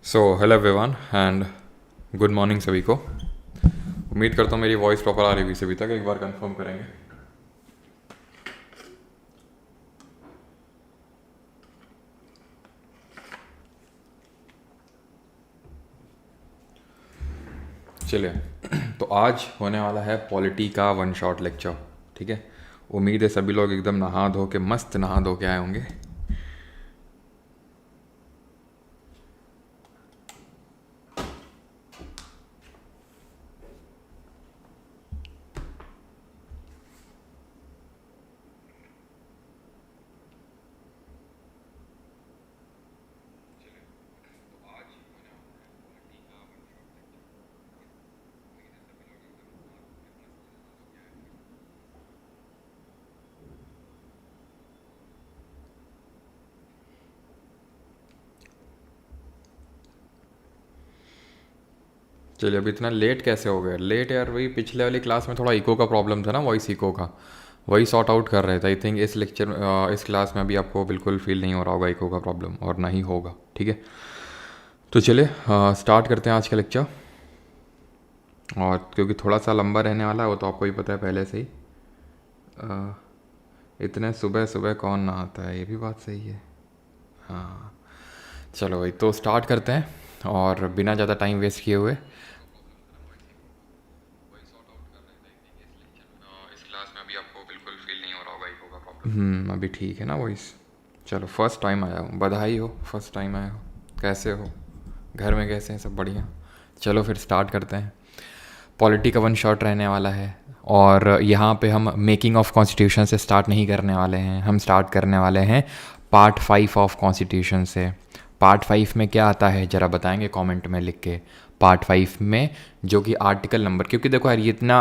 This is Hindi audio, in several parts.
So hello everyone and good morning सभी को। उम्मीद करता हूँ मेरी वॉइस प्रॉपर आ रही हुई सभी तक। एक बार कंफर्म करेंगे। चलिए तो आज होने वाला है पॉलिटी का वन शॉट लेक्चर। ठीक है, उम्मीद है सभी लोग एकदम नहा धो के मस्त नहा धो के आए होंगे। चलिए, अभी इतना लेट कैसे हो गया? लेट यार, वही पिछले वाली क्लास में थोड़ा इको का प्रॉब्लम था ना, वॉइस इको का, वही सॉर्ट आउट कर रहे थे। आई थिंक इस लेक्चर इस क्लास में अभी आपको बिल्कुल फील नहीं हो रहा होगा इको का प्रॉब्लम, और ना ही होगा। ठीक है, तो चलिए स्टार्ट करते हैं आज का लेक्चर। और क्योंकि थोड़ा सा लंबा रहने वाला है, वो तो आपको ही पता है पहले से ही। अ, इतने सुबह सुबह कौन नहाता है, ये भी बात सही है। हाँ, चलो भाई, तो स्टार्ट करते हैं और बिना ज़्यादा टाइम वेस्ट किए हुए। इस क्लास में अभी आपको बिल्कुल फील नहीं हो रहा होगा इको का प्रॉब्लम। अभी ठीक है ना वॉइस? चलो, फर्स्ट टाइम आया हूँ, बधाई हो, फर्स्ट टाइम आया हो। कैसे हो? घर में कैसे हैं? सब बढ़िया? चलो फिर स्टार्ट करते हैं। पॉलिटी का वन शॉट रहने वाला है, और यहाँ पे हम मेकिंग ऑफ कॉन्स्टिट्यूशन से स्टार्ट नहीं करने वाले हैं। हम स्टार्ट करने वाले हैं पार्ट 5 ऑफ कॉन्स्टिट्यूशन से। पार्ट 5 में क्या आता है ज़रा बताएंगे कमेंट में लिख के। पार्ट 5 में जो कि आर्टिकल नंबर, क्योंकि देखो यार ये इतना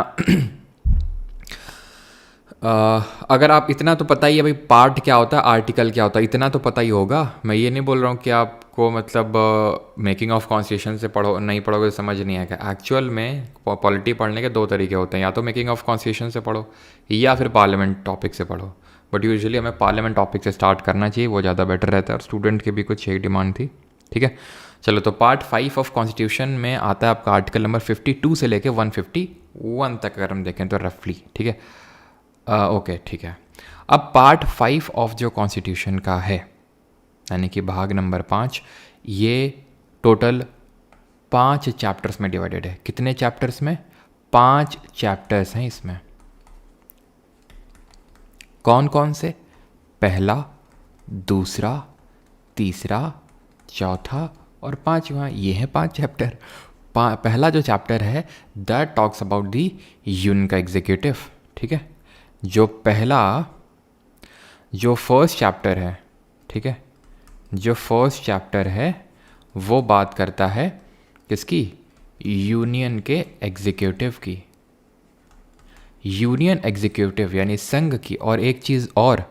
अगर आप इतना तो पता ही है भाई, पार्ट क्या होता है, आर्टिकल क्या होता है, इतना तो पता ही होगा। मैं ये नहीं बोल रहा हूँ कि आपको मतलब मेकिंग ऑफ कॉन्स्टिट्यूशन से पढ़ो, नहीं पढ़ोगे तो समझ नहीं आएगा। एक्चुअल में पॉलिटी पढ़ने के दो तरीके होते हैं, या तो मेकिंग ऑफ कॉन्स्टिट्यूशन से पढ़ो या फिर पार्लियामेंट टॉपिक से पढ़ो। बट यूजुअली हमें पार्लियामेंट टॉपिक से स्टार्ट करना चाहिए, वो ज़्यादा बेटर रहता है, और स्टूडेंट की भी कुछ यही डिमांड थी। ठीक है, चलो, तो पार्ट 5 ऑफ कॉन्स्टिट्यूशन में आता है आपका आर्टिकल नंबर 52 से लेके 151 तक अगर हम देखें तो रफली। ठीक है, ओके ठीक है। अब पार्ट 5 ऑफ जो कॉन्स्टिट्यूशन का है, यानी कि भाग नंबर 5, ये टोटल 5 चैप्टर्स में डिवाइडेड है। कितने चैप्टर्स में? 5 चैप्टर्स हैं इसमें। कौन कौन से? पहला, दूसरा, तीसरा, चौथा और पांचवा, ये है 5 चैप्टर। पहला जो चैप्टर है that talks about the union का एग्जीक्यूटिव। ठीक है, जो पहला, जो फर्स्ट चैप्टर है, ठीक है, जो फर्स्ट चैप्टर है वो बात करता है किसकी? यूनियन के एग्जीक्यूटिव की, यूनियन एग्जीक्यूटिव यानी संघ की। और एक चीज़ और,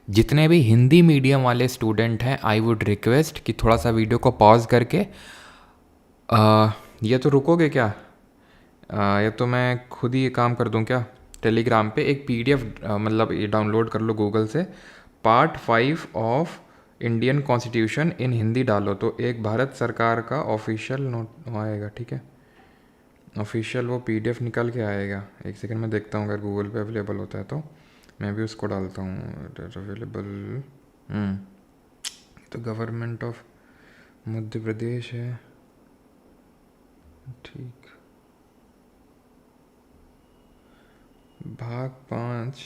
जितने भी हिंदी मीडियम वाले स्टूडेंट हैं, आई वुड रिक्वेस्ट कि थोड़ा सा वीडियो को पॉज करके ये तो रुकोगे क्या? ये तो मैं खुद ही ये काम कर दूं क्या? टेलीग्राम पे एक पीडीएफ मतलब ये डाउनलोड कर लो गूगल से, part 5 of Indian constitution in Hindi डालो तो एक भारत सरकार का ऑफिशियल नोट आएगा। ठीक है, ऑफिशियल वो पीडीएफ निकल के आएगा। एक सेकंड में देखता हूँ, अगर गूगल पे अवेलेबल होता है तो मैं भी उसको डालता हूँ। अवेलेबल तो गवर्नमेंट ऑफ मध्य प्रदेश है। ठीक, भाग 5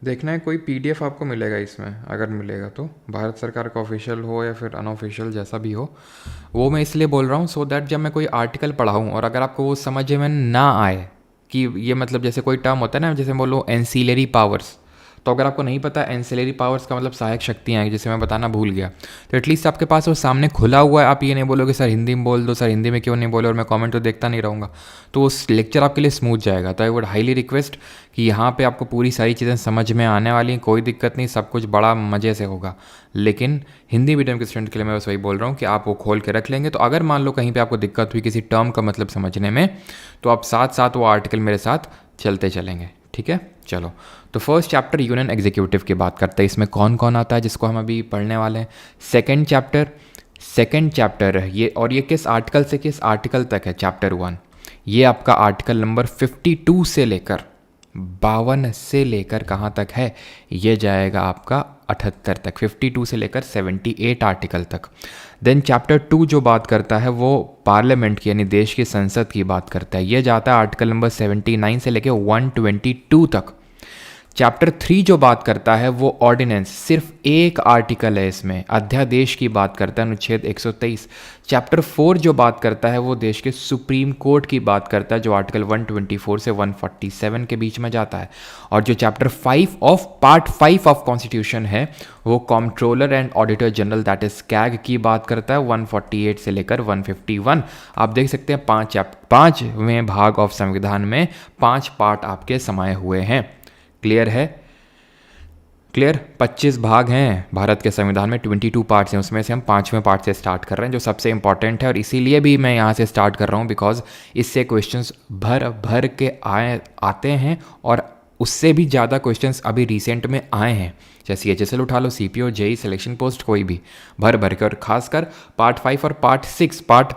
देखना है, कोई पीडीएफ आपको मिलेगा इसमें, अगर मिलेगा तो भारत सरकार का ऑफिशियल हो या फिर अनऑफिशियल जैसा भी हो। वो मैं इसलिए बोल रहा हूँ सो दैट जब मैं कोई आर्टिकल पढ़ाऊँ और अगर आपको वो समझ में ना आए कि ये मतलब जैसे कोई टर्म होता है ना, जैसे बोलो एंसीलरी पावर्स, तो अगर आपको नहीं पता एंसिलरी पावर्स का मतलब सहायक शक्तियाँ हैं, जिसे मैं बताना भूल गया, तो एटलीस्ट आपके पास वो सामने खुला हुआ है। आप ये नहीं बोलोगे सर हिंदी में बोल दो, सर हिंदी में क्यों नहीं बोले, और मैं कमेंट तो देखता नहीं रहूँगा, तो उस लेक्चर आपके लिए स्मूथ जाएगा। तो आई वुड हाईली रिक्वेस्ट कि यहाँ पे आपको पूरी सारी चीज़ें समझ में आने वाली हैं, कोई दिक्कत नहीं, सब कुछ बड़ा मज़े से होगा। लेकिन हिंदी मीडियम के स्टूडेंट के लिए मैं बस वही बोल रहा हूँ कि आप वो खोल के रख लेंगे, तो अगर मान लो कहीं पर आपको दिक्कत हुई किसी टर्म का मतलब समझने में, तो आप साथ साथ वो आर्टिकल मेरे साथ चलते चलेंगे। ठीक है, चलो, तो फर्स्ट चैप्टर यूनियन एग्जीक्यूटिव की बात करते हैं, इसमें कौन कौन आता है जिसको हम अभी पढ़ने वाले हैं। सेकेंड चैप्टर ये, और ये किस आर्टिकल से किस आर्टिकल तक है, चैप्टर 1, ये आपका आर्टिकल नंबर 52 से लेकर 52 से लेकर कहाँ तक है, ये जाएगा आपका 78 तक, 52 से लेकर 78 आर्टिकल तक। देन चैप्टर 2 जो बात करता है वो पार्लियामेंट की यानी देश की संसद की बात करता है, ये जाता है आर्टिकल नंबर 79 से लेकर 122 तक। चैप्टर 3 जो बात करता है वो ऑर्डिनेंस, सिर्फ एक आर्टिकल है इसमें, अध्यादेश की बात करता है, अनुच्छेद 123। चैप्टर 4 जो बात करता है वो देश के सुप्रीम कोर्ट की बात करता है, जो आर्टिकल 124 से 147 के बीच में जाता है। और जो chapter 5 of part 5 of constitution है वो controller and auditor general that is CAG की बात करता है, 148 से लेकर 151। आप देख सकते हैं 5वें भाग ऑफ संविधान में 5 पार्ट आपके समाये हुए हैं। क्लियर है? क्लियर? 25 भाग हैं भारत के संविधान में, 22 पार्ट्स हैं, उसमें से हम 5वें पार्ट से स्टार्ट कर रहे हैं जो सबसे इंपॉर्टेंट है। और इसीलिए भी मैं यहाँ से स्टार्ट कर रहा हूँ बिकॉज इससे क्वेश्चंस भर के आते हैं, और उससे भी ज़्यादा क्वेश्चंस अभी रिसेंट में आए हैं। जैसे HSL उठा लो, CPO, JEE, सिलेक्शन पोस्ट, कोई भी भर के, और खासकर पार्ट 5 और पार्ट 6, पार्ट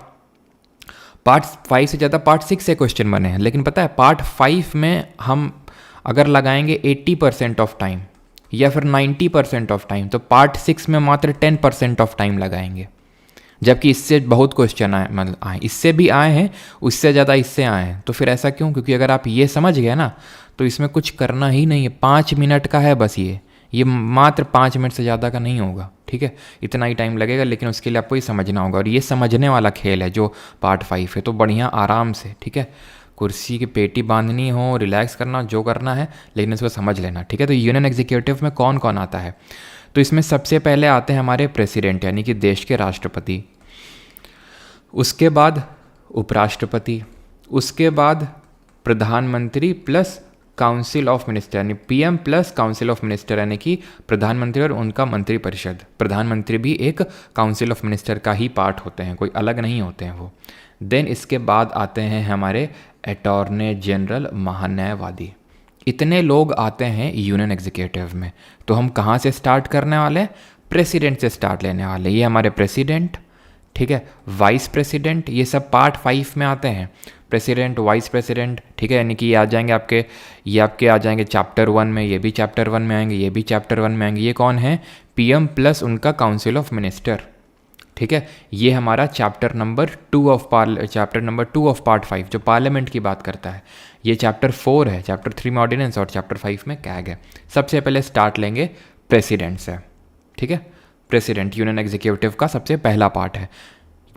5 से ज़्यादा पार्ट 6 से क्वेश्चन बने हैं। लेकिन पता है पार्ट 5 में हम अगर लगाएंगे 80% ऑफ टाइम या फिर 90% ऑफ टाइम, तो पार्ट 6 में मात्र 10% ऑफ टाइम लगाएंगे, जबकि इससे बहुत क्वेश्चन आए, इससे भी आए हैं, उससे ज़्यादा इससे आए हैं। तो फिर ऐसा क्यों? क्योंकि अगर आप ये समझ गए ना तो इसमें कुछ करना ही नहीं है। 5 मिनट का है बस, ये मात्र 5 मिनट से ज़्यादा का नहीं होगा, ठीक है? इतना ही टाइम लगेगा, लेकिन उसके लिए आपको ये समझना होगा, और ये समझने वाला खेल है जो पार्ट 5 है। तो बढ़िया आराम से, ठीक है, कुर्सी की पेटी बांधनी हो, रिलैक्स करना, जो करना है, लेकिन इसको समझ लेना, ठीक है? तो यूनियन एग्जीक्यूटिव में कौन कौन आता है? तो इसमें सबसे पहले आते हैं हमारे प्रेसिडेंट यानी कि देश के राष्ट्रपति, उसके बाद उपराष्ट्रपति, उसके बाद प्रधानमंत्री प्लस काउंसिल ऑफ मिनिस्टर यानी PM plus council of minister यानी कि प्रधानमंत्री और उनका मंत्रिपरिषद। प्रधानमंत्री भी एक काउंसिल ऑफ मिनिस्टर का ही पार्ट होते हैं, कोई अलग नहीं होते हैं वो। देन इसके बाद आते हैं हमारे अटॉर्नी जनरल, महान्यायवादी। इतने लोग आते हैं यूनियन एग्जीक्यूटिव में। तो हम कहाँ से स्टार्ट करने वाले हैं? प्रेसिडेंट से स्टार्ट लेने वाले। ये हमारे प्रेसिडेंट, ठीक है, वाइस प्रेसिडेंट, ये सब पार्ट 5 में आते हैं। प्रेसिडेंट, वाइस प्रेसिडेंट, ठीक है, यानी कि ये आ जाएंगे आपके आ जाएंगे चैप्टर 1 में, ये भी चैप्टर 1 में आएंगे, ये भी चैप्टर 1 में आएंगे। ये कौन है? PM प्लस उनका काउंसिल ऑफ मिनिस्टर, ठीक है। ये हमारा चैप्टर नंबर 2 ऑफ पार्ट 5 जो पार्लियामेंट की बात करता है। ये चैप्टर 4 है, चैप्टर 3 में ऑर्डिनेंस और चैप्टर 5 में कैग है। सबसे पहले स्टार्ट लेंगे प्रेसिडेंट से, ठीक है। प्रेसिडेंट यूनियन एग्जीक्यूटिव का सबसे पहला पार्ट है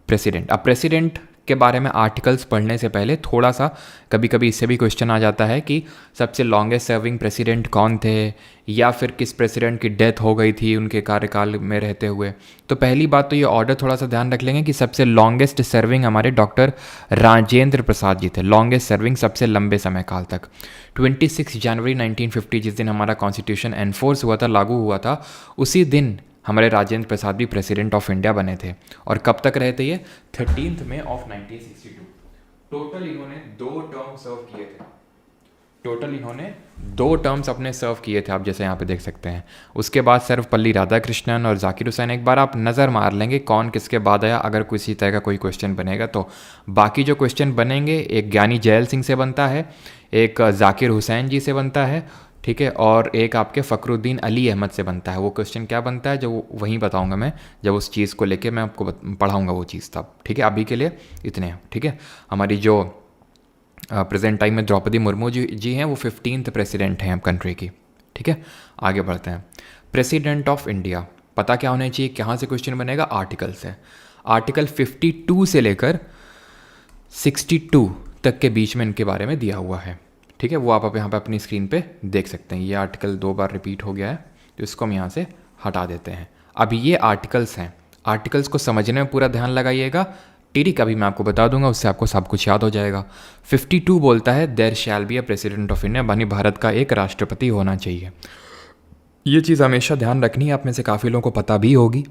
प्रेसिडेंट। अब प्रेसिडेंट के बारे में आर्टिकल्स पढ़ने से पहले थोड़ा सा कभी कभी इससे भी क्वेश्चन आ जाता है कि सबसे लॉन्गेस्ट सर्विंग प्रेसिडेंट कौन थे, या फिर किस प्रेसिडेंट की डेथ हो गई थी उनके कार्यकाल में रहते हुए। तो पहली बात तो ये ऑर्डर थोड़ा सा ध्यान रख लेंगे कि सबसे लॉन्गेस्ट सर्विंग हमारे डॉक्टर राजेंद्र प्रसाद जी थे। लॉन्गेस्ट सर्विंग सबसे लंबे समय काल तक 26 जनवरी 1950 जिस दिन हमारा कॉन्स्टिट्यूशन एनफोर्स हुआ था, लागू हुआ था, उसी दिन हमारे राजेंद्र प्रसाद भी प्रेसिडेंट ऑफ इंडिया बने थे। और कब तक रहे थे ये? 13 मई ऑफ 1962। टोटल इन्होंने 2 टर्म सर्व किए थे। टोटल इन्होंने 2 टर्म्स अपने सर्व किए थे, आप जैसे यहाँ पे देख सकते हैं। उसके बाद सर्वपल्ली राधाकृष्णन और जाकिर हुसैन। एक बार आप नज़र मार लेंगे कौन किसके बाद आया, अगर किसी तरह का कोई क्वेश्चन बनेगा तो। बाकी जो क्वेश्चन बनेंगे, एक ज्ञानी जैल सिंह से बनता है, एक जाकिर हुसैन जी से बनता है, ठीक है, और एक आपके फ़खरुद्दीन अली अहमद से बनता है। वो क्वेश्चन क्या बनता है जो वहीं बताऊंगा मैं, जब उस चीज़ को लेके मैं आपको पढ़ाऊंगा वो चीज़ तब, ठीक है। अभी के लिए इतने हैं, ठीक है। हमारी जो प्रेजेंट टाइम में द्रौपदी मुर्मू जी हैं वो 15th प्रेसिडेंट हैं कंट्री की, ठीक है। आगे बढ़ते हैं। प्रेसिडेंट ऑफ इंडिया पता क्या होना चाहिए, कहाँ से क्वेश्चन बनेगा? आर्टिकल से। आर्टिकल 52 से लेकर 62 तक के बीच में इनके बारे में दिया हुआ है, ठीक है। वो आप यहाँ पे अपनी स्क्रीन पे देख सकते हैं। ये आर्टिकल 2 बार रिपीट हो गया है, तो इसको हम यहाँ से हटा देते हैं। अभी ये आर्टिकल्स हैं, आर्टिकल्स को समझने में पूरा ध्यान लगाइएगा। टिरिक अभी मैं आपको बता दूंगा, उससे आपको सब कुछ याद हो जाएगा। 52 बोलता है there shall be a president of India, यानी भारत का एक राष्ट्रपति होना चाहिए। ये चीज़ हमेशा ध्यान रखनी है, आप में से काफ़ी लोगों को पता भी होगी,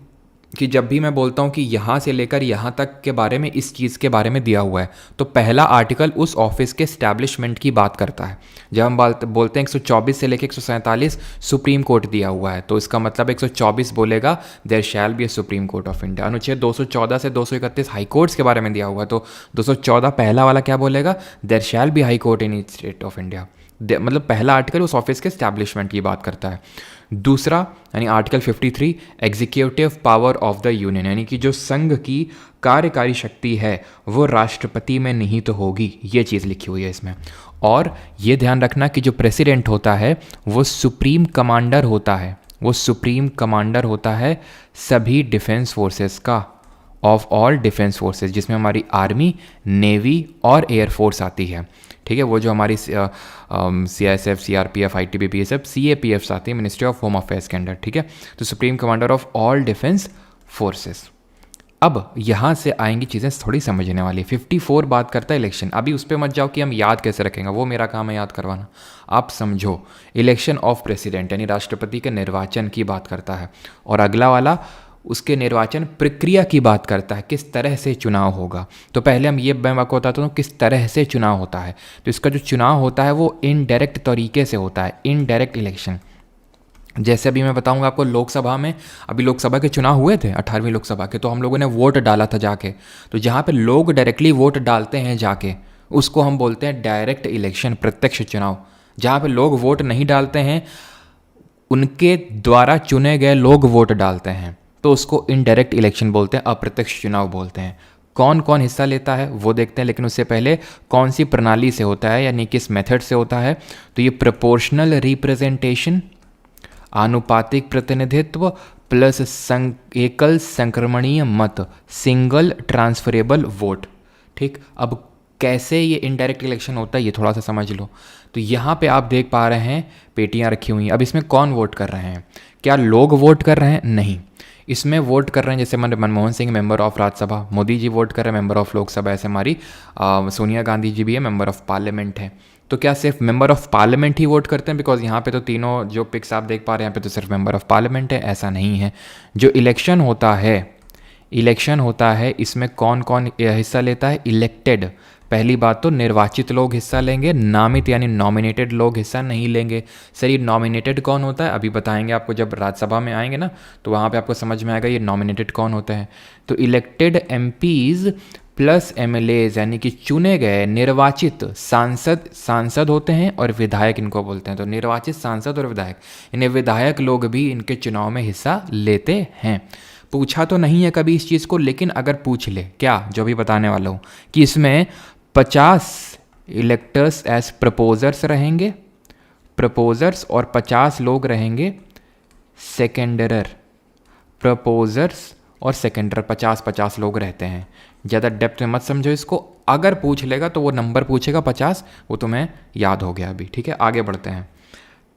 कि जब भी मैं बोलता हूँ कि यहाँ से लेकर यहाँ तक के बारे में, इस चीज़ के बारे में दिया हुआ है, तो पहला आर्टिकल उस ऑफिस के स्टैब्लिशमेंट की बात करता है। जब हम बोलते हैं 124 से लेकर 147 सुप्रीम कोर्ट दिया हुआ है, तो इसका मतलब 124 बोलेगा there shall be a supreme court of India. अनुच्छेद 214 से 231 हाई कोर्ट्स के बारे में दिया हुआ है, तो 214 पहला वाला क्या बोलेगा, there shall be high court in each state of India. मतलब पहला आर्टिकल उस ऑफिस के स्टैब्लिशमेंट की बात करता है। दूसरा यानी article 53 executive power of the union, यानी कि जो संघ की कार्यकारी शक्ति है वो राष्ट्रपति में निहित तो होगी, ये चीज़ लिखी हुई है इसमें। और ये ध्यान रखना कि जो प्रेसिडेंट होता है वो सुप्रीम कमांडर होता है, वो सुप्रीम कमांडर होता है सभी डिफेंस फोर्सेस का, ऑफ ऑल डिफेंस फोर्सेस, जिसमें हमारी आर्मी, नेवी और एयरफोर्स आती है। ठीक है, वो जो हमारी CISF, CRPF, ITBP, ये सब CAPFs आती है मिनिस्ट्री ऑफ होम अफेयर्स के अंडर। ठीक है, तो supreme commander of all defence forces. अब यहाँ से आएंगी चीज़ें थोड़ी समझने वाली। 54 बात करता है इलेक्शन। अभी उस पर मत जाओ कि हम याद कैसे रखेंगे, वो मेरा काम है याद करवाना। आप समझो, इलेक्शन ऑफ प्रेसिडेंट यानी राष्ट्रपति के निर्वाचन की बात करता है, और अगला वाला उसके निर्वाचन प्रक्रिया की बात करता है, किस तरह से चुनाव होगा। तो पहले हम ये मैं आपको बताता हूँ किस तरह से चुनाव होता है। तो इसका जो चुनाव होता है वो इनडायरेक्ट तरीके से होता है, इनडायरेक्ट इलेक्शन। जैसे अभी मैं बताऊंगा आपको, लोकसभा में अभी लोकसभा के चुनाव हुए थे, 18वीं लोकसभा के, तो हम लोगों ने वोट डाला था जाके। तो जहाँ पे लोग डायरेक्टली वोट डालते हैं जाके, उसको हम बोलते हैं डायरेक्ट इलेक्शन, प्रत्यक्ष चुनाव। जहाँ पे लोग वोट नहीं डालते हैं, उनके द्वारा चुने गए लोग वोट डालते हैं, तो उसको इनडायरेक्ट इलेक्शन बोलते हैं, अप्रत्यक्ष चुनाव बोलते हैं। कौन कौन हिस्सा लेता है वो देखते हैं, लेकिन उससे पहले कौन सी प्रणाली से होता है, यानी किस मेथड से होता है। तो ये प्रोपोर्शनल रिप्रेजेंटेशन, आनुपातिक प्रतिनिधित्व, प्लस एकल संक्रमणीय मत, सिंगल ट्रांसफरेबल वोट। ठीक, अब कैसे ये इनडायरेक्ट इलेक्शन होता है ये थोड़ा सा समझ लो। तो यहाँ पे आप देख पा रहे हैं पेटियाँ रखी हुई हैं। अब इसमें कौन वोट कर रहे हैं? क्या लोग वोट कर रहे हैं? नहीं, इसमें वोट कर रहे हैं जैसे Manmohan Singh member of Rajya Sabha, Modi ji vote कर रहे हैं मेंबर ऑफ लोकसभा, ऐसे हमारी सोनिया गांधी जी भी है, मेंबर ऑफ पार्लियामेंट है। तो क्या सिर्फ member of parliament he vote करते हैं? बिकॉज यहाँ पे तो तीनों जो पिक्स आप देख पा रहे हैं यहाँ पे तो सिर्फ मेंबर ऑफ पार्लियामेंट है, ऐसा नहीं है। जो इलेक्शन होता है इसमें कौन कौन हिस्सा लेता है? इलेक्टेड। पहली बात तो निर्वाचित लोग हिस्सा लेंगे, नामित यानी नॉमिनेटेड लोग हिस्सा नहीं लेंगे। सर ये नॉमिनेटेड कौन होता है? अभी बताएंगे आपको, जब राज्यसभा में आएंगे ना तो वहाँ पे आपको समझ में आएगा ये नॉमिनेटेड कौन होता है। तो इलेक्टेड MPs प्लस MLAs यानी कि चुने गए निर्वाचित सांसद होते हैं, और विधायक इनको बोलते हैं। तो निर्वाचित सांसद और विधायक, इन्हें विधायक लोग भी इनके चुनाव में हिस्सा लेते हैं। पूछा तो नहीं है कभी इस चीज़ को, लेकिन अगर पूछ ले, क्या जो भी बताने वाला हूँ, कि इसमें 50 इलेक्टर्स एज प्रपोजर्स रहेंगे, प्रपोजर्स, और 50 लोग रहेंगे सेकेंडरर। प्रपोजर्स और सेकेंडर 50-50 लोग रहते हैं। ज़्यादा डेप्थ में मत समझो इसको, अगर पूछ लेगा तो वो नंबर पूछेगा 50, वो तुम्हें याद हो गया अभी। ठीक है, आगे बढ़ते हैं।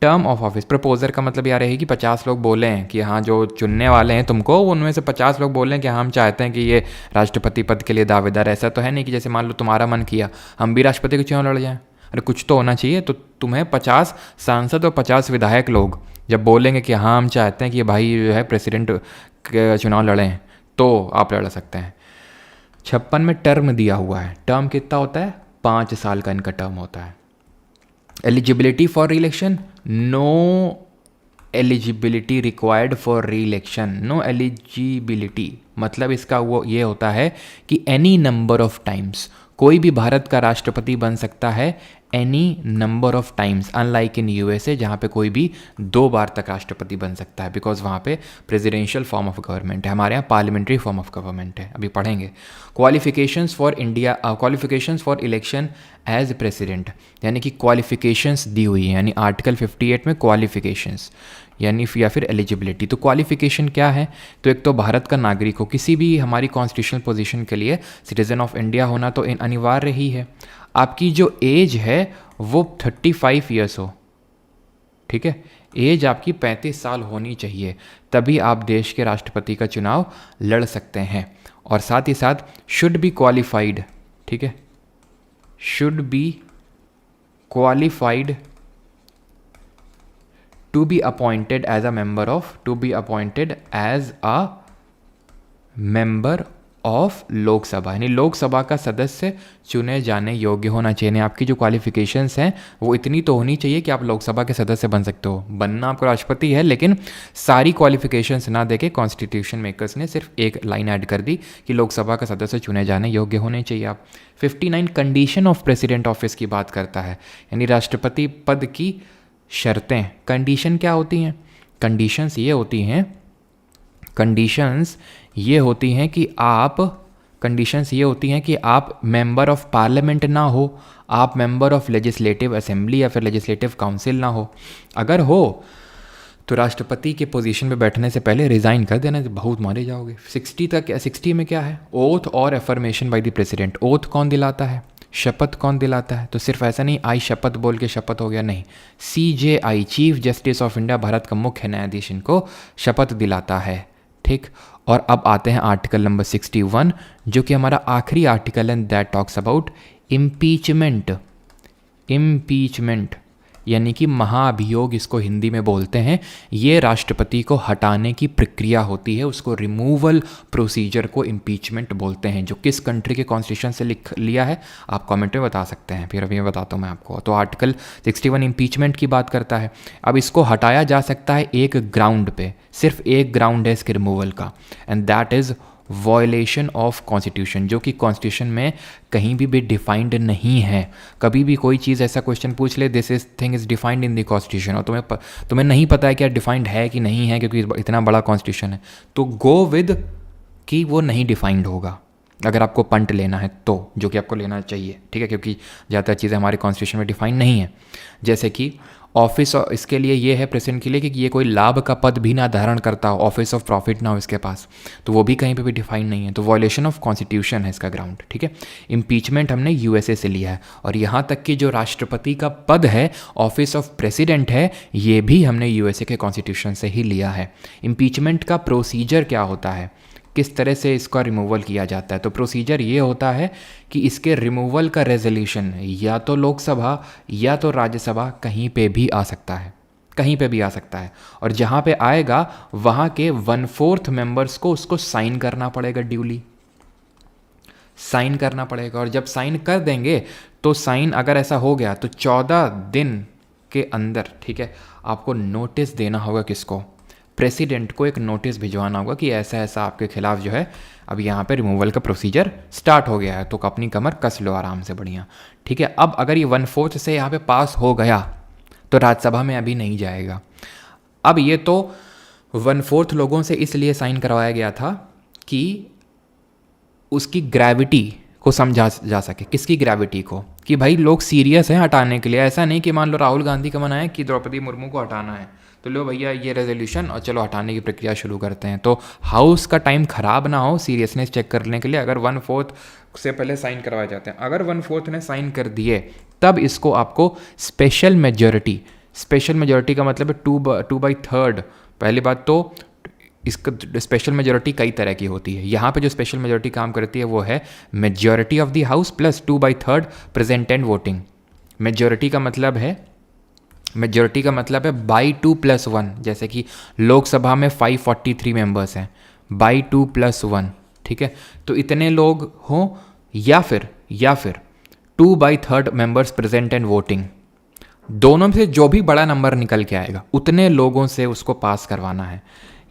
टर्म ऑफ ऑफिस, प्रपोजर का मतलब यार है कि 50 लोग बोले हैं कि हाँ जो चुनने वाले हैं तुमको, उनमें से 50 लोग बोले हैं कि हाँ हम चाहते हैं कि ये राष्ट्रपति पद के लिए दावेदार। ऐसा तो है नहीं कि जैसे मान लो तुम्हारा मन किया हम भी राष्ट्रपति के चुनाव लड़ जाएं। अरे कुछ तो होना चाहिए। तो तुम्हें 50 सांसद और 50 विधायक लोग जब बोलेंगे कि हाँ हम चाहते हैं कि ये भाई जो है प्रेसिडेंट के चुनाव लड़ें, तो आप लड़ सकते हैं। 56 में टर्म दिया हुआ है। टर्म कितना होता है? 5 साल का इनका टर्म होता है। Eligibility for re-election, no eligibility required for re-election, no eligibility मतलब इसका वो ये होता है कि एनी नंबर ऑफ टाइम्स कोई भी भारत का राष्ट्रपति बन सकता है, any number of times, unlike in USA जहाँ पे कोई भी 2 बार तक राष्ट्रपति बन सकता है, बिकॉज वहाँ पे प्रेसिडेंशियल फॉर्म ऑफ गवर्नमेंट है, हमारे यहाँ पार्लियामेंट्री फॉर्म ऑफ गवर्नमेंट है, अभी पढ़ेंगे। Qualifications for India, qualifications for election as president, यानी कि क्वालिफिकेशंस दी हुई है, यानी आर्टिकल 58 में क्वालिफिकेशंस यानी या फिर एलिजिबिलिटी। तो क्वालिफिकेशन क्या है? तो एक तो भारत का नागरिक हो, किसी भी हमारी कॉन्स्टिट्यूशनल पोजीशन के लिए सिटीजन ऑफ इंडिया होना तो अनिवार्य ही है। आपकी जो एज है वो 35 ईयर्स हो, ठीक है, एज आपकी 35 साल होनी चाहिए, तभी आप देश के राष्ट्रपति का चुनाव लड़ सकते हैं। और साथ ही साथ शुड बी क्वालिफाइड, ठीक है, should be qualified to be appointed as a member of, to be appointed as a member of Lok Sabha, यानी लोकसभा का सदस्य चुने जाने योग्य होना चाहिए। यानी आपकी जो क्वालिफिकेशंस हैं वो इतनी तो होनी चाहिए कि आप लोकसभा के सदस्य बन सकते हो। बनना आपको राष्ट्रपति है, लेकिन सारी क्वालिफिकेशंस ना देके कॉन्स्टिट्यूशन मेकर्स ने सिर्फ एक लाइन ऐड कर दी कि लोकसभा का सदस्य चुने जाने योग्य होने चाहिए आप। 59 कंडीशन ऑफ प्रेसिडेंट ऑफिस की बात करता है, यानी राष्ट्रपति पद की शर्तें। कंडीशन क्या होती हैं? कंडीशंस ये होती हैं कि आप मेंबर ऑफ पार्लियामेंट ना हो, आप मेंबर ऑफ लेजिस्लेटिव असेंबली या फिर लेजिस्लेटिव काउंसिल ना हो। अगर हो तो राष्ट्रपति के पोजीशन पे बैठने से पहले रिज़ाइन कर देना, बहुत मारे जाओगे। 60 में क्या है? ओथ और affirmation by the president. Oath कौन दिलाता है? शपथ कौन दिलाता है? तो सिर्फ ऐसा नहीं आई शपथ बोल के शपथ हो गया, नहीं। CJI, chief justice of India, Bharat का मुख्य न्यायाधीश, इनको शपथ दिलाता है, ठीक। और अब आते हैं आर्टिकल नंबर 61, जो कि हमारा आखिरी आर्टिकल है, that talks about impeachment. Impeachment यानी कि महाभियोग इसको हिंदी में बोलते हैं। ये राष्ट्रपति को हटाने की प्रक्रिया होती है, उसको रिमूवल प्रोसीजर को इम्पीचमेंट बोलते हैं। जो किस कंट्री के कॉन्स्टिट्यूशन से लिख लिया है आप कमेंट में बता सकते हैं, फिर अभी मैं बताता हूँ मैं आपको। तो आर्टिकल 61 इम्पीचमेंट की बात करता है। अब इसको हटाया जा सकता है एक ग्राउंड पे, सिर्फ एक ग्राउंड है इसके रिमूवल का, and that is violation of constitution, जो कि कॉन्स्टिट्यूशन में कहीं भी डिफाइंड नहीं है। कभी भी कोई चीज़ ऐसा क्वेश्चन पूछ ले, this is thing is defined in the constitution, और तुम्हें नहीं पता है क्या डिफाइंड है कि नहीं है, क्योंकि इतना बड़ा कॉन्स्टिट्यूशन है, तो गो विद कि वो नहीं डिफाइंड होगा अगर आपको पंट लेना है तो, जो कि आपको लेना चाहिए, ठीक है, क्योंकि ज़्यादातर चीज़ें हमारे कॉन्स्टिट्यूशन में डिफाइंड नहीं है। जैसे कि ऑफिस, इसके लिए ये है प्रेसिडेंट के लिए कि ये कोई लाभ का पद भी ना धारण करता हो, ऑफिस ऑफ प्रॉफिट ना हो इसके पास, तो वो भी कहीं पे भी डिफाइन नहीं है। तो वॉयलेशन ऑफ कॉन्स्टिट्यूशन है इसका ग्राउंड, ठीक है। इम्पीचमेंट हमने USA से लिया है, और यहाँ तक कि जो राष्ट्रपति का पद है, ऑफिस ऑफ प्रेसिडेंट है, ये भी हमने USA के कॉन्स्टिट्यूशन से ही लिया है। इम्पीचमेंट का प्रोसीजर क्या होता है, किस तरह से इसका रिमूवल किया जाता है? तो प्रोसीजर ये होता है कि इसके रिमूवल का रेजोल्यूशन या तो लोकसभा या तो राज्यसभा कहीं पे भी आ सकता है, कहीं पे भी आ सकता है। और जहाँ पे आएगा वहाँ के 1/4 मेंबर्स को उसको साइन करना पड़ेगा, ड्यूली साइन करना पड़ेगा। और जब साइन कर देंगे तो साइन अगर ऐसा हो गया तो 14 दिन के अंदर, ठीक है, आपको नोटिस देना होगा, किसको? प्रेसिडेंट को एक नोटिस भिजवाना होगा कि ऐसा ऐसा आपके खिलाफ जो है अब यहाँ पे रिमूवल का प्रोसीजर स्टार्ट हो गया है, तो अपनी कमर कस लो आराम से, बढ़िया, ठीक है। अब अगर ये 1/4 से यहाँ पे पास हो गया तो राज्यसभा में अभी नहीं जाएगा। अब ये तो 1/4 लोगों से इसलिए साइन करवाया गया था कि उसकी ग्रेविटी को समझा जा सके। किसकी ग्रेविटी को? कि भाई लोग सीरियस हैं हटाने के लिए। ऐसा नहीं कि मान लो राहुल गांधी का मन है कि द्रौपदी मुर्मू को हटाना है, तो लो भैया ये रेजोल्यूशन और चलो हटाने की प्रक्रिया शुरू करते हैं। तो हाउस का टाइम खराब ना हो सीरियसनेस चेक करने के लिए अगर 1/4 से पहले साइन करवाए जाते हैं। अगर 1/4 ने साइन कर दिए तब इसको आपको स्पेशल मेजॉरिटी, स्पेशल मेजॉरिटी का मतलब है 2/3। पहली बात तो इसका स्पेशल मेजॉरिटी कई तरह की होती है। यहाँ पे जो स्पेशल मेजॉरिटी काम करती है वो है majority of the house plus 2/3 present and voting. Majority का मतलब है बाई 2+1, जैसे कि लोकसभा में 543 मेंबर्स हैं, बाई 2+1, ठीक है। तो इतने लोग हों या फिर 2/3 मेंबर्स प्रेजेंट एंड वोटिंग, दोनों में से जो भी बड़ा नंबर निकल के आएगा उतने लोगों से उसको पास करवाना है,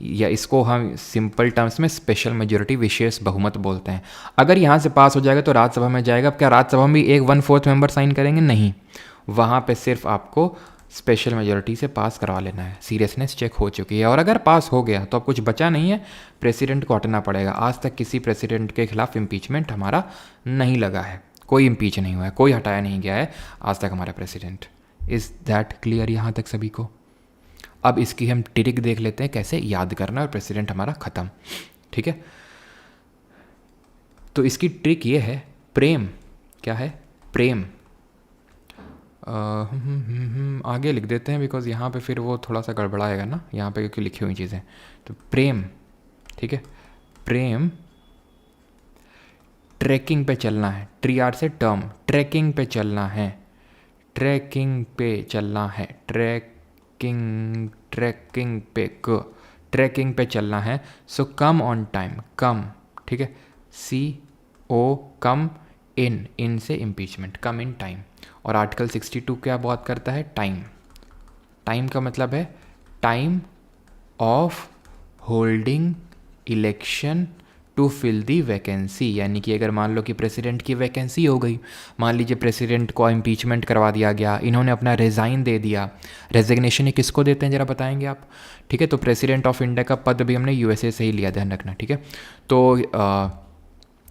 या इसको हम सिंपल टर्म्स में स्पेशल मेजॉरिटी, विशेष बहुमत बोलते हैं। अगर यहाँ से पास हो जाएगा तो राज्यसभा में जाएगा। अब क्या राज्यसभा में एक 1/4 मेंबर साइन करेंगे? नहीं, वहाँ पे सिर्फ आपको स्पेशल मेजॉरिटी से पास करवा लेना है। सीरियसनेस चेक हो चुकी है, और अगर पास हो गया तो अब कुछ बचा नहीं है, प्रेसिडेंट को हटना पड़ेगा। आज तक किसी प्रेसिडेंट के खिलाफ इम्पीचमेंट हमारा नहीं लगा है, कोई इम्पीच नहीं हुआ है, कोई हटाया नहीं गया है आज तक हमारा प्रेसिडेंट। इज़ दैट क्लियर यहाँ तक सभी को? अब इसकी हम ट्रिक देख लेते हैं कैसे याद करना और प्रेसिडेंट हमारा ख़त्म, ठीक है। तो इसकी ट्रिक ये है, प्रेम। क्या है? प्रेम। आगे लिख देते हैं बिकॉज यहाँ पे फिर वो थोड़ा सा गड़बड़ाएगा ना, यहाँ पे क्योंकि लिखी हुई चीज़ें। तो प्रेम, ठीक है, प्रेम ट्रैकिंग पे चलना है, TR से टर्म, ट्रैकिंग पे चलना है, ट्रैकिंग पे चलना है, ट्रैकिंग पे चलना है। सो कम ऑन टाइम, कम ठीक है, CO कम इन से इम्पीचमेंट, कम इन टाइम। और आर्टिकल 62 क्या बात करता है? टाइम का मतलब है time of holding election to fill the vacancy. यानी कि अगर मान लो कि प्रेसिडेंट की वैकेंसी हो गई, मान लीजिए प्रेसिडेंट को इम्पीचमेंट करवा दिया गया, इन्होंने अपना रिज़ाइन दे दिया। रेजिग्नेशन ये किसको देते हैं ज़रा बताएंगे आप? ठीक है, तो प्रेसिडेंट ऑफ इंडिया का पद भी हमने USA से ही लिया, ध्यान रखना। ठीक है, तो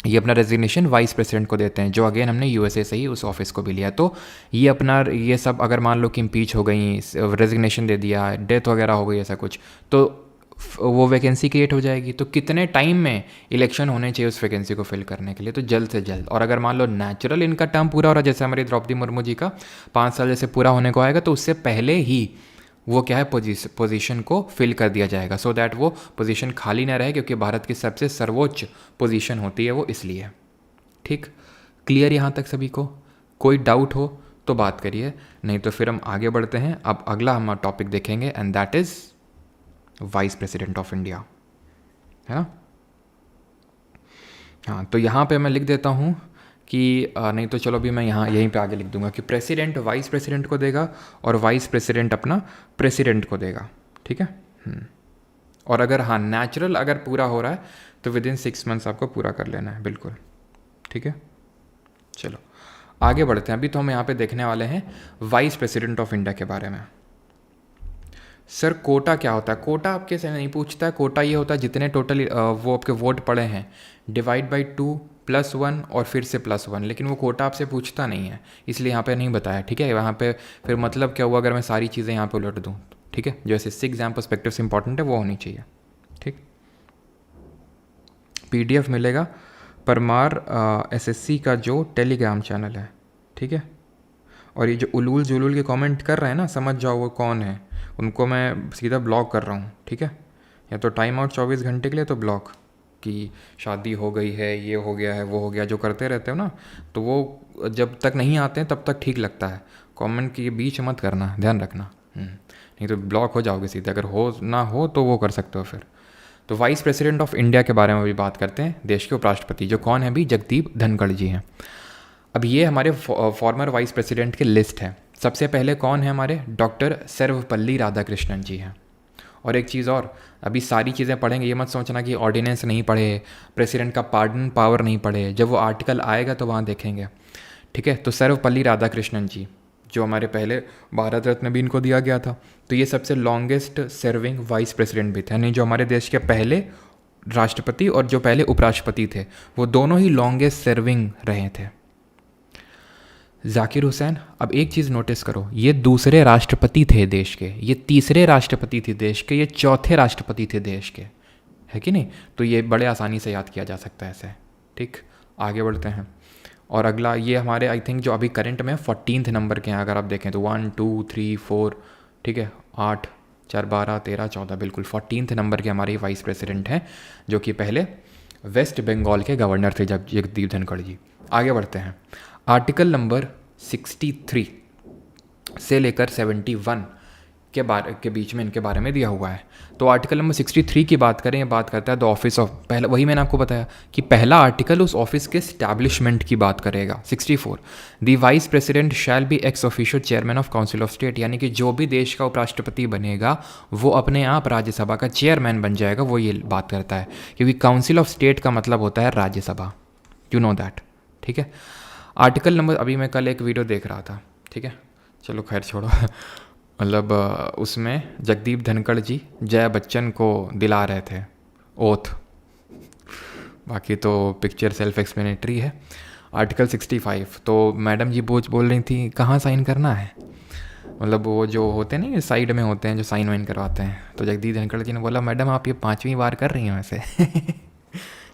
ये अपना रेजिग्नेशन वाइस प्रेसिडेंट को देते हैं, जो अगेन हमने USA से ही उस ऑफिस को भी लिया। तो ये अपना ये सब अगर मान लो कि इम्पीच हो गई, रेजिग्नेशन दे दिया, डेथ वगैरह हो गई, ऐसा कुछ, तो वो वैकेंसी क्रिएट हो जाएगी। तो कितने टाइम में इलेक्शन होने चाहिए उस वैकेंसी को फिल करने के लिए? तो जल्द से जल्द। और अगर मान लो नेचुरल इनका टर्म पूरा हो रहा है, जैसे हमारी द्रौपदी मुर्मू जी का 5 साल जैसे पूरा होने को आएगा, तो उससे पहले ही वो क्या है, पोजीशन को फिल कर दिया जाएगा, सो दैट वो पोजीशन खाली ना रहे, क्योंकि भारत की सबसे सर्वोच्च पोजीशन होती है वो, इसलिए। ठीक, क्लियर यहाँ तक सभी को? कोई डाउट हो तो बात करिए, नहीं तो फिर हम आगे बढ़ते हैं। अब अगला हम टॉपिक देखेंगे, and that is vice president of India, है ना? हाँ, तो यहाँ पे मैं लिख देता हूँ कि नहीं तो चलो भी मैं यहाँ यहीं पे आगे लिख दूंगा कि प्रेसिडेंट वाइस प्रेसिडेंट को देगा और वाइस प्रेसिडेंट अपना प्रेसिडेंट को देगा। ठीक है, और अगर हाँ नेचुरल अगर पूरा हो रहा है तो विद इन 6 मंथ्स आपको पूरा कर लेना है, बिल्कुल। ठीक है, चलो आगे बढ़ते हैं। अभी तो हम यहाँ पे देखने वाले हैं वाइस प्रेसिडेंट ऑफ इंडिया के बारे में। सर कोटा क्या होता है? कोटा आपके से नहीं पूछता है। कोटा ये होता है जितने टोटल वो आपके वोट पड़े हैं डिवाइड बाई 2 +1 और फिर से +1, लेकिन वो कोटा आपसे पूछता नहीं है, इसलिए यहाँ पे नहीं बताया। ठीक है, यहाँ पे फिर मतलब क्या हुआ अगर मैं सारी चीज़ें यहाँ पे उलट दूँ? ठीक है, जैसे 6 एग्जाम पर्सपेक्टिव से इंपॉर्टेंट है वो होनी चाहिए। ठीक, PDF मिलेगा परमार SSC का जो टेलीग्राम चैनल है। ठीक है, और ये जो उलूल जुलूल के कमेंट कर रहे हैं ना, समझ जाओ वो कौन है, उनको मैं सीधा ब्लॉक कर रहा हूँ। ठीक है, या तो टाइम आउट 24 घंटे के लिए, तो ब्लॉक कि शादी हो गई है, ये हो गया है, वो हो गया, जो करते रहते हो ना, तो वो जब तक नहीं आते हैं तब तक ठीक लगता है। कमेंट के बीच मत करना, ध्यान रखना, नहीं तो ब्लॉक हो जाओगे सीधे। अगर हो ना हो तो वो कर सकते हो फिर। तो वाइस प्रेसिडेंट ऑफ इंडिया के बारे में भी बात करते हैं। देश के उपराष्ट्रपति जो कौन है? भी जगदीप धनखड़ जी हैं। अब ये हमारे फॉर्मर वाइस प्रेसिडेंट की लिस्ट है। सबसे पहले कौन है? हमारे डॉक्टर सर्वपल्ली राधाकृष्णन जी हैं। और एक चीज़ और, अभी सारी चीज़ें पढ़ेंगे, ये मत सोचना कि ऑर्डिनेंस नहीं पढ़े, प्रेसिडेंट का पार्डन पावर नहीं पढ़े, जब वो आर्टिकल आएगा तो वहाँ देखेंगे। ठीक है, तो सर्वपल्ली राधाकृष्णन जी जो हमारे पहले भारत रत्न भी इनको दिया गया था, तो ये सबसे लॉन्गेस्ट सर्विंग वाइस प्रेसिडेंट भी थे। यानी जो हमारे देश के पहले राष्ट्रपति और जो पहले उपराष्ट्रपति थे वो दोनों ही लॉन्गेस्ट सर्विंग रहे थे। जाकिर हुसैन, अब एक चीज़ नोटिस करो, ये दूसरे राष्ट्रपति थे देश के, ये तीसरे राष्ट्रपति थे देश के, ये चौथे राष्ट्रपति थे देश के, है कि नहीं? तो ये बड़े आसानी से याद किया जा सकता है ऐसे। ठीक, आगे बढ़ते हैं। और अगला ये हमारे आई थिंक जो अभी करंट में 14th नंबर के हैं, अगर आप देखें तो 1 2 3 4, ठीक है, 8 4 12 13 14, बिल्कुल 14th नंबर के हमारे वाइस प्रेसिडेंट हैं, जो कि पहले वेस्ट बंगाल के गवर्नर थे जगदीप धनखड़ जी। आगे बढ़ते हैं। आर्टिकल नंबर 63 से लेकर 71 के बीच में इनके बारे में दिया हुआ है। तो आर्टिकल नंबर 63 की बात करें, ये बात करता है द ऑफिस ऑफ, पहला वही मैंने आपको बताया कि पहला आर्टिकल उस ऑफिस के स्टैब्लिशमेंट की बात करेगा। 64, the vice president shall be ex officio chairman of council of state, यानी कि जो भी देश का उपराष्ट्रपति बनेगा वो अपने आप राज्यसभा का चेयरमैन बन जाएगा, वो ये बात करता है, क्योंकि काउंसिल ऑफ स्टेट का मतलब होता है राज्यसभा, यू नो दैट। ठीक है, आर्टिकल नंबर, अभी मैं कल एक वीडियो देख रहा था, ठीक है, चलो खैर छोड़ो मतलब उसमें जगदीप धनखड़ जी जया बच्चन को दिला रहे थे ओथ, बाकी तो पिक्चर सेल्फ एक्सप्लेनेटरी है। आर्टिकल 65, तो मैडम जी बोल रही थी कहाँ साइन करना है, मतलब वो जो होते हैं ना साइड में होते हैं जो साइन वाइन करवाते हैं, तो जगदीप धनखड़ जी ने बोला मैडम आप ये 5वीं बार कर रही हैं वैसे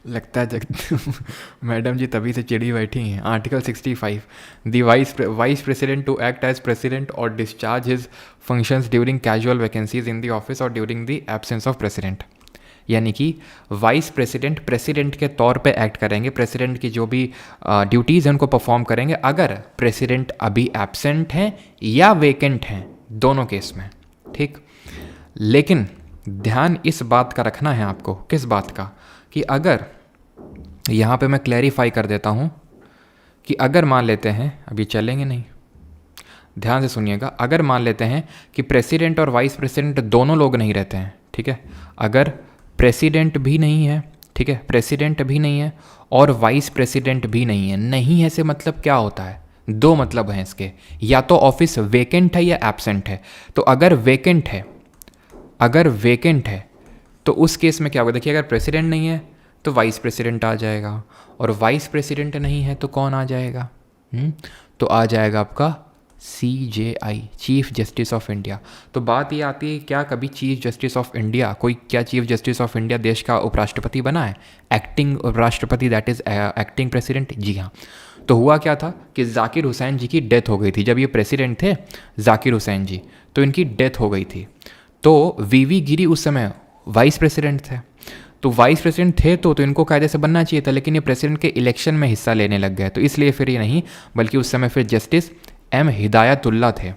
लगता है मैडम जी तभी से चिड़ी बैठी हैं। Article 65, the vice president to act as president और discharge his functions during casual vacancies in the office और during the absence of president, यानी कि वाइस प्रेसिडेंट प्रेसिडेंट के तौर पे एक्ट करेंगे, प्रेसिडेंट की जो भी ड्यूटीज़ हैं उनको परफॉर्म करेंगे अगर प्रेसिडेंट अभी एब्सेंट हैं या वेकेंट हैं, दोनों केस में। ठीक, लेकिन ध्यान इस बात का रखना है आपको, किस बात का, कि अगर यहाँ पे मैं क्लैरिफाई कर देता हूँ कि अगर मान लेते हैं, अभी चलेंगे नहीं, ध्यान से सुनिएगा, अगर मान लेते हैं कि प्रेसिडेंट और वाइस प्रेसिडेंट दोनों लोग नहीं रहते हैं, ठीक है, अगर प्रेसिडेंट भी नहीं है, ठीक है, प्रेसिडेंट भी नहीं है और वाइस प्रेसिडेंट भी नहीं है, नहीं है से मतलब क्या होता है, दो मतलब हैं इसके, या तो ऑफिस वेकेंट है या एब्सेंट है। तो अगर वेकेंट है, अगर वेकेंट है तो उस केस में क्या होगा, देखिए अगर प्रेसिडेंट नहीं है तो वाइस प्रेसिडेंट आ जाएगा, और वाइस प्रेसिडेंट नहीं है तो कौन आ जाएगा, तो आ जाएगा आपका CJI, chief justice of India. तो बात ये आती है, क्या कभी चीफ जस्टिस ऑफ इंडिया, कोई क्या चीफ जस्टिस ऑफ इंडिया देश का उपराष्ट्रपति बना है, एक्टिंग उपराष्ट्रपति, दैट इज़ एक्टिंग प्रेसिडेंट, जी हाँ। तो हुआ क्या था कि जाकिर हुसैन जी की डेथ हो गई थी, जब ये प्रेसिडेंट थे जाकिर हुसैन जी, तो इनकी डेथ हो गई थी। तो VV गिरी उस समय वाइस प्रेसिडेंट थे, तो वाइस प्रेसिडेंट थे तो इनको कायदे से बनना चाहिए था, लेकिन ये प्रेसिडेंट के इलेक्शन में हिस्सा लेने लग गए, तो इसलिए फिर ये नहीं, बल्कि उस समय फिर जस्टिस M हिदायतुल्ला थे,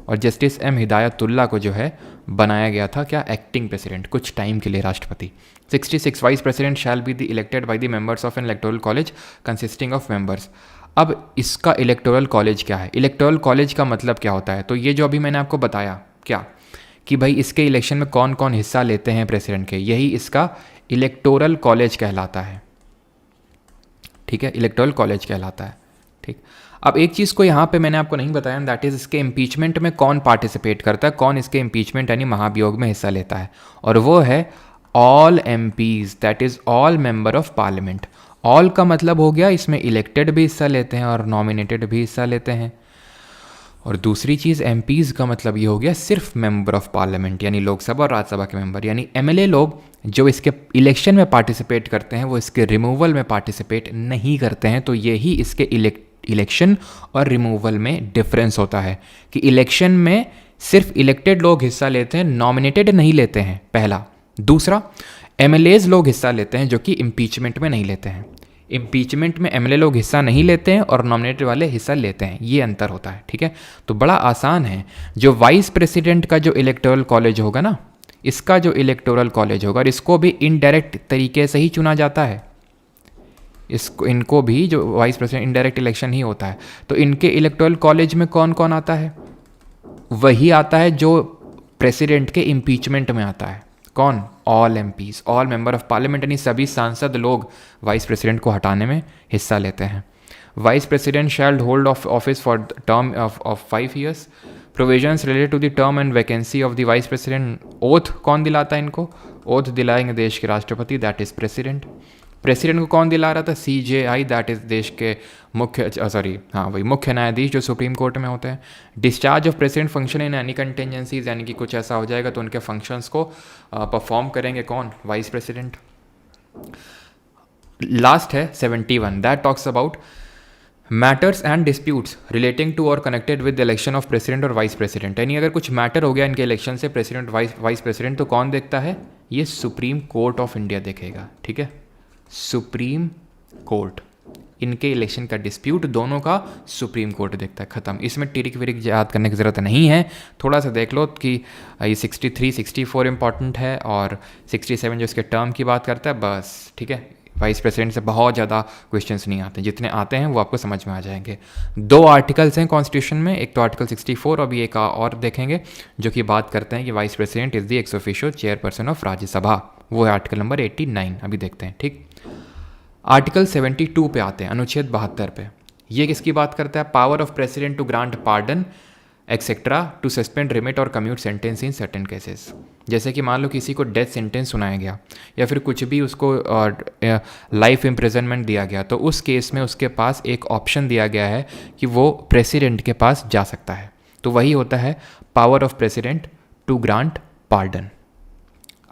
और जस्टिस M हिदायतुल्ला को जो है बनाया गया था क्या, एक्टिंग प्रेसिडेंट, कुछ टाइम के लिए राष्ट्रपति। 66 vice president shell be the elected by the members of N electoral college consisting of members. अब इसका इलेक्टोरल कॉलेज क्या है, इलेक्टोरल कॉलेज का मतलब क्या होता है, तो ये जो अभी मैंने आपको बताया क्या कि भाई इसके इलेक्शन में कौन कौन हिस्सा लेते हैं प्रेसिडेंट के, यही इसका इलेक्टोरल कॉलेज कहलाता है, ठीक है, इलेक्टोरल कॉलेज कहलाता है, ठीक। अब एक चीज़ को यहाँ पे मैंने आपको नहीं बताया, दैट इज़ इसके इम्पीचमेंट में कौन पार्टिसिपेट करता है, कौन इसके इम्पीचमेंट यानी महाभियोग में हिस्सा लेता है, और वो है all MPs, that is all member of parliament. All का मतलब हो गया इसमें इलेक्टेड भी हिस्सा लेते हैं और नॉमिनेटेड भी हिस्सा लेते हैं, और दूसरी चीज़ MPs का मतलब ये हो गया सिर्फ मेंबर ऑफ पार्लियामेंट, यानी लोकसभा और राज्यसभा के मेंबर, यानी MLA लोग जो इसके इलेक्शन में पार्टिसिपेट करते हैं वो इसके रिमूवल में पार्टिसिपेट नहीं करते हैं। तो यही इसके इलेक्शन और रिमूवल में डिफरेंस होता है कि इलेक्शन में सिर्फ इलेक्टेड लोग हिस्सा लेते हैं, नॉमिनेटेड नहीं लेते हैं, पहला। दूसरा, MLAs लोग हिस्सा लेते हैं जो कि इम्पीचमेंट में नहीं लेते हैं, इम्पीचमेंट में MLA लोग हिस्सा नहीं लेते हैं और नॉमिनेटेड वाले हिस्सा लेते हैं, ये अंतर होता है, ठीक है। तो बड़ा आसान है, जो वाइस प्रेसिडेंट का जो इलेक्टोरल कॉलेज होगा ना, इसका जो इलेक्टोरल कॉलेज होगा, और इसको भी इनडायरेक्ट तरीके से ही चुना जाता है, इसको इनको भी जो वाइस प्रेसिडेंट इनडायरेक्ट इलेक्शन ही होता है। तो इनके इलेक्टोरल कॉलेज में कौन कौन आता है, वही आता है जो प्रेसिडेंट के इम्पीचमेंट में आता है, कौन, all MPs, all member of parliament, यानी सभी सांसद लोग वाइस प्रेसिडेंट को हटाने में हिस्सा लेते हैं। Vice president shall hold of office for term of 5 years। Provisions related to the term and vacancy of the vice president, oath कौन दिलाता है इनको, ओथ दिलाएंगे देश के राष्ट्रपति, दैट इज प्रेसिडेंट। प्रेसिडेंट को कौन दिला रहा था, CJI, दैट इज़ देश के मुख्य न्यायाधीश जो सुप्रीम कोर्ट में होते हैं। Discharge of president function in any contingencies, यानी कि कुछ ऐसा हो जाएगा तो उनके फंक्शंस को परफॉर्म करेंगे कौन, वाइस प्रेसिडेंट। लास्ट है 71, that talks about matters and disputes relating to और connected with the election of president और वाइस प्रेसिडेंट, यानी अगर कुछ मैटर हो गया इनके इलेक्शन से, प्रेसिडेंट वाइस प्रेसिडेंट, तो कौन देखता है, ये सुप्रीम कोर्ट ऑफ इंडिया देखेगा, ठीक है, सुप्रीम कोर्ट, इनके इलेक्शन का डिस्प्यूट दोनों का सुप्रीम कोर्ट देखता है, ख़त्म। इसमें टिरिक विरिक याद करने की ज़रूरत नहीं है, थोड़ा सा देख लो कि ये 63 64 इंपॉर्टेंट है और 67 जो इसके टर्म की बात करता है, बस, ठीक है। वाइस प्रेसिडेंट से बहुत ज़्यादा क्वेश्चंस नहीं आते, जितने आते हैं वो आपको समझ में आ जाएंगे। 2 आर्टिकल्स हैं कॉन्स्टिट्यूशन में, एक तो आर्टिकल 64 और अभी एक और देखेंगे जो कि बात करते हैं कि vice president is the ex officio chairperson of Rajya Sabha, वो है आर्टिकल नंबर 89, अभी देखते हैं, ठीक। आर्टिकल 72 पे आते हैं, अनुच्छेद 72 पे, ये किसकी बात करता है, power of president to grant pardon etcetera to suspend, remit और commute sentence in certain cases. जैसे कि मान लो किसी को डेथ सेंटेंस सुनाया गया या फिर कुछ भी उसको लाइफ इम्प्रिजनमेंट दिया गया, तो उस केस में उसके पास एक ऑप्शन दिया गया है कि वो प्रेसिडेंट के पास जा सकता है, तो वही होता है power of president to grant pardon.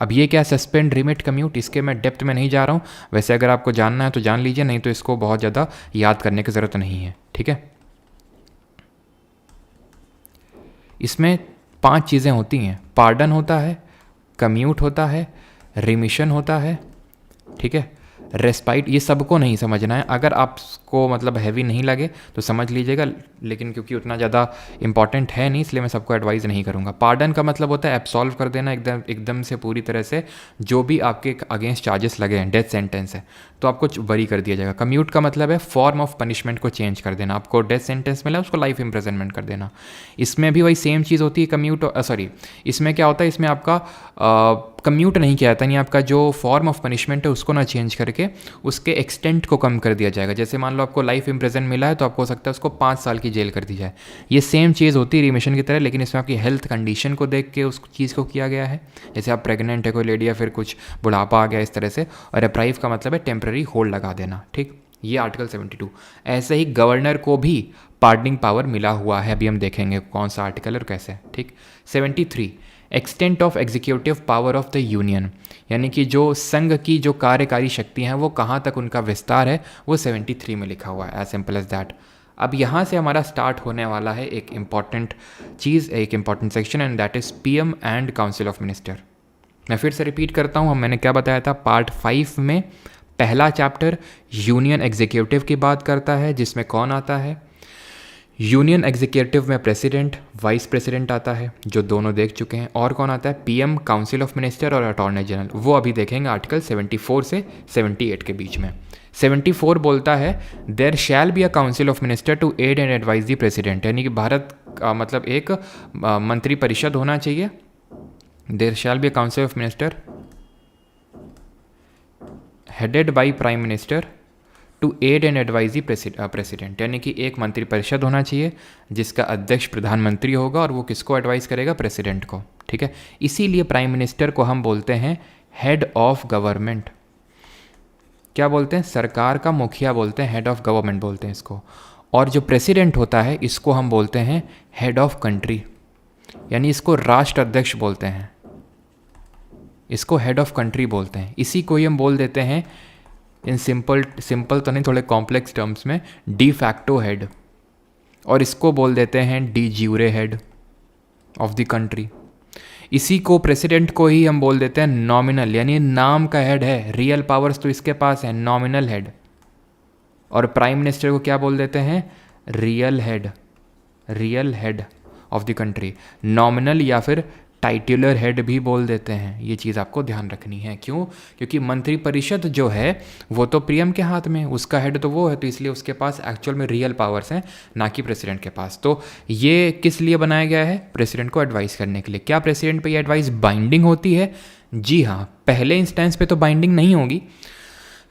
अब ये क्या, सस्पेंड, रिमिट, कम्यूट, इसके मैं डेप्थ में नहीं जा रहा हूँ, वैसे अगर आपको जानना है तो जान लीजिए, नहीं तो इसको बहुत ज़्यादा याद करने की ज़रूरत नहीं है, ठीक है। इसमें 5 चीज़ें होती हैं, पार्डन होता है, कम्यूट होता है, रिमिशन होता है, ठीक है, रेस्पाइट, ये सबको नहीं समझना है। अगर आपको मतलब हैवी नहीं लगे तो समझ लीजिएगा, लेकिन क्योंकि उतना ज़्यादा इंपॉर्टेंट है नहीं इसलिए मैं सबको एडवाइस नहीं करूँगा। पार्डन का मतलब होता है एब्सॉल्व कर देना एकदम से पूरी तरह से, जो भी आपके अगेंस्ट चार्जेस लगे हैं, डेथ सेंटेंस है तो आपको बरी कर दिया जाएगा। कम्यूट का मतलब है फॉर्म ऑफ पनिशमेंट को चेंज कर देना, आपको डेथ सेंटेंस मिला उसको लाइफ इम्प्रिजनमेंट कर देना। इसमें भी वही सेम चीज़ होती है कम्यूट, सॉरी इसमें क्या होता है, इसमें आपका कम्यूट नहीं किया जाता, नहीं आपका जो फॉर्म ऑफ पनिशमेंट है उसको ना चेंज करके उसके एक्सटेंट को कम कर दिया जाएगा। जैसे मान लो आपको लाइफ इम्प्रिजन मिला है तो आपको हो सकता है उसको 5 साल की जेल कर दी जाए। ये सेम चीज़ होती है रिमिशन की तरह, लेकिन इसमें आपकी हेल्थ कंडीशन को देख के उस चीज़ को किया गया है। जैसे आप प्रेग्नेंट है कोई लेडी या फिर कुछ बुढ़ापा आ गया इस तरह से। और रेप्राइव का मतलब है टेम्प्रेरी होल्ड लगा देना, ठीक। ये आर्टिकल 72। ऐसे ही गवर्नर को भी पार्डनिंग पावर मिला हुआ है, अभी हम देखेंगे कौन सा आर्टिकल और कैसे, ठीक। 73 extent of executive power of the union, यानी कि जो संघ की जो कार्यकारी शक्ति हैं वो कहाँ तक उनका विस्तार है, वो 73 में लिखा हुआ है, एज सिंपल एज दैट। अब यहाँ से हमारा स्टार्ट होने वाला है एक इम्पॉर्टेंट चीज़, एक important section, and that is PM and council of minister. मैं फिर से रिपीट करता हूँ, मैंने क्या बताया था, पार्ट 5 में पहला चैप्टर यूनियन एग्जीक्यूटिव की बात करता है, जिसमें कौन आता है, यूनियन एग्जीक्यूटिव में प्रेसिडेंट, वाइस प्रेसिडेंट आता है, जो दोनों देख चुके हैं। और कौन आता है, पीएम, काउंसिल ऑफ मिनिस्टर और अटॉर्नी जनरल, वो अभी देखेंगे आर्टिकल 74 से 78 के बीच में। 74 बोलता है there shall be a council of minister to aid and advise the president, यानी कि भारत का मतलब एक मंत्री परिषद होना चाहिए। There shall be a council of minister headed by prime minister to aid and advise the president, यानी कि एक मंत्री परिषद होना चाहिए जिसका अध्यक्ष प्रधानमंत्री होगा और वो किसको एडवाइस करेगा, प्रेसिडेंट को, ठीक है। इसीलिए प्राइम मिनिस्टर को हम बोलते हैं हेड ऑफ गवर्नमेंट। क्या बोलते हैं, सरकार का मुखिया बोलते हैं, हेड ऑफ गवर्नमेंट बोलते हैं इसको। और जो प्रेसिडेंट होता है इसको हम बोलते हैं हेड ऑफ कंट्री, यानी इसको राष्ट्र अध्यक्ष बोलते हैं, इसको हेड ऑफ कंट्री बोलते हैं। इसी को ही हम बोल देते हैं इन सिंपल तो नहीं, थोड़े कॉम्प्लेक्स टर्म्स में, डी फैक्टो हेड, और इसको बोल देते हैं de jure head of the country. इसी को प्रेसिडेंट को ही हम बोल देते हैं नॉमिनल, यानी नाम का हेड है, रियल पावर्स तो इसके पास है, नॉमिनल हेड। और प्राइम मिनिस्टर को क्या बोल देते हैं, real head of the country, nominal या फिर टाइटुलर हेड भी बोल देते हैं। ये चीज़ आपको ध्यान रखनी है। क्यों, क्योंकि मंत्रिपरिषद जो है वो तो पीएम के हाथ में, उसका हेड तो वो है, तो इसलिए उसके पास एक्चुअल में रियल पावर्स हैं, ना कि प्रेसिडेंट के पास। तो ये किस लिए बनाया गया है, प्रेसिडेंट को एडवाइस करने के लिए। क्या प्रेसिडेंट पे ये एडवाइस बाइंडिंग होती है, जी हाँ, पहले इंस्टेंस पे तो बाइंडिंग नहीं होगी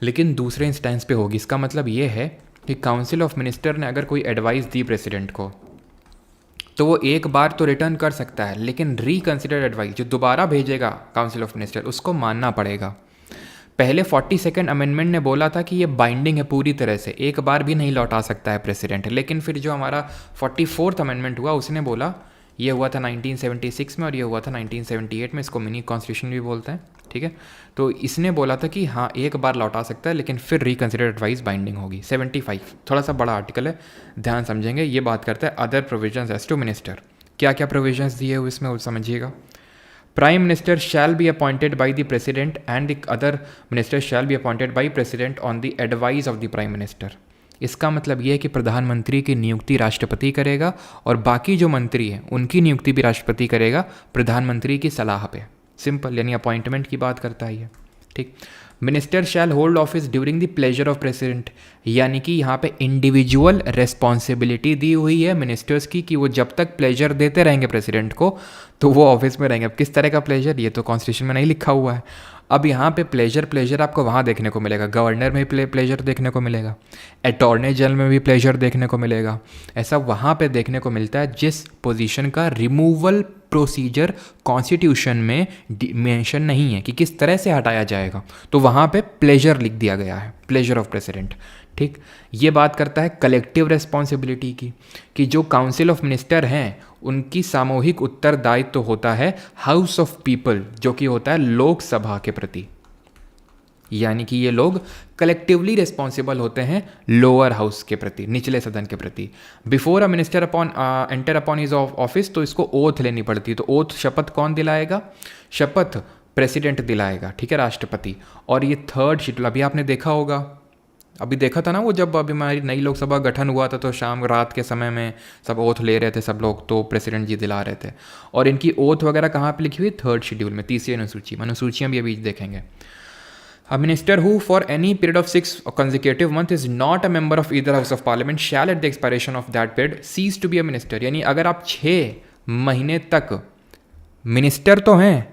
लेकिन दूसरे इंस्टेंस पे होगी। इसका मतलब ये है कि काउंसिल ऑफ मिनिस्टर ने अगर कोई एडवाइस दी प्रेसिडेंट को तो वो एक बार तो रिटर्न कर सकता है, लेकिन रिकन्सिडर्ड एडवाइस जो दोबारा भेजेगा काउंसिल ऑफ मिनिस्टर उसको मानना पड़ेगा। पहले 42nd अमेंडमेंट ने बोला था कि ये बाइंडिंग है पूरी तरह से, एक बार भी नहीं लौटा सकता है प्रेसिडेंट, लेकिन फिर जो हमारा 44th अमेंडमेंट हुआ उसने बोला, ये हुआ था 1976 में और ये हुआ था 1978 में, इसको मिनी कॉन्स्टिट्यूशन भी बोलते हैं, ठीक है। तो इसने बोला था कि हाँ एक बार लौटा सकता है लेकिन फिर रिकन्सिडर एडवाइस बाइंडिंग होगी। 75 थोड़ा सा बड़ा आर्टिकल है, ध्यान समझेंगे। ये बात करता है other provisions as to minister, क्या क्या प्रोविजंस दिए हुए इसमें वो समझिएगा। Prime minister shall be appointed by the president and the other minister shall be appointed by president on the advice of the prime minister. इसका मतलब ये है कि प्रधानमंत्री की नियुक्ति राष्ट्रपति करेगा और बाकी जो मंत्री हैं उनकी नियुक्ति भी राष्ट्रपति करेगा प्रधानमंत्री की सलाह पे। सिंपल, यानी अपॉइंटमेंट की बात करता है ये, ठीक। Minister shall hold office during the pleasure of president, यानी कि यहाँ पे इंडिविजुअल रेस्पॉन्सिबिलिटी दी हुई है मिनिस्टर्स की कि वो जब तक प्लेजर देते रहेंगे प्रेसिडेंट को तो वो ऑफिस में रहेंगे। अब किस तरह का प्लेजर, ये तो कॉन्स्टिट्यूशन में नहीं लिखा हुआ है। अब यहाँ पे प्लेजर आपको वहाँ देखने को मिलेगा, गवर्नर में भी प्लेजर देखने को मिलेगा, अटॉर्नी जनरल में भी प्लेजर देखने को मिलेगा। ऐसा वहाँ पे देखने को मिलता है जिस पोजीशन का रिमूवल प्रोसीजर कॉन्स्टिट्यूशन में मेंशन नहीं है कि किस तरह से हटाया जाएगा, तो वहाँ पे प्लेजर लिख दिया गया है, प्लेजर ऑफ प्रेसिडेंट, ठीक। ये बात करता है कलेक्टिव रेस्पॉन्सिबिलिटी की, कि जो काउंसिल ऑफ मिनिस्टर हैं उनकी सामूहिक उत्तरदायित्व तो होता है हाउस ऑफ पीपल, जो कि होता है लोकसभा के प्रति, यानी कि ये लोग कलेक्टिवली रिस्पॉन्सिबल होते हैं लोअर हाउस के प्रति, निचले सदन के प्रति। Before a minister enter upon his office, तो इसको ओथ लेनी पड़ती है। तो ओथ, शपथ कौन दिलाएगा, शपथ प्रेसिडेंट दिलाएगा, ठीक है, राष्ट्रपति। और ये थर्ड शेड्यूल अभी आपने देखा होगा, अभी देखा था ना वो, जब अभी हमारी नई लोकसभा गठन हुआ था तो शाम रात के समय में सब ओथ ले रहे थे सब लोग, तो प्रेसिडेंट जी दिला रहे थे। और इनकी ओथ वगैरह कहाँ पे लिखी हुई? थर्ड शेड्यूल में, तीसरी अनुसूची में। अनुसूचियाँ भी अभी देखेंगे। A minister who for any period of 6 consecutive months is not a member of either house of parliament shall at the expiration of that period cease to be a minister। यानी अगर आप 6 महीने तक मिनिस्टर तो हैं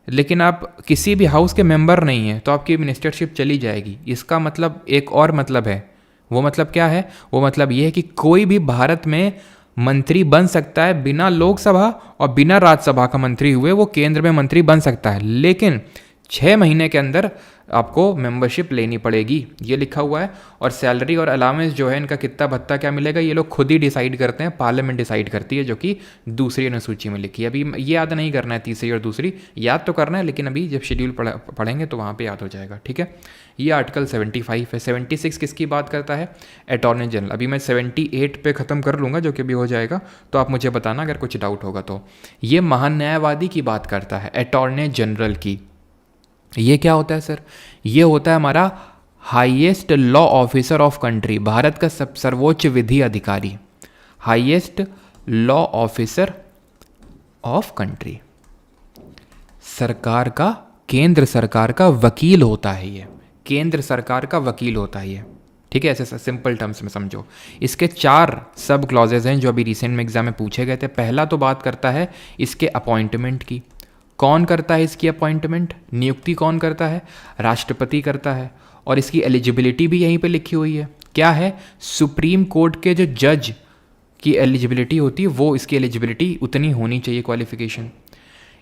लेकिन आप किसी भी हाउस के मेंबर नहीं हैं तो आपकी मिनिस्टरशिप चली जाएगी। इसका मतलब एक और मतलब है, वो मतलब क्या है? वो मतलब ये है कि कोई भी भारत में मंत्री बन सकता है बिना लोकसभा और बिना राज्यसभा का मंत्री हुए, वो केंद्र में मंत्री बन सकता है, लेकिन 6 महीने के अंदर आपको मेंबरशिप लेनी पड़ेगी, ये लिखा हुआ है। और सैलरी और अलाउंस जो है इनका कितना भत्ता क्या मिलेगा ये लोग खुद ही डिसाइड करते हैं, पार्लियामेंट डिसाइड करती है, जो कि दूसरी अनुसूची में लिखी है। अभी ये याद नहीं करना है, तीसरी और दूसरी याद तो करना है, लेकिन अभी जब शेड्यूल पढ़ेंगे तो वहाँ पे याद हो जाएगा, ठीक है। ये आर्टिकल 75 है। 76 किसकी बात करता है? Attorney general. अभी मैं 78 पे ख़त्म कर लूँगा जो कि अभी हो जाएगा, तो आप मुझे बताना अगर कुछ डाउट होगा तो। ये महान्यायवादी की बात करता है, अटॉर्नी जनरल की। ये क्या होता है सर? ये होता है हमारा highest law officer of country, Bharat का सर्वोच्च विधि अधिकारी, highest law officer of country. सरकार का, केंद्र सरकार का वकील होता है ये, केंद्र सरकार का वकील होता है ये, ठीक है। ऐसे सिंपल टर्म्स में समझो। इसके 4 सब क्लॉजेज हैं जो अभी रिसेंट में एग्जाम में पूछे गए थे। पहला तो बात करता है इसके अपॉइंटमेंट की। कौन करता है इसकी अपॉइंटमेंट? नियुक्ति कौन करता है? राष्ट्रपति करता है। और इसकी एलिजिबिलिटी भी यहीं पे लिखी हुई है। क्या है? सुप्रीम कोर्ट के जो जज की एलिजिबिलिटी होती है वो इसकी एलिजिबिलिटी उतनी होनी चाहिए, क्वालिफिकेशन।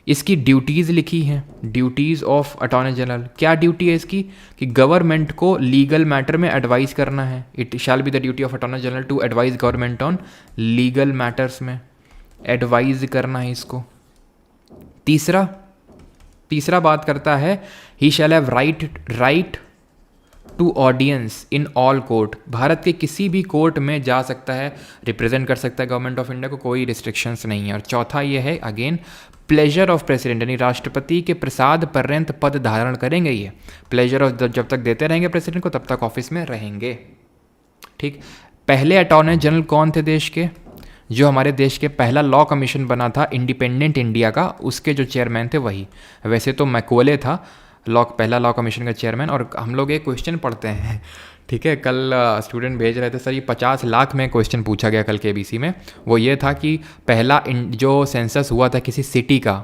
इसकी ड्यूटीज़ लिखी हैं, ड्यूटीज़ ऑफ अटॉर्नी जनरल। क्या ड्यूटी है इसकी? कि गवर्नमेंट को लीगल मैटर में एडवाइस करना है। It shall be the duty of attorney general to advice government on legal matters में, एडवाइज करना है इसको। तीसरा बात करता है he shall have right to audience in all court. Bharat के किसी भी कोर्ट में जा सकता है, रिप्रेजेंट कर सकता है गवर्नमेंट ऑफ इंडिया को, कोई रिस्ट्रिक्शंस नहीं है। और चौथा ये है अगेन प्लेजर ऑफ प्रेसिडेंट, यानी राष्ट्रपति के प्रसाद पर्यंत पद धारण करेंगे ये। प्लेजर ऑफ, जब तक देते रहेंगे प्रेसिडेंट को तब तक ऑफिस में रहेंगे, ठीक। पहले अटॉर्नी जनरल कौन थे देश के? जो हमारे देश के पहला लॉ कमीशन बना था इंडिपेंडेंट इंडिया का, उसके जो चेयरमैन थे वही। वैसे तो मैकॉले था पहला लॉ कमीशन का चेयरमैन। और हम लोग एक क्वेश्चन पढ़ते हैं, ठीक है, कल स्टूडेंट भेज रहे थे सर ये 50 लाख में क्वेश्चन पूछा गया कल KBC में। वो ये था कि पहला जो सेंसस हुआ था किसी सिटी का,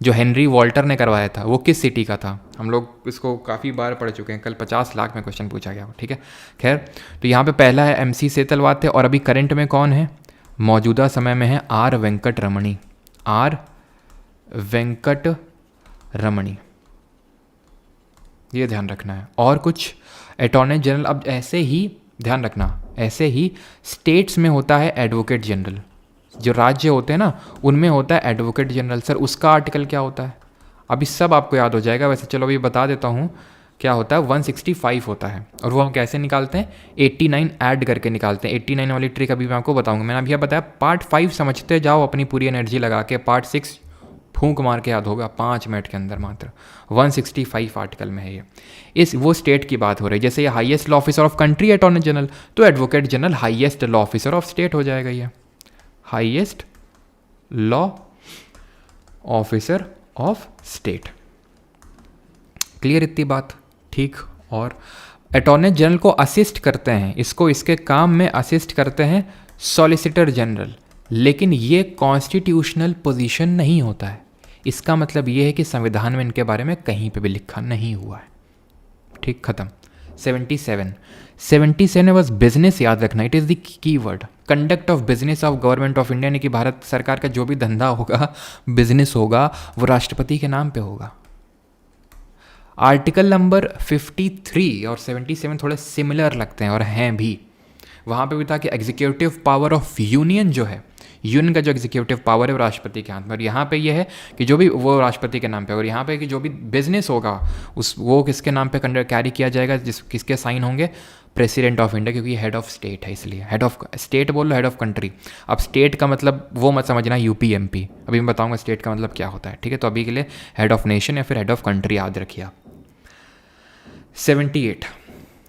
जो हेनरी वॉल्टर ने करवाया था, वो किस सिटी का था? हम लोग इसको काफ़ी बार पढ़ चुके हैं, कल 50 लाख में क्वेश्चन पूछा गया, ठीक है। खैर, तो यहाँ पे पहला है MC सेतलवाद थे। और अभी करंट में कौन है? मौजूदा समय में है R वेंकट रमणी, R वेंकट रमणी, ये ध्यान रखना है। और कुछ अटॉर्नी जनरल, अब ऐसे ही ध्यान रखना, ऐसे ही स्टेट्स में होता है एडवोकेट जनरल। जो राज्य होते हैं ना उनमें होता है एडवोकेट जनरल। सर उसका आर्टिकल क्या होता है? अभी सब आपको याद हो जाएगा, वैसे चलो अभी बता देता हूँ क्या होता है। 165 होता है। और वो हम कैसे निकालते हैं? 89 ऐड करके निकालते हैं। 89 वाली ट्रिक अभी मैं आपको बताऊंगा। मैंने अभी बताया पार्ट 5 समझते जाओ अपनी पूरी एनर्जी लगा के, पार्ट 6 फूंक मार के याद होगा 5 मिनट के अंदर मात्र। 165 आर्टिकल में है ये। वो स्टेट की बात हो रही है। जैसे ये highest law officer of country attorney general, तो advocate general highest law officer of state हो जाएगा ये, highest law officer of state. Clear इतनी बात? ठीक। और अटॉर्नी जनरल को असिस्ट करते हैं, इसको इसके काम में असिस्ट करते हैं सॉलिसिटर जनरल। लेकिन ये कॉन्स्टिट्यूशनल पोजीशन नहीं होता है। इसका मतलब ये है कि संविधान में इनके बारे में कहीं पे भी लिखा नहीं हुआ है। ठीक, खत्म। 77 वाज बिजनेस, याद रखना, it is the key word. Conduct of business of government of India, यानी कि भारत सरकार का जो भी धंधा होगा, बिजनेस होगा, वो राष्ट्रपति के नाम पे होगा। आर्टिकल नंबर 53 और 77 थोड़े सिमिलर लगते हैं और हैं भी। वहाँ पे भी था कि एग्जीक्यूटिव पावर ऑफ यूनियन जो है, यूनियन का जो एग्जीक्यूटिव पावर है वो राष्ट्रपति के हाथ में, और यहाँ पे ये है कि जो भी वो राष्ट्रपति के नाम पे, और यहाँ पे कि जो भी बिजनेस होगा उस वो किसके नाम पे कैरी किया जाएगा, किसके साइन होंगे, प्रेसिडेंट ऑफ इंडिया, क्योंकि हेड ऑफ स्टेट है इसलिए। हेड ऑफ स्टेट बोल लो, हेड ऑफ कंट्री। अब स्टेट का मतलब वो मत समझना यूपी एमपी, अभी मैं बताऊंगा स्टेट का मतलब क्या होता है, ठीक है। तो अभी के लिए हेड ऑफ नेशन या फिर हेड ऑफ कंट्री याद रखिए आप। 78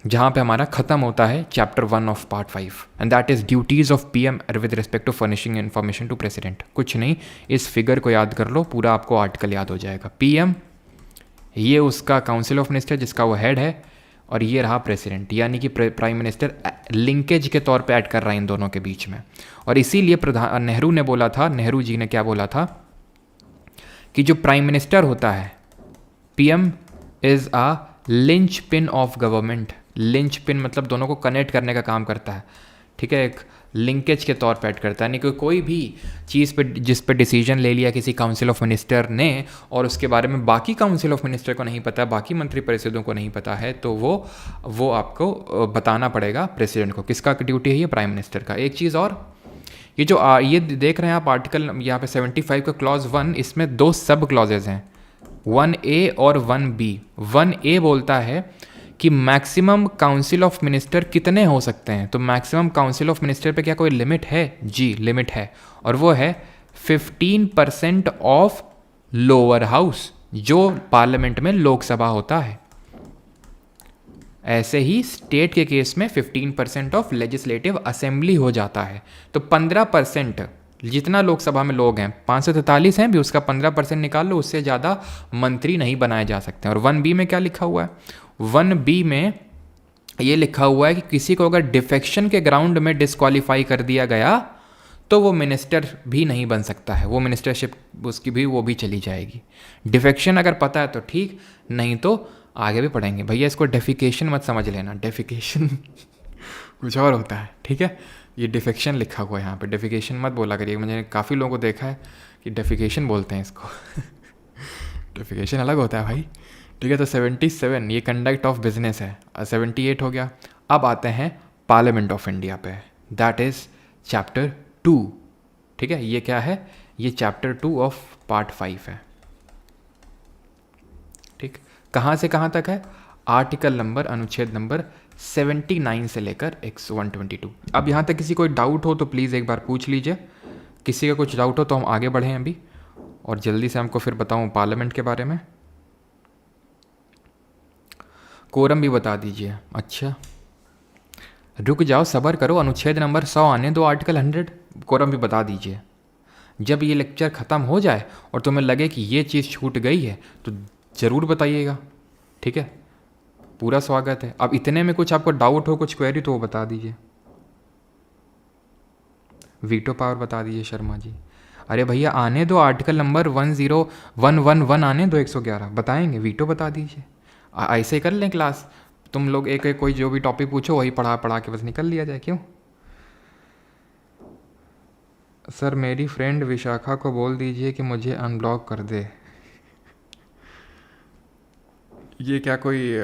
जहाँ पे हमारा ख़त्म होता है chapter 1 of part 5, and that is duties of PM with respect to furnishing information to president. कुछ नहीं, इस फिगर को याद कर लो, पूरा आपको आर्टिकल याद हो जाएगा। पीएम ये उसका काउंसिल ऑफ मिनिस्टर जिसका वो हेड है, और ये रहा प्रेसिडेंट, यानी कि प्राइम मिनिस्टर लिंकेज के तौर पे ऐड कर रहा है इन दोनों के बीच में। और इसीलिए नेहरू ने बोला था, नेहरू जी ने क्या बोला था कि जो प्राइम मिनिस्टर होता है, PM is a linchpin of government. Linchpin मतलब दोनों को कनेक्ट करने का काम करता है, ठीक है, एक लिंकेज के तौर पर ऐड करता है। यानी कि कोई भी चीज़ पे जिस पे डिसीजन ले लिया किसी काउंसिल ऑफ मिनिस्टर ने और उसके बारे में बाकी काउंसिल ऑफ मिनिस्टर को नहीं पता, बाकी मंत्री परिषदों को नहीं पता है, तो वो आपको बताना पड़ेगा प्रेसिडेंट को। किसका ड्यूटी है ये? प्राइम मिनिस्टर का। एक चीज़ और, ये जो ये देख रहे हैं आप आर्टिकल यहाँ पे 75 का क्लॉज 1, इसमें 2 सब क्लॉजेज हैं, 1A और 1B। 1A बोलता है कि मैक्सिमम काउंसिल ऑफ मिनिस्टर कितने हो सकते हैं। तो मैक्सिमम काउंसिल ऑफ मिनिस्टर पे क्या कोई लिमिट है? जी, लिमिट है, और वो है 15% ऑफ लोअर हाउस, जो पार्लियामेंट में लोकसभा होता है। ऐसे ही स्टेट के केस में 15% ऑफ लेजिस्लेटिव असेंबली हो जाता है। तो 15%, जितना लोकसभा में लोग हैं 543 हैं भी, उसका 15% निकाल लो, उससे ज़्यादा मंत्री नहीं बनाए जा सकते। और 1B में क्या लिखा हुआ है? 1B में ये लिखा हुआ है कि किसी को अगर डिफेक्शन के ग्राउंड में डिस्क्वालीफाई कर दिया गया तो वो मिनिस्टर भी नहीं बन सकता है, वो मिनिस्टरशिप उसकी भी वो भी चली जाएगी। डिफेक्शन अगर पता है तो ठीक, नहीं तो आगे भी पढ़ेंगे। भैया इसको डेफिकेशन मत समझ लेना, डेफिकेशन कुछ और होता है, ठीक है। ये डिफेक्शन लिखा हुआ है यहाँ पे, डेफिकेशन मत बोला करिए। मैंने काफ़ी लोगों को देखा है कि डेफिकेशन बोलते हैं इसको डेफिकेशन अलग होता है भाई, ठीक है। तो 77 ये कंडक्ट ऑफ बिजनेस है, 78 हो गया। अब आते हैं पार्लियामेंट ऑफ इंडिया पे, दैट इज़ चैप्टर 2, ठीक है। ये क्या है? ये चैप्टर 2 ऑफ पार्ट 5 है, ठीक। कहाँ से कहाँ तक है? आर्टिकल नंबर, अनुच्छेद नंबर 79 से लेकर 122। अब यहाँ तक किसी कोई डाउट हो तो प्लीज़ एक बार पूछ लीजिए। किसी का कुछ डाउट हो तो हम आगे बढ़ें अभी, और जल्दी से हमको फिर बताऊँ पार्लियामेंट के बारे में। कोरम भी बता दीजिए। अच्छा रुक जाओ, सब्र करो, अनुच्छेद नंबर 100 आने दो, आर्टिकल 100 कोरम भी बता दीजिए। जब ये लेक्चर ख़त्म हो जाए और तुम्हें लगे कि ये चीज़ छूट गई है तो ज़रूर बताइएगा, ठीक है। पूरा स्वागत है। अब इतने में कुछ आपको डाउट हो, कुछ क्वेरी, तो वो बता दीजिए। वीटो पावर बता दीजिए शर्मा जी। अरे भैया आने दो, आर्टिकल नंबर 10111 आने दो, 111 बताएंगे, वीटो बता दीजिए। ऐसे ही कर लें क्लास, तुम लोग एक एक कोई जो भी टॉपिक पूछो वही पढ़ा पढ़ा के बस निकल लिया जाए, क्यों। सर मेरी फ्रेंड विशाखा को बोल दीजिए कि मुझे अनब्लॉक कर दे। ये क्या कोई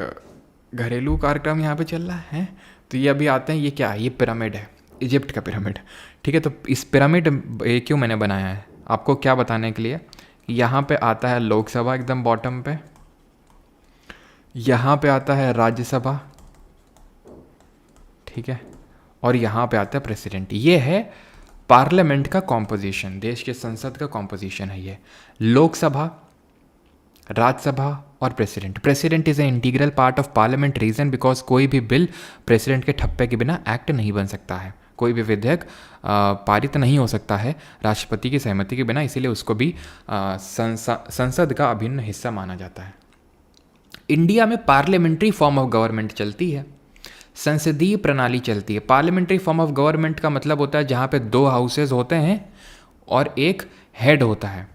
घरेलू कार्यक्रम यहाँ पे चल रहा है? तो ये अभी आते हैं, ये क्या है? ये पिरामिड है, इजिप्ट का पिरामिड, ठीक है। तो इस पिरामिड ये क्यों मैंने बनाया है आपको क्या बताने के लिए? यहाँ पे आता है लोकसभा एकदम बॉटम पे, यहाँ पे आता है राज्यसभा, ठीक है, और यहाँ पे आता है प्रेसिडेंट। ये है पार्लियामेंट का कॉम्पोजिशन, देश के संसद का कॉम्पोजिशन है ये। लोकसभा, राज्यसभा और president. President is an integral part of parliament, reason because कोई भी बिल प्रेसिडेंट के ठप्पे के बिना एक्ट नहीं बन सकता है, कोई भी विधेयक पारित नहीं हो सकता है राष्ट्रपति की सहमति के बिना, इसीलिए उसको भी संसद का अभिन्न हिस्सा माना जाता है। इंडिया में पार्लियामेंट्री फॉर्म ऑफ गवर्नमेंट चलती है, संसदीय प्रणाली चलती है। पार्लियामेंट्री फॉर्म ऑफ गवर्नमेंट का मतलब होता है जहाँ पे 2 हाउसेज होते हैं और एक हेड होता है।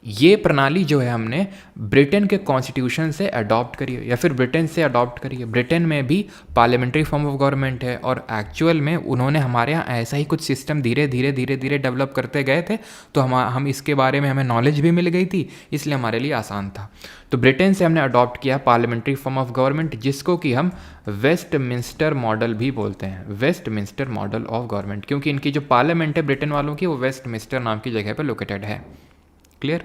ये प्रणाली जो है हमने ब्रिटेन के कॉन्स्टिट्यूशन से अडॉप्ट करी है या फिर ब्रिटेन से अडॉप्ट करी है। ब्रिटेन में भी पार्लियामेंट्री फॉर्म ऑफ गवर्नमेंट है और एक्चुअल में उन्होंने हमारे यहाँ ऐसा ही कुछ सिस्टम धीरे धीरे डेवलप करते गए थे, तो हम इसके बारे में हमें नॉलेज भी मिल गई थी, इसलिए हमारे लिए आसान था। तो ब्रिटेन से हमने अडॉप्ट किया पार्लियामेंट्री फॉर्म ऑफ गवर्नमेंट, जिसको कि हम वेस्टमिंस्टर मॉडल भी बोलते हैं, वेस्टमिंस्टर मॉडल ऑफ गवर्नमेंट, क्योंकि इनकी जो पार्लियामेंट है ब्रिटेन वालों की वो वेस्टमिंस्टर नाम की जगह पर लोकेटेड है। क्लियर।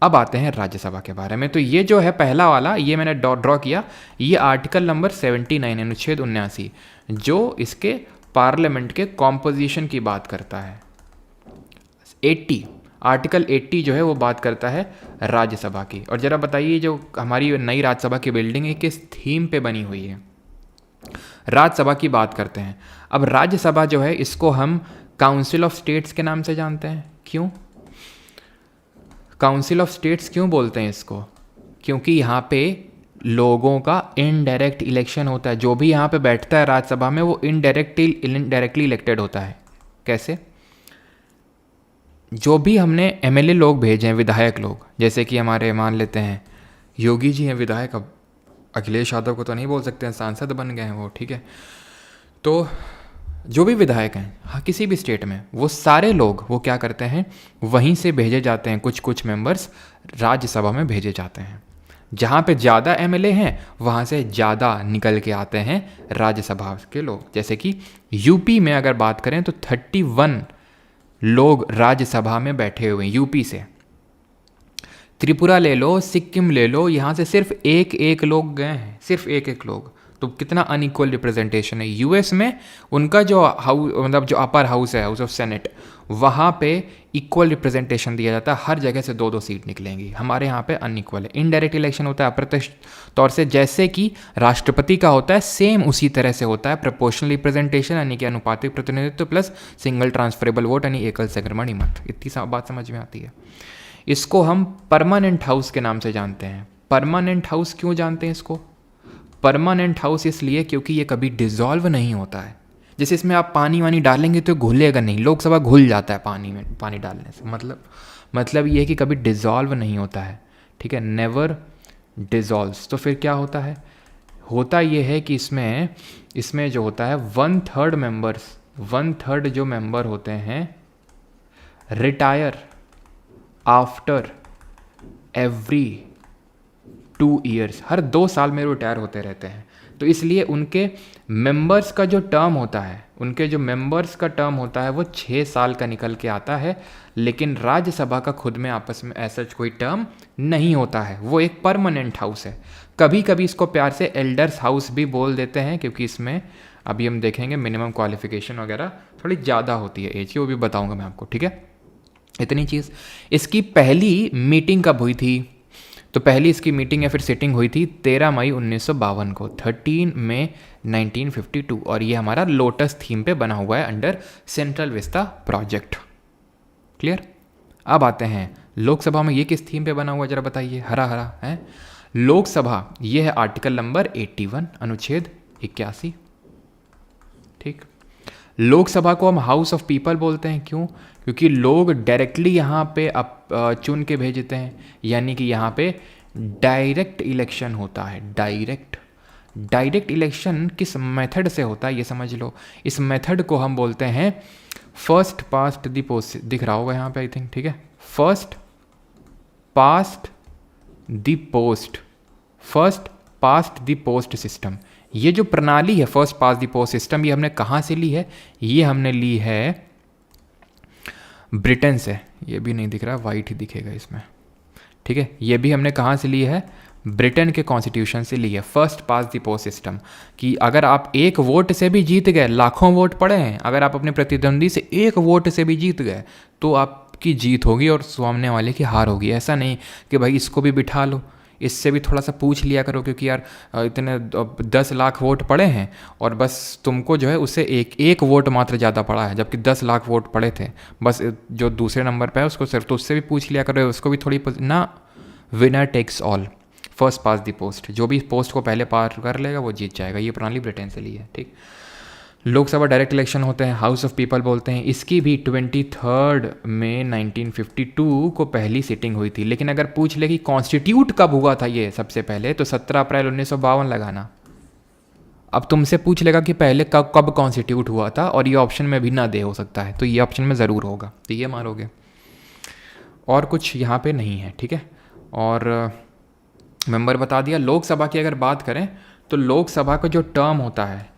अब आते हैं राज्यसभा के बारे में। तो ये जो है पहला वाला, ये मैंने ड्रॉ किया, ये आर्टिकल नंबर 79 अनुच्छेद 79 जो इसके पार्लियामेंट के कॉम्पोजिशन की बात करता है। 80 आर्टिकल 80 जो है वो बात करता है राज्यसभा की। और ज़रा बताइए जो हमारी नई राज्यसभा की बिल्डिंग है किस थीम पे बनी हुई है? राज्यसभा की बात करते हैं। अब राज्यसभा जो है इसको हम काउंसिल ऑफ स्टेट्स के नाम से जानते हैं। क्यों काउंसिल ऑफ स्टेट्स क्यों बोलते हैं इसको? क्योंकि यहाँ पे लोगों का इनडायरेक्ट इलेक्शन होता है। जो भी यहाँ पे बैठता है राज्यसभा में वो इनडायरेक्टली इलेक्टेड होता है। कैसे? जो भी हमने एमएलए लोग भेजे हैं, विधायक लोग, जैसे कि हमारे मान लेते हैं योगी जी हैं विधायक, अब अखिलेश यादव को तो नहीं बोल सकते हैं, सांसद बन गए हैं वो, ठीक है। तो जो भी विधायक हैं, हाँ, किसी भी स्टेट में, वो सारे लोग वो क्या करते हैं, वहीं से भेजे जाते हैं। कुछ कुछ मेंबर्स राज्यसभा में भेजे जाते हैं। जहाँ पे ज़्यादा एमएलए हैं वहाँ से ज़्यादा निकल के आते हैं राज्यसभा के लोग। जैसे कि यूपी में अगर बात करें तो 31 लोग राज्यसभा में बैठे हुए हैं यूपी से। त्रिपुरा ले लो, सिक्किम ले लो, यहाँ से सिर्फ एक लोग गए हैं, सिर्फ एक लोग। तो कितना अनइक्वल रिप्रेजेंटेशन है। यूएस में उनका जो हाउस, मतलब जो अपर हाउस है, हाउस ऑफ सेनेट, वहाँ पे इक्वल रिप्रेजेंटेशन दिया जाता है, हर जगह से 2-2 सीट निकलेंगी। हमारे यहाँ पे अनइक्वल है। इनडायरेक्ट इलेक्शन होता है अप्रत्यक्ष तौर से, जैसे कि राष्ट्रपति का होता है, सेम उसी तरह से होता है। प्रोपोर्शनल रिप्रेजेंटेशन यानी कि अनुपातिक प्रतिनिधित्व प्लस सिंगल ट्रांसफरेबल वोट यानी एकल संक्रमणीय मत। इतनी बात समझ में आती है। इसको हम परमानेंट हाउस के नाम से जानते हैं। परमानेंट हाउस क्यों जानते हैं इसको? परमानेंट हाउस इसलिए क्योंकि ये कभी डिसॉल्व नहीं होता है। जैसे इसमें आप पानी वानी डालेंगे तो घुलेगा नहीं, लोकसभा घुल जाता है पानी में, पानी डालने से। मतलब ये है कि कभी डिसॉल्व नहीं होता है, ठीक है, नेवर डिसॉल्व्स। तो फिर क्या होता है? होता ये है कि इसमें जो होता है 1/3 मेंबर्स, 1/3 जो मेंबर होते हैं रिटायर आफ्टर एवरी 2 ईयर्स, हर 2 साल में रिटायर होते रहते हैं। तो इसलिए उनके मेंबर्स का जो टर्म होता है, वो 6 साल का निकल के आता है। लेकिन राज्यसभा का खुद में आपस में ऐसा कोई टर्म नहीं होता है, वो एक परमानेंट हाउस है। कभी कभी इसको प्यार से एल्डर्स हाउस भी बोल देते हैं, क्योंकि इसमें अभी हम देखेंगे मिनिमम क्वालिफिकेशन वगैरह थोड़ी ज़्यादा होती है एज की, वो भी बताऊँगा मैं आपको, ठीक है। इतनी चीज़। इसकी पहली मीटिंग कब हुई थी? तो पहली इसकी मीटिंग या फिर सिटिंग हुई थी 13 मई 1952 को, 13 मई 1952, और ये हमारा लोटस थीम पे बना हुआ है under central vista project. Clear. अब आते हैं लोकसभा में ये किस थीम पे बना हुआ, जरा बताइए। हरा हरा है लोकसभा, ये है आर्टिकल नंबर 81 अनुच्छेद 81, ठीक। लोकसभा को हम हाउस ऑफ पीपल बोलते हैं। क्यों? क्योंकि लोग डायरेक्टली यहाँ पे चुन के भेजते हैं, यानी कि यहाँ पे डायरेक्ट इलेक्शन होता है। डायरेक्ट इलेक्शन किस मेथड से होता है ये समझ लो। इस मेथड को हम बोलते हैं फर्स्ट पास्ट द पोस्ट, दिख रहा होगा यहाँ पे आई थिंक, ठीक है। First past the post system. ये जो प्रणाली है first past the post system, ये हमने कहाँ से ली है? ये हमने ली है ब्रिटेन से। ये भी नहीं दिख रहा, वाइट ही दिखेगा इसमें, ठीक है। ये भी हमने कहाँ से ली है? ब्रिटेन के कॉन्स्टिट्यूशन से ली है। First past the post system कि अगर आप एक वोट से भी जीत गए, लाखों वोट पड़े हैं, अगर आप अपने प्रतिद्वंदी से एक वोट से भी जीत गए तो आपकी जीत होगी और सामने वाले की हार होगी। ऐसा नहीं कि भाई इसको भी बिठा लो, इससे भी थोड़ा सा पूछ लिया करो, क्योंकि यार इतने 10 लाख वोट पड़े हैं और बस तुमको जो है उससे एक वोट मात्र ज़्यादा पड़ा है, जबकि 10 लाख वोट पड़े थे। बस जो दूसरे नंबर पे है उसको सिर्फ, तो उससे भी पूछ लिया करो, उसको भी थोड़ी ना। Winner takes all, first past the post, जो भी पोस्ट को पहले पार कर लेगा वो जीत जाएगा। ये प्रणाली ब्रिटेन से ली है, ठीक। लोकसभा डायरेक्ट इलेक्शन होते हैं, हाउस ऑफ पीपल बोलते हैं। इसकी भी 23 मई 1952 को पहली सिटिंग हुई थी। लेकिन अगर पूछ ले कि कॉन्स्टिट्यूट कब हुआ था ये सबसे पहले, तो 17 अप्रैल 1952 लगाना। अब तुमसे पूछ लेगा कि पहले कब कॉन्स्टिट्यूट हुआ था, और ये ऑप्शन में भी ना दे हो सकता है, तो ये ऑप्शन में ज़रूर होगा, तो ये मारोगे। और कुछ यहाँ पे नहीं है, ठीक है। और मेंबर बता दिया। लोकसभा की अगर बात करें तो लोकसभा का जो टर्म होता है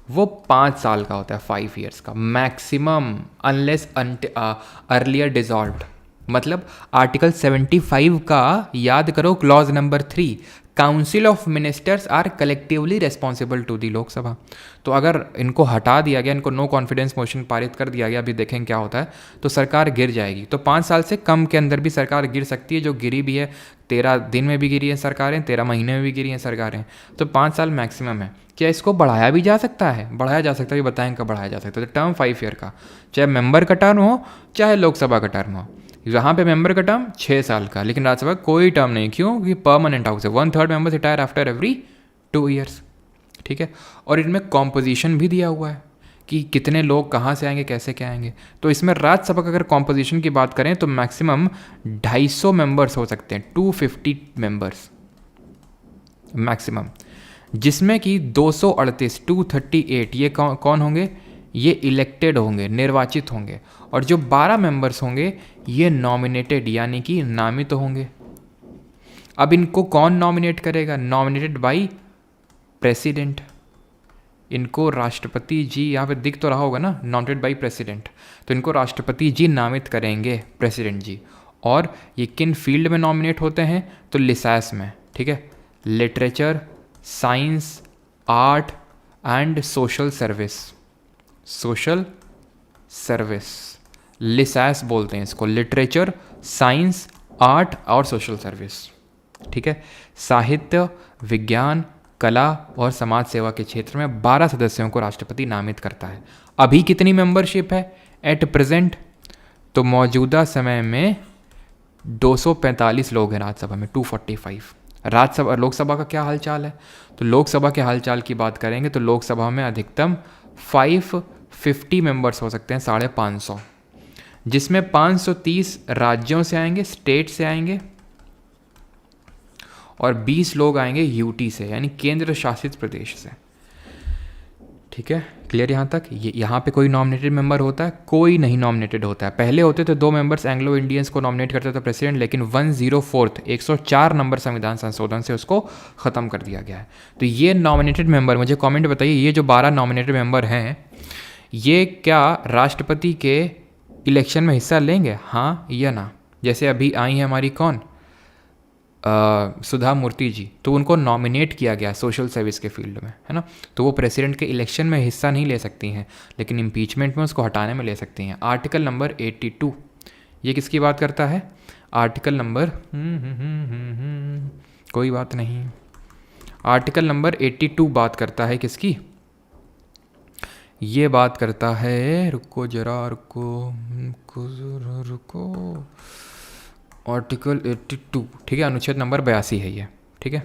वो 5 साल का होता है, 5 ईयर्स का मैक्सिमम, अनलेस अर्लियर डिसॉल्व्ड। मतलब आर्टिकल 75 का याद करो, clause number 3, council of ministers are collectively responsible to the Lok Sabha. तो अगर इनको हटा दिया गया, इनको नो कॉन्फिडेंस मोशन पारित कर दिया गया, अभी देखें क्या होता है, तो सरकार गिर जाएगी। तो 5 साल से कम के अंदर भी सरकार गिर सकती है, जो गिरी भी है। 13 दिन में भी गिरी है सरकारें, 13 महीने में भी गिरी हैं सरकारें। तो 5 साल मैक्सिमम है। क्या इसको बढ़ाया भी जा सकता है? बढ़ाया जा सकता है, ये बताएं कब बढ़ाया जा सकता है। तो टर्म 5 ईयर का, चाहे मेंबर का टर्म हो चाहे लोकसभा का टर्म हो। यहाँ पे मेंबर का टर्म 6 साल का, लेकिन राज्यसभा कोई टर्म नहीं। क्यों? क्योंकि परमानेंट हाउस है। 1/3 members retire after every 2 years, ठीक है। और इनमें कॉम्पोजिशन भी दिया हुआ है कि कितने लोग कहाँ से आएंगे, कैसे क्या आएंगे। तो इसमें राज्यसभा का अगर कॉम्पोजिशन की बात करें तो मैक्सिमम 250 मेंबर्स हो सकते हैं, 250 मेंबर्स मैक्सिमम, जिसमें कि 238 ये कौन होंगे? ये इलेक्टेड होंगे, निर्वाचित होंगे। और जो 12 मेंबर्स होंगे ये नॉमिनेटेड, यानी कि नामित होंगे। अब इनको कौन नॉमिनेट करेगा? Nominated by president. इनको राष्ट्रपति जी, यहाँ पे दिख तो रहा होगा ना, नॉमिनेटेड बाय प्रेसिडेंट, तो इनको राष्ट्रपति जी नामित करेंगे, प्रेसिडेंट जी। और ये किन फील्ड में नॉमिनेट होते हैं? तो लिसास में, ठीक है, literature, science, art and social service. Social service, लिसास बोलते हैं इसको, लिटरेचर, साइंस, आर्ट और सोशल सर्विस, ठीक है। साहित्य, विज्ञान, कला और समाज सेवा के क्षेत्र में 12 सदस्यों को राष्ट्रपति नामित करता है। अभी कितनी मेंबरशिप है एट प्रेजेंट? तो मौजूदा समय में 245 लोग हैं राज्यसभा में, 245। राज्यसभा, लोकसभा का क्या हालचाल है? तो लोकसभा के हालचाल की बात करेंगे तो लोकसभा में अधिकतम 550 मेंबर्स हो सकते हैं, 550, जिसमें 530 राज्यों से आएंगे, स्टेट से आएंगे, और 20 लोग आएंगे यूटी से, यानी केंद्र शासित प्रदेश से, ठीक है। क्लियर यहाँ तक? यहाँ पे कोई नॉमिनेटेड मेंबर होता है? कोई नहीं नॉमिनेटेड होता है। पहले होते थे 2 मेंबर्स, एंग्लो इंडियंस को नॉमिनेट करता था प्रेसिडेंट, लेकिन 104 नंबर संविधान संशोधन से उसको ख़त्म कर दिया गया है। तो ये नॉमिनेटेड मेंबर, मुझे कमेंट बताइए, ये जो 12 नॉमिनेटेड मेंबर हैं, ये क्या राष्ट्रपति के इलेक्शन में हिस्सा लेंगे, हाँ या ना? जैसे अभी आई हैं हमारी कौन, सुधा मूर्ति जी, तो उनको नॉमिनेट किया गया सोशल सर्विस के फील्ड में, है ना। तो वो प्रेसिडेंट के इलेक्शन में हिस्सा नहीं ले सकती हैं, लेकिन इम्पीचमेंट में उसको हटाने में ले सकती हैं। आर्टिकल नंबर 82 ये किसकी बात करता है? आर्टिकल नंबर कोई बात नहीं, आर्टिकल नंबर 82 बात करता है किसकी? ये बात करता है, रुको जरा, रुको, आर्टिकल 82, ठीक है, अनुच्छेद नंबर 82 है ये, ठीक है।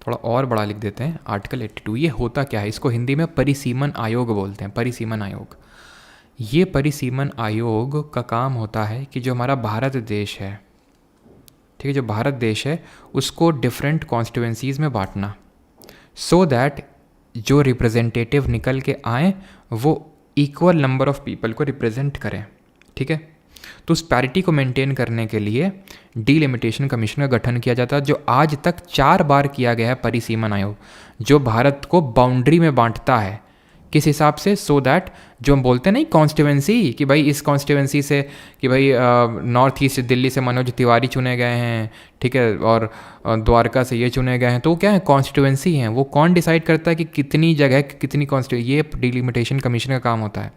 थोड़ा और बड़ा लिख देते हैं, आर्टिकल 82। ये होता क्या है? इसको हिंदी में परिसीमन आयोग बोलते हैं, परिसीमन आयोग। ये परिसीमन आयोग का काम होता है कि जो हमारा भारत देश है, ठीक है, जो भारत देश है उसको डिफरेंट कॉन्स्टिट्यूएंसीज़ में बांटना, सो दैट जो रिप्रेजेंटेटिव निकल के आए वो इक्वल नंबर ऑफ पीपल को रिप्रेजेंट करें, ठीक है। तो उस पैरिटी को मेंटेन करने के लिए डीलिमिटेशन कमीशन का गठन किया जाता है, जो आज तक 4 बार किया गया है परिसीमन आयोग, जो भारत को बाउंड्री में बांटता है। किस हिसाब से? सो दैट जो हम बोलते हैं नहीं कॉन्स्टिट्यूएंसी, कि भाई इस कॉन्स्टिट्यूएंसी से, कि भाई नॉर्थ ईस्ट दिल्ली से मनोज तिवारी चुने गए हैं, ठीक है, और द्वारका से ये चुने गए हैं, तो वो क्या है? कॉन्स्टिट्यूएंसी हैं। वो कौन डिसाइड करता है कि कितनी जगह कितनी ये डिलिमिटेशन कमीशन का काम होता है।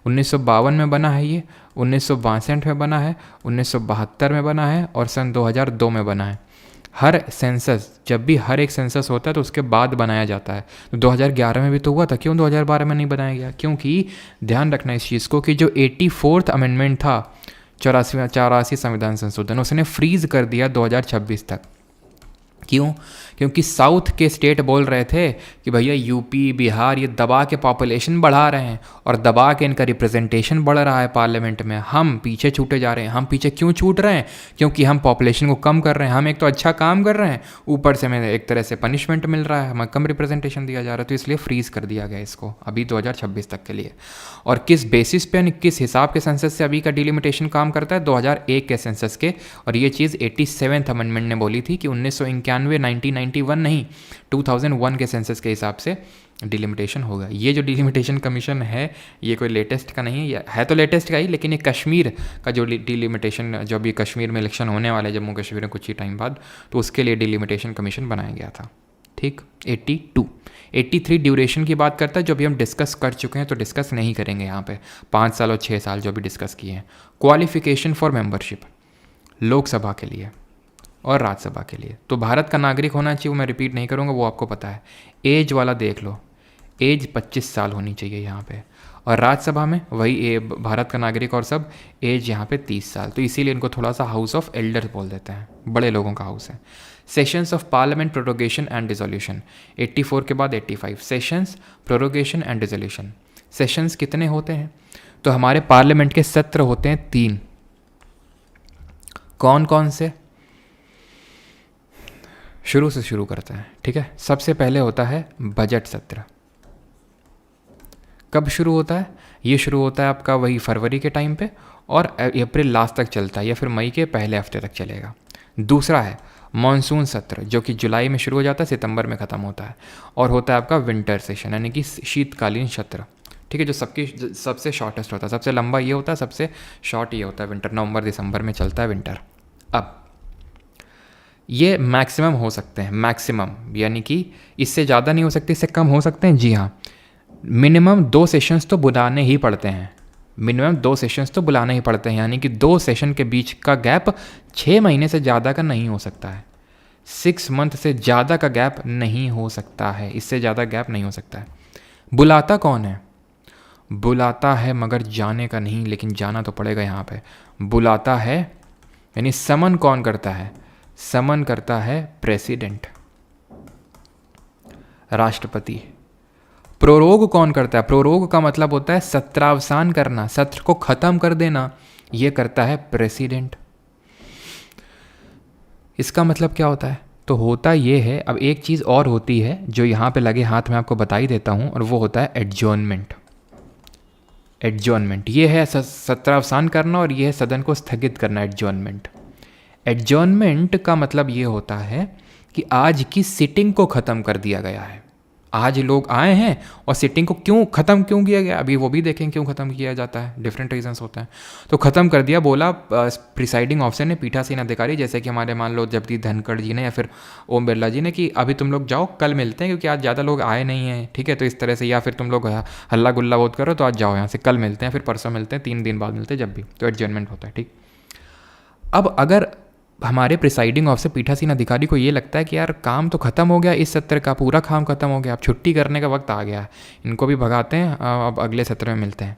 1952 में बना है ये, 1962 में बना है, 1972 में बना है और सन 2002 में बना है। हर सेंसस, जब भी हर एक सेंसस होता है तो उसके बाद बनाया जाता है। तो 2011 में भी तो हुआ था, क्यों 2012 में नहीं बनाया गया? क्योंकि ध्यान रखना इस चीज़ को कि जो 84th अमेंडमेंट था, 84 संविधान संशोधन, उसने फ्रीज कर दिया 2026 तक, क्यों? क्योंकि साउथ के स्टेट बोल रहे थे कि भैया यूपी बिहार ये दबा के पॉपुलेशन बढ़ा रहे हैं और दबा के इनका रिप्रेजेंटेशन बढ़ रहा है पार्लियामेंट में, हम पीछे छूटे जा रहे हैं। हम पीछे क्यों छूट रहे हैं? क्योंकि हम पॉपुलेशन को कम कर रहे हैं। हम एक तो अच्छा काम कर रहे हैं, ऊपर से हमें एक तरह से पनिशमेंट मिल रहा है, हमें कम रिप्रेजेंटेशन दिया जा रहा है, तो इसलिए फ्रीज कर दिया गया इसको अभी 2026 तक के लिए। और किस बेसिस पे यानी किस हिसाब के सेंसस से अभी का डिलिमिटेशन काम करता है? 2001 के सेंसस के। और ये चीज़ 87th अमेंडमेंट ने बोली थी कि 1991 नहीं, 2001 के सेंसस के हिसाब से डिलिमिटेशन होगा। ये जो डिलिमिटेशन कमीशन है ये कोई लेटेस्ट का नहीं है तो लेटेस्ट का ही, लेकिन ये कश्मीर का जो डिलिमिटेशन, जो अभी कश्मीर में इलेक्शन होने वाले जम्मू कश्मीर में कुछ ही टाइम बाद, तो उसके लिए डिलिमिटेशन कमीशन बनाया गया था। ठीक, 83 ड्यूरेशन की बात करता है, जो भी हम डिस्कस कर चुके हैं तो डिस्कस नहीं करेंगे यहाँ पे। 5 साल और 6 साल जो भी डिस्कस किए हैं। क्वालिफिकेशन फॉर मेंबरशिप लोकसभा के लिए और राज्यसभा के लिए, तो भारत का नागरिक होना चाहिए, वो मैं रिपीट नहीं करूँगा, वो आपको पता है। एज वाला देख लो, एज 25 साल होनी चाहिए यहाँ पे। और राज्यसभा में वही भारत का नागरिक और सब, एज यहाँ पे 30 साल। तो इसीलिए इनको थोड़ा सा हाउस ऑफ एल्डर्स बोल देते हैं, बड़े लोगों का हाउस है। Sessions of parliament, prorogation and dissolution, 84 के बाद 85 sessions, prorogation and dissolution. Sessions कितने होते हैं? तो हमारे पार्लियामेंट के सत्र होते हैं 3। कौन कौन से? शुरू से शुरू करते हैं, ठीक है। सबसे पहले होता है बजट सत्र। कब शुरू होता है? ये शुरू होता है आपका वही फरवरी के टाइम पे और अप्रैल लास्ट तक चलता है, या फिर मई के पहले हफ्ते तक चलेगा। दूसरा है मॉनसून सत्र, जो कि जुलाई में शुरू हो जाता है, सितंबर में ख़त्म होता है। और होता है आपका विंटर सेशन, यानी कि शीतकालीन सत्र, ठीक है, जो सबसे शॉर्टेस्ट होता है। सबसे लंबा ये होता है, सबसे शॉर्ट ये होता है विंटर। नवंबर दिसंबर में चलता है विंटर। अब ये मैक्सिमम हो सकते हैं, मैक्सिमम यानी कि इससे ज़्यादा नहीं हो सकते, इससे कम हो सकते हैं। जी हाँ, मिनिमम 2 सेशंस तो बुलाने ही पड़ते हैं। मिनिमम 2 सेशंस तो बुलाने ही पड़ते हैं, यानी कि 2 सेशन के बीच का गैप 6 महीने से ज़्यादा का नहीं हो सकता है। 6 मंथ से ज़्यादा का गैप नहीं हो सकता है, इससे ज़्यादा गैप नहीं हो सकता है। बुलाता कौन है? बुलाता है मगर जाने का नहीं, लेकिन जाना तो पड़ेगा यहाँ पे। बुलाता है यानी समन कौन करता है? समन करता है प्रेसिडेंट, राष्ट्रपति। प्रोरोग कौन करता है? प्रोरोग का मतलब होता है सत्रावसान करना, सत्र को खत्म कर देना, ये करता है प्रेसिडेंट। इसका मतलब क्या होता है? तो होता ये है, अब एक चीज़ और होती है जो यहाँ पे लगे हाथ में आपको बता ही देता हूँ, और वो होता है एडजॉर्नमेंट। एडजॉर्नमेंट ये है सत्रावसान करना, और ये है सदन को स्थगित करना, एडजॉर्नमेंट। एडजॉर्नमेंट का मतलब ये होता है कि आज की सिटिंग को ख़त्म कर दिया गया है। आज लोग आए हैं और सिटिंग को क्यों ख़त्म क्यों किया गया, अभी वो भी देखें क्यों ख़त्म किया जाता है, डिफरेंट रीजंस होते हैं। तो ख़त्म कर दिया, बोला प्रिसाइडिंग ऑफिसर ने, पीठासीन अधिकारी, जैसे कि हमारे मान लो जगदीप धनखड़ जी ने या फिर ओम बिरला जी ने, कि अभी तुम लोग जाओ, कल मिलते हैं, क्योंकि आज ज़्यादा लोग आए नहीं हैं, ठीक है। तो इस तरह से, या फिर तुम लोग हल्ला गुल्ला बहुत करो, तो आज जाओ यहाँ से, कल मिलते हैं, फिर परसों मिलते हैं, 3 दिन बाद मिलते हैं, जब भी। तो एडजर्नमेंट होता है, ठीक। अब अगर हमारे प्रिसाइडिंग ऑफिसर, पीठासीन अधिकारी को ये लगता है कि यार काम तो ख़त्म हो गया, इस सत्र का पूरा काम ख़त्म हो गया, अब छुट्टी करने का वक्त आ गया है, इनको भी भगाते हैं, अब अगले सत्र में मिलते हैं,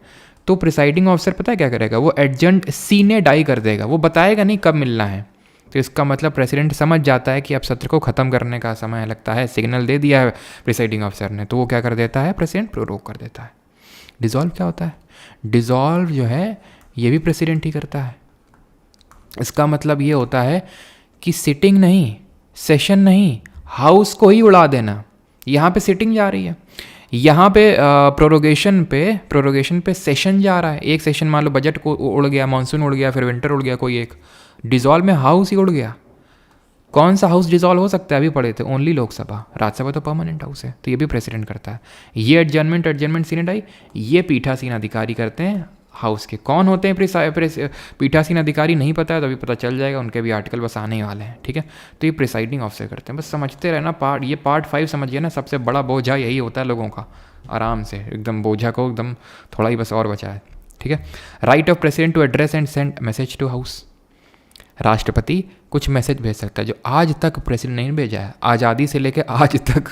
तो प्रिसाइडिंग ऑफिसर पता है क्या करेगा? वो एडजर्न सीने डाई कर देगा, वो बताएगा नहीं कब मिलना है। तो इसका मतलब प्रेसिडेंट समझ जाता है कि अब सत्र को ख़त्म करने का समय लगता है, सिग्नल दे दिया है प्रिसाइडिंग ऑफिसर ने, तो वो क्या कर देता है? प्रेसिडेंट प्रोरोग कर देता है। डिज़ोल्व क्या होता है? डिज़ोल्व जो है ये भी प्रेसिडेंट ही करता है। इसका मतलब ये होता है कि सिटिंग नहीं, सेशन नहीं, हाउस को ही उड़ा देना। यहाँ पे सिटिंग जा रही है, यहाँ पे प्रोरोगेशन पे सेशन जा रहा है। एक सेशन मान लो बजट को उड़ गया, मानसून उड़ गया, फिर विंटर उड़ गया, कोई एक। डिज़ोल्व में हाउस ही उड़ गया। कौन सा हाउस डिज़ोल्व हो सकता है? अभी पढ़े थे, ओनली लोकसभा। राज्यसभा तो परमानेंट हाउस है, तो ये भी प्रेसिडेंट करता है। ये एडजर्नमेंट सीनेडाई ये पीठासीन अधिकारी करते हैं हाउस के। कौन होते हैं पीठासीन अधिकारी? नहीं पता है तो अभी पता चल जाएगा, उनके भी आर्टिकल बस आने ही वाले हैं, ठीक है। तो ये प्रिसाइडिंग ऑफिसर करते हैं, बस समझते रहना। पार्ट 5 समझिए ना, सबसे बड़ा बोझा यही होता है लोगों का। आराम से एकदम बोझा को एकदम थोड़ा ही बस और बचा है, ठीक है। Right of president to address and send message to house. राष्ट्रपति कुछ मैसेज भेज सकता है जो आज तक प्रेसिडेंट नहीं भेजा है, आज़ादी से लेकर आज तक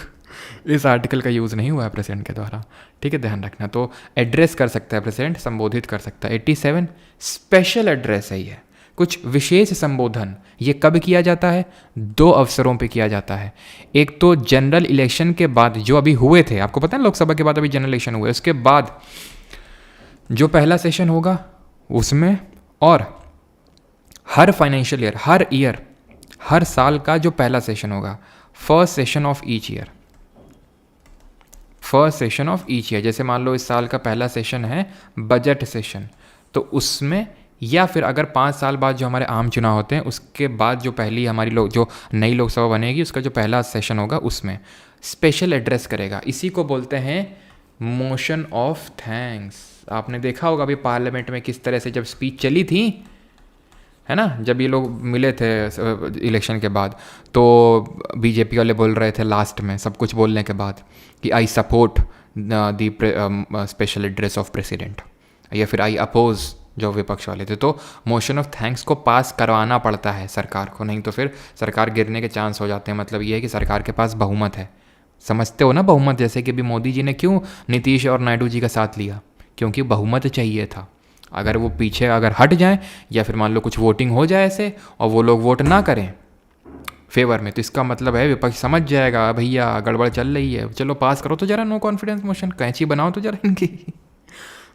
इस आर्टिकल का यूज़ नहीं हुआ है प्रेसिडेंट के द्वारा, ठीक है, ध्यान रखना। तो एड्रेस कर सकता है प्रेसिडेंट, संबोधित कर सकता है। 87 स्पेशल एड्रेस है ये, कुछ विशेष संबोधन, ये कब किया जाता है? 2 अवसरों पे किया जाता है। एक तो जनरल इलेक्शन के बाद जो अभी हुए थे, आपको पता है लोकसभा के बाद अभी जनरल इलेक्शन हुए, उसके बाद जो पहला सेशन होगा उसमें, और हर फाइनेंशियल ईयर, हर ईयर, हर साल का जो पहला सेशन होगा, first session of each year, first session of each year. जैसे मान लो इस साल का पहला सेशन है बजट सेशन, तो उसमें, या फिर अगर 5 साल बाद जो हमारे आम चुनाव होते हैं उसके बाद जो पहली हमारी जो नई लोकसभा बनेगी उसका जो पहला सेशन होगा उसमें स्पेशल एड्रेस करेगा। इसी को बोलते हैं मोशन ऑफ थैंक्स। आपने देखा होगा अभी पार्लियामेंट में किस तरह से जब स्पीच चली थी, है ना, जब ये लोग मिले थे इलेक्शन के बाद, तो बीजेपी वाले बोल रहे थे लास्ट में सब कुछ बोलने के बाद कि I support the special address of president, या फिर आई अपोज जो विपक्ष वाले थे। तो मोशन ऑफ थैंक्स को पास करवाना पड़ता है सरकार को, नहीं तो फिर सरकार गिरने के चांस हो जाते हैं। मतलब ये है कि सरकार के पास बहुमत है, समझते हो ना बहुमत। जैसे कि अभी मोदी जी ने क्यों नीतीश और नायडू जी का साथ लिया, क्योंकि बहुमत चाहिए था। अगर वो पीछे अगर हट जाएं या फिर मान लो कुछ वोटिंग हो जाए ऐसे और वो लोग वोट ना करें फेवर में, तो इसका मतलब है विपक्ष समझ जाएगा भैया गड़बड़ चल रही है, चलो पास करो तो जरा नो कॉन्फिडेंस मोशन, कैंची बनाओ तो जरा इनकी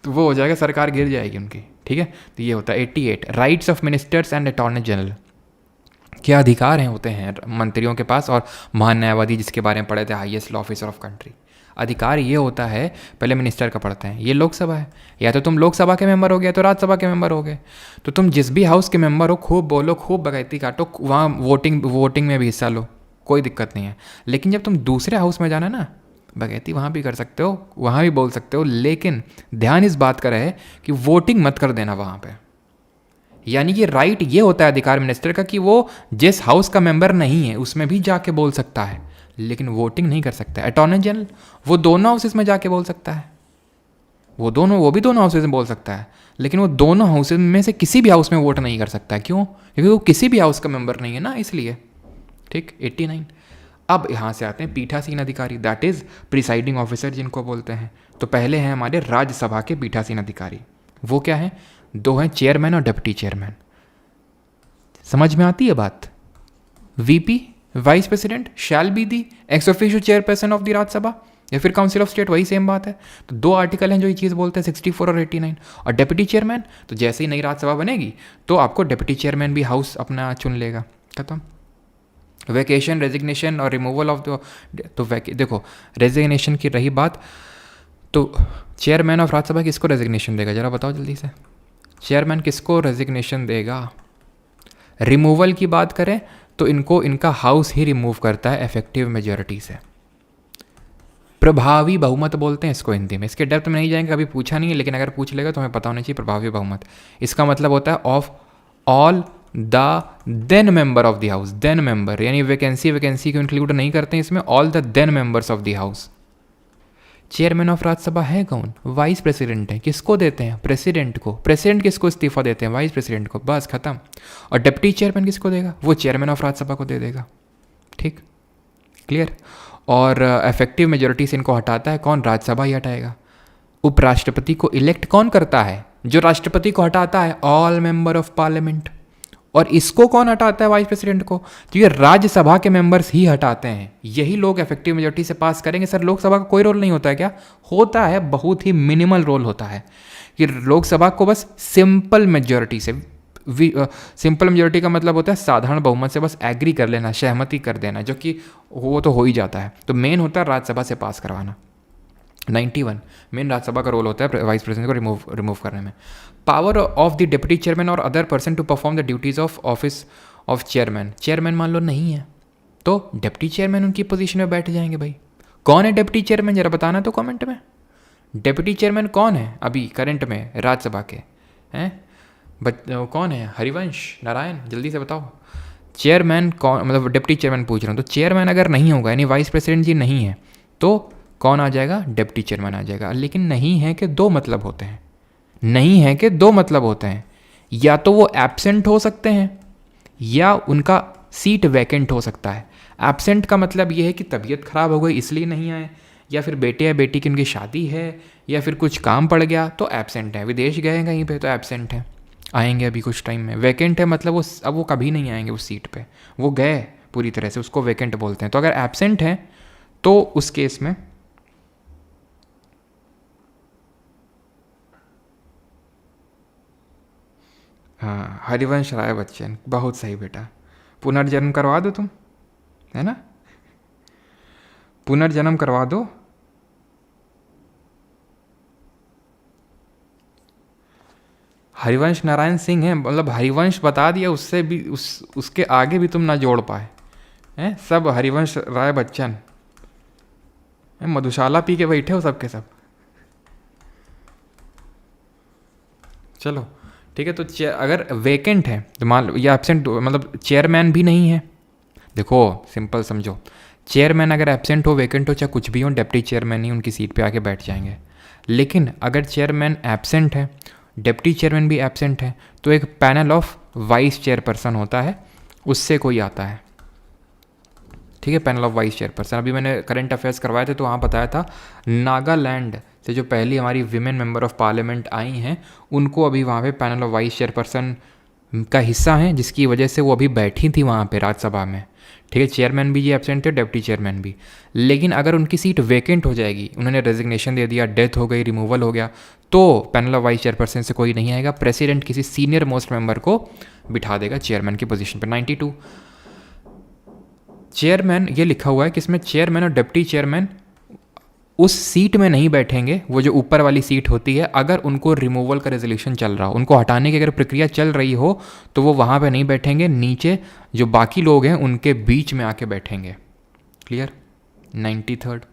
तो वो हो जाएगा, सरकार गिर जाएगी उनकी। ठीक है, तो ये होता है 88 rights of ministers and attorney general. क्या अधिकार हैं होते हैं मंत्रियों के पास और महान न्यायवादी, जिसके बारे में पढ़े थे, highest law officer of country. अधिकार ये होता है, पहले मिनिस्टर का पढ़ते हैं, ये लोकसभा है, या तो तुम लोकसभा के मेंबर हो गए तो राज्यसभा के मेंबर हो गए, तो तुम जिस भी हाउस के मेंबर हो खूब बोलो, खूब बगैती काटो, वहाँ वोटिंग में भी हिस्सा लो, कोई दिक्कत नहीं है। लेकिन जब तुम दूसरे हाउस में जाना ना, बगैती वहाँ भी कर सकते हो, वहाँ भी बोल सकते हो, लेकिन ध्यान इस बात का रहे कि वोटिंग मत कर देना वहाँ पे। यानी कि राइट ये होता है अधिकार मिनिस्टर का कि वो जिस हाउस का मेंबर नहीं है उसमें भी जाके बोल सकता है, लेकिन वोटिंग नहीं कर सकता है। अटॉर्नी जनरल वो दोनों हाउसेस में जाके बोल सकता है, वो भी दोनों हाउसेस में बोल सकता है, लेकिन वो दोनों हाउसेस में से किसी भी हाउस में वोट नहीं कर सकता है। क्यों? क्योंकि वो किसी भी हाउस का मेंबर नहीं है ना, इसलिए। ठीक, 89। अब यहाँ से आते हैं पीठासीन अधिकारी, दैट इज प्रिसाइडिंग ऑफिसर जिनको बोलते हैं। तो पहले हैं हमारे राज्यसभा के पीठासीन अधिकारी, वो क्या है? 2 हैं, चेयरमैन और डिप्टी चेयरमैन। समझ में आती है बात? VP vice president shell be the ex officio chairperson of the Rajya Sabha या फिर काउंसिल ऑफ स्टेट, वही सेम बात है। तो 2 आर्टिकल हैं जो ये चीज़ बोलते हैं, 64 और 89। और डिप्टी चेयरमैन, तो जैसे ही नई राज्यसभा बनेगी तो आपको डिप्टी चेयरमैन भी हाउस अपना चुन लेगा, खत्म। वैकेशन, रेजिग्नेशन और रिमूवल ऑफ द, तो देखो रेजिग्नेशन की रही बात, तो चेयरमैन ऑफ राज्यसभा किसको रेजिग्नेशन देगा, जरा बताओ जल्दी से। चेयरमैन किसको रेजिग्नेशन देगा? रिमूवल की बात करें तो इनका हाउस ही रिमूव करता है इफेक्टिव मेजॉरिटी से। प्रभावी बहुमत बोलते हैं इसको हिंदी में, इसके डेप्थ में नहीं जाएंगे, कभी पूछा नहीं है, लेकिन अगर पूछ लेगा तो हमें पता होना चाहिए प्रभावी बहुमत। इसका मतलब होता है of all the then member of the house, then member, यानी वैकेंसी को इंक्लूड नहीं करते हैं इसमें, all the then members of the house. Chairman of Rajya Sabha है कौन? वाइस प्रेसिडेंट है। किसको देते हैं? प्रेसिडेंट को। प्रेसिडेंट किसको इस्तीफा देते हैं? वाइस प्रेसिडेंट को, बस खत्म। और डिप्टी चेयरमैन किसको देगा? वो चेयरमैन ऑफ राज्यसभा को दे देगा। ठीक, क्लियर। और इफेक्टिव मेजोरिटी से इनको हटाता है कौन? राज्यसभा ही हटाएगा। उपराष्ट्रपति को इलेक्ट कौन करता है? जो राष्ट्रपति को हटाता है, ऑल मेंबर ऑफ पार्लियामेंट। और इसको कौन हटाता है? वाइस प्रेसिडेंट को। तो ये राज्यसभा के मेंबर्स ही हटाते हैं, यही लोग इफेक्टिव मेजॉरिटी से पास करेंगे। सर लोकसभा का कोई रोल नहीं होता है क्या? होता है, बहुत ही मिनिमल रोल होता है कि लोकसभा को बस सिंपल मेजॉरिटी से, सिंपल मेजॉरिटी का मतलब होता है साधारण बहुमत से बस एग्री कर लेना, सहमति कर देना, जो कि वो तो हो ही जाता है। तो मेन होता है राज्यसभा से पास करवाना। 91 मेन राज्यसभा का रोल होता है वाइस प्रेसिडेंट को रिमूव करने में। Power of the deputy chairman or other person to perform the duties of office of chairman. Chairman मान लो नहीं है तो डिप्टी चेयरमैन उनकी पोजीशन में बैठ जाएंगे। भाई कौन है डिप्टी चेयरमैन, जरा बताना तो कमेंट में। डिप्टी चेयरमैन कौन है अभी करंट में राज्यसभा के? हैं कौन है? हरिवंश, नारायण, जल्दी से बताओ। चेयरमैन कौन, मतलब डिप्टी चेयरमैन पूछ रहा हूँ। तो चेयरमैन अगर नहीं होगा, यानी वाइस प्रेसिडेंट जी नहीं है, तो कौन आ जाएगा? डिप्टी चेयरमैन आ जाएगा। लेकिन नहीं है कि 2 मतलब होते हैं, नहीं है कि 2 मतलब होते हैं। या तो वो एब्सेंट हो सकते हैं या उनका सीट वैकेंट हो सकता है। एब्सेंट का मतलब ये है कि तबीयत खराब हो गई इसलिए नहीं आए, या फिर बेटे या बेटी की उनकी शादी है, या फिर कुछ काम पड़ गया तो एब्सेंट है, विदेश गए कहीं पे तो एब्सेंट है। आएंगे अभी कुछ टाइम में। वैकेंट है मतलब वो अब वो कभी नहीं आएंगे उस सीट पे, वो गए पूरी तरह से, उसको वैकेंट बोलते हैं। तो अगर एब्सेंट है तो उस केस में हाँ, हरिवंश राय बच्चन, बहुत सही बेटा। पुनर्जन्म करवा दो तुम, है ना, पुनर्जन्म करवा दो। हरिवंश नारायण सिंह है, मतलब हरिवंश बता दिया, उससे भी उसके आगे भी तुम ना जोड़ पाए हैं। सब हरिवंश राय बच्चन, मधुशाला पी के बैठे हो सब के सब। चलो ठीक है, तो अगर वेकेंट है तो मान लो, या एबसेंट मतलब चेयरमैन भी नहीं है। देखो सिंपल समझो, चेयरमैन अगर एबसेंट हो, वेकेंट हो, चाहे कुछ भी हो, डिप्टी चेयरमैन ही उनकी सीट पे आके बैठ जाएंगे। लेकिन अगर चेयरमैन एबसेंट है, डिप्टी चेयरमैन भी एबसेंट है, तो एक पैनल ऑफ वाइस चेयरपर्सन होता है, उससे कोई आता है। ठीक है, पैनल ऑफ वाइस चेयरपर्सन। अभी मैंने करंट अफेयर्स करवाए थे तो वहाँ बताया था, नागालैंड से जो पहली हमारी विमेन मेंबर ऑफ पार्लियामेंट आई हैं, उनको अभी वहाँ पे पैनल ऑफ वाइस चेयरपर्सन का हिस्सा हैं, जिसकी वजह से वो अभी बैठी थी वहाँ पे राज्यसभा में। ठीक है, चेयरमैन भी ये एब्सेंट थे, डिप्टी चेयरमैन भी। लेकिन अगर उनकी सीट वैकेंट हो जाएगी, उन्होंने रेजिग्नेशन दे दिया, डेथ हो गई, रिमूवल हो गया, तो पैनल ऑफ वाइस चेयरपर्सन से कोई नहीं आएगा। प्रेसिडेंट किसी सीनियर मोस्ट मेंबर को बिठा देगा चेयरमैन की पोजीशन पर। 92 चेयरमैन ये लिखा हुआ है कि इसमें चेयरमैन और डिप्टी चेयरमैन उस सीट में नहीं बैठेंगे, वो जो ऊपर वाली सीट होती है, अगर उनको रिमूवल का रेजोल्यूशन चल रहा हो, उनको हटाने की अगर प्रक्रिया चल रही हो, तो वो वहाँ पे नहीं बैठेंगे, नीचे जो बाकी लोग हैं उनके बीच में आके बैठेंगे। क्लियर। 93rd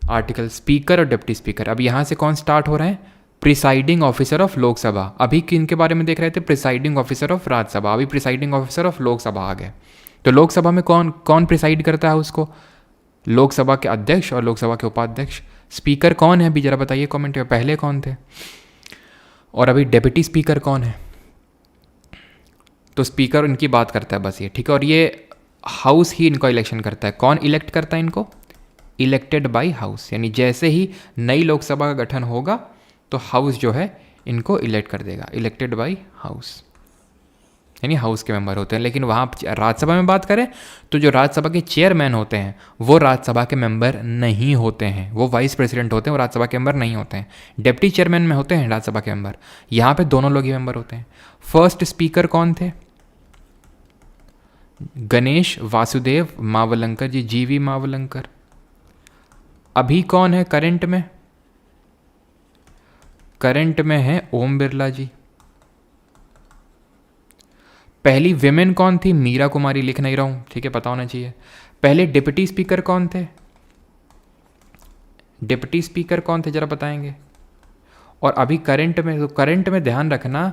आर्टिकल, स्पीकर और डिप्टी स्पीकर। अब यहाँ से कौन स्टार्ट हो रहे हैं, प्रिसाइडिंग ऑफिसर ऑफ लोकसभा। अभी किन के बारे में देख रहे थे, प्रिसाइडिंग ऑफिसर ऑफ राज्यसभा, अभी प्रिसाइडिंग ऑफिसर ऑफ लोकसभा आ गए। तो लोकसभा में कौन कौन प्रिसाइड करता है उसको, लोकसभा के अध्यक्ष और लोकसभा के उपाध्यक्ष। स्पीकर कौन है अभी जरा बताइए कमेंट में, पहले कौन थे, और अभी डेप्यूटी स्पीकर कौन है। तो स्पीकर इनकी बात करता है बस ये, ठीक है। और ये हाउस ही इनको इलेक्शन करता है। कौन इलेक्ट करता है इनको, इलेक्टेड बाय हाउस, यानी जैसे ही नई लोकसभा का गठन होगा तो हाउस जो है इनको इलेक्ट कर देगा, इलेक्टेड बाय हाउस, यानी हाउस के मेंबर होते हैं। लेकिन वहाँ राज्यसभा में बात करें तो जो राज्यसभा के चेयरमैन होते हैं वो राज्यसभा के मेंबर नहीं होते हैं, वो वाइस प्रेसिडेंट होते हैं, वो राज्यसभा के मेंबर नहीं होते हैं। डिप्टी चेयरमैन में होते हैं राज्यसभा के मेंबर, यहाँ पे दोनों लोग ही मेंबर होते हैं। फर्स्ट स्पीकर कौन थे, गणेश वासुदेव मावलंकर जी, जीवी मावलंकर। अभी कौन है करंट में, करंट में है ओम बिरला जी। पहली विमेन कौन थी, मीरा कुमारी, लिख नहीं रहा हूं, ठीक है, पता होना चाहिए। पहले डिप्टी स्पीकर कौन थे, डिप्टी स्पीकर कौन थे जरा बताएंगे। और अभी करंट में, तो करंट में ध्यान रखना,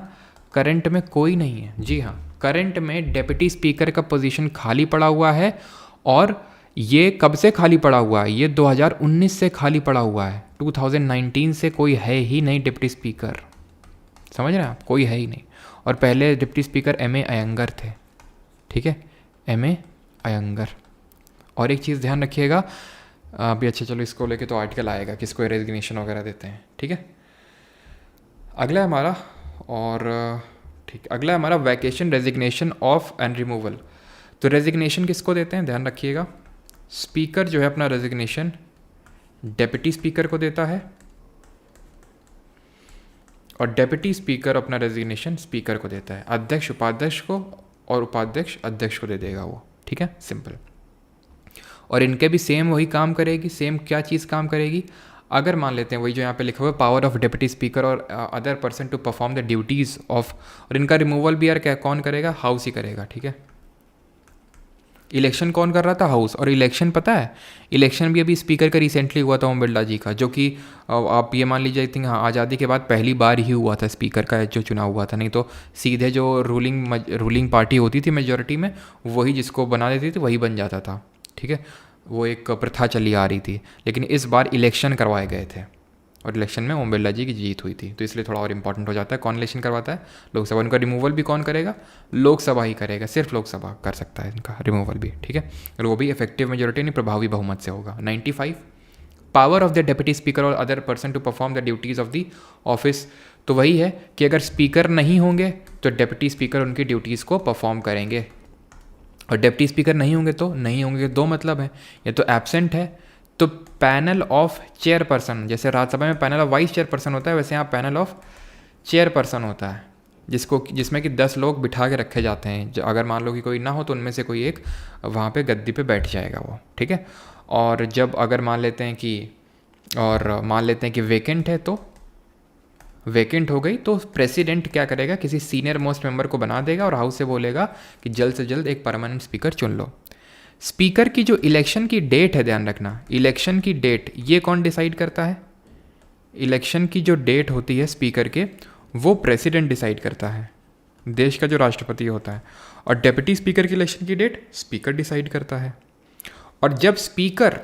करंट में कोई नहीं है। जी हाँ, करंट में डिप्टी स्पीकर का पोजीशन खाली पड़ा हुआ है। और ये कब से खाली पड़ा हुआ है, ये 2019 से खाली पड़ा हुआ है। 2019 से कोई है ही नहीं डिप्टी स्पीकर, समझ रहे हैं आप, कोई है ही नहीं। और पहले डिप्टी स्पीकर M.A. अयंगर थे, ठीक है, M.A. अयंगर। और एक चीज़ ध्यान रखिएगा अभी, अच्छा चलो इसको लेके तो आर्टिकल आएगा, किसको रेजिग्नेशन वगैरह देते हैं, ठीक है। अगला हमारा, और ठीक, अगला हमारा vacation, resignation of and removal. तो रेजिग्नेशन किसको देते हैं, ध्यान रखिएगा, स्पीकर जो है अपना रेजिग्नेशन डेप्यूटी स्पीकर को देता है, और डेप्यूटी स्पीकर अपना रेजिग्नेशन स्पीकर को देता है, अध्यक्ष उपाध्यक्ष को, और उपाध्यक्ष अध्यक्ष को दे देगा वो, ठीक है, सिंपल। और इनके भी सेम वही काम करेगी, सेम क्या चीज़ काम करेगी, अगर मान लेते हैं वही जो यहाँ पे लिखा हुआ है, पावर ऑफ डेप्यूटी स्पीकर और other person to perform the duties of, और इनका रिमूवल भी यार क्या कौन करेगा, हाउस ही करेगा, ठीक है। इलेक्शन कौन कर रहा था, हाउस। और इलेक्शन पता है, इलेक्शन भी अभी स्पीकर का रिसेंटली हुआ था ओम बिरला जी का, जो कि आप ये मान लीजिए थिंक हाँ, आज़ादी के बाद पहली बार ही हुआ था स्पीकर का जो चुनाव हुआ था। नहीं तो सीधे जो रूलिंग पार्टी होती थी मेजोरिटी में, वही जिसको बना देती थी वही बन जाता था, ठीक है, वो एक प्रथा चली आ रही थी। लेकिन इस बार इलेक्शन करवाए गए थे और इलेक्शन में ओम बिरला जी की जीत हुई थी, तो इसलिए थोड़ा और इंपॉर्टेंट हो जाता है। कौन इलेक्शन करवाता है, लोकसभा। उनका रिमूवल भी कौन करेगा, लोकसभा ही करेगा, सिर्फ लोकसभा कर सकता है इनका रिमूवल भी, ठीक है। और वो भी इफेक्टिव मेजोरिटी नहीं, प्रभावी बहुमत से होगा। 95 power of the deputy speaker और other person to perform the duties of the office तो वही है कि अगर स्पीकर नहीं होंगे तो डिप्टी स्पीकर उनकी ड्यूटीज़ को परफॉर्म करेंगे, और डिप्टी स्पीकर नहीं होंगे तो नहीं होंगे। दो मतलब है, या तो एब्सेंट है तो पैनल ऑफ चेयरपर्सन, जैसे राज्यसभा में पैनल ऑफ वाइस चेयरपर्सन होता है, वैसे यहाँ पैनल ऑफ चेयरपर्सन होता है, जिसमें कि 10 लोग बिठा के रखे जाते हैं। अगर मान लो कि कोई ना हो तो उनमें से कोई एक वहाँ पे गद्दी पे बैठ जाएगा वो, ठीक है। और जब अगर मान लेते हैं कि वेकेंट है, तो वेकेंट हो गई तो प्रेसिडेंट क्या करेगा, किसी सीनियर मोस्ट मेंबर को बना देगा और हाउस से बोलेगा कि जल्द से जल्द एक परमानेंट स्पीकर चुन लो। स्पीकर की जो इलेक्शन की डेट है, ध्यान रखना, इलेक्शन की डेट ये कौन डिसाइड करता है? इलेक्शन की जो डेट होती है स्पीकर के, वो प्रेसिडेंट डिसाइड करता है, देश का जो राष्ट्रपति होता है। और डेप्यूटी स्पीकर की इलेक्शन की डेट स्पीकर डिसाइड करता है। और जब स्पीकर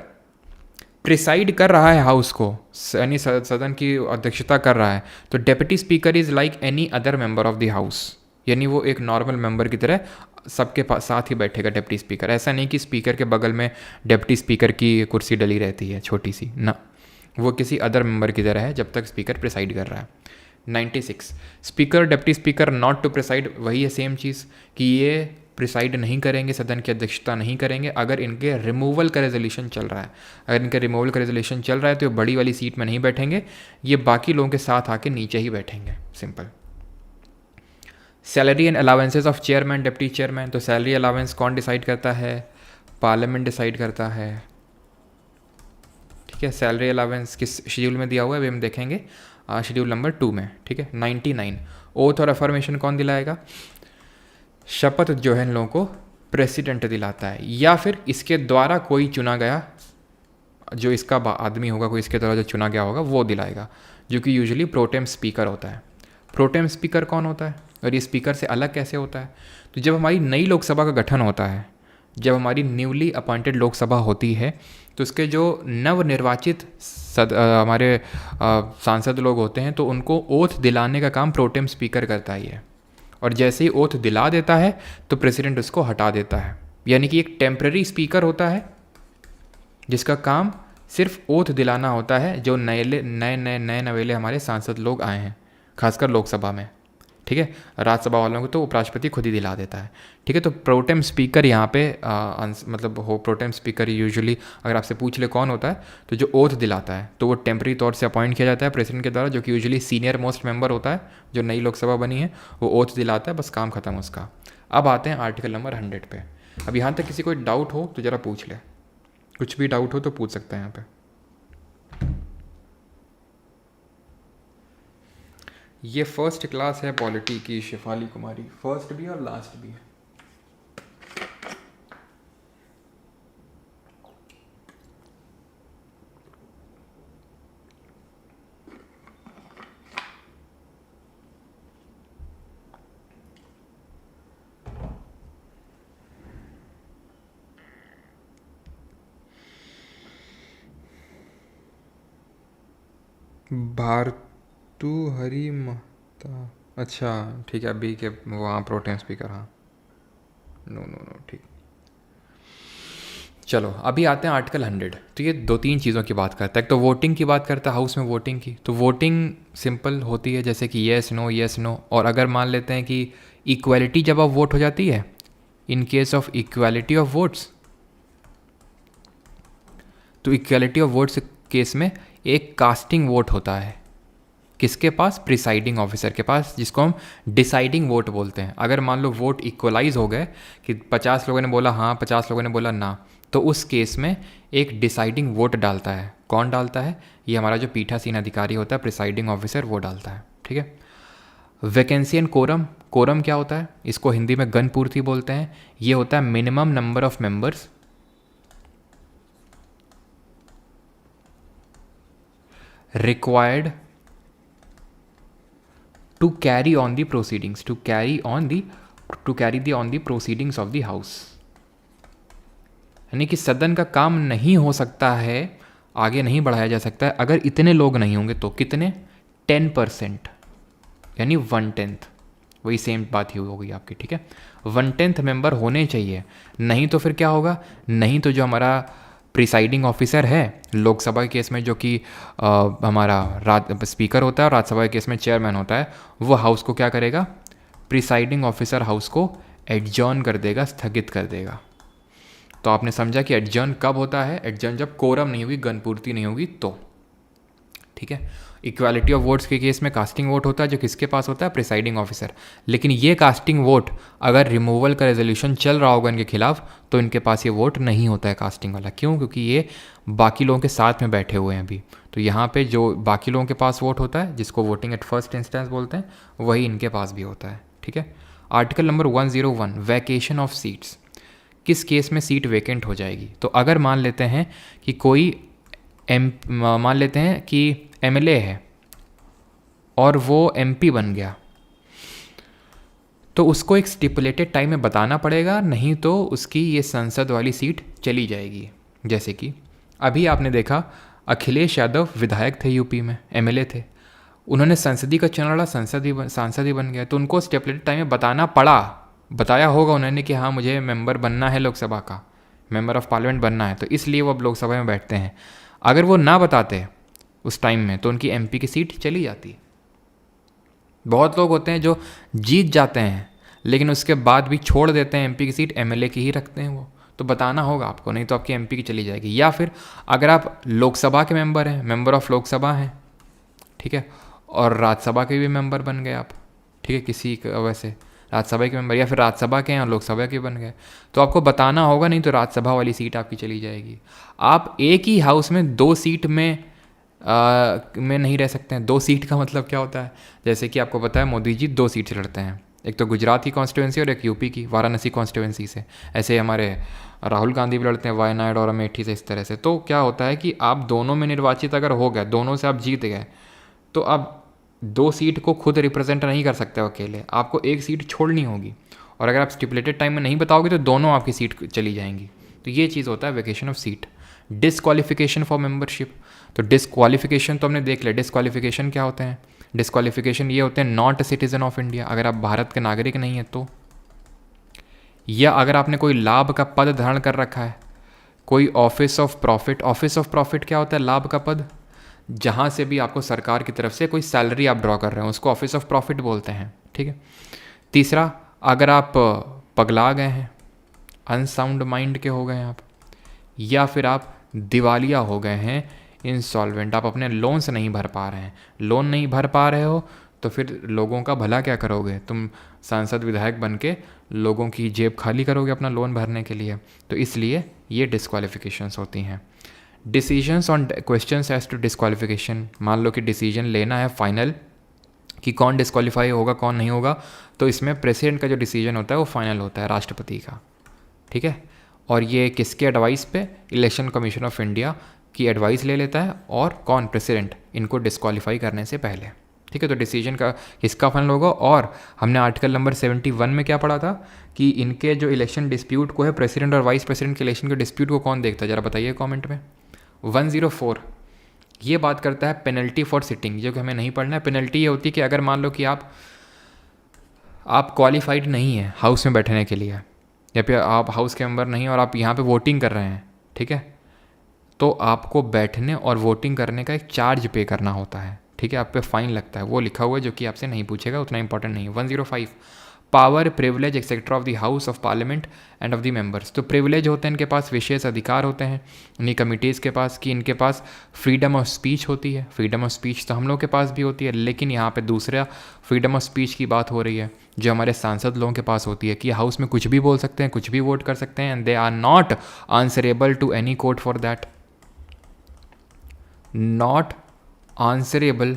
प्रिसाइड कर रहा है हाउस को, यानी सदन की अध्यक्षता कर रहा है, तो deputy speaker is like any other member of the house, यानी वो एक नॉर्मल मेंबर की तरह सबके साथ ही बैठेगा डेप्यूटी स्पीकर। ऐसा नहीं कि स्पीकर के बगल में डेप्यूटी स्पीकर की कुर्सी डली रहती है छोटी सी, ना, वो किसी अदर मेंबर की तरह है जब तक स्पीकर प्रिसाइड कर रहा है। 96 speaker deputy speaker not to preside, वही है सेम चीज़ कि ये प्रिसाइड नहीं करेंगे, सदन की अध्यक्षता नहीं करेंगे अगर इनके रिमूवल का रेजोल्यूशन चल रहा है। अगर इनके रिमूवल का रेजोल्यूशन चल रहा है तो ये बड़ी वाली सीट में नहीं बैठेंगे, ये बाकी लोगों के साथ आके नीचे ही बैठेंगे, simple. Salary and allowances of chairman deputy chairman, तो सैलरी अलाउंस कौन डिसाइड करता है? पार्लियामेंट डिसाइड करता है, ठीक है। सैलरी अलाउंस किस शेड्यूल में दिया हुआ है अभी हम देखेंगे, शेड्यूल नंबर 2 में, ठीक है। 99 ओथ और अफर्मेशन कौन दिलाएगा? शपथ जो है इन लोगों को प्रेसिडेंट दिलाता है, या फिर इसके द्वारा कोई चुना गया, जो इसका आदमी होगा, कोई इसके द्वारा जो चुना गया होगा वो दिलाएगा, जो कि यूजुअली प्रोटेम स्पीकर होता है। प्रोटेम स्पीकर कौन होता है और ये स्पीकर से अलग कैसे होता है? तो जब हमारी नई लोकसभा का गठन होता है, जब हमारी न्यूली अपॉइंटेड लोकसभा होती है, तो उसके जो नवनिर्वाचित हमारे सांसद लोग होते हैं, तो उनको ओथ दिलाने का काम प्रोटेम स्पीकर करता ही है। और जैसे ही ओथ दिला देता है तो प्रेसिडेंट उसको हटा देता है, यानी कि एक टेम्पररी स्पीकर होता है जिसका काम सिर्फ ओथ दिलाना होता है, जो नए नवेले हमारे सांसद लोग आए हैं, खासकर लोकसभा में, ठीक है। राज्यसभा वालों को तो उपराष्ट्रपति खुद ही दिला देता है, ठीक है। तो प्रोटेम स्पीकर यहाँ पे मतलब हो, प्रोटेम स्पीकर यूजुअली अगर आपसे पूछ ले कौन होता है, तो जो ओथ दिलाता है तो वो टेम्पररी तौर से अपॉइंट किया जाता है प्रेसिडेंट के द्वारा, जो कि यूजुअली सीनियर मोस्ट मेंबर होता है, जो नई लोकसभा बनी है वो ओथ दिलाता है, बस काम खत्म उसका। अब आते हैं आर्टिकल नंबर 100 पे। अब यहाँ तक किसी कोई डाउट हो तो ज़रा पूछ ले, कुछ भी डाउट हो तो पूछ सकते हैं यहाँ पे। ये फर्स्ट क्लास है पॉलिटी की, शेफाली कुमारी, फर्स्ट भी और लास्ट भी है। भारतू हरी महता, अच्छा ठीक है, अभी के वहाँ प्रोटेम स्पीकर, हाँ, नो ठीक। चलो अभी आते हैं आर्टिकल 100। तो ये 2-3 चीज़ों की बात करता है। एक तो वोटिंग की बात करता है, हाउस में वोटिंग की। तो वोटिंग सिंपल होती है, जैसे कि येस नो। और अगर मान लेते हैं कि इक्वालिटी जब अब वोट हो जाती है, इन case of equality of votes, तो इक्वालिटी ऑफ वोट्स केस में एक कास्टिंग वोट होता है, किसके पास? प्रिसाइडिंग ऑफिसर के पास, जिसको हम डिसाइडिंग वोट बोलते हैं। अगर मान लो वोट इक्वलाइज हो गए कि 50 लोगों ने बोला हाँ, 50 लोगों ने बोला ना, तो उस केस में एक डिसाइडिंग वोट डालता है। कौन डालता है? ये हमारा जो पीठासीन अधिकारी होता है, प्रिसाइडिंग ऑफिसर, वो डालता है, ठीक है। वैकेंसी एंड कोरम, कोरम क्या होता है? इसको हिंदी में गण पूर्ति बोलते हैं। ये होता है minimum number of members required to carry on the proceedings, to carry on the proceedings of the house। यानी कि सदन का काम नहीं हो सकता है, आगे नहीं बढ़ाया जा सकता है अगर इतने लोग नहीं होंगे। तो कितने? 10%, यानी 1/10। वही सेम बात ही होगी आपकी, ठीक है। 1/10 मेंबर होने चाहिए, नहीं तो फिर क्या होगा? नहीं तो जो हमारा प्रिसाइडिंग ऑफिसर है लोकसभा के केस में, जो कि हमारा स्पीकर होता है, और राज्यसभा के केस में चेयरमैन होता है, वो हाउस को क्या करेगा, प्रिसाइडिंग ऑफिसर हाउस को एडजर्न कर देगा, स्थगित कर देगा। तो आपने समझा कि एडजर्न कब होता है, एडजर्न जब कोरम नहीं होगी, गणपूर्ति नहीं होगी तो, ठीक है। इक्वालिटी ऑफ वोट्स के केस में कास्टिंग वोट होता है, जो किसके पास होता है, प्रिसाइडिंग ऑफिसर। लेकिन ये कास्टिंग वोट अगर रिमूवल का रेजोल्यूशन चल रहा होगा इनके खिलाफ, तो इनके पास ये वोट नहीं होता है कास्टिंग वाला। क्यों? क्योंकि ये बाकी लोगों के साथ में बैठे हुए हैं अभी। तो यहाँ पे जो बाकी लोगों के पास वोट होता है, जिसको वोटिंग एट फर्स्ट इंस्टेंस बोलते हैं, वही इनके पास भी होता है, ठीक है। Article number 101, vacation of seats. किस केस में सीट वेकेंट हो जाएगी? तो अगर मान लेते हैं कि कोई मान लेते हैं कि एमएलए है और वो एमपी बन गया, तो उसको एक स्टिपुलेटेड टाइम में बताना पड़ेगा, नहीं तो उसकी ये संसद वाली सीट चली जाएगी। जैसे कि अभी आपने देखा अखिलेश यादव विधायक थे यूपी में, एमएलए थे, उन्होंने संसदीय का चुनाव लड़ा, सांसद ही बन गया, तो उनको स्टिपुलेटेड टाइम में बताना पड़ा, बताया होगा उन्होंने कि हाँ मुझे मेंबर बनना है लोकसभा का, मेंबर ऑफ पार्लियामेंट बनना है, तो इसलिए वो अब लोकसभा में बैठते हैं। अगर वो ना बताते उस टाइम में तो उनकी एमपी की सीट चली जाती। बहुत लोग होते हैं जो जीत जाते हैं लेकिन उसके बाद भी छोड़ देते हैं एमपी की सीट, एमएलए की ही रखते हैं वो, तो बताना होगा आपको, नहीं तो आपकी एमपी की चली जाएगी। या फिर अगर आप लोकसभा के मेंबर हैं, मेंबर ऑफ लोकसभा हैं, ठीक है, और राज्यसभा के भी मेंबर बन गए आप, ठीक है, किसी वैसे राज्यसभा के मेंबर, या फिर राज्यसभा के हैं और लोकसभा के बन गए, तो आपको बताना होगा, नहीं तो राज्यसभा वाली सीट आपकी चली जाएगी। आप एक ही हाउस में 2 सीट में नहीं रह सकते हैं। 2 सीट का मतलब क्या होता है? जैसे कि आपको पता है मोदी जी 2 सीट से लड़ते हैं, एक तो गुजरात की कॉन्स्टिट्यूंसी और एक यूपी की वाराणसी कॉन्स्टिट्यूंसी से। ऐसे हमारे राहुल गांधी भी लड़ते हैं वायनाड और अमेठी से, इस तरह से। तो क्या होता है कि आप दोनों में निर्वाचित अगर हो गए, दोनों से आप जीत गए, तो अब 2 सीट को खुद रिप्रेजेंट नहीं कर सकते हो अकेले, आपको एक सीट छोड़नी होगी, और अगर आप स्टिपुलेटेड टाइम में नहीं बताओगे तो दोनों आपकी सीट चली जाएंगी। तो ये चीज़ होता है vacation of seat. Disqualification for membership, तो डिसक्वालिफिकेशन तो हमने देख लिया, डिसक्वालिफिकेशन क्या होते हैं? डिसक्वालिफिकेशन ये होते हैं not a citizen of India, अगर आप भारत के नागरिक नहीं हैं तो, या अगर आपने कोई लाभ का पद धारण कर रखा है, कोई office of profit. Office of profit क्या होता है? लाभ का पद, जहाँ से भी आपको सरकार की तरफ से कोई सैलरी आप ड्रॉ कर रहे हो, उसको ऑफिस ऑफ प्रॉफिट बोलते हैं, ठीक है। तीसरा, अगर आप पगला गए हैं, अनसाउंड माइंड के हो गए हैं आप, या फिर आप दिवालिया हो गए हैं, इंसॉल्वेंट, आप अपने लोन से नहीं भर पा रहे हैं। लोन नहीं भर पा रहे हो तो फिर लोगों का भला क्या करोगे? तुम सांसद विधायक बन के लोगों की जेब खाली करोगे अपना लोन भरने के लिए। तो इसलिए ये डिस्क्वालिफिकेशंस होती हैं। Decisions on questions as to disqualification, मान लो कि डिसीजन लेना है फाइनल कि कौन डिस्क्वालीफाई होगा कौन नहीं होगा, तो इसमें प्रेसिडेंट का जो डिसीजन होता है वो फाइनल होता है, राष्ट्रपति का, ठीक है। और ये किसके एडवाइस पे? इलेक्शन कमीशन ऑफ इंडिया की एडवाइस ले लेता है, और कौन? प्रेसिडेंट, इनको डिस्क्वालीफाई करने से पहले, ठीक है। तो डिसीजन का किसका फाइनल होगा? और हमने आर्टिकल नंबर 71 में क्या पढ़ा था कि इनके जो इलेक्शन डिस्प्यूट को है, प्रेसिडेंट और वाइस प्रेसिडेंट के इलेक्शन के डिस्प्यूट को कौन देखता है? ज़रा बताइए कमेंट में। 104 ये बात करता है पेनल्टी फॉर सिटिंग, जो कि हमें नहीं पढ़ना है। पेनल्टी ये होती है कि अगर मान लो कि आप क्वालिफाइड नहीं है हाउस में बैठने के लिए, या फिर आप हाउस के मेंबर नहीं और आप यहाँ पे वोटिंग कर रहे हैं, ठीक है, तो आपको बैठने और वोटिंग करने का एक चार्ज पे करना होता है, ठीक है। आप पे फाइन लगता है, वो लिखा हुआ है, जो कि आपसे नहीं पूछेगा, उतना इंपॉर्टेंट नहीं है। 105 power, privilege etcetera of the house of parliament end of the members. तो प्रिविलेज होते हैं इनके पास, विशेष अधिकार होते हैं इन्हीं कमिटीज़ के पास, कि इनके पास फ्रीडम ऑफ स्पीच होती है। फ्रीडम ऑफ स्पीच तो हम लोग के पास भी होती है, लेकिन यहाँ पे दूसरा फ्रीडम ऑफ स्पीच की बात हो रही है जो हमारे सांसद लोगों के पास होती है, कि हाउस में कुछ भी बोल सकते हैं, कुछ भी वोट कर सकते हैं, and they are not answerable to any court for that. Not answerable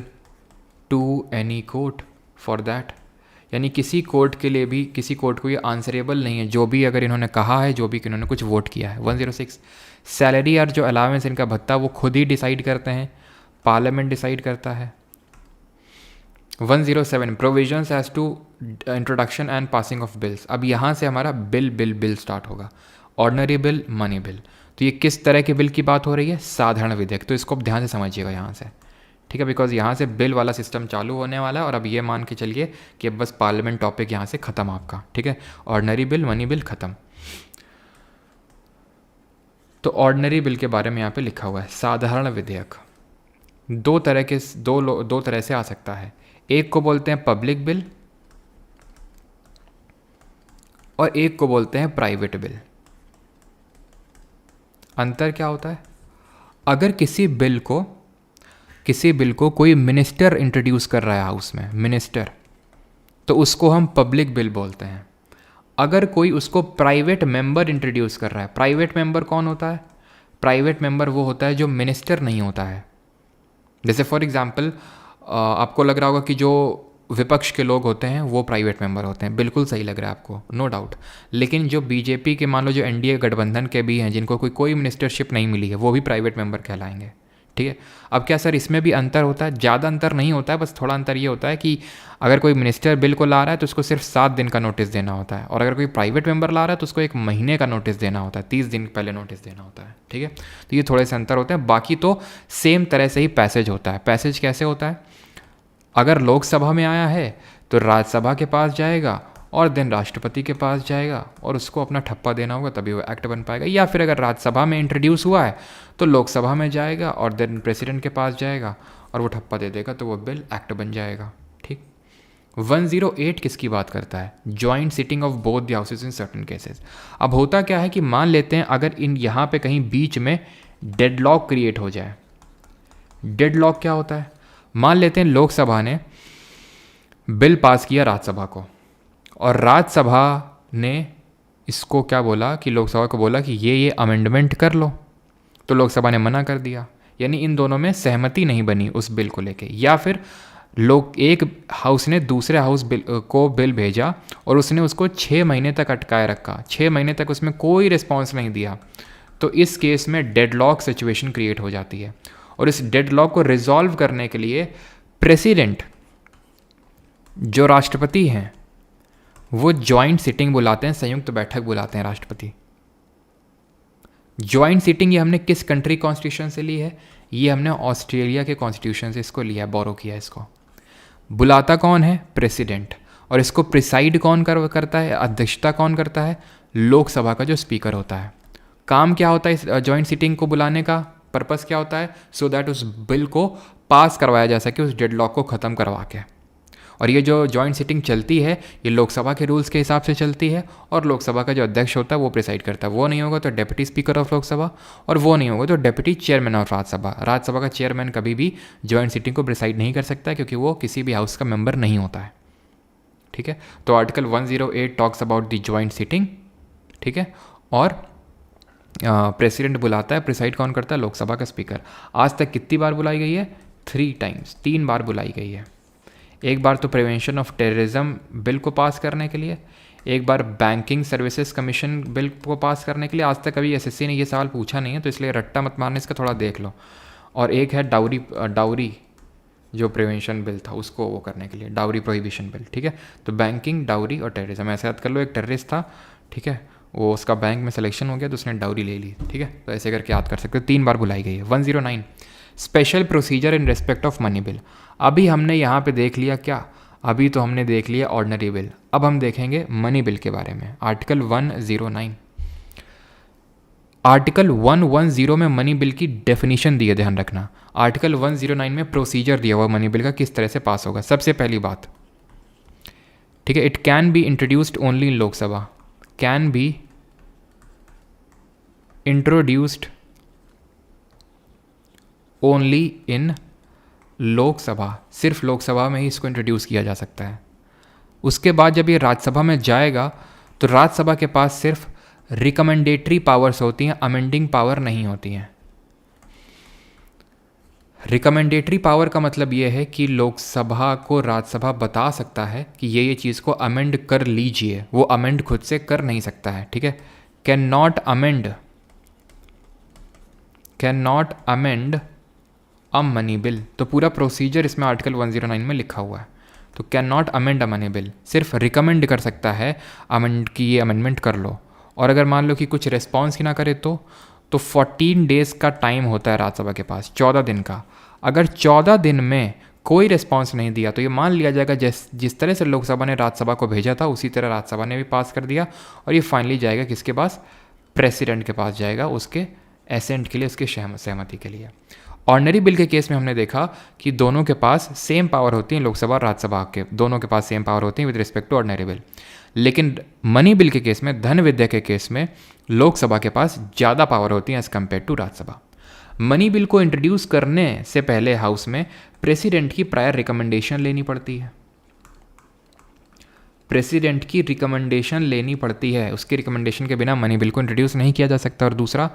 to any court for that, यानी किसी कोर्ट के लिए भी, किसी कोर्ट को ये आंसरेबल नहीं है जो भी अगर इन्होंने कहा है, जो भी इन्होंने कुछ वोट किया है। 106 सैलरी और जो अलावेंस इनका भत्ता वो खुद ही डिसाइड करते हैं, पार्लियामेंट डिसाइड करता है। 107 provisions as to introduction and passing of bills. अब यहाँ से हमारा बिल स्टार्ट होगा, ऑर्डनरी बिल, मनी बिल। तो ये किस तरह के बिल की बात हो रही है? साधारण विधेयक। तो इसको ध्यान से समझिएगा यहाँ से, ठीक है, बिकॉज यहाँ से बिल वाला सिस्टम चालू होने वाला है, और अब ये मान के चलिए कि अब बस पार्लियामेंट टॉपिक यहाँ से ख़त्म आपका, ठीक है। ऑर्डनरी बिल, मनी बिल ख़त्म। तो ऑर्डिनरी बिल के बारे में यहाँ पे लिखा हुआ है साधारण विधेयक। दो तरह से आ सकता है। एक को बोलते हैं पब्लिक बिल और एक को बोलते हैं प्राइवेट बिल। अंतर क्या होता है? अगर किसी बिल को कोई मिनिस्टर इंट्रोड्यूस कर रहा है हाउस में, मिनिस्टर, तो उसको हम पब्लिक बिल बोलते हैं। अगर कोई उसको प्राइवेट मेंबर इंट्रोड्यूस कर रहा है, प्राइवेट मेंबर कौन होता है? प्राइवेट मेंबर वो होता है जो मिनिस्टर नहीं होता है। जैसे फॉर एग्जांपल आपको लग रहा होगा कि जो विपक्ष के लोग होते हैं वो प्राइवेट मेंबर होते हैं, बिल्कुल सही लग रहा है आपको, नो डाउट। लेकिन जो बीजेपी के, मान लो जो एनडीए गठबंधन के भी हैं, जिनको कोई मिनिस्टरशिप नहीं मिली है, वो भी प्राइवेट मेंबर कहलाएंगे। ठीक है। अब क्या सर इसमें भी अंतर होता है? ज़्यादा अंतर नहीं होता है, बस थोड़ा अंतर ये होता है कि अगर कोई मिनिस्टर बिल को ला रहा है तो उसको सिर्फ 7 दिन का नोटिस देना होता है, और अगर कोई प्राइवेट मेंबर ला रहा है तो उसको 1 महीने का नोटिस देना होता है, 30 दिन पहले नोटिस देना होता है। ठीक है। तो ये थोड़े से अंतर होते हैं, बाकी तो सेम तरह से ही पैसेज होता है। पैसेज कैसे होता है? अगर लोकसभा में आया है तो राज्यसभा के पास जाएगा और देन राष्ट्रपति के पास जाएगा और उसको अपना ठप्पा देना होगा, तभी वो एक्ट बन पाएगा। या फिर अगर राज्यसभा में इंट्रोड्यूस हुआ है तो लोकसभा में जाएगा और देन प्रेसिडेंट के पास जाएगा और वो ठप्पा दे देगा, तो वो बिल एक्ट बन जाएगा। ठीक। 108 किसकी बात करता है? Joint sitting of both the houses in certain cases. अब होता क्या है कि मान लेते हैं अगर यहाँ पे कहीं बीच में डेडलॉक क्रिएट हो जाए। डेडलॉक क्या होता है? मान लेते हैं लोकसभा ने बिल पास किया राज्यसभा को, और राज्यसभा ने इसको क्या बोला कि लोकसभा को बोला कि ये अमेंडमेंट कर लो, तो लोकसभा ने मना कर दिया, यानी इन दोनों में सहमति नहीं बनी उस बिल को लेके। या फिर एक हाउस ने दूसरे हाउस को बिल भेजा और उसने उसको 6 महीने तक अटकाए रखा, 6 महीने तक उसमें कोई रिस्पॉन्स नहीं दिया, तो इस केस में डेडलॉक सिचुएशन क्रिएट हो जाती है। और इस डेडलॉक को रिजॉल्व करने के लिए प्रेसिडेंट, जो राष्ट्रपति हैं, वो ज्वाइंट सिटिंग बुलाते हैं, संयुक्त बैठक बुलाते हैं राष्ट्रपति। ज्वाइंट सिटिंग ये हमने किस कंट्री कॉन्स्टिट्यूशन से ली है? ये हमने ऑस्ट्रेलिया के कॉन्स्टिट्यूशन से इसको लिया है, बोरो किया है इसको। बुलाता कौन है? प्रेसिडेंट। और इसको प्रिसाइड कौन करता है? अध्यक्षता कौन करता है? लोकसभा का जो स्पीकर होता है। काम क्या होता है इस ज्वाइंट सिटिंग को बुलाने का? पर्पस क्या होता है? सो दैट उस बिल को पास करवाया जा सके, उस डेडलॉक को ख़त्म करवा के। और ये जो जॉइंट सिटिंग चलती है ये लोकसभा के रूल्स के हिसाब से चलती है, और लोकसभा का जो अध्यक्ष होता है वो प्रिसाइड करता है। वो नहीं होगा तो डेप्यूटी स्पीकर ऑफ लोकसभा, और वो नहीं होगा तो deputy chairman of Rajya Sabha. Rajya Sabha का चेयरमैन कभी भी जॉइंट सिटिंग को प्रिसाइड नहीं कर सकता, क्योंकि वो किसी भी हाउस का मेंबर नहीं होता है। ठीक है। तो article 108 talks about the joint sitting. ठीक है। और प्रेसिडेंट बुलाता है, प्रिसाइड कौन करता है? लोकसभा का स्पीकर। आज तक कितनी बार बुलाई गई है? 3 टाइम्स, 3 बार बुलाई गई है। एक बार तो प्रिवेंशन ऑफ टेररिज्म बिल को पास करने के लिए, एक बार बैंकिंग सर्विसेज कमीशन बिल को पास करने के लिए। आज तक कभी एसएससी ने ये सवाल पूछा नहीं है, तो इसलिए रट्टा मत मारने, इसका थोड़ा देख लो। और एक है डाउरी जो प्रिवेंशन बिल था, उसको वो करने के लिए, डाउरी प्रोहिबिशन बिल। ठीक है। तो बैंकिंग, डाउरी और टेररिज्म ऐसे याद कर लो। एक टेररिस्ट था, ठीक है, वो उसका बैंक में सिलेक्शन हो गया तो उसने डाउरी ले ली। ठीक है। तो ऐसे करके याद कर सकते हो, 3 बार बुलाई गई है। 109 special procedure in respect of money bill. अभी हमने यहाँ पे देख लिया क्या? अभी तो हमने देख लिया ऑर्डिनरी बिल। अब हम देखेंगे मनी बिल के बारे में। आर्टिकल 109, आर्टिकल 110 में मनी बिल की डेफिनेशन दी है, ध्यान रखना। आर्टिकल 109 में प्रोसीजर दिया हुआ मनी बिल का किस तरह से पास होगा। सबसे पहली बात, ठीक है, it can be introduced only in Lok Sabha, can be introduced only in Lok Sabha, सिर्फ लोकसभा में ही इसको इंट्रोड्यूस किया जा सकता है। उसके बाद जब ये राज्यसभा में जाएगा तो राज्यसभा के पास सिर्फ रिकमेंडेटरी पावर्स होती हैं, अमेंडिंग पावर नहीं होती हैं। रिकमेंडेटरी पावर का मतलब ये है कि लोकसभा को राज्यसभा बता सकता है कि ये चीज़ को अमेंड कर लीजिए, वो अमेंड खुद से कर नहीं सकता है। ठीक है। Can not amend a money bill, तो पूरा प्रोसीजर इसमें आर्टिकल 109 में लिखा हुआ है। तो can not amend a money bill, सिर्फ रिकमेंड कर सकता है अमेंड की, ये अमेंडमेंट कर लो। और अगर मान लो कि कुछ रिस्पॉन्स ही ना करे तो 14 डेज़ का टाइम होता है राज्यसभा के पास, 14 दिन का। अगर 14 दिन में कोई रिस्पॉन्स नहीं दिया तो ये मान लिया जाएगा जिस तरह से लोकसभा ने राज्यसभा को भेजा था उसी तरह राज्यसभा ने भी पास कर दिया, और ये फाइनली जाएगा किसके पास? प्रेसिडेंट के पास जाएगा, उसके एसेंट के लिए, उसकी सहमति के लिए। ऑर्डिनरी बिल के केस में हमने देखा कि दोनों के पास सेम पावर होती है, लोकसभा और राज्यसभा के दोनों के पास सेम पावर होती है with respect to ordinary bill. लेकिन मनी बिल के केस में, धन विधेयक के केस में, लोकसभा के पास ज़्यादा पावर होती है as compared to Rajya Sabha. Money bill को इंट्रोड्यूस करने से पहले हाउस में प्रेसिडेंट की प्रायर रिकमेंडेशन लेनी पड़ती है, प्रेसिडेंट की रिकमेंडेशन लेनी पड़ती है, उसकी रिकमेंडेशन के बिना मनी बिल को इंट्रोड्यूस नहीं किया जा सकता। और दूसरा,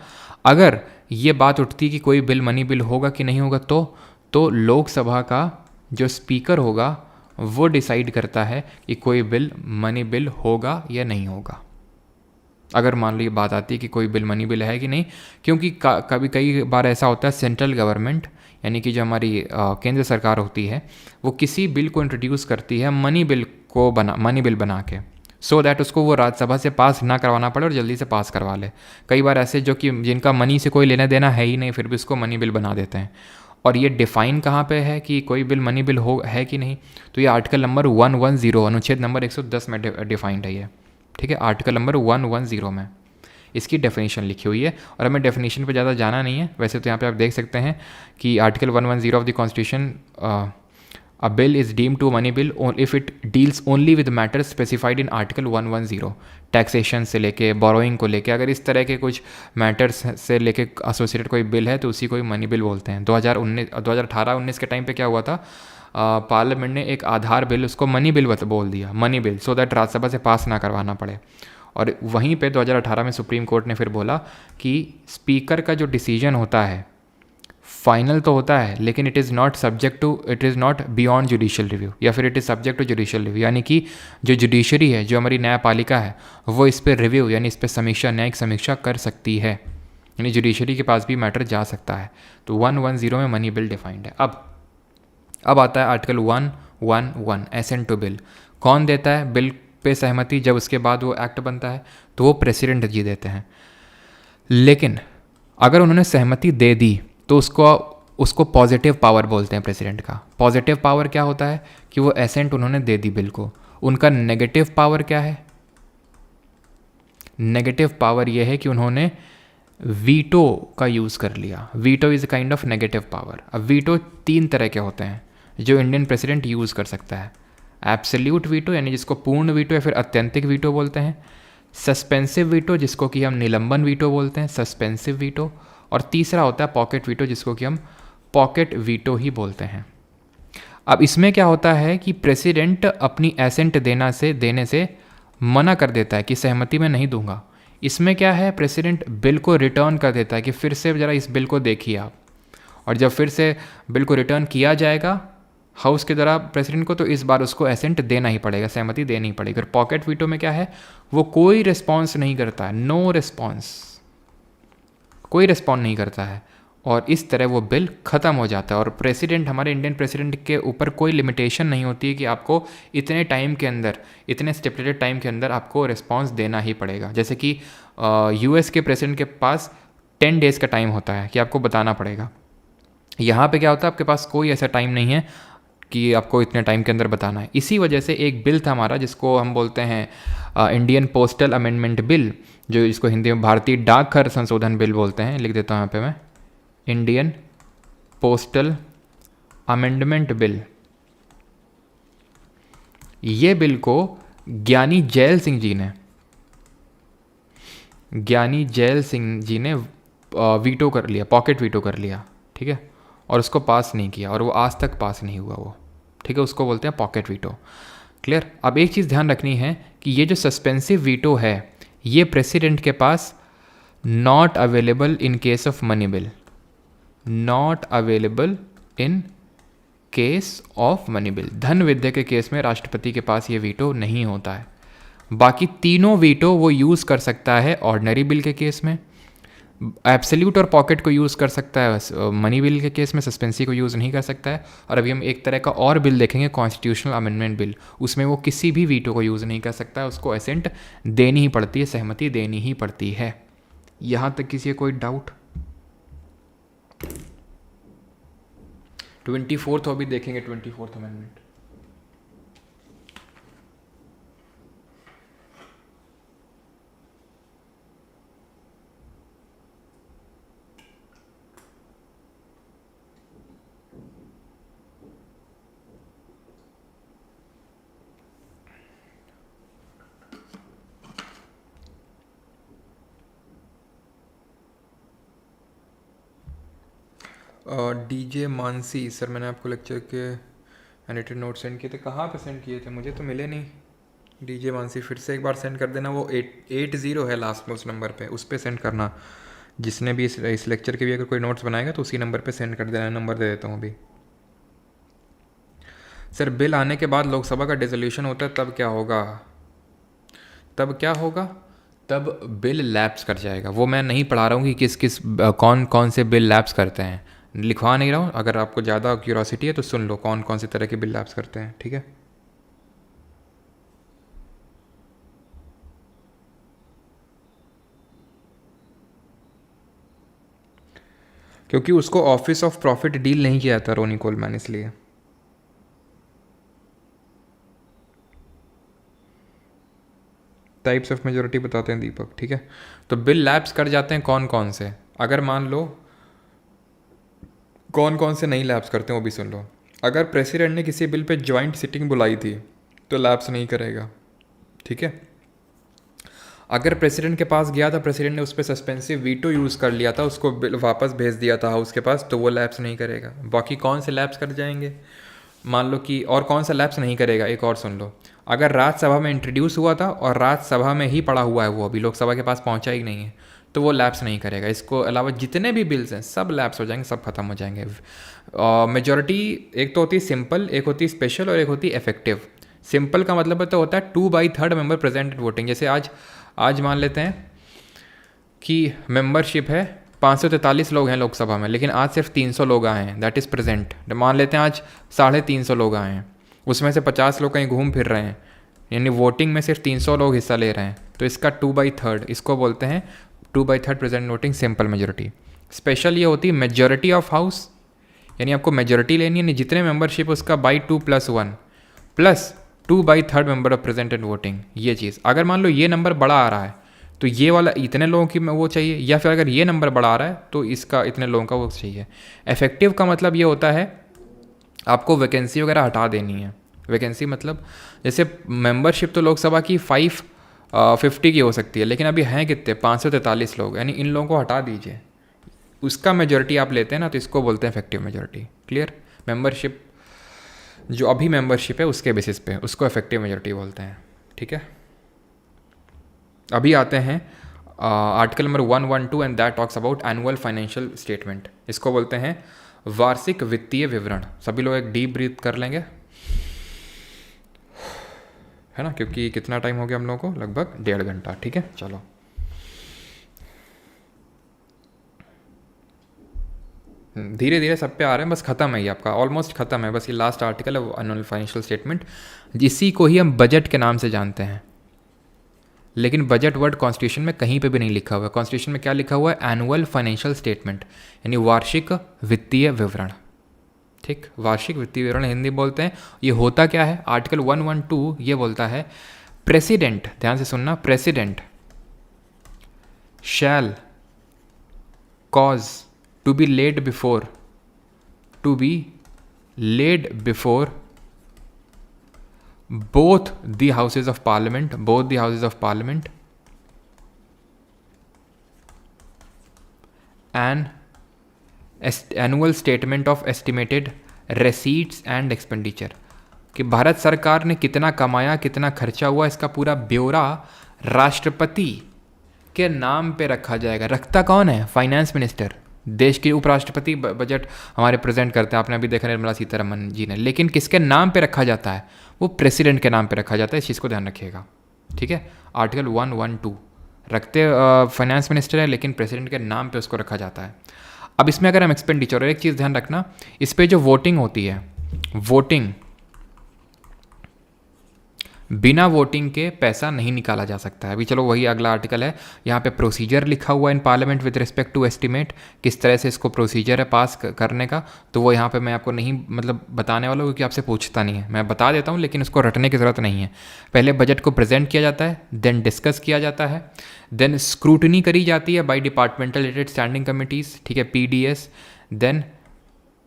अगर ये बात उठती कि कोई बिल मनी बिल होगा कि नहीं होगा, तो लोकसभा का जो स्पीकर होगा वो डिसाइड करता है कि कोई बिल मनी बिल होगा या नहीं होगा। अगर मान लो ये बात आती है कि कोई बिल मनी बिल है कि नहीं, क्योंकि कभी कई बार ऐसा होता है सेंट्रल गवर्नमेंट यानी कि जो हमारी केंद्र सरकार होती है वो किसी बिल को इंट्रोड्यूस करती है मनी बिल बना के, सो दैट उसको वो राज्यसभा से पास ना करवाना पड़े और जल्दी से पास करवा ले। कई बार ऐसे जो कि जिनका मनी से कोई लेना देना है ही नहीं, फिर भी उसको मनी बिल बना देते हैं। और ये डिफ़ाइन कहाँ पे है कि कोई बिल मनी बिल है कि नहीं, तो ये आर्टिकल नंबर 110 अनुच्छेद नंबर 110 में डिफाइंड है ये, ठीक है, आर्टिकल नंबर 110 में इसकी डेफिनेशन लिखी हुई है। और हमें डेफिनेशन पे ज़्यादा जाना नहीं है, वैसे तो यहाँ पे आप देख सकते हैं कि article 110 of the constitution, a bill is deemed to money bill if it deals only with matters specified in article 110, taxation से लेके बोरोइंग को लेके, अगर इस तरह के कुछ मैटर्स से लेके एसोसिएटेड कोई बिल है तो उसी को ही मनी बिल बोलते हैं। 2018-19 के टाइम पे क्या हुआ था, पार्लियामेंट ने एक आधार बिल उसको मनी बिल बोल दिया, money bill, so that Rajya Sabha से पास ना करवाना पड़े। और वहीं पे 2018 में सुप्रीम कोर्ट ने फिर बोला कि स्पीकर का जो डिसीजन होता है फाइनल तो होता है, लेकिन it is not beyond judicial review, या फिर it is subject to judicial review, यानी कि जो जुडिशरी है, जो हमारी न्यायपालिका है, वो इस पर रिव्यू यानी इस पर समीक्षा, न्यायिक समीक्षा कर सकती है, यानी जुडिशरी के पास भी मैटर जा सकता है। तो 110 में मनी बिल डिफाइंड है। अब आता है आर्टिकल 111 एसेंट टू बिल। कौन देता है बिल पे सहमति जब उसके बाद वो एक्ट बनता है, तो वो प्रेसिडेंट जी देते हैं। लेकिन अगर उन्होंने सहमति दे दी तो उसको पॉजिटिव पावर बोलते हैं प्रेसिडेंट का। पॉजिटिव पावर क्या होता है कि वो एसेंट उन्होंने दे दी बिल को। उनका नेगेटिव पावर क्या है, नेगेटिव पावर ये है कि उन्होंने वीटो का यूज़ कर लिया। Veto is a kind of negative power. अब वीटो 3 तरह के होते हैं जो इंडियन प्रेसिडेंट यूज़ कर सकता है। एब्सोल्यूट वीटो यानी जिसको पूर्ण वीटो या फिर अत्यंतिक वीटो बोलते हैं, सस्पेंसिव वीटो जिसको कि हम निलंबन वीटो बोलते हैं, सस्पेंसिव वीटो, और तीसरा होता है पॉकेट वीटो जिसको कि हम पॉकेट वीटो ही बोलते हैं। अब इसमें क्या होता है कि प्रेसिडेंट अपनी एसेंट देने से मना कर देता है कि सहमति में नहीं दूंगा। इसमें क्या है, प्रेसिडेंट बिल को रिटर्न कर देता है कि फिर से ज़रा इस बिल को देखिए आप, और जब फिर से बिल को रिटर्न किया जाएगा हाउस के द्वारा प्रेसिडेंट को, तो इस बार उसको एसेंट देना ही पड़ेगा, सहमति देनी ही पड़ेगी। और पॉकेट वीटो में क्या है, वो कोई रिस्पॉन्स नहीं करता है, नो रिस्पॉन्स, कोई रिस्पॉन्ड नहीं करता है, और इस तरह वो बिल ख़त्म हो जाता है। और प्रेसिडेंट, हमारे इंडियन प्रेसिडेंट के ऊपर कोई लिमिटेशन नहीं होती है कि आपको इतने टाइम के अंदर, इतने स्टिपुलेटेड टाइम के अंदर आपको रिस्पॉन्स देना ही पड़ेगा। जैसे कि यूएस के प्रेसिडेंट के पास 10 डेज़ का टाइम होता है कि आपको बताना पड़ेगा। यहाँ पे क्या होता है, आपके पास कोई ऐसा टाइम नहीं है कि आपको इतने टाइम के अंदर बताना है। इसी वजह से एक बिल था हमारा जिसको हम बोलते हैं इंडियन पोस्टल अमेंडमेंट बिल, जो इसको हिंदी में भारतीय डाकघर संशोधन बिल बोलते हैं। लिख देता हूँ यहाँ पे मैं, इंडियन पोस्टल अमेंडमेंट बिल। ये बिल को ज्ञानी जैल सिंह जी ने वीटो कर लिया, पॉकेट वीटो कर लिया, ठीक है, और उसको पास नहीं किया, और वो आज तक पास नहीं हुआ वो, ठीक है, उसको बोलते हैं पॉकेट वीटो। क्लियर। अब एक चीज़ ध्यान रखनी है कि ये जो सस्पेंसिव वीटो है, ये प्रेसिडेंट के पास not available in case of money bill, not available in case of money bill. धन विधेयक के केस में राष्ट्रपति के पास ये वीटो नहीं होता है। बाकी तीनों वीटो वो यूज़ कर सकता है ऑर्डिनरी बिल के केस में, एब्सोल्यूट और पॉकेट को यूज़ कर सकता है मनी बिल के केस में, सस्पेंसी को यूज़ नहीं कर सकता है। और अभी हम एक तरह का और बिल देखेंगे, कॉन्स्टिट्यूशनल अमेंडमेंट बिल, उसमें वो किसी भी वीटो को यूज़ नहीं कर सकता है, उसको एसेंट देनी ही पड़ती है, सहमति देनी ही पड़ती है। यहाँ तक किसी का कोई डाउट? 24th अभी देखेंगे, 24th amendment. DJ Mansi sir, मैंने आपको लेक्चर के एडिटेड नोट सेंड किए थे, कहाँ पे सेंड किए थे, मुझे तो मिले नहीं। डीजे मानसी फिर से एक बार सेंड कर देना, वो 880 है लास्ट में उस नंबर पे, उस पर सेंड करना। जिसने भी इस लेक्चर के भी अगर कोई नोट्स बनाएगा तो उसी नंबर पे सेंड कर देना, नंबर दे देता हूँ अभी। सर बिल आने के बाद लोकसभा का डिसोल्यूशन होता है, तब क्या होगा? तब क्या होगा? तब बिल लैप्स कर जाएगा। वो मैं नहीं पढ़ा रहा हूँ कि किस किस कौन कौन से बिल लैप्स करते हैं, लिखवा नहीं रहा हूँ। अगर आपको ज़्यादा क्यूरोसिटी है तो सुन लो कौन कौन से तरह के बिल लैप्स करते हैं, ठीक है। क्योंकि उसको ऑफिस ऑफ प्रॉफिट डील नहीं किया था रोनी कोलमैन, इसलिए। टाइप्स ऑफ मेजोरिटी बताते हैं दीपक, ठीक है। तो बिल लैप्स कर जाते हैं कौन कौन से, अगर मान लो कौन कौन से नहीं लैप्स करते हैं वो भी सुन लो। अगर प्रेसिडेंट ने किसी बिल पे ज्वाइंट सिटिंग बुलाई थी तो लैप्स नहीं करेगा, ठीक है। अगर प्रेसिडेंट के पास गया था, प्रेसिडेंट ने उस पर सस्पेंसिव वीटो यूज़ कर लिया था, उसको बिल वापस भेज दिया था हाउस के पास, तो वो लैप्स नहीं करेगा। बाकी कौन से लैप्स कर जाएंगे, मान लो कि, और कौन सा लैप्स नहीं करेगा, एक और सुन लो। अगर राज्यसभा में इंट्रोड्यूस हुआ था और राज्यसभा में ही पड़ा हुआ है वो, अभी लोकसभा के पास पहुंचा ही नहीं है, तो वो लैप्स नहीं करेगा। इसको अलावा जितने भी बिल्स हैं सब लैप्स हो जाएंगे, सब खत्म हो जाएंगे। मेजॉरिटी एक तो होती है सिंपल, एक होती है स्पेशल और एक होती है इफेक्टिव। सिंपल का मतलब तो होता है 2/3 मेंबर प्रेजेंट वोटिंग। जैसे आज मान लेते हैं कि मेंबरशिप है 543 लोग हैं लोकसभा में, लेकिन आज सिर्फ 300 लोग आए हैं, दैट इज़ प्रेजेंट। मान लेते हैं आज 350 लोग आए हैं, उसमें से 50 लोग कहीं घूम फिर रहे हैं, यानी वोटिंग में सिर्फ 300 लोग हिस्सा ले रहे हैं, तो इसका 2/3, इसको बोलते हैं 2/3 present voting, simple majority. Special ये होती है मेजोरिटी ऑफ हाउस, यानी आपको मेजोरिटी लेनी है, जितने मेंबरशिप उसका /2+1 plus 2/3 member of presented voting, ये चीज़। अगर मान लो ये नंबर बड़ा आ रहा है तो ये वाला इतने लोगों की वो चाहिए, या फिर अगर ये नंबर बड़ा आ रहा है तो इसका इतने लोगों का वो चाहिए। इफेक्टिव का मतलब ये होता है आपको वैकेंसी वगैरह हटा देनी है। वैकेंसी मतलब जैसे मेंबरशिप तो लोकसभा की 550 की हो सकती है, लेकिन अभी हैं कितने, 543 लोग, यानी इन लोगों को हटा दीजिए, उसका मेजोरिटी आप लेते हैं ना, तो इसको बोलते हैं इफेक्टिव मेजोरिटी। क्लियर? मेंबरशिप जो अभी मेंबरशिप है उसके बेसिस पे, उसको इफेक्टिव मेजोरिटी बोलते हैं, ठीक है। अभी आते हैं article number 112 and that talks about annual financial statement. इसको बोलते हैं वार्षिक वित्तीय विवरण। सभी लोग एक डीप ब्रीथ कर लेंगे, है ना, क्योंकि कितना टाइम हो गया हम लोगों को, लगभग 1.5 घंटा, ठीक है। चलो धीरे धीरे सब पे आ रहे हैं, बस ख़त्म है ये आपका, ऑलमोस्ट ख़त्म है, बस ये लास्ट आर्टिकल है एनुअल फाइनेंशियल स्टेटमेंट, जिसी को ही हम बजट के नाम से जानते हैं। लेकिन बजट वर्ड कॉन्स्टिट्यूशन में कहीं पे भी नहीं लिखा हुआ है। कॉन्स्टिट्यूशन में क्या लिखा हुआ है? एनुअल फाइनेंशियल स्टेटमेंट, यानी वार्षिक वित्तीय विवरण, ठीक। वार्षिक वित्तीय विवरण हिंदी बोलते हैं। ये होता क्या है? आर्टिकल 112 ये बोलता है प्रेसिडेंट, ध्यान से सुनना, president shall cause to be laid before both the houses of parliament an annual statement of estimated receipts and expenditure, कि भारत सरकार ने कितना कमाया, कितना खर्चा हुआ, इसका पूरा ब्यौरा राष्ट्रपति के नाम पे रखा जाएगा। रखता कौन है? फाइनेंस मिनिस्टर, देश के उपराष्ट्रपति बजट हमारे प्रेजेंट करते हैं, आपने अभी देखा निर्मला सीतारमन जी ने। लेकिन किसके नाम पे रखा जाता है? वो प्रेसिडेंट के नाम पे रखा जाता है, इस चीज़ को ध्यान रखिएगा, ठीक है। आर्टिकल 112 रखते फाइनेंस मिनिस्टर है, लेकिन प्रेसिडेंट के नाम पे उसको रखा जाता है। अब इसमें अगर हम एक्सपेंडिचर, और एक चीज़ ध्यान रखना, इस पर जो वोटिंग होती है, वोटिंग बिना वोटिंग के पैसा नहीं निकाला जा सकता है। अभी चलो वही अगला आर्टिकल है, यहाँ पे प्रोसीजर लिखा हुआ है in parliament with respect to estimate, किस तरह से इसको प्रोसीजर है पास करने का, तो वो यहाँ पे मैं आपको नहीं मतलब बताने वाला हूँ, क्योंकि आपसे पूछता नहीं है, मैं बता देता हूँ, लेकिन उसको रटने की ज़रूरत नहीं है। पहले बजट को प्रेजेंट किया जाता है, देन डिस्कस किया जाता है, देन स्क्रूटनी करी जाती है by departmental related standing committees, ठीक है, PDS, देन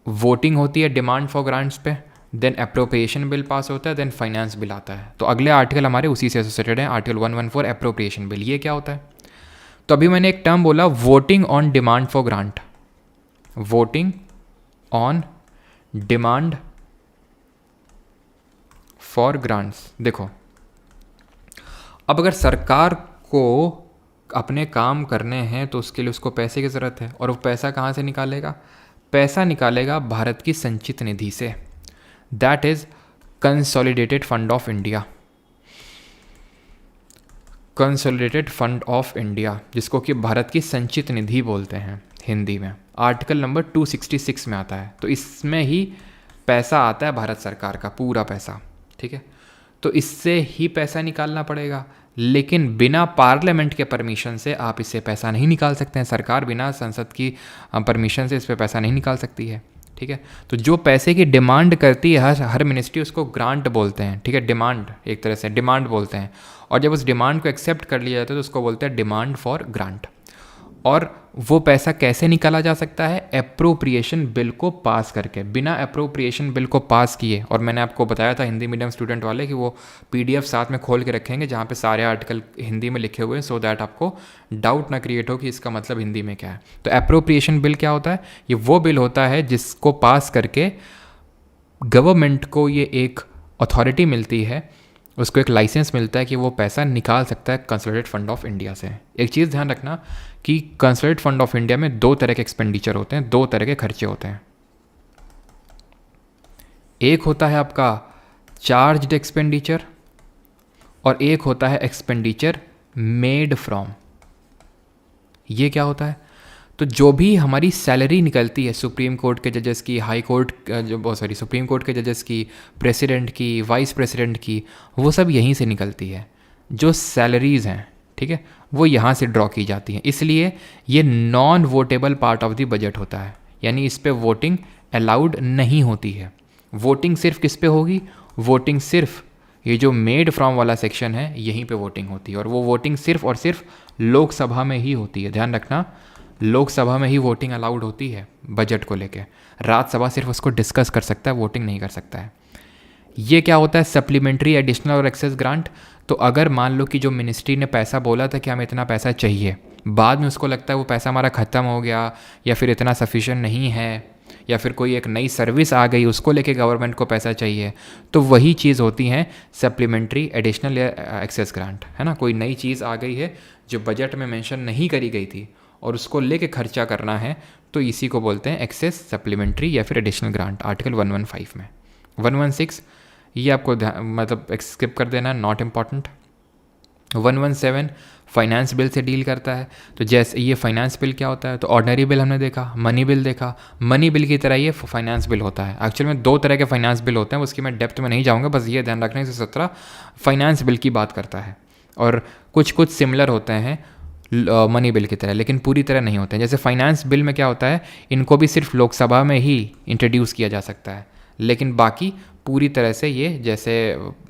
वोटिंग होती है डिमांड फॉर ग्रांट्स पे, देन अप्रोप्रिएशन बिल पास होता है, देन फाइनेंस बिल आता है। तो अगले आर्टिकल हमारे उसी से एसोसिएटेड है, आर्टिकल 114 अप्रोप्रिएशन बिल। ये क्या होता है? तो अभी मैंने एक टर्म बोला, voting on demand for grant. Voting on demand for grants. देखो, अब अगर सरकार को अपने काम करने हैं तो उसके लिए उसको पैसे की ज़रूरत है, और वो पैसा कहाँ से निकालेगा? पैसा निकालेगा भारत की संचित निधि से, that is consolidated fund of India. Consolidated fund of India, जिसको कि भारत की संचित निधि बोलते हैं हिंदी में, आर्टिकल नंबर 266 में आता है। तो इसमें ही पैसा आता है भारत सरकार का पूरा पैसा, ठीक है। तो इससे ही पैसा निकालना पड़ेगा, लेकिन बिना पार्लियामेंट के परमिशन से आप इससे पैसा नहीं निकाल सकते हैं। सरकार बिना संसद की परमिशन से इस पर पैसा नहीं निकाल सकती है, ठीक है। तो जो पैसे की डिमांड करती है हर मिनिस्ट्री, उसको ग्रांट बोलते हैं, ठीक है। डिमांड, एक तरह से डिमांड बोलते हैं, और जब उस डिमांड को एक्सेप्ट कर लिया जाता है तो उसको बोलते हैं डिमांड फॉर ग्रांट। और वो पैसा कैसे निकाला जा सकता है? अप्रोप्रिएशन बिल को पास करके। बिना अप्रोप्रिएशन बिल को पास किए, और मैंने आपको बताया था हिंदी मीडियम स्टूडेंट वाले कि वो पीडीएफ साथ में खोल के रखेंगे जहाँ पे सारे आर्टिकल हिंदी में लिखे हुए हैं, सो दैट आपको डाउट ना क्रिएट हो कि इसका मतलब हिंदी में क्या है। तो अप्रोप्रिएशन बिल क्या होता है? ये वो बिल होता है जिसको पास करके गवर्नमेंट को ये एक अथॉरिटी मिलती है, उसको एक लाइसेंस मिलता है कि वो पैसा निकाल सकता है कंसोलिडेटेड फंड ऑफ इंडिया से। एक चीज़ ध्यान रखना कि कंसोलिडेटेड फंड ऑफ इंडिया में दो तरह के एक्सपेंडिचर होते हैं, दो तरह के खर्चे होते हैं। एक होता है आपका चार्ज्ड एक्सपेंडिचर, और एक होता है एक्सपेंडिचर मेड फ्रॉम। ये क्या होता है? तो जो भी हमारी सैलरी निकलती है सुप्रीम कोर्ट के जजेस की, हाई कोर्ट सुप्रीम कोर्ट के जजेस की, प्रेसिडेंट की, वाइस प्रेसिडेंट की, वो सब यहीं से निकलती है। जो सैलरीज़ हैं, ठीक है, वो यहाँ से ड्रॉ की जाती हैं। इसलिए ये non votable part of the budget होता है, यानी इस पे वोटिंग अलाउड नहीं होती है। वोटिंग सिर्फ किस पे होगी? वोटिंग सिर्फ ये जो मेड फ्रॉम वाला सेक्शन है, यहीं पे वोटिंग होती है, और वो वोटिंग सिर्फ और सिर्फ लोकसभा में ही होती है। ध्यान रखना, लोकसभा में ही वोटिंग अलाउड होती है बजट को लेके। राज्यसभा सिर्फ उसको डिस्कस कर सकता है, वोटिंग नहीं कर सकता है। ये क्या होता है? सप्लीमेंट्री, एडिशनल और एक्सेस ग्रांट। तो अगर मान लो कि जो मिनिस्ट्री ने पैसा बोला था कि हमें इतना पैसा चाहिए, बाद में उसको लगता है वो पैसा हमारा ख़त्म हो गया, या फिर इतना सफिशिएंट नहीं है, या फिर कोई एक नई सर्विस आ गई, उसको लेके गवर्नमेंट को पैसा चाहिए, तो वही चीज़ होती है सप्लीमेंट्री, एडिशनल या एक्सेस ग्रांट, है ना। कोई नई चीज़ आ गई है जो बजट में मेंशन नहीं करी गई थी और उसको लेके खर्चा करना है, तो इसी को बोलते हैं एक्सेस, सप्लीमेंट्री या फिर एडिशनल ग्रांट, आर्टिकल 115 में। 116 ये आपको मतलब स्किप कर देना, नॉट इम्पॉर्टेंट। 117 फाइनेंस बिल से डील करता है। तो जैसे ये फाइनेंस बिल क्या होता है? तो ऑर्डनरी बिल हमने देखा, मनी बिल देखा। मनी बिल की तरह ये फाइनेंस बिल होता है। एक्चुअल में दो तरह के फाइनेंस बिल होते हैं, उसकी मैं डेप्थ में नहीं जाऊँगा, बस ये ध्यान रखने से 17 फाइनेंस बिल की बात करता है, और कुछ कुछ सिमिलर होते हैं मनी बिल की तरह, लेकिन पूरी तरह नहीं होते हैं। जैसे फाइनेंस बिल में क्या होता है, इनको भी सिर्फ लोकसभा में ही इंट्रोड्यूस किया जा सकता है, लेकिन बाकी पूरी तरह से ये जैसे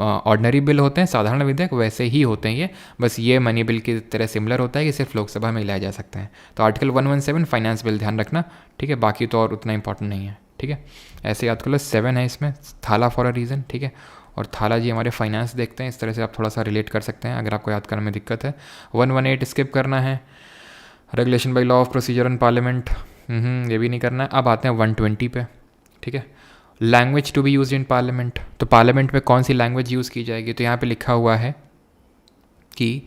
ऑर्डिनरी बिल होते हैं, साधारण विधेयक, वैसे ही होते हैं ये, बस ये मनी बिल की तरह सिमिलर होता है कि सिर्फ लोकसभा में लाया जा सकते हैं। तो आर्टिकल 117 फाइनेंस बिल ध्यान रखना, ठीक है। बाकी तो और उतना इंपॉर्टेंट नहीं है, ठीक है। ऐसे याद कर लो, 7 है इसमें, थाला फॉर अ रीज़न, ठीक है। और थाला जी हमारे फाइनेंस देखते हैं, इस तरह से आप थोड़ा सा रिलेट कर सकते हैं अगर आपको याद करने में दिक्कत है। 118 स्किप करना है, regulation by law of procedure in parliament, ये भी नहीं करना है। अब आते हैं 120 पे, ठीक है। Language to be use in parliament. तो पार्लियामेंट में कौन सी लैंग्वेज यूज़ की जाएगी? तो यहाँ पे लिखा हुआ है कि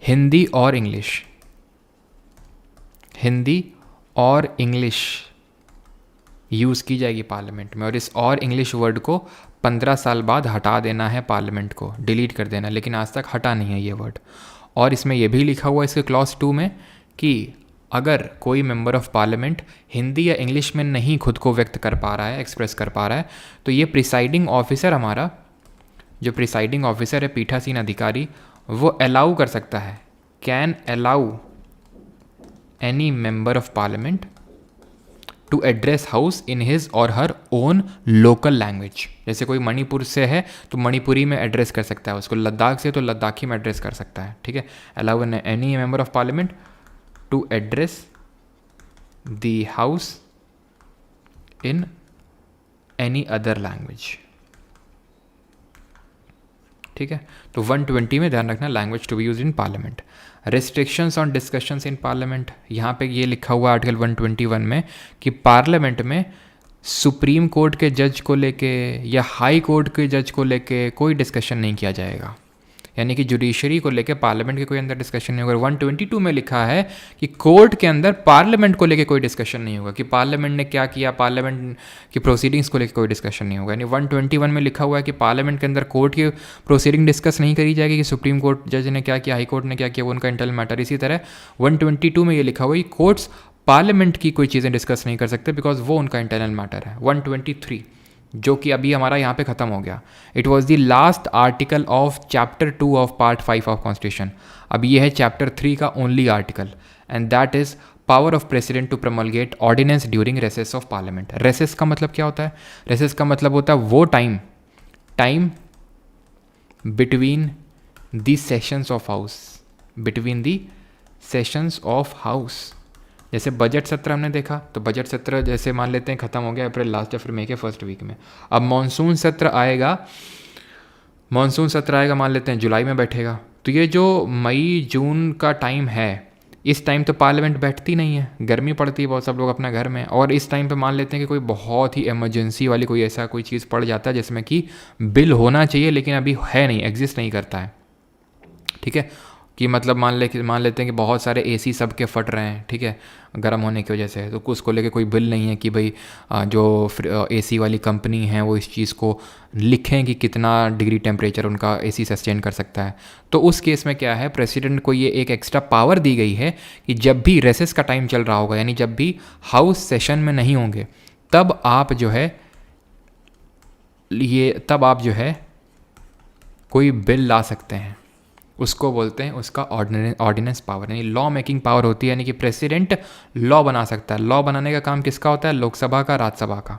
हिंदी और इंग्लिश, हिंदी और इंग्लिश यूज़ की जाएगी पार्लियामेंट में, और इस और इंग्लिश वर्ड को 15 साल बाद हटा देना है, पार्लियामेंट को डिलीट कर देना, लेकिन आज तक हटा नहीं है ये वर्ड। और इसमें यह भी लिखा हुआ है इसके क्लॉज 2 में कि अगर कोई मेंबर ऑफ पार्लियामेंट हिंदी या इंग्लिश में नहीं खुद को व्यक्त कर पा रहा है, एक्सप्रेस कर पा रहा है, तो ये प्रिसाइडिंग ऑफिसर, हमारा जो प्रिसाइडिंग ऑफिसर है, पीठासीन अधिकारी, वो अलाउ कर सकता है, can allow any member of parliament to address house in his or her own local language. जैसे कोई मणिपुर से है तो मणिपुरी में एड्रेस कर सकता है उसको, लद्दाख से तो लद्दाखी में एड्रेस कर सकता है, ठीक है। Allow any member of parliament to address the house in any other language, ठीक है। तो 120 में ध्यान रखना, language to be use in parliament. Restrictions on discussions in parliament, यहाँ पे ये लिखा हुआ आर्टिकल 121 में कि पार्लियामेंट में सुप्रीम कोर्ट के जज को लेके या हाई कोर्ट के जज को लेके कोई डिस्कशन नहीं किया जाएगा, यानी कि जुडिशरी को लेके पार्लियामेंट के कोई अंदर डिस्कशन नहीं होगा। 122 में लिखा है कि कोर्ट के अंदर पार्लियामेंट को लेके कोई डिस्कशन नहीं होगा, कि पार्लियामेंट ने क्या किया, पार्लियामेंट की प्रोसीडिंग्स को लेके कोई डिस्कशन नहीं होगा। यानी 121 में लिखा हुआ है कि पार्लियामेंट के अंदर कोर्ट की प्रोसीडिंग डिस्कस नहीं करी जाएगी कि सुप्रीम कोर्ट जज ने क्या किया, हाई कोर्ट ने क्या किया, वो उनका इंटरनल मैटर। इसी तरह 122 में ये लिखा हुआ है कि कोर्ट्स पार्लियामेंट की कोई चीज़ें डिस्कस नहीं कर सकते बिकॉज वो उनका इंटरनल मैटर है। 123 जो कि अभी हमारा यहाँ पे ख़त्म हो गया, it was the last article of chapter 2 of part 5 of constitution. अब ये है चैप्टर 3 का only article, and that is power of president to promulgate ordinance during recess of parliament. Recess का मतलब क्या होता है? रेसेस का मतलब होता है वो time between the sessions of house, between the sessions of house. जैसे बजट सत्र हमने देखा, तो बजट सत्र जैसे मान लेते हैं ख़त्म हो गया अप्रैल लास्ट या फिर मई के फर्स्ट वीक में। अब मानसून सत्र आएगा मान लेते हैं जुलाई में बैठेगा। तो ये जो मई जून का टाइम है, इस टाइम तो पार्लियामेंट बैठती नहीं है, गर्मी पड़ती है बहुत, सब लोग अपना घर में। और इस टाइम पे मान लेते हैं कि कोई बहुत ही इमरजेंसी वाली कोई ऐसा कोई चीज़ पड़ जाता है जिसमें कि बिल होना चाहिए लेकिन अभी है नहीं, एग्जिस्ट नहीं करता है। ठीक है, कि मतलब मान लेते हैं कि बहुत सारे एसी सबके फट रहे हैं, ठीक है, गर्म होने की वजह से, तो उसको लेके कोई बिल नहीं है कि भाई जो एसी वाली कंपनी है वो इस चीज़ को लिखें कि कितना डिग्री टेम्परेचर उनका एसी सस्टेन कर सकता है। तो उस केस में क्या है, प्रेसिडेंट को ये एक एक्स्ट्रा पावर दी गई है कि जब भी रेसेस का टाइम चल रहा होगा, यानी जब भी हाउस सेशन में नहीं होंगे, तब आप जो है कोई बिल ला सकते हैं। उसको बोलते हैं उसका ऑर्डिनेंस पावर, यानी लॉ मेकिंग पावर होती है। यानी कि प्रेसिडेंट लॉ बना सकता है। लॉ बनाने का काम किसका होता है? लोकसभा का, राज्यसभा का।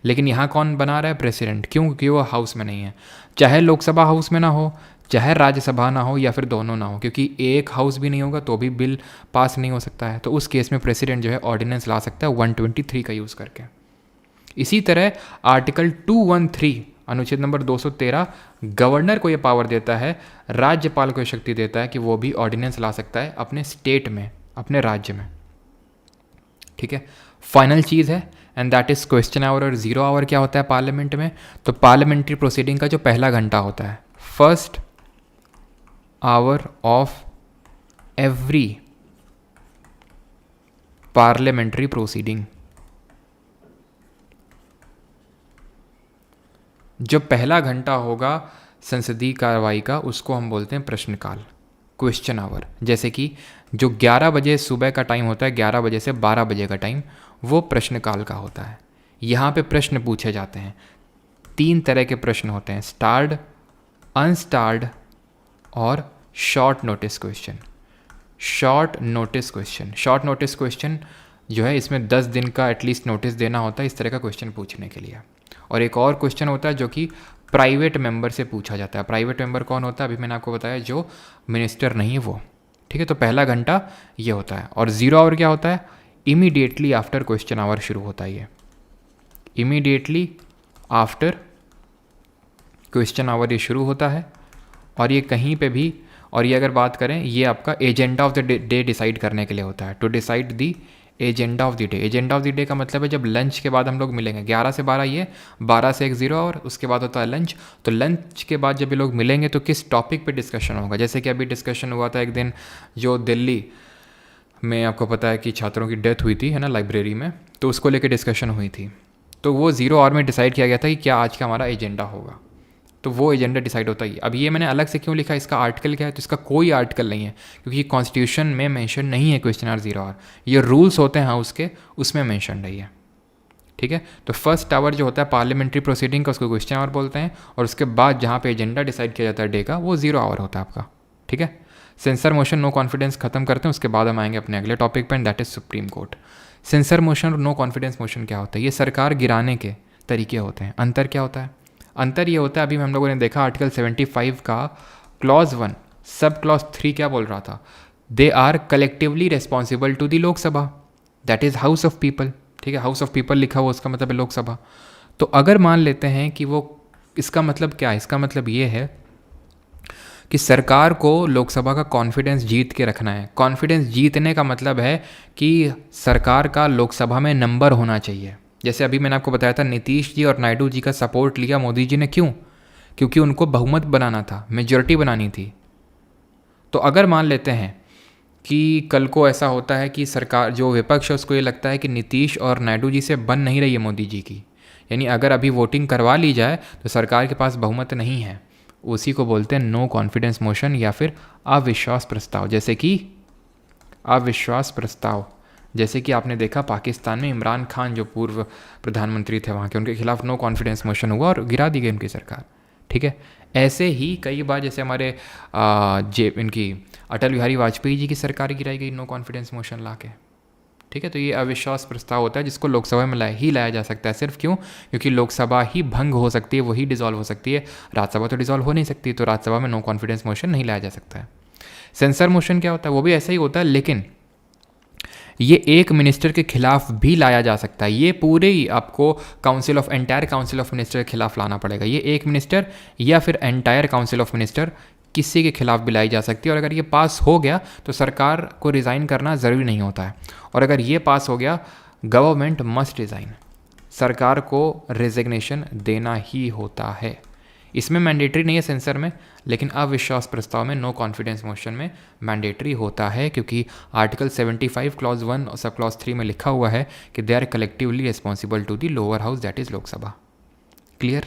लेकिन यहाँ कौन बना रहा है? प्रेसिडेंट। क्यों? क्योंकि वो हाउस में नहीं है। चाहे लोकसभा हाउस में ना हो, चाहे राज्यसभा ना हो, या फिर दोनों ना हो, क्योंकि एक हाउस भी नहीं होगा तो भी बिल पास नहीं हो सकता है। तो उस केस में प्रेसिडेंट जो है ऑर्डिनेंस ला सकता है 123 का यूज़ करके। इसी तरह आर्टिकल 213 अनुच्छेद नंबर 213 गवर्नर को ये पावर देता है, राज्यपाल को ये शक्ति देता है कि वो भी ऑर्डिनेंस ला सकता है अपने स्टेट में, अपने राज्य में। ठीक है, फाइनल चीज़ है and that is question hour और जीरो आवर। क्या होता है पार्लियामेंट में? तो पार्लियामेंट्री प्रोसीडिंग का जो पहला घंटा होता है, first hour of every parliamentary proceeding, जो पहला घंटा होगा संसदीय कार्रवाई का, उसको हम बोलते हैं प्रश्नकाल, क्वेश्चन आवर। जैसे कि जो 11 बजे सुबह का टाइम होता है, 11 बजे से 12 बजे का टाइम, वो प्रश्नकाल का होता है। यहाँ पे प्रश्न पूछे जाते हैं। 3 तरह के प्रश्न होते हैं, स्टार्ड, अनस्टार्ड और short notice question. Short notice question जो है, इसमें 10 दिन का एटलीस्ट नोटिस देना होता है इस तरह का क्वेश्चन पूछने के लिए। और एक और क्वेश्चन होता है जो कि प्राइवेट मेंबर से पूछा जाता है। प्राइवेट मेंबर कौन होता है? अभी मैंने आपको बताया, जो मिनिस्टर नहीं है वो। ठीक है, तो पहला घंटा ये होता है। और जीरो आवर क्या होता है? इमीडिएटली आफ्टर क्वेश्चन आवर शुरू होता है। ये इमीडिएटली आफ्टर क्वेश्चन आवर ये शुरू होता है। और ये कहीं पे भी, और ये अगर बात करें, ये आपका agenda of the day decide करने के लिए होता है, to decide the agenda of the day. Agenda of the day का मतलब है जब लंच के बाद हम लोग मिलेंगे, 11 से 12 ये, 12 से 1 जीरो और उसके बाद होता है लंच। तो लंच के बाद जब ये लोग मिलेंगे तो किस टॉपिक पे डिस्कशन होगा? जैसे कि अभी डिस्कशन हुआ था एक दिन, जो दिल्ली में आपको पता है कि छात्रों की डेथ हुई थी, है ना, लाइब्रेरी में, तो उसको लेकर डिस्कशन हुई थी। तो वो जीरो आवर में डिसाइड किया गया था कि क्या आज का हमारा एजेंडा होगा। तो वो एजेंडा डिसाइड होता ही। अब ये मैंने अलग से क्यों लिखा, इसका आर्टिकल क्या है? तो इसका कोई आर्टिकल नहीं है, क्योंकि कॉन्स्टिट्यूशन में मेंशन नहीं है क्वेश्चन आवर जीरो आवर। ये रूल्स होते हैं हाउस के, उसमें मेंशन नहीं है। ठीक है, तो फर्स्ट आवर जो होता है पार्लियामेंट्री प्रोसीडिंग का, उसको क्वेश्चन आवर बोलते हैं। और उसके बाद जहाँ पे एजेंडा डिसाइड किया जाता है डे का, वो जीरो आवर होता है आपका। ठीक है, सेंसर मोशन नो कॉन्फिडेंस खत्म करते हैं, उसके बाद हम आएंगे अपने अगले टॉपिक पर, and that is supreme court. Censure motion और नो कॉन्फिडेंस मोशन क्या होता है? ये सरकार गिराने के तरीके होते हैं। अंतर क्या होता है? अंतर ये होता है, अभी हम लोगों ने देखा आर्टिकल 75 का क्लॉज 1 सब क्लॉज 3 क्या बोल रहा था? They are collectively responsible to the Lok Sabha, that is house of people. ठीक है, हाउस ऑफ पीपल लिखा हुआ, उसका मतलब है लोकसभा। तो अगर मान लेते हैं कि वो, इसका मतलब क्या है? इसका मतलब ये है कि सरकार को लोकसभा का कॉन्फिडेंस जीत के रखना है। कॉन्फिडेंस जीतने का मतलब है कि सरकार का लोकसभा में नंबर होना चाहिए। जैसे अभी मैंने आपको बताया था, नीतीश जी और नायडू जी का सपोर्ट लिया मोदी जी ने, क्यों? क्योंकि उनको बहुमत बनाना था, मेजॉरिटी बनानी थी। तो अगर मान लेते हैं कि कल को ऐसा होता है कि सरकार, जो विपक्ष है उसको ये लगता है कि नीतीश और नायडू जी से बन नहीं रही है मोदी जी की, यानी अगर अभी वोटिंग करवा ली जाए तो सरकार के पास बहुमत नहीं है, उसी को बोलते हैं नो कॉन्फिडेंस मोशन या फिर अविश्वास प्रस्ताव। जैसे कि अविश्वास प्रस्ताव, जैसे कि आपने देखा पाकिस्तान में इमरान खान जो पूर्व प्रधानमंत्री थे वहाँ के, उनके खिलाफ नो कॉन्फिडेंस मोशन हुआ और गिरा दी गई उनकी सरकार। ठीक है, ऐसे ही कई बार जैसे हमारे इनकी अटल बिहारी वाजपेयी जी की सरकार गिराई गई नो कॉन्फिडेंस मोशन ला के। ठीक है, तो ये अविश्वास प्रस्ताव होता है जिसको लोकसभा में लाया जा सकता है। सिर्फ क्यों? क्योंकि लोकसभा ही भंग हो सकती है, वही डिसॉल्व हो सकती है, राज्यसभा तो डिसॉल्व हो नहीं सकती, तो राज्यसभा में नो कॉन्फिडेंस मोशन नहीं लाया जा सकता है। सेंसर मोशन क्या होता है? वो भी ऐसा ही होता है, लेकिन ये एक मिनिस्टर के खिलाफ भी लाया जा सकता है। ये पूरे ही आपको एंटायर काउंसिल ऑफ मिनिस्टर के खिलाफ लाना पड़ेगा। ये एक मिनिस्टर या फिर एंटायर काउंसिल ऑफ मिनिस्टर किसी के खिलाफ भी लाई जा सकती है। और अगर ये पास हो गया तो सरकार को रिज़ाइन करना ज़रूरी नहीं होता है। और अगर ये पास हो गया, गवर्नमेंट मस्ट रिज़ाइन, सरकार को रेजिग्नेशन देना ही होता है। इसमें मैंडेटरी नहीं है सेंसर में, लेकिन अविश्वास प्रस्ताव में नो कॉन्फिडेंस मोशन में मैंडेटरी होता है, क्योंकि आर्टिकल 75 क्लॉज 1 और सब क्लॉज 3 में लिखा हुआ है कि they are collectively responsible to the lower house, that is Lok Sabha. Clear?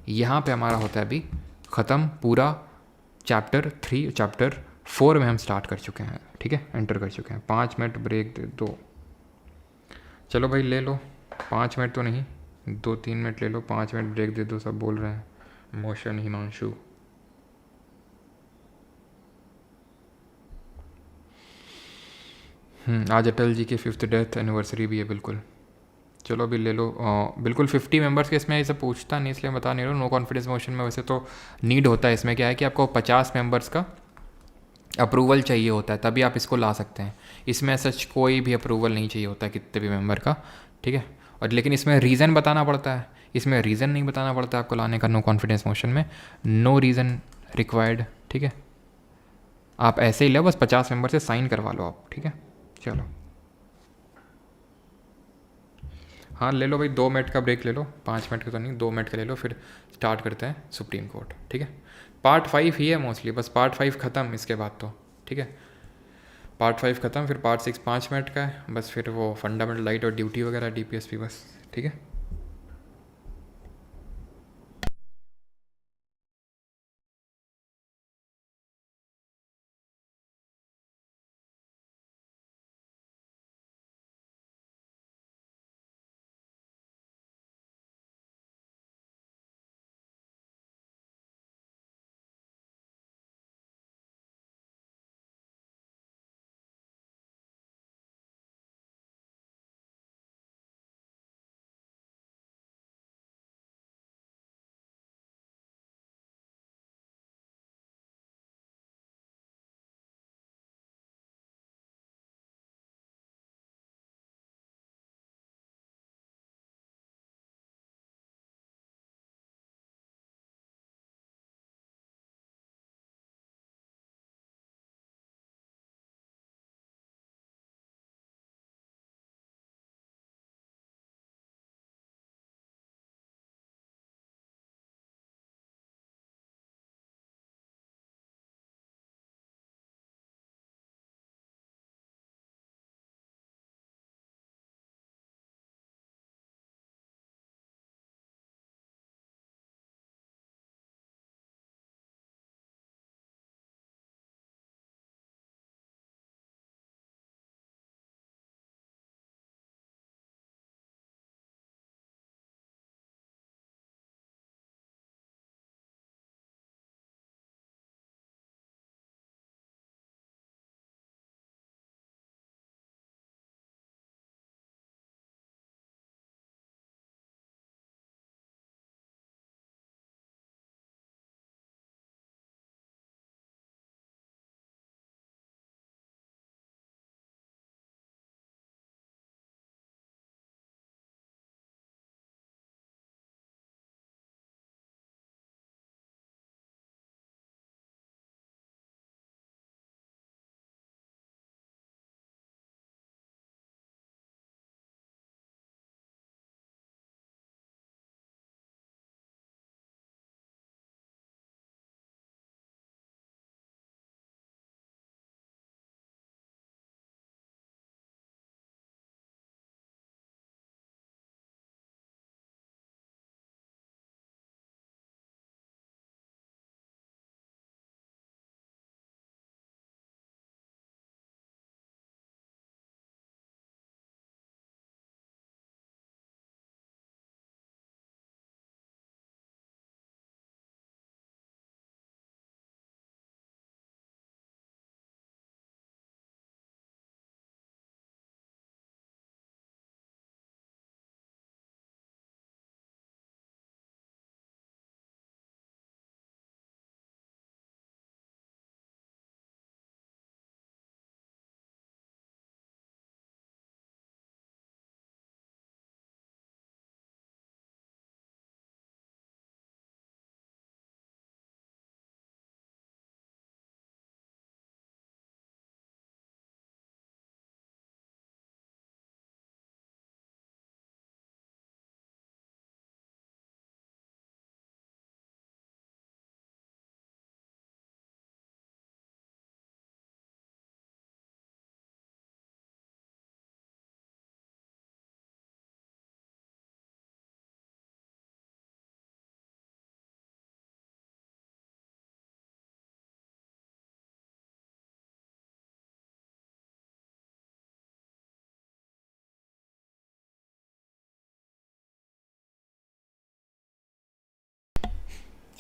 यहाँ पे हमारा होता है अभी ख़त्म पूरा चैप्टर 3। चैप्टर 4 में हम स्टार्ट कर चुके हैं। ठीक है, एंटर कर चुके हैं। 5 मिनट ब्रेक दे दो। चलो भाई ले लो, 5 मिनट तो नहीं, 2-3 मिनट ले लो, 5 मिनट ब्रेक दे दो, सब बोल रहे हैं। मोशन हिमांशु, आज अटल जी की 5th डेथ एनिवर्सरी भी है, बिल्कुल। चलो अभी ले लो। बिल्कुल 50 मेंबर्स के, इसमें ऐसे पूछता नहीं इसलिए बता नहीं रहा हूँ। नो कॉन्फिडेंस मोशन में वैसे तो नीड होता है। इसमें क्या है कि आपको 50 मेंबर्स का अप्रूवल चाहिए होता है, तभी आप इसको ला सकते हैं। इसमें सच कोई भी अप्रूवल नहीं चाहिए होता है कितने भी मेंबर का। ठीक है, और लेकिन इसमें रीज़न बताना पड़ता है। इसमें रीज़न नहीं बताना पड़ता आपको लाने का नो कॉन्फिडेंस मोशन में, नो रीज़न रिक्वायर्ड। ठीक है, आप ऐसे ही लो, बस 50 मेंबर से साइन करवा लो आप। ठीक है, चलो हाँ ले लो भाई, 2 मिनट का ब्रेक ले लो, 5 मिनट का तो नहीं, 2 मिनट का ले लो, फिर स्टार्ट करते हैं सुप्रीम कोर्ट। ठीक है, पार्ट 5 ही है मोस्टली, बस पार्ट 5 ख़त्म इसके बाद तो। ठीक है, पार्ट 5 ख़त्म, फिर पार्ट 6 5 मिनट का है बस, फिर वो फंडामेंटल राइट और ड्यूटी वगैरह डीपीएसपी बस। ठीक है।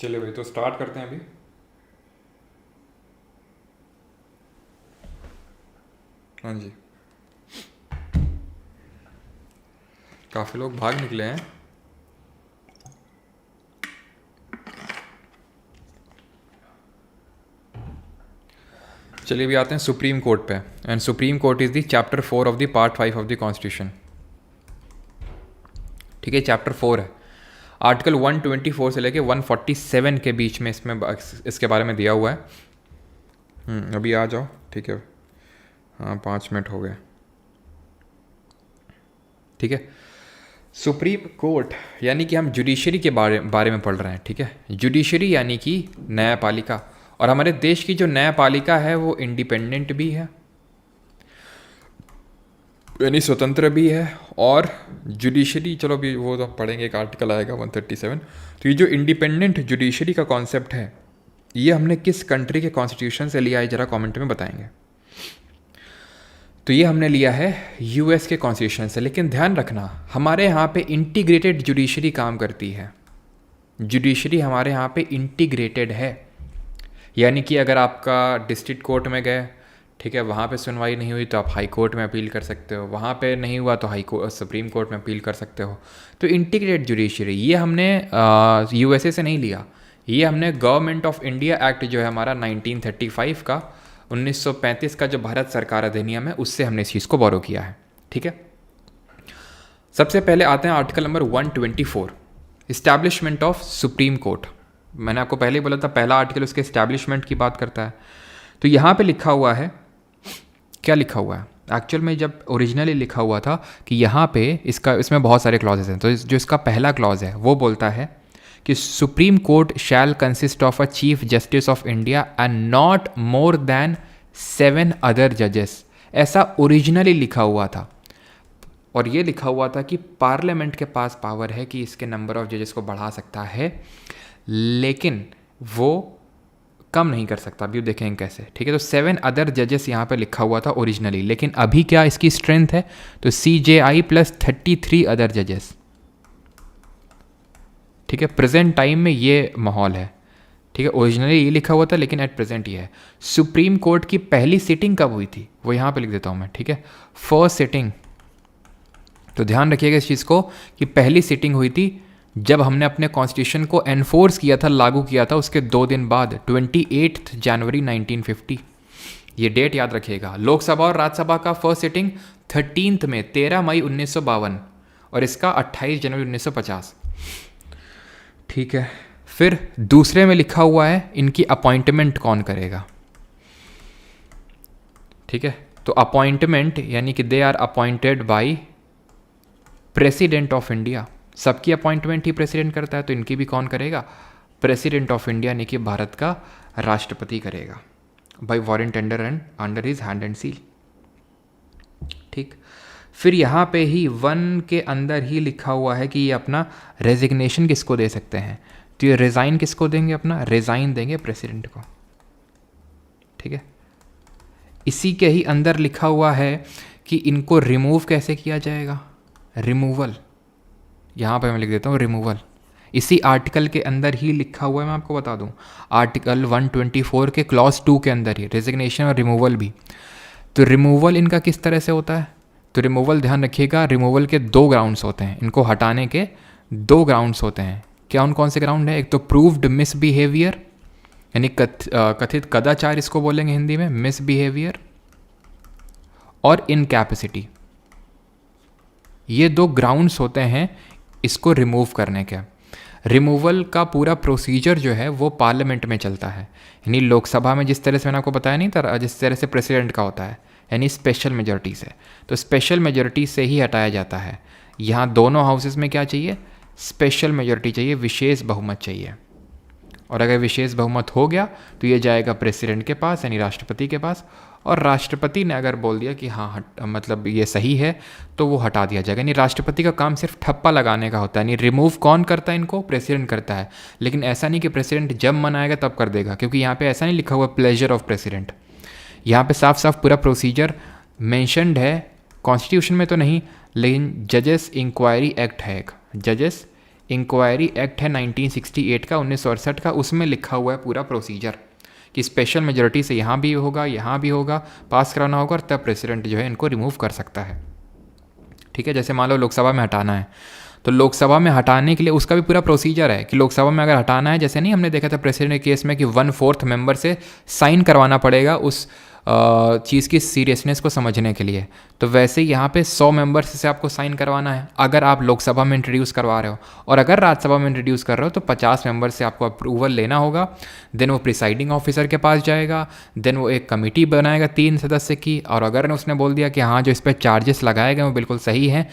चलिए भाई, तो स्टार्ट करते हैं अभी। हाँ जी, काफ़ी लोग भाग निकले हैं। चलिए अभी आते हैं सुप्रीम कोर्ट पे। And supreme court is the chapter 4 of the part 5 of the constitution. ठीक है, चैप्टर 4 है। आर्टिकल 124 से लेके 147 के बीच में इसमें इसके बारे में दिया हुआ है। अभी आ जाओ, ठीक है। हाँ, 5 मिनट हो गए। ठीक है, सुप्रीम कोर्ट यानी कि हम जुडिशरी के बारे में पढ़ रहे हैं। ठीक है, जुडिशरी यानी कि न्यायपालिका। और हमारे देश की जो न्यायपालिका है वो इंडिपेंडेंट भी है, यानी स्वतंत्र भी है। और जुडिशरी, चलो अभी वो तो पढ़ेंगे, एक आर्टिकल आएगा 137। तो ये जो इंडिपेंडेंट जुडिशरी का कॉन्सेप्ट है, ये हमने किस कंट्री के कॉन्स्टिट्यूशन से लिया है, ज़रा कमेंट में बताएंगे। तो ये हमने लिया है यूएस के कॉन्स्टिट्यूशन से। लेकिन ध्यान रखना, हमारे यहाँ पे इंटीग्रेटेड जुडिशरी काम करती है। जुडिशरी हमारे यहाँ पे इंटीग्रेटेड है, यानी कि अगर आपका डिस्ट्रिक्ट कोर्ट में गए, ठीक है, वहाँ पे सुनवाई नहीं हुई तो आप हाई कोर्ट में अपील कर सकते हो, वहाँ पे नहीं हुआ तो सुप्रीम कोर्ट में अपील कर सकते हो। तो इंटीग्रेटेड जुडिशरी ये हमने यूएसए से नहीं लिया, ये हमने गवर्नमेंट ऑफ इंडिया एक्ट जो है हमारा 1935 का, 1935 का जो भारत सरकार अधिनियम है, उससे हमने इस चीज़ को बोरो किया है। ठीक है, सबसे पहले आते हैं article number 124, establishment of supreme court. मैंने आपको पहले ही बोला था, पहला आर्टिकल उसके इस्टेब्लिशमेंट की बात करता है। तो यहाँ पे लिखा हुआ है, क्या लिखा हुआ है एक्चुअल में, जब ओरिजिनली लिखा हुआ था कि यहाँ पे इसमें बहुत सारे क्लॉजेज हैं। तो जो इसका पहला क्लॉज है वो बोलता है कि supreme court shell consist of a chief justice of India and not more than 7 other जजेस। ऐसा ओरिजिनली लिखा हुआ था, और ये लिखा हुआ था कि पार्लियामेंट के पास पावर है कि इसके नंबर ऑफ जजेस को बढ़ा सकता है, लेकिन वो कम नहीं कर सकता। अभी देखेंगे कैसे। ठीक है, तो 7 अदर जजेस यहाँ पे लिखा हुआ था ओरिजिनली, लेकिन अभी क्या इसकी स्ट्रेंथ है, तो CJI प्लस 33 अदर जजेस। ठीक है, प्रेजेंट टाइम में ये माहौल है। ठीक है, ओरिजिनली ये लिखा हुआ था, लेकिन एट प्रेजेंट ये है। सुप्रीम कोर्ट की पहली सिटिंग कब हुई थी, वो यहाँ पे लिख देता हूँ मैं। ठीक है, फर्स्ट सिटिंग, तो ध्यान रखिएगा इस चीज़ को कि पहली सिटिंग हुई थी जब हमने अपने कॉन्स्टिट्यूशन को एनफोर्स किया था, लागू किया था, उसके 2 दिन बाद 28 जनवरी 1950। ये डेट याद रखिएगा। लोकसभा और राज्यसभा का फर्स्ट सिटिंग 13 में 13 मई 1952, और इसका 28 जनवरी 1950। ठीक है, फिर दूसरे में लिखा हुआ है इनकी अपॉइंटमेंट कौन करेगा। ठीक है, तो अपॉइंटमेंट यानी कि they are appointed by president of India. सबकी अपॉइंटमेंट ही प्रेसिडेंट करता है, तो इनकी भी कौन करेगा, प्रेसिडेंट ऑफ इंडिया यानी कि भारत का राष्ट्रपति करेगा, by warrant tender and under his hand and seal. ठीक, फिर यहाँ पे ही 1 के अंदर ही लिखा हुआ है कि ये अपना रेजिग्नेशन किसको दे सकते हैं, तो ये रिज़ाइन किसको देंगे, अपना रिज़ाइन देंगे प्रेसिडेंट को। ठीक है, इसी के ही अंदर लिखा हुआ है कि इनको रिमूव कैसे किया जाएगा, रिमूवल, यहाँ पे मैं लिख देता हूँ रिमूवल। इसी आर्टिकल के अंदर ही लिखा हुआ है, मैं आपको बता दूँ, आर्टिकल 124 के क्लॉज 2 के अंदर ही रेजिग्नेशन और रिमूवल भी। तो रिमूवल इनका किस तरह से होता है, तो रिमूवल ध्यान रखिएगा, रिमूवल के 2 ग्राउंड्स होते हैं, इनको हटाने के 2 ग्राउंड्स होते हैं। क्या कौन से ग्राउंड है, एक तो प्रूव्ड मिसबिहेवियर, यानी कथित कदाचार इसको बोलेंगे हिंदी में, मिसबिहेवियर, और इनकैपेसिटी। ये 2 ग्राउंड्स होते हैं इसको रिमूव करने के। रिमूवल का पूरा प्रोसीजर जो है वो पार्लियामेंट में चलता है, यानी लोकसभा में जिस तरह से मैंने आपको बताया नहीं था, जिस तरह से प्रेसिडेंट का होता है, यानी स्पेशल मेजॉरिटी से। तो स्पेशल मेजॉरिटी से ही हटाया जाता है। यहाँ दोनों हाउसेस में क्या चाहिए, स्पेशल मेजॉरिटी चाहिए, विशेष बहुमत चाहिए। और अगर विशेष बहुमत हो गया तो ये जाएगा प्रेसिडेंट के पास, यानी राष्ट्रपति के पास, और राष्ट्रपति ने अगर बोल दिया कि हाँ मतलब ये सही है, तो वो हटा दिया जाएगा। यानी राष्ट्रपति का काम सिर्फ ठप्पा लगाने का होता है, यानी रिमूव कौन करता है इनको, प्रेसिडेंट करता है। लेकिन ऐसा नहीं कि प्रेसिडेंट जब मन आएगा तब कर देगा, क्योंकि यहाँ पे ऐसा नहीं लिखा हुआ प्लेजर ऑफ प्रेसिडेंट। यहाँ पे साफ साफ पूरा प्रोसीजर मेंशन्ड है, कॉन्स्टिट्यूशन में तो नहीं, लेकिन जजेस इंक्वायरी एक्ट है एक, जजेस इंक्वायरी एक्ट है 1968 का, 1968 का, उसमें लिखा हुआ है पूरा प्रोसीजर कि स्पेशल मेजोरिटी से यहाँ भी होगा, पास कराना होगा, और तब प्रेसिडेंट जो है इनको रिमूव कर सकता है। ठीक है, जैसे मान लो लोकसभा में हटाना है, तो लोकसभा में हटाने के लिए उसका भी पूरा प्रोसीजर है कि लोकसभा में अगर हटाना है, जैसे नहीं हमने देखा था प्रेसिडेंट के केस में कि 1/4 मेंबर से साइन करवाना पड़ेगा उस चीज़ की सीरियसनेस को समझने के लिए, तो वैसे ही यहाँ पे 100 मेंबर्स से आपको साइन करवाना है अगर आप लोकसभा में इंट्रोड्यूस करवा रहे हो, और अगर राज्यसभा में इंट्रोड्यूस कर रहे हो तो 50 मेंबर से आपको अप्रूवल लेना होगा। देन वो प्रिसाइडिंग ऑफिसर के पास जाएगा, देन वो एक कमेटी बनाएगा 3 सदस्य की, और अगर उसने बोल दिया कि हाँ जो इस पर चार्जेस लगाए गए वो बिल्कुल सही हैं,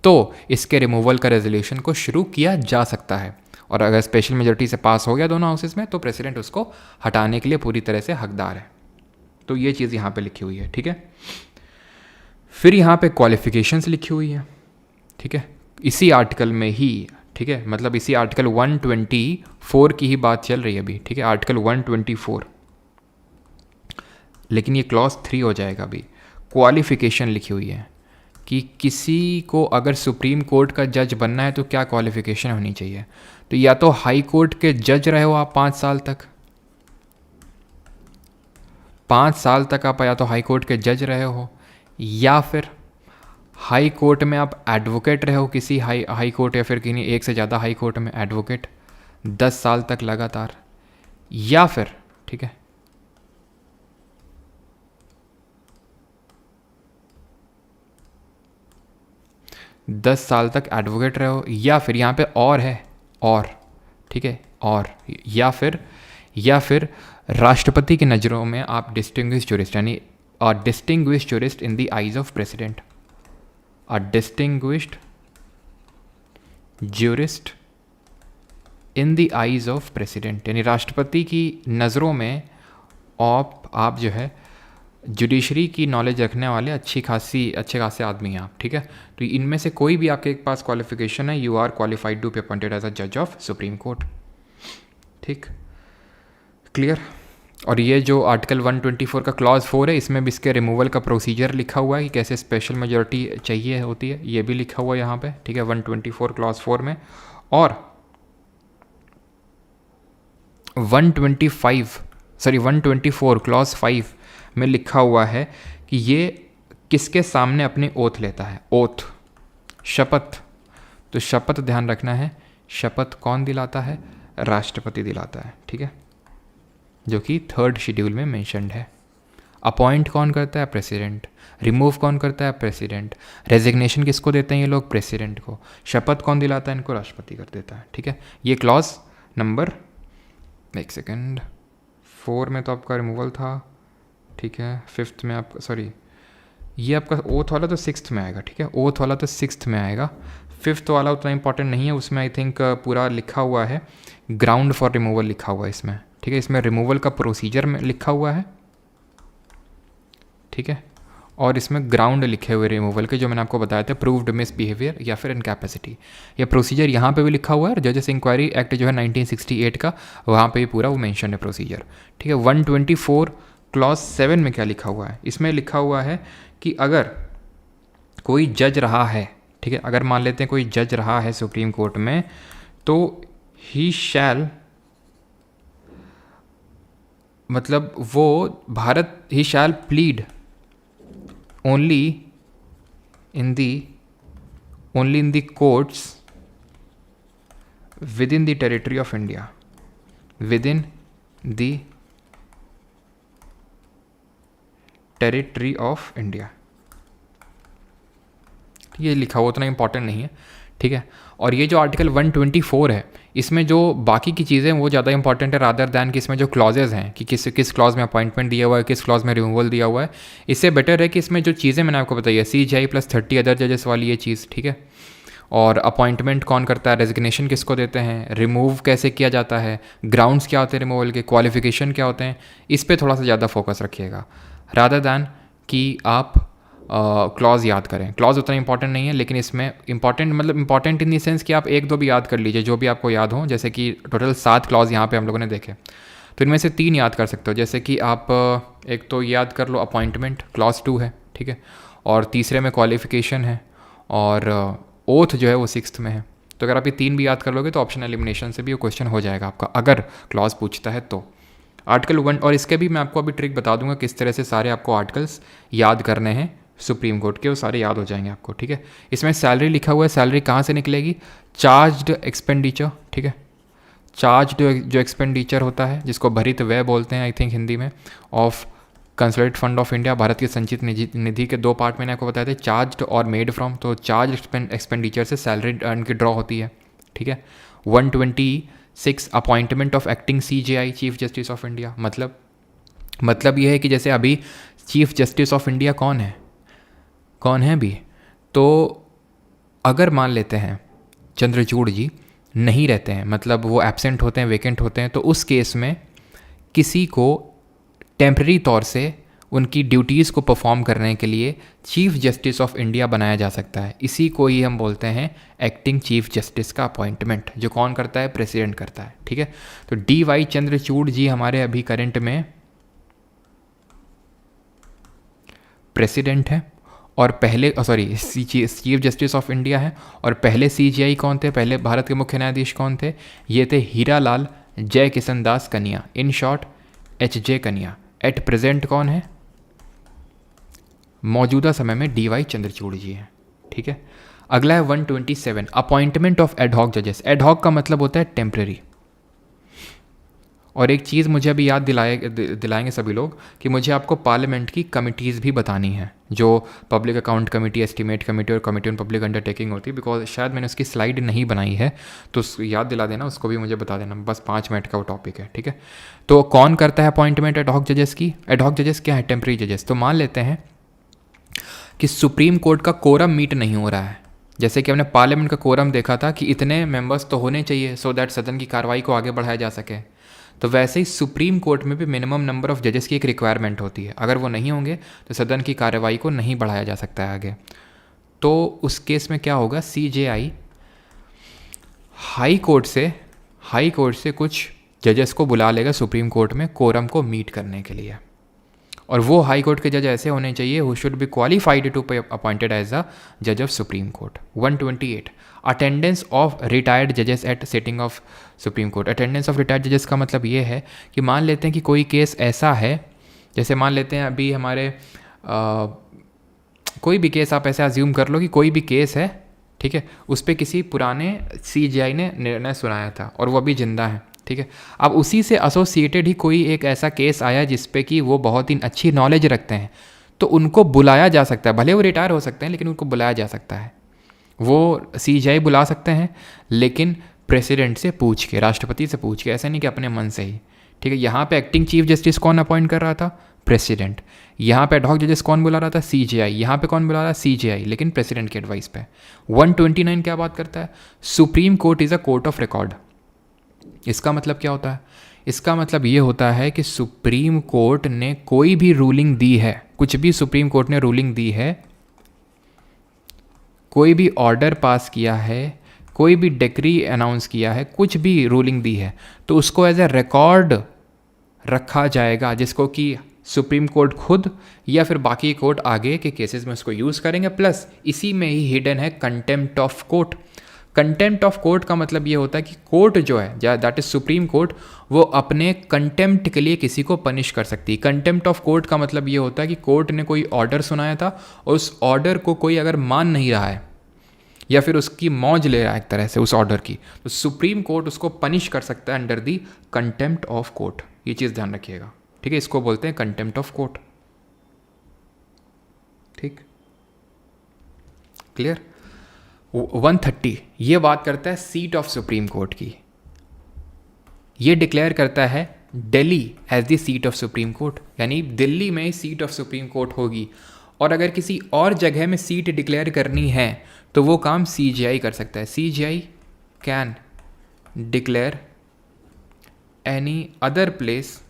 तो इसके रिमूवल का रेजोल्यूशन को शुरू किया जा सकता है। और अगर स्पेशल मेजोरिटी से पास हो गया दोनों हाउसेस में, तो प्रेसिडेंट उसको हटाने के लिए पूरी तरह से हकदार है। तो ये चीज़ यहाँ पे लिखी हुई है। ठीक है, फिर यहाँ पे क्वालिफिकेशंस लिखी हुई है। ठीक है, इसी आर्टिकल में ही, ठीक है, मतलब इसी आर्टिकल 124 की ही बात चल रही है अभी। ठीक है, आर्टिकल 124, लेकिन ये क्लॉज 3 हो जाएगा अभी। क्वालिफिकेशन लिखी हुई है कि किसी को अगर सुप्रीम कोर्ट का जज बनना है तो क्या क्वालिफिकेशन होनी चाहिए। तो या तो हाई कोर्ट के जज रहे हो आप 5 साल तक, 5 साल तक आप या तो हाई कोर्ट के जज रहे हो, या फिर हाई कोर्ट में आप एडवोकेट रहे हो, किसी हाई कोर्ट या फिर किन्हीं एक से ज़्यादा हाई कोर्ट में एडवोकेट 10 साल तक लगातार, या फिर, ठीक है, दस साल तक एडवोकेट रहे हो, या फिर यहाँ पे और है, और, ठीक है, और, या फिर राष्ट्रपति की नज़रों में आप डिस्टिंग्विश्ड ज्यूरिस्ट, यानी distinguished jurist in the eyes of president, distinguished jurist in the eyes of president, यानी राष्ट्रपति की नज़रों में आप जो है जुडिशरी की नॉलेज रखने वाले अच्छे खासे आदमी हैं आप। ठीक है, तो इनमें से कोई भी आपके पास क्वालिफिकेशन है, you are qualified to be appointed as a जज ऑफ सुप्रीम कोर्ट। ठीक, क्लियर। और ये जो आर्टिकल 124 का क्लॉज 4 है, इसमें भी इसके रिमूवल का प्रोसीजर लिखा हुआ है कि कैसे स्पेशल मेजोरिटी चाहिए होती है, ये भी लिखा हुआ है यहाँ पे। ठीक है, 124 क्लॉज 4 में। और 124 क्लॉज 5 में लिखा हुआ है कि ये किसके सामने अपनी ओथ लेता है, ओथ, शपथ। तो शपथ ध्यान रखना है, शपथ कौन दिलाता है, राष्ट्रपति दिलाता है। ठीक है, जो कि 3rd शेड्यूल में मेंशन्ड है। अपॉइंट कौन करता है, प्रेसिडेंट। रिमूव कौन करता है, प्रेसिडेंट। रेजिग्नेशन किसको देते हैं ये लोग, प्रेसिडेंट को। शपथ कौन दिलाता है, इनको राष्ट्रपति कर देता है। ठीक है, ये क्लॉज नंबर 4 में तो आपका रिमूवल था। ठीक है, 5th में आपका, सॉरी, ये आपका ओथ वाला तो 6th में आएगा। ठीक है, ओथ वाला तो 6th में आएगा, 5th वाला उतना इंपॉर्टेंट नहीं है, उसमें आई थिंक पूरा लिखा हुआ है, ग्राउंड फॉर रिमूवल लिखा हुआ है इसमें। ठीक है, इसमें रिमूवल का प्रोसीजर में लिखा हुआ है। ठीक है, और इसमें ग्राउंड लिखे हुए रिमूवल के, जो मैंने आपको बताया था, प्रूव्ड मिसबिहेवियर या फिर इनकैपेसिटी। ये प्रोसीजर यहाँ पे भी लिखा हुआ है, और जजेस इंक्वायरी एक्ट जो है 1968 का, वहाँ पे भी पूरा वो मेंशन है प्रोसीजर। ठीक है, 124 क्लॉज 7 में क्या लिखा हुआ है, इसमें लिखा हुआ है कि अगर कोई जज रहा है, ठीक है, अगर मान लेते हैं कोई जज रहा है सुप्रीम कोर्ट में, तो ही शैल, मतलब वो ही shall plead only in the courts within the territory of India, within the territory of India. ये लिखा हुआ उतना इंपॉर्टेंट नहीं है। ठीक है, और ये जो आर्टिकल 124 है, इसमें जो बाकी की चीज़ें हैं वो ज़्यादा इंपॉर्टेंट है रादर दैन कि इसमें जो क्लॉजेज हैं कि किस क्लॉज में अपॉइंटमेंट दिया हुआ है, किस क्लॉज में रिमूवल दिया हुआ है। इससे बेटर है कि इसमें जो चीज़ें मैंने आपको बताई है, CJI + 30 अदर जजेस वाली ये चीज़, ठीक है, और अपॉइंटमेंट कौन करता है, रेजिग्नेशन किसको देते हैं, रिमूव कैसे किया जाता है, ग्राउंड्स क्या होते हैं रिमूवल के, क्वालिफिकेशन क्या होते हैं, इस पर थोड़ा सा ज़्यादा फोकस रखिएगा रादर दैन कि आप क्लॉज याद करें। क्लॉज उतना इंपॉर्टेंट नहीं है, लेकिन इसमें इंपॉर्टेंट, मतलब इंपॉर्टेंट इन द सेंस कि आप 1-2 भी याद कर लीजिए जो भी आपको याद हो। जैसे कि टोटल 7 क्लॉज यहाँ पे हम लोगों ने देखे, तो इनमें से 3 याद कर सकते हो। जैसे कि आप एक तो याद कर लो, अपॉइंटमेंट क्लॉज 2 है, ठीक है, और तीसरे में क्वालिफिकेशन है, और ओथ जो है वो 6th में है। तो अगर आप ये 3 भी याद कर लोगे तो ऑप्शन एलिमिनेशन से भी वो क्वेश्चन हो जाएगा आपका, अगर क्लॉज पूछता है तो। आर्टिकल 1, और इसके भी मैं आपको अभी ट्रिक बता दूंगा किस तरह से सारे आपको आर्टिकल्स याद करने हैं सुप्रीम कोर्ट के, वो सारे याद हो जाएंगे आपको, ठीक है। इसमें सैलरी लिखा हुआ है, सैलरी कहाँ से निकलेगी? चार्ज्ड एक्सपेंडिचर, ठीक है। चार्ज्ड जो एक्सपेंडिचर होता है, जिसको भरित व्यय बोलते हैं आई थिंक हिंदी में, of consolidated fund of India, Bharat के संचित निधि के 2 पार्ट मैंने आपको बताया थे, चार्ज्ड और मेड फ्रॉम। तो चार्ज एक्सपेंडिचर से सैलरी अर्न की ड्रॉ होती है, ठीक है। 126 appointment of acting CJI, chief justice of India. मतलब ये है कि जैसे अभी चीफ जस्टिस ऑफ इंडिया कौन है अभी, तो अगर मान लेते हैं चंद्रचूड़ जी नहीं रहते हैं, मतलब वो एब्सेंट होते हैं, वेकेंट होते हैं, तो उस केस में किसी को टेम्प्रेरी तौर से उनकी ड्यूटीज़ को परफॉर्म करने के लिए चीफ जस्टिस ऑफ इंडिया बनाया जा सकता है। इसी को ही हम बोलते हैं एक्टिंग चीफ जस्टिस का अपॉइंटमेंट, जो कौन करता है? प्रेसिडेंट करता है, ठीक है। तो DY चंद्रचूड़ जी हमारे अभी करंट में प्रेसिडेंट है, और पहले चीफ जस्टिस ऑफ इंडिया है, और पहले CJI कौन थे? पहले भारत के मुख्य न्यायाधीश कौन थे? ये थे हीरालाल जय किशन दास कन्या, इन शॉर्ट HJ कन्या। एट प्रेजेंट कौन है? मौजूदा समय में DY चंद्रचूड़ जी हैं, ठीक है। अगला है 127 अपॉइंटमेंट ऑफ एडहॉक जजेस। एडहॉक का मतलब होता है टेम्परेरी। और एक चीज़ मुझे अभी याद दिलाएंगे सभी लोग कि मुझे आपको पार्लियामेंट की कमिटीज़ भी बतानी है, जो public account committee, estimate committee और कमेटी ऑन पब्लिक अंडरटेकिंग होती है। बिकॉज शायद मैंने उसकी स्लाइड नहीं बनाई है, तो याद दिला देना, उसको भी मुझे बता देना। बस 5 मिनट का वो टॉपिक है, ठीक है। तो कौन करता है अपॉइंटमेंट एडहॉक जजेस की? एडहॉक जजेस क्या है? टेम्परेरी जजेस। तो मान लेते हैं कि सुप्रीम कोर्ट का कोरम मीट नहीं हो रहा है, जैसे कि हमने पार्लियामेंट का कोरम देखा था कि इतने मेंबर्स तो होने चाहिए सो दैट सदन की कार्रवाई को आगे बढ़ाया जा सके, तो वैसे ही सुप्रीम कोर्ट में भी मिनिमम नंबर ऑफ जजेस की एक रिक्वायरमेंट होती है। अगर वो नहीं होंगे तो सदन की कार्रवाई को नहीं बढ़ाया जा सकता है आगे। तो उस केस में क्या होगा? CJI हाई कोर्ट से कुछ जजेस को बुला लेगा सुप्रीम कोर्ट में कोरम को मीट करने के लिए, और वो हाई कोर्ट के जज ऐसे होने चाहिए who should be qualified to be appointed as a जज of supreme Court. 128 attendance of retired जजेस at sitting of supreme Court. Attendance of retired जजेस का मतलब ये है कि मान लेते हैं कि कोई केस ऐसा है, जैसे मान लेते हैं अभी हमारे कोई भी केस आप ऐसे अज्यूम कर लो कि कोई भी केस है, ठीक है, उस पर किसी पुराने CJI ने निर्णय सुनाया था और वो अभी जिंदा है, ठीक है। अब उसी से एसोसिएटेड ही कोई एक ऐसा केस आया जिस पे कि वो बहुत ही अच्छी नॉलेज रखते हैं, तो उनको बुलाया जा सकता है। भले वो रिटायर हो सकते हैं लेकिन उनको बुलाया जा सकता है। वो CJI बुला सकते हैं लेकिन प्रेसिडेंट से पूछ के, राष्ट्रपति से पूछ के, ऐसा नहीं कि अपने मन से ही, ठीक है। यहाँ पे एक्टिंग चीफ जस्टिस कौन अपॉइंट कर रहा था? प्रेसिडेंट। यहाँ पे एडहॉक जजेस कौन बुला रहा था? CJI। यहाँ पे कौन बुला रहा है? CJI, लेकिन प्रेसिडेंट की एडवाइस पे। 129 क्या बात करता है? Supreme court is a court of record. इसका मतलब क्या होता है? इसका मतलब ये होता है कि सुप्रीम कोर्ट ने कोई भी रूलिंग दी है, कुछ भी सुप्रीम कोर्ट ने रूलिंग दी है, कोई भी ऑर्डर पास किया है, कोई भी डिक्री अनाउंस किया है, कुछ भी रूलिंग दी है, तो उसको एज ए रिकॉर्ड रखा जाएगा, जिसको कि सुप्रीम कोर्ट खुद या फिर बाकी कोर्ट आगे के केसेस में उसको यूज़ करेंगे। प्लस इसी में ही हिडन है contempt of court. Contempt of court का मतलब ये होता है कि कोर्ट जो है, दैट इज सुप्रीम कोर्ट, वो अपने कंटेम्प्ट के लिए किसी को पनिश कर सकती है। कंटेम्प्ट ऑफ कोर्ट का मतलब ये होता है कि कोर्ट ने कोई ऑर्डर सुनाया था और उस ऑर्डर को कोई अगर मान नहीं रहा है या फिर उसकी मौज ले रहा है एक तरह से उस ऑर्डर की, तो सुप्रीम कोर्ट उसको पनिश कर सकता है under the contempt of court. ये चीज़ ध्यान रखिएगा, ठीक है। इसको बोलते हैं कंटेम्प्ट ऑफ कोर्ट, ठीक, क्लियर। 130 ये बात करता है सीट ऑफ सुप्रीम कोर्ट की। ये डिक्लेयर करता है Delhi as the seat of supreme court, यानी दिल्ली में सीट ऑफ सुप्रीम कोर्ट होगी। और अगर किसी और जगह में सीट डिक्लेयर करनी है तो वो काम CJI कर सकता है। CJI can declare any other place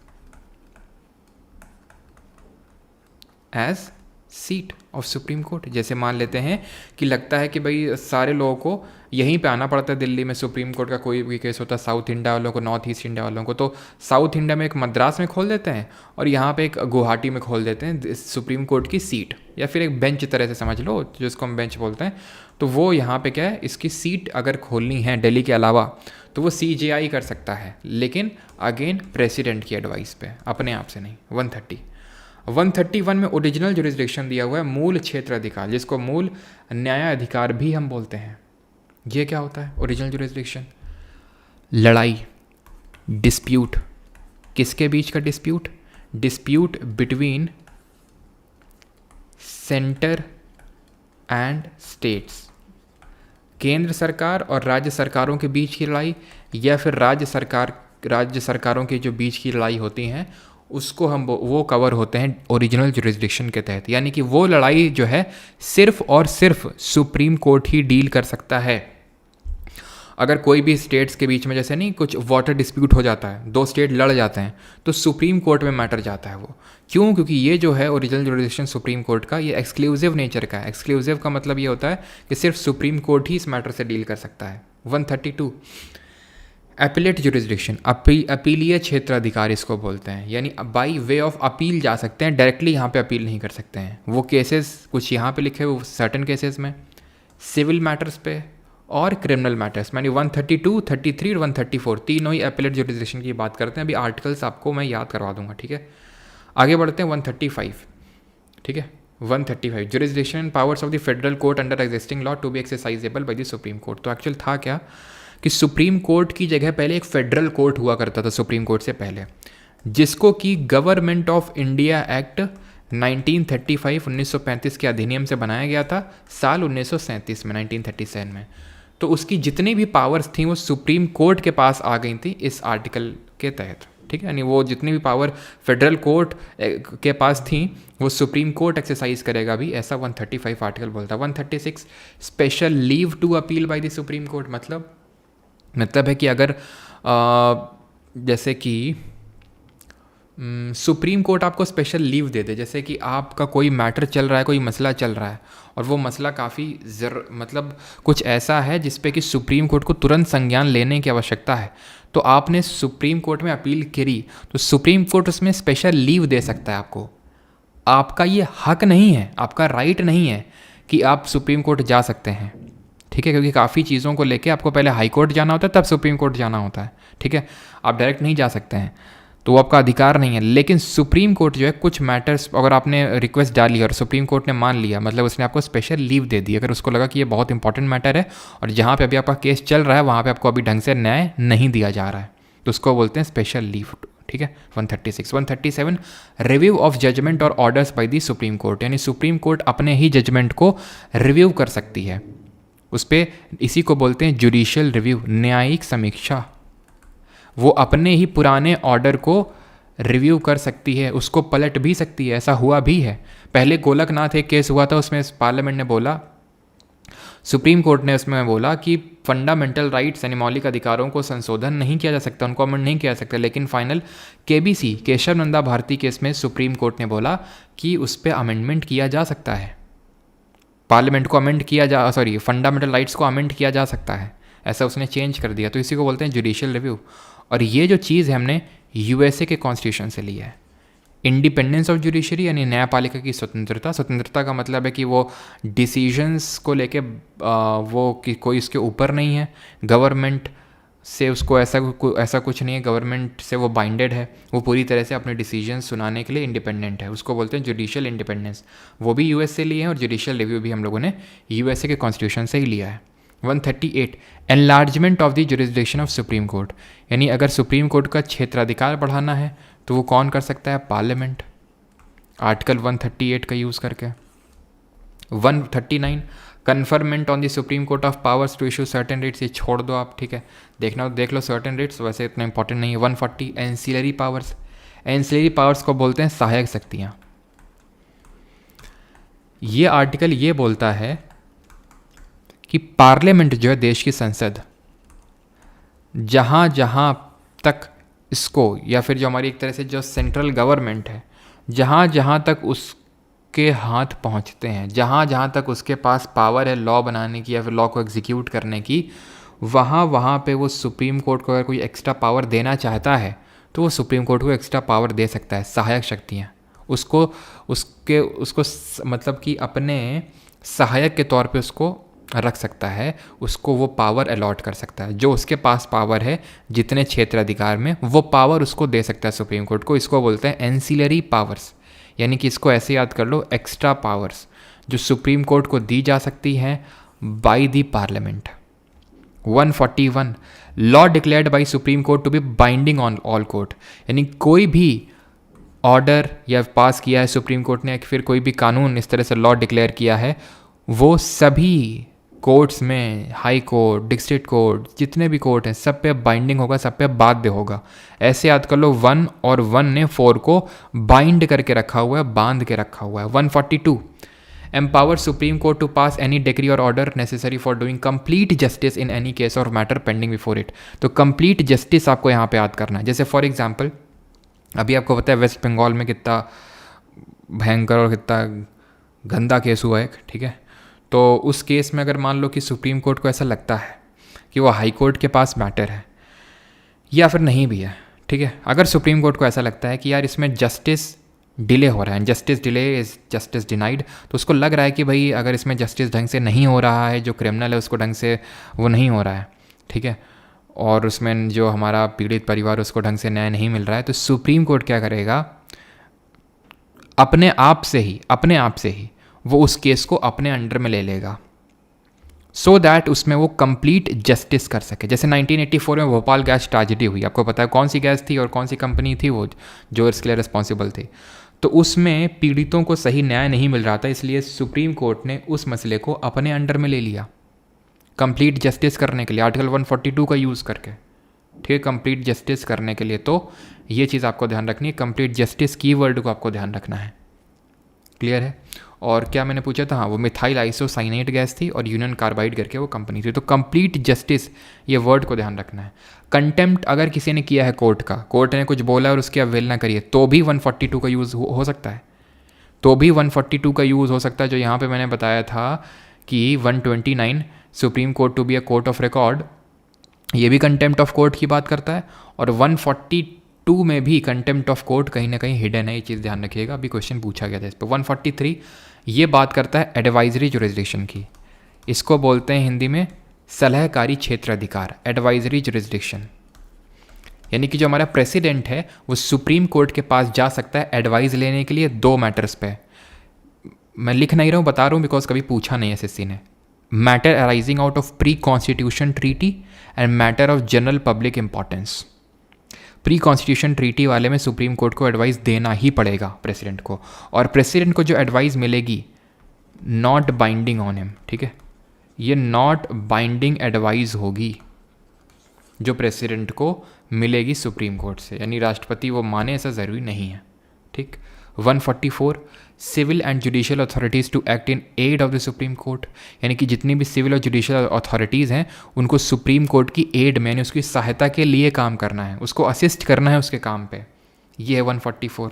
as seat of supreme court. जैसे मान लेते हैं कि लगता है कि भाई सारे लोगों को यहीं पे आना पड़ता है दिल्ली में। सुप्रीम कोर्ट का कोई भी केस होता है साउथ इंडिया वालों को, नॉर्थ ईस्ट इंडिया वालों को, तो साउथ इंडिया में एक मद्रास में खोल देते हैं और यहाँ पे एक गुवाहाटी में खोल देते हैं सुप्रीम कोर्ट की सीट, या फिर एक बेंच तरह से समझ लो, जिसको हम बेंच बोलते हैं। तो वो यहाँ पे क्या है, इसकी सीट अगर खोलनी है दिल्ली के अलावा तो वो CJI कर सकता है, लेकिन अगेन प्रेसिडेंट की एडवाइस पे, अपने आप से नहीं। 131 में ओरिजिनल जुरिस्डिक्शन दिया हुआ है, मूल क्षेत्र अधिकार, जिसको मूल न्यायाधिकार भी हम बोलते हैं। ये क्या होता है ओरिजिनल जुरिस्डिक्शन? लड़ाई, डिस्प्यूट, किसके बीच का dispute? Dispute between centre and states, केंद्र सरकार और राज्य सरकारों के बीच की लड़ाई, या फिर राज्य सरकारों के जो बीच की लड़ाई होती हैं उसको हम वो कवर होते हैं ओरिजिनल जुरिस्डिक्शन के तहत। यानी कि वो लड़ाई जो है सिर्फ और सिर्फ सुप्रीम कोर्ट ही डील कर सकता है। अगर कोई भी स्टेट्स के बीच में जैसे नहीं कुछ वाटर डिस्प्यूट हो जाता है, दो स्टेट लड़ जाते हैं, तो सुप्रीम कोर्ट में मैटर जाता है वो। क्यों? क्योंकि ये जो है ओरिजिनल जुरिस्डिक्शन सुप्रीम कोर्ट का, ये एक्सक्लूसिव नेचर का है। एक्सक्लूसिव का मतलब ये होता है कि सिर्फ सुप्रीम कोर्ट ही इस मैटर से डील कर सकता है। 132 एपिलेट जुरिस्डिक्शन, अपीलीय क्षेत्र अधिकार इसको बोलते हैं। यानी बाई वे ऑफ अपील जा सकते हैं, डायरेक्टली यहाँ पे अपील नहीं कर सकते हैं। वो केसेस कुछ यहाँ पे लिखे वो सर्टेन केसेस में, सिविल मैटर्स पे और क्रिमिनल मैटर्स। मैंने 132, 33 और 134 तीनों ही एपिलेट जुरिस्डिक्शन की बात करते हैं। अभी आर्टिकल्स आपको मैं याद करवा दूंगा, ठीक है। आगे बढ़ते हैं 135, ठीक है। 135 jurisdiction and powers of the federal court under existing law to be exercisable by the supreme court. तो एक्चुअल था क्या कि सुप्रीम कोर्ट की जगह पहले एक फेडरल कोर्ट हुआ करता था सुप्रीम कोर्ट से पहले, जिसको कि गवर्नमेंट ऑफ इंडिया एक्ट 1935 1935 के अधिनियम से बनाया गया था साल 1937 में, 1937 में। तो उसकी जितनी भी पावर्स थी वो सुप्रीम कोर्ट के पास आ गई थी इस आर्टिकल के तहत, ठीक है। यानी वो जितनी भी पावर फेडरल कोर्ट के पास थी वो सुप्रीम कोर्ट एक्सरसाइज करेगा भी, ऐसा 135 आर्टिकल बोलता है। 136 special leave to appeal by the supreme court, मतलब है कि अगर जैसे कि सुप्रीम कोर्ट आपको स्पेशल लीव दे दे, जैसे कि आपका कोई मैटर चल रहा है, कोई मसला चल रहा है और वो मसला काफ़ी मतलब कुछ ऐसा है जिस पे कि सुप्रीम कोर्ट को तुरंत संज्ञान लेने की आवश्यकता है, तो आपने सुप्रीम कोर्ट में अपील करी तो सुप्रीम कोर्ट उसमें स्पेशल लीव दे सकता है आपको। आपका ये हक नहीं है, आपका राइट नहीं है कि आप सुप्रीम कोर्ट जा सकते हैं, ठीक है। क्योंकि काफ़ी चीज़ों को लेके आपको पहले हाई कोर्ट जाना होता है तब सुप्रीम कोर्ट जाना होता है, ठीक है। आप डायरेक्ट नहीं जा सकते हैं, तो वो आपका अधिकार नहीं है। लेकिन सुप्रीम कोर्ट जो है कुछ मैटर्स अगर आपने रिक्वेस्ट डाली और सुप्रीम कोर्ट ने मान लिया, मतलब उसने आपको स्पेशल लीव दे दी, अगर उसको लगा कि ये बहुत इंपॉर्टेंट मैटर है और जहाँ पे अभी आपका केस चल रहा है वहाँ पे आपको अभी ढंग से न्याय नहीं दिया जा रहा है, तो उसको बोलते हैं स्पेशल लीव, ठीक है। 136 137 रिव्यू ऑफ जजमेंट और orders bye the supreme court, यानी सुप्रीम कोर्ट अपने ही जजमेंट को रिव्यू कर सकती है उस पर, इसी को बोलते हैं जुडिशियल रिव्यू, न्यायिक समीक्षा। वो अपने ही पुराने ऑर्डर को रिव्यू कर सकती है, उसको पलट भी सकती है। ऐसा हुआ भी है। पहले गोलकनाथ एक केस हुआ था, उसमें पार्लियामेंट ने बोला, सुप्रीम कोर्ट ने उसमें बोला कि फंडामेंटल राइट्स यानी मौलिक अधिकारों को संशोधन नहीं किया जा सकता, उनको अमेंड नहीं किया जा सकता। लेकिन final KBC Kesavananda Bharati case में सुप्रीम कोर्ट ने बोला कि उस पर अमेंडमेंट किया जा सकता है, पार्लियामेंट को अमेंड किया जा फंडामेंटल राइट्स को अमेंड किया जा सकता है, ऐसा उसने चेंज कर दिया। तो इसी को बोलते हैं जुडिशियल रिव्यू। और ये जो चीज़ है हमने USA के कॉन्स्टिट्यूशन से ली है। इंडिपेंडेंस ऑफ जुडिशरी यानी न्यायपालिका की स्वतंत्रता। स्वतंत्रता का मतलब है कि वो डिसीजंस को लेके वो कि कोई इसके ऊपर नहीं है, गवर्नमेंट से उसको ऐसा कुछ नहीं है, गवर्नमेंट से वो बाइंडेड है, वो पूरी तरह से अपने डिसीजन सुनाने के लिए इंडिपेंडेंट है, उसको बोलते हैं जुडिशियल इंडिपेंडेंस। वो भी US से लिए हैं और जुडिशियल रिव्यू भी हम लोगों ने USA के कॉन्स्टिट्यूशन से ही लिया है। 138 enlargement of the jurisdiction of supreme court, यानी अगर सुप्रीम कोर्ट का क्षेत्राधिकार बढ़ाना है तो वो कौन कर सकता है? पार्लियामेंट, आर्टिकल 138 का यूज़ करके। 139 conferment on the supreme court of powers to issue certain writs, ये छोड़ दो आप, ठीक है, देखना हो देख लो सर्टेन रेट्स, वैसे इतना इंपॉर्टेंट नहीं है। 140 एंसिलरी पावर्स, एंसिलरी पावर्स को बोलते हैं सहायक शक्तियाँ। ये आर्टिकल ये बोलता है कि पार्लियामेंट जो है देश की संसद, जहाँ जहाँ तक इसको या फिर जो हमारी एक तरह से जो सेंट्रल गवर्नमेंट है, जहाँ जहाँ तक उस उसके हाथ पहुंचते हैं, जहाँ जहाँ तक उसके पास पावर है लॉ बनाने की या फिर लॉ को एग्जीक्यूट करने की, वहाँ वहाँ पे वो सुप्रीम कोर्ट को अगर कोई एक्स्ट्रा पावर देना चाहता है तो वो सुप्रीम कोर्ट को एक्स्ट्रा पावर दे सकता है, सहायक शक्तियाँ उसको मतलब कि अपने सहायक के तौर पे उसको रख सकता है, उसको वो पावर अलॉट कर सकता है। जो उसके पास पावर है जितने क्षेत्र अधिकार में, वो पावर उसको दे सकता है सुप्रीम कोर्ट को। इसको बोलते हैं एंसिलरी पावर्स, यानी कि इसको ऐसे याद कर लो, एक्स्ट्रा पावर्स जो सुप्रीम कोर्ट को दी जा सकती हैं by the parliament. 141 law declared by supreme court to be binding on all court, यानी कोई भी ऑर्डर या पास किया है सुप्रीम कोर्ट ने, फिर कोई भी कानून इस तरह से लॉ डिक्लेयर किया है, वो सभी कोर्ट्स में, हाई कोर्ट, डिस्ट्रिक्ट कोर्ट, जितने भी कोर्ट हैं सब पे बाइंडिंग होगा, सब पे बाध्य होगा। ऐसे याद कर लो 1 और 1 ने 4 को बाइंड करके रखा हुआ है, बांध के रखा हुआ है। 142 empower supreme court to pass any decree or order necessary for doing complete justice in any case or matter pending before it. तो कंप्लीट जस्टिस आपको यहाँ पे याद करना है। जैसे फॉर एग्जाम्पल अभी आपको पता है वेस्ट बंगाल में कितना भयंकर और कितना गंदा केस हुआ है, ठीक है। तो उस केस में अगर मान लो कि सुप्रीम कोर्ट को ऐसा लगता है कि वो हाई कोर्ट के पास मैटर है या फिर नहीं भी है, ठीक है, अगर सुप्रीम कोर्ट को ऐसा लगता है कि यार इसमें जस्टिस डिले हो रहा है, justice delay is justice denied, तो उसको लग रहा है कि भाई अगर इसमें जस्टिस ढंग से नहीं हो रहा है, जो क्रिमिनल है उसको ढंग से वो नहीं हो रहा है, ठीक है, और उसमें जो हमारा पीड़ित परिवार उसको ढंग से न्याय नहीं मिल रहा है, तो सुप्रीम कोर्ट क्या करेगा, अपने आप से ही वो उस केस को अपने अंडर में ले लेगा, सो दैट उसमें वो कंप्लीट जस्टिस कर सके। जैसे 1984 में भोपाल गैस ट्रेजेडी हुई, आपको पता है कौन सी गैस थी और कौन सी कंपनी थी वो जो इसके लिए रिस्पॉन्सिबल थी। तो उसमें पीड़ितों को सही न्याय नहीं मिल रहा था, इसलिए सुप्रीम कोर्ट ने उस मसले को अपने अंडर में ले लिया कंप्लीट जस्टिस करने के लिए, आर्टिकल 142 का यूज़ करके, ठीक है, कंप्लीट जस्टिस करने के लिए। तो ये चीज़ आपको ध्यान रखनी है, कंप्लीट जस्टिस की वर्ड को आपको ध्यान रखना है। क्लियर है। और क्या मैंने पूछा था, हाँ, वो मिथाइल आइसोसाइनेट गैस थी और यूनियन कार्बाइड करके वो कंपनी थी। तो कंप्लीट जस्टिस ये वर्ड को ध्यान रखना है। कंटेम्प्ट अगर किसी ने किया है कोर्ट का, कोर्ट ने कुछ बोला और उसकी अवहेलना करिए, तो भी 142 का यूज़ हो सकता है, तो भी 142 का यूज़ हो सकता है। जो यहाँ पे मैंने बताया था कि 129 supreme court to be a court of record, ये भी कंटेम्प्ट ऑफ कोर्ट की बात करता है, और 142 में भी कंटेम्प्ट ऑफ कोर्ट कहीं ना कहीं हिडन है, ये चीज़ ध्यान रखिएगा, अभी क्वेश्चन पूछा गया था इस पर। 143 ये बात करता है एडवाइजरी जुरिस्डिक्शन की, इसको बोलते हैं हिंदी में सलाहकारी क्षेत्र अधिकार, एडवाइजरी जुरिस्डिक्शन, यानी कि जो हमारा प्रेसिडेंट है वो सुप्रीम कोर्ट के पास जा सकता है एडवाइस लेने के लिए 2 मैटर्स पे। मैं लिख नहीं रहा हूँ, बता रहा हूँ, बिकॉज कभी पूछा नहीं एसएससी ने। Matter arising out of pre constitution treaty and matter of general public importance. Pre constitution treaty वाले में सुप्रीम कोर्ट को एडवाइस देना ही पड़ेगा प्रेसिडेंट को, और प्रेसिडेंट को जो एडवाइस मिलेगी नॉट बाइंडिंग ऑन हिम, ठीक है, ये नॉट बाइंडिंग एडवाइस होगी जो प्रेसिडेंट को मिलेगी सुप्रीम कोर्ट से, यानी राष्ट्रपति वो माने ऐसा ज़रूरी नहीं है, ठीक। 144 civil and judicial authorities to act in aid of the supreme court, यानी कि जितनी भी सिविल और जुडिशियल अथॉरिटीज़ हैं उनको सुप्रीम कोर्ट की एड में, यानी उसकी सहायता के लिए काम करना है, उसको असिस्ट करना है उसके काम पे, ये है 144,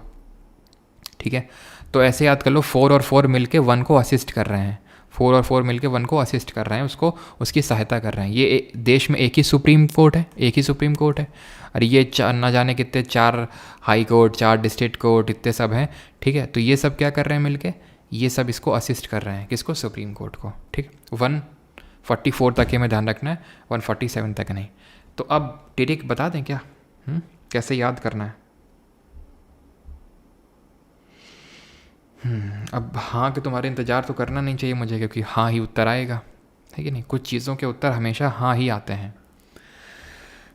ठीक है। तो ऐसे याद कर लो 4 और 4 मिलके 1 को असिस्ट कर रहे हैं, 4 और 4 मिलके 1 को असिस्ट कर रहे हैं, उसको उसकी सहायता कर रहे हैं। ये देश में एक ही सुप्रीम कोर्ट है, एक ही सुप्रीम कोर्ट है, और ये ना जाने कितने 4 हाई कोर्ट, 4 डिस्ट्रिक्ट कोर्ट, इतने सब हैं, ठीक है। तो ये सब क्या कर रहे हैं मिलके, ये सब इसको असिस्ट कर रहे हैं, किसको, सुप्रीम कोर्ट को, ठीक। 144 तक ये में ध्यान रखना है, 147 तक नहीं। तो अब टिरिक बता दें क्या, कैसे याद करना है। अब हाँ कि तुम्हारे इंतज़ार तो करना नहीं चाहिए मुझे, क्योंकि हाँ ही उत्तर आएगा, है कि नहीं। कुछ चीज़ों के उत्तर हमेशा हाँ ही आते हैं,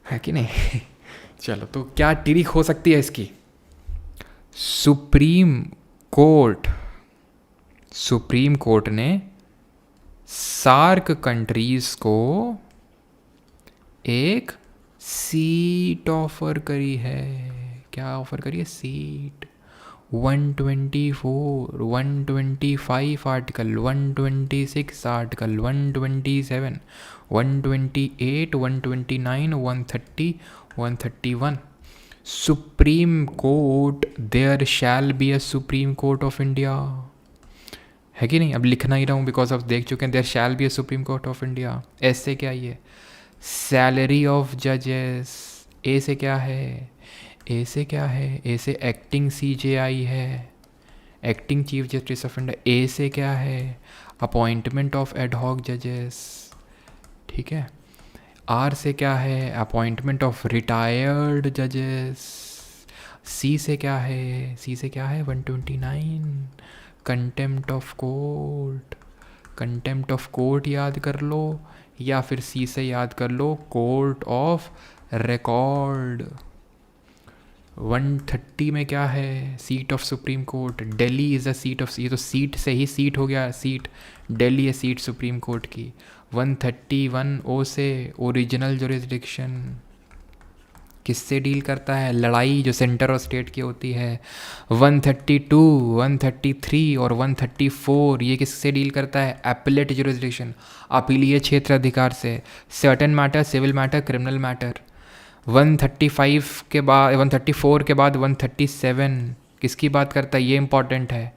है कि नहीं। चलो, तो क्या टिरिक हो सकती है इसकी। सुप्रीम कोर्ट ने सार्क कंट्रीज़ को एक सीट ऑफर करी है। क्या ऑफर करी है, seat. 124, 125 article, 126 article, 127, 128, 129, 130, 131। Supreme court, there shall be a supreme court of India. है कि नहीं? अब लिखना ही रहा हूँ बिकॉज ऑफ देख चुके हैं, there shall be a supreme court of India. एस से क्या ये सैलरी ऑफ जजेस, ए से क्या है, ए से क्या है, ए से एक्टिंग CJI है, acting chief justice of India. A से क्या है अपॉइंटमेंट ऑफ एडहॉक जजेस, ठीक है। आर से क्या है अपॉइंटमेंट ऑफ रिटायर्ड जजेस। सी से क्या है, सी से क्या है 129 contempt of court, contempt of court याद कर लो, या फिर सी से याद कर लो कोर्ट ऑफ रिकॉर्ड। 130 में क्या है seat of supreme court, Delhi is a seat of, ये तो सीट से ही सीट हो गया, सीट दिल्ली है सीट सुप्रीम कोर्ट की। 131 ओ से ओरिजिनल जुरिसडिक्शन, किससे डील करता है, लड़ाई जो सेंटर और स्टेट की होती है। 132 133 और 134 ये किससे डील करता है, एपलेट जुरिसडिक्शन, अपीलीय क्षेत्र अधिकार से, certain matter, civil matter, criminal matter. 135 के बाद 134 के बाद 137 किसकी बात करता है, ये इंपॉर्टेंट है।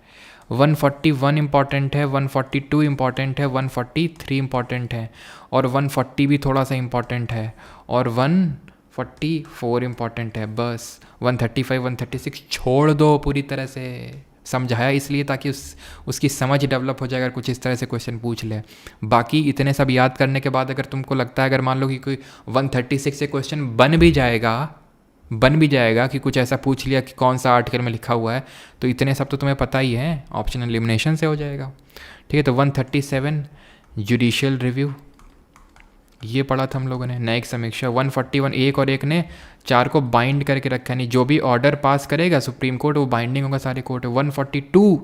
141 इम्पॉर्टेंट है, 142 इम्पॉर्टेंट है, 143 इम्पॉर्टेंट है, और 140 भी थोड़ा सा इम्पॉर्टेंट है, और 144 इम्पॉर्टेंट है बस। 135 136 छोड़ दो पूरी तरह से, समझाया इसलिए ताकि उसकी समझ डेवलप हो जाए अगर कुछ इस तरह से क्वेश्चन पूछ ले। बाकी इतने सब याद करने के बाद अगर तुमको लगता है, अगर मान लो कि कोई 136 से क्वेश्चन बन भी जाएगा कि कुछ ऐसा पूछ लिया कि कौन सा आर्टिकल में लिखा हुआ है, तो इतने सब तो तुम्हें पता ही है, ऑप्शन एलिमिनेशन से हो जाएगा, ठीक है। तो 137 जुडिशियल रिव्यू ये पढ़ा था हम लोगों ने, न्यायिक समीक्षा। 141 एक और एक ने 4 को बाइंड करके रखा, नहीं जो भी ऑर्डर पास करेगा सुप्रीम कोर्ट वो बाइंडिंग होगा सारे कोर्ट। 142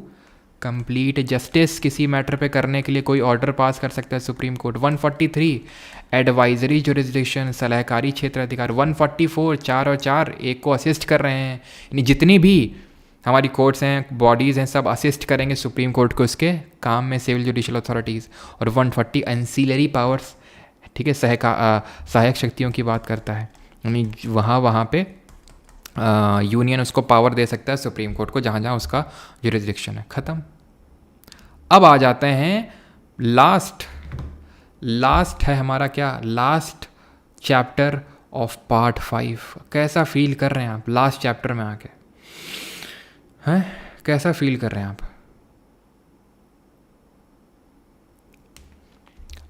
कंप्लीट जस्टिस, किसी मैटर पे करने के लिए कोई ऑर्डर पास कर सकता है सुप्रीम कोर्ट। 143 एडवाइजरी जुरिसडिक्शन, सलाहकारी क्षेत्र अधिकार। 144 4 और 4 एक को असिस्ट कर रहे हैं, यानी जितनी भी हमारी कोर्ट्स हैं, बॉडीज़ हैं, सब असिस्ट करेंगे सुप्रीम कोर्ट को उसके काम में, सिविल जुडिशियल अथॉरिटीज़। और 140 एंसीलरी पावर्स, ठीक है, सहायक शक्तियों की बात करता है, यानी वहाँ पे यूनियन उसको पावर दे सकता है सुप्रीम कोर्ट को जहाँ उसका जुरिसडिक्शन है। ख़त्म। अब आ जाते हैं लास्ट है हमारा क्या, लास्ट चैप्टर ऑफ पार्ट 5। कैसा फील कर रहे हैं आप लास्ट चैप्टर में आके, हैं कैसा फील कर रहे हैं आप?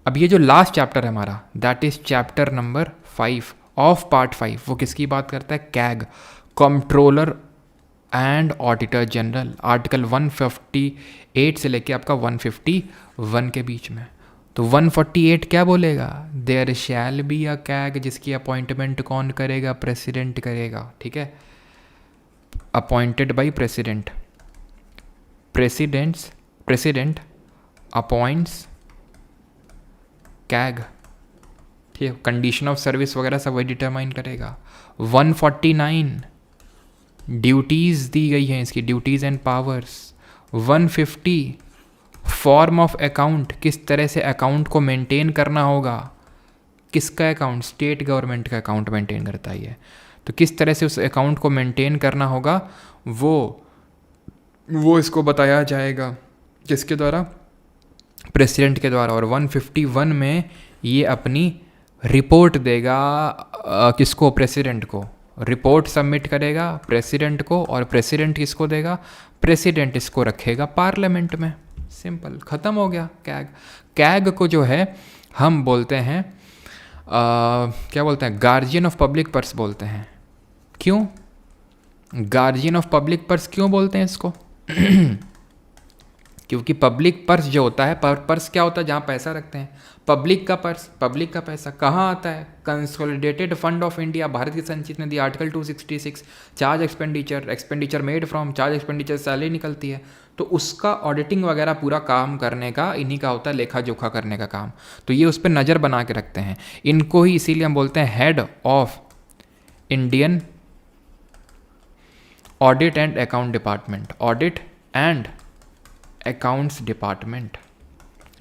अब ये जो लास्ट चैप्टर है हमारा, that is chapter number 5 of part 5, वो किसकी बात करता है, CAG, controller and auditor general, article 158 से लेके आपका 151 के बीच में। तो 148 क्या बोलेगा, there shall be a CAG, जिसकी अपॉइंटमेंट कौन करेगा, प्रेसिडेंट करेगा, ठीक है, appointed by president, president appoints CAG, ठीक है, कंडीशन ऑफ सर्विस वगैरह सब वही डिटरमाइन करेगा। 149 ड्यूटीज़ दी गई हैं इसकी, duties and powers. 150 form of account, किस तरह से अकाउंट को मेंटेन करना होगा, किसका अकाउंट, स्टेट गवर्नमेंट का अकाउंट मेंटेन करता है, तो किस तरह से उस अकाउंट को मेंटेन करना होगा वो इसको बताया जाएगा, किसके द्वारा, प्रेसिडेंट के द्वारा। और 151 में ये अपनी रिपोर्ट देगा किसको, प्रेसिडेंट को, रिपोर्ट सबमिट करेगा प्रेसिडेंट को, और प्रेसिडेंट किसको देगा, प्रेसिडेंट इसको रखेगा पार्लियामेंट में। सिंपल, ख़त्म हो गया कैग। कैग को जो है हम बोलते हैं क्या बोलते हैं, गार्जियन ऑफ पब्लिक पर्स बोलते हैं। क्यों गार्जियन ऑफ पब्लिक पर्स क्यों बोलते हैं इसको क्योंकि पब्लिक पर्स जो होता है, पर्स क्या होता है, जहाँ पैसा रखते हैं, पब्लिक का पर्स, पब्लिक का पैसा कहाँ आता है, कंसोलिडेटेड फंड ऑफ इंडिया, भारत की संचित निधि, article 266, charge expenditure made from, charge expenditure salary निकलती है, तो उसका ऑडिटिंग वगैरह पूरा काम करने का इन्हीं का होता है, लेखा जोखा करने का काम। तो ये उस पर नज़र बना के रखते हैं, इनको ही इसीलिए हम बोलते हैं head of Indian audit and account department, audit and accounts department,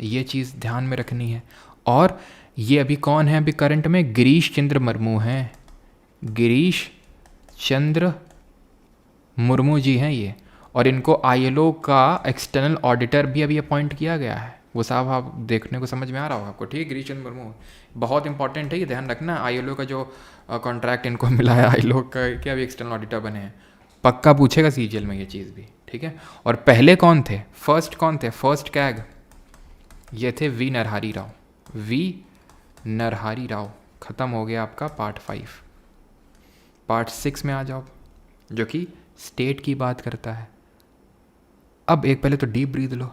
ये चीज़ ध्यान में रखनी है। और ये अभी कौन है, अभी करंट में गिरीश चंद्र मुर्मू हैं, गिरीश चंद्र मुर्मू जी हैं ये, और इनको आईएलओ का एक्सटर्नल ऑडिटर भी अभी अपॉइंट किया गया है। वो साहब आप देखने को समझ में आ रहा होगा आपको, ठीक है। गिरीश चंद्र मुर्मू बहुत इंपॉर्टेंट है, ये ध्यान रखना। आईएलओ का जो कॉन्ट्रैक्ट इनको मिला है, आईएलओ का क्या अभी एक्सटर्नल ऑडिटर बने हैं, पक्का पूछेगा सीजीएल में ये चीज़ भी, ठीक है। और पहले कौन थे, फर्स्ट कौन थे, फर्स्ट कैग ये थे वी नरहरी राव। वी नरहरी राव। ख़त्म हो गया आपका पार्ट 5। पार्ट 6 में आ जाओ, जो कि स्टेट की बात करता है। अब एक पहले तो डीप ब्रीथ लो,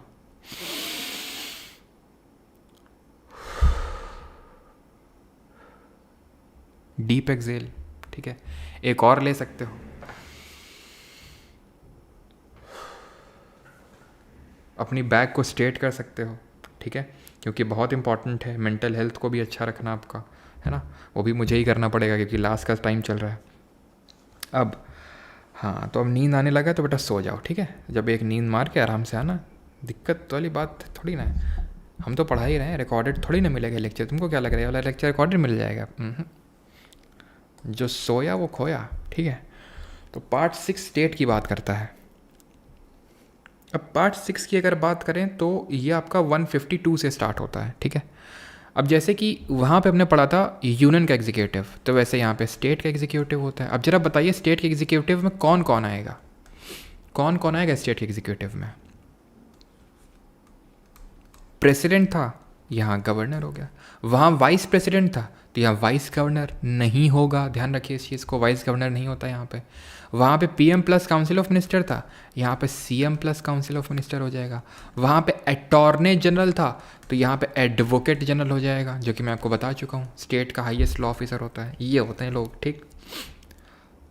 डीप एक्सेल, ठीक है। एक और ले सकते हो, अपनी बैग को स्ट्रेट कर सकते हो, ठीक है, क्योंकि बहुत इंपॉर्टेंट है। मेंटल हेल्थ को भी अच्छा रखना आपका, है ना। वो भी मुझे ही करना पड़ेगा क्योंकि लास्ट का टाइम चल रहा है अब। हाँ, तो अब नींद आने लगा तो बेटा सो जाओ, ठीक है। जब एक नींद मार के आराम से आना, दिक्कत वाली बात थोड़ी ना है। हम तो पढ़ा ही रहे हैं, रिकॉर्डेड थोड़ी ना मिलेगा लेक्चर। तुमको क्या लग रहा है वाला लेक्चर रिकॉर्डेड मिल जाएगा? जो सोया वो खोया, ठीक है। तो पार्ट 6 स्टेट की बात करता है। अब पार्ट 6 की अगर बात करें तो ये आपका 152 से स्टार्ट होता है, ठीक है। अब जैसे कि वहाँ पे हमने पढ़ा था यूनियन का एग्जीक्यूटिव, तो वैसे यहाँ पे स्टेट का एग्जीक्यूटिव होता है। अब जरा बताइए स्टेट के एग्जीक्यूटिव में कौन कौन आएगा, कौन कौन आएगा स्टेट के एग्जीक्यूटिव में? प्रेसिडेंट था, यहाँ गवर्नर हो गया। वहाँ वाइस प्रेसिडेंट था, तो यहाँ वाइस गवर्नर नहीं होगा, ध्यान रखिए इस चीज़ को, वाइस गवर्नर नहीं होता यहाँ पे। वहाँ पे PM plus council of minister था, यहाँ पे CM plus council of minister हो जाएगा। वहाँ पे अटॉर्नी जनरल था, तो यहाँ पे एडवोकेट जनरल हो जाएगा, जो कि मैं आपको बता चुका हूँ स्टेट का हाईएस्ट लॉ ऑफिसर होता है, ये होते हैं लोग, ठीक।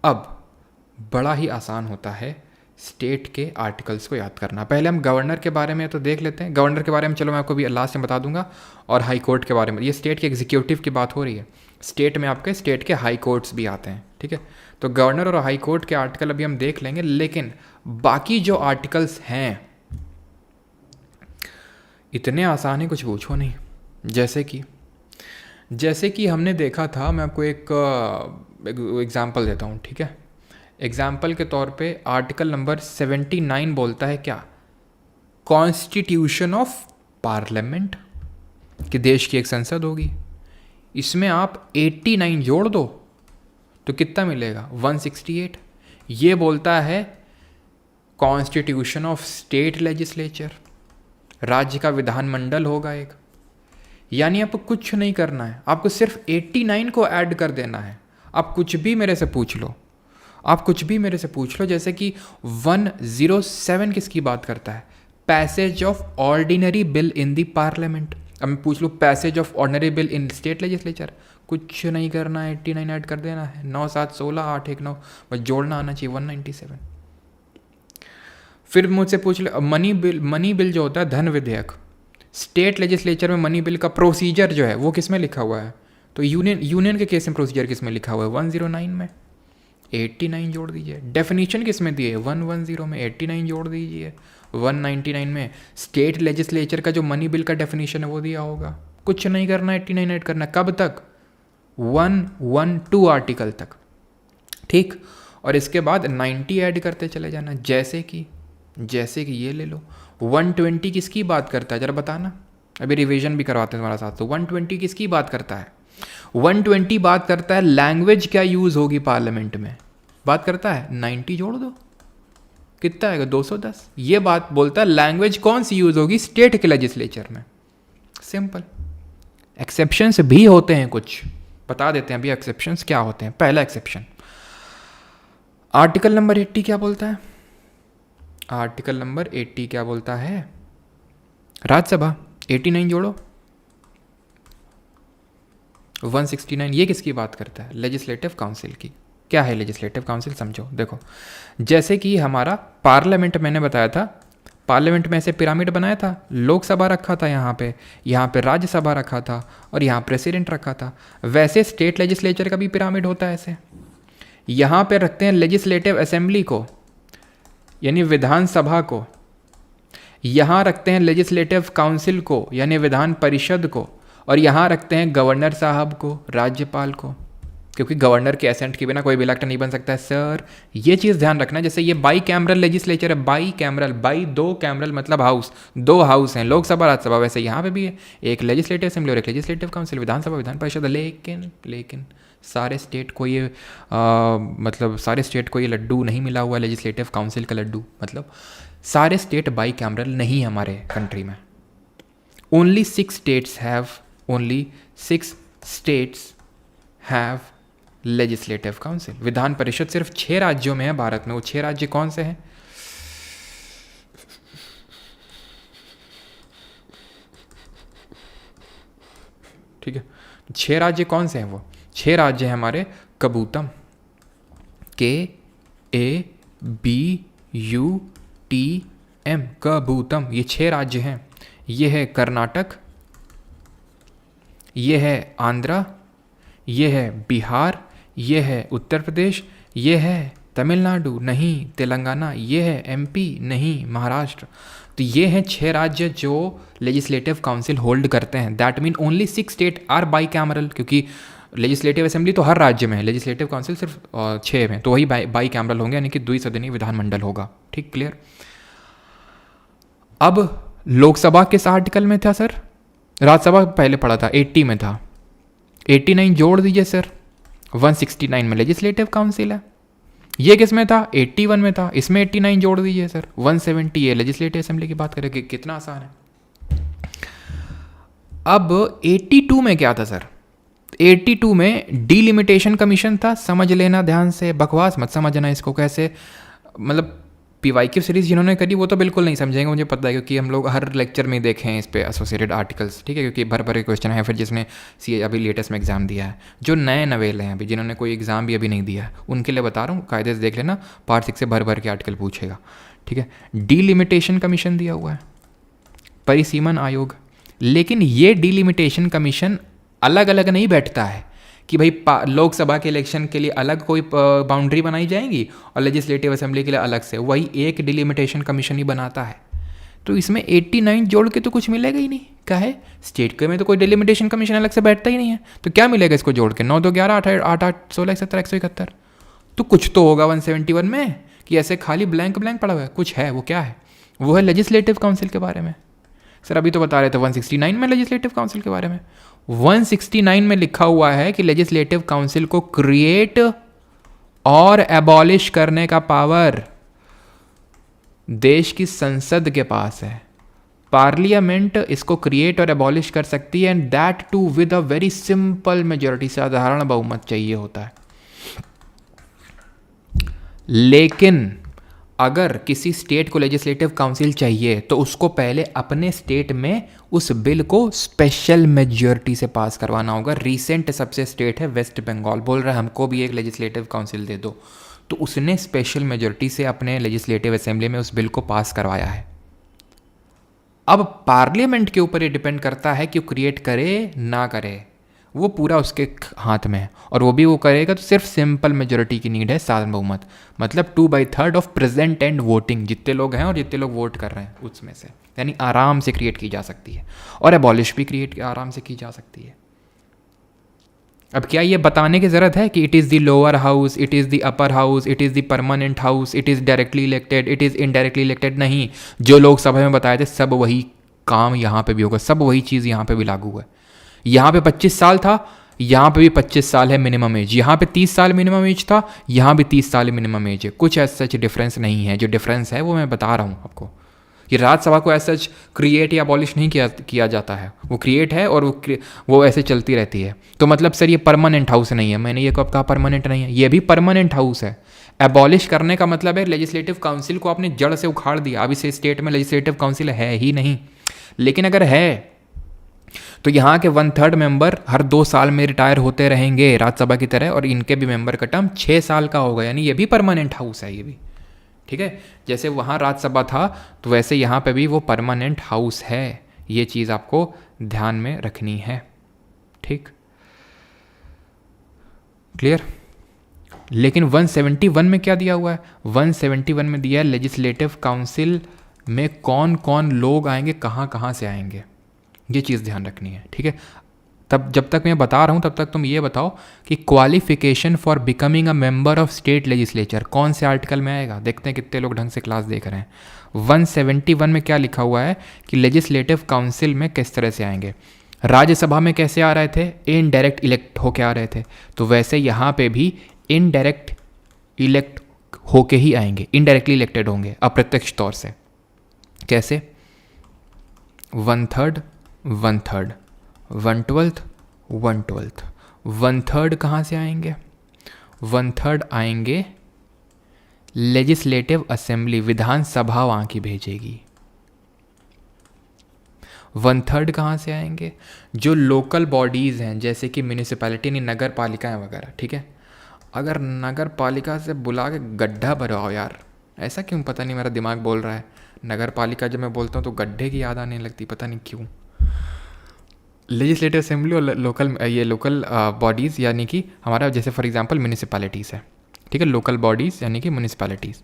अब बड़ा ही आसान होता है स्टेट के आर्टिकल्स को याद करना। पहले हम गवर्नर के बारे में तो देख लेते हैं। गवर्नर के बारे में चलो मैं आपको भी लास्ट में बता दूंगा, और हाई कोर्ट के बारे में। ये स्टेट के एग्जीक्यूटिव की बात हो रही है। स्टेट में आपके स्टेट के हाई कोर्ट्स भी आते हैं, ठीक है। तो गवर्नर और हाई कोर्ट के आर्टिकल अभी हम देख लेंगे, लेकिन बाकी जो आर्टिकल्स हैं इतने आसान है, कुछ पूछो नहीं। जैसे कि हमने देखा था, मैं आपको एक एग्जाम्पल देता हूँ, ठीक है। एग्जाम्पल के तौर पे आर्टिकल नंबर 79 बोलता है क्या, कॉन्स्टिट्यूशन ऑफ पार्लियामेंट, कि देश की एक संसद होगी। इसमें आप 89 जोड़ दो तो कितना मिलेगा, 168। ये बोलता है कॉन्स्टिट्यूशन ऑफ स्टेट लेजिस्लेचर, राज्य का विधानमंडल होगा एक। यानी आपको कुछ नहीं करना है, आपको सिर्फ 89 को ऐड कर देना है। आप कुछ भी मेरे से पूछ लो, जैसे कि 107 किसकी बात करता है, passage of ordinary bill in the parliament. अब मैं पूछ लूँ passage of ordinary bill in state legislature, कुछ नहीं करना है, 89 ऐड कर देना है। 9 7 16 8 1 9, बस जोड़ना आना चाहिए 197। फिर मुझसे पूछ ले मनी बिल जो होता है, धन विधेयक, स्टेट लेजिस्लेचर में मनी बिल का प्रोसीजर जो है वो किस में लिखा हुआ है, तो यूनियन के केस में प्रोसीजर किस में लिखा हुआ है, 109 में। 89 जोड़ दीजिए। डेफिनेशन किस में दी है, 110 में। 89 जोड़ दीजिए। 199 में स्टेट लेजिस्लेचर का जो मनी बिल का डेफिनेशन है वो दिया होगा। कुछ नहीं करना, 89 ऐड करना। कब तक, 112 आर्टिकल तक, ठीक। और इसके बाद 90 ऐड करते चले जाना। जैसे कि ये ले लो, 120 किसकी बात करता है जरा बताना, अभी रिवीजन भी करवाते हैं तुम्हारा साथ। तो 120 किसकी बात करता है, 120 बात करता है लैंग्वेज क्या यूज होगी पार्लियामेंट में, बात करता है। 90 जोड़ दो, कितना आएगा, 210। ये बात बोलता है लैंग्वेज कौन सी यूज होगी स्टेट के लेजिस्लेचर में। सिंपल। एक्सेप्शंस भी होते हैं कुछ, बता देते हैं अभी एक्सेप्शंस क्या होते हैं। पहला एक्सेप्शन, आर्टिकल नंबर 80 क्या बोलता है, आर्टिकल नंबर 80 क्या बोलता है, राज्यसभा। 89 जोड़ो, 169। ये किसकी बात करता है, लेजिस्लेटिव काउंसिल की। क्या है लेजिस्लेटिव काउंसिल, समझो। देखो, जैसे कि हमारा पार्लियामेंट, मैंने बताया था पार्लियामेंट में ऐसे पिरामिड बनाया था, लोकसभा रखा था यहाँ पे राज्यसभा रखा था, और यहाँ प्रेसिडेंट रखा था। वैसे स्टेट लेजिस्लेचर का भी पिरामिड होता है ऐसे। यहाँ पे रखते हैं लेजिस्लेटिव असेंबली को, यानी विधानसभा को। यहाँ रखते हैं लेजिस्लेटिव काउंसिल को, यानी विधान परिषद को। और यहाँ रखते हैं गवर्नर साहब को, राज्यपाल को। क्योंकि गवर्नर के एसेंट के बिना कोई भी इलेक्ट नहीं बन सकता है सर। ये चीज़ ध्यान रखना, जैसे ये बाई कैमरल लेजिस्लेचर है, बाई कैमरल, बाई दो कैमरल मतलब हाउस, दो हाउस हैं, लोकसभा राज्यसभा, वैसे यहाँ पे भी है एक लेजिस्लेटिव असेंबली और एक लेजिस्लेटिव काउंसिल, विधानसभा विधान परिषद। लेकिन सारे स्टेट को ये मतलब सारे स्टेट को ये लड्डू नहीं मिला हुआ लेजिस्लेटिव काउंसिल का लड्डू, मतलब सारे स्टेट बाई कैमरल नहीं है हमारे कंट्री में। Only 6 states have legislative council. Vidhan Parishad सिर्फ 6 राज्यों में है भारत में। वो 6 राज्य कौन से हैं? ठीक है, 6 राज्य कौन से हैं? वो 6 राज्य हैं हमारे कबूतम, KABUTM, कबूतम। ये 6 राज्य हैं। ये है कर्नाटक, ये है आंध्रा, ये है बिहार, ये है उत्तर प्रदेश, ये है तमिलनाडु नहीं तेलंगाना, ये है MP नहीं महाराष्ट्र। तो ये हैं 6 राज्य जो लेजिस्लेटिव काउंसिल होल्ड करते हैं। That mean only 6 state are bicameral, क्योंकि लेजिस्लेटिव असेंबली तो हर राज्य में है, लेजिस्लेटिव काउंसिल सिर्फ 6 में, तो वही बाई कैमरल होंगे, यानी कि द्विसदनीय विधानमंडल होगा। ठीक, क्लियर। अब लोकसभा किस आर्टिकल में था सर? राज्यसभा पहले पढ़ा था 80 में था, 89 जोड़ दीजिए सर, 169 में लेजिस्लेटिव काउंसिल है। ये किस में था? 81 में था, इसमें 89 जोड़ दीजिए सर, 170 ये लेजिस्लेटिव असेंबली की बात करें। कितना आसान है। अब 82 में क्या था सर? 82 में डिलिमिटेशन कमीशन था। समझ लेना ध्यान से, बकवास मत समझना इसको। कैसे मतलब PYQ सीरीज़ जिन्होंने करी वो तो बिल्कुल नहीं समझेंगे, मुझे पता है, क्योंकि हम लोग हर लेक्चर में देखे हैं इस पे एसोसिएटेड आर्टिकल्स। ठीक है, क्योंकि भर भरे क्वेश्चन है। फिर जिसने अभी लेटेस्ट में एग्जाम दिया है, जो नए नवेले हैं अभी, जिन्होंने कोई एग्जाम भी अभी नहीं दिया है, उनके लिए बता रहा हूँ, कायदे से देख लेना, पार्ट 6 से भर भर के आर्टिकल पूछेगा। ठीक है, डिलिमिटेशन कमीशन दिया हुआ है, परिसीमन आयोग। लेकिन ये डिलिमिटेशन कमीशन अलग अलग नहीं बैठता है कि भाई लोकसभा के इलेक्शन के लिए अलग कोई बाउंड्री बनाई जाएगी और लेजिस्लेटिव असेंबली के लिए अलग से, वही एक डिलिमिटेशन कमीशन ही बनाता है। तो इसमें 89 जोड़ के तो कुछ मिलेगा ही नहीं। क्या है? स्टेट के में तो कोई डिलिमिटेशन कमीशन अलग से बैठता ही नहीं है, तो क्या मिलेगा इसको जोड़ के? 9 2 11 8 8 8 16 17 171। तो कुछ तो होगा 171 में कि ऐसे खाली ब्लैंक पड़ा हुआ है, कुछ है। वो क्या है? वो है लेजिस्लेटिव काउंसिल के बारे में। सर अभी तो बता रहे थे 169 में लेजिस्लेटिव काउंसिल के बारे में। 169 में लिखा हुआ है कि लेजिस्लेटिव काउंसिल को क्रिएट और एबॉलिश करने का पावर देश की संसद के पास है। पार्लियामेंट इसको क्रिएट और एबॉलिश कर सकती है, and that too with a very simple majority, साधारण बहुमत चाहिए होता है। लेकिन अगर किसी स्टेट को लेजिस्लेटिव काउंसिल चाहिए तो उसको पहले अपने स्टेट में उस बिल को स्पेशल मेजॉरिटी से पास करवाना होगा। रीसेंट सबसे स्टेट है वेस्ट बंगाल, बोल रहा है हमको भी एक लेजिस्लेटिव काउंसिल दे दो, तो उसने स्पेशल मेजॉरिटी से अपने लेजिस्लेटिव असेंबली में उस बिल को पास करवाया है। अब पार्लियामेंट के ऊपर ये डिपेंड करता है कि वो क्रिएट करे ना करे, वो पूरा उसके हाथ में है। और वो भी वो करेगा तो सिर्फ सिंपल मेजॉरिटी की नीड है, साधारण बहुमत, मतलब 2/3 ऑफ प्रेजेंट एंड वोटिंग, जितने लोग हैं और जितने लोग वोट कर रहे हैं उसमें से, यानी आराम से क्रिएट की जा सकती है। और एबॉलिश भी क्रिएट आराम से की जा सकती है। अब क्या ये बताने की ज़रूरत है कि it is the lower house, it is the upper house, it is the permanent house, it is directly elected, it is indirectly elected? नहीं, जो लोकसभा में बताए थे सब वही काम यहाँ पे भी होगा, सब वही चीज़ यहाँ पे भी लागू है। यहाँ पे 25 साल था, यहाँ पे भी 25 साल है मिनिमम एज। यहाँ पे 30 साल मिनिमम एज था, यहाँ भी 30 साल मिनिमम एज है। कुछ ऐसा सच डिफरेंस नहीं है। जो डिफरेंस है वो मैं बता रहा हूँ आपको कि राज्यसभा को ऐसा सच क्रिएट या अबॉलिश नहीं किया जाता है, वो क्रिएट है और वो ऐसे चलती रहती है। तो मतलब सर ये परमानेंट हाउस नहीं है, मैंने ये कब कहा परमानेंट नहीं है? ये भी परमानेंट हाउस है। एबॉलिश करने का मतलब है लेजिस्लेटिव काउंसिल को आपने जड़ से उखाड़ दिया। अभी से स्टेट में लेजिस्लेटिव काउंसिल है ही नहीं। लेकिन अगर है तो यहाँ के 1/3 मेंबर हर 2 साल में रिटायर होते रहेंगे राज्यसभा की तरह, और इनके भी मेंबर का टर्म 6 साल का होगा, यानी ये भी परमानेंट हाउस है ये भी। ठीक है, जैसे वहाँ राज्यसभा था तो वैसे यहाँ पे भी वो परमानेंट हाउस है। ये चीज़ आपको ध्यान में रखनी है। ठीक, क्लियर। लेकिन 171 में क्या दिया हुआ है? 171 में दिया है लेजिस्लेटिव काउंसिल में कौन कौन लोग आएंगे, कहाँ कहाँ से आएंगे, ये चीज़ ध्यान रखनी है। ठीक है, तब जब तक मैं बता रहा हूँ तब तक तुम ये बताओ कि qualification for becoming a member of state legislature कौन से आर्टिकल में आएगा। देखते हैं कितने लोग ढंग से क्लास देख रहे हैं। 171 में क्या लिखा हुआ है कि लेजिस्लेटिव काउंसिल में किस तरह से आएंगे। राज्यसभा में कैसे आ रहे थे, इनडायरेक्ट इलेक्ट होके आ रहे थे, तो वैसे यहाँ पे भी इनडायरेक्ट इलेक्ट होके ही आएंगे, इनडायरेक्टली इलेक्टेड होंगे अप्रत्यक्ष तौर से। कैसे? 1/3 1/3 1/12 1/12 1/3 कहाँ से आएंगे? 1/3 आएंगे लेजिस्लेटिव असेंबली, विधानसभा वहाँ की भेजेगी। 1/3 कहाँ से आएंगे? जो लोकल बॉडीज़ हैं जैसे कि म्यूनिसिपैलिटी यानी नगर पालिकाएँ वगैरह, ठीक है। अगर नगर पालिका से बुला के गड्ढा भरवाओ यार, ऐसा क्यों, पता नहीं मेरा दिमाग बोल रहा है। नगर पालिका जब मैं बोलता हूँ तो गड्ढे की याद आने लगती, पता नहीं क्यों। लेजिस्लेटिव असेंबली और लोकल बॉडीज़ यानी कि हमारा जैसे फॉर एग्जांपल म्यूनिसिपैलिटीज़ है, ठीक है, लोकल बॉडीज़ यानी कि म्यूनिसिपैलिटीज़।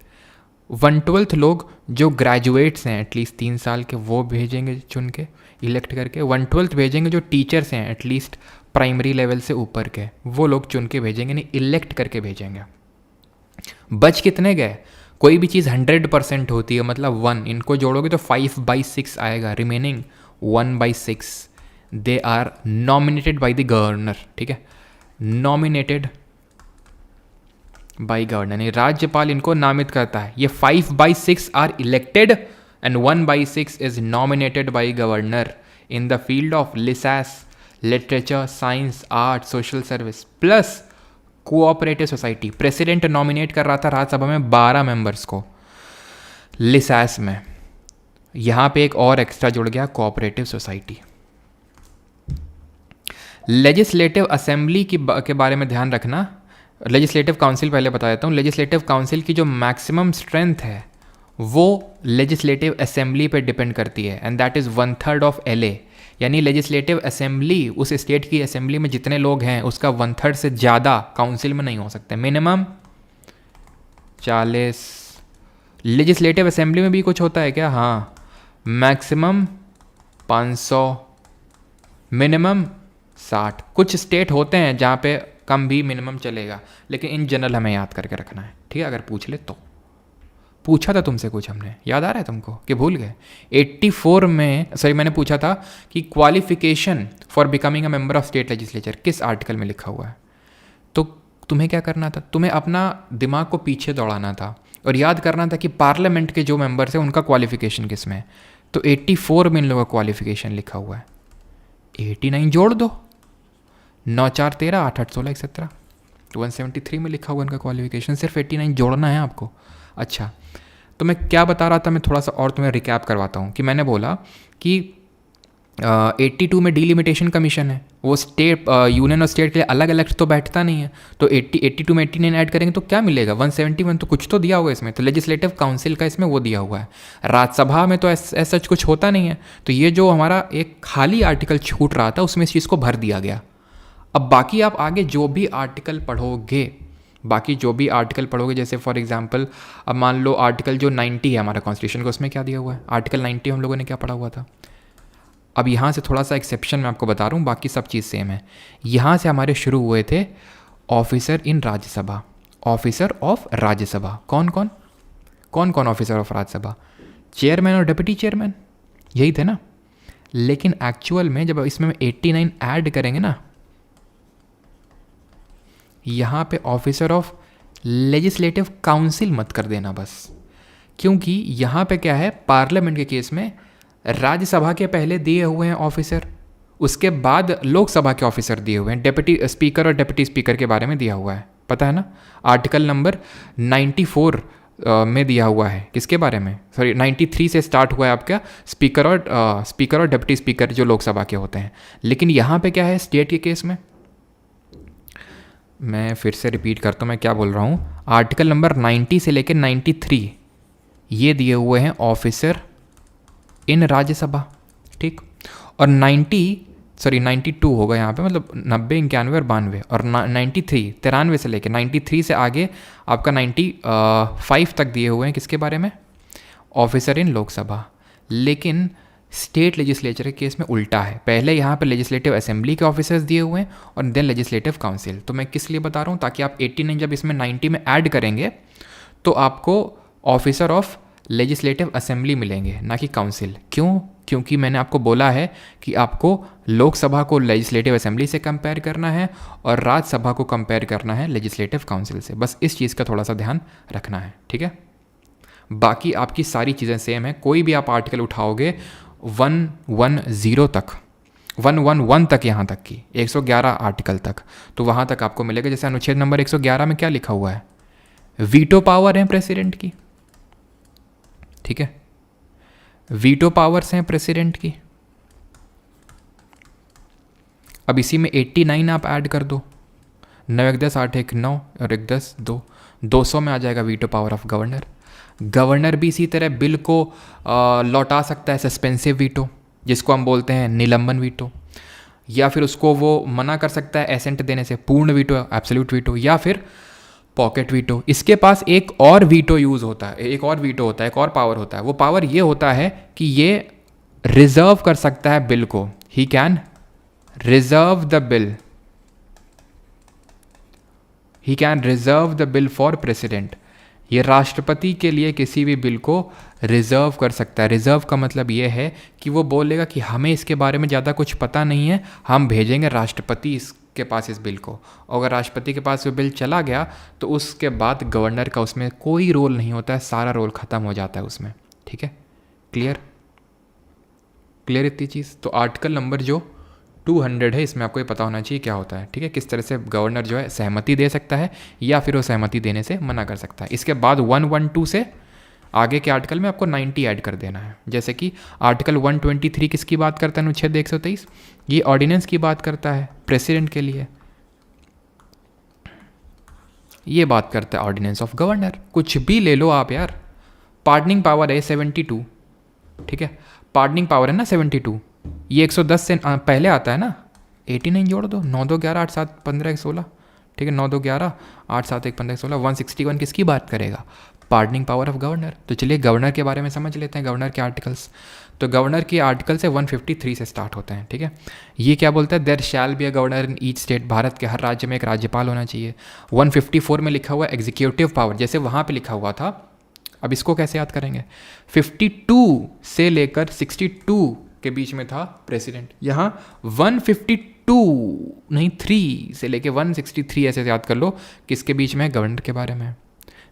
1/12 लोग जो ग्रेजुएट्स हैं एटलीस्ट 3 साल के, वो भेजेंगे चुन के, इलेक्ट करके। 1/12 भेजेंगे जो टीचर्स हैं एटलीस्ट प्राइमरी लेवल से ऊपर के, वो लोग चुन के भेजेंगे, नहीं इलेक्ट करके भेजेंगे। बच कितने गए? कोई भी चीज़ 100% होती है, मतलब 1, इनको जोड़ोगे तो 5/6 आएगा, remaining 1/6 they are nominated by the governor, ठीक है, नॉमिनेटेड बाय गवर्नर, यानी राज्यपाल इनको नामित करता है। ये 5/6 are elected and 1/6 is nominated by governor in the field of लिसास, literature, science, art, social service plus cooperative society. President nominate कर रहा था राज्यसभा में 12 मेंबर्स को लिसास में, यहाँ पे एक और एक्स्ट्रा जुड़ गया कोऑपरेटिव सोसाइटी। लेजिस्लेटिव असेंबली के बारे में ध्यान रखना। लेजिस्लेटिव काउंसिल पहले बता देता हूँ। लेजिस्लेटिव काउंसिल की जो मैक्सिमम स्ट्रेंथ है वो लेजिस्लेटिव असेंबली पे डिपेंड करती है and that is 1/3 of LA, यानी लेजिस्लेटिव असेंबली उस स्टेट की असेंबली में जितने लोग हैं उसका 1/3 से ज़्यादा काउंसिल में नहीं हो सकते, मिनिमम 40। लेजिस्लेटिव असेंबली में भी कुछ होता है क्या? हाँ, मैक्सिमम 500, मिनिमम 60। कुछ स्टेट होते हैं जहाँ पे कम भी मिनिमम चलेगा, लेकिन इन जनरल हमें याद करके रखना है, ठीक है। अगर पूछ ले तो। पूछा था तुमसे कुछ हमने, याद आ रहा है तुमको कि भूल गए? 84 में सॉरी मैंने पूछा था कि qualification for becoming a member of state legislature किस आर्टिकल में लिखा हुआ है। तो तुम्हें क्या करना था? तुम्हें अपना दिमाग को पीछे दौड़ाना था और याद करना था कि पार्लियामेंट के जो मेंबर्स हैं उनका क्वालिफिकेशन किस में है। तो 84 में इन लोगों का क्वालिफिकेशन लिखा हुआ है। 89 जोड़ दो, 9 4 13 8 8 16 17, 173 में लिखा हुआ इनका क्वालिफिकेशन। सिर्फ 89 जोड़ना है आपको। अच्छा, तो मैं क्या बता रहा था, मैं थोड़ा सा और तुम्हें रिकैप करवाता हूँ कि मैंने बोला कि 82 में डिलिमिटेशन कमीशन है, वो स्टेट यूनियन और स्टेट के लिए अलग अलग तो बैठता नहीं है। तो 82 में 89 ऐड करेंगे तो क्या मिलेगा? 171। तो कुछ तो दिया हुआ है इसमें, तो लेजिस्लेटिव काउंसिल का इसमें वो दिया हुआ है। राज्यसभा में तो ऐसा कुछ होता नहीं है, तो ये जो हमारा एक खाली आर्टिकल छूट रहा था उसमें इस चीज़ को भर दिया गया। अब बाकी आप आगे जो भी आर्टिकल पढ़ोगे, जैसे फॉर एग्जांपल अब मान लो आर्टिकल जो 90 है हमारा कॉन्स्टिट्यूशन का, उसमें क्या दिया हुआ है? आर्टिकल 90 हम लोगों ने क्या पढ़ा हुआ था। अब यहाँ से थोड़ा सा एक्सेप्शन मैं आपको बता रहा हूँ, बाकी सब चीज़ सेम है। यहाँ से हमारे शुरू हुए थे officer in Rajya Sabha, officer of Rajya Sabha. कौन कौन ऑफिसर ऑफ राज्यसभा? चेयरमैन और डिप्टी चेयरमैन, यही थे ना। लेकिन एक्चुअल में जब इसमें 89 ऐड करेंगे ना, यहाँ पे ऑफिसर ऑफ लेजिस्लेटिव काउंसिल मत कर देना बस, क्योंकि यहाँ पे क्या है, पार्लियामेंट के केस में राज्यसभा के पहले दिए हुए हैं ऑफिसर, उसके बाद लोकसभा के ऑफिसर दिए हुए हैं। डिप्टी स्पीकर और डिप्टी स्पीकर के बारे में दिया हुआ है, पता है ना। आर्टिकल नंबर 94 में दिया हुआ है किसके बारे में, सॉरी 93 से स्टार्ट हुआ है आपका स्पीकर और डिप्टी स्पीकर जो लोकसभा के होते हैं। लेकिन यहाँ पे क्या है स्टेट के केस में, मैं फिर से रिपीट करता हूँ मैं क्या बोल रहा हूँ। आर्टिकल नंबर 90 से लेकर 93 ये दिए हुए हैं ऑफिसर इन राज्यसभा, ठीक। और 92 होगा यहाँ पे, मतलब 90, 91 और 92, और 93 से लेकर 93 से आगे आपका 95 तक दिए हुए हैं किसके बारे में, ऑफिसर इन लोकसभा। लेकिन स्टेट लेजिस्लेचर के केस में उल्टा है, पहले यहाँ पे लेजिस्लेटिव असेंबली के ऑफिसर्स दिए हुए हैं और देन लेजिस्लेटिव काउंसिल। तो मैं किस लिए बता रहा हूँ, ताकि आप 89 जब इसमें 90 में ऐड करेंगे तो आपको ऑफिसर ऑफ लेजिस्लेटिव असेंबली मिलेंगे, ना कि काउंसिल। क्यों? क्योंकि मैंने आपको बोला है कि आपको लोकसभा को लेजिस्लेटिव असेंबली से कंपेयर करना है और राज्यसभा को कंपेयर करना है लेजिस्लेटिव काउंसिल से। बस इस चीज़ का थोड़ा सा ध्यान रखना है, ठीक है। बाकी आपकी सारी चीज़ें सेम है। कोई भी आप आर्टिकल उठाओगे 110 तक, 111 तक, यहाँ तक की 111 आर्टिकल तक, तो वहाँ तक आपको मिलेगा। जैसे अनुच्छेद नंबर 111 में क्या लिखा हुआ है, वीटो पावर है प्रेसिडेंट की, ठीक है, वीटो पावर्स हैं प्रेसिडेंट की। अब इसी में 89 आप ऐड कर दो, 9 1 10 8 1 9 और 1 10 2, 200 में आ जाएगा veto power of governor. Governor भी इसी तरह बिल को लौटा सकता है, सस्पेंसिव वीटो जिसको हम बोलते हैं निलंबन वीटो, या फिर उसको वो मना कर सकता है एसेंट देने से, पूर्ण वीटो, एब्सोल्यूट वीटो, या फिर पॉकेट वीटो। इसके पास एक और वीटो यूज़ होता है, एक और वीटो होता है, एक और पावर होता है। वो पावर ये होता है कि ये रिजर्व कर सकता है बिल को, he can reserve the bill, he can reserve the bill for president. ये राष्ट्रपति के लिए किसी भी बिल को रिजर्व कर सकता है। रिजर्व का मतलब ये है कि वो बोलेगा कि हमें इसके बारे में ज़्यादा कुछ पता नहीं है, हम भेजेंगे राष्ट्रपति के पास इस बिल को। अगर राष्ट्रपति के पास वो बिल चला गया तो उसके बाद गवर्नर का उसमें कोई रोल नहीं होता है, सारा रोल ख़त्म हो जाता है उसमें, ठीक है। क्लियर क्लियर इतनी चीज़। तो आर्टिकल नंबर जो 200 है, इसमें आपको ये पता होना चाहिए क्या होता है, ठीक है। किस तरह से गवर्नर जो है सहमति दे सकता है या फिर वो सहमति देने से मना कर सकता है। इसके बाद 112 से आगे के आर्टिकल में आपको 90 ऐड कर देना है। जैसे कि आर्टिकल 123 किसकी बात करता है, अनुच्छेद 123, ये ऑर्डिनेंस की बात करता है प्रेसिडेंट के लिए, ये बात करता है ऑर्डिनेंस ऑफ गवर्नर। कुछ भी ले लो आप यार। पार्डनिंग पावर है 72, ठीक है, पार्डनिंग पावर है ना 72, ये 110 से पहले आता है ना, 89 जोड़ दो, 9 2 11 8 7 15 1 16, ठीक है, 9 2 11 8 7 1 15 16, 161 किसकी बात करेगा, पार्डनिंग पावर ऑफ गवर्नर। तो चलिए गवर्नर के बारे में समझ लेते हैं, गवर्नर के आर्टिकल्स। तो गवर्नर के आर्टिकल से 153 से स्टार्ट होते हैं, ठीक है। ये क्या बोलता है, there shall be a governor in each state, Bharat के हर राज्य में एक राज्यपाल होना चाहिए। 154 में लिखा हुआ एग्जीक्यूटिव पावर, जैसे वहाँ पे लिखा हुआ था, अब इसको कैसे याद करेंगे, 52 से लेकर 62 के बीच में था प्रेसिडेंट। यहाँ 152 नहीं 3 से लेकर 163 ऐसे याद कर लो किसके बीच में है, गवर्नर के बारे में।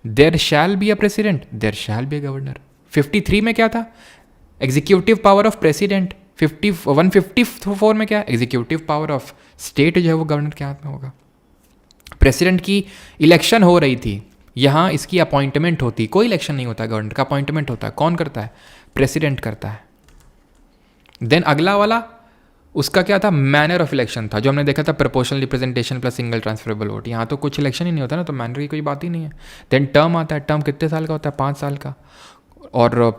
There shall be a president, there shall be a governor. 53 में क्या था, एग्जीक्यूटिव पावर ऑफ प्रेसिडेंट। 154 में क्या, एग्जीक्यूटिव पावर ऑफ स्टेट जो है वो गवर्नर के हाथ में होगा। प्रेसिडेंट की इलेक्शन हो रही थी, यहाँ इसकी अपॉइंटमेंट होती, कोई इलेक्शन नहीं होता, गवर्नर का अपॉइंटमेंट होता है। कौन करता है, प्रेसिडेंट करता है। देन अगला वाला उसका क्या था, मैनर ऑफ इलेक्शन था, जो हमने देखा था proportional representation plus single transferable vote. यहाँ तो कुछ इलेक्शन ही नहीं होता ना, तो मैनर की कोई बात ही नहीं है। देन टर्म आता है, टर्म कितने साल का होता है, 5 साल का। और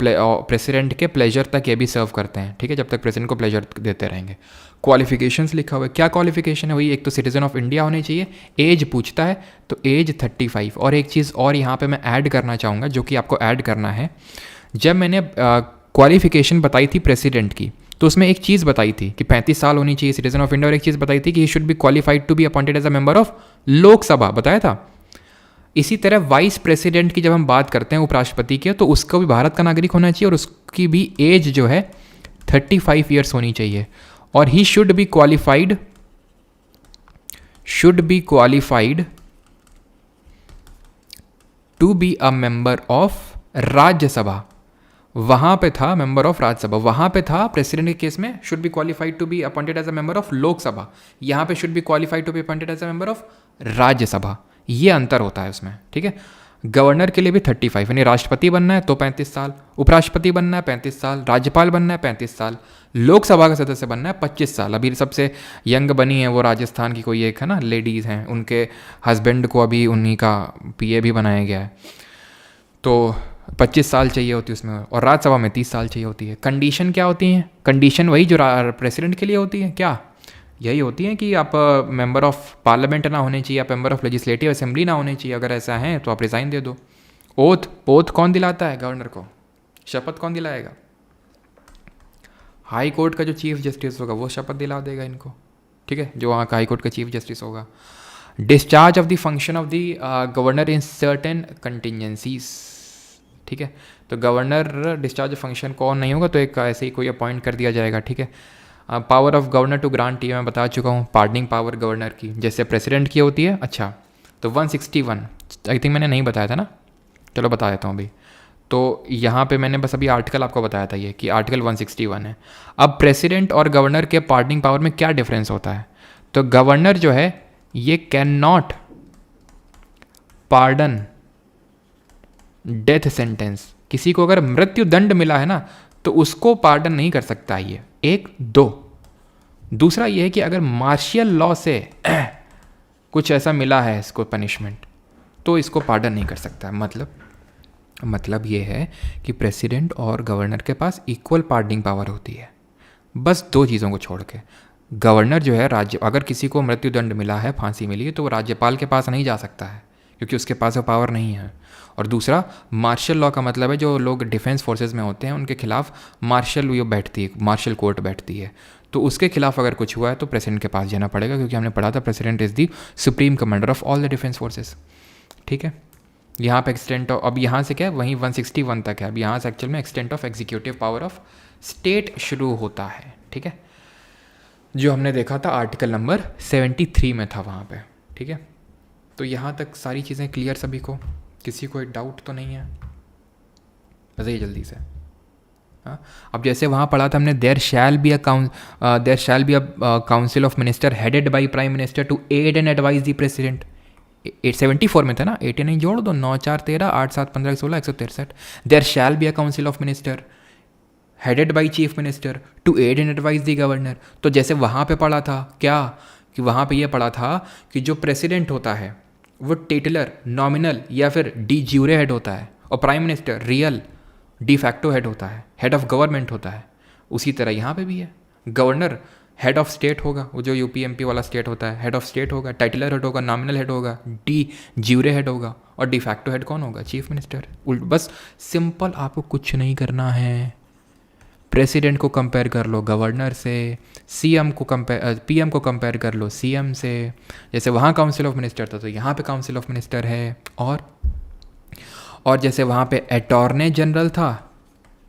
प्रेसिडेंट के प्लेजर तक ये भी सर्व करते हैं, ठीक है, जब तक प्रेसिडेंट को प्लेजर देते रहेंगे। क्वालिफिकेशंस लिखा हुआ है, क्या क्वालिफिकेशन है, वही एक तो सिटीजन ऑफ इंडिया होने चाहिए, एज पूछता है तो एज 35। और एक चीज़ और यहाँ पे मैं ऐड करना चाहूँगा, जो कि आपको ऐड करना है। जब मैंने क्वालिफिकेशन बताई थी प्रेसिडेंट की, तो उसमें एक चीज़ बताई थी कि 35 साल होनी चाहिए, सिटीजन ऑफ इंडिया, और एक चीज़ बताई थी कि he should be qualified to be appointed as a member of Lok Sabha, बताया था। इसी तरह वाइस प्रेसिडेंट की जब हम बात करते हैं उपराष्ट्रपति की, तो उसको भी भारत का नागरिक होना चाहिए और उसकी भी एज जो है 35 ईयर्स होनी चाहिए। और he should be qualified to be a member of Rajya Sabha. वहाँ पे था मेंबर ऑफ राज्यसभा, वहाँ पे था प्रेसिडेंट के केस में should be qualified to be appointed as a member of Lok Sabha, यहाँ पे should be qualified to be appointed as a member of Rajya Sabha. ये अंतर होता है उसमें, ठीक है। गवर्नर के लिए भी 35, यानी राष्ट्रपति बनना है तो 35 साल, उपराष्ट्रपति बनना है 35 साल, राज्यपाल बनना है 35 साल, लोकसभा का सदस्य बनना है 25 साल। अभी सबसे यंग बनी है वो राजस्थान की कोई एक है ना, लेडीज़ हैं, उनके हस्बैंड को अभी उन्हीं का पीए भी बनाया गया है, तो 25 साल चाहिए होती है उसमें, और राज्यसभा में 30 साल चाहिए होती है। कंडीशन क्या होती है, कंडीशन वही जो प्रेसिडेंट के लिए होती है, क्या यही होती है कि आप मेंबर ऑफ पार्लियामेंट ना होने चाहिए, आप मेंबर ऑफ लेजिस्लेटिव असेंबली ना होने चाहिए। अगर ऐसा है तो आप रिज़ाइन दे दो। ओथ कौन दिलाता है गवर्नर को, शपथ कौन दिलाएगा, हाई कोर्ट का जो चीफ जस्टिस होगा वो शपथ दिला देगा इनको, ठीक है, जो वहाँ का हाई कोर्ट का चीफ जस्टिस होगा। Discharge of the function of the governor in certain contingencies, ठीक है, तो गवर्नर डिस्चार्ज फंक्शन कौन नहीं होगा तो एक ऐसे ही कोई अपॉइंट कर दिया जाएगा, ठीक है। Power of governor to grant, ये मैं बता चुका हूँ, पार्डनिंग पावर गवर्नर की जैसे प्रेसिडेंट की होती है। अच्छा, तो 161 आई थिंक मैंने नहीं बताया था ना, चलो बता देता हूँ अभी। तो यहाँ पे मैंने बस अभी आर्टिकल आपको बताया था ये कि आर्टिकल 161 है। अब प्रेसिडेंट और गवर्नर के पार्डनिंग पावर में क्या डिफरेंस होता है, तो गवर्नर जो है ये can not pardon death sentence, किसी को अगर मृत्यु दंड मिला है ना तो उसको पार्डन नहीं कर सकता ये, एक। दूसरा ये है कि अगर मार्शियल लॉ से कुछ ऐसा मिला है इसको पनिशमेंट तो इसको पार्डन नहीं कर सकता। मतलब ये है कि प्रेसिडेंट और गवर्नर के पास इक्वल पार्डनिंग पावर होती है, बस दो चीज़ों को छोड़ के। गवर्नर जो है राज्य, अगर किसी को मृत्युदंड मिला है, फांसी मिली है, तो वो राज्यपाल के पास नहीं जा सकता है क्योंकि उसके पास वो पावर नहीं है। और दूसरा, मार्शल लॉ का मतलब है जो लोग डिफेंस फोर्सेस में होते हैं उनके खिलाफ मार्शल वो बैठती है, मार्शल कोर्ट बैठती है, तो उसके खिलाफ अगर कुछ हुआ है तो प्रेसिडेंट के पास जाना पड़ेगा, क्योंकि हमने पढ़ा था president is the supreme commander of all the defence forces, ठीक है। यहाँ पे एक्सटेंट ऑफ, अब यहाँ से क्या है, वहीं 161 तक है। अब यहाँ से एक्चुअल में extent of executive power of state शुरू होता है, ठीक है, जो हमने देखा था आर्टिकल नंबर 73 में था वहाँ पे, ठीक है। तो यहाँ तक सारी चीज़ें क्लियर सभी को, किसी को एक डाउट तो नहीं है? बताइए जल्दी से। हाँ, अब जैसे वहाँ पढ़ा था हमने, there shall be a council of minister headed by prime minister to aid and advise the president. 874 में था ना, 89 जोड़ दो, 9 4 13 8 7 15 16 163। There shall be a council of minister headed by chief minister to aid and advise the governor. तो जैसे वहाँ पे पढ़ा था क्या, कि वहाँ पे ये पढ़ा था कि जो प्रेसिडेंट होता है वो टिटलर, नॉमिनल या फिर डी ज्यूरे हेड होता है, और prime minister real D facto head होता है, हेड ऑफ गवर्नमेंट होता है। उसी तरह यहाँ पे भी है, गवर्नर हेड ऑफ स्टेट होगा, वो जो यूपी एमपी वाला स्टेट होता है, हेड ऑफ स्टेट होगा, टाइटलर हेड होगा, नॉमिनल हेड होगा, डी ज्यूरे हेड होगा, और डी फैक्टो हेड कौन होगा, चीफ मिनिस्टर। बस सिंपल, आपको कुछ नहीं करना है। प्रेसिडेंट को कंपेयर कर लो गवर्नर से, सीएम को कंपेयर, पीएम को कंपेयर कर लो सीएम से। जैसे वहाँ काउंसिल ऑफ मिनिस्टर था तो यहाँ पे काउंसिल ऑफ मिनिस्टर है। और जैसे वहाँ पे अटॉर्नी जनरल था,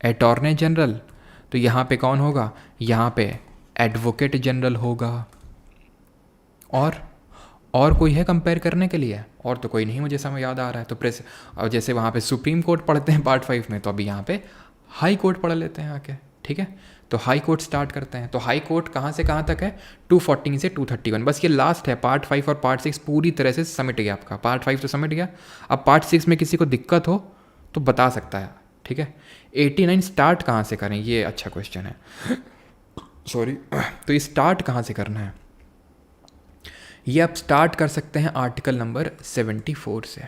अटॉर्नी जनरल, तो यहाँ पे कौन होगा, यहाँ पे एडवोकेट जनरल होगा। और कोई है कंपेयर करने के लिए? और तो कोई नहीं मुझे समझ याद आ रहा है। तो और जैसे वहाँ पे सुप्रीम कोर्ट पढ़ते हैं पार्ट 5 में, तो अभी यहाँ पे हाई कोर्ट पढ़ लेते हैं आके, ठीक है। तो हाई कोर्ट स्टार्ट करते हैं। तो हाई कोर्ट कहाँ से कहाँ तक है, 214 से 231, बस ये लास्ट है। पार्ट 5 और पार्ट 6 पूरी तरह से समिट गया आपका। पार्ट 5 तो समिट गया, अब पार्ट 6 में किसी को दिक्कत हो तो बता सकता है, ठीक है। 89 स्टार्ट कहाँ से करें, ये अच्छा क्वेश्चन है, सॉरी। तो ये स्टार्ट कहाँ से करना है, ये आप स्टार्ट कर सकते हैं आर्टिकल नंबर 74 से।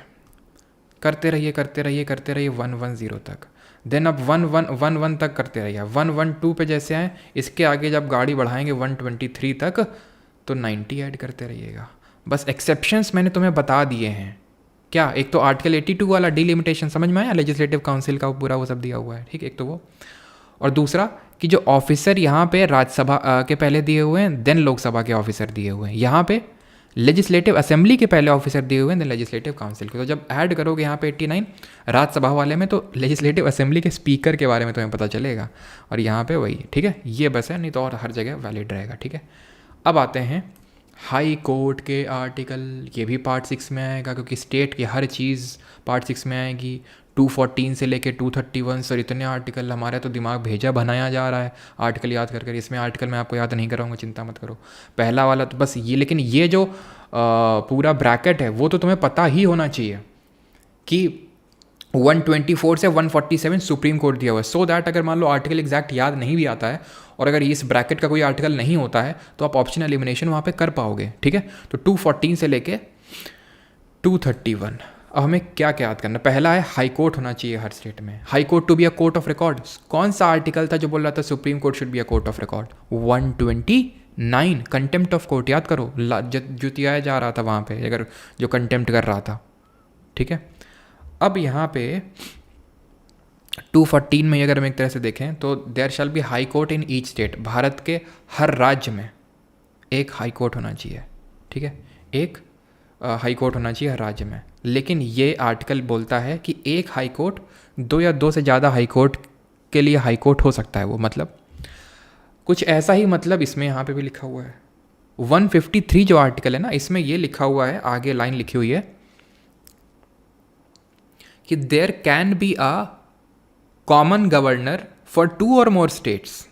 करते रहिए 110 तक, देन अब 1111 तक करते रहिए। 112 पे जैसे आए, इसके आगे जब गाड़ी बढ़ाएंगे 123 तक तो 90 ऐड करते रहिएगा। बस एक्सेप्शंस मैंने तुम्हें बता दिए हैं। क्या, एक तो आर्टिकल 82 वाला डिलिमिटेशन समझ में आया, लेजिस्लेटिव काउंसिल का पूरा वो सब दिया हुआ है, ठीक है, एक तो वो। और दूसरा कि जो ऑफिसर यहाँ पे राज्यसभा के पहले दिए हुए हैं, देन लोकसभा के ऑफिसर दिए हुए हैं। यहाँ पे लेजिस्लेटिव असेंबली के पहले ऑफिसर दिए हुए हैं, देन लेजिस्लेटिव काउंसिल के। तो जब ऐड करोगे यहाँ पे 89 राज्यसभा वाले में, तो लेजिस्लेटिव असेंबली के स्पीकर के बारे में तुम्हें पता चलेगा, और यहाँ पे वही, ठीक है। ये बस है, नहीं तो और हर जगह वैलिड रहेगा, ठीक है। अब आते हैं हाई कोर्ट के आर्टिकल, ये भी पार्ट 6 में आएगा, क्योंकि स्टेट की हर चीज़ पार्ट 6 में आएगी। 214 से लेके 231, सर इतने आर्टिकल, हमारा तो दिमाग भेजा बनाया जा रहा है आर्टिकल याद कर कर। इसमें आर्टिकल मैं आपको याद नहीं कराऊंगा, चिंता मत करो। पहला वाला तो बस ये, लेकिन ये जो पूरा ब्रैकेट है वो तो तुम्हें पता ही होना चाहिए कि 124 से 147 सुप्रीम कोर्ट दिया हुआ है, सो दैट अगर मान लो आर्टिकल एग्जैक्ट याद नहीं भी आता है, और अगर इस ब्रैकेट का कोई आर्टिकल नहीं होता है, तो आप ऑप्शन एलिमिनेशन वहाँ पे कर पाओगे, ठीक है। तो 214 से लेके 231। अब हमें क्या क्या याद करना, पहला है हाई कोर्ट होना चाहिए हर स्टेट में। High court to be a court of record, कौन सा आर्टिकल था जो बोल रहा था supreme court should be a court of record? 129 contempt of court, याद करो, जुतियाया जा रहा था वहाँ पे अगर जो कंटेम्प्ट कर रहा था, ठीक है। अब यहाँ पे 214 में अगर हम एक तरह से देखें तो there shall be high court in each state, Bharat के हर राज्य में एक हाई कोर्ट होना चाहिए, ठीक है, एक हाई कोर्ट होना चाहिए हर राज्य में। लेकिन ये आर्टिकल बोलता है कि एक हाई कोर्ट, दो या दो से ज़्यादा हाई कोर्ट के लिए हाई कोर्ट हो सकता है वो, मतलब कुछ ऐसा ही मतलब इसमें यहाँ पे भी लिखा हुआ है। 153 जो आर्टिकल है ना, इसमें ये लिखा हुआ है, आगे लाइन लिखी हुई है कि there can be a common governor for 2 और मोर स्टेट्स,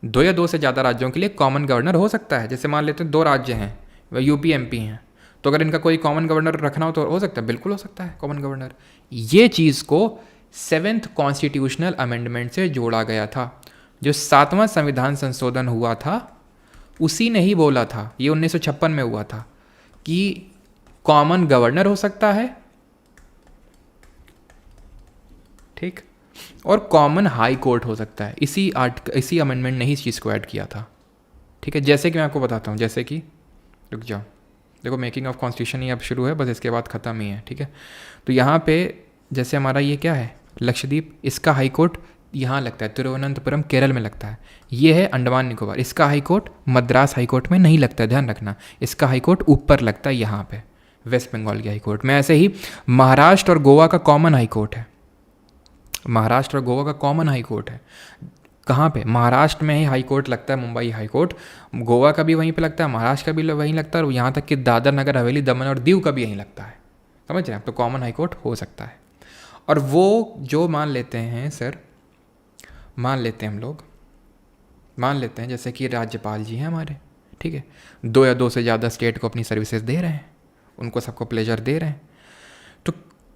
दो या दो से ज़्यादा राज्यों के लिए कॉमन गवर्नर हो सकता है। जैसे मान लेते हैं 2 राज्य हैं, वह यूपी एमपी हैं, तो अगर इनका कोई कॉमन गवर्नर रखना हो तो हो सकता है, बिल्कुल हो सकता है कॉमन गवर्नर। ये चीज़ को 7th कॉन्स्टिट्यूशनल अमेंडमेंट से जोड़ा गया था। जो 7वां संविधान संशोधन हुआ था उसी ने ही बोला था, ये 1956 में हुआ था, कि कॉमन गवर्नर हो सकता है, ठीक, और कॉमन हाई कोर्ट हो सकता है। इसी अमेंडमेंट ने ही इस चीज़ को ऐड किया था, ठीक है। जैसे कि मैं आपको बताता हूँ, जैसे कि रुक जाओ, देखो मेकिंग ऑफ कॉन्स्टिट्यूशन ही अब शुरू है, बस इसके बाद ख़त्म ही है, ठीक है। तो यहाँ पे जैसे हमारा ये क्या है, लक्षद्वीप, इसका हाई कोर्ट यहाँ लगता है, तिरुवनंतपुरम केरल में लगता है। ये है अंडमान निकोबार, इसका high court Madras high court में नहीं लगता है, ध्यान रखना, इसका हाई कोर्ट ऊपर लगता है यहाँ पे वेस्ट बंगाल की हाई कोर्ट में। ऐसे ही महाराष्ट्र और गोवा का कॉमन हाई कोर्ट है, महाराष्ट्र और गोवा का कॉमन हाई कोर्ट है। कहाँ पे? महाराष्ट्र में ही हाई कोर्ट लगता है, मुंबई हाई कोर्ट, गोवा का भी वहीं पे लगता है, महाराष्ट्र का भी वहीं लगता है, और यहाँ तक कि दादर नगर हवेली, दमन और दीव का भी यहीं लगता है, समझ रहे हैं? तो कॉमन हाई कोर्ट हो सकता है। और वो जो मान लेते हैं सर, मान लेते हैं हम लोग, मान लेते हैं जैसे कि राज्यपाल जी हैं हमारे, ठीक है, 2 या 2 से ज़्यादा स्टेट को अपनी सर्विसेज दे रहे हैं, उनको सबको प्लेजर दे रहे हैं, तो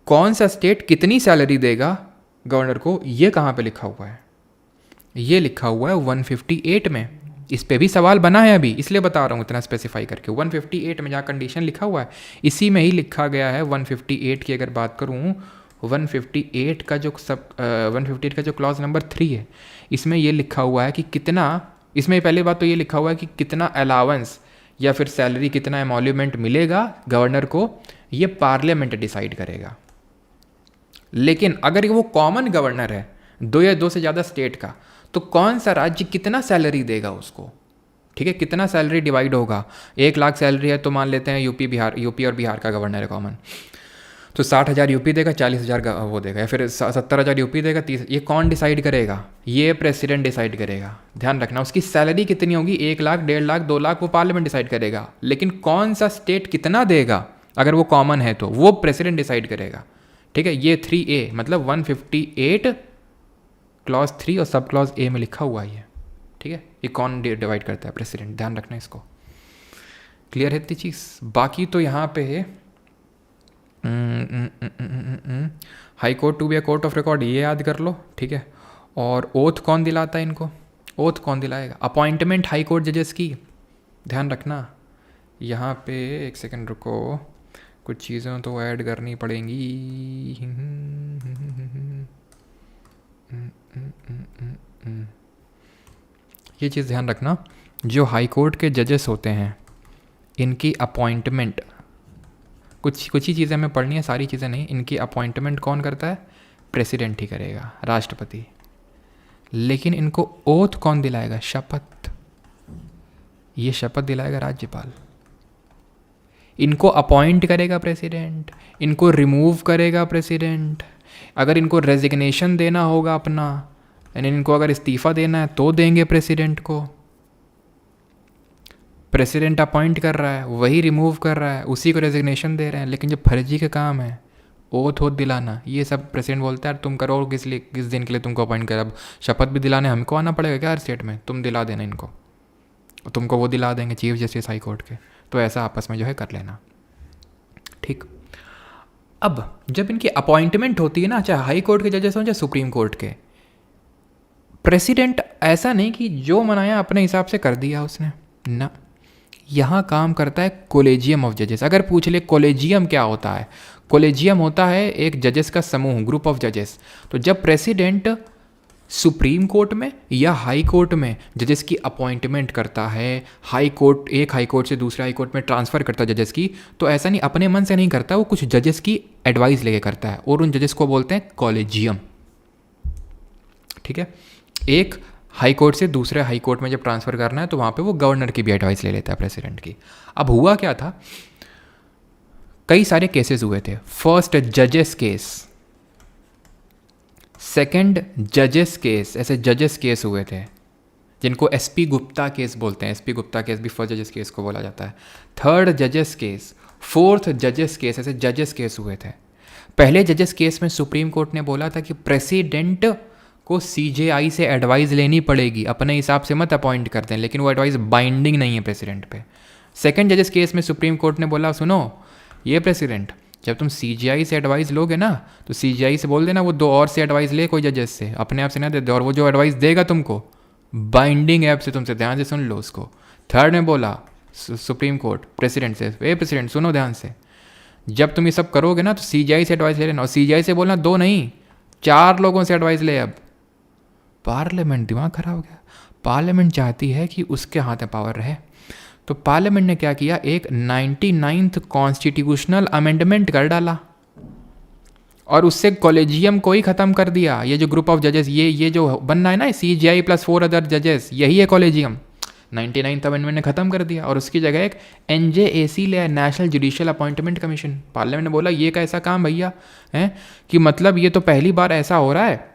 कौन सा स्टेट कितनी सैलरी देगा गवर्नर को, ये कहाँ पे लिखा हुआ है? ये लिखा हुआ है 158 में। इस पे भी सवाल बना है अभी, इसलिए बता रहा हूँ इतना स्पेसिफाई करके। 158 में जहाँ कंडीशन लिखा हुआ है, इसी में ही लिखा गया है। 158 की अगर बात करूँ, 158 का जो 158 का जो क्लॉज नंबर 3 है, इसमें ये लिखा हुआ है कि कितना, इसमें पहली बात तो ये लिखा हुआ है कि कितना अलाउंस या फिर सैलरी, कितना एमोल्यूमेंट मिलेगा गवर्नर को, ये पार्लियामेंट डिसाइड करेगा। लेकिन अगर वो कॉमन गवर्नर है 2 या 2 से ज़्यादा स्टेट का, तो कौन सा राज्य कितना सैलरी देगा उसको, ठीक है, कितना सैलरी डिवाइड होगा। 1 लाख सैलरी है तो मान लेते हैं यूपी और बिहार का गवर्नर है कॉमन, तो 60,000 यूपी देगा, 40,000 वो देगा, या फिर 70,000 यूपी देगा, 30। ये कौन डिसाइड करेगा? ये प्रेसिडेंट डिसाइड करेगा। ध्यान रखना, उसकी सैलरी कितनी होगी, 1 लाख, 1.5 लाख, 2 लाख, वो पार्लियामेंट डिसाइड करेगा। लेकिन कौन सा स्टेट कितना देगा, अगर वो कॉमन है तो वो प्रेसिडेंट डिसाइड करेगा, ठीक है। ये 3A मतलब 158 क्लॉज 3 और सब क्लॉज A में लिखा हुआ है, ठीक है। ये कौन डिवाइड करता है? प्रेसिडेंट। ध्यान रखना इसको, क्लियर है इतनी चीज़। बाकी तो यहाँ पे है high court to be a court of record, ये याद कर लो, ठीक है। और ओथ कौन दिलाता है इनको? ओथ कौन दिलाएगा? अपॉइंटमेंट हाई कोर्ट जजेस की, ध्यान रखना। यहाँ पे एक सेकंड रुको, कुछ चीज़ें तो ऐड करनी पड़ेंगी। ये चीज़ ध्यान रखना, जो हाई कोर्ट के जजेस होते हैं इनकी अपॉइंटमेंट, कुछ ही चीज़ें हमें पढ़नी है, सारी चीज़ें नहीं। इनकी अपॉइंटमेंट कौन करता है? प्रेसिडेंट ही करेगा, राष्ट्रपति। लेकिन इनको ओथ कौन दिलाएगा? शपथ, ये शपथ दिलाएगा राज्यपाल। इनको अपॉइंट करेगा प्रेसिडेंट, इनको रिमूव करेगा प्रेसिडेंट। अगर इनको रेजिग्नेशन देना होगा अपना, यानी इनको अगर इस्तीफ़ा देना है तो देंगे प्रेसिडेंट को। प्रेसिडेंट अपॉइंट कर रहा है, वही रिमूव कर रहा है, उसी को रेजिग्नेशन दे रहे हैं। लेकिन जो फर्जी का काम है ओथ दिलाना, ये सब प्रेसिडेंट बोलता है तुम करो, किस दिन के लिए तुमको अपॉइंट कर। अब शपथ भी दिलाने हमको आना पड़ेगा क्या हर स्टेट में? तुम दिला देना इनको, तुमको वो दिला देंगे चीफ जस्टिस हाई कोर्ट के। तो ऐसा आपस में जो है कर लेना, ठीक। अब जब इनकी अपॉइंटमेंट होती है ना, चाहे हाई कोर्ट के जजेस हों चाहे सुप्रीम कोर्ट के, प्रेसिडेंट ऐसा नहीं कि जो मनाया अपने हिसाब से कर दिया उसने ना, यहाँ काम करता है कोलेजियम ऑफ जजेस। अगर पूछ ले कोलेजियम क्या होता है, कोलेजियम होता है एक जजेस का समूह, ग्रुप ऑफ जजेस। तो जब प्रेसिडेंट सुप्रीम कोर्ट में या हाई कोर्ट में जजेस की अपॉइंटमेंट करता है, एक हाई कोर्ट से दूसरे हाई कोर्ट में ट्रांसफ़र करता है जजेस की, तो ऐसा नहीं अपने मन से नहीं करता, वो कुछ जजेस की एडवाइस लेके करता है, और उन जजेस को बोलते हैं कॉलेजियम, ठीक है। एक हाई कोर्ट से दूसरे हाई कोर्ट में जब ट्रांसफ़र करना है तो वहाँ पे वो गवर्नर की भी एडवाइस ले लेता है प्रेसिडेंट की। अब हुआ क्या था, कई सारे केसेस हुए थे। फर्स्ट जजेस केस, सेकंड जजेस केस, ऐसे जजेस केस हुए थे जिनको एसपी गुप्ता केस बोलते हैं। एसपी गुप्ता केस भी फर्स्ट जजेस केस को बोला जाता है। थर्ड जजेस केस, फोर्थ जजेस केस, ऐसे जजेस केस हुए थे। पहले जजेस केस में सुप्रीम कोर्ट ने बोला था कि प्रेसिडेंट को सीजेआई से एडवाइस लेनी पड़ेगी, अपने हिसाब से मत अपॉइंट करते हैं, लेकिन वो एडवाइस बाइंडिंग नहीं है प्रेसिडेंट पे। सेकंड जजेस केस में सुप्रीम कोर्ट ने बोला सुनो ये प्रेसिडेंट, जब तुम सीजीआई से एडवाइस लोगे ना तो सीजीआई से बोल देना वो दो और से एडवाइस ले कोई जजेस से, अपने आप से ना दे दे, और वो जो एडवाइस देगा तुमको बाइंडिंग ऐप से तुमसे ध्यान से सुन लो उसको। थर्ड ने बोला सुप्रीम कोर्ट प्रेसिडेंट से, ए प्रेसिडेंट सुनो ध्यान से, जब तुम ये सब करोगे ना तो सीजीआई से एडवाइस ले लेना, और सीजीआई से बोलना दो नहीं 4 लोगों से एडवाइस ले। अब पार्लियामेंट दिमाग खराब हो गया, पार्लियामेंट चाहती है कि उसके हाथ में पावर रहे, तो पार्लियामेंट ने क्या किया, एक 99th कॉन्स्टिट्यूशनल अमेंडमेंट कर डाला और उससे कॉलेजियम को ही ख़त्म कर दिया। ये जो ग्रुप ऑफ जजेस ये जो बनना है ना सीजीआई प्लस 4 अदर जजेस, यही है कॉलेजियम। 99th अमेंडमेंट ने ख़त्म कर दिया और उसकी जगह एक एनजेएसी ले, national judicial appointment commission. Parliament ने बोला ये कैसा काम भैया है कि मतलब ये तो पहली बार ऐसा हो रहा है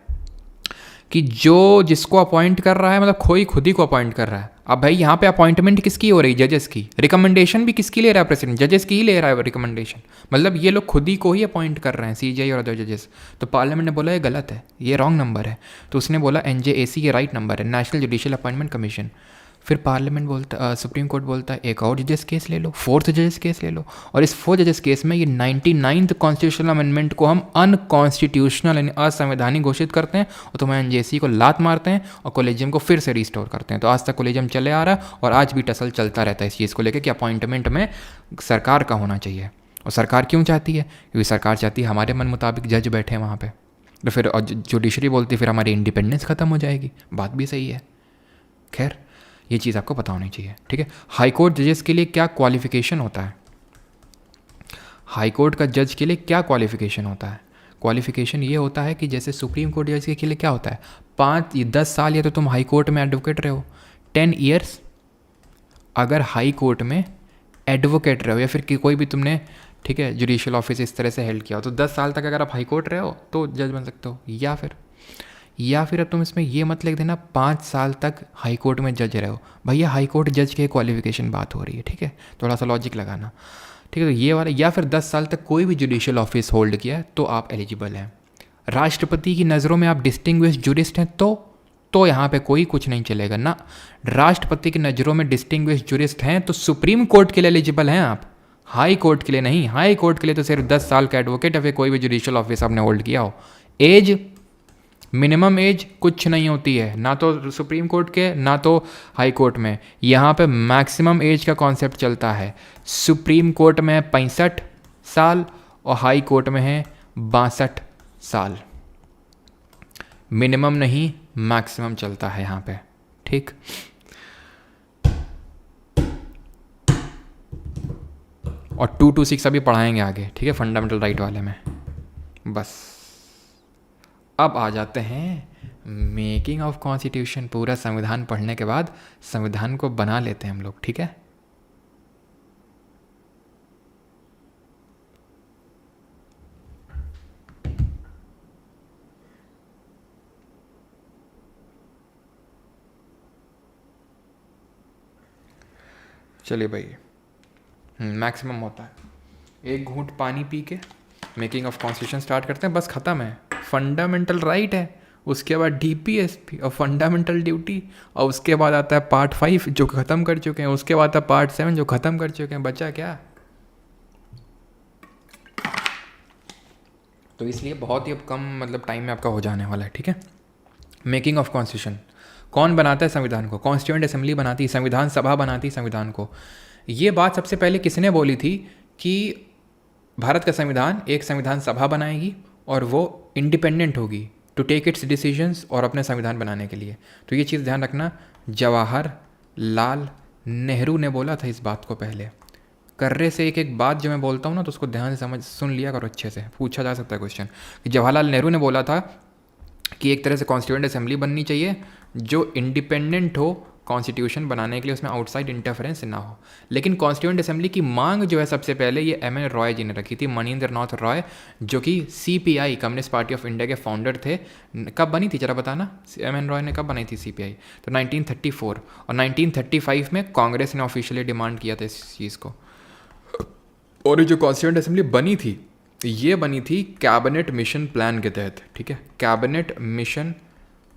कि जो जिसको अपॉइंट कर रहा है मतलब कोई खुद ही को अपॉइंट कर रहा है। अब भाई यहाँ पे अपॉइंटमेंट किसकी हो रही, जजेस की। रिकमेंडेशन भी किसकी ले रहा है प्रेसिडेंट, जजेस की ही ले रहा है रिकमेंडेशन। मतलब ये लोग खुद ही को ही अपॉइंट कर रहे हैं सीजीआई और अदर जजेस। तो पार्लियामेंट ने बोला ये गलत है, ये रॉन्ग नंबर है। तो उसने बोला एनजेएसी ये राइट नंबर है, नेशनल जुडिशियल अपॉइंटमेंट कमीशन। फिर पार्लियामेंट बोलता, सुप्रीम कोर्ट बोलता है एक और जजेस केस ले लो, फोर्थ जजेस केस ले लो, और इस फोर्थ जजेस केस में ये 99th कॉन्स्टिट्यूशनल अमेंडमेंट को हम अनकॉन्स्टिट्यूशनल यानी असंवैधानिक घोषित करते हैं और तुम्हें एनजेसी को लात मारते हैं और कॉलेजियम को फिर से रिस्टोर करते हैं। तो आज तक कॉलेजियम चले आ रहा है और आज भी टसल चलता रहता है इस चीज़ को लेकर कि अपॉइंटमेंट में सरकार का होना चाहिए। और सरकार क्यों चाहती है, क्योंकि सरकार चाहती है हमारे मन मुताबिक जज बैठे हैं वहाँ पर। तो फिर जुडिशरी बोलती है फिर हमारी इंडिपेंडेंस ख़त्म हो जाएगी। बात भी सही है। खैर ये चीज़ आपको पता होनी चाहिए, ठीक है। हाई कोर्ट जजेस के लिए क्या क्वालिफिकेशन होता है, हाई कोर्ट का जज के लिए क्या क्वालिफिकेशन होता है। क्वालिफिकेशन ये होता है कि जैसे सुप्रीम कोर्ट जज के लिए क्या होता है, 5-10 साल या तो तुम हाई कोर्ट में एडवोकेट रहे हो, 10 ईयर्स अगर हाई कोर्ट में एडवोकेट रहे हो या फिर कि कोई भी तुमने ठीक है जुडिशियल ऑफिस इस तरह से हेल्ड किया हो, तो 10 साल तक अगर आप हाई कोर्ट रहे हो तो जज बन सकते हो। या फिर अब तुम इसमें ये मत लिख देना 5 साल तक हाई कोर्ट में जज रहे हो। भैया हाई कोर्ट जज के क्वालिफिकेशन बात हो रही है, ठीक है, थोड़ा सा लॉजिक लगाना, ठीक है। तो ये वाला, या फिर 10 साल तक कोई भी जुडिशियल ऑफिस होल्ड किया है तो आप एलिजिबल हैं। राष्ट्रपति की नज़रों में आप डिस्टिंग्विश्ड जुरिस्ट हैं तो यहाँ पे कोई कुछ नहीं चलेगा ना। राष्ट्रपति की नज़रों में डिस्टिंग्विश्ड जुरिस्ट हैं तो सुप्रीम कोर्ट के लिए एलिजिबल हैं आप, हाई कोर्ट के लिए नहीं। हाई कोर्ट के लिए तो सिर्फ 10 साल का एडवोकेट या फिर कोई भी जुडिशियल ऑफिस आपने होल्ड किया हो। एज, मिनिमम एज कुछ नहीं होती है, ना तो सुप्रीम कोर्ट के ना तो हाई कोर्ट में। यहाँ पे मैक्सिमम एज का कॉन्सेप्ट चलता है। सुप्रीम कोर्ट में है 65 साल और हाई कोर्ट में है 62 साल। मिनिमम नहीं मैक्सिमम चलता है यहाँ पे, ठीक। और 2 to 6 अभी पढ़ाएंगे आगे, ठीक है, फंडामेंटल राइट वाले में। बस अब आ जाते हैं मेकिंग ऑफ कॉन्स्टिट्यूशन। पूरा संविधान पढ़ने के बाद संविधान को बना लेते हैं हम लोग, ठीक है। चलिए भाई, मैक्सिमम होता है एक घूंट पानी पी के मेकिंग ऑफ कॉन्स्टिट्यूशन स्टार्ट करते हैं, बस ख़त्म है। फंडामेंटल राइट है, उसके बाद डीपीएसपी और फंडामेंटल ड्यूटी, और उसके बाद आता है पार्ट 5 जो ख़त्म कर चुके हैं, उसके बाद आता है पार्ट 7 जो ख़त्म कर चुके हैं। बचा क्या? तो इसलिए बहुत ही अब कम मतलब टाइम में आपका हो जाने वाला है, ठीक है। मेकिंग ऑफ कॉन्स्टिट्यूशन कौन बनाता है संविधान को? कॉन्स्टिट्यूएंट असेंबली बनाती है, संविधान सभा बनाती है संविधान को। ये बात सबसे पहले किसने बोली थी कि भारत का संविधान एक संविधान सभा बनाएगी और वो इंडिपेंडेंट होगी टू टेक इट्स डिसीजंस और अपने संविधान बनाने के लिए। तो ये चीज़ ध्यान रखना, जवाहरलाल नेहरू ने बोला था इस बात को पहले। कर्रे से एक एक बात जो मैं बोलता हूँ ना तो उसको ध्यान से सुन लिया करो, अच्छे से पूछा जा सकता है क्वेश्चन। कि जवाहरलाल नेहरू ने बोला था कि एक तरह से कॉन्स्टिट्यूएंट असेंबली बननी चाहिए जो इंडिपेंडेंट हो कॉन्स्टिट्यूशन बनाने के लिए, उसमें आउटसाइड इंटरफेरेंस ना हो। लेकिन कॉन्स्टिट्यूएंट असेंबली की मांग जो है सबसे पहले ये एम एन रॉय जी ने रखी थी, मनींद्र नाथ रॉय, जो कि CPI communist party of India के फाउंडर थे। कब बनी थी जरा बताना, एम एन रॉय ने कब बनाई थी CPI? तो 1934, और 1935 में कांग्रेस ने ऑफिशियली डिमांड किया था इस चीज़ को। और ये जो कॉन्स्टिट्यूएंट असेंबली बनी थी, ये बनी थी कैबिनेट मिशन प्लान के तहत, ठीक है, कैबिनेट मिशन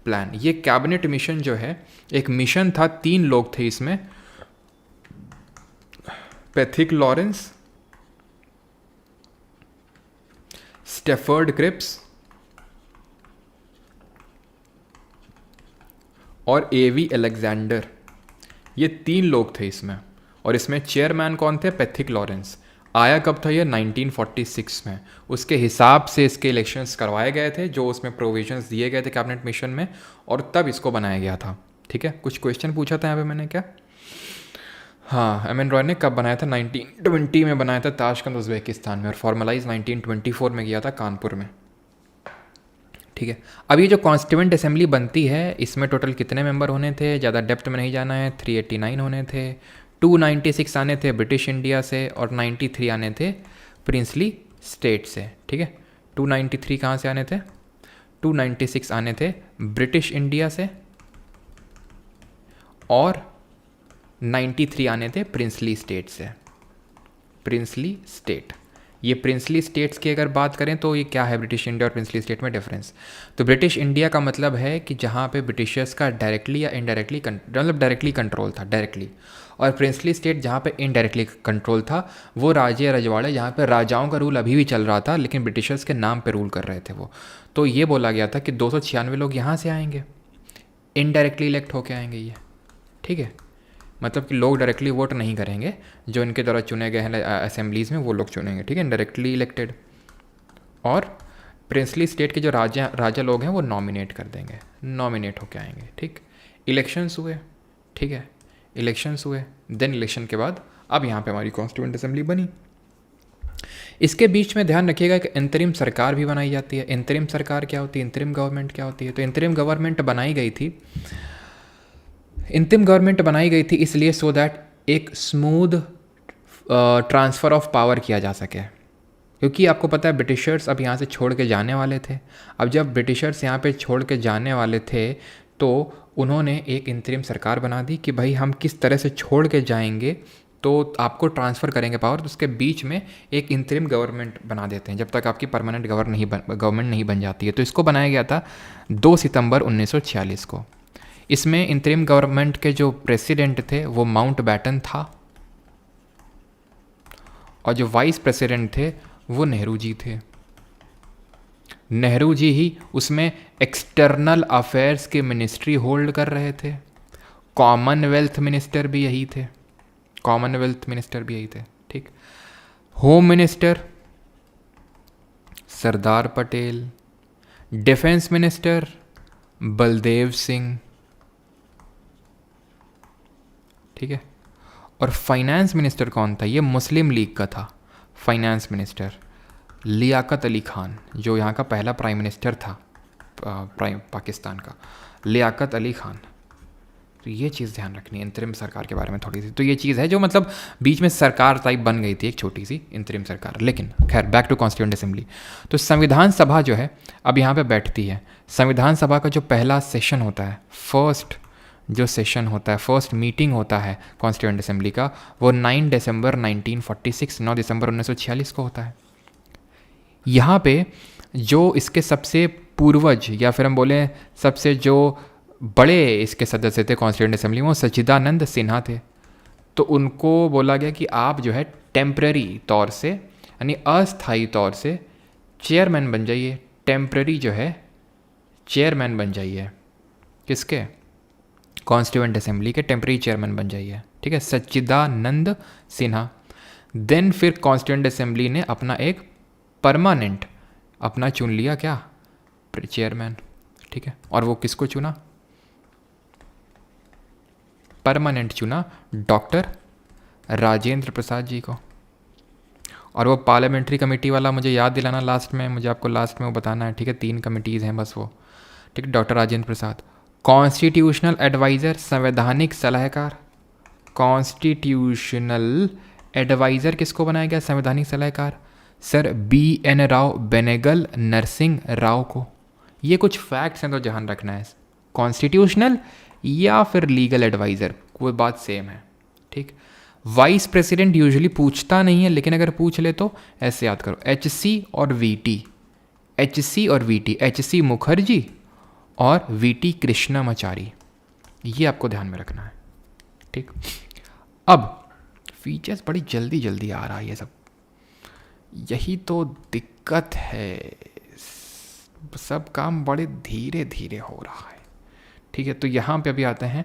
प्लान। ये कैबिनेट मिशन जो है एक मिशन था, 3 लोग थे इसमें, पैथिक लॉरेंस, स्टेफर्ड क्रिप्स और AV अलेक्जेंडर। ये 3 लोग थे इसमें, और इसमें चेयरमैन कौन थे? Pethick Lawrence. आया कब था ये? 1946 में। उसके हिसाब से इसके इलेक्शंस करवाए गए थे, जो उसमें प्रोविजंस दिए गए थे कैबिनेट मिशन में, और तब इसको बनाया गया था, ठीक है। कुछ क्वेश्चन पूछा था यहाँ पे मैंने क्या? हाँ, एम एन रॉय ने कब बनाया था? 1920 में बनाया था ताशकंद उज़्बेकिस्तान में, और फॉर्मलाइज 1924 में किया था कानपुर में, ठीक है। अब ये जो कॉन्स्टिट्यूएंट असेंबली बनती है, इसमें टोटल कितने मेंबर होने थे? ज़्यादा डेप्थ में नहीं जाना है। 389 होने थे, 296 आने थे ब्रिटिश इंडिया से, और 93 आने थे प्रिंसली स्टेट से, ठीक है। 293 कहाँ से आने थे? 296 आने थे ब्रिटिश इंडिया से, और 93 आने थे प्रिंसली स्टेट से। प्रिंसली स्टेट, ये प्रिंसली स्टेट्स की अगर बात करें तो ये क्या है ब्रिटिश इंडिया और प्रिंसली स्टेट में डिफरेंस? तो ब्रिटिश इंडिया का मतलब है कि जहाँ पे ब्रिटिशर्स का डायरेक्टली या इनडायरेक्टली, मतलब डायरेक्टली कंट्रोल था, डायरेक्टली। और प्रिंसली स्टेट जहाँ पे इनडायरेक्टली कंट्रोल था, वो राजे रजवाड़े जहाँ पे राजाओं का रूल अभी भी चल रहा था, लेकिन ब्रिटिशर्स के नाम पे रूल कर रहे थे वो। तो ये बोला गया था कि 296 लोग यहाँ से आएंगे, इनडायरेक्टली इलेक्ट होके आएंगे ये, ठीक है। मतलब कि लोग डायरेक्टली वोट नहीं करेंगे, जो इनके द्वारा चुने गए हैं असेंबलीज़ में वो लोग चुनेंगे, ठीक है, डायरेक्टली इलेक्टेड। और प्रिंसली स्टेट के जो राजा लोग हैं वो नॉमिनेट कर देंगे, नॉमिनेट होके आएंगे, ठीक। इलेक्शंस हुए, ठीक है, इलेक्शंस हुए, देन इलेक्शन के बाद अब यहाँ पे हमारी कॉन्स्टिट्यूएंट असेंबली बनी। इसके बीच में ध्यान रखिएगा कि इंतरिम सरकार भी बनाई जाती है। इंतरिम सरकार क्या होती है? इंतरिम गवर्नमेंट क्या होती है? तो इंतरिम गवर्नमेंट बनाई गई थी, इंतरिम गवर्नमेंट बनाई गई थी इसलिए सो दैट एक स्मूथ ट्रांसफ़र ऑफ पावर किया जा सके, क्योंकि आपको पता है ब्रिटिशर्स अब यहाँ से छोड़ के जाने वाले थे। अब जब ब्रिटिशर्स यहाँ पे छोड़ के जाने वाले थे तो उन्होंने एक इंतरिम सरकार बना दी कि भाई हम किस तरह से छोड़ के जाएंगे, तो आपको ट्रांसफ़र करेंगे पावर, तो उसके बीच में एक इंतरिम गवर्नमेंट बना देते हैं जब तक आपकी परमानेंट गवर्नमेंट नहीं बन जाती है। तो इसको बनाया गया था 2 सितंबर 1946 को। इसमें इंतरिम गवर्नमेंट के जो प्रेसिडेंट थे वो माउंट बैटन था, और जो वाइस प्रेसिडेंट थे वो नेहरू जी थे। नेहरू जी ही उसमें एक्सटर्नल अफेयर्स की मिनिस्ट्री होल्ड कर रहे थे। कॉमनवेल्थ मिनिस्टर भी यही थे, कॉमनवेल्थ मिनिस्टर भी यही थे, ठीक। Home minister Sardar Patel, defence minister Baldev Singh, ठीक है। और फाइनेंस मिनिस्टर कौन था? ये मुस्लिम लीग का था फाइनेंस मिनिस्टर, लियाकत अली खान, जो यहाँ का पहला प्राइम मिनिस्टर था पाकिस्तान का, लियाकत अली खान। तो ये चीज़ ध्यान रखनी है इंतरिम सरकार के बारे में थोड़ी सी। तो ये चीज़ है जो मतलब बीच में सरकार टाइप बन गई थी, एक छोटी सी इंतरिम सरकार। लेकिन खैर बैक टू कॉन्स्टिट्यूएंट असेंबली। तो संविधान सभा जो है अब यहाँ पे बैठती है। संविधान सभा का जो पहला सेशन होता है, फर्स्ट जो सेशन होता है, फर्स्ट मीटिंग होता है कॉन्स्टिट्यूएंट असेंबली का, वो 9 दिसंबर 1946, 9 दिसंबर 1946 को होता है। यहाँ पे जो इसके सबसे पूर्वज या फिर हम बोलें सबसे जो बड़े इसके सदस्य थे कॉन्स्टिट्यूएंट असेंबली में, वो सच्चिदानंद सिन्हा थे। तो उनको बोला गया कि आप जो है टेम्पररी तौर से, यानी अस्थायी तौर से चेयरमैन बन जाइए, टेम्पररी जो है चेयरमैन बन जाइए। किसके? कॉन्स्टिट्यूएंट असेंबली के टेम्पररी चेयरमैन बन जाइए, ठीक है, सच्चिदानंद सिन्हा। देन फिर कॉन्स्टिट्यूएंट असेंबली ने अपना एक परमानेंट अपना चुन लिया, क्या? चेयरमैन, ठीक है। और वो किसको चुना? परमानेंट चुना डॉक्टर राजेंद्र प्रसाद जी को। और वो पार्लियामेंट्री कमेटी वाला मुझे याद दिलाना लास्ट में, मुझे आपको लास्ट में वो बताना है, ठीक है। 3 कमिटीज़ हैं बस वो। ठीक है, doctor Rajendra Prasad. Constitutional adviser, संवैधानिक सलाहकार। कॉन्स्टिट्यूशनल एडवाइज़र किसको बनाया गया, संवैधानिक सलाहकार? सर BN राव, बेनेगल नरसिंह राव को। ये कुछ फैक्ट्स हैं तो ध्यान रखना है, कॉन्स्टिट्यूशनल या फिर लीगल एडवाइज़र कोई बात सेम है, ठीक। वाइस प्रेसिडेंट यूजुअली पूछता नहीं है, लेकिन अगर पूछ ले तो ऐसे याद करो, HC और VT, HC और VT, HC मुखर्जी और VT कृष्णमाचारी, ये आपको ध्यान में रखना है, ठीक। अब फीचर्स बड़ी जल्दी जल्दी आ रहा है ये सब, यही तो दिक्कत है, सब काम बड़े धीरे धीरे हो रहा है, ठीक है। तो यहाँ पे अभी आते हैं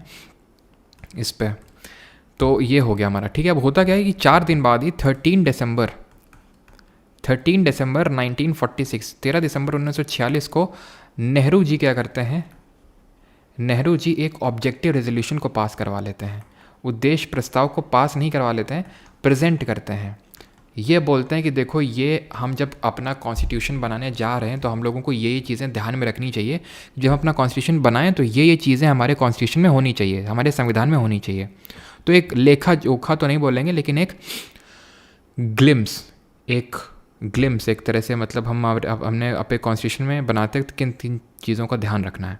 इस पे, तो ये हो गया हमारा, ठीक है। अब होता क्या है कि 4 दिन बाद ही 13 दिसंबर 1946, 13 दिसंबर 1946 को नेहरू जी क्या करते हैं, नेहरू जी एक ऑब्जेक्टिव रेजोल्यूशन को पास करवा लेते हैं। उद्देश्य प्रस्ताव को पास नहीं करवा लेते हैं, प्रेजेंट करते हैं। ये बोलते हैं कि देखो, ये हम जब अपना कॉन्स्टिट्यूशन बनाने जा रहे हैं तो हम लोगों को ये चीज़ें ध्यान में रखनी चाहिए। जब हम अपना कॉन्स्टिट्यूशन बनाएं तो ये चीज़ें हमारे कॉन्स्टिट्यूशन में होनी चाहिए, हमारे संविधान में होनी चाहिए। तो एक लेखा जोखा तो नहीं बोलेंगे, लेकिन एक ग्लिम्स, एक तरह से, मतलब हमने अपने कॉन्स्टिट्यूशन में बनाते किन 3 चीज़ों का ध्यान रखना है।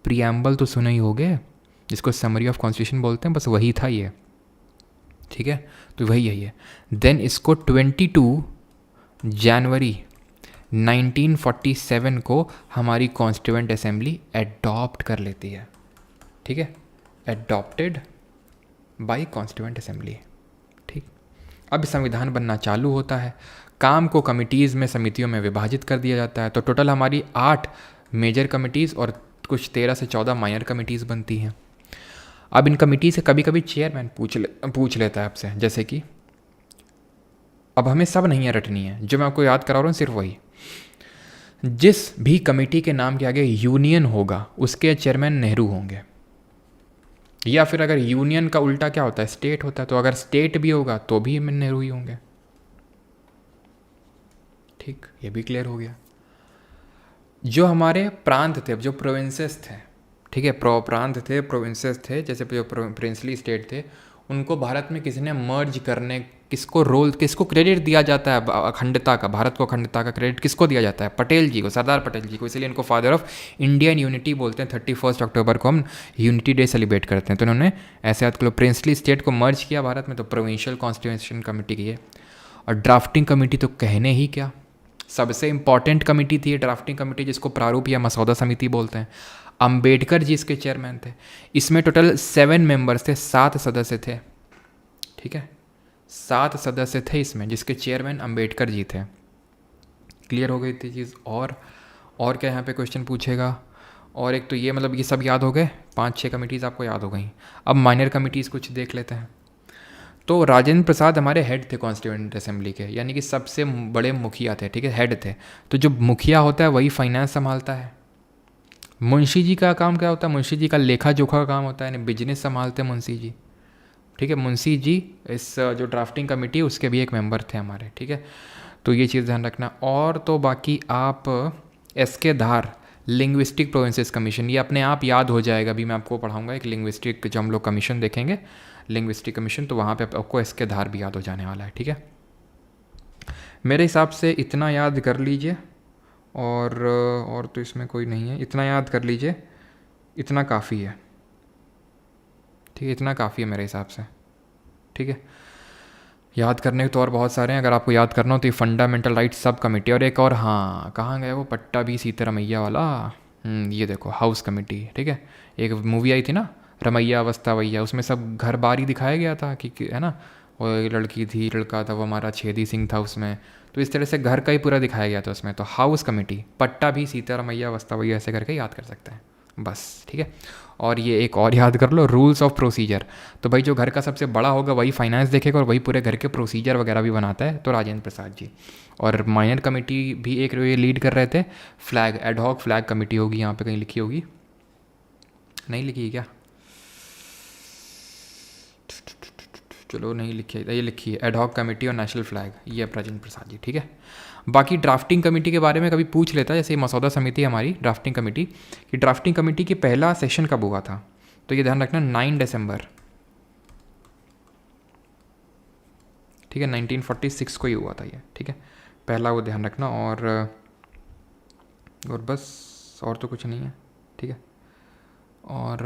प्रीएम्बल तो सुने ही होगे, जिसको समरी ऑफ कॉन्स्टिट्यूशन बोलते हैं, बस वही था ये, ठीक है। तो वही है ये। देन इसको 22 जनवरी 1947 को हमारी कॉन्स्टिट्यूएंट असेंबली एडॉप्ट कर लेती है, ठीक है, एडॉप्टेड बाय कॉन्स्टिट्यूएंट असेंबली, ठीक। अब संविधान बनना चालू होता है, काम को कमिटीज़ में, समितियों में विभाजित कर दिया जाता है। तो टोटल हमारी 8 मेजर कमिटीज़ और कुछ 13 से 14 माइनर कमिटीज़ बनती हैं। अब इन कमिटी से कभी कभी चेयरमैन पूछ लेता है आपसे, जैसे कि अब हमें सब नहीं रटनी है, जो मैं आपको याद करा रहा हूँ सिर्फ वही। जिस भी कमेटी के नाम के आगे यूनियन होगा उसके चेयरमैन नेहरू होंगे, या फिर अगर यूनियन का उल्टा क्या होता है, स्टेट होता है, तो अगर स्टेट भी होगा तो भी नेहरू ही होंगे, ठीक। ये भी क्लियर हो गया। जो हमारे प्रांत थे, जो प्रोविंसेस थे, ठीक है, प्रांत थे, प्रोविंसेस थे, जैसे जो प्रिंसली स्टेट थे, उनको भारत में किसी ने मर्ज करने, किसको क्रेडिट दिया जाता है अखंडता का, भारत को अखंडता का क्रेडिट किसको दिया जाता है? पटेल जी को, सरदार पटेल जी को। इसलिए इनको फादर ऑफ इंडियन यूनिटी बोलते हैं। 31 अक्टूबर को हम यूनिटी डे सेलिब्रेट करते हैं। तो इन्होंने ऐसे याद करो, प्रिंसली स्टेट को मर्ज किया भारत में, तो प्रोविंशियल कॉन्स्टिट्यूशन कमेटी की है। और ड्राफ्टिंग कमेटी तो कहने ही क्या, सबसे इंपॉर्टेंट कमेटी थी ड्राफ्टिंग कमेटी, जिसको प्रारूप या मसौदा समिति बोलते हैं। अंबेडकर जी इसके चेयरमैन थे। इसमें टोटल 7 मेंबर्स थे, 7 सदस्य थे, ठीक है, 7 सदस्य थे इसमें, जिसके चेयरमैन अंबेडकर जी थे। क्लियर हो गई थी चीज़। और क्या यहाँ पे क्वेश्चन पूछेगा? और एक तो ये, मतलब ये सब याद हो गए, 5-6 कमिटीज़ आपको याद हो गई। अब माइनर कमिटीज़ कुछ देख लेते हैं। तो राजेंद्र प्रसाद हमारे हेड थे कॉन्स्टिट्यूएंट असेंबली के, यानी कि सबसे बड़े मुखिया थे, ठीक है, हेड थे। तो जो मुखिया होता है वही फाइनेंस संभालता है। मुंशी जी का काम क्या होता है? मुंशी जी का लेखा जोखा का काम होता है, यानी बिजनेस संभालते हैं मुंशी जी, ठीक है। मुंशी जी इस जो ड्राफ्टिंग कमेटी उसके भी एक मेंबर थे हमारे, ठीक है। तो ये चीज़ ध्यान रखना। और तो बाकी आप SK धार लिंग्विस्टिक प्रोविंसेस कमीशन, ये अपने आप याद हो जाएगा। अभी मैं आपको पढ़ाऊँगा एक लिंग्विस्टिक, जो हम लोग कमीशन देखेंगे लिंग्विस्टिक कमीशन, तो वहाँ पे आपको SK धार भी याद हो जाने वाला है, ठीक है। मेरे हिसाब से इतना याद कर लीजिए, और तो इसमें कोई नहीं है, इतना याद कर लीजिए, इतना काफ़ी है, ठीक है, इतना काफ़ी है मेरे हिसाब से, ठीक है। याद करने के तो और बहुत सारे हैं, अगर आपको याद करना हो तो ये फंडामेंटल राइट्स सब कमेटी, और एक और, हाँ कहाँ गया वो पट्टा भी सीतारमैया वाला, ये देखो हाउस कमेटी, ठीक है। एक मूवी आई थी ना, रमैया अवस्थावैया, उसमें सब घर बार ही दिखाया गया था कि है ना, वो लड़की थी, लड़का था, वो हमारा छेदी सिंह था उसमें, तो इस तरह से घर का ही पूरा दिखाया गया था उसमें। तो हाउस कमेटी, पट्टा भी सीतारमैया अवस्थावैया, ऐसे करके याद कर सकते हैं बस, ठीक है। और ये एक और याद कर लो, रूल्स ऑफ प्रोसीजर। तो भाई जो घर का सबसे बड़ा होगा वही फाइनेंस देखेगा और वही पूरे घर के प्रोसीजर वगैरह भी बनाता है, तो राजेंद्र प्रसाद जी। और माइनर कमेटी भी एक ये लीड कर रहे थे, फ्लैग एडहॉक फ्लैग कमेटी होगी, यहाँ पे कहीं लिखी होगी, नहीं लिखी है क्या? चलो नहीं लिखी है, ये लिखी है एडहॉक कमेटी और नेशनल फ्लैग, ये है राजेंद्र प्रसाद जी, ठीक है। बाकी ड्राफ्टिंग कमेटी के बारे में कभी पूछ लेता, जैसे मसौदा समिति हमारी ड्राफ्टिंग कमेटी, कि ड्राफ्टिंग कमेटी की पहला सेशन कब हुआ था, तो ये ध्यान रखना 9 दिसंबर, ठीक है, 1946 को ही हुआ था ये, ठीक है, पहला वो ध्यान रखना। और बस और तो कुछ नहीं है, ठीक है। और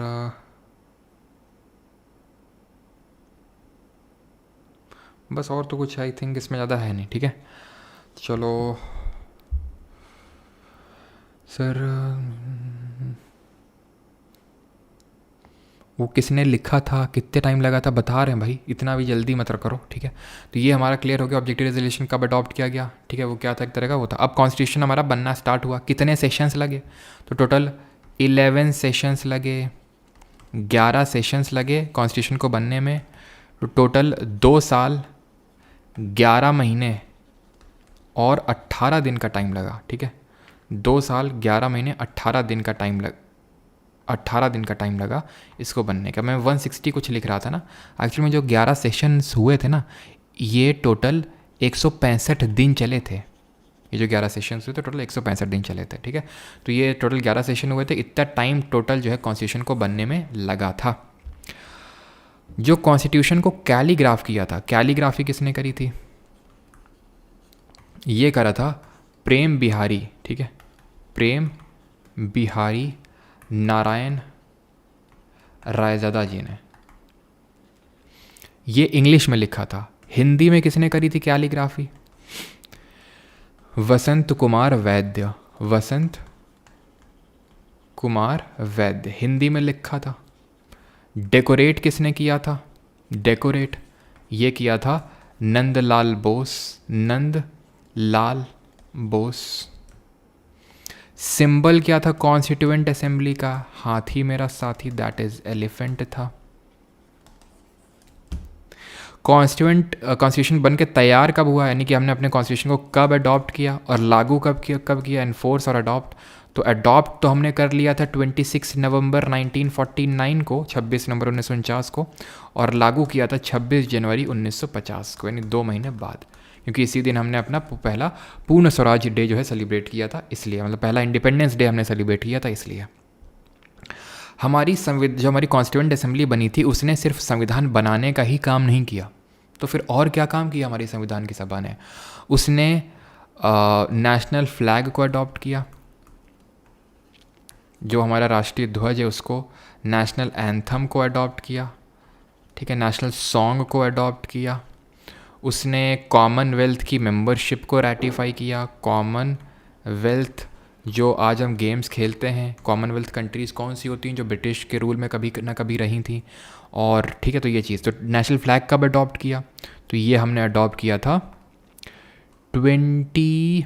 बस और तो कुछ आई थिंक इसमें ज़्यादा है नहीं, ठीक है। चलो सर, वो किसने लिखा था, कितने टाइम लगा था, बता रहे हैं भाई, इतना भी जल्दी मत करो, ठीक है। तो ये हमारा क्लियर हो गया, ऑब्जेक्टिव रेजोल्यूशन कब अडॉप्ट किया गया, ठीक है, वो क्या था, एक तरह का वो था। अब कॉन्स्टिट्यूशन हमारा बनना स्टार्ट हुआ, कितने सेशंस लगे, तो टोटल 11 सेशंस लगे, 11 सेशंस लगे कॉन्स्टिट्यूशन को बनने में। तो टोटल 2 साल 11 महीने और 18 दिन का टाइम लगा, ठीक है, 2 साल 11 महीने 18 दिन का टाइम 18 दिन का टाइम लगा इसको बनने का। मैं 160 कुछ लिख रहा था ना, एक्चुअली में जो 11 सेशंस हुए थे ना, ये टोटल 165 दिन चले थे। ये जो 11 सेशंस हुए थे टोटल 165 दिन चले थे, ठीक है। तो ये टोटल 11 सेशन हुए थे, इतना टाइम टोटल जो है कॉन्स्टिट्यूशन को बनने में लगा था। जो कॉन्स्टिट्यूशन को कैलीग्राफ किया था, कैलीग्राफी किसने करी थी, ये करा था प्रेम बिहारी, ठीक है, प्रेम बिहारी नारायण रायज़दा जी ने। ये इंग्लिश में लिखा था। हिंदी में किसने करी थी कैलीग्राफी, वसंत कुमार वैद्य, वसंत कुमार वैद्य, हिंदी में लिखा था। डेकोरेट किसने किया था, डेकोरेट ये किया था नंदलाल बोस, नंदलाल बोस। सिंबल क्या था कॉन्स्टिट्यूएंट असेंबली का, हाथी मेरा साथी, दैट इज एलिफेंट था। कॉन्स्टिट्यूशन बन के तैयार कब हुआ, यानी कि हमने अपने कॉन्स्टिट्यूशन को कब अडॉप्ट किया और लागू कब किया, एनफोर्स और अडॉप्ट। तो अडॉप्ट तो हमने कर लिया था 26 नवंबर 1949 को, 26 नवंबर 1949 को, और लागू किया था 26 जनवरी 1950 को, यानी 2 महीने बाद, क्योंकि इसी दिन हमने अपना पहला पूर्ण स्वराज डे जो है सेलिब्रेट किया था, इसलिए मतलब पहला इंडिपेंडेंस डे हमने सेलिब्रेट किया था इसलिए। हमारी जो हमारी कॉन्स्टिट्यूएंट असेंबली बनी थी उसने सिर्फ संविधान बनाने का ही काम नहीं किया, तो फिर और क्या काम किया हमारी संविधान की सभा ने, उसने नेशनल फ्लैग को अडॉप्ट किया, जो हमारा राष्ट्रीय ध्वज है उसको, नेशनल एंथम को अडॉप्ट किया, ठीक है, नेशनल सॉन्ग को अडॉप्ट किया, उसने कॉमनवेल्थ की मेंबरशिप को रैटिफाई किया। कॉमनवेल्थ जो आज हम गेम्स खेलते हैं, कॉमनवेल्थ कंट्रीज़ कौन सी होती हैं, जो ब्रिटिश के रूल में कभी ना कभी रही थी, और ठीक है, तो ये चीज़। तो नेशनल फ्लैग कब अडॉप्ट किया, तो ये हमने अडॉप्ट किया था 22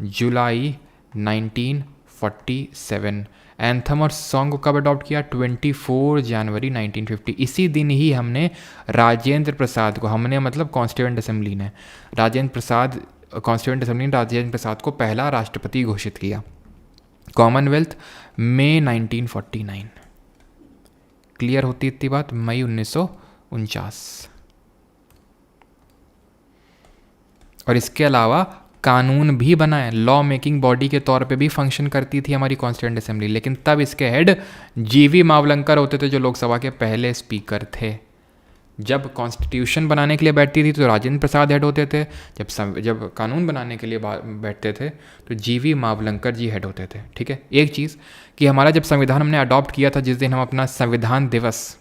जुलाई 1947। एंथम और सॉन्ग को कब अडॉप्ट किया, 24 जनवरी 1950। इसी दिन ही हमने राजेंद्र प्रसाद को, हमने मतलब कॉन्स्टिट्यूएंट असेंबली ने, कॉन्स्टिट्यूएंट असेंबली ने राजेंद्र प्रसाद को पहला राष्ट्रपति घोषित किया। कॉमनवेल्थ मई 1949, क्लियर होती इतनी बात, मई 1949। और इसके अलावा कानून भी बनाए, लॉ मेकिंग बॉडी के तौर पे भी फंक्शन करती थी हमारी कॉन्स्टिट्यूएंट असेंबली, लेकिन तब इसके हेड जीवी मावलंकर होते थे, जो लोकसभा के पहले स्पीकर थे। जब कॉन्स्टिट्यूशन बनाने के लिए बैठती थी तो राजेंद्र प्रसाद हेड होते थे, जब कानून बनाने के लिए बैठते थे तो जीवी मावलंकर जी हेड होते थे, ठीक है। एक चीज़ कि हमारा जब संविधान हमने अडॉप्ट किया था, जिस दिन हम अपना संविधान दिवस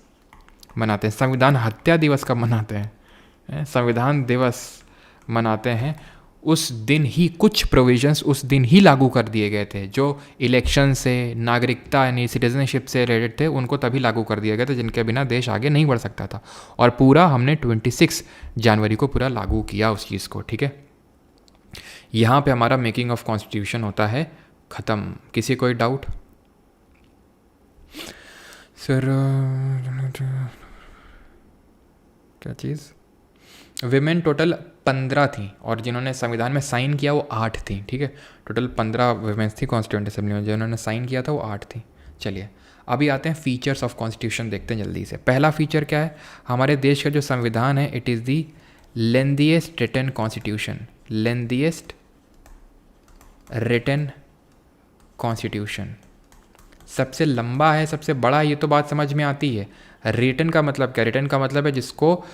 मनाते हैं, संविधान हत्या दिवस कब मनाते हैं, संविधान दिवस मनाते हैं, उस दिन ही कुछ प्रोविजंस उस दिन ही लागू कर दिए गए थे, जो इलेक्शन से, नागरिकता यानी सिटीजनशिप से रिलेटेड थे, उनको तभी लागू कर दिए गए थे, जिनके बिना देश आगे नहीं बढ़ सकता था। और पूरा हमने 26 जनवरी को पूरा लागू किया उस चीज़ को, ठीक है। यहाँ पे हमारा मेकिंग ऑफ कॉन्स्टिट्यूशन होता है ख़त्म। किसी कोई डाउट सर? क्या चीज़? विमेन टोटल 15 थी और जिन्होंने संविधान में साइन किया वो 8 थी, ठीक है। टोटल 15 विमेंस थी कॉन्स्टिट्यूएंट असेंबली में, जिन्होंने साइन किया था वो 8 थी। चलिए अभी आते हैं फीचर्स ऑफ कॉन्स्टिट्यूशन, देखते हैं जल्दी से। पहला फीचर क्या है, हमारे देश का जो संविधान है, it is the lengthiest written constitution, lengthiest written constitution, सबसे लंबा है, सबसे बड़ा है, ये तो बात समझ में आती है। रिटन का मतलब क्या? रिटन का मतलब है जिसको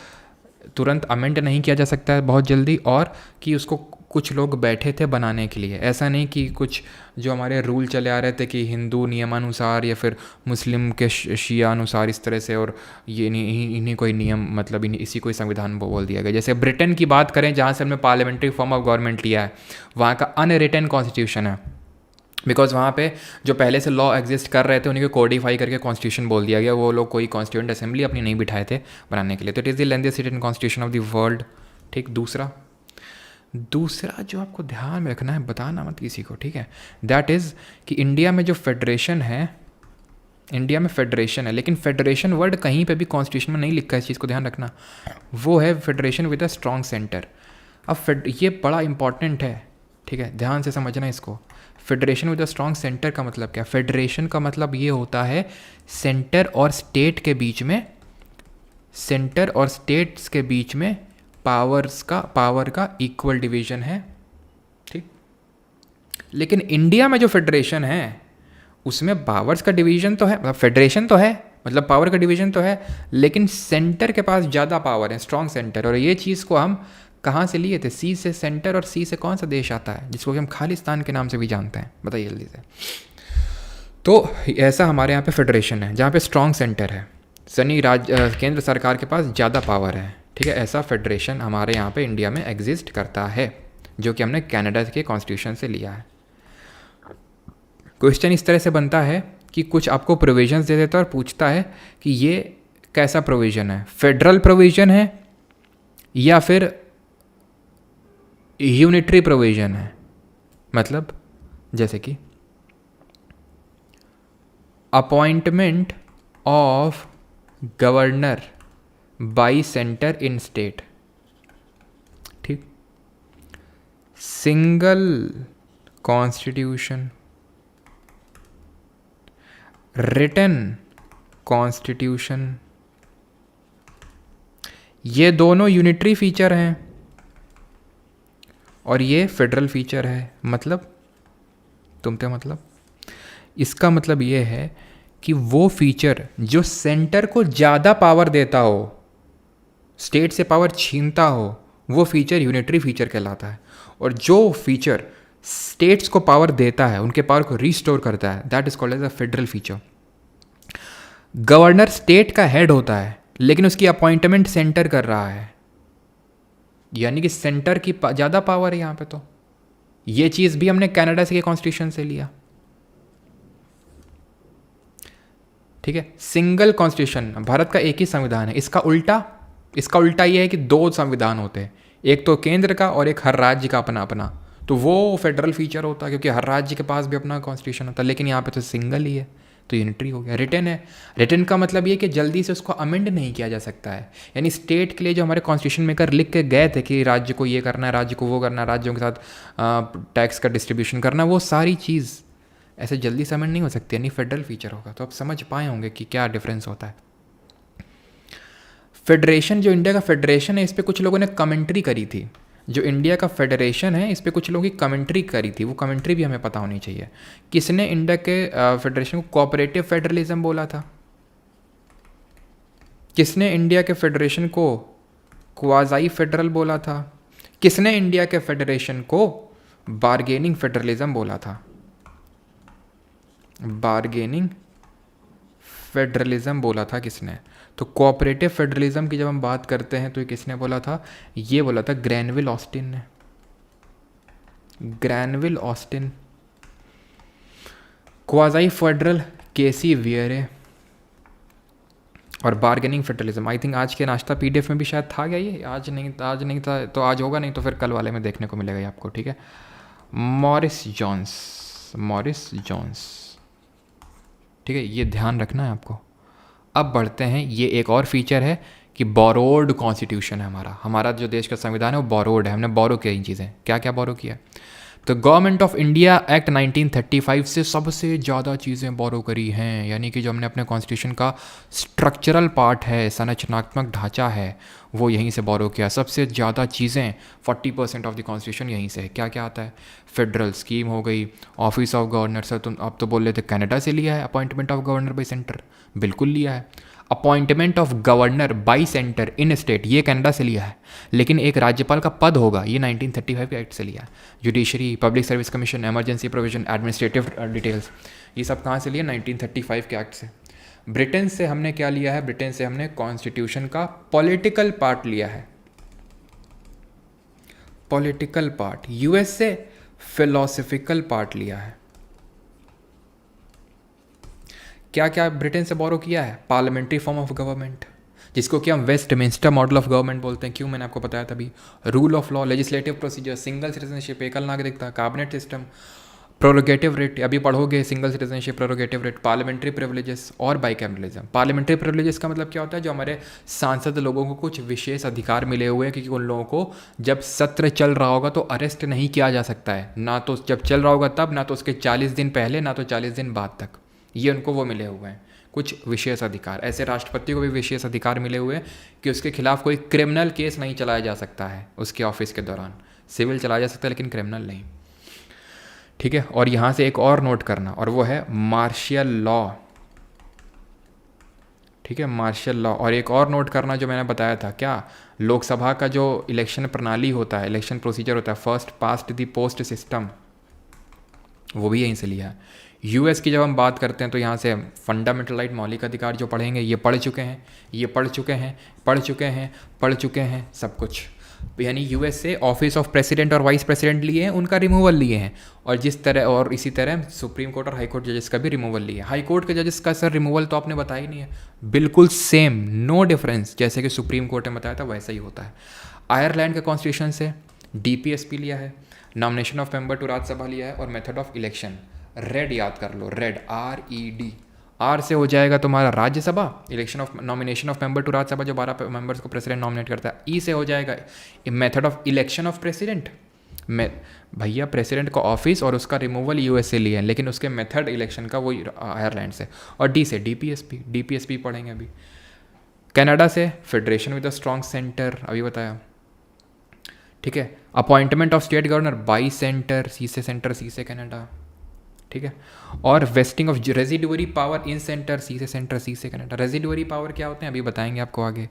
तुरंत अमेंड नहीं किया जा सकता है बहुत जल्दी, और कि उसको कुछ लोग बैठे थे बनाने के लिए। ऐसा नहीं कि कुछ जो हमारे रूल चले आ रहे थे कि हिंदू नियमानुसार या फिर मुस्लिम के शिया अनुसार इस तरह से, और ये इन्हीं कोई नियम मतलब इसी कोई संविधान बोल दिया गया। जैसे ब्रिटेन की बात करें जहाँ से हमने पार्लियामेंट्री फॉर्म ऑफ गवर्नमेंट लिया है, वहाँ का अनरिटन कॉन्स्टिट्यूशन है, बिकॉज वहाँ पे जो पहले से लॉ एग्जिस्ट कर रहे थे उन्हीं को कोडिफाई करके कॉन्स्टिट्यूशन बोल दिया गया। वो लोग कोई कॉन्स्टिट्यूंट असेंबली अपनी नहीं बिठाए थे बनाने के लिए। तो it is the lengthiest written constitution of the world. ठीक, दूसरा जो आपको ध्यान में रखना है, बताना मत किसी को, ठीक है, दैट इज़ कि इंडिया में जो फेडरेशन है, इंडिया में फेडरेशन है, लेकिन फेडरेशन वर्ड कहीं पे भी कॉन्स्टिट्यूशन में नहीं लिखा है, इस चीज़ को ध्यान रखना। वो है federation with a strong centre. अब ये बड़ा इंपॉर्टेंट है, ठीक है, ध्यान से समझना इसको। Federation with a strong centre का मतलब क्या? फेडरेशन का मतलब ये होता है सेंटर और स्टेट के बीच में, सेंटर और स्टेट्स के बीच में पावर का इक्वल डिवीजन है, ठीक। लेकिन इंडिया में जो फेडरेशन है उसमें पावर्स का डिवीजन तो है, मतलब फेडरेशन तो है, मतलब पावर का डिवीजन तो है, लेकिन सेंटर के पास ज़्यादा पावर है, स्ट्रॉन्ग सेंटर। और ये चीज़ को हम कहाँ से लिए थे? सी से सेंटर, और सी से कौन सा देश आता है जिसको कि हम खालिस्तान के नाम से भी जानते हैं? बताइए जल्दी से। तो ऐसा हमारे यहाँ पे फेडरेशन है जहाँ पे स्ट्रॉन्ग सेंटर है, केंद्र सरकार के पास ज़्यादा पावर है, ठीक है। ऐसा फेडरेशन हमारे यहाँ पे इंडिया में एग्जिस्ट करता है, जो कि हमने कनाडा के कॉन्स्टिट्यूशन से लिया है। क्वेश्चन इस तरह से बनता है कि कुछ आपको प्रोविजंस दे देता है और पूछता है कि ये कैसा प्रोविज़न है, फेडरल प्रोविज़न है या फिर यूनिटरी प्रोविज़न है। मतलब जैसे कि appointment of governor bye centre in state, ठीक। सिंगल कॉन्स्टिट्यूशन, रिटन कॉन्स्टिट्यूशन, ये दोनों यूनिटरी फीचर हैं और ये फेडरल फीचर है। मतलब मतलब इसका मतलब ये है कि वो फीचर जो सेंटर को ज़्यादा पावर देता हो, स्टेट से पावर छीनता हो, वो फीचर यूनिटरी फीचर कहलाता है। और जो फीचर स्टेट्स को पावर देता है, उनके पावर को रिस्टोर करता है, that is called as a federal feature. Governor state का हेड होता है, लेकिन उसकी अपॉइंटमेंट सेंटर कर रहा है, यानी कि सेंटर की ज़्यादा पावर है यहाँ पे। तो ये चीज़ भी हमने कनाडा के कॉन्स्टिट्यूशन से लिया, ठीक है। सिंगल कॉन्स्टिट्यूशन, भारत का एक ही संविधान है। इसका उल्टा ये है कि दो संविधान होते हैं, एक तो केंद्र का और एक हर राज्य का अपना अपना। तो वो फेडरल फीचर होता है क्योंकि हर राज्य के पास भी अपना कॉन्स्टिट्यूशन होता है, लेकिन यहाँ पे तो सिंगल ही है, तो यूनिटरी हो गया। रिटन है, रिटन का मतलब ये कि जल्दी से उसको अमेंड नहीं किया जा सकता है। यानी स्टेट के लिए जो हमारे कॉन्स्टिट्यूशन मेकर लिख के गए थे कि राज्य को ये करना है, राज्य को वो करना है, राज्यों के साथ टैक्स का डिस्ट्रीब्यूशन करना, वो सारी चीज़ ऐसे जल्दी से अमेंड नहीं हो सकती, यानी फेडरल फीचर होगा। तो आप समझ पाए होंगे कि क्या डिफरेंस होता है। फेडरेशन, जो इंडिया का फेडरेशन है, इस पर कुछ लोगों ने कमेंट्री करी थी। जो इंडिया का फेडरेशन है, इस पर कुछ लोगों की कमेंट्री करी थी, वो कमेंट्री भी हमें पता होनी चाहिए। किसने इंडिया के फेडरेशन को कोऑपरेटिव फेडरलिज्म बोला था? किसने इंडिया के फेडरेशन को क्वाज़ाई फेडरल बोला था? किसने इंडिया के फेडरेशन को बार्गेनिंग फेडरलिज्म बोला था? बार्गेनिंग फेडरलिज्म बोला था किसने? तो कोऑपरेटिव फेडरलिज्म की जब हम बात करते हैं तो ये किसने बोला था? ये बोला था ग्रैनविल ऑस्टिन ने। Granville Austin. क्वाज़ाई फेडरल केसी वियरे। और बार्गेनिंग फेडरलिज्म, आई थिंक आज के नाश्ता पीडीएफ में भी शायद था क्या? ये आज नहीं था तो आज होगा, नहीं तो फिर कल वाले में देखने को मिलेगा ये आपको, ठीक है। मॉरिस जोन्स, ठीक है, ये ध्यान रखना है आपको। अब बढ़ते हैं, ये एक और फीचर है कि बोरोड कॉन्स्टिट्यूशन है हमारा जो देश का संविधान है वो बोरोड है, हमने बोरो किया इन चीज़ें। क्या क्या बोरो किया? तो गवर्नमेंट ऑफ इंडिया एक्ट 1935 से सबसे ज़्यादा चीज़ें बोरो करी हैं, यानी कि जो हमने अपने कॉन्स्टिट्यूशन का स्ट्रक्चरल पार्ट है, संरचनात्मक ढांचा है, वो यहीं से बोरो किया। सबसे ज़्यादा चीज़ें 40% ऑफ द कॉन्स्टिट्यूशन यहीं से है। क्या क्या आता है? फेडरल स्कीम हो गई, ऑफिस ऑफ गवर्नर। सर तुम अब तो बोल रहे थे कनाडा से लिया है appointment of governor by centre, बिल्कुल लिया है। Appointment of governor by centre in state, ये कनाडा से लिया है, लेकिन एक राज्यपाल का पद होगा, ये 1935 के एक्ट से लिया है। Judiciary, public service commission, emergency provision, administrative details, ये सब कहाँ से लिया? 1935 के एक्ट से। ब्रिटेन से हमने क्या लिया है? ब्रिटेन से हमने कॉन्स्टिट्यूशन का पॉलिटिकल पार्ट लिया है, पॉलिटिकल पार्ट। यूएस से फिलोसफिकल पार्ट लिया है। क्या क्या ब्रिटेन से बोरो किया है? पार्लियामेंट्री फॉर्म ऑफ गवर्नमेंट, जिसको कि हम वेस्टमिंस्टर मॉडल ऑफ गवर्नमेंट बोलते हैं। क्यों? मैंने आपको बताया तभी। Rule of law, legislative procedure, single citizenship, एकल नागरिकता, कैबिनेट सिस्टम, प्रोरोगेटिव रेट, अभी पढ़ोगे, single citizenship, prerogative rate, parliamentary privileges और बाइकैमरलिज्म। पार्लियामेंट्री प्रिविलेजेस का मतलब क्या होता है? जो हमारे सांसद लोगों को कुछ विशेष अधिकार मिले हुए हैं, क्योंकि उन लोगों को जब सत्र चल रहा होगा तो अरेस्ट नहीं किया जा सकता है, ना तो जब चल रहा होगा तब, ना तो उसके 40 दिन पहले, ना तो 40 दिन बाद तक। ये उनको वो मिले हुए हैं कुछ विशेष अधिकार। ऐसे राष्ट्रपति को भी विशेष अधिकार मिले हुए हैं कि उसके खिलाफ कोई क्रिमिनल केस नहीं चलाया जा सकता है उसके ऑफिस के दौरान। सिविल चलाया जा सकता है लेकिन क्रिमिनल नहीं, ठीक है। और यहाँ से एक और नोट करना, और वो है मार्शियल लॉ, ठीक है, मार्शियल लॉ। और एक और नोट करना जो मैंने बताया था, क्या? लोकसभा का जो इलेक्शन प्रणाली होता है, इलेक्शन प्रोसीजर होता है, first past the post system, वो भी यहीं से लिया है। यूएस की जब हम बात करते हैं तो यहाँ से फंडामेंटल राइट, मौलिक अधिकार जो पढ़ेंगे, ये पढ़ चुके हैं, ये पढ़ चुके हैं, पढ़ चुके हैं, पढ़ चुके हैं, सब कुछ। यानी यूएस से ऑफिस ऑफ प्रेसिडेंट और वाइस प्रेसिडेंट लिए हैं, उनका रिमूवल लिए हैं। और जिस तरह, और इसी तरह सुप्रीम कोर्ट और हाई कोर्ट जजेस का भी रिमूवल लिए। हाई कोर्ट के जजेस का सर रिमूवल तो आपने बताया ही नहीं है, बिल्कुल सेम, नो डिफरेंस, जैसे कि सुप्रीम कोर्ट ने बताया था वैसा ही होता है। आयरलैंड के कॉन्स्टिट्यूशन से डीपीएसपी लिया है, nomination of member to Rajya Sabha लिया है, और मेथड ऑफ इलेक्शन, रेड याद कर लो, रेड, RED। आर से हो जाएगा तुम्हारा Rajya Sabha, election of nomination of member to Rajya Sabha, जो 12 मेंबर्स को प्रेसिडेंट नॉमिनेट करता है। ई से हो जाएगा method of election of president, भैया प्रेसिडेंट का ऑफिस और उसका रिमूवल यूएस से लिया है, लेकिन उसके मेथड इलेक्शन का वो आयरलैंड से। और डी से डीपीएसपी पढ़ेंगे अभी। कनाडा से federation with a strong centre, अभी बताया, ठीक है। Appointment of state governor by centre, C से सेंटर, सी से कनाडा, ठीक है। और vesting of residuary power in centre, C से सेंटर, सी से कनाडा। रेजिडुअरी पावर क्या होते हैं अभी बताएंगे आपको आगे।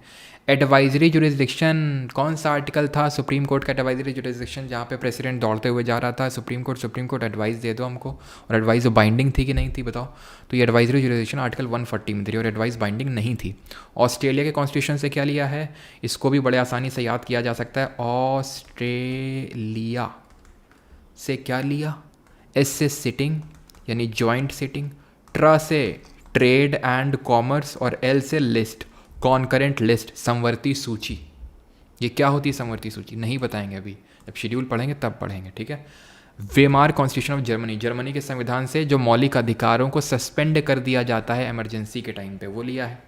एडवाइजरी जुरिस्डिक्शन, कौन सा आर्टिकल था सुप्रीम कोर्ट का? एडवाइजरी जुरिस्डिक्शन, जहाँ पे प्रेसिडेंट दौड़ते हुए जा रहा था, सुप्रीम कोर्ट एडवाइस दे दो हमको, और एडवाइस बाइंडिंग थी कि नहीं थी बताओ? तो ये एडवाइजरी जुरिस्डिक्शन आर्टिकल 140 में थी, और एडवाइस बाइंडिंग नहीं थी। ऑस्ट्रेलिया के कॉन्स्टिट्यूशन से क्या लिया है? इसको भी बड़े आसानी से याद किया जा सकता है। ऑस्ट्रेलिया से क्या लिया? एस से सिटिंग, यानी जॉइंट सिटिंग, ट्र से ट्रेड एंड कॉमर्स, और एल से लिस्ट, कॉन्करेंट लिस्ट, समवर्ती सूची। ये क्या होती है समवर्ती सूची? नहीं बताएंगे अभी, जब शेड्यूल पढ़ेंगे तब पढ़ेंगे, ठीक है। Weimar constitution of Germany, Germany के संविधान से जो मौलिक अधिकारों को सस्पेंड कर दिया जाता है इमरजेंसी के टाइम पे, वो लिया है।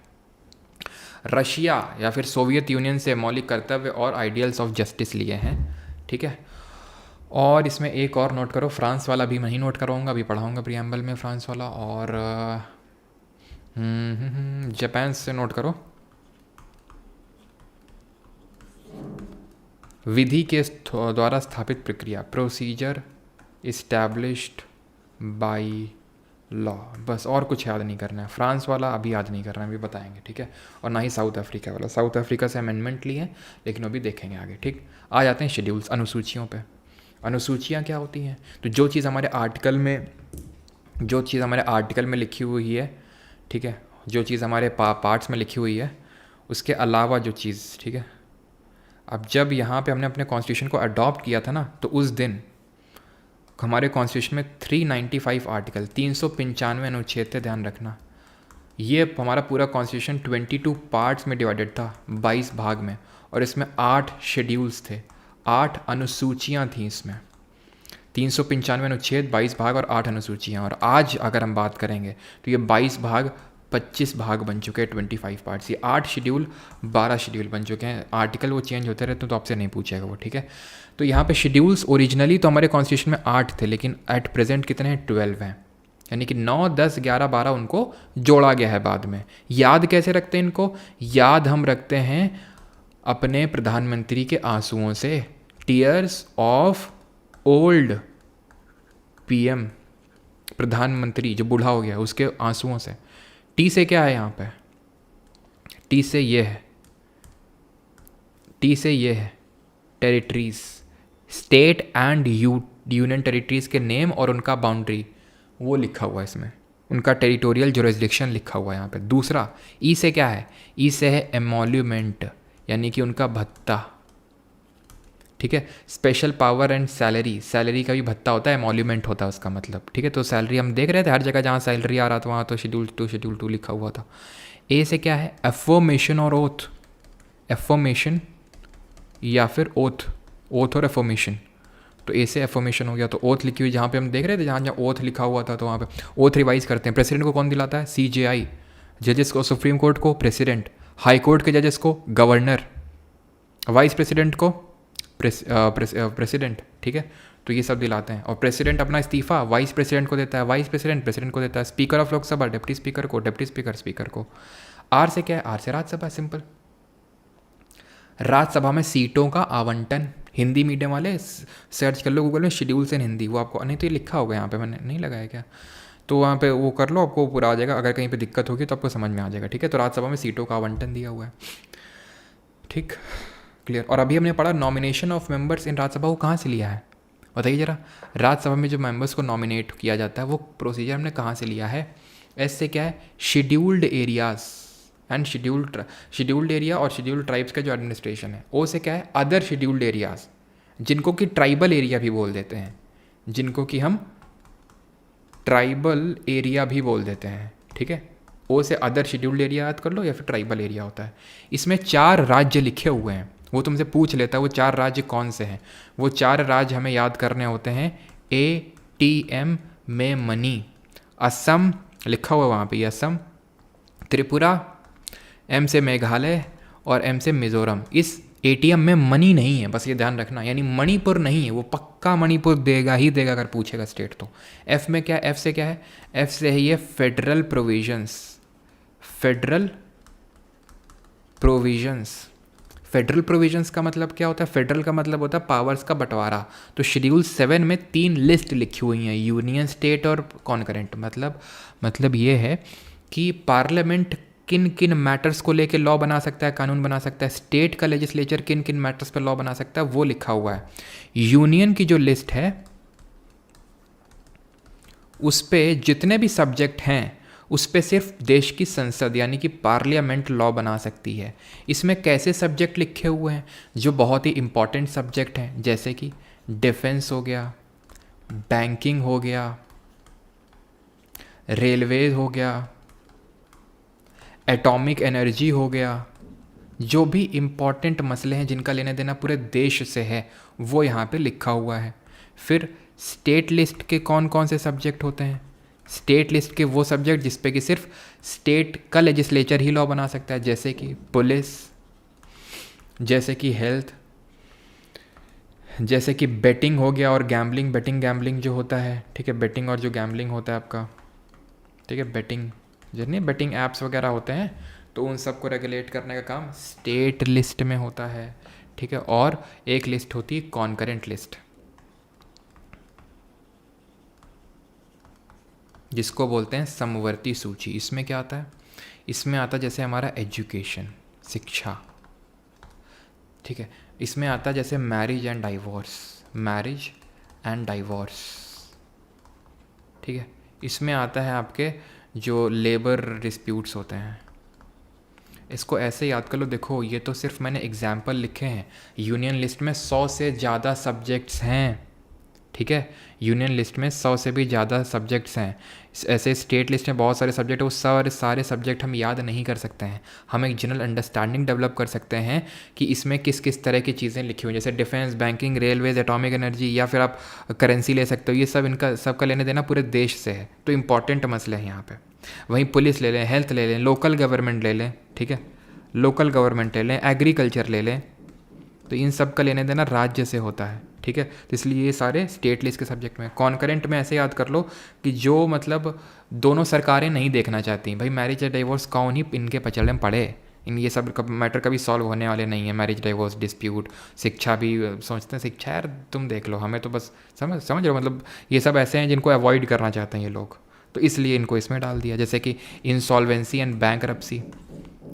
रशिया या फिर सोवियत यूनियन से मौलिक कर्तव्य और आइडियल्स ऑफ जस्टिस लिए हैं, ठीक है। और इसमें एक और नोट करो, फ्रांस वाला भी मैं ही नोट कराऊंगा, अभी पढ़ाऊंगा प्रियम्बल में फ्रांस वाला। और जापान से नोट करो, विधि के द्वारा स्थापित प्रक्रिया, प्रोसीजर इस्टेब्लिश्ड बाय लॉ। बस, और कुछ याद नहीं करना है। फ्रांस वाला अभी याद नहीं करना है, अभी बताएंगे, ठीक है। और ना ही साउथ अफ्रीका वाला, साउथ अफ्रीका से अमेंडमेंट लिए हैं, लेकिन अभी देखेंगे आगे, ठीक। आ जाते हैं शेड्यूल्स, अनुसूचियों पे। अनुसूचियाँ क्या होती हैं? तो जो चीज़ हमारे आर्टिकल में लिखी हुई है, ठीक है, जो चीज़ हमारे पार्ट्स में लिखी हुई है, उसके अलावा जो चीज़, ठीक है। अब जब यहाँ पे हमने अपने कॉन्स्टिट्यूशन को अडॉप्ट किया था ना, तो उस दिन हमारे कॉन्स्टिट्यूशन में 395 आर्टिकल, 395 अनुच्छेद थे, ध्यान रखना। ये हमारा पूरा कॉन्स्टिट्यूशन 22 पार्ट्स में डिवाइडेड था, 22 भाग में, और इसमें 8 शेड्यूल्स थे, 8 अनुसूचियाँ थीं इसमें। 395 अनुच्छेद, 22 भाग और 8 अनुसूचियाँ। और आज अगर हम बात करेंगे तो ये 22 भाग 25 भाग बन चुके हैं, 25 पार्ट्स। ये 8 शेड्यूल 12 शेड्यूल बन चुके हैं। आर्टिकल वो चेंज होते रहते हैं तो आपसे नहीं पूछेगा वो, ठीक है। तो यहाँ पे शेड्यूल्स ओरिजिनली तो हमारे कॉन्स्टिट्यूशन में 8 थे, लेकिन एट प्रेजेंट कितने हैं, 12 हैं। यानी कि 9, 10, 11, 12 उनको जोड़ा गया है बाद में। याद कैसे रखते हैं इनको? याद हम रखते हैं अपने प्रधानमंत्री के आंसुओं से, टीयर्स ऑफ ओल्ड पीएम, प्रधानमंत्री जो बूढ़ा हो गया उसके आंसुओं से। टी से क्या है यहाँ पे? टी से ये है, टी से ये है territories, state and union territories के नेम और उनका बाउंड्री वो लिखा हुआ है इसमें, उनका टेरिटोरियल जुरिस्डिक्शन लिखा हुआ है यहाँ पे। दूसरा ई से क्या है? ई से है एमोल्यूमेंट, यानी कि उनका भत्ता, ठीक है। Special power and salary, salary का भी भत्ता होता है, एमोल्यूमेंट होता है उसका मतलब, ठीक है। तो सैलरी हम देख रहे थे हर जगह जहाँ सैलरी आ रहा था वहाँ तो शेड्यूल 2 लिखा हुआ था। ए से क्या है? एफर्मेशन और ओथ, एफर्मेशन या फिर ओथ, ओथ और एफर्मेशन। तो ए से एफर्मेशन हो गया, तो ओथ लिखी हुई जहाँ पे हम देख रहे थे, जहाँ जहाँ ओथ लिखा हुआ था तो वहाँ पे ओथ रिवाइज करते हैं। प्रेसिडेंट को कौन दिलाता है? CJI, जजेस को, सुप्रीम कोर्ट को प्रेसिडेंट, हाई कोर्ट के जजेस को गवर्नर, वाइस प्रेसिडेंट को प्रेसिडेंट, ठीक है। तो ये सब दिलाते हैं। और प्रेसिडेंट अपना इस्तीफा वाइस प्रेसिडेंट को देता है, वाइस प्रेसिडेंट प्रेसिडेंट को देता है, speaker of Lok Sabha deputy speaker को, डिप्टी स्पीकर स्पीकर को। आर से क्या है? आर से राज्यसभा, सिंपल। राज्यसभा में सीटों का आवंटन, हिंदी मीडियम वाले सर्च कर लो गूगल में शेड्यूल्स इन हिंदी, वो आपको, नहीं तो ये लिखा होगा यहाँ पे, मैंने नहीं लगाया क्या, तो वहाँ पे वो कर लो, आपको पूरा आ जाएगा। अगर कहीं पे दिक्कत होगी तो आपको समझ में आ जाएगा, ठीक है। तो राज्यसभा में सीटों का आवंटन दिया हुआ है, ठीक, क्लियर। और अभी हमने पढ़ा nomination of members in Rajya Sabha को कहाँ से लिया है, बताइए जरा। राज्यसभा में जो मेंबर्स को नॉमिनेट किया जाता है वो प्रोसीजर हमने कहाँ से लिया है? एस से क्या है? Scheduled areas and scheduled area और शेड्यूल्ड ट्राइब्स का जो एडमिनिस्ट्रेशन है। ओ से क्या है? अदर शेड्यूल्ड एरियाज, जिनको कि ट्राइबल एरिया भी बोल देते हैं, जिनको कि हम ट्राइबल एरिया भी बोल देते हैं, ठीक है। ओ से अदर शेड्यूल्ड एरिया याद कर लो या फिर ट्राइबल एरिया होता है। इसमें 4 राज्य लिखे हुए हैं, वो तुमसे पूछ लेता है वो 4 राज्य कौन से हैं। वो 4 राज्य हमें याद करने होते हैं। ATM में मनी, असम लिखा हुआ है वहाँ पे, असम, त्रिपुरा, M से मेघालय और M से मिज़ोरम। इस ATM में मनी नहीं है, बस ये ध्यान रखना, यानी मणिपुर नहीं है, वो पक्का मणिपुर देगा ही देगा अगर पूछेगा स्टेट तो। F में क्या है? F से क्या है? F से है ये federal provisions, federal provisions. Federal provisions का मतलब क्या होता है? फेडरल का मतलब होता है पावर्स का बंटवारा। तो शेड्यूल 7 में 3 लिस्ट लिखी हुई हैं, यूनियन, स्टेट और कॉन्करेंट। मतलब ये है कि पार्लियामेंट किन किन मैटर्स को लेके लॉ बना सकता है, कानून बना सकता है, स्टेट का लेजिस्लेचर किन किन मैटर्स पे लॉ बना सकता है, वो लिखा हुआ है। यूनियन की जो लिस्ट है उस पे जितने भी सब्जेक्ट हैं उस पे सिर्फ देश की संसद यानी कि पार्लियामेंट लॉ बना सकती है। इसमें कैसे सब्जेक्ट लिखे हुए हैं? जो बहुत ही इंपॉर्टेंट सब्जेक्ट हैं, जैसे कि डिफेंस हो गया, बैंकिंग हो गया, रेलवे हो गया, एटॉमिक एनर्जी हो गया। जो भी इम्पॉर्टेंट मसले हैं जिनका लेना देना पूरे देश से है वो यहाँ पे लिखा हुआ है। फिर स्टेट लिस्ट के कौन कौन से सब्जेक्ट होते हैं? स्टेट लिस्ट के वो सब्जेक्ट जिस पे कि सिर्फ स्टेट का लेजिस्लेचर ही लॉ बना सकता है, जैसे कि पुलिस, जैसे कि हेल्थ, जैसे कि बेटिंग हो गया और गैम्बलिंग, गैम्बलिंग जो होता है, ठीक है, बेटिंग और जो गैम्बलिंग होता है आपका, ठीक है, बेटिंग जितने बेटिंग ऐप्स वगैरह होते हैं तो उन सब को रेगुलेट करने का काम स्टेट लिस्ट में होता है, ठीक है। और एक लिस्ट होती है कॉन्करेंट लिस्ट, जिसको बोलते हैं समवर्ती सूची। इसमें क्या आता है? इसमें आता है जैसे हमारा एजुकेशन, शिक्षा, ठीक है। इसमें आता है जैसे मैरिज एंड डाइवोर्स, ठीक है। इसमें आता है आपके जो लेबर डिस्प्यूट्स होते हैं। इसको ऐसे याद कर लो। देखो ये तो सिर्फ मैंने एग्जाम्पल लिखे हैं, यूनियन लिस्ट में 100 से ज़्यादा सब्जेक्ट्स हैं, ठीक है। यूनियन लिस्ट में 100 से भी ज़्यादा सब्जेक्ट्स हैं। ऐसे स्टेट लिस्ट में बहुत सारे सब्जेक्ट है, वो सारे सब्जेक्ट हम याद नहीं कर सकते हैं। हम एक जनरल अंडरस्टैंडिंग डेवलप कर सकते हैं कि इसमें किस किस तरह की चीज़ें लिखी हुई हैं, जैसे defence, banking, railways, atomic energy, या फिर आप करेंसी ले सकते हो। ये सब इनका सबका लेने देना पूरे देश से है, तो इंपॉर्टेंट मसले हैं यहाँ पे। वहीं पुलिस ले लें, हेल्थ ले लें, लोकल गवर्नमेंट ले लें, ठीक है, लोकल गवर्नमेंट ले लें, एग्रीकल्चर ले लें, तो इन सब का लेने देना राज्य से होता है, ठीक है। तो इसलिए ये सारे स्टेट लिस्ट के सब्जेक्ट में। कॉन्करेंट में ऐसे याद कर लो कि जो मतलब दोनों सरकारें नहीं देखना चाहती, भाई मैरिज या डिवोर्स कौन ही इनके पचड़े में पड़े, इन ये सब मैटर कभी सॉल्व होने वाले नहीं है। मैरिज डिवोर्स डिस्प्यूट, शिक्षा भी सोचते हैं, शिक्षा यार तुम देख लो, हमें तो बस समझ रहे हो, मतलब ये सब ऐसे हैं जिनको अवॉइड करना चाहते हैं ये लोग, तो इसलिए इनको इसमें डाल दिया। जैसे कि insolvency and bankruptcy.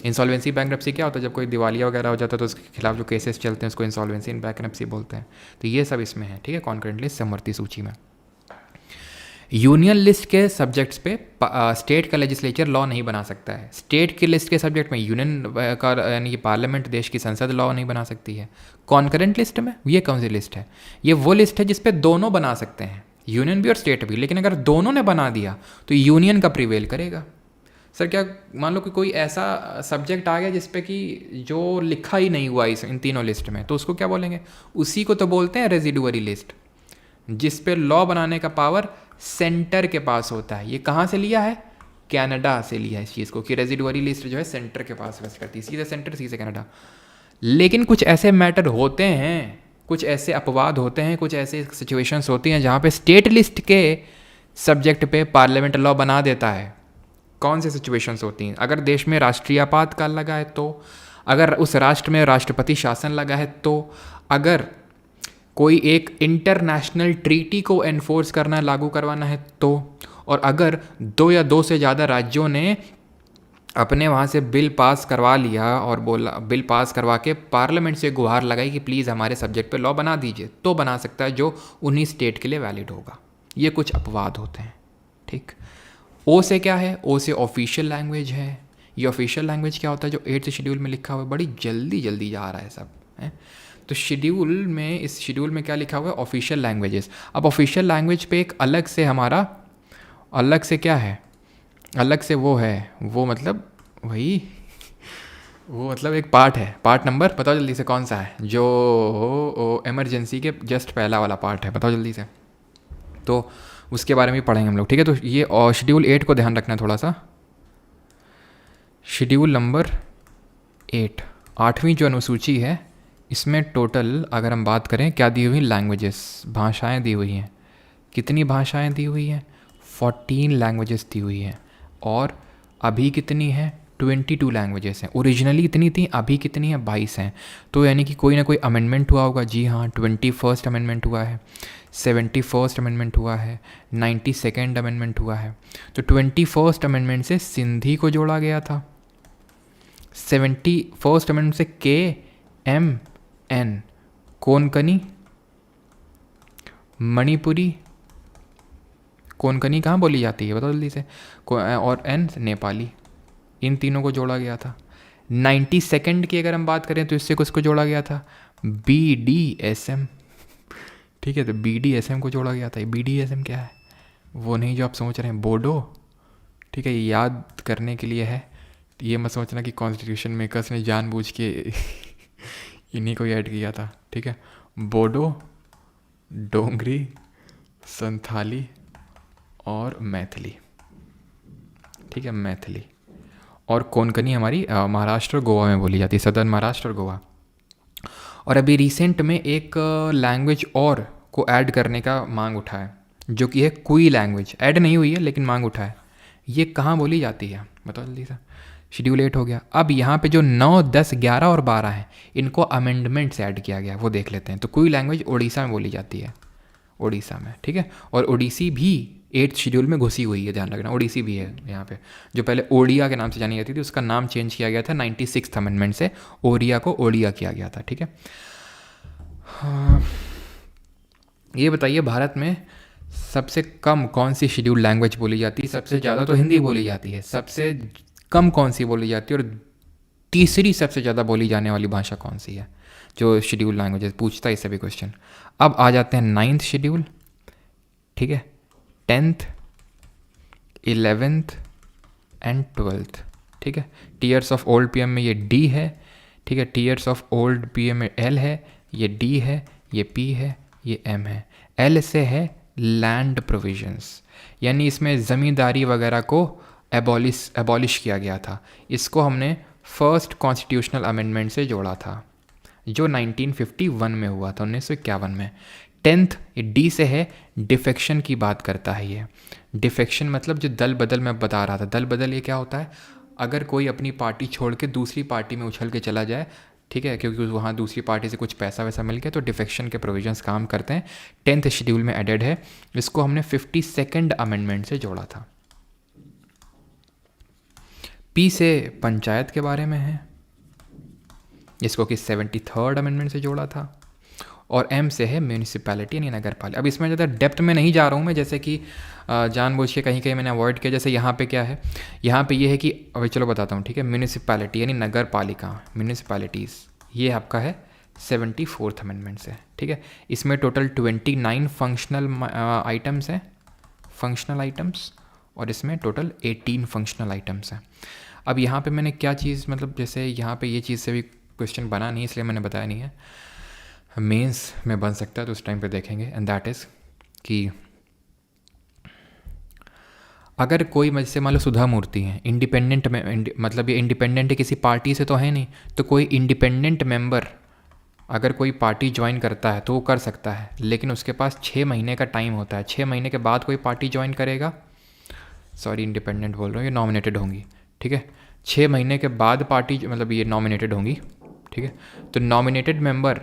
Insolvency bankruptcy क्या होता है, जब कोई दिवालिया वगैरह हो जाता है तो उसके खिलाफ जो केसेस चलते हैं उसको इंसॉल्वेंसी एंड बैंकरप्सी बोलते हैं। तो ये सब इसमें है, ठीक है, कॉन्करेंट लिस्ट समवर्ती सूची में। यूनियन लिस्ट के सब्जेक्ट्स पे स्टेट का लेजिस्लेचर लॉ नहीं बना सकता है। स्टेट की लिस्ट के सब्जेक्ट में यूनियन का यानी कि पार्लियामेंट, देश की संसद लॉ नहीं बना सकती है। कॉन्करेंट लिस्ट में ये कौन सी लिस्ट है, ये वो लिस्ट है जिसपे दोनों बना सकते हैं, यूनियन भी और स्टेट भी। लेकिन अगर दोनों ने बना दिया तो यूनियन का प्रिवेल करेगा। सर क्या मान लो कि कोई ऐसा सब्जेक्ट आ गया जिसपे कि जो लिखा ही नहीं हुआ इन तीनों लिस्ट में, तो उसको क्या बोलेंगे, उसी को तो बोलते हैं रेजिडुअरी लिस्ट, जिस पे लॉ बनाने का पावर सेंटर के पास होता है। ये कहाँ से लिया है, कनाडा से लिया है इस चीज़ को, कि रेजिडुअरी लिस्ट जो है सेंटर के पास वेस्ट करती है, सीधे सेंटर सीधे कनाडा। लेकिन कुछ ऐसे मैटर होते हैं, कुछ ऐसे अपवाद होते हैं, कुछ ऐसे सिचुएशंस होती हैं जहाँ पे स्टेट लिस्ट के सब्जेक्ट पे पार्लियामेंट लॉ बना देता है। कौन सी सिचुएशंस होती हैं, अगर देश में राष्ट्रीय आपातकाल लगा है तो, अगर उस राष्ट्र में राष्ट्रपति शासन लगा है तो, अगर कोई एक इंटरनेशनल ट्रीटी को एनफोर्स करना, लागू करवाना है तो, और अगर 2 या 2 से ज़्यादा राज्यों ने अपने वहाँ से बिल पास करवा लिया और बोला, बिल पास करवा के पार्लियामेंट से गुहार लगाई कि प्लीज़ हमारे सब्जेक्ट पे लॉ बना दीजिए, तो बना सकता है, जो उन्हीं स्टेट के लिए वैलिड होगा। ये कुछ अपवाद होते हैं, ठीक। ओ से क्या है, ओ से ऑफिशियल लैंग्वेज है। ये ऑफिशियल लैंग्वेज क्या होता है, जो 8th शेड्यूल में लिखा हुआ है, बड़ी जल्दी जल्दी जा रहा है सब है। तो शेड्यूल में, इस शेड्यूल में क्या लिखा हुआ है, ऑफिशियल लैंग्वेजेस। अब ऑफिशियल लैंग्वेज पे एक अलग से हमारा, अलग से क्या है, अलग से वो है, वो मतलब वही, वो मतलब एक पार्ट है। पार्ट नंबर बताओ जल्दी से कौन सा है, जो इमरजेंसी के जस्ट पहला वाला पार्ट है, बताओ जल्दी से। तो उसके बारे में भी पढ़ेंगे हम लोग, ठीक है। तो ये शेड्यूल 8 को ध्यान रखना है थोड़ा सा। शेड्यूल नंबर 8, 8वीं जो अनुसूची है, इसमें टोटल अगर हम बात करें क्या दी हुई, लैंग्वेजेस, भाषाएं दी हुई हैं। कितनी भाषाएं दी हुई हैं, 14 लैंग्वेजेस दी हुई हैं। और अभी कितनी है, 22 लैंग्वेजेस हैं। ओरिजिनली इतनी थी, अभी कितनी है, 22 हैं। तो यानी कि कोई ना कोई अमेंडमेंट हुआ होगा। जी हाँ, 21st अमेंडमेंट हुआ है, 71st अमेंडमेंट हुआ है, 92nd अमेंडमेंट हुआ है। तो 21st अमेंडमेंट से सिंधी को जोड़ा गया था, 71st अमेंडमेंट से KMN कोंकणी, मणिपुरी, कोंकणी कहाँ बोली जाती है बताओ जल्दी से, और N नेपाली, इन तीनों को जोड़ा गया था। 92nd की अगर हम बात करें तो इससे किसको जोड़ा गया था, BDSM, ठीक है। तो BDSM को जोड़ा गया था। BDSM क्या है, वो नहीं जो आप सोच रहे हैं, बोडो, ठीक है, ये याद करने के लिए है। ये मत सोचना कि कॉन्स्टिट्यूशन मेकर्स ने जानबूझ के इन्हीं को ऐड किया था, ठीक है। बोडो, डोंगरी, संथाली और मैथिली, ठीक है, मैथिली। और कोंकणी हमारी महाराष्ट्र और गोवा में बोली जाती है, सदर्न महाराष्ट्र और गोवा। और अभी रिसेंट में एक लैंग्वेज और को ऐड करने का मांग उठा है, जो कि है कुई लैंग्वेज। ऐड नहीं हुई है लेकिन मांग उठा है। ये कहाँ बोली जाती है बताओ जल्दी से। शेड्यूल 8 हो गया। अब यहाँ पे जो 9, 10, 11 और 12 हैं, इनको अमेंडमेंट से ऐड किया गया, वो देख लेते हैं। तो कुई लैंग्वेज उड़ीसा में बोली जाती है, उड़ीसा में, ठीक है। और ओडिसी भी 8th शेड्यूल में घुसी हुई है, ध्यान रखना, ओडिसी भी है यहाँ पे। जो पहले ओडिया के नाम से जानी जाती थी, उसका नाम चेंज किया गया था 96th अमेंडमेंट से, ओडिया को ओडिया किया गया था, ठीक है। हाँ, ये बताइए भारत में सबसे कम कौन सी शेड्यूल लैंग्वेज बोली जाती है। सबसे ज़्यादा तो हिंदी बोली जाती है, सबसे कम कौन सी बोली जाती है, और तीसरी सबसे ज़्यादा बोली जाने वाली भाषा कौन सी है, जो शेड्यूल लैंग्वेज पूछता है इससे भी क्वेश्चन। अब आ जाते हैं 9th शेड्यूल। ठीक है, 10th 11th एंड 12th, ठीक है। टीयर्स ऑफ ओल्ड पीएम में ये डी है, ठीक है। टीयर्स ऑफ ओल्ड पीएम में एल है, ये डी है, ये पी है, ये एम है। एल से है लैंड प्रोविजंस, यानी इसमें ज़मींदारी वगैरह को एबॉलिश किया गया था। इसको हमने फर्स्ट कॉन्स्टिट्यूशनल अमेंडमेंट से जोड़ा था जो 1951 में हुआ था, 1951 में। 10th डी से है डिफेक्शन की बात करता है ये। डिफेक्शन मतलब जो दल बदल मैं बता रहा था, दल बदल ये क्या होता है, अगर कोई अपनी पार्टी छोड़ के दूसरी पार्टी में उछल के चला जाए, ठीक है, क्योंकि वहाँ दूसरी पार्टी से कुछ पैसा वैसा मिल गया, तो डिफेक्शन के प्रोविजंस काम करते हैं। 10th शेड्यूल में एडेड है, इसको हमने 52nd अमेंडमेंट से जोड़ा था। पी से पंचायत के बारे में है, इसको कि 73rd अमेंडमेंट से जोड़ा था। और एम से है म्यूनिसिपैलिटी यानी नगर पालिका। अब इसमें ज़्यादा डेप्थ में नहीं जा रहा हूँ मैं, जैसे कि जानबूझ के कहीं कहीं मैंने अवॉइड किया। जैसे यहाँ पे क्या है, यहाँ पे ये है कि अभी चलो बताता हूँ, ठीक है। म्यूनिसिपैलिटी यानी नगर पालिका, म्यूनिसिपैलिटीज़, ये आपका है 74th अमेंडमेंट से, ठीक है। इसमें टोटल 29 फंक्शनल आइटम्स हैं, फंक्शनल आइटम्स, और इसमें टोटल 18 फंक्शनल आइटम्स हैं। अब यहाँ पे मैंने क्या चीज़, मतलब जैसे यहाँ पे ये चीज़ से भी क्वेश्चन बना नहीं, इसलिए मैंने बताया नहीं है। मेंस में बन सकता है तो उस टाइम पे देखेंगे। एंड दैट इज़ कि अगर कोई जैसे मान लो सुधा मूर्ति है, इंडिपेंडेंट में, मतलब ये इंडिपेंडेंट किसी पार्टी से तो है नहीं, तो कोई इंडिपेंडेंट मेंबर अगर कोई पार्टी ज्वाइन करता है तो वो कर सकता है, लेकिन उसके पास 6 महीने का टाइम होता है। 6 महीने के बाद कोई पार्टी ज्वाइन करेगा, सॉरी इंडिपेंडेंट बोल रहा हूँ, ये नॉमिनेटेड होंगी, ठीक है। 6 महीने के बाद पार्टी, मतलब ये नॉमिनेटेड होंगी, ठीक है। तो नॉमिनेटेड मेंबर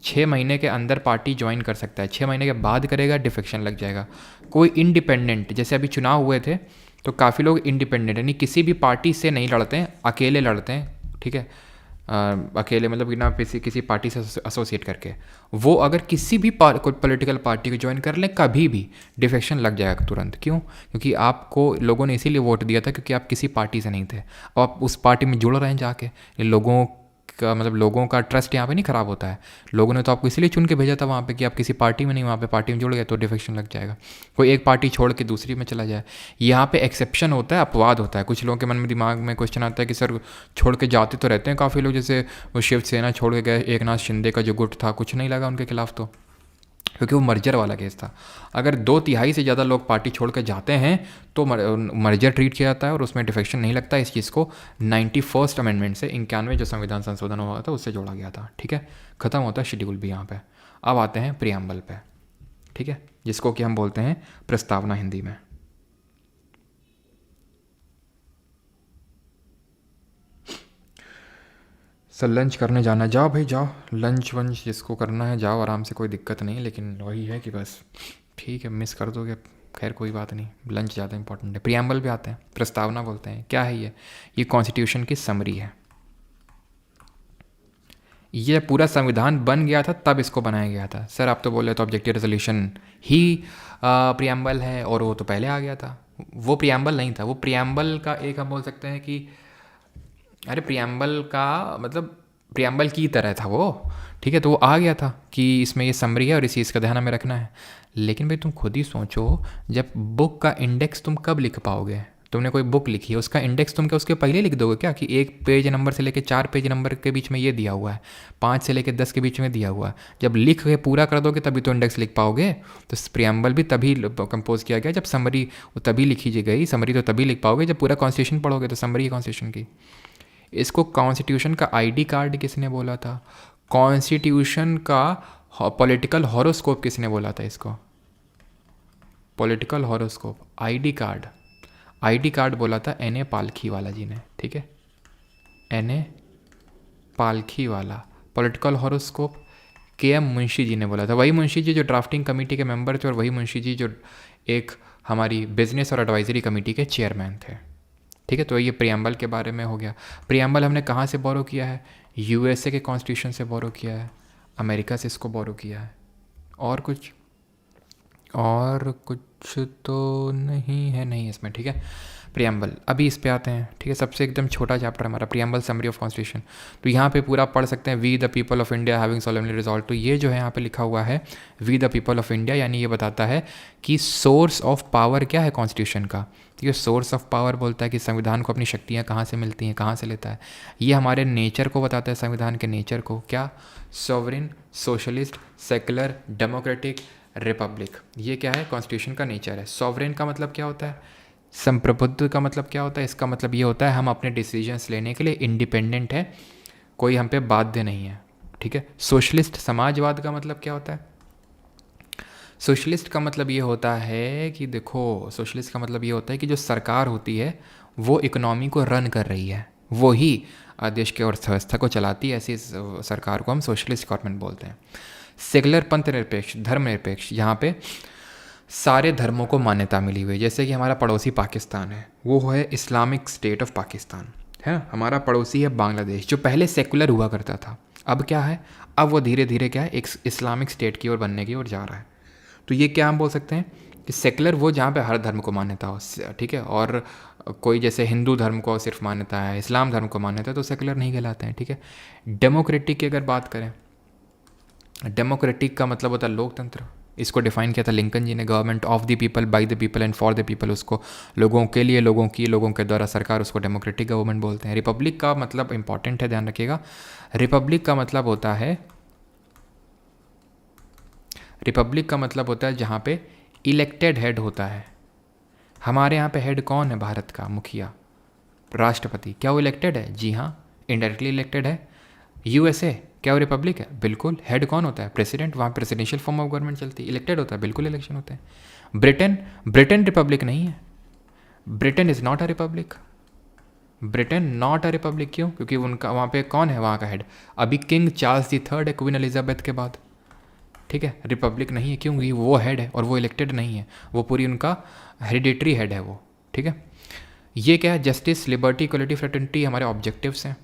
6 महीने के अंदर पार्टी ज्वाइन कर सकता है, 6 महीने के बाद करेगा डिफेक्शन लग जाएगा। कोई इंडिपेंडेंट, जैसे अभी चुनाव हुए थे तो काफ़ी लोग इंडिपेंडेंट यानी किसी भी पार्टी से नहीं लड़ते हैं, अकेले लड़ते हैं, ठीक है। अकेले मतलब बिना किसी पार्टी से एसोसिएट करके, वो अगर किसी भी पॉलिटिकल पार्टी को ज्वाइन कर लें कभी भी डिफेक्शन लग जाएगा तुरंत। क्यों? क्योंकि आपको लोगों ने इसीलिए वोट दिया था क्योंकि आप किसी पार्टी से नहीं थे, और आप उस पार्टी में जुड़ रहे हैं जाके। लोगों का मतलब लोगों का ट्रस्ट यहाँ पे नहीं ख़राब होता है। लोगों ने तो आपको इसलिए चुन के भेजा था वहाँ पे कि आप किसी पार्टी में नहीं, वहाँ पे पार्टी में जुड़ गए तो डिफेक्शन लग जाएगा। कोई एक पार्टी छोड़ के दूसरी में चला जाए, यहाँ पे एक्सेप्शन होता है, अपवाद होता है। कुछ लोगों के मन में दिमाग में क्वेश्चन आता है कि सर छोड़ के जाते तो रहते हैं काफ़ी लोग, जैसे वो शिवसेना छोड़ के गए, एकनाथ शिंदे का जो गुट था, कुछ नहीं लगा उनके खिलाफ तो, क्योंकि वो मर्जर वाला केस था। अगर 2/3 से ज़्यादा लोग पार्टी छोड़ के जाते हैं तो मर्जर ट्रीट किया जाता है और उसमें डिफेक्शन नहीं लगता। इस चीज़ को 91st अमेंडमेंट से, 91 जो संविधान संशोधन हुआ था उससे जोड़ा गया था, ठीक है। ख़त्म होता है शेड्यूल भी यहाँ पे। अब आते हैं प्रियम्बल पे, ठीक है, जिसको कि हम बोलते हैं प्रस्तावना हिंदी में। सर लंच करने जाना, जाओ भाई जाओ, लंच वंच जिसको करना है जाओ आराम से, कोई दिक्कत नहीं है। लेकिन वही है कि बस ठीक है, मिस कर दोगे, खैर कोई बात नहीं, लंच ज़्यादा इंपॉर्टेंट है। प्रियम्बल पे आते हैं, प्रस्तावना बोलते हैं। क्या है ये कॉन्स्टिट्यूशन की समरी है। ये पूरा संविधान बन गया था तब इसको बनाया गया था। सर आप तो बोले तो ऑब्जेक्टिव रेजोल्यूशन ही प्रियम्बल है, और वो तो पहले आ गया था। वो प्रियम्बल नहीं था, वो प्रियम्बल का एक हम बोल सकते हैं कि अरे प्रियम्बल का मतलब प्रियम्बल की तरह था वो, ठीक है। तो वो आ गया था कि इसमें ये समरी है और इस चीज़ का ध्यान हमें रखना है। लेकिन भाई तुम खुद ही सोचो, जब बुक का इंडेक्स तुम कब लिख पाओगे? तुमने कोई बुक लिखी है, उसका इंडेक्स तुम क्या उसके पहले लिख दोगे क्या कि 1 पेज नंबर से लेकर 4 पेज नंबर के बीच में ये दिया हुआ है, 5 से लेकर 10 के बीच में दिया हुआ है। जब लिख के पूरा कर दोगे तभी तो इंडेक्स लिख पाओगे। तो प्रियम्बल भी तभी कंपोज किया गया जब समरी तभी लिखी गई। समरी तो तभी लिख पाओगे जब पूरा कॉन्स्टिट्यूशन पढ़ोगे, तो समरी है कॉन्स्टिट्यूशन की। इसको कॉन्स्टिट्यूशन का आईडी कार्ड किसने बोला था? कॉन्स्टिट्यूशन का पॉलिटिकल हॉरोस्कोप किसने बोला था इसको? पॉलिटिकल हॉरोस्कोप, आईडी कार्ड बोला था एन ए पालखी वाला जी ने, ठीक है। एन ए पालखी वाला। पॉलिटिकल हॉरोस्कोप के एम मुंशी जी ने बोला था। वही मुंशी जी जो ड्राफ्टिंग कमेटी के मेंबर थे, और वही मुंशी जी जो एक हमारी बिजनेस और एडवाइजरी कमेटी के चेयरमैन थे, ठीक है। तो ये प्रियम्बल के बारे में हो गया। प्रियम्बल हमने कहाँ से बोरो किया है? यूएसए के कॉन्स्टिट्यूशन से बोरो किया है, अमेरिका से इसको बोरो किया है। और कुछ और कुछ तो नहीं है, नहीं इसमें, ठीक है। प्रियम्बल, अभी इस पे आते हैं, ठीक है। सबसे एकदम छोटा चैप्टर हमारा प्रियम्बल समरी ऑफ कॉन्स्टिट्यूशन। तो यहाँ पे पूरा पढ़ सकते हैं, we the people of India having solemnly resolve. तो ये जो है यहाँ पे लिखा हुआ है we the people of India, यानी ये बताता है कि सोर्स ऑफ पावर क्या है कॉन्स्टिट्यूशन का। तो ये सोर्स ऑफ पावर बोलता है कि संविधान को अपनी शक्तियाँ कहाँ से मिलती हैं, कहाँ से लेता है। ये हमारे नेचर को बताता है, संविधान के नेचर को, क्या, sovereign, socialist, secular, democratic, Republic. ये क्या है, कॉन्स्टिट्यूशन का नेचर है। सॉवरेन का मतलब क्या होता है, संप्रभुत्व का मतलब क्या होता है, इसका मतलब ये होता है हम अपने डिसीजंस लेने के लिए इंडिपेंडेंट है, कोई हम पे बाध्य नहीं है, ठीक है। सोशलिस्ट, समाजवाद का मतलब क्या होता है, सोशलिस्ट का मतलब ये होता है कि देखो, सोशलिस्ट का मतलब ये होता है कि जो सरकार होती है वो इकोनॉमी को रन कर रही है, वो ही देश की अर्थव्यवस्था को चलाती है, ऐसी सरकार को हम सोशलिस्ट गवर्नमेंट बोलते हैं। सेकुलर, पंथ निरपेक्ष, धर्मनिरपेक्ष, यहाँ पे सारे धर्मों को मान्यता मिली हुई है। जैसे कि हमारा पड़ोसी पाकिस्तान है, वो है इस्लामिक स्टेट ऑफ पाकिस्तान, है। हमारा पड़ोसी है बांग्लादेश, जो पहले सेकुलर हुआ करता था, अब क्या है, अब वो धीरे धीरे क्या है, एक इस्लामिक स्टेट की ओर बनने की ओर जा रहा है। तो ये क्या हम बोल सकते हैं कि सेकुलर वो जहाँ पे हर धर्म को मान्यता हो, ठीक है। और कोई जैसे हिंदू धर्म को सिर्फ मान्यता है, इस्लाम धर्म को मान्यता है, तो सेकुलर नहीं कहलाते हैं, ठीक है। डेमोक्रेटिक की अगर बात करें, डेमोक्रेटिक का मतलब होता है लोकतंत्र। इसको डिफाइन किया था लिंकन जी ने, government of the people, by the people and for the people. उसको लोगों के लिए, लोगों की, लोगों के द्वारा सरकार, उसको डेमोक्रेटिक गवर्नमेंट बोलते हैं। रिपब्लिक का मतलब इंपॉर्टेंट है, ध्यान रखिएगा। रिपब्लिक का मतलब होता है, रिपब्लिक का मतलब होता है जहाँ पे इलेक्टेड हेड होता है। हमारे यहाँ पे हेड कौन है भारत का, मुखिया, राष्ट्रपति। क्या वो इलेक्टेड है? जी हाँ, इनडायरेक्टली इलेक्टेड है। यूएसए, क्या वो रिपब्लिक है? बिल्कुल। हेड कौन होता है? प्रेसिडेंट। वहाँ प्रेसिडेंशियल फॉर्म ऑफ गवर्नमेंट चलती है, इलेक्टेड होता है, बिल्कुल इलेक्शन होते हैं। ब्रिटेन, ब्रिटेन रिपब्लिक नहीं है, Britain is not a republic. Britain not a republic, क्यों? क्योंकि उनका वहाँ पे कौन है वहाँ का हेड? अभी किंग चार्ल्स दी थर्ड है, क्वीन एलिजाबेथ के बाद, ठीक है। रिपब्लिक नहीं है, क्योंकि वो हेड है और वो इलेक्टेड नहीं है, वो पूरी उनका हेरिडेटरी हेड है वो, ठीक है। ये क्या है? जस्टिस, लिबर्टी, इक्वलिटी, फ्रेटर्निटी हमारे ऑब्जेक्टिव्स हैं,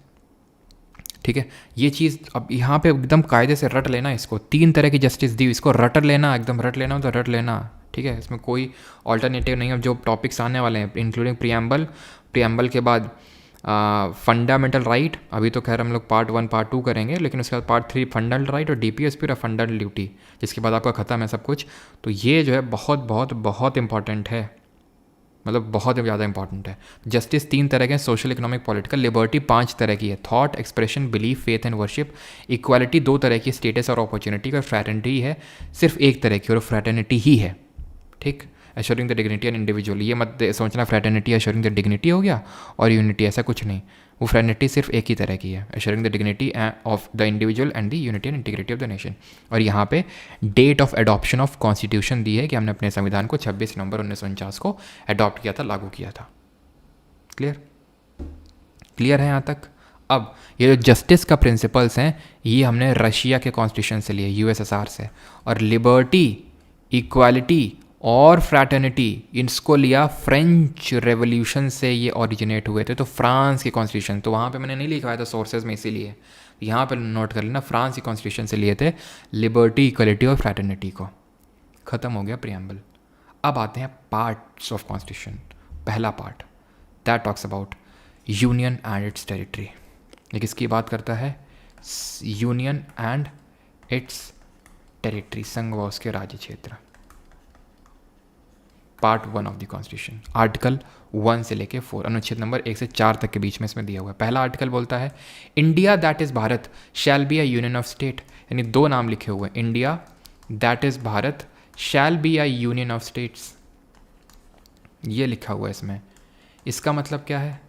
ठीक है। ये चीज़ अब यहाँ पे एकदम कायदे से रट लेना इसको। 3 तरह की जस्टिस दी, इसको रट लेना, एकदम रट लेना, तो रट लेना, ठीक है। इसमें कोई ऑल्टरनेटिव नहीं है। जो टॉपिक्स आने वाले हैं इंक्लूडिंग प्रियम्बल, प्रियम्बल के बाद फंडामेंटल राइट, अभी तो खैर हम लोग पार्ट 1 पार्ट 2 करेंगे, लेकिन उसके बाद पार्ट 3 फंडामेंटल राइट और डीपीएसपी और फंडामेंटल ड्यूटी, जिसके बाद आपका ख़त्म है सब कुछ। तो ये जो है बहुत बहुत बहुत इंपॉर्टेंट है, मतलब बहुत ही ज़्यादा इंपॉर्टेंट है। जस्टिस 3 तरह के हैं, सोशल, इकोनॉमिक, पॉलिटिकल। लिबर्टी 5 तरह की है, thought, expression, belief, faith and worship. Equality 2 तरह की, स्टेटस और अपॉर्चुनिटी का। फ्रैटर्निटी है सिर्फ 1 तरह की, और फ्रैटर्निटी ही है, ठीक। Assuring the dignity and individual, ये मत सोचना फ्रैटर्निटी एश्योरिंग द डिग्निटी हो गया और यूनिटी, ऐसा कुछ नहीं। वो फ्रैटर्निटी सिर्फ एक ही तरह की है, assuring the dignity of the individual and the unity and integrity of the nation. और यहाँ पे date of adoption of constitution दी है कि हमने अपने संविधान को 26 नवंबर 1949 को अडॉप्ट किया था, लागू किया था। क्लियर? क्लियर है यहाँ तक? अब ये जो जस्टिस का प्रिंसिपल्स हैं, ये हमने रशिया के कॉन्स्टिट्यूशन से लिए, यूएसएसआर से। और लिबर्टी, इक्वालिटी और फ्रैटर्निटी, इसको लिया फ्रेंच रेवोल्यूशन से, ये ओरिजिनेट हुए थे। तो फ्रांस के कॉन्स्टिट्यूशन, तो वहाँ पे मैंने नहीं लिखवाया था सोर्सेज में, इसीलिए यहाँ पे नोट कर लेना, फ्रांस की कॉन्स्टिट्यूशन से लिए थे लिबर्टी, इक्वालिटी और फ्रैटर्निटी को। ख़त्म हो गया प्रियम्बल। अब आते हैं पार्ट्स ऑफ कॉन्स्टिट्यूशन। पहला part that talks about union and it's territory. ये किसकी बात करता है? यूनियन एंड इट्स टेरिटरी, संघ व उसके राज्य क्षेत्र। Part 1 of the constitution, article 1 से लेके 4, अनुच्छेद नंबर 1 से 4 तक के बीच में इसमें दिया हुआ है। पहला आर्टिकल बोलता है India that is Bharat shell be a union of state, यानी 2 नाम लिखे हुए हैं, India that is Bharat shell be a union of states, ये लिखा हुआ है इसमें। इसका मतलब क्या है?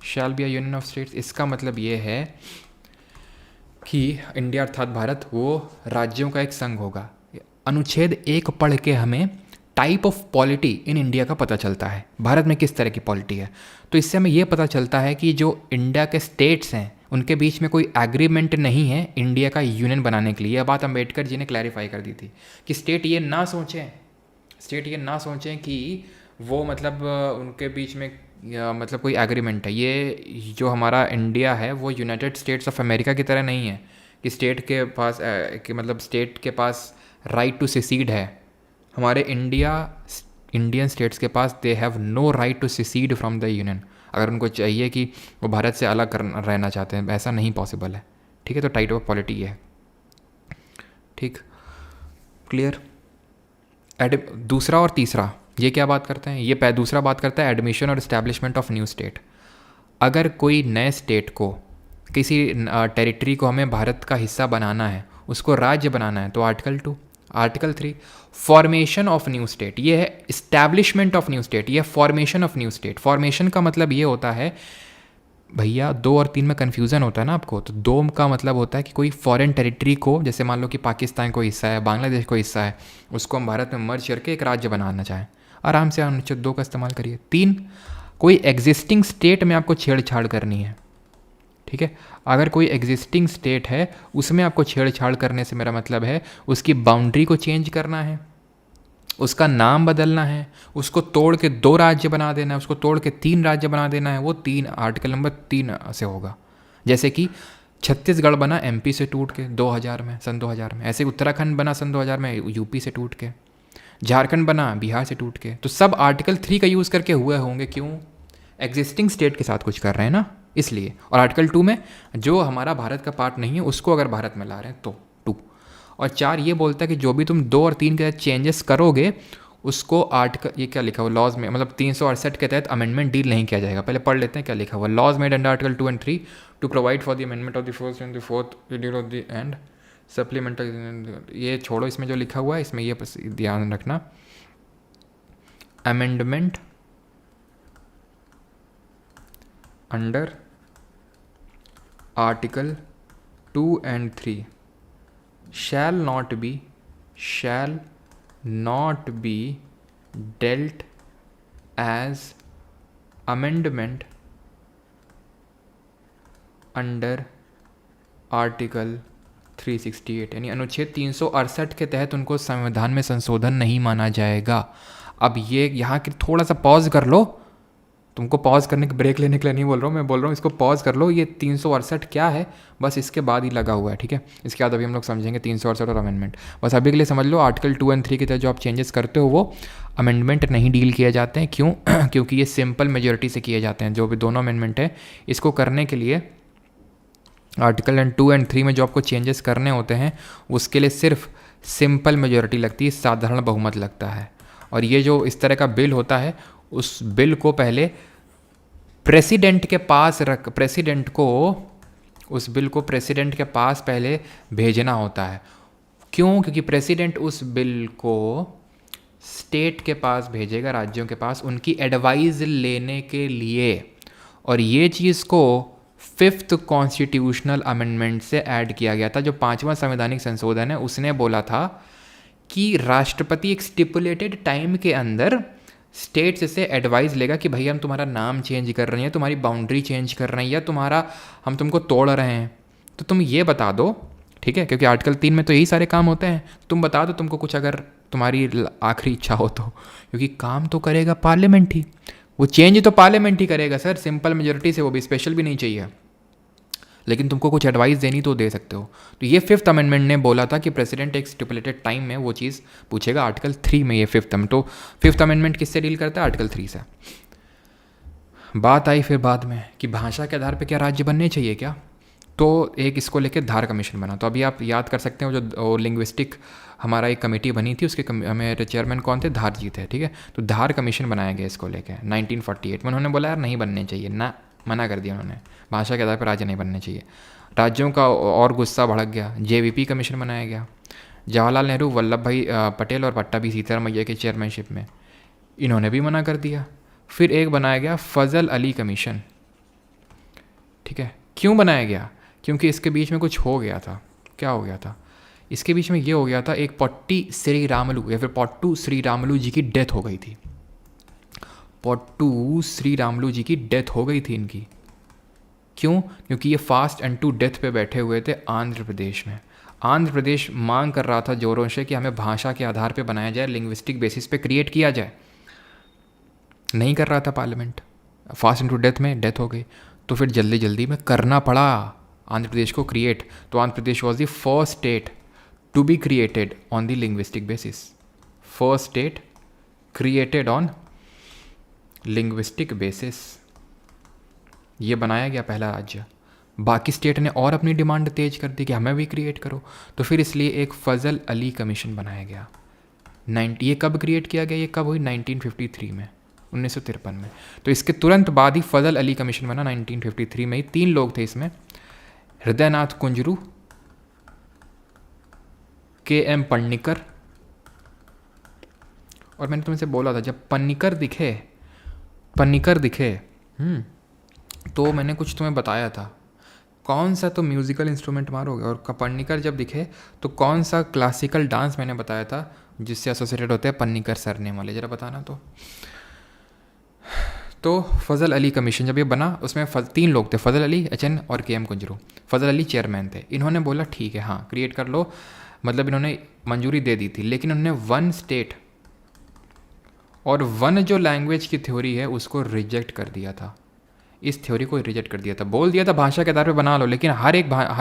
शैल be a union of states, इसका मतलब ये है कि इंडिया अर्थात भारत वो राज्यों का एक संघ होगा। अनुच्छेद 1 पढ़ के हमें type of polity in India का पता चलता है, भारत में किस तरह की पॉलिटी है। तो इससे हमें ये पता चलता है कि जो इंडिया के स्टेट्स हैं उनके बीच में कोई एग्रीमेंट नहीं है इंडिया का यूनियन बनाने के लिए। यह बात अम्बेडकर जी ने क्लैरिफाई कर दी थी कि स्टेट ये ना सोचें कि वो मतलब उनके बीच में मतलब कोई एग्रीमेंट है। ये जो हमारा इंडिया है वो यूनाइटेड स्टेट्स ऑफ अमेरिका की तरह नहीं है कि स्टेट के पास कि मतलब स्टेट के पास राइट टू सेसीड है, हमारे इंडियन स्टेट्स के पास they have no right to secede from the union. अगर उनको चाहिए कि वो भारत से अलग रहना चाहते हैं, ऐसा नहीं पॉसिबल है। ठीक है, तो टाइट ऑफ पॉलिटी है। ठीक, क्लियर। दूसरा और तीसरा ये क्या बात करते हैं, ये दूसरा बात करता है एडमिशन और इस्टेब्लिशमेंट ऑफ न्यू स्टेट। अगर कोई नए स्टेट को, किसी टेरिटरी को हमें भारत का हिस्सा बनाना है, उसको राज्य बनाना है, तो article 2। Article 3 formation of new state, ये है इस्टेब्लिशमेंट ऑफ न्यू स्टेट, ये formation of new state. Formation का मतलब ये होता है, भैया 2 और 3 में कन्फ्यूज़न होता है ना आपको, तो 2 का मतलब होता है कि कोई फॉरेन टेरिटरी को, जैसे मान लो कि पाकिस्तान को हिस्सा है, बांग्लादेश को हिस्सा है, उसको हम भारत में मर्ज करके एक राज्य बनाना चाहें, आराम से अनुच्छेद 2 का इस्तेमाल करिए। 3 कोई एग्जिस्टिंग स्टेट में आपको छेड़छाड़ करनी है। ठीक है, अगर कोई एग्जिस्टिंग स्टेट है उसमें आपको छेड़छाड़ करने से मेरा मतलब है उसकी बाउंड्री को चेंज करना है, उसका नाम बदलना है, उसको तोड़ के 2 राज्य बना देना है, उसको तोड़ के 3 राज्य बना देना है, वो 3 आर्टिकल नंबर 3 से होगा। जैसे कि छत्तीसगढ़ बना एमपी से टूट के 2000 में, सन 2000 में, ऐसे उत्तराखंड बना सन 2000 में यूपी से टूट के, झारखंड बना बिहार से टूट के। तो सब आर्टिकल 3 का यूज़ करके हुए होंगे, क्यों? एग्जिस्टिंग स्टेट के साथ कुछ कर रहे हैं ना, इसलिए। और आर्टिकल 2 में जो हमारा भारत का पार्ट नहीं है उसको अगर भारत में ला रहे हैं तो 2। और 4 ये बोलता है कि जो भी तुम 2 और 3 के तहत चेंजेस करोगे उसको आर्टिकल, ये क्या लिखा हुआ लॉज में, मतलब 368 के तहत अमेंडमेंट डील नहीं किया जाएगा। पहले पढ़ लेते हैं क्या लिखा हुआ। Laws made under article 2 and 3 to provide for the amendment of the first and the fourth schedule of the and supplemental, ये छोड़ो, इसमें जो लिखा हुआ है इसमें ये ध्यान रखना, amendment under article 2 and 3 shall not be dealt as amendment under article 368, यानी अनुच्छेद 368 के तहत उनको संविधान में संशोधन नहीं माना जाएगा। अब ये यहाँ के थोड़ा सा पॉज कर लो, तुमको पॉज करने के ब्रेक लेने के लिए नहीं बोल रहा हूँ, मैं बोल रहा हूँ इसको पॉज कर लो। ये 368 क्या है, बस इसके बाद ही लगा हुआ है। ठीक है, इसके बाद अभी हम लोग समझेंगे 368 और अमेंडमेंट। बस अभी के लिए समझ लो, आर्टिकल 2 and 3 के तहत जो आप चेंजेस करते हो वो अमेंडमेंट नहीं डील किए जाते हैं। क्यों? क्योंकि ये सिंपल मेजोरिटी से किए जाते हैं। जो भी दोनों अमेंडमेंट है, इसको करने के लिए आर्टिकल 2 and 3 में जो आपको चेंजेस करने होते हैं उसके लिए सिर्फ सिंपल मेजोरिटी लगती है, साधारण बहुमत लगता है। और ये जो इस तरह का बिल होता है, उस बिल को पहले प्रेसिडेंट के पास उस बिल को प्रेसिडेंट के पास पहले भेजना होता है। क्यों? क्योंकि प्रेसिडेंट उस बिल को स्टेट के पास भेजेगा, राज्यों के पास, उनकी एडवाइस लेने के लिए। और ये चीज़ को 5th कॉन्स्टिट्यूशनल अमेंडमेंट से ऐड किया गया था। जो 5वां संवैधानिक संशोधन है उसने बोला था कि राष्ट्रपति एक स्टिपुलेटेड टाइम के अंदर स्टेट से एडवाइस लेगा कि भाई हम तुम्हारा नाम चेंज कर रहे हैं, तुम्हारी बाउंड्री चेंज कर रहे हैं, या हम तुमको तोड़ रहे हैं, तो तुम ये बता दो। ठीक है, क्योंकि आर्टिकल 3 में तो यही सारे काम होते हैं। तुम बता दो तुमको कुछ अगर तुम्हारी आखिरी इच्छा हो तो, क्योंकि काम तो करेगा पार्लियामेंट ही, वो चेंज तो पार्लियामेंट ही करेगा सर, सिंपल मेजोरिटी से, वो भी स्पेशल भी नहीं चाहिए। लेकिन तुमको कुछ एडवाइस देनी तो दे सकते हो। तो ये 5th अमेंडमेंट ने बोला था कि प्रेसिडेंट एक स्टिपुलेटेड टाइम में वो चीज़ पूछेगा। आर्टिकल 3 में ये 5th तो 5th अमेंडमेंट किससे डील करता है? आर्टिकल 3 से। बात आई फिर बाद में कि भाषा के आधार पर क्या राज्य बनने चाहिए क्या, तो एक इसको लेके धार कमीशन बना। तो अभी आप याद कर सकते हो जो लिंग्विस्टिक हमारा एक कमेटी बनी थी, उसके हमारे चेयरमैन कौन थे? धार जी थे। ठीक है, तो धार कमीशन बनाया गया इसको लेके 1948 में। उन्होंने बोला यार नहीं बनने चाहिए ना, मना कर दिया उन्होंने, भाषा के आधार पर राज्य नहीं बनने चाहिए। राज्यों का और गुस्सा भड़क गया, जेवीपी कमीशन बनाया गया। जवाहरलाल नेहरू, वल्लभ भाई पटेल और पट्टाभी सीतारामैया के चेयरमैनशिप में, इन्होंने भी मना कर दिया। फिर एक बनाया गया फजल अली कमीशन। ठीक है, क्यों बनाया गया? क्योंकि इसके बीच में कुछ हो गया था। क्या हो गया था? इसके बीच में ये हो गया था, एक पोट्टी श्री रामलू या फिर पोट्टू श्री रामलू जी की डेथ हो गई थी। पोट्टू श्री रामलू जी की डेथ हो गई थी इनकी। क्यों? क्योंकि ये फास्ट एंड टू डेथ पे बैठे हुए थे आंध्र प्रदेश में। आंध्र प्रदेश मांग कर रहा था जोरों से कि हमें भाषा के आधार पे बनाया जाए, लिंग्विस्टिक बेसिस पे क्रिएट किया जाए। नहीं कर रहा था parliament, fast and to death में डेथ हो गई। तो फिर जल्दी जल्दी में करना पड़ा आंध्र प्रदेश को क्रिएट। तो Andhra Pradesh was the first state to be created on the linguistic basis, first state created on linguistic basis, ये बनाया गया पहला राज्य। बाकी स्टेट ने और अपनी डिमांड तेज कर दी कि हमें भी क्रिएट करो, तो फिर इसलिए एक फ़ज़ल अली कमीशन बनाया गया। ये कब क्रिएट किया गया, ये कब हुई, 1953 में, 1953 में। तो इसके तुरंत बाद ही फ़ज़ल अली कमीशन बना 1953 में ही। 3 लोग थे इसमें, हृदयनाथ कुंजरू, KM पन्निकर, और मैंने तुमसे बोला था जब पन्निकर दिखे तो मैंने कुछ तुम्हें बताया था, कौन सा तो म्यूज़िकल इंस्ट्रूमेंट मारोगे, और पन्निकर जब दिखे तो कौन सा क्लासिकल डांस मैंने बताया था जिससे एसोसिएटेड होते हैं पन्निकर सरनेम वाले, ज़रा बताना। तो फ़ज़ल अली कमीशन जब ये बना, उसमें 3 लोग थे, फ़ज़ल अली, HN और KM कुंजरू। फ़ज़ल अली चेयरमैन थे। इन्होंने बोला ठीक है, हाँ क्रिएट कर लो, मतलब इन्होंने मंजूरी दे दी थी, लेकिन उन्होंने 1 स्टेट और 1 जो लैंग्वेज की थ्योरी है उसको रिजेक्ट कर दिया था। इस थ्योरी को रिजेक्ट कर दिया था, बोल दिया था भाषा के आधार पर बना लो, लेकिन हर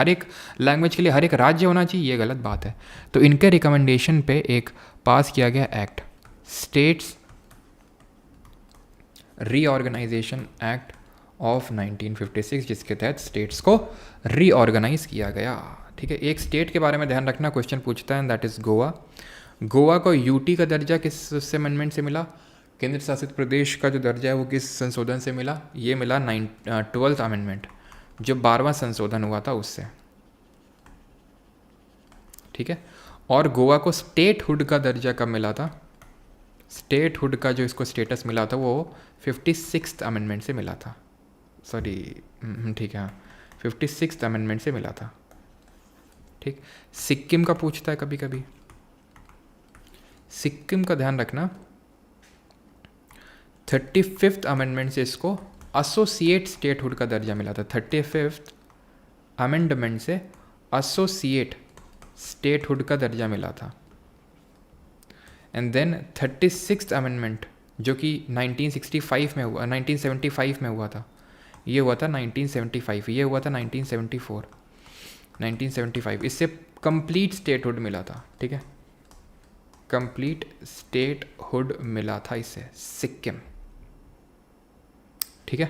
एक लैंग्वेज के लिए हर एक राज्य होना चाहिए, ये गलत बात है। तो इनके रिकमेंडेशन पे एक पास किया गया act, states reorganisation act of 1956, जिसके तहत स्टेट्स को रीऑर्गेनाइज किया गया। ठीक है, एक स्टेट के बारे में ध्यान रखना, क्वेश्चन पूछता है, दैट इज़ गोवा। गोवा को यूटी का दर्जा किस अमेंडमेंट से मिला, केंद्र शासित प्रदेश का जो दर्जा है वो किस संशोधन से मिला, ये मिला 12th अमेंडमेंट, जो 12वां संशोधन हुआ था उससे। ठीक है, और गोवा को स्टेटहुड का दर्जा कब मिला था, स्टेटहुड का जो इसको स्टेटस मिला था वो 56th अमेंडमेंट से मिला था, सॉरी ठीक है, 56th अमेंडमेंट से मिला था। ठीक, सिक्किम का पूछता है कभी कभी, सिक्किम का ध्यान रखना, 35th अमेंडमेंट से इसको एसोसिएट स्टेटहुड का दर्जा मिला था। 35th अमेंडमेंट से एसोसिएट स्टेटहुड का दर्जा मिला था। एंड देन 36th अमेंडमेंट जो कि 1965 में हुआ, 1975 में हुआ था, ये हुआ था 1975, ये हुआ था 1974, 1975, इससे कंप्लीट स्टेटहुड मिला था। ठीक है, कंप्लीट स्टेटहुड मिला था इससे सिक्किम। ठीक है,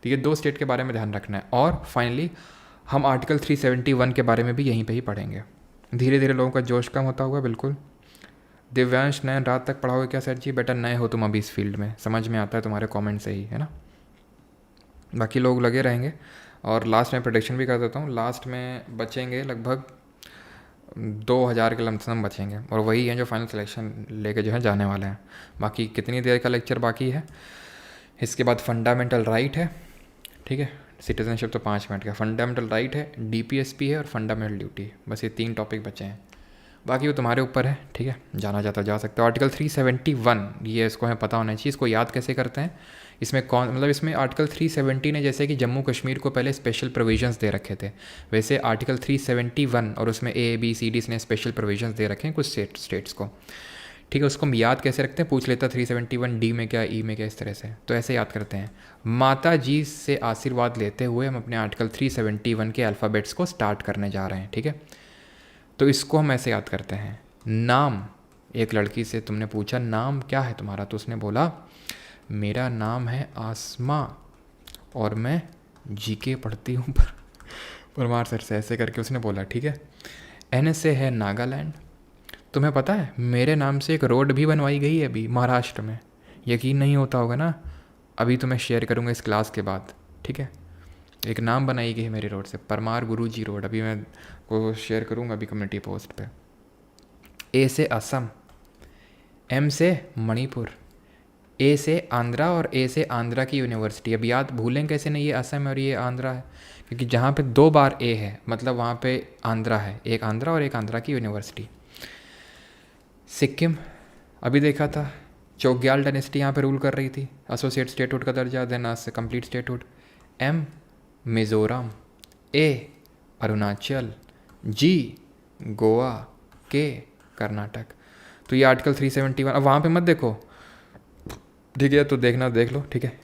तो ये 2 स्टेट के बारे में ध्यान रखना है। और फाइनली हम आर्टिकल 371 के बारे में भी यहीं पे ही पढ़ेंगे। धीरे धीरे लोगों का जोश कम होता होगा, बिल्कुल। दिव्यांश नए रात तक पढ़ाओगे क्या सर जी? बेटा नए हो तुम अभी इस फील्ड में, समझ में आता है तुम्हारे कमेंट से ही, है ना। बाकी लोग लगे रहेंगे। और लास्ट में प्रेडिक्शन भी कर देता हूँ, लास्ट में बचेंगे लगभग 2000 के लमसम बचेंगे, और वही हैं जो फाइनल सिलेक्शन लेके जो है जाने वाले हैं। बाकी कितनी देर का लेक्चर बाकी है, इसके बाद फंडामेंटल राइट है। ठीक है, सिटीजनशिप तो 5 मिनट का, फंडामेंटल राइट है, DPSP है और फंडामेंटल ड्यूटी, बस ये 3 टॉपिक बचे हैं। बाकी वो तुम्हारे ऊपर है। ठीक है, जाना चाहता जा सकते हो। आर्टिकल 371 ये इसको हमें पता होना चाहिए, इसको याद कैसे करते हैं, इसमें कौन, मतलब इसमें आर्टिकल 370 ने जैसे कि जम्मू कश्मीर को पहले स्पेशल प्रोविजंस दे रखे थे, वैसे आर्टिकल 371 और उसमें ABCD ने स्पेशल प्रोविजंस दे रखे हैं कुछ स्टेट्स को। ठीक है, उसको हम याद कैसे रखते हैं, पूछ लेता 371 D में क्या, E में क्या, इस तरह से, तो ऐसे याद करते हैं। माता जी से आशीर्वाद लेते हुए हम अपने आर्टिकल 371 के अल्फ़ाबेट्स को स्टार्ट करने जा रहे हैं। ठीक है, तो इसको हम ऐसे याद करते हैं। नाम, एक लड़की से तुमने पूछा नाम क्या है तुम्हारा, तो उसने बोला मेरा नाम है आसमा और मैं GK पढ़ती हूँ परमार सर से, ऐसे करके उसने बोला। ठीक है, N से है नागालैंड। तुम्हें पता है मेरे नाम से एक रोड भी बनवाई गई है अभी महाराष्ट्र में, यकीन नहीं होता होगा ना, अभी तो मैं शेयर करूँगा इस क्लास के बाद। ठीक है, एक नाम बनाई गई है मेरे रोड से, परमार गुरुजी रोड, अभी मैं को शेयर करूँगा अभी कम्युनिटी पोस्ट पे। A से असम, M से मणिपुर, A से आंध्रा और A से आंध्रा की यूनिवर्सिटी। अब याद भूलें कैसे नहीं, ये असम और ये आंध्रा है, क्योंकि जहाँ पे 2 बार A है मतलब वहाँ पे आंध्रा है, एक आंध्रा और एक आंध्रा की यूनिवर्सिटी। सिक्किम, अभी देखा था चौग्याल डायनेस्टी यहाँ पे रूल कर रही थी, एसोसिएट स्टेटहुड का दर्जा, then complete statehood. M Mizoram, A Arunachal, G Goa, K Karnataka. तो ये आर्टिकल 371, अब वहाँ पे मत देखो, ठीक है, तो देखना देख लो। ठीक है,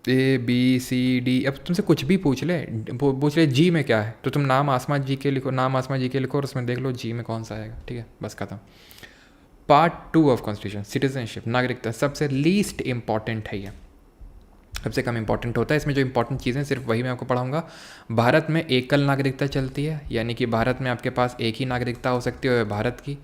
ABCD, अब तुमसे कुछ भी पूछ ले G में क्या है, तो तुम नाम आसमा GK लिखो, नाम आसमा GK लिखो और उसमें देख लो G में कौन सा आएगा। ठीक है, बस खत्म। पार्ट 2 ऑफ कॉन्स्टिट्यूशन, सिटीजनशिप, नागरिकता, सबसे लीस्ट इंपॉर्टेंट है ये, सबसे कम इंपॉर्टेंट होता है। इसमें जो इंपॉर्टेंट चीज़ें सिर्फ वही मैं आपको पढ़ाऊंगा। भारत में एकल नागरिकता चलती है, यानी कि भारत में आपके पास एक ही नागरिकता हो सकती है भारत की,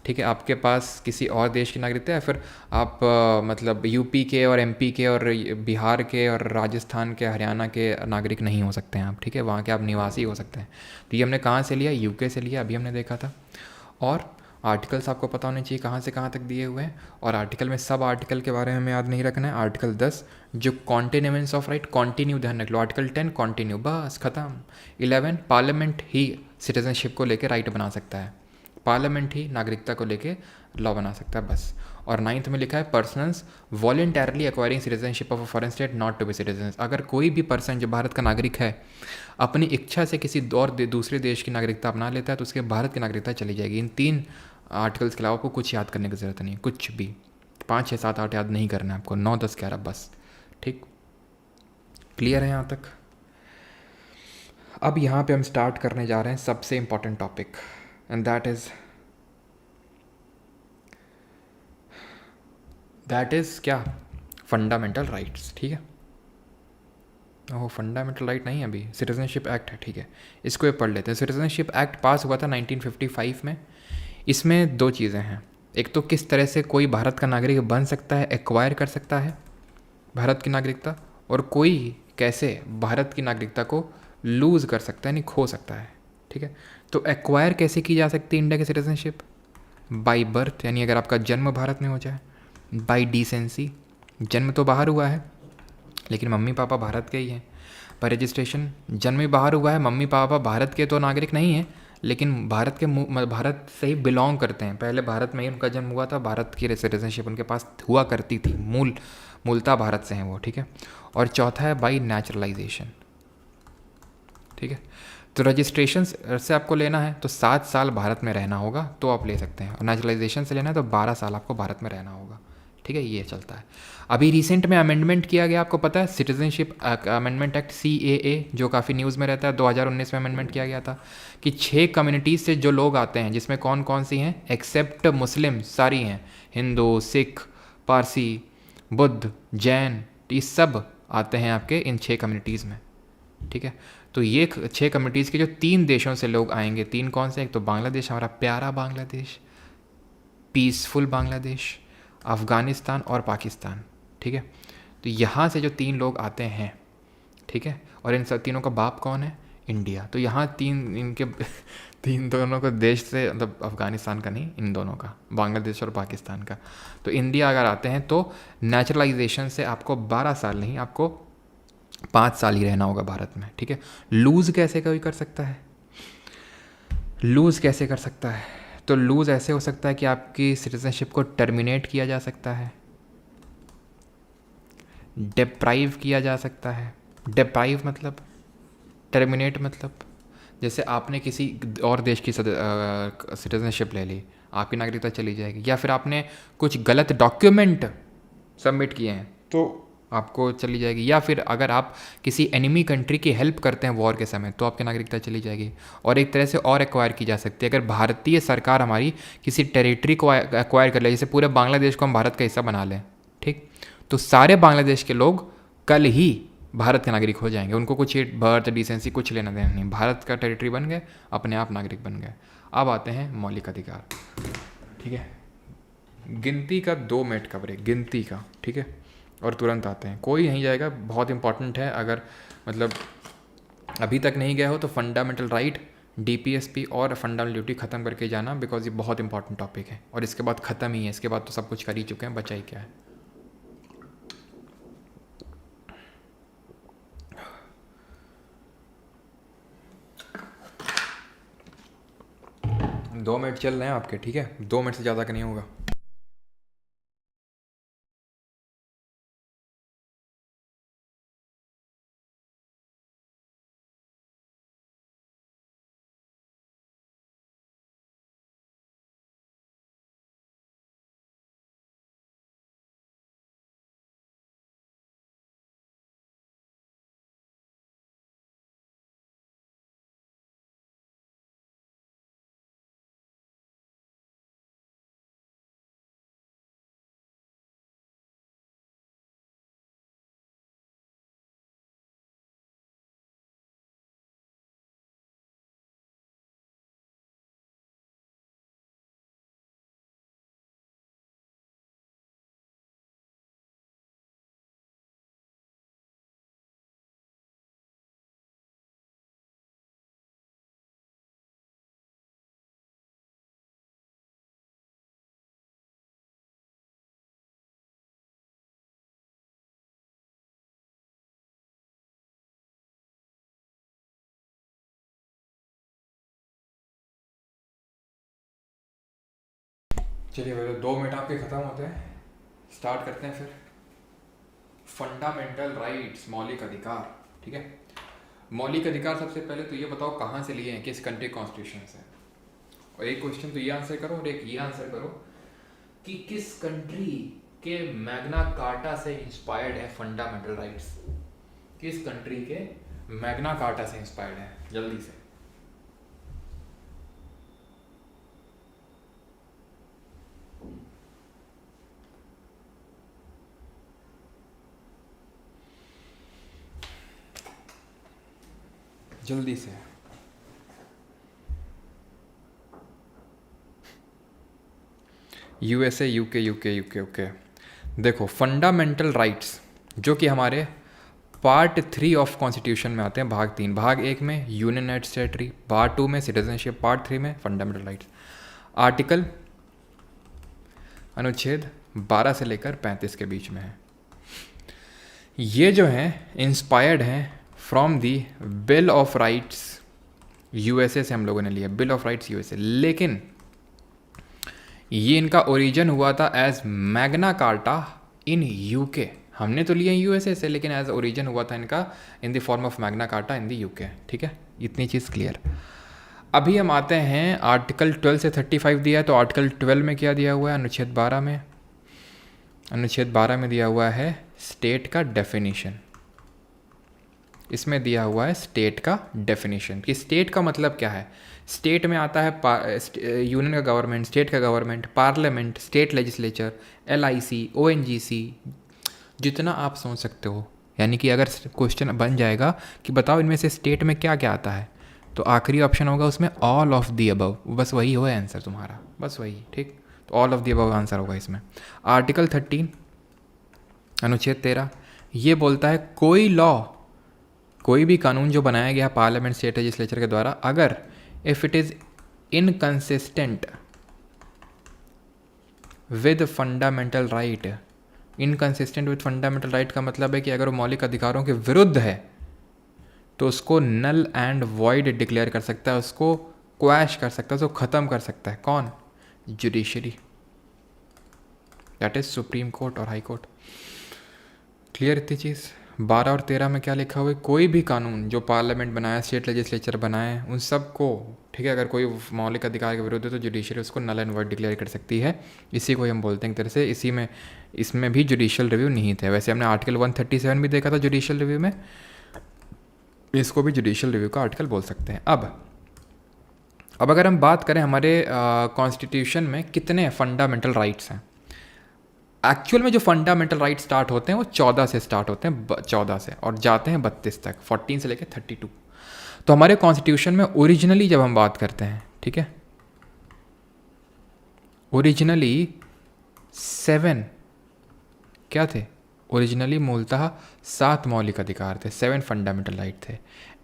ठीक है। आपके पास किसी और देश की नागरिकता है, फिर आप मतलब यूपी के और एमपी के और बिहार के और राजस्थान के, हरियाणा के नागरिक नहीं हो सकते हैं आप, ठीक है। वहाँ के आप निवासी हो सकते हैं। तो ये हमने कहाँ से लिया, यूके से लिया, अभी हमने देखा था। और आर्टिकल्स आपको पता होने चाहिए कहाँ से कहाँ तक दिए हुए हैं, और आर्टिकल में सब आर्टिकल के बारे में हमें याद नहीं रखना है। आर्टिकल 10 जो कॉन्टिन्यूएंस ऑफ राइट, कॉन्टिन्यू ध्यान रख लो। आर्टिकल 10 कॉन्टिन्यू, बस खत्म। 11 पार्लियामेंट ही सिटीजनशिप को लेकर राइट बना सकता है, पार्लियामेंट ही नागरिकता को लेके लॉ बना सकता है, बस। और 9th में लिखा है persons voluntarily acquiring citizenship of a foreign state not to be citizen. अगर कोई भी पर्सन जो भारत का नागरिक है अपनी इच्छा से किसी और दूसरे देश की नागरिकता अपना लेता है तो उसके भारत की नागरिकता चली जाएगी। इन 3 आर्टिकल्स के अलावा आपको कुछ याद करने की ज़रूरत नहीं, कुछ भी। 5, 6, 7, 8 याद नहीं करना है आपको, 9, 10, 11 बस, ठीक। क्लियर है यहाँ तक? अब यहाँ पे हम स्टार्ट करने जा रहे हैं सबसे important topic, and that is क्या, फंडामेंटल राइट्स, ठीक है। ओह, फंडामेंटल राइट नहीं है अभी, सिटीजनशिप एक्ट है, ठीक है। इसको ये पढ़ लेते हैं। सिटीजनशिप एक्ट पास हुआ था 1955 में। इसमें 2 चीज़ें हैं, एक तो किस तरह से कोई भारत का नागरिक बन सकता है, एक्वायर कर सकता है भारत की नागरिकता, और कोई कैसे भारत की नागरिकता को लूज़ कर सकता है, नहीं खो सकता है, ठीक है। तो एक्वायर कैसे की जा सकती है इंडिया की सिटीजनशिप? बाई बर्थ, यानी अगर आपका जन्म भारत में हो जाए। बाई डिसेंसी, जन्म तो बाहर हुआ है लेकिन मम्मी पापा भारत के ही हैं। पर रजिस्ट्रेशन, जन्म भी बाहर हुआ है, मम्मी पापा भारत के तो नागरिक नहीं हैं लेकिन भारत से ही बिलोंग करते हैं, पहले भारत में ही उनका जन्म हुआ था, भारत की सिटीजनशिप उनके पास हुआ करती थी, मूलतः भारत से हैं वो, ठीक है। और चौथा है बाई नेचुरलाइजेशन, ठीक है। तो रजिस्ट्रेशन से आपको लेना है तो 7 साल भारत में रहना होगा तो आप ले सकते हैं, और नेचुरलाइजेशन से लेना है तो 12 साल आपको भारत में रहना होगा, ठीक है। ये चलता है। अभी रिसेंट में अमेंडमेंट किया गया, आपको पता है, सिटीजनशिप अमेंडमेंट एक्ट CAA, जो काफ़ी न्यूज़ में रहता है, 2019 में अमेंडमेंट किया गया था कि 6 कम्युनिटीज़ से जो लोग आते हैं, जिसमें कौन कौन सी हैं, एक्सेप्ट मुस्लिम सारी हैं, हिंदू, सिख, पारसी, बुद्ध, जैन, ये सब आते हैं आपके इन 6 कम्युनिटीज़ में, ठीक है। तो ये 6 कम्युनिटीज़ के जो 3 देशों से लोग आएंगे, 3 कौन से, एक तो बांग्लादेश, हमारा प्यारा बांग्लादेश, पीसफुल बांग्लादेश, अफ़गानिस्तान और पाकिस्तान, ठीक है। तो यहाँ से जो 3 लोग आते हैं, ठीक है, और इन सब तीनों का बाप कौन है, इंडिया। तो यहाँ 3 इनके 3 दोनों को देश से, मतलब अफ़गानिस्तान का नहीं, इन दोनों का, बांग्लादेश और पाकिस्तान का। तो इंडिया अगर आते हैं तो नेचुरलाइजेशन से आपको 12 साल नहीं, आपको 5 साल ही रहना होगा भारत में, ठीक है। लूज़ कैसे कोई कर सकता है, लूज़ कैसे कर सकता है? तो लूज़ ऐसे हो सकता है कि आपकी सिटीजनशिप को टर्मिनेट किया जा सकता है, डिप्राइव किया जा सकता है। डिप्राइव मतलब, टर्मिनेट मतलब, जैसे आपने किसी और देश की सिटीजनशिप ले ली, आपकी नागरिकता चली जाएगी, या फिर आपने कुछ गलत डॉक्यूमेंट सबमिट किए हैं तो आपको चली जाएगी, या फिर अगर आप किसी एनिमी कंट्री की हेल्प करते हैं वॉर के समय तो आपकी नागरिकता चली जाएगी। और एक तरह से और एक्वायर की जा सकती है, अगर भारतीय सरकार हमारी किसी टेरिटरी को एक्वायर कर ले, जैसे पूरे बांग्लादेश को हम भारत का हिस्सा बना लें, ठीक, तो सारे बांग्लादेश के लोग कल ही भारत के नागरिक हो जाएंगे, उनको कुछ बर्थ डिसेंसी कुछ लेना देना नहीं, भारत का टेरिटरी बन गए, अपने आप नागरिक बन गए। अब आते हैं मौलिक अधिकार, ठीक है। गिनती का 2 मिनट कवरेज, गिनती का, ठीक है, और तुरंत आते हैं, कोई नहीं जाएगा, बहुत इंपॉर्टेंट है। अगर मतलब अभी तक नहीं गया हो तो फंडामेंटल राइट, DPSP और फंडामेंटल ड्यूटी ख़त्म करके जाना, बिकॉज ये बहुत इंपॉर्टेंट टॉपिक है, और इसके बाद ख़त्म ही है, इसके बाद तो सब कुछ कर ही चुके हैं, बचा ही क्या है। दो मिनट चल रहे हैं आपके, ठीक है, 2 मिनट से ज़्यादा का नहीं होगा। चलिए भैया 2 मिनट आपके ख़त्म होते हैं, स्टार्ट करते हैं फिर। फंडामेंटल राइट्स, मौलिक अधिकार। ठीक है, मौलिक अधिकार सबसे पहले तो ये बताओ कहाँ से लिए हैं, किस कंट्री कॉन्स्टिट्यूशन से। और एक क्वेश्चन तो ये आंसर करो और एक ये आंसर करो कि किस कंट्री के मैग्ना कार्टा से इंस्पायर्ड है फंडामेंटल राइट्स। किस कंट्री के मैग्ना कार्टा से इंस्पायर्ड है, जल्दी से। जल्दी से। USA, UK, UK, UK, okay. देखो फंडामेंटल राइट्स जो कि हमारे पार्ट 3 ऑफ कॉन्स्टिट्यूशन में आते हैं, भाग 3। भाग 1 में यूनियन एंड टेरिटरी, पार्ट 2 में सिटीजनशिप, पार्ट 3 में फंडामेंटल राइट्स। आर्टिकल अनुच्छेद 12 से लेकर 35 के बीच में है। ये जो हैं इंस्पायर्ड हैं from the bill of rights USA से हम लोगों ने लिया, बिल ऑफ राइट्स यूएसए। लेकिन ये इनका ओरिजिन हुआ था as Magna Carta in UK. हमने तो लिया यूएसए से, लेकिन एज ओरिजिन हुआ था इनका in the form of Magna Carta in the UK. ठीक है, इतनी चीज़ क्लियर। अभी हम आते हैं आर्टिकल 12 से 35 दिया है, तो आर्टिकल 12 में क्या दिया हुआ है, अनुच्छेद 12 में। अनुच्छेद 12 में दिया हुआ है स्टेट का डेफिनेशन। इसमें दिया हुआ है स्टेट का डेफिनेशन कि स्टेट का मतलब क्या है। स्टेट में आता है यूनियन का गवर्नमेंट, स्टेट का government, parliament, state legislature, LIC, ONGC, जितना आप सोच सकते हो। यानी कि अगर क्वेश्चन बन जाएगा कि बताओ इनमें से स्टेट में क्या क्या आता है, तो आखिरी ऑप्शन होगा उसमें ऑल ऑफ दी अबव, बस वही हो आंसर तुम्हारा, बस वही। ठीक, तो all of the above answer होगा इसमें। आर्टिकल 13 अनुच्छेद 13 ये बोलता है कोई लॉ, कोई भी कानून जो बनाया गया पार्लियामेंट, स्टेट लेजिस्लेचर के द्वारा, अगर if it is inconsistent with fundamental right. Inconsistent with fundamental right का मतलब है कि अगर वो मौलिक अधिकारों के विरुद्ध है तो उसको नल एंड वॉइड डिक्लेयर कर सकता है, उसको क्वैश कर सकता है, उसको ख़त्म कर सकता है। कौन? Judiciary, that is supreme court और हाई कोर्ट। क्लियर इतनी चीज़। 12 और 13 में क्या लिखा हुआ है, कोई भी कानून जो पार्लियामेंट बनाए, स्टेट लेजिस्लेचर बनाए, उन सब को, ठीक है, अगर कोई मौलिक अधिकार के विरुद्ध है तो जुडिशरी उसको नल एंड वॉइड डिक्लेयर कर सकती है। इसी को हम बोलते हैं एक तरह से। इसी में, इसमें भी जुडिशियल रिव्यू नहीं थे। वैसे हमने आर्टिकल 137 भी देखा था जुडिशियल रिव्यू में, इसको भी जुडिशियल रिव्यू का आर्टिकल बोल सकते हैं। अब अगर हम बात करें हमारे कॉन्स्टिट्यूशन में कितने फंडामेंटल राइट्स हैं, एक्चुअल में जो फंडामेंटल राइट स्टार्ट होते हैं वो 14 से स्टार्ट होते हैं, 14 से, और जाते हैं 32 तक, 14 से लेकर 32। तो हमारे कॉन्स्टिट्यूशन में ओरिजिनली जब हम बात करते हैं, ठीक है, ओरिजिनली 7 क्या थे, ओरिजिनली मूलतः 7 मौलिक अधिकार थे, 7 फंडामेंटल राइट थे।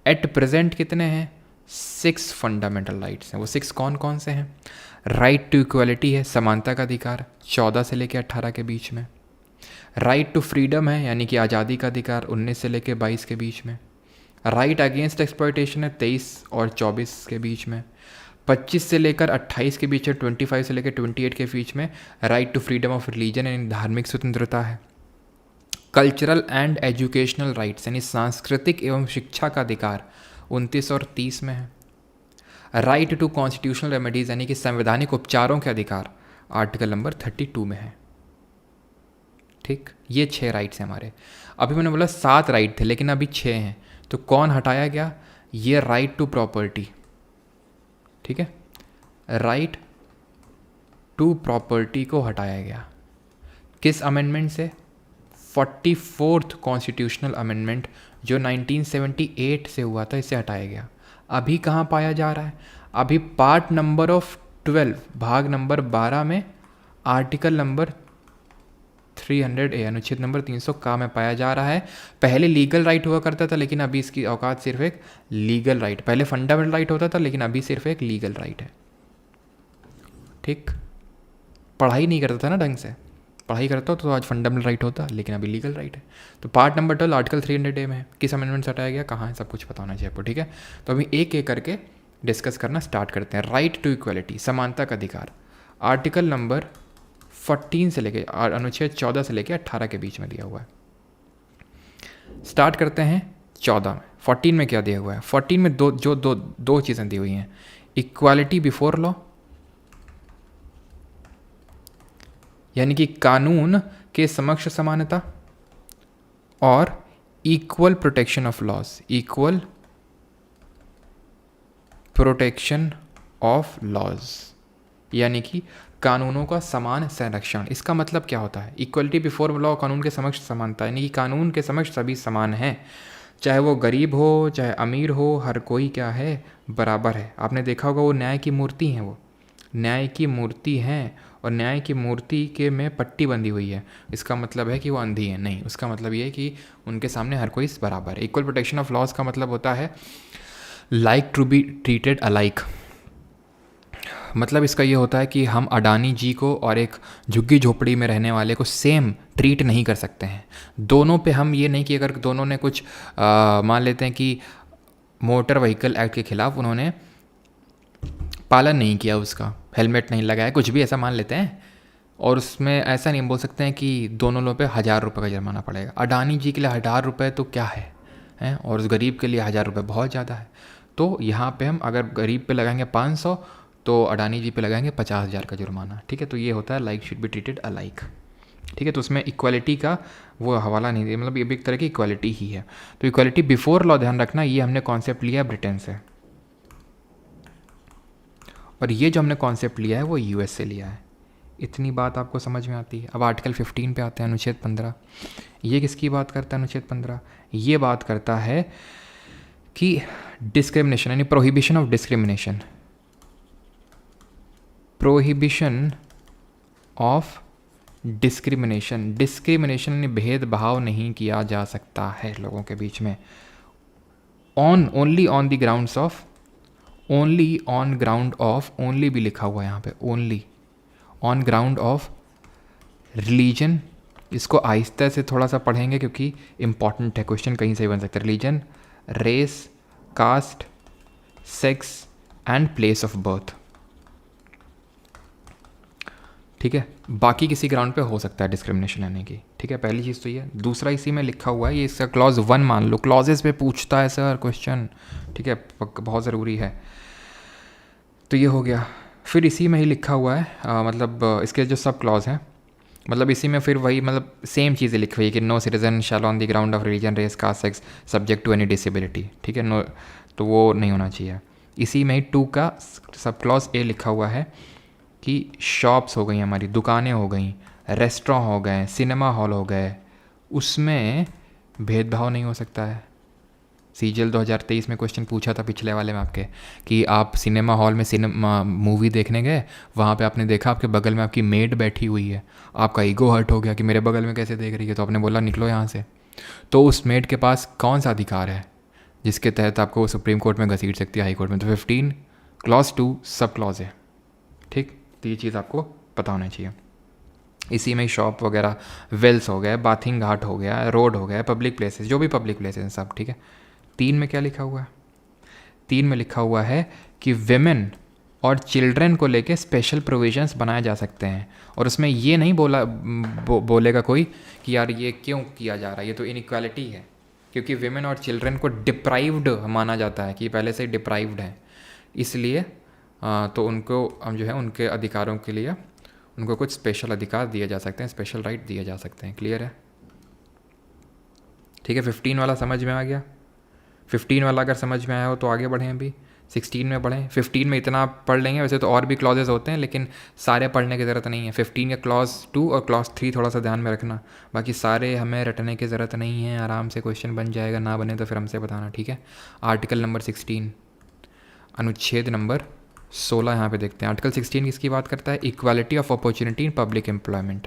एट प्रेजेंट कितने हैं, 6 फंडामेंटल राइट्स हैं। वो 6 कौन कौन से हैं? राइट टू इक्वलिटी है, समानता का अधिकार, 14 से लेकर 18 के बीच में। राइट टू फ्रीडम है, यानी कि आज़ादी का अधिकार, 19 से लेकर 22 के बीच में। राइट अगेंस्ट एक्सप्लॉयटेशन है, 23 और 24 के बीच में। 25 से लेकर 28 के बीच है, 25 से लेकर 28 के बीच में right to freedom of religion यानी धार्मिक स्वतंत्रता है। कल्चरल एंड एजुकेशनल राइट्स यानी सांस्कृतिक एवं शिक्षा का अधिकार 29 और 30 में है। राइट टू कॉन्स्टिट्यूशनल रेमेडीज़ यानी कि संवैधानिक उपचारों के अधिकार आर्टिकल नंबर 32 में है। ठीक, ये 6 राइट्स हैं हमारे। अभी मैंने बोला 7 राइट थे, लेकिन अभी 6 हैं, तो कौन हटाया गया? ये राइट टू प्रॉपर्टी। ठीक है, राइट टू प्रॉपर्टी को हटाया गया। किस अमेंडमेंट से? 44th कॉन्स्टिट्यूशनल अमेंडमेंट जो 1978 से हुआ था, इसे हटाया गया। अभी कहाँ पाया जा रहा है? अभी पार्ट नंबर ऑफ 12 भाग नंबर 12 में आर्टिकल नंबर 300A अनुच्छेद नंबर 300 का में पाया जा रहा है। पहले लीगल राइट हुआ करता था, लेकिन अभी इसकी औकात सिर्फ एक लीगल राइट, पहले फंडामेंटल राइट होता था, लेकिन अभी सिर्फ एक लीगल राइट है। ठीक, पढ़ाई नहीं करता था ना ढंग से, पढ़ाई करता हो तो आज फंडामेंटल राइट होता, लेकिन अभी लीगल राइट है। तो पार्ट नंबर 12 आर्टिकल 300A में है। किस अमेंडमेंट से हटाया गया, कहाँ है, सब कुछ पता होना चाहिए आपको। ठीक है, तो अभी एक एक करके डिस्कस करना स्टार्ट करते हैं। राइट टू इक्वलिटी, समानता का अधिकार, आर्टिकल नंबर 14 से लेके अनुच्छेद 14 से लेके 18 के बीच में दिया हुआ है। स्टार्ट करते हैं 14 में। 14 में क्या दिया हुआ है? 14 में दो चीज़ें दी हुई हैं, इक्वालिटी बिफोर लॉ, यानी कि कानून के समक्ष समानता, और equal protection of laws, equal protection of laws, यानी कि कानूनों का समान संरक्षण। इसका मतलब क्या होता है? इक्वलिटी बिफोर लॉ, कानून के समक्ष समानता, यानी कि कानून के समक्ष सभी समान हैं, चाहे वो गरीब हो चाहे अमीर हो, हर कोई क्या है? बराबर है। आपने देखा होगा वो न्याय की मूर्ति हैं, वो न्याय की मूर्ति हैं, और न्याय की मूर्ति के में पट्टी बंधी हुई है। इसका मतलब है कि वो अंधी है? नहीं, उसका मतलब ये है कि उनके सामने हर कोई बराबर है। इक्वल प्रोटेक्शन ऑफ लॉज का मतलब होता है like to be treated alike. मतलब इसका ये होता है कि हम अडानी जी को और एक झुग्गी झोपड़ी में रहने वाले को सेम ट्रीट नहीं कर सकते हैं। दोनों पे हम ये नहीं कि अगर दोनों ने कुछ मान लेते हैं कि मोटर व्हीकल एक्ट के खिलाफ उन्होंने पालन नहीं किया, उसका हेलमेट नहीं लगाया, कुछ भी ऐसा मान लेते हैं, और उसमें ऐसा नहीं बोल सकते हैं कि दोनों लोगों पे 1000 रुपये का जुर्माना पड़ेगा। अडानी जी के लिए 1000 रुपये तो क्या है, हैं? और उस गरीब के लिए 1000 रुपये बहुत ज़्यादा है। तो यहाँ पे हम अगर गरीब पे लगाएंगे 500 तो अडानी जी पे लगाएंगे 50,000 का जुर्माना। ठीक है, तो ये होता है like should be treated alike. ठीक है, तो उसमें इक्वालिटी का वो हवाला नहीं दिया, मतलब ये भी एक तरह की इक्वालिटी ही है। तो इक्वालिटी बिफोर लॉ, ध्यान रखना, ये हमने कॉन्सेप्ट लिया है ब्रिटेन से, और ये जो हमने कॉन्सेप्ट लिया है वो यूएस से लिया है। इतनी बात आपको समझ में आती है। अब आर्टिकल 15 पे आते हैं, अनुच्छेद 15। ये किसकी बात करता है? अनुच्छेद 15 ये बात करता है कि डिस्क्रिमिनेशन, यानी prohibition of discrimination, prohibition of discrimination. Discrimination यानी भेदभाव नहीं किया जा सकता है लोगों के बीच में, only on the grounds of, only on ground of, only भी लिखा हुआ है यहाँ पे, only on ground of religion. इसको आहिस्ता से थोड़ा सा पढ़ेंगे क्योंकि इंपॉर्टेंट है, क्वेश्चन कहीं से भी बन सकता है। Religion, race, caste, sex and place of birth. ठीक है, बाकी किसी ग्राउंड पे हो सकता है डिस्क्रिमिनेशन आने की। ठीक है, पहली चीज़ तो ये। दूसरा इसी में लिखा हुआ है, ये इसका क्लॉज 1 मान लो, क्लॉजेस पे पूछता है सर क्वेश्चन। ठीक है, बहुत ज़रूरी है। तो ये हो गया। फिर इसी में ही लिखा हुआ है मतलब इसके जो सब क्लॉज हैं, मतलब इसी में फिर वही, मतलब सेम चीज़ें लिखी हुई है कि no citizen shall on the ground of religion, race, caste, sex subject to any disability. ठीक है, नो, तो वो नहीं होना चाहिए। इसी में ही 2 का सब क्लॉज ए लिखा हुआ है कि शॉप्स हो गई, हमारी दुकानें हो गई, रेस्टोरेंट हो गए, सिनेमा हॉल हो गए, उसमें भेदभाव नहीं हो सकता है। सीजीएल 2023 में क्वेश्चन पूछा था पिछले वाले में आपके कि आप सिनेमा हॉल में सिनेमा मूवी देखने गए, वहाँ पे आपने देखा आपके बगल में आपकी मेड बैठी हुई है, आपका ईगो हर्ट हो गया कि मेरे बगल में कैसे देख रही है, तो आपने बोला निकलो यहाँ से। तो उस मेड के पास कौन सा अधिकार है जिसके तहत आपको सुप्रीम कोर्ट में घसीट सकती है, हाई कोर्ट में? तो 15 क्लॉज 2 सब क्लॉज है। ठीक, तो ये चीज़ आपको पता होना चाहिए। इसी में शॉप वगैरह, वेल्स हो गए, बाथिंग घाट हो गया, रोड हो गया, पब्लिक प्लेसेस, जो भी पब्लिक प्लेसेस हैं सब। ठीक है, 3 में क्या लिखा हुआ है? 3 में लिखा हुआ है कि विमेन और चिल्ड्रन को लेके स्पेशल प्रोविजंस बनाए जा सकते हैं, और उसमें ये नहीं बोलेगा कोई कि यार ये क्यों किया जा रहा है, ये तो इनइक्वालिटी है, क्योंकि विमेन और चिल्ड्रन को डिप्राइव्ड माना जाता है कि पहले से ही डिप्राइव्ड है, इसलिए तो उनको हम जो है उनके अधिकारों के लिए उनको कुछ स्पेशल अधिकार दिए जा सकते हैं, स्पेशल राइट दिए जा सकते हैं। क्लियर है? ठीक है, 15 वाला समझ में आ गया। 15 वाला अगर समझ में आया हो तो आगे बढ़ें, अभी 16 में बढ़ें। 15 में इतना पढ़ लेंगे, वैसे तो और भी क्लॉजेज होते हैं लेकिन सारे पढ़ने की ज़रूरत नहीं है। 15 का क्लॉज 2 और क्लॉज 3 थोड़ा सा ध्यान में रखना, बाकी सारे हमें रटने की ज़रूरत नहीं है, आराम से क्वेश्चन बन जाएगा, ना बने तो फिर हमसे बताना। ठीक है, आर्टिकल नंबर 16 अनुच्छेद नंबर 16 यहाँ पे देखते हैं। आर्टिकल 16 किसकी बात करता है? Equality of opportunity in public employment.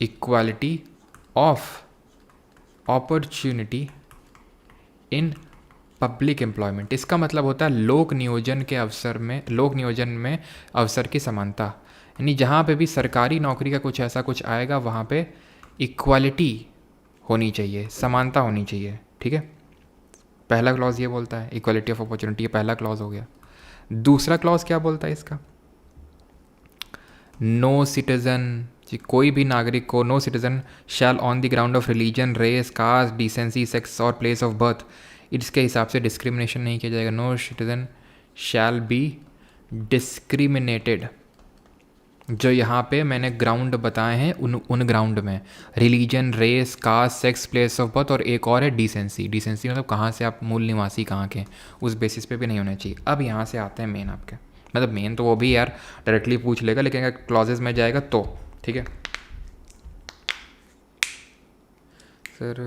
Equality of opportunity in public employment, इसका मतलब होता है लोक नियोजन के अवसर में, लोक नियोजन में अवसर की समानता, यानी जहाँ पे भी सरकारी नौकरी का कुछ ऐसा कुछ आएगा वहाँ पे इक्वालिटी होनी चाहिए, समानता होनी चाहिए। ठीक है, पहला क्लॉज ये बोलता है इक्वालिटी ऑफ अपॉर्चुनिटी, ये पहला क्लॉज हो गया। दूसरा क्लॉज क्या बोलता है इसका? नो सिटीजन, कोई भी नागरिक को, no citizen shall on the ground of religion, race, caste, decency, sex और प्लेस ऑफ बर्थ, इसके हिसाब से डिस्क्रिमिनेशन नहीं किया जाएगा। No citizen shall be discriminated. जो यहाँ पे मैंने ग्राउंड बताए हैं उन ग्राउंड में religion, race, caste, sex, place of birth और एक और है डिसेंसी। डिसेंसी मतलब कहाँ से आप मूल निवासी कहाँ के, उस बेसिस पे भी नहीं होना चाहिए। अब यहाँ से आते हैं मेन आपके, मतलब मेन तो वो भी यार डायरेक्टली पूछ लेगा, लेकिन अगर क्लॉजेज में जाएगा तो ठीक है सर।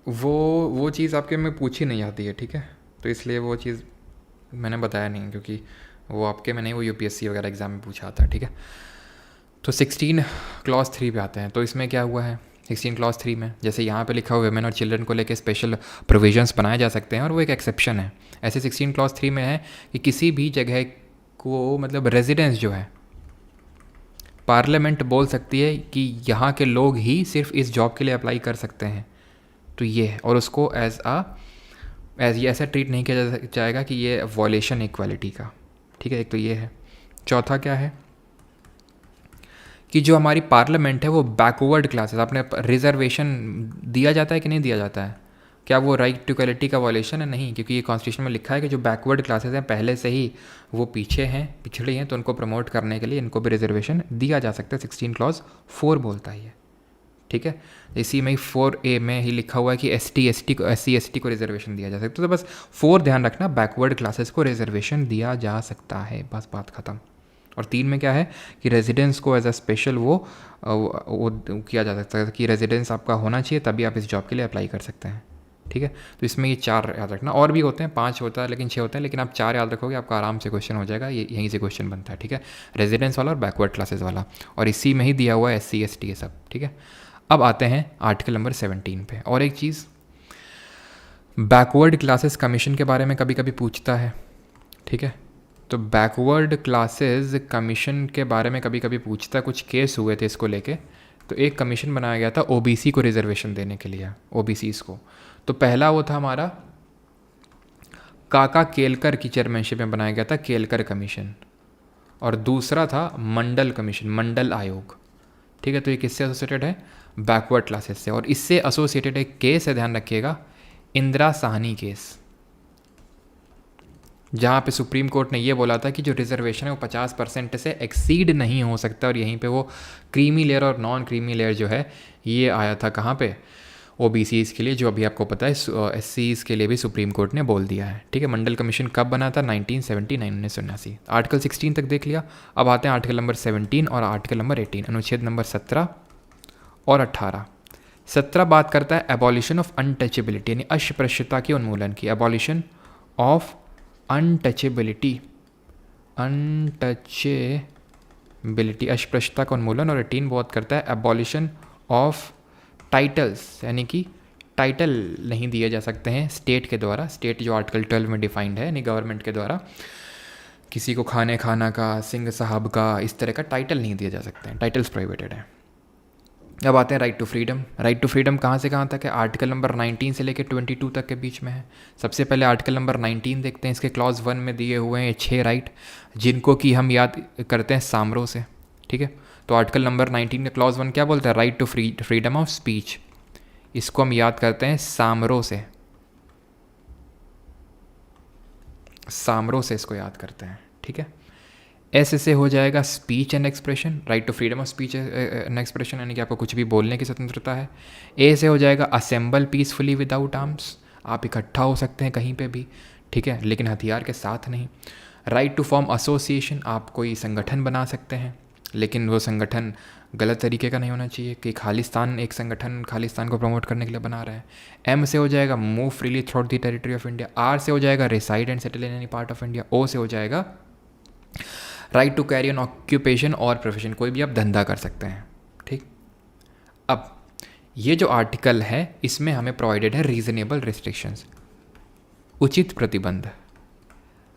वो चीज़ आपके में पूछी नहीं जाती है, ठीक है, तो इसलिए वो चीज़ मैंने बताया नहीं, क्योंकि वो आपके में नहीं, वो यूपीएससी वगैरह एग्ज़ाम में पूछा आता है, ठीक है। तो 16 क्लॉज 3 पे आते हैं। तो इसमें क्या हुआ है 16 क्लॉज 3 में, जैसे यहाँ पे लिखा हुआ वुमेन और चिल्ड्रन को लेके स्पेशल प्रोविजंस बनाए जा सकते हैं और वो एक एक्सेप्शन है। ऐसे 16 क्लॉज 3 में है कि किसी भी जगह को, मतलब रेजिडेंस जो है, पार्लियामेंट बोल सकती है कि यहाँ के लोग ही सिर्फ इस जॉब के लिए अप्लाई कर सकते हैं। तो ये है, और उसको एज ये ऐसा ट्रीट नहीं किया जाएगा कि ये वॉयलेशन इक्वालिटी का, ठीक है। एक तो ये है। चौथा क्या है कि जो हमारी पार्लियामेंट है वो बैकवर्ड क्लासेस, आपने रिजर्वेशन दिया जाता है कि नहीं दिया जाता है, क्या वो राइट टू इक्वालिटी का वॉयलेशन है? नहीं, क्योंकि ये कॉन्स्टिट्यूशन में लिखा है कि जो बैकवर्ड क्लासेस हैं पहले से ही वो पीछे हैं, पिछड़े हैं, तो उनको प्रमोट करने के लिए इनको भी रिजर्वेशन दिया जा सकता है। 16 क्लॉज 4 बोलता है ये, ठीक है। इसी में ही 4A में ही लिखा हुआ है कि ST को रिजर्वेशन दिया जा सकता है। तो बस 4 ध्यान रखना, बैकवर्ड क्लासेस को रिजर्वेशन दिया जा सकता है, बस बात ख़त्म। और 3 में क्या है कि रेजिडेंस को एज अ स्पेशल वो किया जा सकता है कि रेजिडेंस आपका होना चाहिए, तभी आप इस जॉब के लिए अप्लाई कर सकते हैं, ठीक है। तो इसमें ये 4 याद रखना, और भी होते हैं, 5 होता है लेकिन 6 होते हैं, लेकिन आप 4 याद रखोगे आपका आराम से क्वेश्चन हो जाएगा। ये यहीं से क्वेश्चन बनता है, ठीक है, रेजिडेंस वाला और बैकवर्ड क्लासेस वाला, और इसी में ही दिया हुआ है SC ST ये सब, ठीक है। अब आते हैं आर्टिकल नंबर 17 पे। और एक चीज़, बैकवर्ड क्लासेस कमीशन के बारे में कभी कभी पूछता है, ठीक है। तो बैकवर्ड क्लासेस कमीशन के बारे में कभी कभी पूछता है, कुछ केस हुए थे इसको लेके। तो एक कमीशन बनाया गया था OBC को रिजर्वेशन देने के लिए, OBCs को। तो पहला वो था हमारा काका केलकर की चेयरमैनशिप में बनाया गया था केलकर कमीशन, और दूसरा था मंडल कमीशन, मंडल आयोग, ठीक है। तो ये किससे एसोसिएटेड है? बैकवर्ड क्लासेस से। और इससे एसोसिएटेड एक केस है, ध्यान रखिएगा, इंदिरा साहनी केस, जहाँ पे सुप्रीम कोर्ट ने ये बोला था कि जो रिजर्वेशन है वो 50% से एक्सीड नहीं हो सकता, और यहीं पे वो क्रीमी लेयर और नॉन क्रीमी लेयर जो है ये आया था कहाँ पे? OBCs के लिए, जो अभी आपको पता है SCs के लिए भी सुप्रीम कोर्ट ने बोल दिया है, ठीक है। मंडल कमीशन कब बना था? 1979। आर्टिकल 16 तक देख लिया। अब आते हैं आर्टिकल नंबर 17 और आर्टिकल नंबर 18, अनुच्छेद नंबर 17 और 18। 17 बात करता है एबॉलिशन ऑफ अनटचेबिलिटी, यानी अस्पृश्यता के उन्मूलन की, एबॉलिशन ऑफ अनटचेबिलिटी, अस्पृश्यता का उन्मूलन। और 18 बात करता है एबॉलिशन ऑफ टाइटल्स, यानी कि टाइटल नहीं दिए जा सकते हैं स्टेट के द्वारा, स्टेट जो आर्टिकल 12 में डिफाइंड है, यानी गवर्नमेंट के द्वारा किसी को खाना का, सिंह साहब का, इस तरह का टाइटल नहीं दिए जा सकते हैं, टाइटल्स प्रोहिबिटेड है। अब आते हैं right to freedom. Right to freedom कहाँ से कहाँ तक है? आर्टिकल नंबर 19 से लेकर 22 तक के बीच में है। सबसे पहले आर्टिकल नंबर 19 देखते हैं। इसके क्लॉज 1 में दिए हुए हैं 6 राइट, जिनको कि हम याद करते हैं सामरो से, ठीक है। तो आर्टिकल नंबर 19 का क्लॉज 1 क्या बोलता है? Right to freedom of speech. इसको हम याद करते हैं सामरो से, इसको याद करते हैं, ठीक है। S से हो जाएगा speech and expression, right to freedom of speech and expression, यानी कि आपको कुछ भी बोलने की स्वतंत्रता है। A से हो जाएगा असेंबल पीसफुली विदाउट आर्म्स, आप इकट्ठा हो सकते हैं कहीं पे भी, ठीक है, लेकिन हथियार के साथ नहीं। राइट टू फॉर्म एसोसिएशन, आप कोई संगठन बना सकते हैं, लेकिन वो संगठन गलत तरीके का नहीं होना चाहिए कि खालिस्तान, एक संगठन खालिस्तान को प्रमोट करने के लिए बना रहा है। M से हो जाएगा move freely through the territory of India. R से हो जाएगा reside and settle in any part of India. O से हो जाएगा right to carry an occupation और प्रोफेशन, कोई भी आप धंधा कर सकते हैं, ठीक। अब ये जो आर्टिकल है इसमें हमें प्रोवाइडेड है रीजनेबल रिस्ट्रिक्शंस, उचित प्रतिबंध।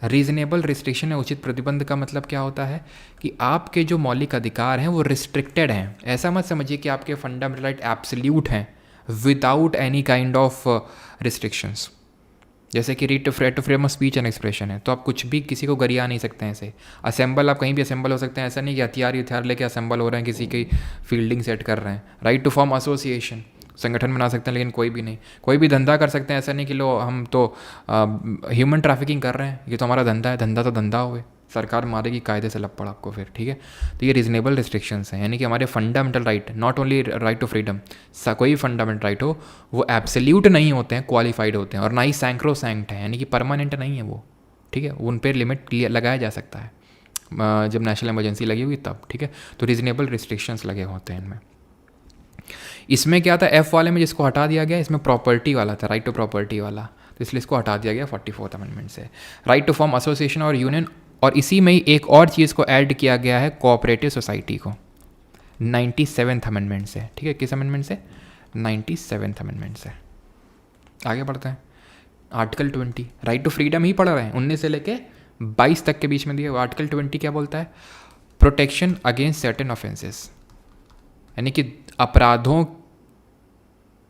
रीजनेबल रिस्ट्रिक्शन है, उचित प्रतिबंध का मतलब क्या होता है कि आपके जो मौलिक अधिकार हैं वो रिस्ट्रिक्टेड हैं। ऐसा मत समझिए कि आपके फंडामेंटल राइट एब्सोल्यूट हैं without any kind of restrictions. जैसे कि right to freedom of speech and expression है, तो आप कुछ भी किसी को गरिया नहीं सकते हैं ऐसे। असेंबल आप कहीं भी असेंबल हो सकते हैं, ऐसा नहीं कि हथियार लेके असेंबल हो रहे हैं, किसी की फील्डिंग सेट कर रहे हैं। राइट टू फॉर्म एसोसिएशन, संगठन बना सकते हैं लेकिन कोई भी नहीं। कोई भी धंधा कर सकते हैं, ऐसा नहीं कि लो हम तो ह्यूमन ट्रैफिकिंग कर रहे हैं, ये तो हमारा धंधा है, धंधा तो धंधा हुए, सरकार मारेगी कायदे से लपड़ आपको फिर, ठीक है। तो ये रीजनेबल रिस्ट्रिक्शंस हैं, यानी कि हमारे fundamental right, not only right to freedom, कोई भी फंडामेंटल राइट हो वो एब्सोल्यूट नहीं होते हैं, क्वालिफाइड होते हैं, और ना ही सैंक्रो सैंक्ट है, यानी कि परमानेंट नहीं है वो, ठीक है। उन पर लिमिट लगाया जा सकता है जब नेशनल इमरजेंसी लगी हुई तब, ठीक है। तो रीजनेबल रिस्ट्रिक्शंस लगे होते हैं इनमें। इसमें क्या था, एफ वाले में जिसको हटा दिया गया, इसमें प्रॉपर्टी वाला था, राइट टू प्रॉपर्टी वाला, तो इसलिए इसको हटा दिया गया 44th अमेंडमेंट से। राइट टू फॉर्म एसोसिएशन और यूनियन, और इसी में ही एक और चीज़ को ऐड किया गया है, कोऑपरेटिव सोसाइटी को, 97th अमेंडमेंट से, ठीक है। किस अमेंडमेंट से? 97th अमेंडमेंट से। आगे बढ़ते हैं। आर्टिकल 20, राइट टू फ्रीडम ही पढ़ रहे हैं, 19 से लेके 22 तक के बीच में दिया। आर्टिकल 20 क्या बोलता है? प्रोटेक्शन अगेंस्ट सर्टेन ऑफेंसेस, यानी कि अपराधों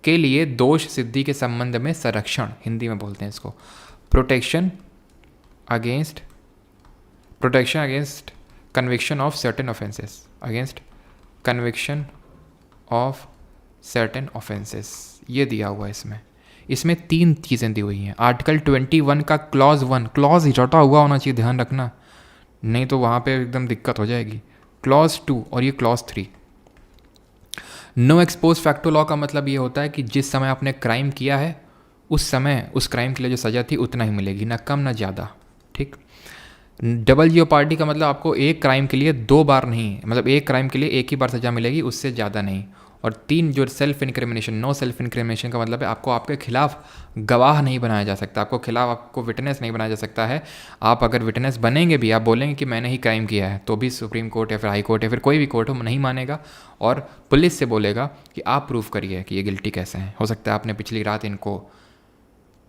के लिए दोष सिद्धि के संबंध में संरक्षण, हिंदी में बोलते हैं इसको, protection against conviction of certain offences, against conviction of certain offences, ये दिया हुआ है इसमें। इसमें 3 चीज़ें दी हुई हैं। आर्टिकल 21 का क्लॉज 1, क्लॉज रटा हुआ होना चाहिए, ध्यान रखना, नहीं तो वहाँ पे एकदम दिक्कत हो जाएगी। क्लॉज 2 और ये clause 3। No ex post facto law का मतलब ये होता है कि जिस समय आपने क्राइम किया है उस समय उस क्राइम के लिए जो सज़ा थी उतना ही मिलेगी, ना कम ना ज़्यादा, ठीक। डबल जियोपार्डी का मतलब आपको एक क्राइम के लिए 2 बार नहीं, मतलब एक क्राइम के लिए एक ही बार सज़ा मिलेगी, उससे ज़्यादा नहीं। और 3 जो self incrimination, no self incrimination का मतलब है आपको आपके खिलाफ गवाह नहीं बनाया जा सकता, आपको विटनेस नहीं बनाया जा सकता है। आप अगर विटनेस बनेंगे भी, आप बोलेंगे कि मैंने ही क्राइम किया है, तो भी सुप्रीम कोर्ट या फिर हाई कोर्ट या फिर कोई भी कोर्ट हो नहीं मानेगा, और पुलिस से बोलेगा कि आप प्रूफ करिए कि ये गिल्टी कैसे हैं। हो सकता है आपने पिछली रात इनको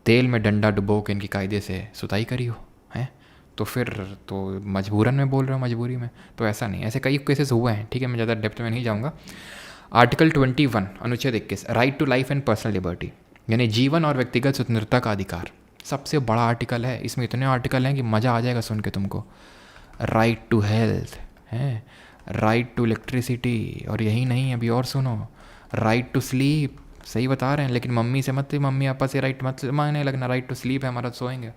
तेल में डंडा डुबो के इनकी कायदे से सुताई करी हो, हैं, तो फिर तो मजबूरन में बोल रहा हूँ, मजबूरी में, तो ऐसा नहीं, ऐसे कई केसेस हुए हैं, ठीक है। मैं ज़्यादा डेप्थ में नहीं जाऊँगा। आर्टिकल 21 अनुच्छेद 21, right to life and personal liberty, यानी जीवन और व्यक्तिगत स्वतंत्रता का अधिकार, सबसे बड़ा आर्टिकल है। इसमें इतने आर्टिकल हैं कि मज़ा आ जाएगा सुन के तुमको। राइट टू हेल्थ है, राइट टू इलेक्ट्रिसिटी, और यही नहीं अभी और सुनो, राइट टू स्लीप, सही बता रहे हैं, लेकिन मम्मी से मत, मम्मी आपस से राइट मत मांगने लगना, राइट टू स्लीप है हमारा, सोएंगे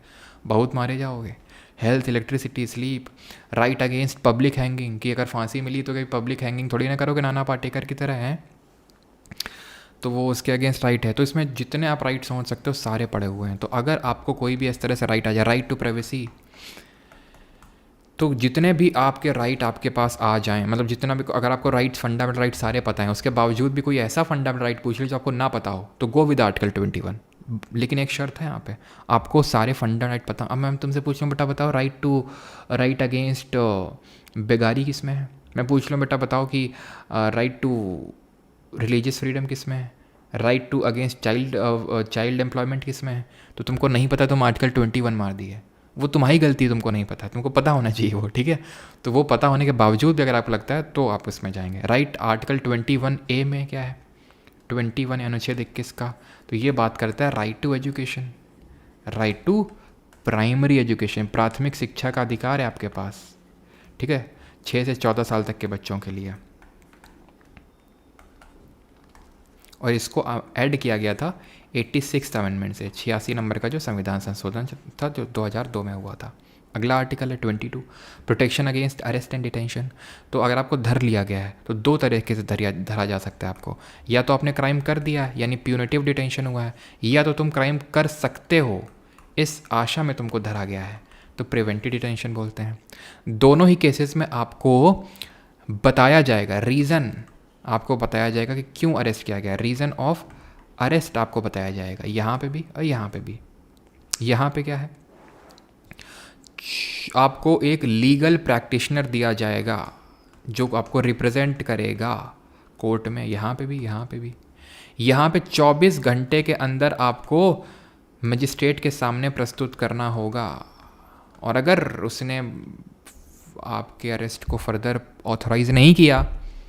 बहुत मारे जाओगे। Health, electricity, sleep. Right against public hanging, कि अगर फांसी मिली तो कहीं पब्लिक हैंगिंग थोड़ी ना करोगे, नाना पाटेकर की तरह है, तो वो उसके अगेंस्ट राइट है। तो इसमें जितने आप राइट समझ सकते हो सारे पड़े हुए हैं। तो अगर आपको कोई भी इस तरह से राइट आ जाए, राइट टू प्राइवेसी, तो जितने भी आपके राइट आपके पास आ जाएं, मतलब जितना भी, अगर आपको राइट, फंडामेंटल राइट सारे पता हैं, उसके बावजूद भी कोई ऐसा फंडामेंटल राइट पूछ ले जो आपको ना पता हो, तो गो विद आर्टिकल 21। लेकिन एक शर्त है यहाँ पे, आपको सारे फंडामेंटल राइट पता। अब मैं तुमसे पूछ लूँ बेटा बताओ, राइट अगेंस्ट बेगारी किस में है? मैं पूछ लूँ बेटा बताओ कि राइट टू रिलीजियस फ्रीडम किस में है? Right to against child employment किस में है? तो तुमको नहीं पता, तुम आर्टिकल 21 मार दिए, वो तुम्हारी गलती है, तुमको नहीं पता, तुमको पता होना चाहिए वो, ठीक है। तो वो पता होने के बावजूद भी अगर आपको लगता है तो आप उसमें जाएंगे। राइट आर्टिकल 21A में क्या है? 21 अनुच्छेद 21 का, तो ये बात करता है right to education, right to primary education, प्राथमिक शिक्षा का अधिकार है आपके पास, ठीक है, 6 से 14 साल तक के बच्चों के लिए। और इसको ऐड किया गया था 86th अमेंडमेंट से, 86 नंबर का जो संविधान संशोधन था जो 2002 में हुआ था। अगला आर्टिकल है 22, protection against arrest and detention. तो अगर आपको धर लिया गया है तो 2 तरीके से धरा जा सकता है आपको, या तो आपने क्राइम कर दिया है यानी प्यूनिटिव डिटेंशन हुआ है, या तो तुम क्राइम कर सकते हो इस आशा में तुमको धरा गया है, तो प्रिवेंटिव डिटेंशन बोलते हैं। दोनों ही केसेस में आपको बताया जाएगा रीज़न, आपको बताया जाएगा कि क्यों अरेस्ट किया गया, रीज़न ऑफ अरेस्ट आपको बताया जाएगा, यहाँ पे भी और यहाँ पे भी। यहाँ पे क्या है, आपको एक लीगल प्रैक्टिशनर दिया जाएगा जो आपको रिप्रेजेंट करेगा कोर्ट में, यहाँ पे भी, यहाँ पे भी। यहाँ पे 24 घंटे के अंदर आपको मजिस्ट्रेट के सामने प्रस्तुत करना होगा, और अगर उसने आपके अरेस्ट को फर्दर ऑथराइज नहीं किया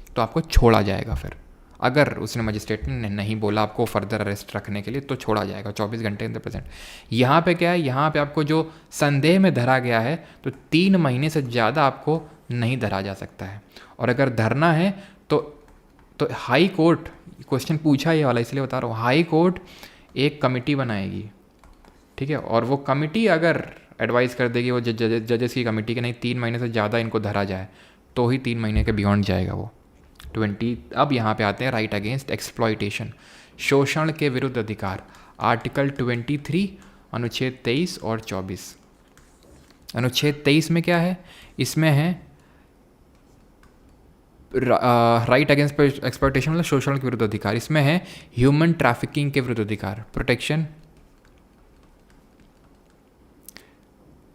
तो आपको छोड़ा जाएगा फिर। अगर उसने मजिस्ट्रेट ने नहीं बोला आपको फर्दर अरेस्ट रखने के लिए तो छोड़ा जाएगा 24 घंटे इन द प्रेजेंट। यहाँ पे क्या है, यहाँ पे आपको जो संदेह में धरा गया है तो 3 महीने से ज़्यादा आपको नहीं धरा जा सकता है। और अगर धरना है तो हाई कोर्ट, क्वेश्चन पूछा ये वाला इसलिए बता रहा हूँ, हाई कोर्ट एक कमेटी बनाएगी, ठीक है, और वो कमेटी अगर एडवाइस कर देगी वो जजेस की कमेटी के नहीं 3 महीने से ज़्यादा इनको धरा जाए तो ही 3 महीने के बियॉन्ड जाएगा वो 20। अब यहाँ पे आते हैं राइट अगेंस्ट एक्सप्लॉइटेशन, शोषण के विरुद्ध अधिकार, आर्टिकल 23 अनुच्छेद 23 और 24। अनुच्छेद 23 में क्या है, इसमें है राइट अगेंस्ट एक्सप्लॉइटेशन मतलब शोषण के विरुद्ध अधिकार, इसमें है ह्यूमन ट्रैफिकिंग के विरुद्ध अधिकार, प्रोटेक्शन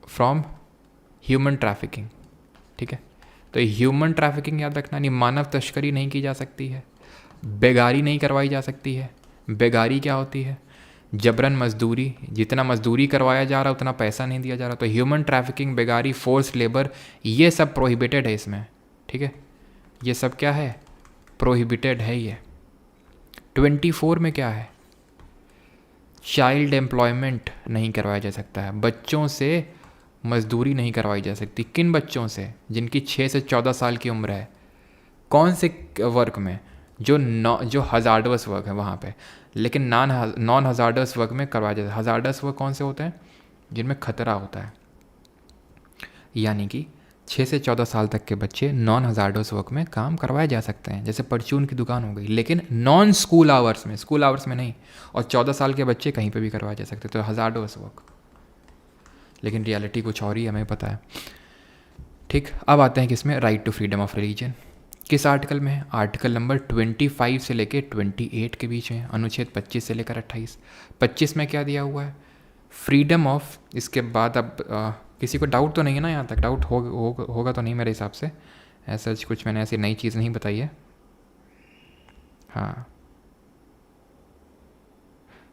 फ्रॉम ह्यूमन ट्रैफिकिंग, ठीक है। तो ह्यूमन ट्रैफिकिंग याद रखना, नहीं मानव तस्करी नहीं की जा सकती है, बेगारी नहीं करवाई जा सकती है। बेगारी क्या होती है, जबरन मजदूरी, जितना मजदूरी करवाया जा रहा है उतना पैसा नहीं दिया जा रहा। तो ह्यूमन ट्रैफिकिंग, बेगारी, फोर्स लेबर, ये सब प्रोहिबिटेड है इसमें, ठीक है, ये सब क्या है, प्रोहिबिटेड है ये। 24 में क्या है, चाइल्ड एम्प्लॉयमेंट नहीं करवाया जा सकता है, बच्चों से मजदूरी नहीं करवाई जा सकती। किन बच्चों से, जिनकी 6 से 14 साल की उम्र है। कौन से वर्क में, जो हजार्डस वर्क है वहाँ पे, लेकिन नॉन हजार्डस वर्क में करवाया जाता है। हजार्डस वर्क कौन से होते हैं, जिनमें खतरा होता है, यानी कि 6 से 14 साल तक के बच्चे नॉन हजार्डस वर्क में काम करवाए जा सकते हैं, जैसे परचून की दुकान हो गई, लेकिन नॉन स्कूल आवर्स में, स्कूल आवर्स में नहीं। और 14 साल के बच्चे कहीं पे भी करवाए जा सकते, तो हजार्डस वर्क, लेकिन रियलिटी कुछ और ही हमें पता है, ठीक। अब आते हैं किसमें, right to freedom of religion, किस आर्टिकल में है, आर्टिकल नंबर 25 से लेकर 28 के बीच में, अनुच्छेद 25 से लेकर 28। 25 में क्या दिया हुआ है, फ्रीडम ऑफ, इसके बाद अब किसी को डाउट तो नहीं है ना, यहाँ तक डाउट होगा तो नहीं मेरे हिसाब से, ऐसा कुछ मैंने ऐसी नई चीज़ नहीं बताई है। हाँ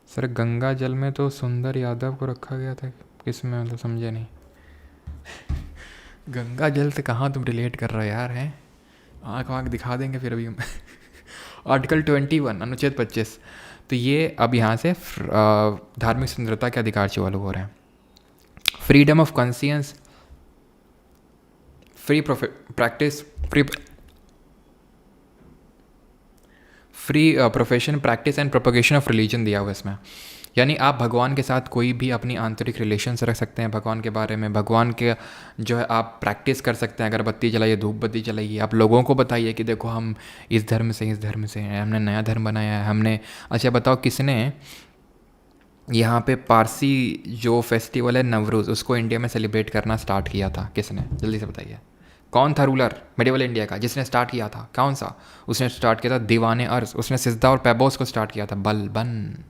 सर, गंगा जल में तो सुंदर यादव को रखा गया था, किस में, मतलब समझे नहीं। गंगा जल से कहाँ तुम रिलेट कर रहे हो यार, हैं आँख दिखा देंगे फिर अभी हम। आर्टिकल 21 अनुच्छेद 25, तो ये अब यहाँ से धार्मिक स्वतंत्रता के अधिकार चालू हो रहे हैं। Freedom of conscience, free practice, free profession, practice and propagation of religion दिया हुआ इसमें, यानी आप भगवान के साथ कोई भी अपनी आंतरिक रिलेशंस रख सकते हैं भगवान के बारे में, भगवान के जो है आप प्रैक्टिस कर सकते हैं, अगरबत्ती जलाइए, धूप बत्ती जलाइए, आप लोगों को बताइए कि देखो हम इस धर्म से हैं, हमने नया धर्म बनाया है, हमने। अच्छा बताओ किसने यहाँ पे पारसी जो फेस्टिवल है नवरोज़, उसको इंडिया में सेलिब्रेट करना स्टार्ट किया था, किसने, जल्दी से बताइए। कौन था रूलर मेडिवल इंडिया का जिसने स्टार्ट किया था, कौन सा, उसने स्टार्ट किया था दीवाने अर्ज, उसने सिजदा और पैबोस को स्टार्ट किया था, बलबन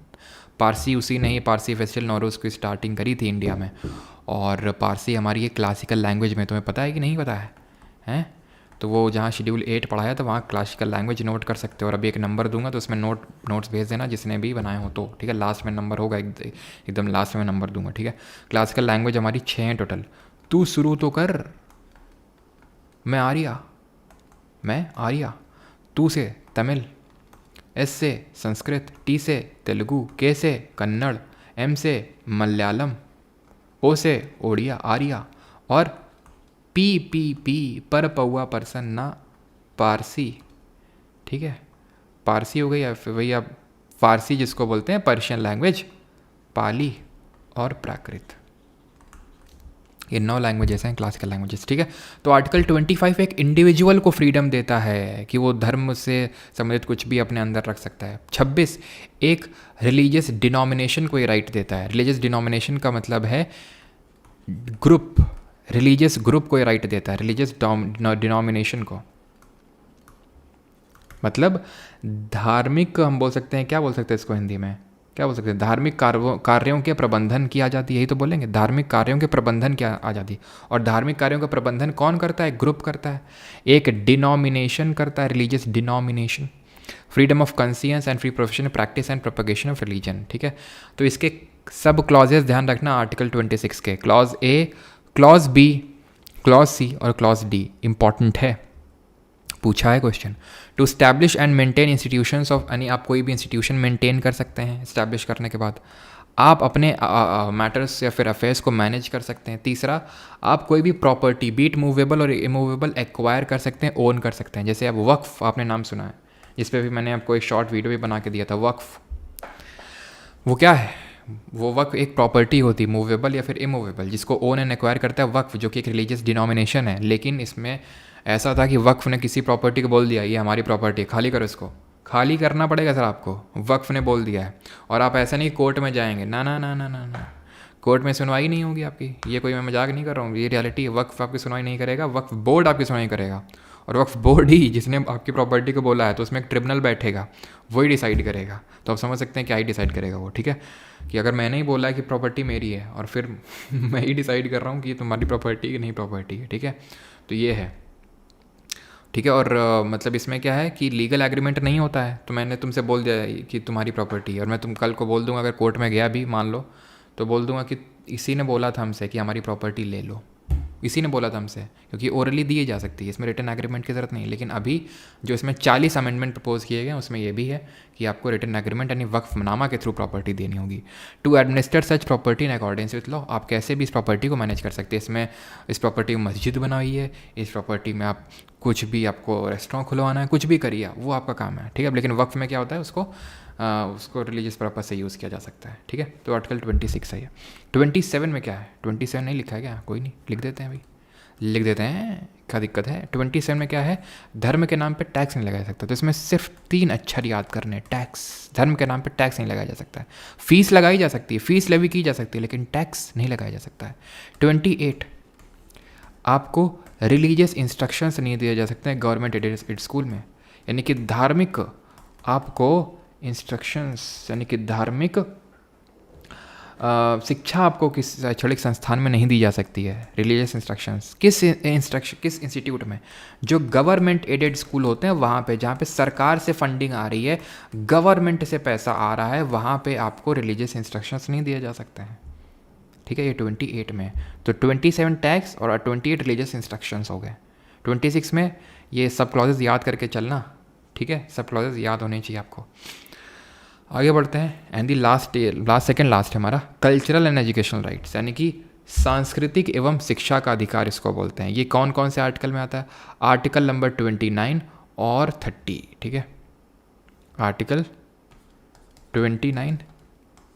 पारसी, उसी ने ही पारसी फेस्टिवल नौरोज़ की स्टार्टिंग करी थी इंडिया में। और पारसी हमारी एक क्लासिकल लैंग्वेज में, तुम्हें पता है कि नहीं पता है, हैं? तो वो जहाँ शेड्यूल 8 पढ़ाया तो वहाँ क्लासिकल लैंग्वेज नोट कर सकते हो। और अभी एक नंबर दूंगा तो उसमें नोट्स भेज देना जिसने भी बनाए हो तो, ठीक है, लास्ट में नंबर होगा, एकदम लास्ट में नंबर दूंगा, ठीक है। क्लासिकल लैंग्वेज हमारी 6 हैं टोटल। तू शुरू तो कर, मैं आर्या, तू से तमिल, एस से संस्कृत, टी से तेलुगु, के से कन्नड़, एम से मलयालम, ओ से ओडिया आर्या, और पी पर पौआ पर्सन ना पारसी, ठीक है। पारसी हो गई, या फिर भैया फारसी जिसको बोलते हैं, पर्शियन लैंग्वेज, पाली और प्राकृत, ये 9 लैंग्वेजेस हैं क्लासिकल लैंग्वेजेस, ठीक है। तो आर्टिकल 25 एक इंडिविजुअल को फ्रीडम देता है कि वो धर्म से संबंधित कुछ भी अपने अंदर रख सकता है। 26 एक रिलीजियस डिनोमिनेशन को ये राइट देता है। रिलीजियस डिनोमिनेशन का मतलब है ग्रुप, रिलीजियस ग्रुप को ये राइट देता है, रिलीजियस डिनोमिनेशन को, मतलब धार्मिक, हम बोल सकते हैं, क्या बोल सकते हैं इसको हिंदी में, क्या बोल सकते हैं, धार्मिक कार्यों के प्रबंधन की आज़ादी, यही तो बोलेंगे, धार्मिक कार्यों के प्रबंधन की आज़ादी। और धार्मिक कार्यों का प्रबंधन कौन करता है, ग्रुप करता है, एक डिनोमिनेशन करता है, religious denomination. Freedom of conscience and free profession, practice and propagation of religion, ठीक है। तो इसके सब क्लॉजेस ध्यान रखना आर्टिकल 26 के, clause A, clause B, clause C और क्लॉज डी इंपॉर्टेंट है। पूछा है question. To establish and maintain institutions of, यानी आप कोई भी इंस्टीट्यूशन मेंटेन कर सकते हैं स्टैब्लिश करने के बाद। आप अपने मैटर्स या फिर अफेयर्स को मैनेज कर सकते हैं। तीसरा, आप कोई भी प्रॉपर्टी बीट मूवेबल और इमूवेबल एक्वायर कर सकते हैं, ओन कर सकते हैं। जैसे आप वक्फ, आपने नाम सुना है, इस पर भी मैंने आपको एक शॉर्ट वीडियो भी बना के दिया था। वक्फ वो क्या है? वो वक्फ एक प्रॉपर्टी होती है, मूवेबल या फिर इमूवेबल, जिसको ओन एंड एक्वायर करता है वक्फ, जो कि एक रिलीजियस डिनोमिनेशन है। लेकिन इसमें ऐसा था कि वक्फ ने किसी प्रॉपर्टी को बोल दिया ये हमारी प्रॉपर्टी है, खाली करो इसको। खाली करना पड़ेगा सर आपको, वक्फ ने बोल दिया है। और आप ऐसा नहीं कोर्ट में जाएंगे, ना ना ना ना ना ना, कोर्ट में सुनवाई नहीं होगी आपकी। ये कोई मैं मजाक नहीं कर रहा हूँ, ये रियलिटी है। वक्फ आपकी सुनवाई नहीं करेगा, वक्फ बोर्ड आपकी सुनवाई करेगा। और वक्फ बोर्ड ही जिसने आपकी प्रॉपर्टी को बोला है, तो उसमें एक ट्रिब्यूनल बैठेगा, वही डिसाइड करेगा। तो आप समझ सकते हैं क्या ही डिसाइड करेगा वो, ठीक है। कि अगर मैंने ही बोला है कि प्रॉपर्टी मेरी है और फिर मैं ही डिसाइड कर रहा हूँ कि ये तुम्हारी प्रॉपर्टी है नहीं प्रॉपर्टी है, ठीक है। तो ये है, ठीक है। और मतलब इसमें क्या है कि लीगल एग्रीमेंट नहीं होता है। तो मैंने तुमसे बोल दिया कि तुम्हारी प्रॉपर्टी है, और मैं तुम कल को बोल दूंगा, अगर कोर्ट में गया भी मान लो, तो बोल दूंगा कि इसी ने बोला था हमसे कि हमारी प्रॉपर्टी ले लो, इसी ने बोला था हमसे, क्योंकि ओरली दी जा सकती है, इसमें रिटन एग्रीमेंट की ज़रूरत नहीं। लेकिन अभी जो इसमें 40 अमेंडमेंट प्रपोज किए गए उसमें ये भी है कि आपको रिटन एग्रीमेंट यानी वक्फनामा के थ्रू प्रॉपर्टी देनी होगी। To administer such property in accordance with law, आप कैसे भी इस प्रॉपर्टी को मैनेज कर सकते हैं। इसमें इस प्रॉपर्टी में मस्जिद बनाई है, इस प्रॉपर्टी में आप कुछ भी, आपको रेस्टोरेंट खुलवाना है, कुछ भी करिए, वो आपका काम है, ठीक है। लेकिन वक्फ में क्या होता है, उसको रिलीजियस पर्पज से यूज़ किया जा सकता है, ठीक है। तो आर्टिकल 26 है ये। 27 में क्या है? 27 नहीं लिखा है क्या? कोई नहीं, लिख देते हैं भाई, लिख देते हैं, क्या दिक्कत है। 27 में क्या है? धर्म के नाम पे टैक्स नहीं लगाया सकता। तो इसमें सिर्फ 3 अक्षर याद करने, टैक्स। धर्म के नाम पे टैक्स नहीं लगाया जा सकता है। फीस लगाई जा सकती है, फीस लेवी की जा सकती है, लेकिन टैक्स नहीं लगाया जा सकता है। 28, आपको रिलीजियस इंस्ट्रक्शंस नहीं दिए जा सकते हैं गवर्नमेंट एडेड स्कूल में, यानी कि धार्मिक आपको इंस्ट्रक्शंस, यानी कि धार्मिक शिक्षा आपको किस शैक्षणिक संस्थान में नहीं दी जा सकती है। रिलीजियस इंस्ट्रक्शंस किस इंस्टीट्यूट में? जो गवर्नमेंट एडेड स्कूल होते हैं वहाँ पे, जहाँ पे सरकार से फंडिंग आ रही है, गवर्नमेंट से पैसा आ रहा है, वहाँ पे आपको रिलीजियस इंस्ट्रक्शंस नहीं दिए जा सकते हैं, ठीक है। ये 28 में। तो 27 टैक्स और 28 रिलीजियस इंस्ट्रक्शंस हो गए। 26 में ये सब क्लॉजेज याद करके चलना, ठीक है, सब क्लॉजेज याद होने चाहिए आपको। आगे बढ़ते हैं। And the last second last है हमारा कल्चरल एंड एजुकेशनल राइट्स, यानी कि सांस्कृतिक एवं शिक्षा का अधिकार इसको बोलते हैं। ये कौन कौन से आर्टिकल में आता है? आर्टिकल नंबर 29 और 30, ठीक है। आर्टिकल 29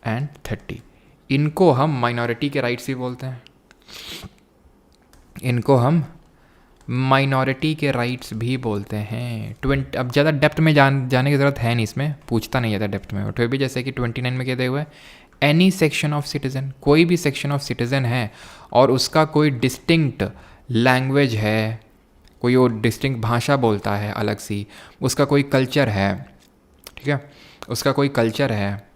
एंड 30, इनको हम माइनॉरिटी के राइट्स भी बोलते हैं, इनको हम माइनॉरिटी के राइट्स भी बोलते हैं। अब ज़्यादा डेप्थ में जाने की ज़रूरत है नहीं, इसमें पूछता नहीं ज़्यादा डेप्थ में। और फिर भी जैसे कि 29 में क्या दिया हुआ है, एनी सेक्शन ऑफ सिटीज़न, कोई भी सेक्शन ऑफ सिटीज़न है और उसका कोई डिस्टिंक्ट लैंग्वेज है, कोई वो डिस्टिंक्ट भाषा बोलता है अलग सी, उसका कोई कल्चर है, ठीक है, उसका कोई कल्चर है,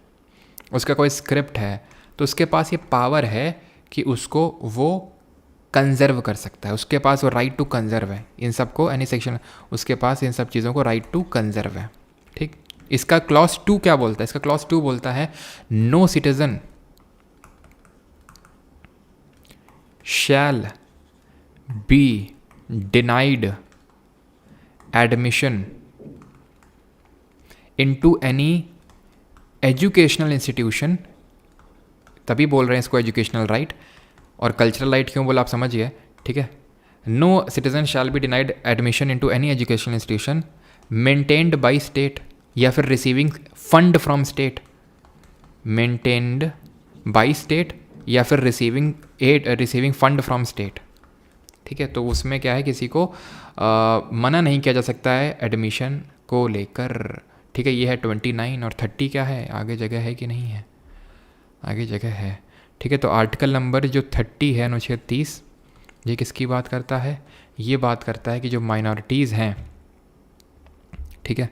उसका कोई स्क्रिप्ट है, तो उसके पास ये पावर है कि उसको वो कंजर्व कर सकता है, उसके पास वो राइट टू कंजर्व है इन सब को, एनी सेक्शन, उसके पास इन सब चीज़ों को राइट टू कंजर्व है, ठीक। इसका क्लॉज 2 क्या बोलता है? इसका क्लॉज 2 बोलता है no citizen shall be denied admission into any educational institution, तभी बोल रहे हैं इसको एजुकेशनल राइट। और कल्चरल राइट क्यों बोला आप समझिए, ठीक है। No citizen shall be denied admission into any educational institution maintained by state या फिर receiving fund from state, maintained by state या फिर रिसीविंग फंड फ्रॉम स्टेट, ठीक है। तो उसमें क्या है, किसी को मना नहीं किया जा सकता है एडमिशन को लेकर, ठीक है। ये है 29 और 30 क्या है, आगे जगह है कि नहीं है? आगे जगह है, ठीक है। तो आर्टिकल नंबर जो 30 है, अनुच्छेद 30, ये किसकी बात करता है? ये बात करता है कि जो माइनॉरिटीज़ हैं, ठीक है,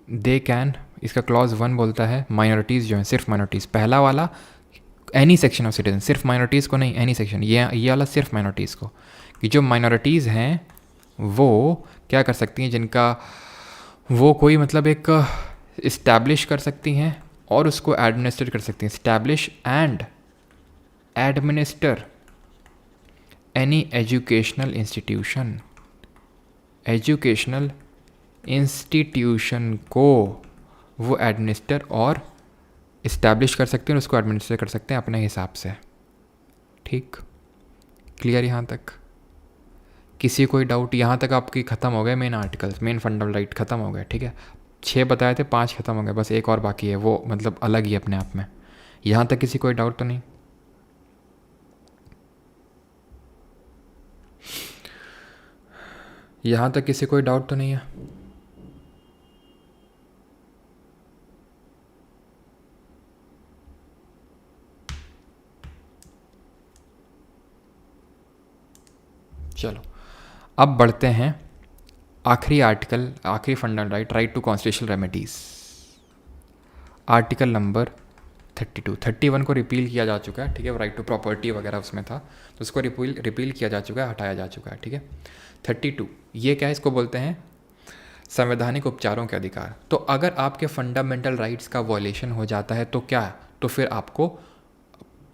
दे कैन, इसका क्लॉज 1 बोलता है माइनॉरिटीज़ जो हैं, सिर्फ माइनॉरिटीज़, पहला वाला एनी सेक्शन ऑफ सिटीजन, सिर्फ माइनॉरिटीज़ को नहीं, एनी सेक्शन, ये वाला सिर्फ माइनॉरिटीज़ को, कि जो माइनॉरिटीज़ हैं वो क्या कर सकती हैं, जिनका वो कोई मतलब एक इस्टेब्लिश कर सकती हैं और उसको एडमिनिस्टर कर सकती हैं। Establish and administer any educational institution educational institution को वो एडमिनिस्टर और इस्टेब्लिश कर सकते हैं और उसको एडमिनिस्टर कर सकते हैं अपने हिसाब से। ठीक, क्लियर यहाँ तक? किसी कोई डाउट? यहाँ तक आपकी ख़त्म हो गए main articles, main fundamental right ख़त्म हो गए। ठीक है, 6 बताए थे, 5 ख़त्म हो गए, बस एक और बाकी है, वो मतलब अलग ही अपने आप में। यहाँ तक किसी कोई डाउट तो नहीं? यहाँ तक किसी कोई डाउट तो नहीं है? चलो अब बढ़ते हैं आखिरी आर्टिकल, आखिरी fundamental right, right to constitutional remedies. Article number 32, 31 को रिपील किया जा चुका है। ठीक है, राइट टू प्रॉपर्टी वगैरह उसमें था, तो उसको रिपील किया जा चुका है, हटाया जा चुका है। ठीक है, 32 ये क्या है? इसको बोलते हैं संवैधानिक उपचारों के अधिकार। तो अगर आपके फंडामेंटल राइट्स का वॉयलेशन हो जाता है तो क्या? तो फिर आपको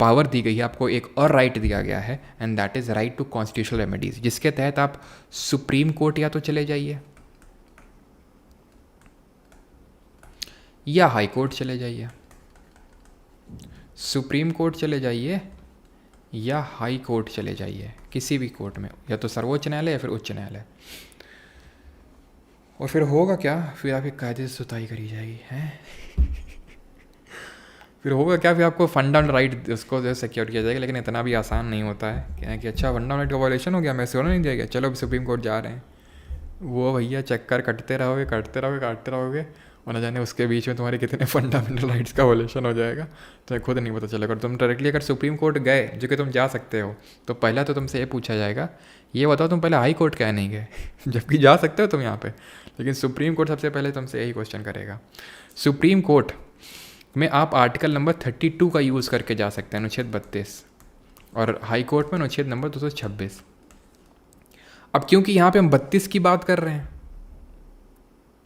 पावर दी गई है, आपको एक और राइट दिया गया है, and that is right to constitutional remedies, जिसके तहत आप सुप्रीम कोर्ट या तो चले जाइए या हाई कोर्ट चले जाइए। सुप्रीम कोर्ट चले जाइए या हाई कोर्ट चले जाइए, किसी भी कोर्ट में, या तो सर्वोच्च न्यायालय या फिर उच्च न्यायालय। और फिर होगा क्या? फिर आपकी कायदे से सुताई करी जाएगी, हैं? फिर होगा क्या? फिर आपको फंडामेंटल राइट उसको जो सिक्योर किया जाएगा, लेकिन इतना भी आसान नहीं होता है क्या कि अच्छा फंडामेंटल राइट का वायलेशन हो गया, मैं सोना नहीं दिया गया, चलो अब सुप्रीम कोर्ट जा रहे हैं। वो भैया चक्कर कटते रहोगे, काटते रहोगे, और न जाने उसके बीच में तुम्हारे कितने फंडामेंटल राइट्स का वायलेशन हो जाएगा, तुम्हें खुद नहीं पता चलेगा। तुम डायरेक्टली अगर सुप्रीम कोर्ट गए, जो कि तुम जा सकते हो, तो पहला तो तुमसे ये पूछा जाएगा, ये बताओ तुम पहले हाई कोर्ट क्या नहीं गए जबकि जा सकते हो तुम यहाँ पे, लेकिन सुप्रीम कोर्ट सबसे पहले तुमसे यही क्वेश्चन करेगा। सुप्रीम कोर्ट में आप आर्टिकल नंबर 32 का यूज़ करके जा सकते हैं, अनुच्छेद 32, और हाई कोर्ट में अनुच्छेद नंबर 226। अब क्योंकि यहाँ पे हम 32 की बात कर रहे हैं,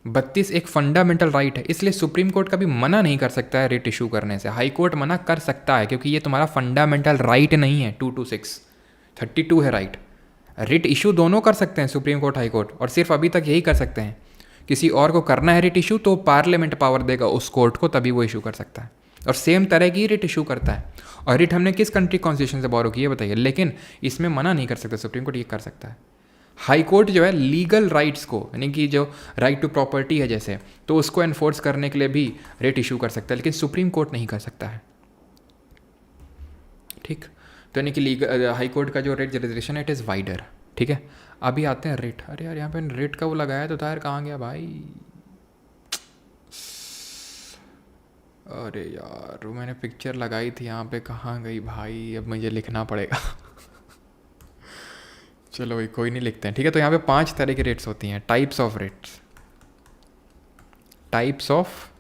32 एक फंडामेंटल राइट है, इसलिए सुप्रीम कोर्ट कभी मना नहीं कर सकता है रिट इशू करने से। हाई कोर्ट मना कर सकता है क्योंकि ये तुम्हारा फंडामेंटल राइट नहीं है। 226, 32 है राइट। रिट इशू दोनों कर सकते हैं, सुप्रीम कोर्ट, हाई कोर्ट, और सिर्फ अभी तक यही कर सकते हैं। किसी और को करना है रिट इशू तो पार्लियामेंट पावर देगा उस कोर्ट को, तभी वो इशू कर सकता है, और सेम तरह की रिट इशू करता है। और रिट हमने किस कंट्री कॉन्स्टिट्यूशन से बोरो की है बताइए, लेकिन इसमें मना नहीं कर सकता सुप्रीम कोर्ट, ये कर सकता है। हाई कोर्ट जो है लीगल राइट्स को, यानी कि जो राइट टू प्रॉपर्टी है जैसे, तो उसको एनफोर्स करने के लिए भी रेट इशू कर सकता है, लेकिन सुप्रीम कोर्ट नहीं कर सकता है। ठीक, तो यानी कि लीगल हाई कोर्ट का जो रेट जरिस्डिक्शन है इट इज़ वाइडर। ठीक है, अभी आते हैं रेट। अरे यार यहाँ पे रेट का वो लगाया तो था यार, कहाँ गया भाई? अरे यार वो मैंने पिक्चर लगाई थी यहाँ पे, कहाँ गई भाई? अब मुझे लिखना पड़ेगा चलो भाई कोई नहीं, लिखते हैं। ठीक है, तो यहाँ पे 5 तरह की रेट्स होती हैं, types of rates. Types of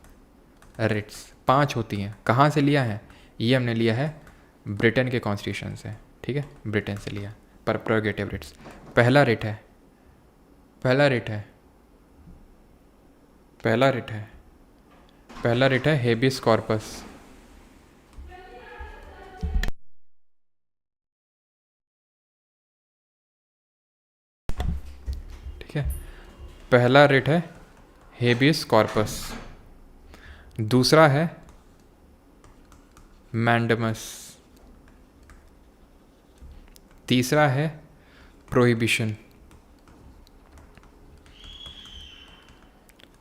rates 5 होती हैं। कहाँ से लिया है? ये हमने लिया है ब्रिटेन के कॉन्स्टिट्यूशन से। ठीक है, ब्रिटेन से लिया पर प्रोगेटिव रेट्स। पहला रेट है हेबियस कॉर्पस। ठीक है, पहला रेट है हेबियस कॉर्पस। दूसरा है मैंडमस। तीसरा है प्रोहिबिशन।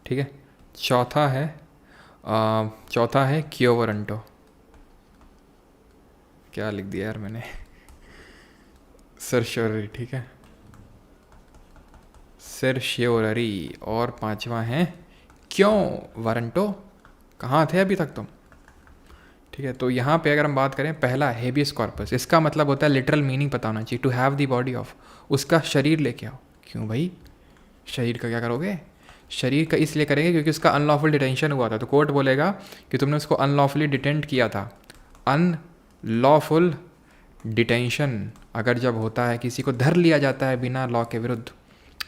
ठीक है, चौथा है क्यो वारंटो। क्या लिख दिया यार मैंने सर्श्योररी। ठीक है, सर्श्योररी। और 5वां है क्यों वारंटो। कहाँ थे अभी तक तुम? ठीक है, तो यहाँ पे अगर हम बात करें, पहला हेबियस कॉर्पस, इसका मतलब होता है लिटरल मीनिंग पता होना चाहिए, to have the body of, उसका शरीर लेके आओ। क्यों भाई? शरीर का क्या करोगे? शरीर का इसलिए करेंगे क्योंकि उसका अनलॉफुल डिटेंशन हुआ था, तो कोर्ट बोलेगा कि तुमने उसको अनलॉफुली डिटेंट किया था। अनलॉफुल डिटेंशन अगर जब होता है, किसी को धर लिया जाता है बिना लॉ के विरुद्ध,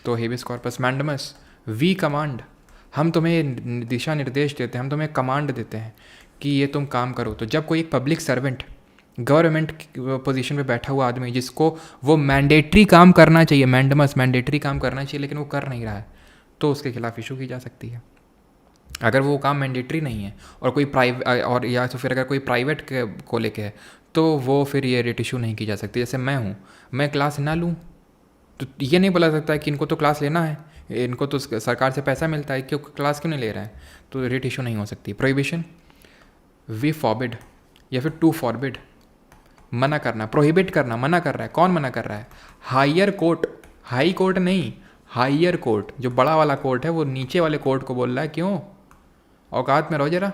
तो habeas corpus. Mandamus, we command, हम तुम्हें दिशा निर्देश देते हैं, हम तुम्हें कमांड देते हैं कि ये तुम काम करो। तो जब कोई एक पब्लिक सर्वेंट गवर्नमेंट पोजीशन पे बैठा हुआ आदमी जिसको वो मैंडेटरी काम करना चाहिए, मैंडेटरी काम करना चाहिए, लेकिन वो कर नहीं रहा है, तो उसके खिलाफ इशू की जा सकती है। अगर वो काम मैंडेटरी नहीं है और कोई प्राइवेट, और या तो फिर अगर कोई प्राइवेट को लेके है, तो वो फिर ये रेट इशू नहीं की जा सकती। जैसे मैं हूँ, मैं क्लास ना लूँ तो ये नहीं बोला सकता है कि इनको तो क्लास लेना है, इनको तो सरकार से पैसा मिलता है, क्यों क्लास क्यों नहीं ले रहे हैं, तो रेट इशू नहीं हो सकती। प्रोहिबिशन, वी फॉरबिड या फिर टू फॉरबिड, मना करना, प्रोहिबिट करना, मना कर रहा है। कौन मना कर रहा है? हायर कोर्ट, हाई कोर्ट नहीं, हायर कोर्ट, जो बड़ा वाला कोर्ट है वो नीचे वाले कोर्ट को बोल रहा है क्यों, औकात में रहो जरा,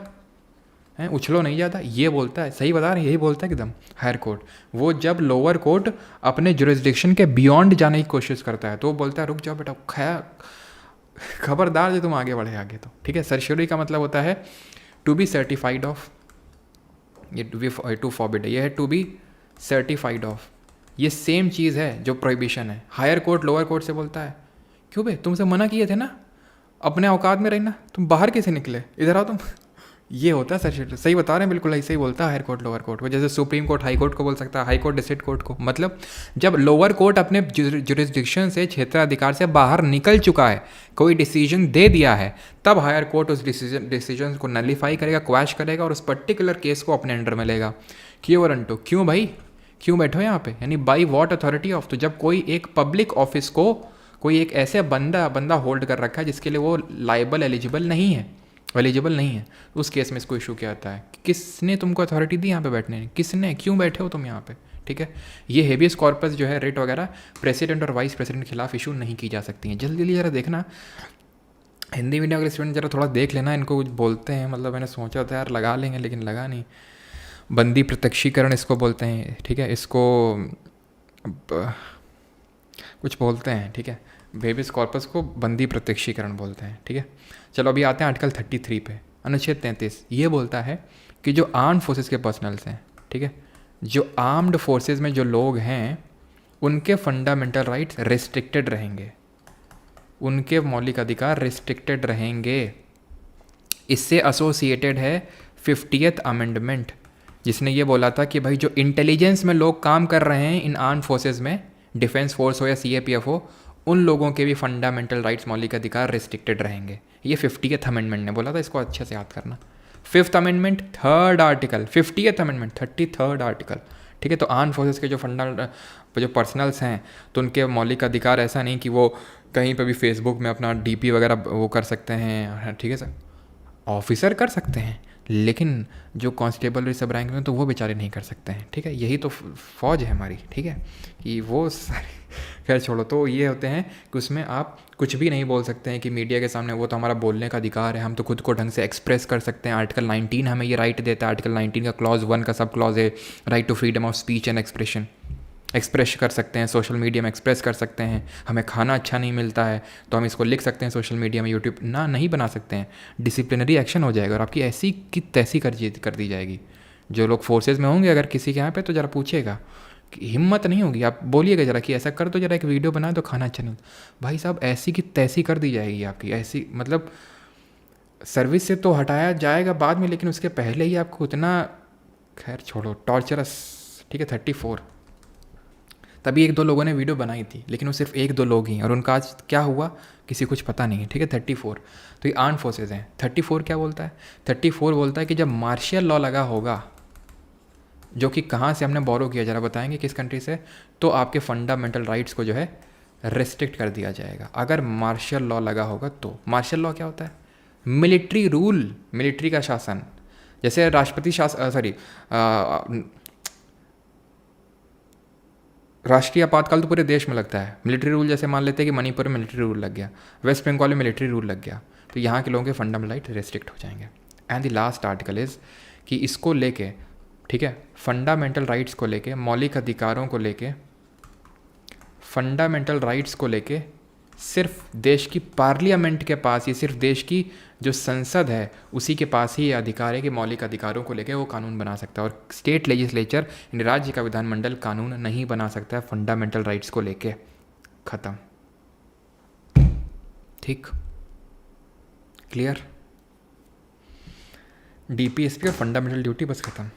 हैं, उछलो नहीं जाता, ये बोलता है। सही बता रहे, यही बोलता है एकदम हायर कोर्ट। वो जब लोअर कोर्ट अपने जुरिस्डिक्शन के बियॉन्ड जाने की कोशिश करता है तो वो बोलता है रुक जाओ बेटा, खबरदार जो तुम आगे बढ़े आगे तो, ठीक है। सर्शियरी का मतलब होता है टू बी सर्टिफाइड ऑफ, ये टू फॉरबिड है, ये है टू बी सर्टिफाइड ऑफ। ये सेम चीज़ है जो प्रोहिबिशन है। हायर कोर्ट लोअर कोर्ट से बोलता है क्यों बे, तुमसे मना किए थे ना, अपने औकात में रहना, तुम बाहर कैसे निकले, इधर आओ तुम। ये होता है सर, सही बता रहे हैं, बिल्कुल ऐसे ही बोलता है हायर कोर्ट लोअर कोर्ट को। जैसे सुप्रीम कोर्ट हाई कोर्ट को बोल सकता है, हाई कोर्ट डिस्ट्रिक्ट कोर्ट को। मतलब जब लोअर कोर्ट अपने जुरिस्डिक्शन से, क्षेत्राधिकार से बाहर निकल चुका है, कोई डिसीजन दे दिया है, तब हायर कोर्ट उस डिसीजन को नलीफाई करेगा, क्वैश करेगा और उस पर्टिकुलर केस को अपने अंडर में लेगा। क्यों वरंटो, क्यों भाई, क्यों बैठो यहाँ पे, यानी बाई वॉट अथॉरिटी ऑफ। तो जब कोई एक पब्लिक ऑफिस को कोई एक ऐसे बंदा होल्ड कर रखा है जिसके लिए वो लाइबल एलिजिबल नहीं है, तो उस केस में इसको इशू क्या आता है, किसने तुमको अथॉरिटी दी यहाँ पे बैठने ने, किसने, क्यों बैठे हो तुम यहाँ पे, ठीक है। ये हेबियस कॉर्पस जो है, रिट वगैरह, प्रेसिडेंट और वाइस प्रेसिडेंट के खिलाफ इशू नहीं की जा सकती हैं। जल्दी जल्दी जरा देखना, हिंदी मीडियम के स्टूडेंट जरा थोड़ा देख लेना, इनको कुछ बोलते हैं, मतलब मैंने सोचा था यार लगा लेंगे लेकिन लगा नहीं। बंदी प्रत्यक्षीकरण इसको बोलते हैं, ठीक है, इसको कुछ बोलते हैं, ठीक है, हेबियस कॉर्पस को बंदी प्रत्यक्षीकरण बोलते हैं, ठीक है। चलो अभी आते हैं आर्टिकल 33 पे। अनुच्छेद 33 ये बोलता है कि जो आर्म फोर्सेस के पर्सनल्स हैं, ठीक है, जो आर्म्ड फोर्सेस में जो लोग हैं, उनके फंडामेंटल राइट्स रिस्ट्रिक्टेड रहेंगे, उनके मौलिक अधिकार रिस्ट्रिक्टेड रहेंगे। इससे एसोसिएटेड है 50th अमेंडमेंट, जिसने ये बोला था कि भाई जो इंटेलिजेंस में लोग काम कर रहे हैं इन आर्म फोर्सेस में, डिफेंस फोर्स हो या CAPF हो, उन लोगों के भी फंडामेंटल राइट्स, मौलिक अधिकार रिस्ट्रिक्टेड रहेंगे। ये 50th अमेंडमेंट ने बोला था, इसको अच्छे से याद करना। 5th amendment 3rd article, 50th amendment 33rd article, ठीक है। तो आर्म फोर्सेस के जो पर्सनल्स हैं, तो उनके मौलिक अधिकार ऐसा नहीं कि वो कहीं पर भी फेसबुक में अपना DP वगैरह वो कर सकते हैं, ठीक है सर, ऑफिसर कर सकते हैं, लेकिन जो कांस्टेबल और सब रैंक में तो वो बेचारे नहीं कर सकते हैं, ठीक है। यही तो फौज है हमारी, ठीक है, कि वो सारे खैर छोड़ो। तो ये होते हैं कि उसमें आप कुछ भी नहीं बोल सकते हैं कि मीडिया के सामने, वो तो हमारा बोलने का अधिकार है, हम तो खुद को ढंग से एक्सप्रेस कर सकते हैं। आर्टिकल 19 हमें ये राइट देता है, आर्टिकल 19 का क्लॉज 1 का सब क्लॉज है, right to freedom of speech and expression. Express कर सकते हैं, सोशल मीडिया में एक्सप्रेस कर सकते हैं। हमें खाना अच्छा नहीं मिलता है तो हम इसको लिख सकते हैं सोशल मीडिया में, यूट्यूब ना नहीं बना सकते हैं, डिसिप्लिनरी एक्शन हो जाएगा और आपकी ऐसी की तैसी कर दी जाएगी। जो लोग फोर्सेज में होंगे अगर किसी के यहाँ पे, तो ज़रा पूछेगा, हिम्मत नहीं होगी, आप बोलिएगा जरा कि ऐसा कर दो, जरा एक वीडियो बना दो, खाना अच्छा नहीं, भाई साहब ऐसी की तैसी कर दी जाएगी आपकी, ऐसी मतलब सर्विस से तो हटाया जाएगा बाद में, लेकिन उसके पहले ही आपको उतना, खैर छोड़ो, टॉर्चरस, ठीक है। 34 तभी 1-2 लोगों ने वीडियो बनाई थी, लेकिन वो सिर्फ 1-2 लोग ही, और उनका आज क्या हुआ किसी कुछ पता नहीं है, ठीक है। 34 तो ये आर्म फोर्सेज हैं। 34 क्या बोलता है? 34 बोलता है कि जब मार्शियल लॉ लगा होगा, जो कि कहाँ से हमने बोरो किया, जरा बताएंगे किस कंट्री से, तो आपके फंडामेंटल राइट्स को जो है रेस्ट्रिक्ट कर दिया जाएगा अगर मार्शियल लॉ लगा होगा। तो मार्शियल लॉ क्या होता है? मिलिट्री रूल, मिलिट्री का शासन। जैसे राष्ट्रपति राष्ट्रीय आपातकाल तो पूरे देश में लगता है। मिलिट्री रूल जैसे मान लेते हैं कि मणिपुर में मिलिट्री रूल लग गया, वेस्ट बंगाल में मिलिट्री रूल लग गया, तो यहाँ के लोगों के फंडामेंटल राइट रेस्ट्रिक्ट हो जाएंगे। And the last article is कि इसको लेके, ठीक है, फंडामेंटल राइट्स को लेके, मौलिक अधिकारों को लेके, फंडामेंटल राइट्स को लेके सिर्फ देश की पार्लियामेंट के पास, ये सिर्फ देश की जो संसद है उसी के पास ही ये अधिकार है कि मौलिक अधिकारों को लेके वो कानून बना सकता है, और स्टेट लेजिस्लेचर, यानी राज्य का विधानमंडल, कानून नहीं बना सकता है फंडामेंटल राइट्स को लेके। खत्म, ठीक, क्लियर। DPSP और फंडामेंटल ड्यूटी बस खत्म।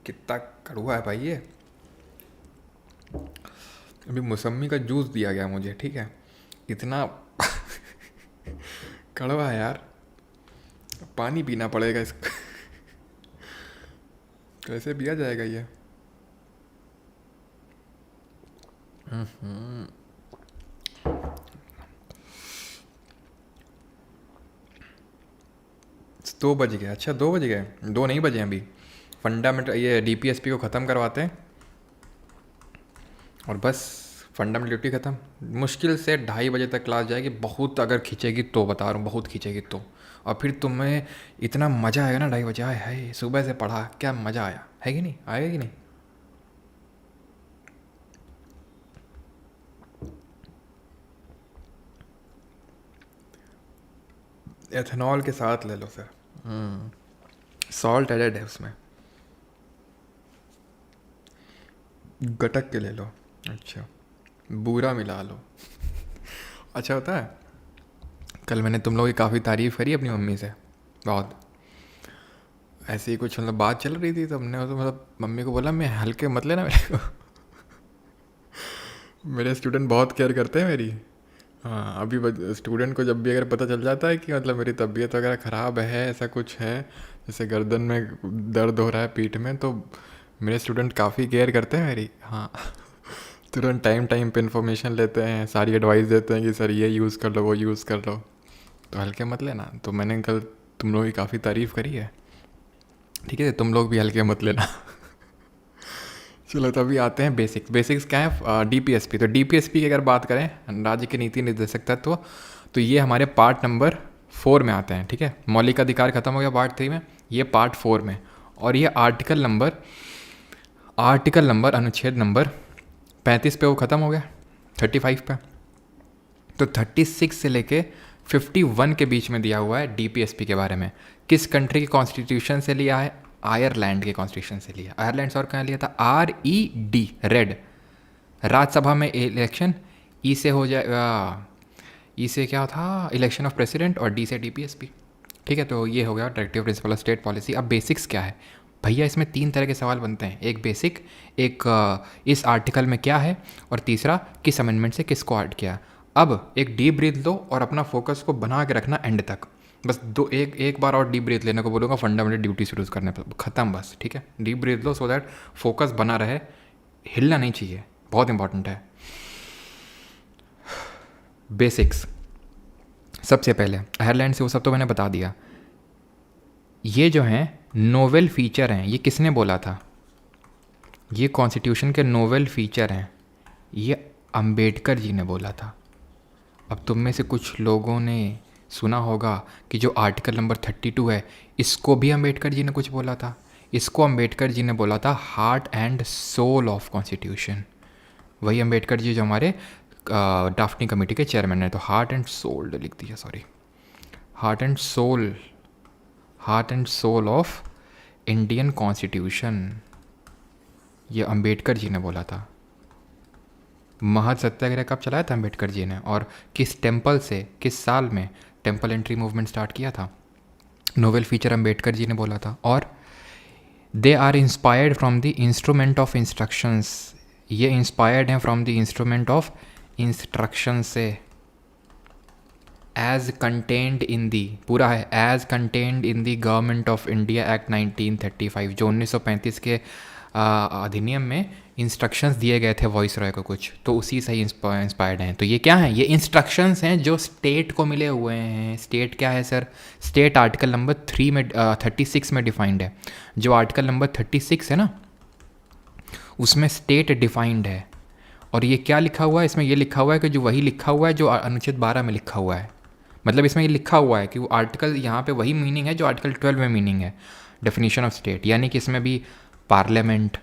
कितना कड़वा है भाई ये। अभी मौसमी का जूस दिया गया मुझे, ठीक है, इतना कड़वा है यार, पानी पीना पड़ेगा इसको। कैसे पिया जाएगा ये। हम्म। 2 बज गए, अच्छा 2 बज गए, 2 नहीं बजे हैं अभी। फंडामेंटल ये डीपीएसपी को ख़त्म करवाते हैं और बस फंडामेंटल ड्यूटी ख़त्म। मुश्किल से 2:30 बजे तक क्लास जाएगी, बहुत अगर खींचेगी तो, बता रहा हूँ बहुत खींचेगी तो। और फिर तुम्हें इतना मज़ा आएगा ना 2:30 बजे, आए हाय सुबह से पढ़ा क्या मज़ा आया, है कि नहीं, आएगा कि नहीं। एथेनॉल के साथ ले लो सर, सॉल्ट एडेड है उसमें, गटक के ले लो। अच्छा, बूरा मिला लो। अच्छा होता है। कल मैंने तुम लोगों की काफ़ी तारीफ़ करी अपनी मम्मी से, बहुत ऐसे ही कुछ मतलब बात चल रही थी, तो हमने तो मतलब मम्मी को बोला मैं हल्के मत लेना मेरे को। मेरे स्टूडेंट बहुत केयर करते हैं मेरी। हाँ, अभी स्टूडेंट को जब भी अगर पता चल जाता है कि मतलब मेरी तबीयत वगैरह ख़राब है, ऐसा कुछ है, जैसे गर्दन में दर्द हो रहा है, पीठ में, तो मेरे स्टूडेंट काफ़ी केयर करते हैं मेरी। हाँ, तुरंत टाइम टाइम पे इन्फॉर्मेशन लेते हैं, सारी एडवाइस देते हैं कि सर ये यूज़ कर लो, वो यूज़ कर लो, तो हल्के मत लेना। तो मैंने कल तुम लोगों की काफ़ी तारीफ़ करी है, ठीक है, तुम लोग भी हल्के मत लेना। चलो, तो अभी आते हैं बेसिक्स। बेसिक्स क्या है, डीपीएसपी। तो डीपीएसपी की अगर बात करें, राज्य के नीति निर्देशक तत्व, तो ये हमारे पार्ट नंबर 4 में आते हैं, ठीक है। मौलिक अधिकार खत्म हो गया पार्ट 3 में, ये पार्ट 4 में। और ये आर्टिकल नंबर अनुच्छेद नंबर 35 पे वो ख़त्म हो गया, 35 पे। तो 36 से लेके 51 के बीच में दिया हुआ है डीपीएसपी के बारे में। किस कंट्री के कॉन्स्टिट्यूशन से लिया है, आयरलैंड के कॉन्स्टिट्यूशन से लिया। आयरलैंड से और कहाँ लिया था, RED, रेड। राज्यसभा में इलेक्शन, ई से हो जाए, ई से क्या था, इलेक्शन ऑफ प्रेसिडेंट, और डी से डीपीएसपी, ठीक है। तो ये हो गया directive principle of state policy. अब बेसिक्स क्या है भैया, इसमें 3 तरह के सवाल बनते हैं, एक बेसिक, एक इस आर्टिकल में क्या है, और तीसरा किस अमेंडमेंट से किसको ऐड किया। अब एक डीप ब्रीथ लो और अपना फोकस को बना के रखना एंड तक। बस एक बार और डीप ब्रीथ लेने को बोलूँगा फंडामेंटल ड्यूटी शुरू करने पर, ख़त्म बस, ठीक है। Deep breath low so that focus बना रहे, हिलना नहीं चाहिए, बहुत इंपॉर्टेंट है। बेसिक्स, सबसे पहले आयरलैंड से वो सब तो मैंने बता दिया। ये जो हैं नोवेल फीचर हैं, ये किसने बोला था, ये कॉन्स्टिट्यूशन के नोवेल फीचर हैं, ये अंबेडकर जी ने बोला था। अब तुम में से कुछ लोगों ने सुना होगा कि जो आर्टिकल नंबर 32 है, इसको भी अंबेडकर जी ने कुछ बोला था। इसको अंबेडकर जी ने बोला था heart and soul of constitution. वही अंबेडकर जी जो हमारे ड्राफ्टिंग कमेटी के चेयरमैन है। तो हार्ट एंड सोल लिख दिया, sorry, heart and soul of Indian constitution, ये अंबेडकर जी ने बोला था। महत सत्याग्रह कब चलाया था अंबेडकर जी ने, और किस टेम्पल से, किस साल में टेम्पल एंट्री मूवमेंट स्टार्ट किया था, नोवेल फीचर अंबेडकर जी ने बोला था। और they are inspired from the instrument of instructions, ये इंस्पायर्ड हैं from the instrument of instruction से, एज कंटेंड इन दी, पूरा है, as contained in the government of India act 1935, जो 1935 के अधिनियम में इंस्ट्रक्शंस दिए गए थे वॉइस रॉय को कुछ, तो उसी से ही इंस्पायर्ड हैं। तो ये क्या है, ये इंस्ट्रक्शंस हैं जो स्टेट को मिले हुए हैं। स्टेट क्या है सर, स्टेट आर्टिकल नंबर 36 में डिफाइंड है। जो आर्टिकल नंबर 36 है ना, उसमें स्टेट डिफाइंड है। और ये क्या लिखा हुआ है इसमें, ये लिखा हुआ है कि जो वही लिखा हुआ है जो अनुच्छेद 12 में लिखा हुआ है। मतलब इसमें ये लिखा हुआ है कि वो आर्टिकल यहाँ पे वही मीनिंग है जो आर्टिकल 12 में मीनिंग है, डेफिनेशन ऑफ स्टेट। यानी कि इसमें भी पार्लियामेंट,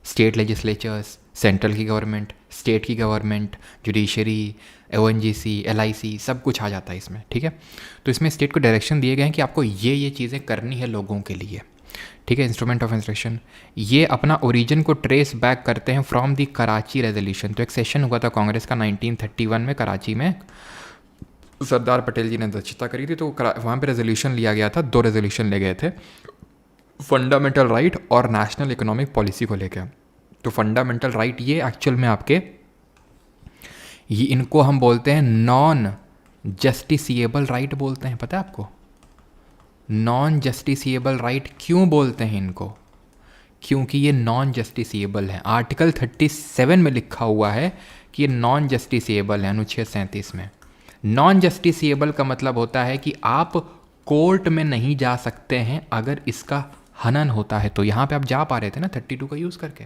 स्टेट लेजिस्लेचर्स, सेंट्रल की गवर्नमेंट, स्टेट की गवर्नमेंट, जुडिशरी, ONGC, LIC, सब कुछ आ जाता है इसमें, ठीक है। तो इसमें स्टेट को डायरेक्शन दिए गए हैं कि आपको ये चीज़ें करनी है लोगों के लिए, ठीक है। इंस्ट्रूमेंट ऑफ इंस्ट्रक्शन, ये अपना ओरिजिन को ट्रेस बैक करते हैं फ्रॉम दी कराची रेजोल्यूशन। तो एक सेशन हुआ था कांग्रेस का 1931 में कराची में, सरदार पटेल जी ने अध्यक्षता करी थी, तो वहाँ पे रेजोल्यूशन लिया गया था, 2 रेजोल्यूशन ले गए थे। फंडामेंटल राइट और नेशनल इकोनॉमिक पॉलिसी को लेकर। तो फंडामेंटल राइट ये एक्चुअल में आपके, ये इनको हम बोलते हैं नॉन जस्टिसिएबल राइट बोलते हैं, पता है आपको? नॉन जस्टिसिएबल राइट क्यों बोलते हैं इनको? क्योंकि ये नॉन जस्टिसिएबल है। आर्टिकल 37 में लिखा हुआ है कि ये नॉन जस्टिसिएबल है, अनुच्छेद 37 में। नॉन जस्टिसिएबल का मतलब होता है कि आप कोर्ट में नहीं जा सकते हैं अगर इसका हनन होता है। तो यहाँ पे आप जा पा रहे थे ना 32 का यूज़ करके,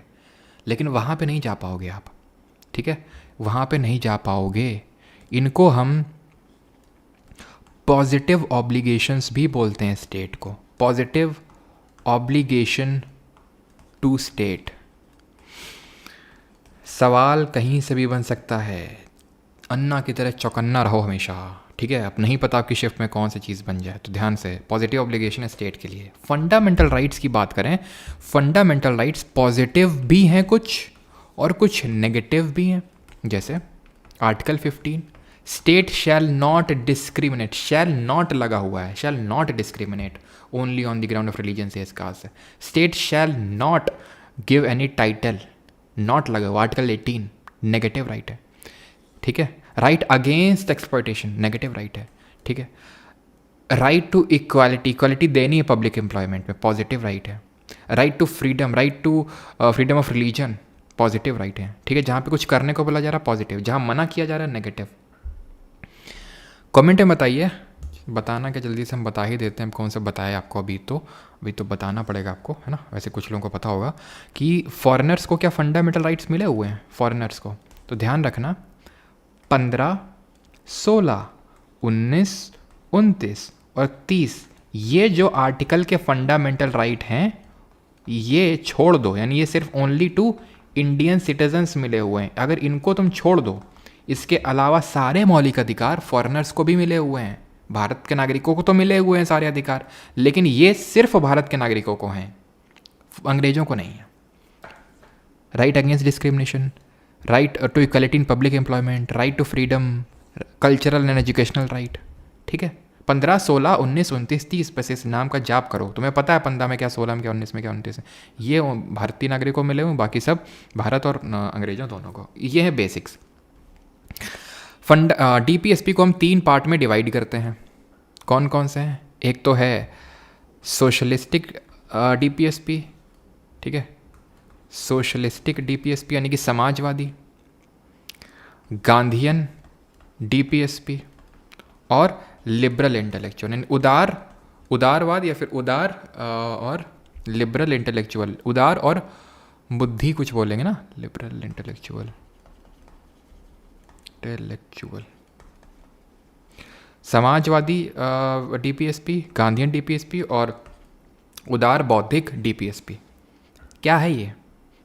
लेकिन वहाँ पे नहीं जा पाओगे आप, ठीक है? वहाँ पे नहीं जा पाओगे। इनको हम पॉजिटिव ऑब्लिगेशंस भी बोलते हैं स्टेट को, पॉजिटिव ऑब्लिगेशन टू स्टेट। सवाल कहीं से भी बन सकता है, अन्ना की तरह चौकन्ना रहो हमेशा, ठीक है? अब नहीं पता आपकी शिफ्ट में कौन सी चीज़ बन जाए, तो ध्यान से। पॉजिटिव ऑब्लिगेशन है स्टेट के लिए। फंडामेंटल राइट्स की बात करें, फंडामेंटल राइट्स पॉजिटिव भी हैं कुछ और कुछ नेगेटिव भी हैं। जैसे article 15, state shall not discriminate, shall not लगा हुआ है, shall not discriminate only on the ground of religion से caste. State shall not give any title, not लगा हुआ। आर्टिकल 18 नेगेटिव राइट है, ठीक है? Right against exploitation negative right है, ठीक है? राइट टू इक्वालिटी, इक्वालिटी देनी है पब्लिक एम्प्लॉयमेंट में, पॉजिटिव राइट है। Right to freedom, right to freedom of religion, positive right है, ठीक है? जहाँ पे कुछ करने को बोला जा रहा है पॉजिटिव, जहाँ मना किया जा रहा है नेगेटिव। कमेंट में बताइए, बताना कि जल्दी से हम बता ही देते हैं कौन सा बताया आपको। अभी तो बताना पड़ेगा आपको, है ना? वैसे कुछ लोगों को पता होगा कि फॉरेनर्स को क्या फंडामेंटल राइट्स मिले हुए हैं फॉरेनर्स को। तो ध्यान रखना, 15, 16, 19, 29 और 30 ये जो आर्टिकल के फंडामेंटल राइट हैं ये छोड़ दो, यानी ये सिर्फ ओनली टू इंडियन सिटीजन्स मिले हुए हैं। अगर इनको तुम छोड़ दो, इसके अलावा सारे मौलिक अधिकार फॉरेनर्स को भी मिले हुए हैं। भारत के नागरिकों को तो मिले हुए हैं सारे अधिकार, लेकिन ये सिर्फ भारत के नागरिकों को हैं, अंग्रेजों को नहीं है। Right against discrimination, right to equality in public employment, right to freedom, cultural and educational right, ठीक है? 15, 16, 19, 29, 30 बस इस नाम का जाप करो, तुम्हें पता है 15 में क्या, 16 में क्या, 19 में क्या, 29 है। ये भारतीय नागरिकों को मिले हुए, बाकी सब भारत और अंग्रेजों दोनों को। ये है बेसिक्स। डीपीएसपी को हम 3 पार्ट में डिवाइड करते हैं। कौन कौन से हैं? एक तो है सोशलिस्टिक डीपीएसपी, ठीक है? सोशलिस्टिक डीपीएसपी यानी कि समाजवादी, गांधीयन डीपीएसपी और लिबरल इंटेलेक्चुअल, यानी उदारवाद या फिर उदार और लिबरल इंटेलेक्चुअल, उदार और बुद्धि कुछ बोलेंगे ना, liberal intellectual, Samajwadi DPSP, Gandhian DPSP और उदार बौद्धिक डीपीएसपी। क्या है ये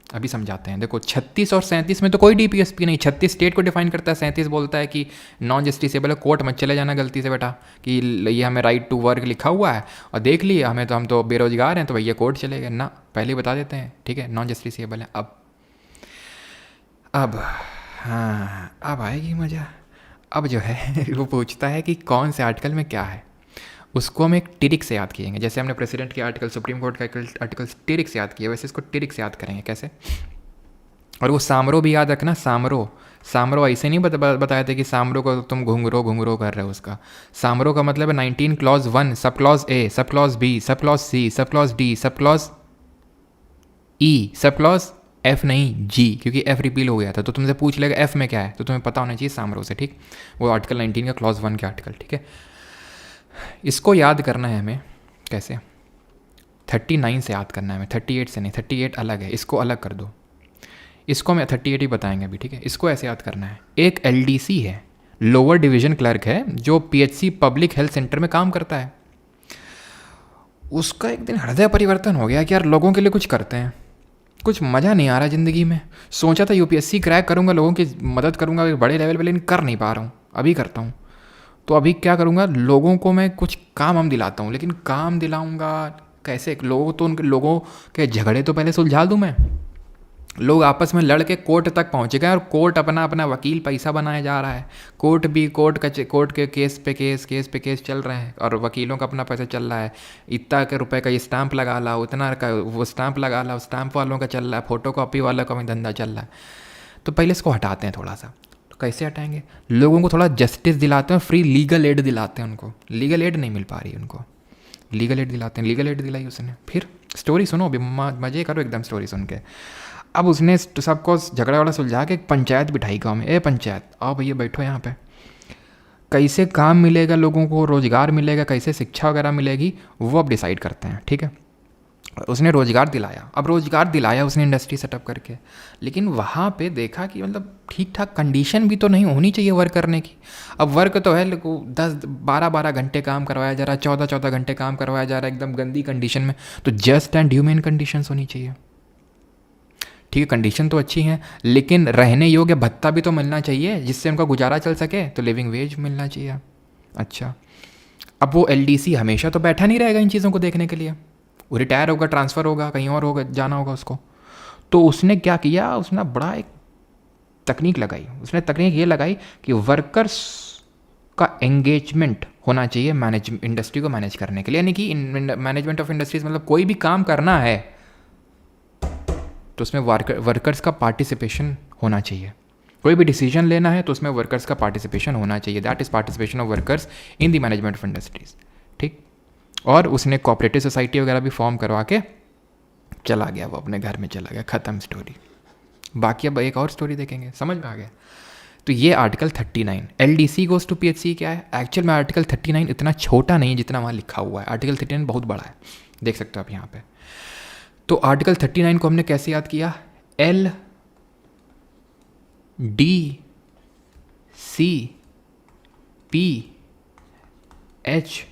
अभी समझाते हैं। देखो 36 और 37 में तो कोई डीपीएसपी नहीं, 36 स्टेट को डिफाइन करता है, 37 बोलता है कि नॉन जस्टिसेबल है, कोर्ट मत चले जाना गलती से बेटा कि ये हमें राइट टू वर्क लिखा हुआ है और देख लिए हम तो बेरोजगार हैं तो भैया कोर्ट चले गए ना, पहले ही बता देते हैं, ठीक है? नॉन जस्टिसेबल है। अब हाँ, अब आएगी मज़ा। अब जो है वो पूछता है कि कौन से आर्टिकल में क्या है, उसको हम एक टिरिक से याद किएंगे। जैसे हमने प्रेसिडेंट के आर्टिकल, सुप्रीम कोर्ट का आर्टिकल टिरिक से याद किया, वैसे इसको टिरिक से याद करेंगे। कैसे? और वो सामरो भी याद रखना। सामरो ऐसे नहीं बताया था कि सामरो को तुम घुंगरो कर रहे हो। उसका सामरो का मतलब है 19 clause 1, sub clause A, sub clause B, sub clause C, sub clause D, sub clause E, sub clause F नहीं जी, क्योंकि एफ रिपील हो गया था तो तुमसे पूछ लेगा एफ में क्या है, तो तुम्हें पता होना चाहिए सामरो से, ठीक? वो आर्टिकल 19 का क्लॉज 1 का आर्टिकल, ठीक है? इसको याद करना है हमें। कैसे? 39 से याद करना है हमें, 38 से नहीं। 38 अलग है, इसको अलग कर दो। इसको हमें 38 ही बताएंगे अभी, ठीक है? इसको ऐसे याद करना है। एक एलडीसी है, लोअर डिवीजन क्लर्क है, जो पीएचसी पब्लिक हेल्थ सेंटर में काम करता है। उसका एक दिन हृदय परिवर्तन हो गया कि यार लोगों के लिए कुछ करते हैं, कुछ मज़ा नहीं आ रहा ज़िंदगी में। सोचा था यूपीएससी क्रैक करूँगा, लोगों की मदद करूँगा बड़े लेवल पे, लेकिन कर नहीं पा रहा हूँ, अभी करता हूँ। तो अभी क्या करूँगा, लोगों को मैं कुछ काम दिलाता हूँ, लेकिन काम दिलाऊँगा कैसे? लोगों के झगड़े तो पहले सुलझा दूँ मैं, लोग आपस में लड़ के कोर्ट तक पहुंच गए और कोर्ट अपना अपना वकील पैसा बनाया जा रहा है। कोर्ट के केस पे केस चल रहे हैं और वकीलों का अपना पैसा चल रहा है। इतना के रुपए का ये स्टैंप लगा ला, उतना का वो स्टैंप लगा ला, स्टैंप वालों का चल रहा है, फोटो कॉपी वालों का भी धंधा चल रहा है। तो पहले इसको हटाते हैं थोड़ा सा। तो कैसे हटाएंगे? लोगों को थोड़ा जस्टिस दिलाते हैं, फ्री लीगल एड दिलाते हैं उनको। लीगल एड नहीं मिल पा रही उनको, लीगल एड दिलाते हैं। लीगल एड दिलाई उसने। फिर स्टोरी सुनो अभी, मज़े करो एकदम स्टोरी सुन के। अब उसने सबको झगड़ा वाला सुलझा के एक पंचायत बिठाई गाँव में। ए पंचायत, आओ भैया बैठो यहाँ पे। कैसे काम मिलेगा लोगों को, रोज़गार मिलेगा, कैसे शिक्षा वगैरह मिलेगी, वो अब डिसाइड करते हैं। ठीक है, उसने रोज़गार दिलाया। अब रोज़गार दिलाया उसने इंडस्ट्री सेटअप करके, लेकिन वहाँ पे देखा कि मतलब ठीक ठाक कंडीशन भी तो नहीं होनी चाहिए वर्क करने की। अब वर्क तो है, 10-12 घंटे काम करवाया जा रहा है, 14-14 घंटे काम करवाया जा रहा है एकदम गंदी कंडीशन में। तो जस्ट एंड ह्यूमन कंडीशंस होनी चाहिए। ठीक है, कंडीशन तो अच्छी हैं, लेकिन रहने योग्य भत्ता भी तो मिलना चाहिए जिससे उनका गुजारा चल सके। तो लिविंग वेज मिलना चाहिए। अच्छा, अब वो एलडीसी हमेशा तो बैठा नहीं रहेगा इन चीज़ों को देखने के लिए। वो रिटायर होगा, ट्रांसफ़र होगा, कहीं और होगा, जाना होगा उसको। तो उसने क्या किया, उसने बड़ा एक तकनीक लगाई। उसने तकनीक ये लगाई कि वर्कर्स का एंगेजमेंट होना चाहिए इंडस्ट्री को मैनेज करने के लिए। यानी कि मैनेजमेंट ऑफ इंडस्ट्रीज मतलब कोई भी काम करना है तो उसमें वर्कर्स का पार्टिसिपेशन होना चाहिए। कोई भी डिसीजन लेना है तो उसमें वर्कर्स का पार्टिसिपेशन होना चाहिए। That is participation of workers in the management of industries. ठीक, और उसने कोऑपरेटिव सोसाइटी वगैरह भी फॉर्म करवा के चला गया, वो अपने घर में चला गया। ख़त्म स्टोरी। बाकी अब एक और स्टोरी देखेंगे, समझ में आ गया। तो ये article 39 LDC goes to PHC क्या है। एक्चुअल में आर्टिकल 39 इतना छोटा नहीं है जितना वहाँ लिखा हुआ है। आर्टिकल 39 बहुत बड़ा है, देख सकते हो आप यहाँ पे। तो आर्टिकल 39 को हमने कैसे याद किया, L D C P H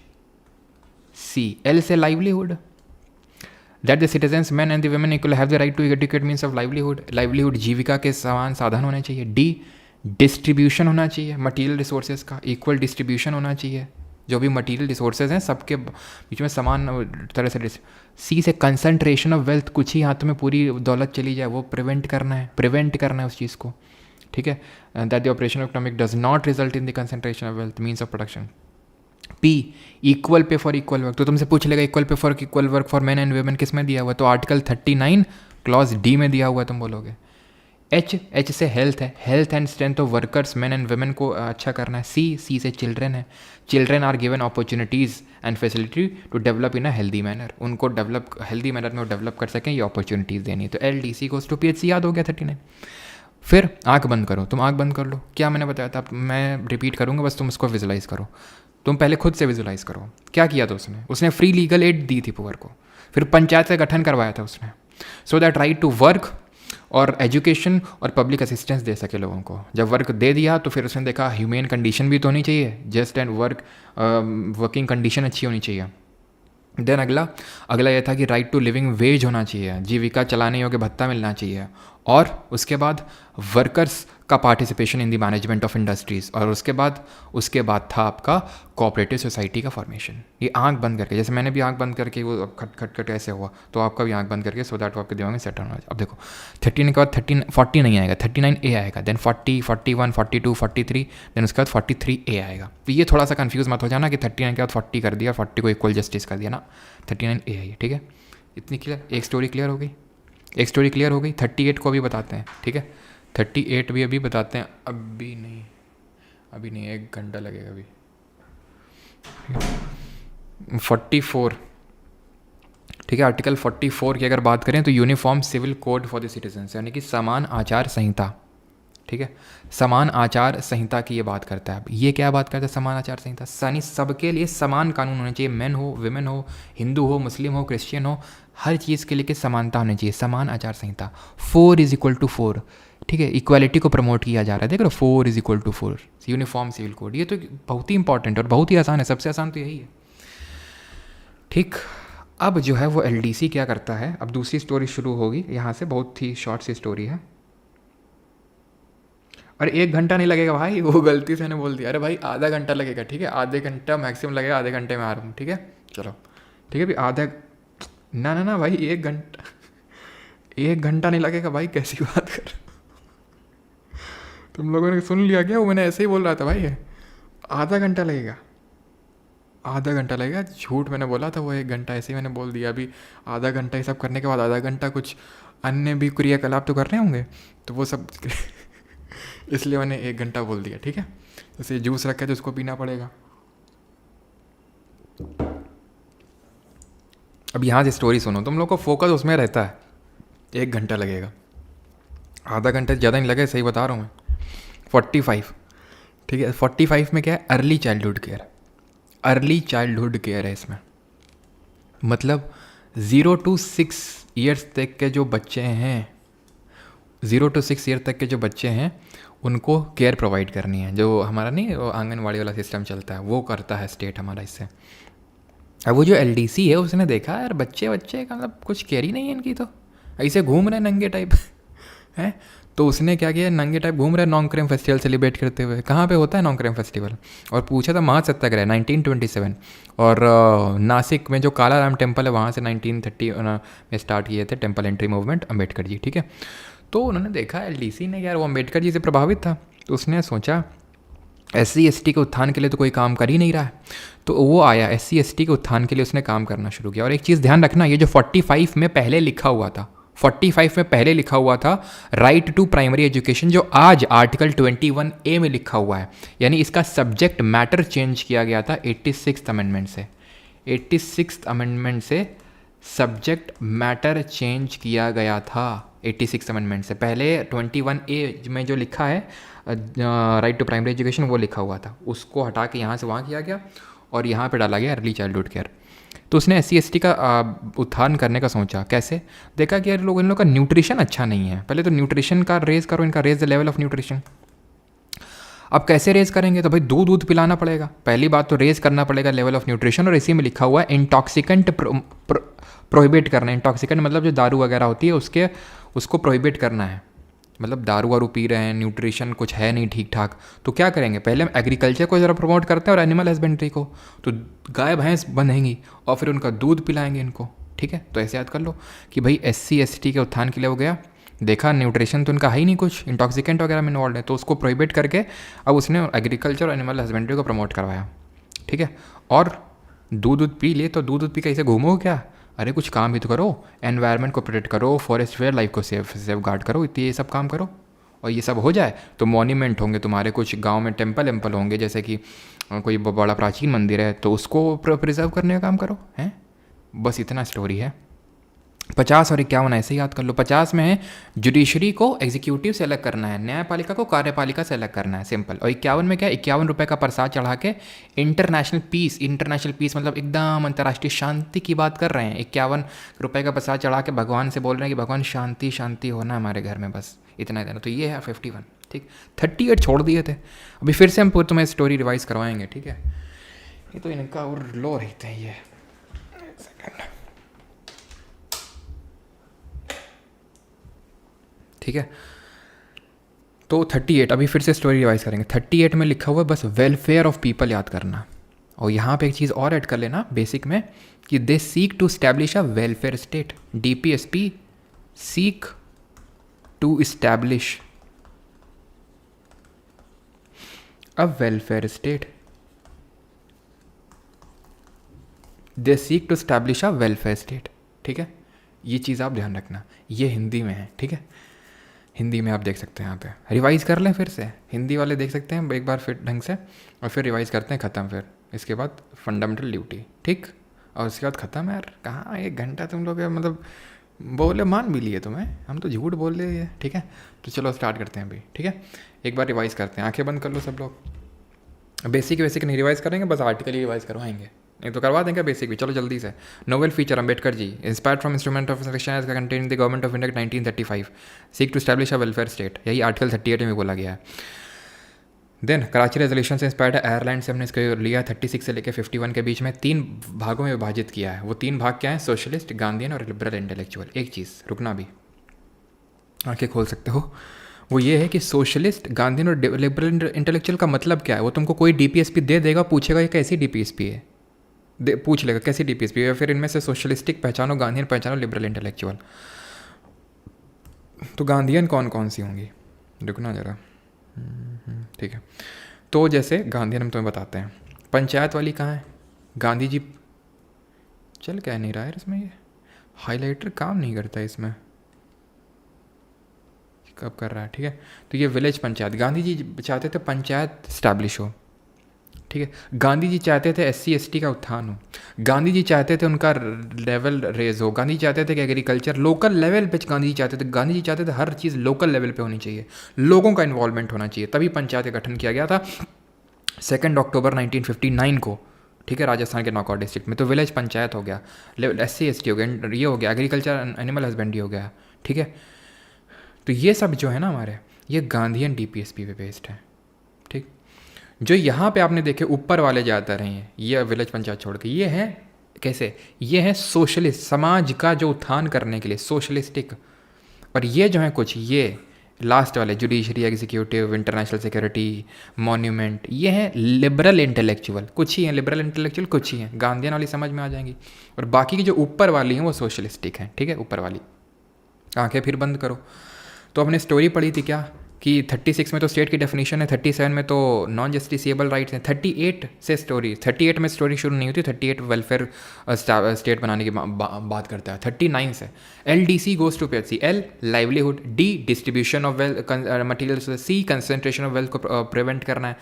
C. L से livelihood, that the citizens man and the women equal have the right to educate means of livelihood. Livelihood जीविका के समान साधन होने चाहिए। डी डिस्ट्रीब्यूशन होना चाहिए मटीरियल रिसोर्सेज का, इक्वल डिस्ट्रीब्यूशन होना चाहिए। जो भी मटीरियल रिसोर्सेज हैं सबके बीच में समान तरह से। सी से कंसंट्रेशन ऑफ वेल्थ, कुछ ही हाथ में पूरी दौलत चली जाए वो प्रिवेंट करना है उस चीज़ को। ठीक है, that the operation of economic does not result in the concentration of wealth means of production. P equal pay for equal work. तो तुमसे पूछ लेगा equal pay for equal work for man and women किस में दिया हुआ है, तो आर्टिकल 39 क्लॉज डी में दिया हुआ है। तुम बोलोगे एच से हेल्थ है, health and strength of workers man and women को अच्छा करना है। सी से चिल्ड्रेन है, children are given opportunities and facility to develop in a healthy manner. उनको हेल्दी मैनर में डेवलप कर सकें, ये अपॉर्चुनिटीज़ देनी। तो L D C goes to PHC, याद हो गया 39। फिर आंख बंद करो, तुम आंख बंद कर लो। क्या मैंने बताया था, मैं रिपीट करूँगा, बस तुम उसको विजुलाइज़ करो। तुम पहले खुद से विजुलाइज करो क्या किया था उसने फ्री लीगल एड दी थी पुअर को। फिर पंचायत से गठन करवाया था उसने, so that right to work और एजुकेशन और पब्लिक असिस्टेंस दे सके लोगों को। जब वर्क दे दिया तो फिर उसने देखा ह्यूमेन कंडीशन भी तो होनी चाहिए, जस्ट एंड वर्किंग कंडीशन अच्छी होनी चाहिए। देन अगला यह था कि राइट टू लिविंग वेज होना चाहिए, जीविका चलाने योग्य भत्ता मिलना चाहिए। और उसके बाद वर्कर्स का participation in the management of industries. और उसके बाद था आपका कोऑपरेटिव सोसाइटी का फॉर्मेशन। ये आंख बंद करके, जैसे मैंने भी आंख बंद करके वो खट ऐसे हुआ, तो आपका भी आंख बंद करके, सो दैट आपके दिमाग में सेट होना। अब देखो 13 के बाद 40 नहीं आएगा, 39A आएगा, देन 40, 41, 42, 43, देन उसके बाद 43A आएगा। तो ये थोड़ा सा कन्फ्यूज़ मत हो जाना कि 39 के बाद 40 कर दिया, 40 को इक्वल जस्टिस कर दिया ना, 39A है ये। ठीक है, इतनी क्लियर, एक स्टोरी क्लियर हो गई। 38 को भी बताते हैं। ठीक है, 38 भी अभी बताते हैं। अभी नहीं 1 घंटा लगेगा अभी। 44, ठीक है, आर्टिकल 44 की अगर बात करें तो uniform civil code for the citizens, यानी कि समान आचार संहिता। ठीक है, समान आचार संहिता की ये बात करता है। अब ये क्या बात करता है, समान आचार संहिता, यानी सबके लिए समान कानून होने चाहिए। मेन हो, विमेन हो, हिंदू हो, मुस्लिम हो, क्रिश्चियन हो, हर चीज़ के लिए समानता होनी चाहिए। समान आचार संहिता। 4 = 4। ठीक है, इक्वालिटी को प्रमोट किया जा रहा है। देख रहे हो, 4 = 4 यूनिफॉर्म सिविल कोड। ये तो बहुत ही इंपॉर्टेंट और बहुत ही आसान है, सबसे आसान तो यही है। ठीक, अब जो है वो एलडीसी क्या करता है। अब दूसरी स्टोरी शुरू होगी यहाँ से, बहुत ही शॉर्ट सी स्टोरी है। और 1 घंटा नहीं लगेगा भाई, वो गलती से मैंने बोल दिया। अरे भाई आधा घंटा लगेगा। ठीक है, आधे घंटा मैक्सिमम लगेगा, आधे घंटे में आ रहा हूँ। ठीक है, चलो ठीक है भाई, आधा ना भाई 1 घंटा 1 घंटा नहीं लगेगा भाई, कैसी बात कर रहे हो? तुम लोगों ने सुन लिया क्या? वो मैंने ऐसे ही बोल रहा था भाई, आधा घंटा लगेगा, आधा घंटा लगेगा। झूठ मैंने बोला था, वो 1 घंटा ऐसे ही मैंने बोल दिया। अभी आधा घंटा ये सब करने के बाद आधा घंटा कुछ अन्य भी क्रियाकलाप तो करने होंगे, तो वो सब इसलिए मैंने 1 घंटा बोल दिया, ठीक है। जैसे जूस रखा है तो उसको पीना पड़ेगा। अब यहाँ से स्टोरी सुनो, तुम लोग को फोकस उसमें रहता है। 1 घंटा लगेगा, आधा घंटा ज़्यादा नहीं लगे, सही बता रहा हूँ मैं। 45, ठीक है। 45 में क्या है? Early childhood care, early childhood care है इसमें। मतलब 0 to 6 ईयर्स तक के जो बच्चे हैं, 0 to 6 ईयर तक के जो बच्चे हैं उनको केयर प्रोवाइड करनी है। जो हमारा नहीं वो आंगनवाड़ी वाला सिस्टम चलता है, वो करता है स्टेट हमारा इससे। अब वो जो एलडीसी है उसने देखा यार बच्चे का मतलब कुछ केयर ही नहीं है इनकी, तो ऐसे घूम रहे नंगे टाइप हैं। तो उसने क्या किया, नंगे टाइप घूम रहे नॉन क्राइम फेस्टिवल सेलिब्रेट करते हुए। कहाँ पे होता है नॉन क्राइम फेस्टिवल? और पूछा था महासत्याग्रह 1927, और नासिक में जो काला राम टेम्पल है वहाँ से 1930 में स्टार्ट किए थे temple entry movement, Ambedkar ji, ठीक है। तो उन्होंने देखा एलडीसी ने यार वो अम्बेडकर जी से प्रभावित था, तो उसने सोचा SC ST के उत्थान के लिए तो कोई काम कर ही नहीं रहा है, तो वो आया SC ST के उत्थान के लिए उसने काम करना शुरू किया। और एक चीज़ ध्यान रखना, ये जो 45 में पहले लिखा हुआ था, 45 में पहले लिखा हुआ था राइट टू प्राइमरी एजुकेशन, जो आज आर्टिकल 21A में लिखा हुआ है, यानी इसका सब्जेक्ट मैटर चेंज किया गया था 86th अमेंडमेंट से। 86th अमेंडमेंट से सब्जेक्ट मैटर चेंज किया गया था 86 अमेंडमेंट से। पहले 21A में जो लिखा है राइट टू प्राइमरी एजुकेशन वो लिखा हुआ था, उसको हटा के यहाँ से वहाँ किया गया और यहाँ पे डाला गया अर्ली चाइल्डहुड केयर। तो उसने SC ST का उत्थान करने का सोचा। कैसे? देखा कि यार इन लोग का न्यूट्रिशन अच्छा नहीं है, पहले तो न्यूट्रिशन का रेज़ करो, इनका raise the level of nutrition. अब कैसे रेज़ करेंगे? तो भाई दूध पिलाना पड़ेगा, पहली बात तो रेज़ करना पड़ेगा लेवल ऑफ न्यूट्रिशन। और इसी में लिखा हुआ है इंटॉक्सिकेंट प्रोहिबिट करना है। इंटॉक्सिकेंट मतलब जो दारू वगैरह होती है उसको प्रोहिबिट करना है। मतलब दारू वारू पी रहे हैं, न्यूट्रिशन कुछ है नहीं ठीक ठाक, तो क्या करेंगे? पहले हम एग्रीकल्चर को ज़रा प्रमोट करते हैं और एनिमल हस्बेंड्री को, तो गाय भैंस बंधेंगी और फिर उनका दूध पिलाएंगे इनको, ठीक है। तो ऐसे याद कर लो कि भाई SC ST के उत्थान के लिए हो गया, देखा न्यूट्रिशन तो उनका है ही नहीं, कुछ इंटॉक्सिकेंट वगैरह में इन्वॉल्व है, तो उसको प्रोहिबिट करके अब उसने एग्रीकल्चर और एनिमल हस्बेंड्री को प्रमोट करवाया, ठीक है। और दूध पी ले, तो दूध पी के ऐसे घूमो क्या? अरे कुछ काम भी तो करो, एनवायरनमेंट को प्रोटेक्ट करो, फॉरेस्ट फेयर लाइफ को सेफ गार्ड करो, इतने ये सब काम करो। और ये सब हो जाए तो मॉन्यूमेंट होंगे तुम्हारे, कुछ गांव में टेम्पल होंगे, जैसे कि कोई बड़ा प्राचीन मंदिर है तो उसको प्रिजर्व करने का काम करो, हैं। बस इतना स्टोरी है। 50 और 51 ऐसे याद कर लो। 50 में है जुडिशरी को एग्जीक्यूटिव से अलग करना है, न्यायपालिका को कार्यपालिका से अलग करना है, सिंपल। और 51 में क्या, 51 रुपये का प्रसाद चढ़ा के इंटरनेशनल पीस मतलब एकदम अंतर्राष्ट्रीय शांति की बात कर रहे हैं। 51 रुपये का प्रसाद चढ़ा के भगवान से बोल रहे हैं कि भगवान शांति शांति होना हमारे घर में, बस इतना ही देना। तो ये है 51, ठीक। 38 छोड़ दिए थे, अभी फिर से हम तुम्हें स्टोरी रिवाइज करवाएंगे, ठीक है। ये तो इनका और लो रहते हैं ये। ठीक है, तो 38 अभी फिर से स्टोरी रिवाइज करेंगे। 38 में लिखा हुआ है बस वेलफेयर ऑफ पीपल याद करना। और यहाँ पे एक चीज़ और ऐड कर लेना बेसिक में कि they seek to establish a welfare state. DPSP seek to establish a welfare state. They seek to establish a welfare state, ठीक है। ये चीज़ आप ध्यान रखना, ये हिंदी में है, ठीक है। हिंदी में आप देख सकते हैं, यहाँ पे रिवाइज कर लें फिर से, हिंदी वाले देख सकते हैं एक बार फिर ढंग से, और फिर रिवाइज करते हैं, ख़त्म। फिर इसके बाद फंडामेंटल ड्यूटी, ठीक, और उसके बाद ख़त्म। यार कहाँ 1 घंटा तुम लोग मतलब बोले, मान भी लिए तुम्हें, हम तो झूठ बोल रहे हैं, ठीक है। तो चलो स्टार्ट करते हैं अभी, ठीक है। एक बार रिवाइज करते हैं, आंखें बंद कर लो सब लोग। बेसिक नहीं रिवाइज करेंगे, बस आर्टिकल ही रिवाइज करवाएंगे, नहीं तो करवा देंगे बेसिक भी। चलो जल्दी से। Novel feature Ambedkar ji, inspired from instrument of section as contain the government of India 1935, seek to establish a welfare state, यही आर्टिकल 38 में बोला गया है। देन कराची रेजोल्यूशन से इंस्पायर्ड है, आयरलैंड से हमने इसको लिया 36 से लेकर 51 के बीच में 3 भागों में विभाजित किया है। वो 3 भाग क्या है? सोशलिस्ट, गांधीयन और लिबरल इंटेलेक्चुअल। एक चीज़ रुकना भी, आंखें खोल सकते हो, वो ये है कि सोशलिस्ट, गांधीयन और लिबरल इंटेलेक्चुअल का मतलब क्या है। वो तुमको कोई DPSP दे देगा, पूछेगा ये कैसी DPSP है, पूछ लेगा कैसी DPSP है, फिर इनमें से सोशलिस्टिक पहचानो, गांधीयन पहचानो, लिबरल इंटेलेक्चुअल। तो गांधीयन कौन कौन सी होंगी, रुकना ज़रा। ठीक है, तो जैसे गांधीयन हम तुम्हें बताते हैं। पंचायत वाली कहाँ है, गांधी जी। चल क्या नहीं रहा है इसमें, ये हाइलाइटर काम नहीं करता है इसमें, कब कर रहा है। ठीक है, तो ये विलेज पंचायत, गांधी जी चाहते थे पंचायत स्टैब्लिश हो। ठीक है, गांधी जी चाहते थे SC ST का उत्थान हो, गांधी जी चाहते थे उनका लेवल रेज हो, गांधी जी चाहते थे कि एग्रीकल्चर लोकल लेवल पे, गांधी जी चाहते थे, गांधी जी चाहते थे हर चीज़ लोकल लेवल पे होनी चाहिए, लोगों का इन्वॉल्वमेंट होना चाहिए, तभी पंचायत का गठन किया गया था 2 अक्टूबर 1959 को। ठीक है, राजस्थान के नौगांव डिस्ट्रिक्ट में। तो विलेज पंचायत हो गया, लेवल SC ST हो गया, ये हो गया एग्रीकल्चर एनिमल हस्बेंड्री हो गया। ठीक है, तो ये सब जो है ना हमारे, ये गांधीयन DPSP पे बेस्ड है। ठीक, जो यहाँ पे आपने देखे ऊपर वाले ज़्यादातर हैं, ये विलेज पंचायत छोड़ के, ये हैं कैसे, ये हैं सोशलिस्ट, समाज का जो उत्थान करने के लिए सोशलिस्टिक। और ये जो हैं कुछ, ये लास्ट वाले judiciary, executive, international security, monument, ये हैं लिबरल इंटेलेक्चुअल, कुछ ही हैं लिबरल इंटेलेक्चुअल, कुछ ही हैं गांधीयन वाली समझ में आ जाएंगी। और बाकी की जो ऊपर वाली हैं वो सोशलिस्टिक हैं। ठीक है, ऊपर वाली। आंखें फिर बंद करो। तो हमने स्टोरी पढ़ी थी क्या, कि 36 में तो स्टेट की डेफिनेशन है, 37 में तो नॉन जस्टिसेबल राइट्स हैं, 38 से स्टोरी, 38 में स्टोरी शुरू नहीं होती, 38 वेलफेयर स्टेट बनाने की बात करता है। 39 से LDC goes to PHC, L livelihood, D distribution of wealth materials, C concentration of wealth को प्रिवेंट करना है,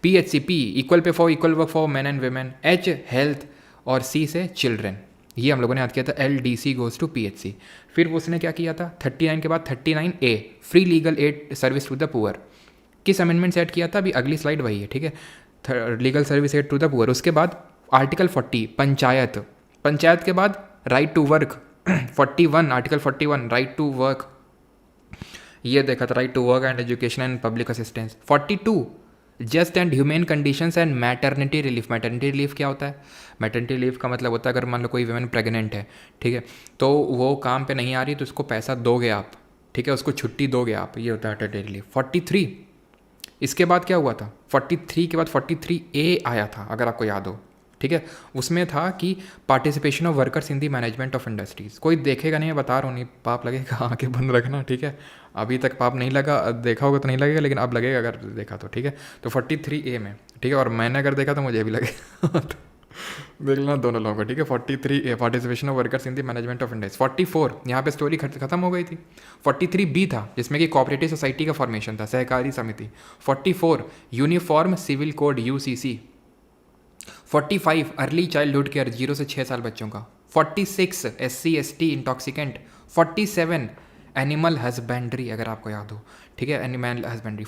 PHC P equal pay for equal work for man and women, H health, और C से चिल्ड्रेन। ये हम लोगों ने याद किया था, LDC गोज टू PHC। फिर उसने क्या किया था 39 के बाद 39A free legal aid service to the poor. किस अमेंडमेंट से ऐड किया था, अभी अगली स्लाइड वही है। ठीक है, legal service aid to the poor. उसके बाद आर्टिकल 40 पंचायत, पंचायत के बाद right to work 41, article 41 right to work, ये देखा था, right to work and education and public assistance. 42 just and humane conditions and maternity relief. Maternity relief क्या होता है, मैटरनिटी रिलीफ का मतलब होता है अगर मान लो कोई वुमेन प्रेग्नेंट है, ठीक है, तो वो काम पे नहीं आ रही तो उसको पैसा दोगे आप, ठीक है, उसको छुट्टी दोगे आप, ये होता है मैटरनिटी रिलीफ। 43 इसके बाद क्या हुआ था, 43 के बाद 43A आया था अगर आपको याद हो। ठीक है, उसमें था कि participation of workers in the management of industries. कोई देखेगा नहीं, मैं बता रहा हूँ, नहीं पाप लगेगा, आंखें बंद रखना। ठीक है, अभी तक पाप नहीं लगा, देखा होगा तो नहीं लगेगा, लेकिन अब लगेगा अगर देखा तो। ठीक है, तो 43A में, ठीक है, और मैंने अगर देखा तो मुझे भी लगेगा देख लेना दोनों लोगों को। ठीक है, 43A participation of workers in the management of industry. 44 यहाँ पे स्टोरी खत्म हो गई थी। 43B था जिसमें कि कोऑपरेटिव सोसाइटी का फॉर्मेशन था, सहकारी समिति। 44 uniform civil code UCC। 45 early childhood care, 0 से 6 साल बच्चों का। 46 SC ST intoxicant. 47 animal husbandry अगर आपको याद हो, ठीक है, एनिमल हस्बेंड्री।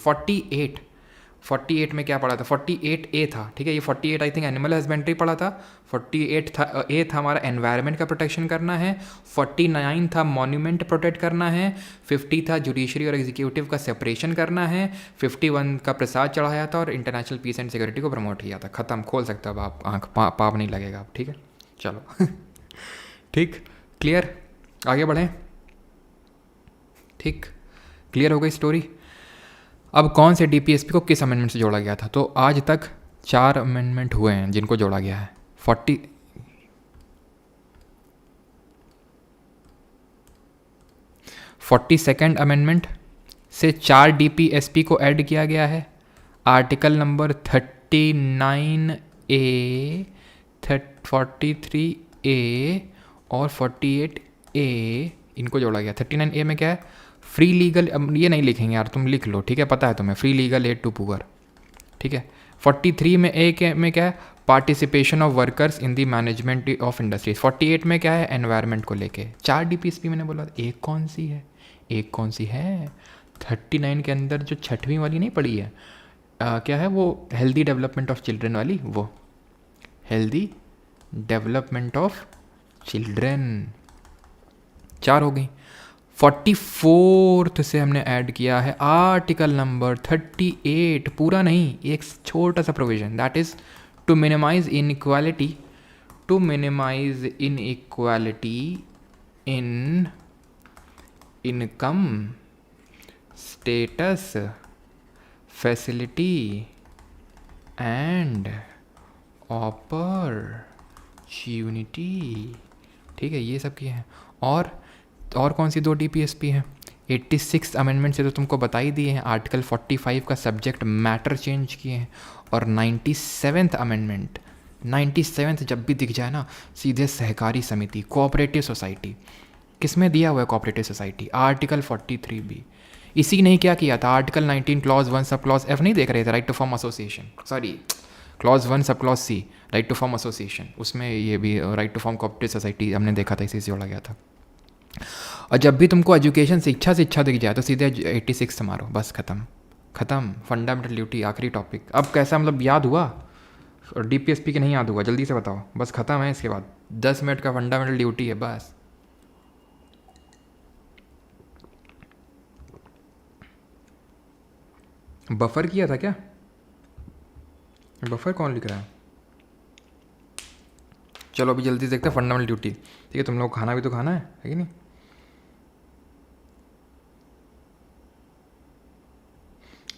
48 में क्या पढ़ा था, 48A था। ठीक है, ये 48 आई थिंक एनिमल हस्बेंड्री पढ़ा था। 48 था A था हमारा एनवायरनमेंट का प्रोटेक्शन करना है। 49 था मॉन्यूमेंट प्रोटेक्ट करना है। 50 था जुडिशरी और एग्जीक्यूटिव का सेपरेशन करना है। 51 का प्रसाद चढ़ाया था और इंटरनेशनल पीस एंड सिक्योरिटी को प्रमोट किया था। ख़त्म, खोल सकते हो अब आप आँख, पाप नहीं लगेगा अब। ठीक है, चलो ठीक, क्लियर, आगे बढ़ें। ठीक, क्लियर हो गई स्टोरी। अब कौन से DPSP को किस अमेंडमेंट से जोड़ा गया था, तो आज तक 4 अमेंडमेंट हुए हैं जिनको जोड़ा गया है। 42nd अमेंडमेंट से 4 DPSP को ऐड किया गया है। आर्टिकल नंबर 39A, 43A और 48A इनको जोड़ा गया। 39A में क्या है, फ्री लीगल, ये नहीं लिखेंगे यार, तुम लिख लो, ठीक है, पता है तुम्हें, free legal aid to poor. ठीक है, 43 में A में क्या है, participation of workers in the management of industries. 48 में क्या है, एनवायरनमेंट को लेके। 4 DPSP मैंने बोला, एक कौन सी है, एक कौन सी है, 39 के अंदर जो 6वीं वाली नहीं पड़ी है, क्या है वो, हेल्दी डेवलपमेंट ऑफ चिल्ड्रन वाली, वो हेल्दी डेवलपमेंट ऑफ चिल्ड्रन। 4 हो गई। 44th से हमने ऐड किया है आर्टिकल नंबर 38, पूरा नहीं, एक छोटा सा provision, that is to minimize inequality, to minimize inequality in income, status, facility and opportunity. ठीक है, ये सब किए हैं। और कौन सी 2 DPSP हैं, 86 अमेंडमेंट से तो तुमको बता ही दिए हैं, आर्टिकल 45 का सब्जेक्ट मैटर चेंज किए हैं। और 97th अमेंडमेंट, 97th जब भी दिख जाए ना, सीधे सहकारी समिति, कोऑपरेटिव सोसाइटी। किस में दिया हुआ है कोऑपरेटिव सोसाइटी? Article 43B। इसी ने क्या किया था, article 19 clause 1 sub clause F नहीं देख रहे थे, right to form association, sorry clause 1 sub clause C, right to form association, उसमें ये भी right to form cooperative society हमने देखा था, इसी से जोड़ा गया था। और जब भी तुमको एजुकेशन शिक्षा से इच्छा दिख जाए तो सीधे 86 से मारो, बस खत्म खत्म। फंडामेंटल ड्यूटी आखिरी टॉपिक। अब कैसा मतलब याद हुआ? और DPSP के नहीं याद हुआ, जल्दी से बताओ, बस खत्म है। इसके बाद 10 मिनट का फंडामेंटल ड्यूटी है बस। बफर किया था क्या? बफर कौन लिख रहा है? चलो अभी जल्दी से देखते हैं फंडामेंटल ड्यूटी। ठीक है, तुम लोग खाना भी तो खाना है कि नहीं?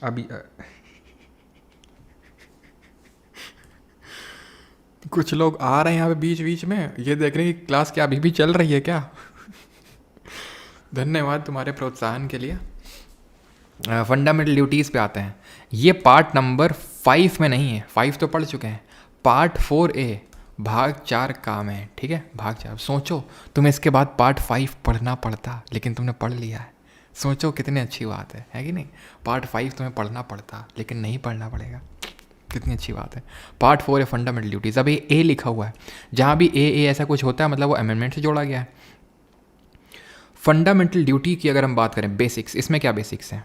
अभी कुछ लोग आ रहे हैं यहाँ पे बीच बीच में, ये देख रहे हैं कि क्लास क्या अभी भी चल रही है क्या? धन्यवाद तुम्हारे प्रोत्साहन के लिए। फंडामेंटल ड्यूटीज़ पे आते हैं। ये पार्ट नंबर 5 में नहीं है, 5 तो पढ़ चुके हैं। पार्ट 4A भाग 4 काम है, ठीक है, भाग 4। सोचो तुम्हें इसके बाद पार्ट 5 पढ़ना पड़ता, लेकिन तुमने पढ़ लिया है। सोचो कितनी अच्छी बात है कि नहीं? पार्ट 5 तुम्हें पढ़ना पड़ता, लेकिन नहीं पढ़ना पड़ेगा, कितनी अच्छी बात है। पार्ट 4 है फंडामेंटल ड्यूटीज़। अब ये ए लिखा हुआ है, जहाँ भी ए ऐसा कुछ होता है मतलब वो अमेंडमेंट से जोड़ा गया है। फंडामेंटल ड्यूटी की अगर हम बात करें बेसिक्स, इसमें क्या बेसिक्स हैं?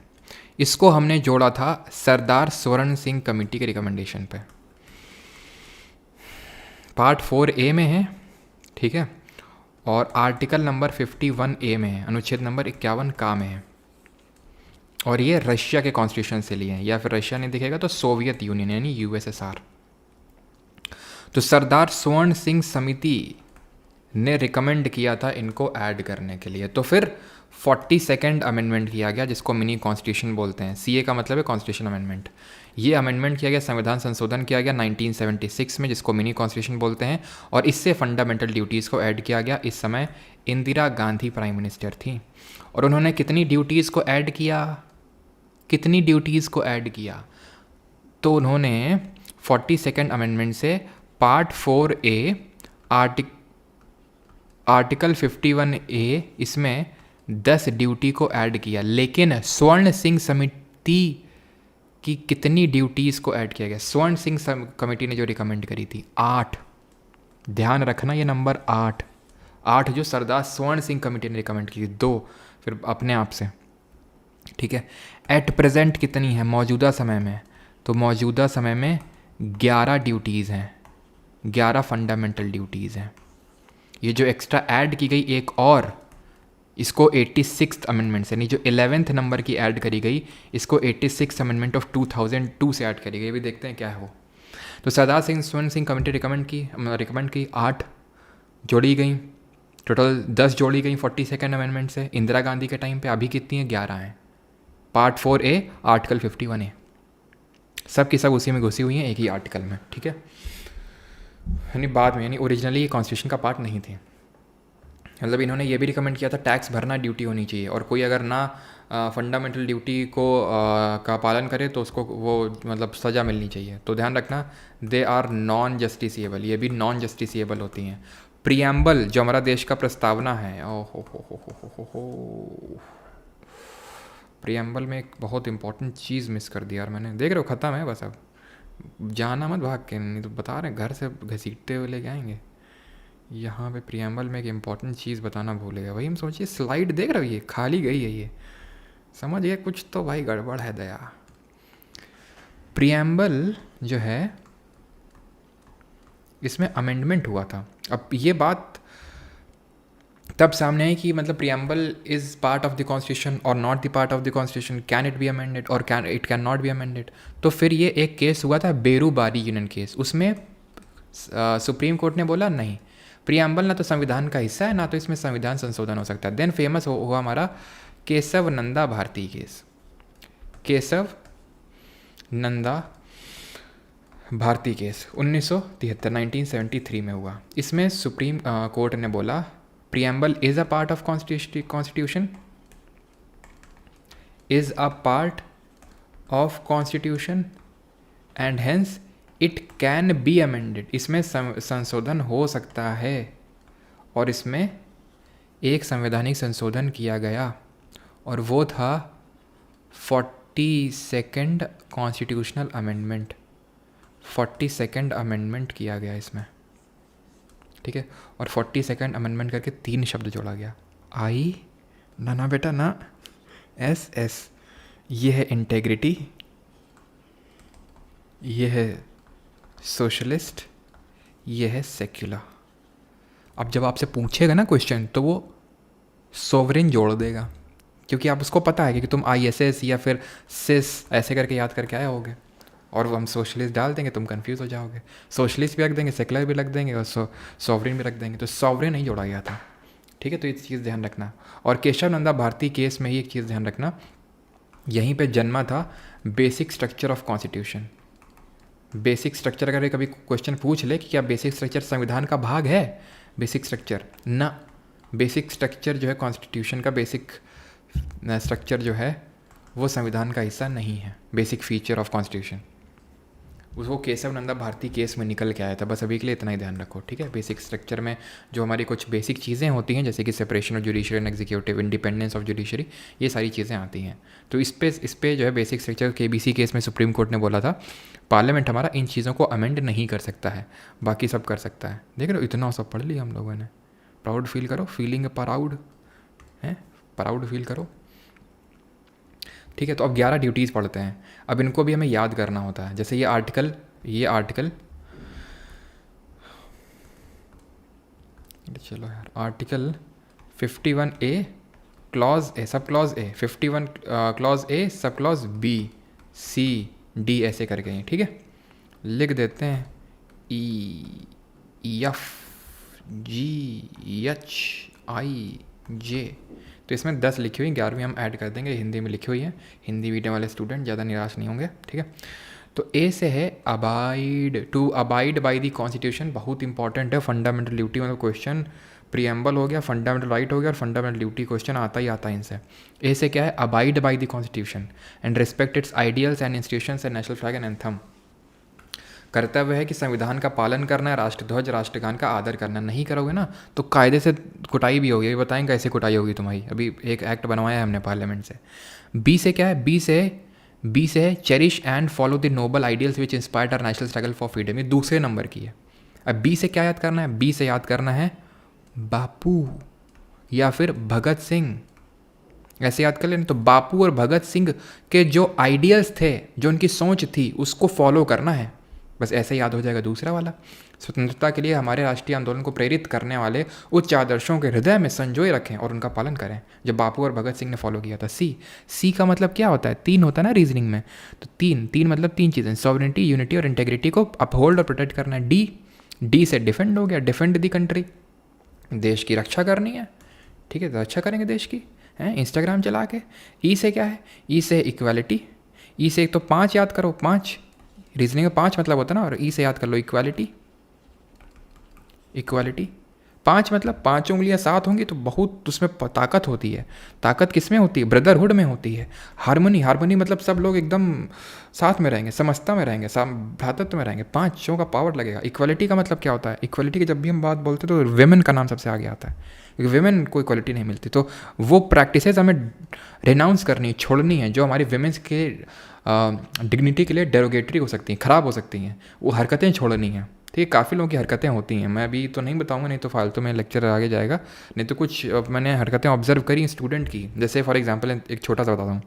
इसको हमने जोड़ा था सरदार स्वर्ण सिंह कमेटी के रिकमेंडेशन पे। पार्ट 4A में है, ठीक है, और आर्टिकल नंबर 51A में है, अनुच्छेद नंबर 51 का में है। और ये रशिया के कॉन्स्टिट्यूशन से लिए हैं, या फिर रशिया नहीं दिखेगा तो सोवियत यूनियन यानी USSR। तो सरदार स्वर्ण सिंह समिति ने रिकमेंड किया था इनको ऐड करने के लिए। तो फिर 42nd अमेंडमेंट किया गया, जिसको मिनी कॉन्स्टिट्यूशन बोलते हैं। CA का मतलब है कॉन्स्टिट्यूशन अमेंडमेंट। ये अमेंडमेंट किया गया, संविधान संशोधन किया गया 1976 में, जिसको मिनी कॉन्स्टिट्यूशन बोलते हैं। और इससे फंडामेंटल ड्यूटीज़ को ऐड किया गया। इस समय इंदिरा गांधी प्राइम मिनिस्टर थी, और उन्होंने कितनी ड्यूटीज़ को ऐड किया? कितनी ड्यूटीज़ को ऐड किया? तो उन्होंने 42nd अमेंडमेंट से पार्ट 4A आर्टिकल 51A इसमें 10 ड्यूटी को ऐड किया। लेकिन स्वर्ण सिंह समिति की कितनी ड्यूटीज़ को ऐड किया गया? स्वर्ण सिंह कमेटी ने जो रिकमेंड करी थी 8। ध्यान रखना ये नंबर 8 जो सरदार स्वर्ण सिंह कमेटी ने रिकमेंड की थी, 2 फिर अपने आप से, ठीक है। एट प्रेजेंट कितनी है मौजूदा समय में? तो मौजूदा समय में 11 ड्यूटीज़ हैं, 11 फंडामेंटल ड्यूटीज़ हैं। ये जो एक्स्ट्रा ऐड की गई एक और, इसको 86th अमेंडमेंट से, नहीं जो 11th नंबर की ऐड करी गई, इसको 86th अमेंडमेंट ऑफ 2002 से ऐड करी गई। भी देखते हैं क्या है वो। तो सरदार सिंह स्वर्ण सिंह कमेटी रिकमेंड की 8 जोड़ी गई, टोटल 10 जोड़ी गई 42nd अमेंडमेंट से इंदिरा गांधी के टाइम पे। अभी कितनी है? 11 हैं। पार्ट 4A आर्टिकल 51A, सब की सब उसी में घुसी हुई हैं, एक ही आर्टिकल में, ठीक है। यानी बाद में, यानी ओरिजिनली ये कॉन्स्टिट्यूशन का पार्ट नहीं थी। मतलब इन्होंने ये भी रिकमेंड किया था टैक्स भरना ड्यूटी होनी चाहिए, और कोई अगर ना फंडामेंटल ड्यूटी को का पालन करे तो उसको वो मतलब सज़ा मिलनी चाहिए। तो ध्यान रखना, दे आर नॉन जस्टिसिएबल, ये भी नॉन जस्टिसिएबल होती हैं। प्रियम्बल जो हमारा देश का प्रस्तावना है, ओ हो प्रियम्बल में एक बहुत इंपॉर्टेंट चीज़ मिस कर दिया यार मैंने। देख रहे हो ख़त्म है बस, अब जाना मत भाग के, नहीं तो बता रहे घर से घसीटते हुए लेके आएंगे। यहाँ पे प्रियम्बल में एक इम्पॉर्टेंट चीज़ बताना भूलेगा भाई। हम सोचिए स्लाइड देख रहे हो, ये खाली गई है, ये समझ गए कुछ तो भाई गड़बड़ है दया। प्रियम्बल जो है इसमें अमेंडमेंट हुआ था। अब ये बात तब सामने आई कि मतलब preamble is part of the constitution or not the part of the constitution, can it be amended or it can not be amended. तो फिर ये एक केस हुआ था बेरूबारी यूनियन केस, उसमें सुप्रीम कोर्ट ने बोला नहीं, प्रियम्बल ना तो संविधान का हिस्सा है, ना तो इसमें संविधान संशोधन हो सकता है। देन फेमस हुआ हमारा केशव नंदा भारती केस। केशव नंदा भारती केस 1973 में हुआ। इसमें सुप्रीम कोर्ट ने बोला preamble is a part of constitution is a part of constitution and hence it can be amended. इसमें संशोधन हो सकता है और इसमें एक संवैधानिक संशोधन किया गया और वो था 42nd constitutional amendment. 42nd amendment किया गया इसमें, ठीक है। और 42nd अमेंडमेंट करके 3 शब्द जोड़ा गया, आई ना ना बेटा ना, एस एस। ये है इंटेग्रिटी, ये है सोशलिस्ट, ये है सेक्युलर। अब जब आपसे पूछेगा ना क्वेश्चन तो वो सोवरेन जोड़ देगा, क्योंकि आप उसको पता है कि तुम ISS या फिर सिस ऐसे करके याद करके आए होगे, और हम सोशलिस्ट डाल देंगे तुम कंफ्यूज हो जाओगे। सोशलिस्ट भी रख देंगे, सेकुलर भी रख देंगे और सॉवरेन भी रख देंगे, तो सॉवरेन नहीं जोड़ा गया था, ठीक है। तो ये चीज़ ध्यान रखना। और केशव नंदा भारती केस में ही एक चीज़ ध्यान रखना, यहीं पे जन्मा था basic structure of constitution. Basic structure अगर कभी क्वेश्चन पूछ ले कि क्या बेसिक स्ट्रक्चर संविधान का भाग है, बेसिक स्ट्रक्चर ना, बेसिक स्ट्रक्चर जो है कॉन्स्टिट्यूशन का बेसिक स्ट्रक्चर जो है वो संविधान का हिस्सा नहीं है, बेसिक फीचर ऑफ कॉन्स्टिट्यूशन। वो केशव नंदा भारती केस में निकल के आया था। बस अभी के लिए इतना ही ध्यान रखो, ठीक है। बेसिक स्ट्रक्चर में जो हमारी कुछ बेसिक चीज़ें होती हैं, जैसे कि separation of judiciary and executive, independence of judiciary, ये सारी चीज़ें आती हैं। तो इस पे जो है बेसिक स्ट्रक्चर KBC केस में सुप्रीम कोर्ट ने बोला था पार्लियामेंट हमारा इन चीज़ों को अमेंड नहीं कर सकता है, बाकी सब कर सकता है। देख रहे हो, इतना सब पढ़ लिया हम लोगों ने। प्राउड फील करो, फीलिंग प्राउड है, प्राउड फील करो, ठीक है। तो अब 11 ड्यूटीज़ पढ़ते हैं। अब इनको भी हमें याद करना होता है। जैसे ये आर्टिकल चलो यार, article 51A clause A, sub clause A, 51 clause A, sub clause B, C, D ऐसे करके हैं, ठीक है। लिख देते हैं EF GHIJ। तो इसमें 10 लिखी हुई, 11वीं हम ऐड कर देंगे, हिंदी में लिखी हुई है। हिंदी मीडियम वाले स्टूडेंट ज़्यादा निराश नहीं होंगे, ठीक है। तो ए से है abide, to abide by the constitution, बहुत इंपॉर्टेंट है। फंडामेंटल ड्यूटी मतलब क्वेश्चन, प्रीएम्बल हो गया, फंडामेंटल राइट हो गया, और फंडामेंटल ड्यूटी क्वेश्चन आता ही आता है इनसे। ए से क्या है, abide by the constitution and respect it's ideals and institutions and national flag and anthem. कर्तव्य है कि संविधान का पालन करना है, राष्ट्रध्वज राष्ट्रगान का आदर करना। नहीं करोगे ना तो कायदे से कुटाई भी होगी। अभी बताएंगे कैसे कुटाई होगी तुम्हारी, अभी एक एक्ट बनवाया है हमने पार्लियामेंट से। बी से क्या है, बी से है cherish and follow the noble ideals which inspired our national struggle for freedom. ये दूसरे नंबर की है। अब बी से क्या याद करना है, बी से याद करना है बापू या फिर भगत सिंह, ऐसे याद कर लेना। तो बापू और भगत सिंह के जो आइडियल्स थे, जो उनकी सोच थी, उसको फॉलो करना है, बस ऐसे याद हो जाएगा। दूसरा वाला, स्वतंत्रता के लिए हमारे राष्ट्रीय आंदोलन को प्रेरित करने वाले उच्च आदर्शों के हृदय में संजोए रखें और उनका पालन करें, जो बापू और भगत सिंह ने फॉलो किया था। सी का मतलब क्या होता है, 3 होता है ना रीजनिंग में, तो 3 मतलब 3 चीज़ें, सॉवरेनिटी, यूनिटी और इंटेग्रिटी को अपहोल्ड और प्रोटेक्ट करना है। डी से डिफेंड हो गया, डिफेंड द कंट्री, देश की रक्षा करनी है, ठीक है, तो रक्षा करेंगे देश की, हैं, इंस्टाग्राम चला के। ई से क्या है, ई से इक्वालिटी, ई से एक तो 5 याद करो, 5 रीजनिंग में 5 मतलब होता है ना, और ई से याद कर लो इक्वालिटी। 5 मतलब 5 उंगलियां साथ होंगी तो बहुत उसमें ताकत होती है। ताकत किस में होती है, ब्रदरहुड में होती है। हार्मनी मतलब सब लोग एकदम साथ में रहेंगे, समझता में रहेंगे, भ्रातृत्व में रहेंगे, 5 का पावर लगेगा। इक्वालिटी का मतलब क्या होता है, इक्वालिटी की जब भी हम बात बोलते हैं तो वेमेन का नाम सबसे आगे आता है, क्योंकि वेमेन को इक्वालिटी नहीं मिलती। तो वो प्रैक्टिसेस हमें रिनाउंस करनी, छोड़नी है, जो हमारी वेमेंस के डिग्निटी के लिए डेरोगेटरी हो सकती हैं, ख़राब हो सकती हैं, वो हरकतें छोड़नी हैं, ठीक है। काफ़ी लोगों की हरकतें होती हैं, मैं अभी तो नहीं बताऊंगा, नहीं तो फालतू में लेक्चर आगे जाएगा। नहीं तो कुछ मैंने हरकतें ऑब्जर्व करी स्टूडेंट की। जैसे फॉर एग्जांपल एक छोटा सा बताता हूँ।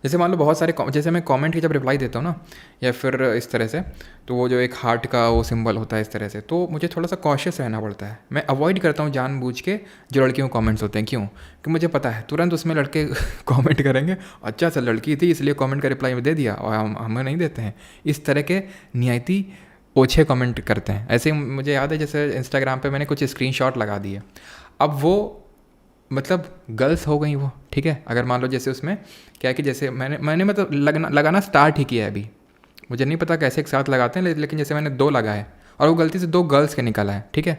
जैसे मान लो बहुत सारे, जैसे मैं कमेंट की जब रिप्लाई देता हूँ ना, या फिर इस तरह से, तो वो जो एक हार्ट का वो सिंबल होता है इस तरह से, तो मुझे थोड़ा सा कॉशियस रहना पड़ता है। मैं अवॉइड करता हूँ जानबूझ के जो लड़कियों के कमेंट्स होते हैं। क्यों? कि मुझे पता है तुरंत उसमें लड़के कमेंट करेंगे, अच्छा सर लड़की थी इसलिए कमेंट का रिप्लाई में दे दिया, और हमें नहीं देते हैं। इस तरह के नियाती ओछे कमेंट करते हैं। ऐसे ही मुझे याद है, जैसे इंस्टाग्राम पे मैंने कुछ स्क्रीनशॉट लगा दिए, अब वो मतलब गर्ल्स हो गई वो, ठीक है। अगर मान लो जैसे उसमें क्या है कि जैसे मैंने मतलब लगाना स्टार्ट ही किया है अभी, मुझे नहीं पता कैसे एक साथ लगाते हैं, लेकिन जैसे मैंने 2 लगाए और वो गलती से 2 गर्ल्स के निकला है, ठीक है।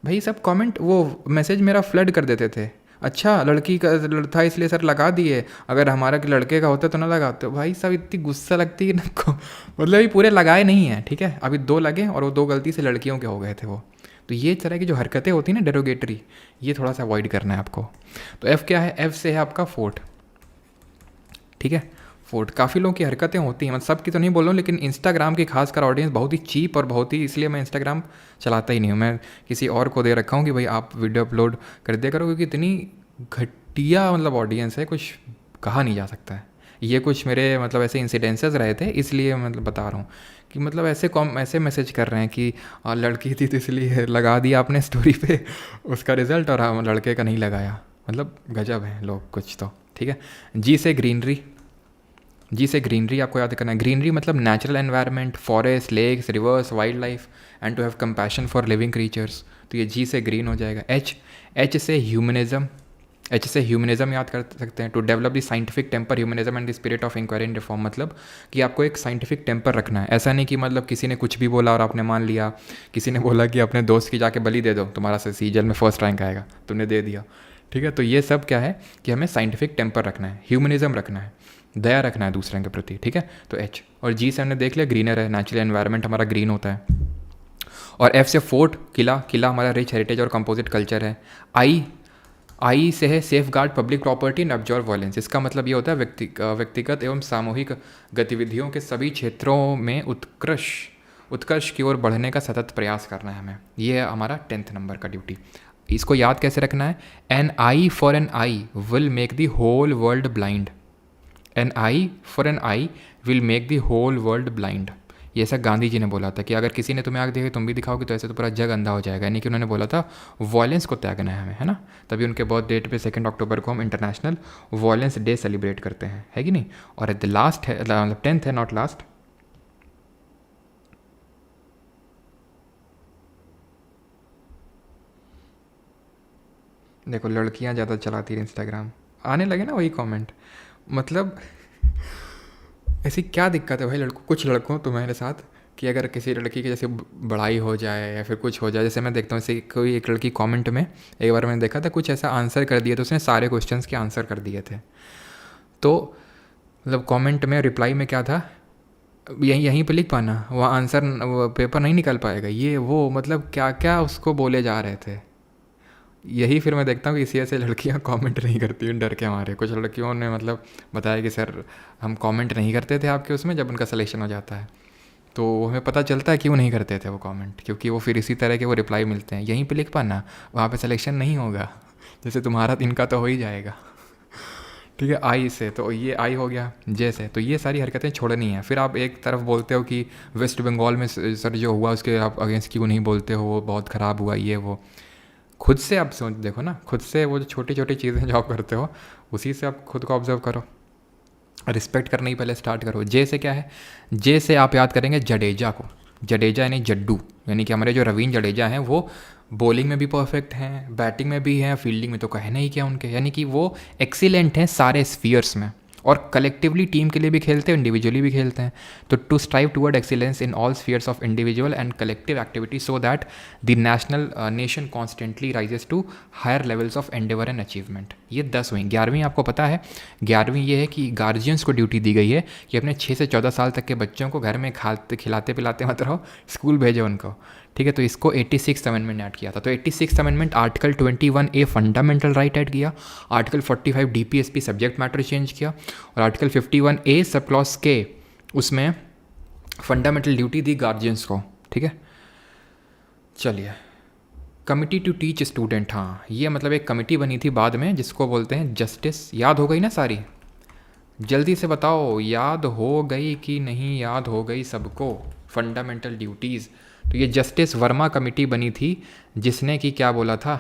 भाई सब कमेंट वो मैसेज मेरा फ्लड कर देते थे, अच्छा लड़की का था इसलिए सर लगा दिए, अगर हमारा लड़के का होता तो ना लगाते। भाई साहब इतनी गुस्सा लगती है ना को, मतलब ये पूरे लगाए नहीं हैं, ठीक है, अभी 2 लगे और वो 2 गलती से लड़कियों के हो गए थे वो। तो ये तरह की जो हरकतें होती हैं ना डेरोगेटरी, ये थोड़ा सा अवॉइड करना है आपको। तो एफ़ क्या है, एफ़ से है आपका फोर्ट, ठीक है। फोर्ट काफ़ी लोगों की हरकतें होती हैं, मतलब सब की तो नहीं बोल रहा हूँ, लेकिन इंस्टाग्राम की खासकर ऑडियंस बहुत ही चीप और बहुत ही, इसलिए मैं इंस्टाग्राम चलाता ही नहीं हूँ। मैं किसी और को दे रखा हूँ कि भाई आप वीडियो अपलोड कर दिया करो, क्योंकि इतनी घटिया मतलब ऑडियंस है, कुछ कहा नहीं जा सकता है। ये कुछ मेरे मतलब ऐसे इंसिडेंसेस रहे थे, इसलिए मतलब बता रहा हूँ कि मतलब ऐसे मैसेज कर रहे हैं कि लड़की थी तो इसलिए लगा दिया आपने स्टोरी पे उसका रिज़ल्ट, और हम लड़के का नहीं लगाया। मतलब गजब है लोग कुछ तो, ठीक है। जी से ग्रीनरी, जी से ग्रीनरी आपको याद करना है। ग्रीनरी मतलब natural environment, forest, lakes, rivers, wild life and to have compassion for living creatures. तो ये जी से ग्रीन हो जाएगा। एच से ह्यूमनिज्म, एच से ह्यूमनिज्म याद कर सकते हैं। To develop the scientific temper, humanism and the spirit of inquiry and reform, मतलब कि आपको एक साइंटिफिक टेम्पर रखना है। ऐसा नहीं कि मतलब किसी ने कुछ भी बोला और आपने मान लिया, किसी ने बोला कि अपने दोस्त की जाके बलि दे दो, तुम्हारा सीजल में फर्स्ट रैंक आएगा, तुमने दे दिया, ठीक है। तो ये सब क्या है कि हमें साइंटिफिक टेम्पर रखना है, ह्यूमनिज्म रखना है, दया रखना है दूसरे के प्रति, ठीक है। तो एच और जी से हमने देख लिया ग्रीनर है, नेचुरल एनवायरनमेंट हमारा ग्रीन होता है। और एफ से फोर्ट, किला, किला हमारा रिच हेरिटेज और कंपोजिट कल्चर है। आई से है safe guard public property and absorb violence. इसका मतलब ये होता है व्यक्तिगत एवं सामूहिक गतिविधियों के सभी क्षेत्रों में उत्कर्ष की ओर बढ़ने का सतत प्रयास करना है हमें। ये है हमारा 10th नंबर का ड्यूटी। इसको याद कैसे रखना है, an eye for an eye will make the whole world blind, an eye for an eye will make the whole world blind. ये ऐसा गांधी जी ने बोला था कि अगर किसी ने तुम्हें आग दिखाई तुम भी दिखाओगे तो ऐसे तो पूरा जग अंधा हो जाएगा, यानी कि उन्होंने बोला था वॉयलेंस को त्यागना है हमें, है ना। तभी उनके बर्थ डेट पे 2 अक्टूबर को हम इंटरनेशनल वॉयलेंस डे सेलिब्रेट करते हैं, है कि नहीं। और एट द लास्ट है, मतलब 10th है, नॉट लास्ट, देखो लड़कियां ज़्यादा चलाती है इंस्टाग्राम, आने लगे ना वही कमेंट, मतलब ऐसी क्या दिक्कत है भाई लड़कों, कुछ लड़कों तुम्हारे साथ, कि अगर किसी लड़की की जैसे बड़ाई हो जाए या फिर कुछ हो जाए, जैसे मैं देखता हूँ ऐसे कोई एक लड़की कमेंट में, एक बार मैंने देखा था कुछ ऐसा आंसर कर दिया, तो उसने सारे क्वेश्चंस के आंसर कर दिए थे। तो मतलब कमेंट में रिप्लाई में क्या था, यहीं पे लिख पाना, वहाँ आंसर पेपर नहीं निकल पाएगा, ये वो मतलब क्या क्या उसको बोले जा रहे थे। यही फिर मैं देखता हूँ कि इसी ऐसे लड़कियाँ कमेंट नहीं करती हैं डर के मारे। कुछ लड़कियों ने मतलब बताया कि सर हम कमेंट नहीं करते थे आपके उसमें जब उनका सिलेक्शन हो जाता है, तो हमें पता चलता है क्यों नहीं करते थे वो कमेंट, क्योंकि वो फिर इसी तरह के वो रिप्लाई मिलते हैं, यहीं पे लिख पाना, वहाँ पे सिलेक्शन नहीं होगा, जैसे तुम्हारा इनका तो हो ही जाएगा, ठीक है। आई से तो ये आई हो गया, जे से तो ये सारी हरकतें छोड़नी है। फिर आप एक तरफ बोलते हो कि वेस्ट बंगाल में सर जो हुआ उसके आप अगेंस्ट क्यों नहीं बोलते हो, वो बहुत ख़राब हुआ ये वो। खुद से आप सोच देखो ना, खुद से वो जो छोटी छोटी चीज़ें जो आप करते हो उसी से आप खुद को ऑब्जर्व करो, रिस्पेक्ट करना ही पहले स्टार्ट करो। जे से क्या है, जे से आप याद करेंगे जडेजा को, जडेजा यानी जड्डू, यानी कि हमारे जो रवींद्र जडेजा हैं वो बॉलिंग में भी परफेक्ट हैं, बैटिंग में भी हैं, फील्डिंग में तो कहना ही क्या उनके, यानी कि वो एक्सीलेंट हैं सारे स्फीयर्स में, और कलेक्टिवली टीम के लिए भी खेलते हैं, इंडिविजुअली भी खेलते हैं। तो to strive toward excellence in all spheres of individual and collective activity so that the nation constantly rises to higher levels of endeavour and achievement. ये 10 हुई। 11वीं आपको पता है, 11वीं ये है कि गार्जियंस को ड्यूटी दी गई है कि अपने 6 से 14 साल तक के बच्चों को घर में खिलाते पिलाते मत रहो, स्कूल भेजो उनको, ठीक है। तो इसको 86th अमेंडमेंट ऐड किया था। तो 86th amendment article 21A fundamental right add किया, article 45 DPSP subject matter change किया, और आर्टिकल 51A सब क्लॉज के उसमें फंडामेंटल ड्यूटी दी गार्जियंस को, ठीक है। चलिए, कमिटी टू टीच स्टूडेंट, हाँ ये मतलब एक कमिटी बनी थी बाद में जिसको बोलते हैं जस्टिस। याद हो गई ना सारी, जल्दी से बताओ याद हो गई कि नहीं याद हो गई सबको, फंडामेंटल ड्यूटीज़। तो ये जस्टिस वर्मा कमेटी बनी थी जिसने कि क्या बोला था,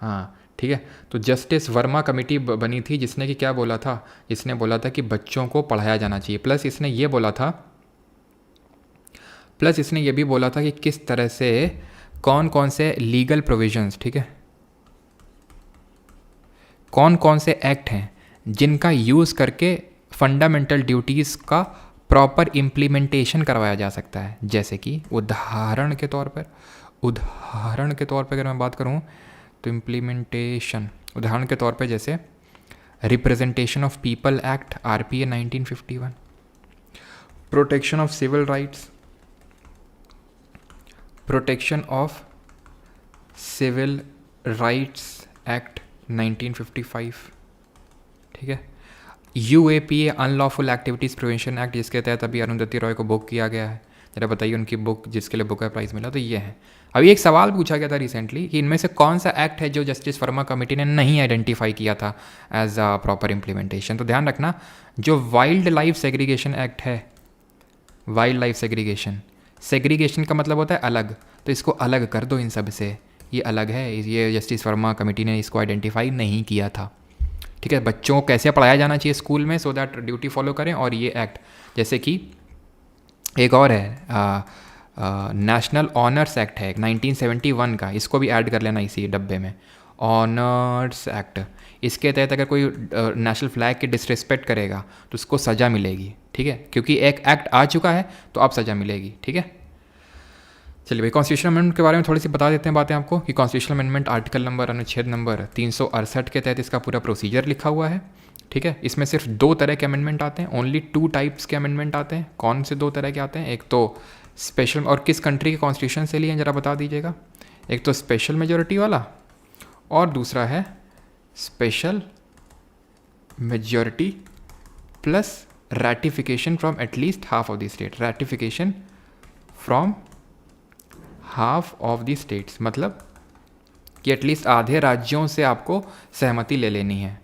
हाँ ठीक है। तो जस्टिस वर्मा कमेटी बनी थी जिसने कि क्या बोला था, इसने बोला था कि बच्चों को पढ़ाया जाना चाहिए, प्लस इसने ये बोला था, प्लस इसने ये भी बोला था कि किस तरह से कौन कौन से लीगल प्रोविजंस, ठीक है, कौन कौन से एक्ट हैं जिनका यूज़ करके फंडामेंटल ड्यूटीज़ का प्रॉपर इम्प्लीमेंटेशन करवाया जा सकता है। जैसे कि उदाहरण के तौर पर अगर मैं बात करूं तो इम्प्लीमेंटेशन उदाहरण के तौर पे जैसे representation of people act RPA 1951, protection of civil rights, protection of civil rights act 1955, ठीक है। UAPA unlawful activities prevention act, जिसके तहत अभी अरुंधति रॉय को बुक किया गया है। जरा बताइए उनकी बुक जिसके लिए बुकर प्राइज़ मिला, तो ये है। अभी एक सवाल पूछा गया था रिसेंटली कि इनमें से कौन सा एक्ट है जो जस्टिस वर्मा कमेटी ने नहीं आइडेंटिफाई किया था एज अ प्रॉपर इम्प्लीमेंटेशन। तो ध्यान रखना, जो वाइल्ड लाइफ सेग्रीगेशन एक्ट है, वाइल्ड लाइफ सेग्रीगेशन, सेग्रीगेशन का मतलब होता है अलग, तो इसको अलग कर दो इन सब से, ये अलग है, ये जस्टिस वर्मा कमेटी ने इसको आइडेंटिफाई नहीं किया था, ठीक है। बच्चों को कैसे पढ़ाया जाना चाहिए स्कूल में सो दैट ड्यूटी फॉलो करें, और ये एक्ट जैसे कि एक और है नेशनल ऑनर्स एक्ट है 1971 का, इसको भी ऐड कर लेना इसी डब्बे में, ऑनर्स एक्ट। इसके तहत अगर कोई नेशनल फ्लैग की डिसरिस्पेक्ट करेगा तो उसको सज़ा मिलेगी, ठीक है, क्योंक68 एक एक्ट आ चुका है तो अब सज़ा मिलेगी, ठीक है। चलिए भाई, कॉन्स्टिट्यूशन अमेंडमेंट के बारे में थोड़ी सी बता देते हैं बातें आपको कि कॉन्स्टिट्यूशन अमेंडमेंट आर्टिकल नंबर अनुच्छेद नंबर 368 के तहत इसका पूरा प्रोसीजर लिखा हुआ है, ठीक है। इसमें सिर्फ 2 तरह के अमेंडमेंट आते हैं, ओनली 2 टाइप्स के अमेंडमेंट आते हैं। कौन से 2 तरह के आते हैं? एक तो स्पेशल, और किस कंट्री के कॉन्स्टिट्यूशन से लिए हैं ज़रा बता दीजिएगा। एक तो स्पेशल मेजोरिटी वाला, और दूसरा है special majority plus ratification from at least half of the state, ratification from half of the states, मतलब कि एटलीस्ट आधे राज्यों से आपको सहमति ले लेनी है,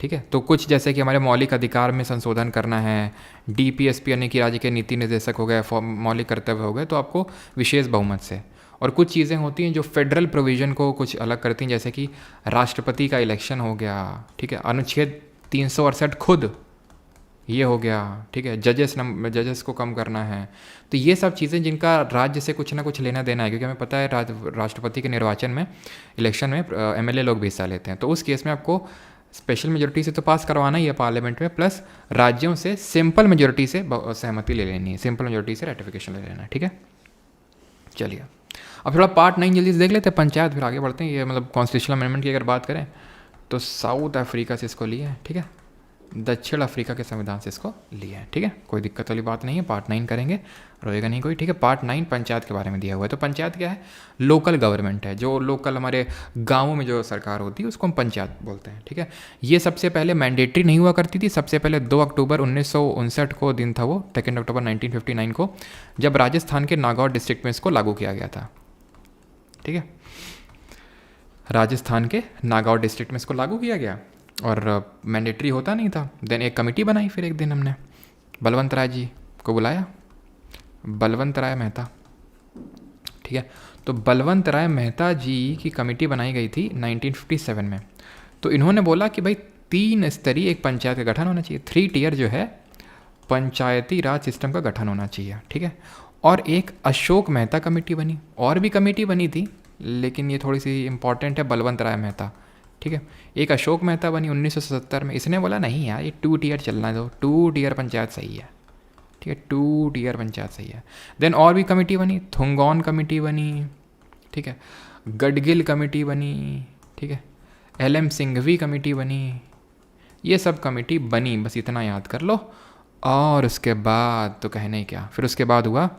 ठीक है। तो कुछ जैसे कि हमारे मौलिक अधिकार में संशोधन करना है, डीपीएसपी यानी कि राज्य के नीति निर्देशक हो गए, मौलिक कर्तव्य हो गए, तो आपको विशेष बहुमत से। और कुछ चीज़ें होती हैं जो फेडरल प्रोविज़न को कुछ अलग करती हैं, जैसे कि राष्ट्रपति का इलेक्शन हो गया, ठीक है, अनुच्छेद 368 खुद ये हो गया, ठीक है, जजेस को कम करना है। तो ये सब चीज़ें जिनका राज्य से कुछ ना कुछ लेना देना है, क्योंकि हमें पता है राष्ट्रपति के निर्वाचन में, इलेक्शन में एमएलए लोग भी हिस्सा लेते हैं, तो उस केस में आपको स्पेशल मेजोरिटी से तो पास करवाना ही है पार्लियामेंट में, प्लस राज्यों से सिंपल मेजोरिटी से सहमति ले लेनी है, सिंपल मेजोरिटी से रेटिफिकेशन ले लेना है, ठीक है। चलिए अब थोड़ा पार्ट 9 जल्दी से देख लेते हैं, पंचायत, फिर आगे बढ़ते हैं। ये मतलब कॉन्स्टिट्यूशनल अमेंडमेंट की अगर बात करें तो साउथ अफ्रीका से इसको लिए है, ठीक है, दक्षिण अफ्रीका के संविधान से इसको लिए हैं, ठीक है, कोई दिक्कत वाली बात नहीं है। पार्ट 9 करेंगे, रोएगा नहीं कोई, ठीक है। पार्ट 9 पंचायत के बारे में दिया हुआ है। तो पंचायत क्या है? लोकल गवर्नमेंट है, जो लोकल हमारे गाँवों में जो सरकार होती है उसको हम पंचायत बोलते हैं, ठीक है। ये सबसे पहले मैंडेटरी नहीं हुआ करती थी, सबसे पहले 2 अक्टूबर 1959 को दिन था वो, 2 अक्टूबर 1959 को, जब राजस्थान के नागौर डिस्ट्रिक्ट में इसको लागू किया गया था, ठीक है, राजस्थान के नागौर डिस्ट्रिक्ट में इसको लागू किया गया, और मैंडेटरी होता नहीं था। देन एक कमेटी बनाई, फिर एक दिन हमने बलवंत राय जी को बुलाया, बलवंत राय मेहता, ठीक है। तो बलवंत राय मेहता जी की कमेटी बनाई गई थी 1957 में। तो इन्होंने बोला कि भाई 3 स्तरीय एक पंचायत का गठन होना चाहिए, 3 टियर जो है पंचायती राज सिस्टम का गठन होना चाहिए, ठीक है। और एक अशोक मेहता कमेटी बनी, और भी कमेटी बनी थी लेकिन ये थोड़ी सी इंपॉर्टेंट है, बलवंत राय मेहता, ठीक है। एक अशोक मेहता बनी 1977 में, इसने बोला नहीं यार ये 2 टियर चलना दो, 2 टियर पंचायत सही है, ठीक है, 2 टियर पंचायत सही है। देन और भी कमेटी बनी, थुंगौन कमेटी बनी, ठीक है, गडगिल कमेटी बनी, ठीक है, LM सिंघवी कमेटी बनी, ये सब कमेटी बनी, बस इतना याद कर लो। और उसके बाद तो कहने ही क्या, फिर उसके बाद हुआ,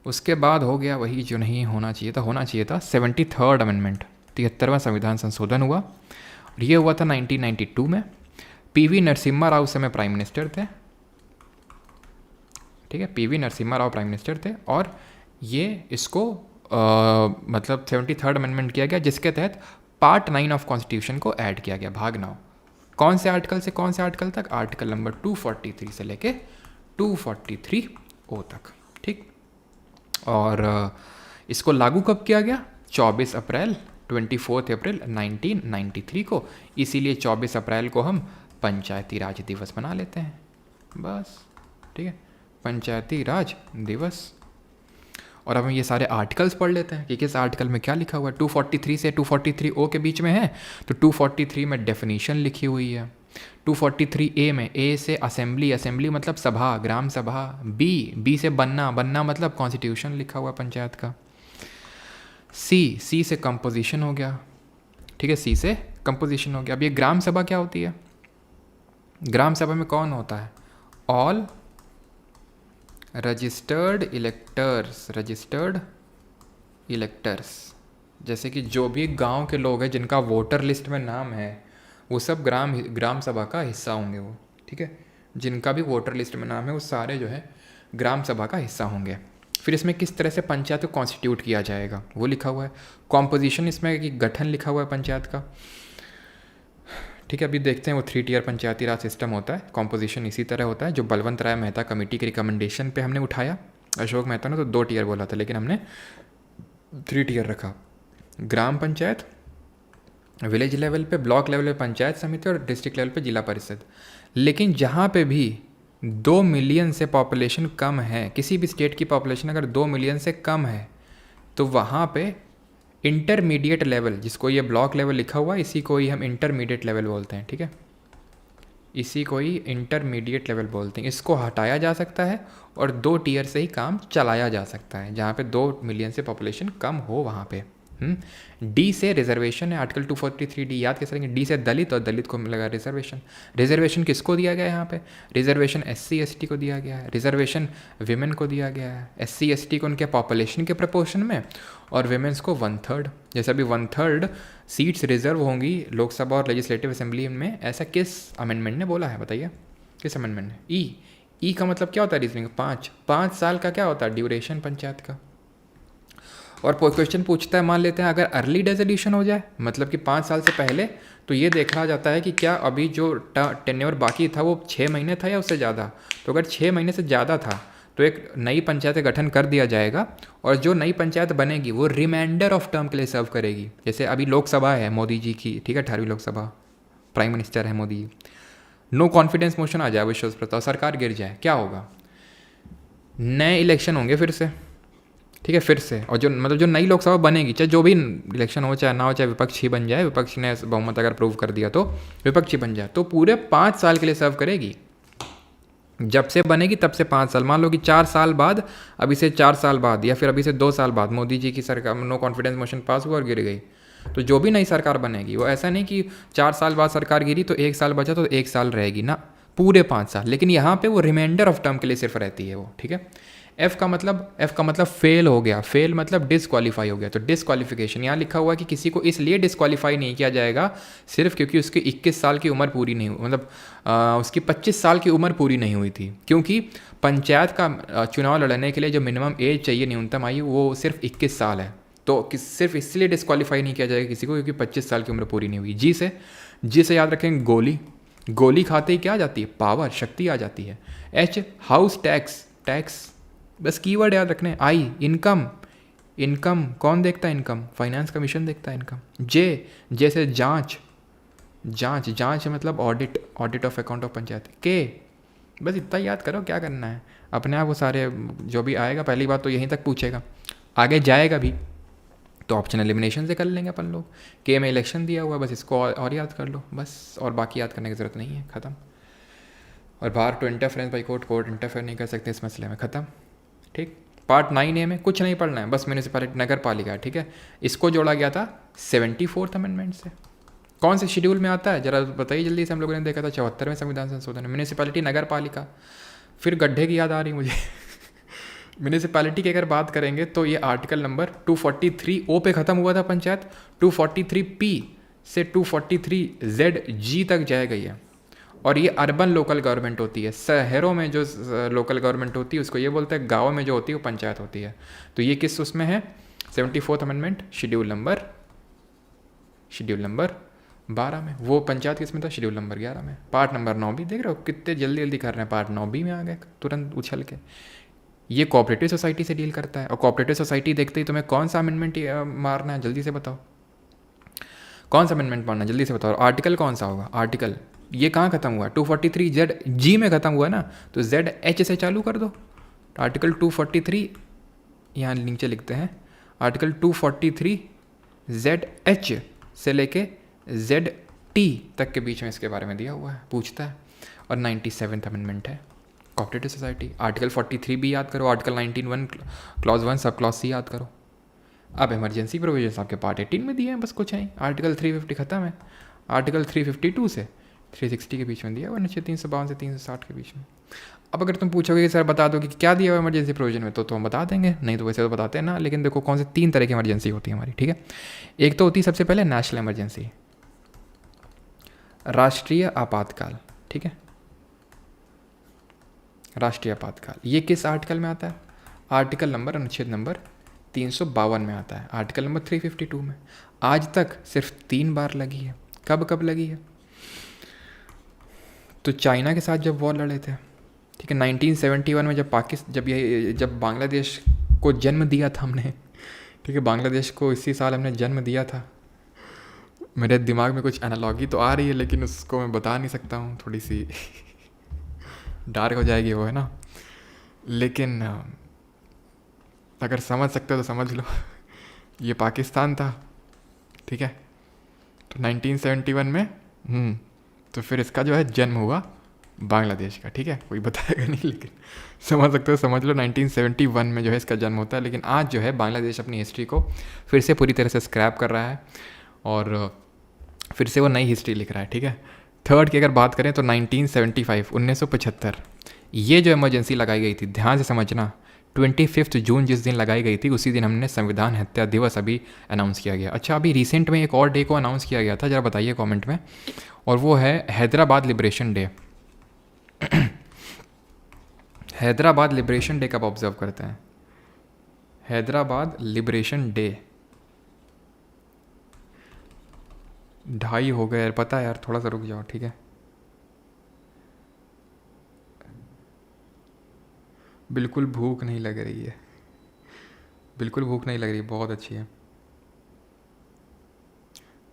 उसके बाद हो गया वही जो नहीं होना चाहिए था, होना चाहिए था 73rd अमेंडमेंट, 73वां संविधान संशोधन हुआ, और ये हुआ था 1992 में। PV नरसिम्हा राव उस समय प्राइम मिनिस्टर थे, ठीक है, PV Narasimha Rao prime minister थे, और ये इसको मतलब 73rd अमेंडमेंट किया गया, जिसके तहत पार्ट 9 ऑफ कॉन्स्टिट्यूशन को ऐड किया गया, भाग 9। कौन से आर्टिकल से कौन से आर्टिकल तक? आर्टिकल नंबर 243 से लेके 243O तक, ठीक। और इसको लागू कब किया गया? 24 अप्रैल 1993 को। इसीलिए 24 अप्रैल को हम पंचायती राज दिवस मना लेते हैं, बस, ठीक है, पंचायती राज दिवस। और अब हम ये सारे आर्टिकल्स पढ़ लेते हैं कि किस आर्टिकल में क्या लिखा हुआ है। 243 से 243O के बीच में है, तो 243 में डेफिनेशन लिखी हुई है। 243A में A से असेंबली, असेंबली मतलब सभा, ग्राम सभा। B से बनना, बनना मतलब कॉन्स्टिट्यूशन लिखा हुआ पंचायत का। सी से कंपोजिशन हो गया, ठीक है, सी से कंपोजिशन हो गया। अब ये ग्राम सभा क्या होती है? ग्राम सभा में कौन होता है? ऑल रजिस्टर्ड इलेक्टर्स, जैसे कि जो भी गांव के लोग हैं जिनका वोटर लिस्ट में नाम है वो सब ग्राम सभा का हिस्सा होंगे वो, ठीक है। जिनका भी वोटर लिस्ट में नाम है वो सारे जो है ग्राम सभा का हिस्सा होंगे। फिर इसमें किस तरह से पंचायत को कॉन्स्टिट्यूट किया जाएगा वो लिखा हुआ है। कॉम्पोजिशन इसमें कि गठन लिखा हुआ है पंचायत का, ठीक है। अभी देखते हैं वो 3 टियर पंचायती राज सिस्टम होता है। कॉम्पोजिशन इसी तरह होता है जो बलवंत राय मेहता कमेटी के रिकमेंडेशन पे हमने उठाया। अशोक मेहता ने तो 2 टियर बोला था लेकिन हमने 3 टियर रखा। ग्राम पंचायत, विलेज लेवल पे, ब्लॉक लेवल पे पंचायत समिति और डिस्ट्रिक्ट लेवल पे जिला परिषद। लेकिन जहाँ पे भी 2 मिलियन से पॉपुलेशन कम है, किसी भी स्टेट की पॉपुलेशन अगर 2 मिलियन से कम है तो वहाँ पे इंटरमीडिएट लेवल, जिसको ये ब्लॉक लेवल लिखा हुआ है इसी को ही हम इंटरमीडिएट लेवल बोलते हैं, ठीक है। इसी को ही इंटरमीडिएट लेवल बोलते हैं। इसको हटाया जा सकता है और 2 टियर से ही काम चलाया जा सकता है, जहाँ पे 2 मिलियन से पॉपुलेशन कम हो वहाँ पे। डी से रिजर्वेशन है, आर्टिकल 243 डी याद कैसे रखेंगे? डी से दलित और दलित को मिलेगा रिजर्वेशन। रिजर्वेशन किसको दिया गया है यहाँ पे? रिजर्वेशन SC ST को दिया गया है, रिजर्वेशन विमेन को दिया गया है। SC ST को उनके पॉपुलेशन के प्रपोर्शन में और विमेंस को 1/3। जैसे अभी 1/3 सीट्स रिजर्व होंगी लोकसभा और लेजिस्लेटिव असेंबली में, ऐसा किस अमेंडमेंट ने बोला है बताइए? किस अमेंडमेंट ने? ई का मतलब क्या होता है रीजनिंग? 5 साल का क्या होता है ड्यूरेशन पंचायत का। और क्वेश्चन पूछता है, मान लेते हैं अगर अर्ली डेजोल्यूशन हो जाए, मतलब कि 5 साल से पहले, तो ये देखा जाता है कि क्या अभी जो टेन्योर बाकी था वो 6 महीने था या उससे ज़्यादा। तो अगर 6 महीने से ज़्यादा था तो एक नई पंचायत का गठन कर दिया जाएगा और जो नई पंचायत बनेगी वो रिमाइंडर ऑफ टर्म के लिए सर्व करेगी। जैसे अभी लोकसभा है मोदी जी की, ठीक है, 18वीं लोकसभा, प्राइम मिनिस्टर है Modi ji, no confidence motion आ जाए, विश्वास प्रस्ताव, सरकार गिर जाए, क्या होगा? नए इलेक्शन होंगे फिर से, ठीक है, फिर से। और जो मतलब जो नई लोकसभा बनेगी, चाहे जो भी इलेक्शन हो चाहे ना हो, चाहे विपक्ष ही बन जाए, विपक्ष ने बहुमत अगर प्रूव कर दिया तो विपक्ष ही बन जाए, तो पूरे 5 साल के लिए सर्व करेगी। जब से बनेगी तब से 5 साल। मान लो कि 4 साल बाद, अभी से 4 साल बाद या फिर अभी से 2 साल बाद मोदी जी की सरकार नो कॉन्फिडेंस मोशन पास हुआ और गिर गई, तो जो भी नई सरकार बनेगी वो ऐसा नहीं कि 4 साल बाद सरकार गिरी तो 1 साल बचा तो 1 साल रहेगी ना, पूरे 5 साल। लेकिन यहाँ पे वो रिमाइंडर ऑफ टर्म के लिए सिर्फ रहती है वो, ठीक है। एफ का मतलब फेल हो गया, फेल मतलब डिसक्वालीफाई हो गया। तो डिसक्वालिफिकेशन यहाँ लिखा हुआ है कि किसी को इसलिए डिसक्वालीफाई नहीं किया जाएगा सिर्फ क्योंकि उसकी 21 साल की उम्र पूरी नहीं हुई, मतलब उसकी 25 साल की उम्र पूरी नहीं हुई थी। क्योंकि पंचायत का चुनाव लड़ने के लिए जो मिनिमम एज चाहिए, न्यूनतम आयु, वो सिर्फ 21 साल है। तो सिर्फ इसलिए डिसक्वालीफाई नहीं किया जाएगा किसी को क्योंकि 25 साल की उम्र पूरी नहीं हुई। जी से याद रखेंगे गोली खाते ही क्या आ जाती है? पावर, शक्ति आ जाती है। H हाउस टैक्स, बस कीवर्ड याद रखने। I इनकम कौन देखता है? इनकम फाइनेंस कमीशन देखता है इनकम। जे से जांच मतलब audit of account of panchayat. के बस इतना याद करो, क्या करना है अपने आप, वो सारे जो भी आएगा पहली बात तो यहीं तक पूछेगा, आगे जाएगा भी तो ऑप्शन एलिमिनेशन से कर लेंगे अपन लोग। के में इलेक्शन दिया हुआ है, बस इसको और याद कर लो बस, और बाकी याद करने की ज़रूरत नहीं है, ख़त्म। और बाहर to interference by court interfere नहीं कर सकते इस मसले में, ख़त्म, ठीक। पार्ट 9A में कुछ नहीं पढ़ना है, बस म्यूनिसिपैलिटी नगर पालिका, ठीक है। इसको जोड़ा गया था 74th अमेंडमेंट से। कौन से शेड्यूल में आता है जरा बताइए जल्दी से, हम लोगों ने देखा था 74वें संविधान संशोधन, म्यूनिसिपैलिटी नगर पालिका। फिर गड्ढे की याद आ रही मुझे म्यूनिसिपैलिटी की अगर बात करेंगे तो ये आर्टिकल नंबर 243O पे ख़त्म हुआ था पंचायत, 243P से 243ZG तक जाएगा ये। और ये अर्बन लोकल गवर्नमेंट होती है, शहरों में जो लोकल गवर्नमेंट होती है उसको ये बोलते हैं, गाँव में जो होती है वो पंचायत होती है। तो ये किस उसमें है? 74th अमेंडमेंट शेड्यूल नंबर 12 में। वो पंचायत किस में था? शेड्यूल नंबर 11 में। पार्ट नंबर 9 भी देख रहे हो कितने जल्दी कर रहे हैं, पार्ट 9 भी में आ गए तुरंत उछल के। ये कोऑपरेटिव सोसाइटी से डील करता है, और कोऑपरेटिव सोसाइटी देखते ही तुम्हें कौन सा अमेंडमेंट मारना है जल्दी से बताओ, कौन सा अमेंडमेंट मारना है जल्दी से बताओ। आर्टिकल कौन सा होगा? आर्टिकल ये कहाँ खत्म हुआ? 243ZG में खत्म हुआ ना, तो ZH से चालू कर दो। आर्टिकल 243 यहाँ नीचे लिखते हैं, आर्टिकल 243 ZH से लेके ZT तक के बीच में इसके बारे में दिया हुआ है, पूछता है। और 97th अमेंडमेंट है कोऑपरेटिव सोसाइटी। आर्टिकल 43 भी याद करो, article 19(1) clause 1 sub clause C याद करो। अब इमरजेंसी प्रोविजंस आपके पार्ट 18 में दिए हैं, बस कुछ नहीं, आर्टिकल 350 ख़त्म है, आर्टिकल 352 से 360 के बीच में दिया हुआ, अनुच्छेद 352 से 360 के बीच में। अब अगर तुम पूछोगे कि सर बता दो कि क्या दिया हुआ इमरजेंसी प्रोविजन में, तो हम बता देंगे, नहीं तो वैसे तो बताते हैं ना। लेकिन देखो कौन से 3 तरह की इमरजेंसी होती है हमारी, ठीक है। एक तो होती है सबसे पहले नेशनल इमरजेंसी, राष्ट्रीय आपातकाल, ठीक है, राष्ट्रीय आपातकाल। ये किस आर्टिकल में आता है? आर्टिकल नंबर, अनुच्छेद नंबर 352 में आता है, आर्टिकल नंबर 352 में। आज तक सिर्फ 3 बार लगी है। कब कब लगी है? तो चाइना के साथ जब वॉर लड़े थे, ठीक है, 1971 में जब बांग्लादेश को जन्म दिया था हमने, ठीक है, बांग्लादेश को इसी साल हमने जन्म दिया था। मेरे दिमाग में कुछ एनालॉगी तो आ रही है लेकिन उसको मैं बता नहीं सकता हूँ, थोड़ी सी डार्क हो जाएगी वो, है ना। लेकिन अगर समझ सकते हो तो समझ लो। ये पाकिस्तान था, ठीक है, तो 1971 में तो फिर इसका जो है जन्म हुआ बांग्लादेश का, ठीक है, कोई बताएगा नहीं लेकिन समझ सकते हो, समझ लो 1971 में जो है इसका जन्म होता है। लेकिन आज जो है बांग्लादेश अपनी हिस्ट्री को फिर से पूरी तरह से स्क्रैप कर रहा है और फिर से वो नई हिस्ट्री लिख रहा है, ठीक है। थर्ड की अगर बात करें तो 1975 ये जो इमरजेंसी लगाई गई थी, ध्यान से समझना, 25 जून जिस दिन लगाई गई थी उसी दिन हमने संविधान हत्या दिवस अभी अनाउंस किया गया। अच्छा, अभी रिसेंट में एक और डे को अनाउंस किया गया था, ज़रा बताइए कमेंट में, और वो है Hyderabad liberation day. Hyderabad liberation day कब ऑब्जर्व करते हैं? हैदराबाद लिबरेशन डे 2:30 हो गए यार, पता है यार, थोड़ा सा रुक जाओ, ठीक है। बिल्कुल भूख नहीं लग रही है, बिल्कुल भूख नहीं लग रही, बहुत अच्छी है।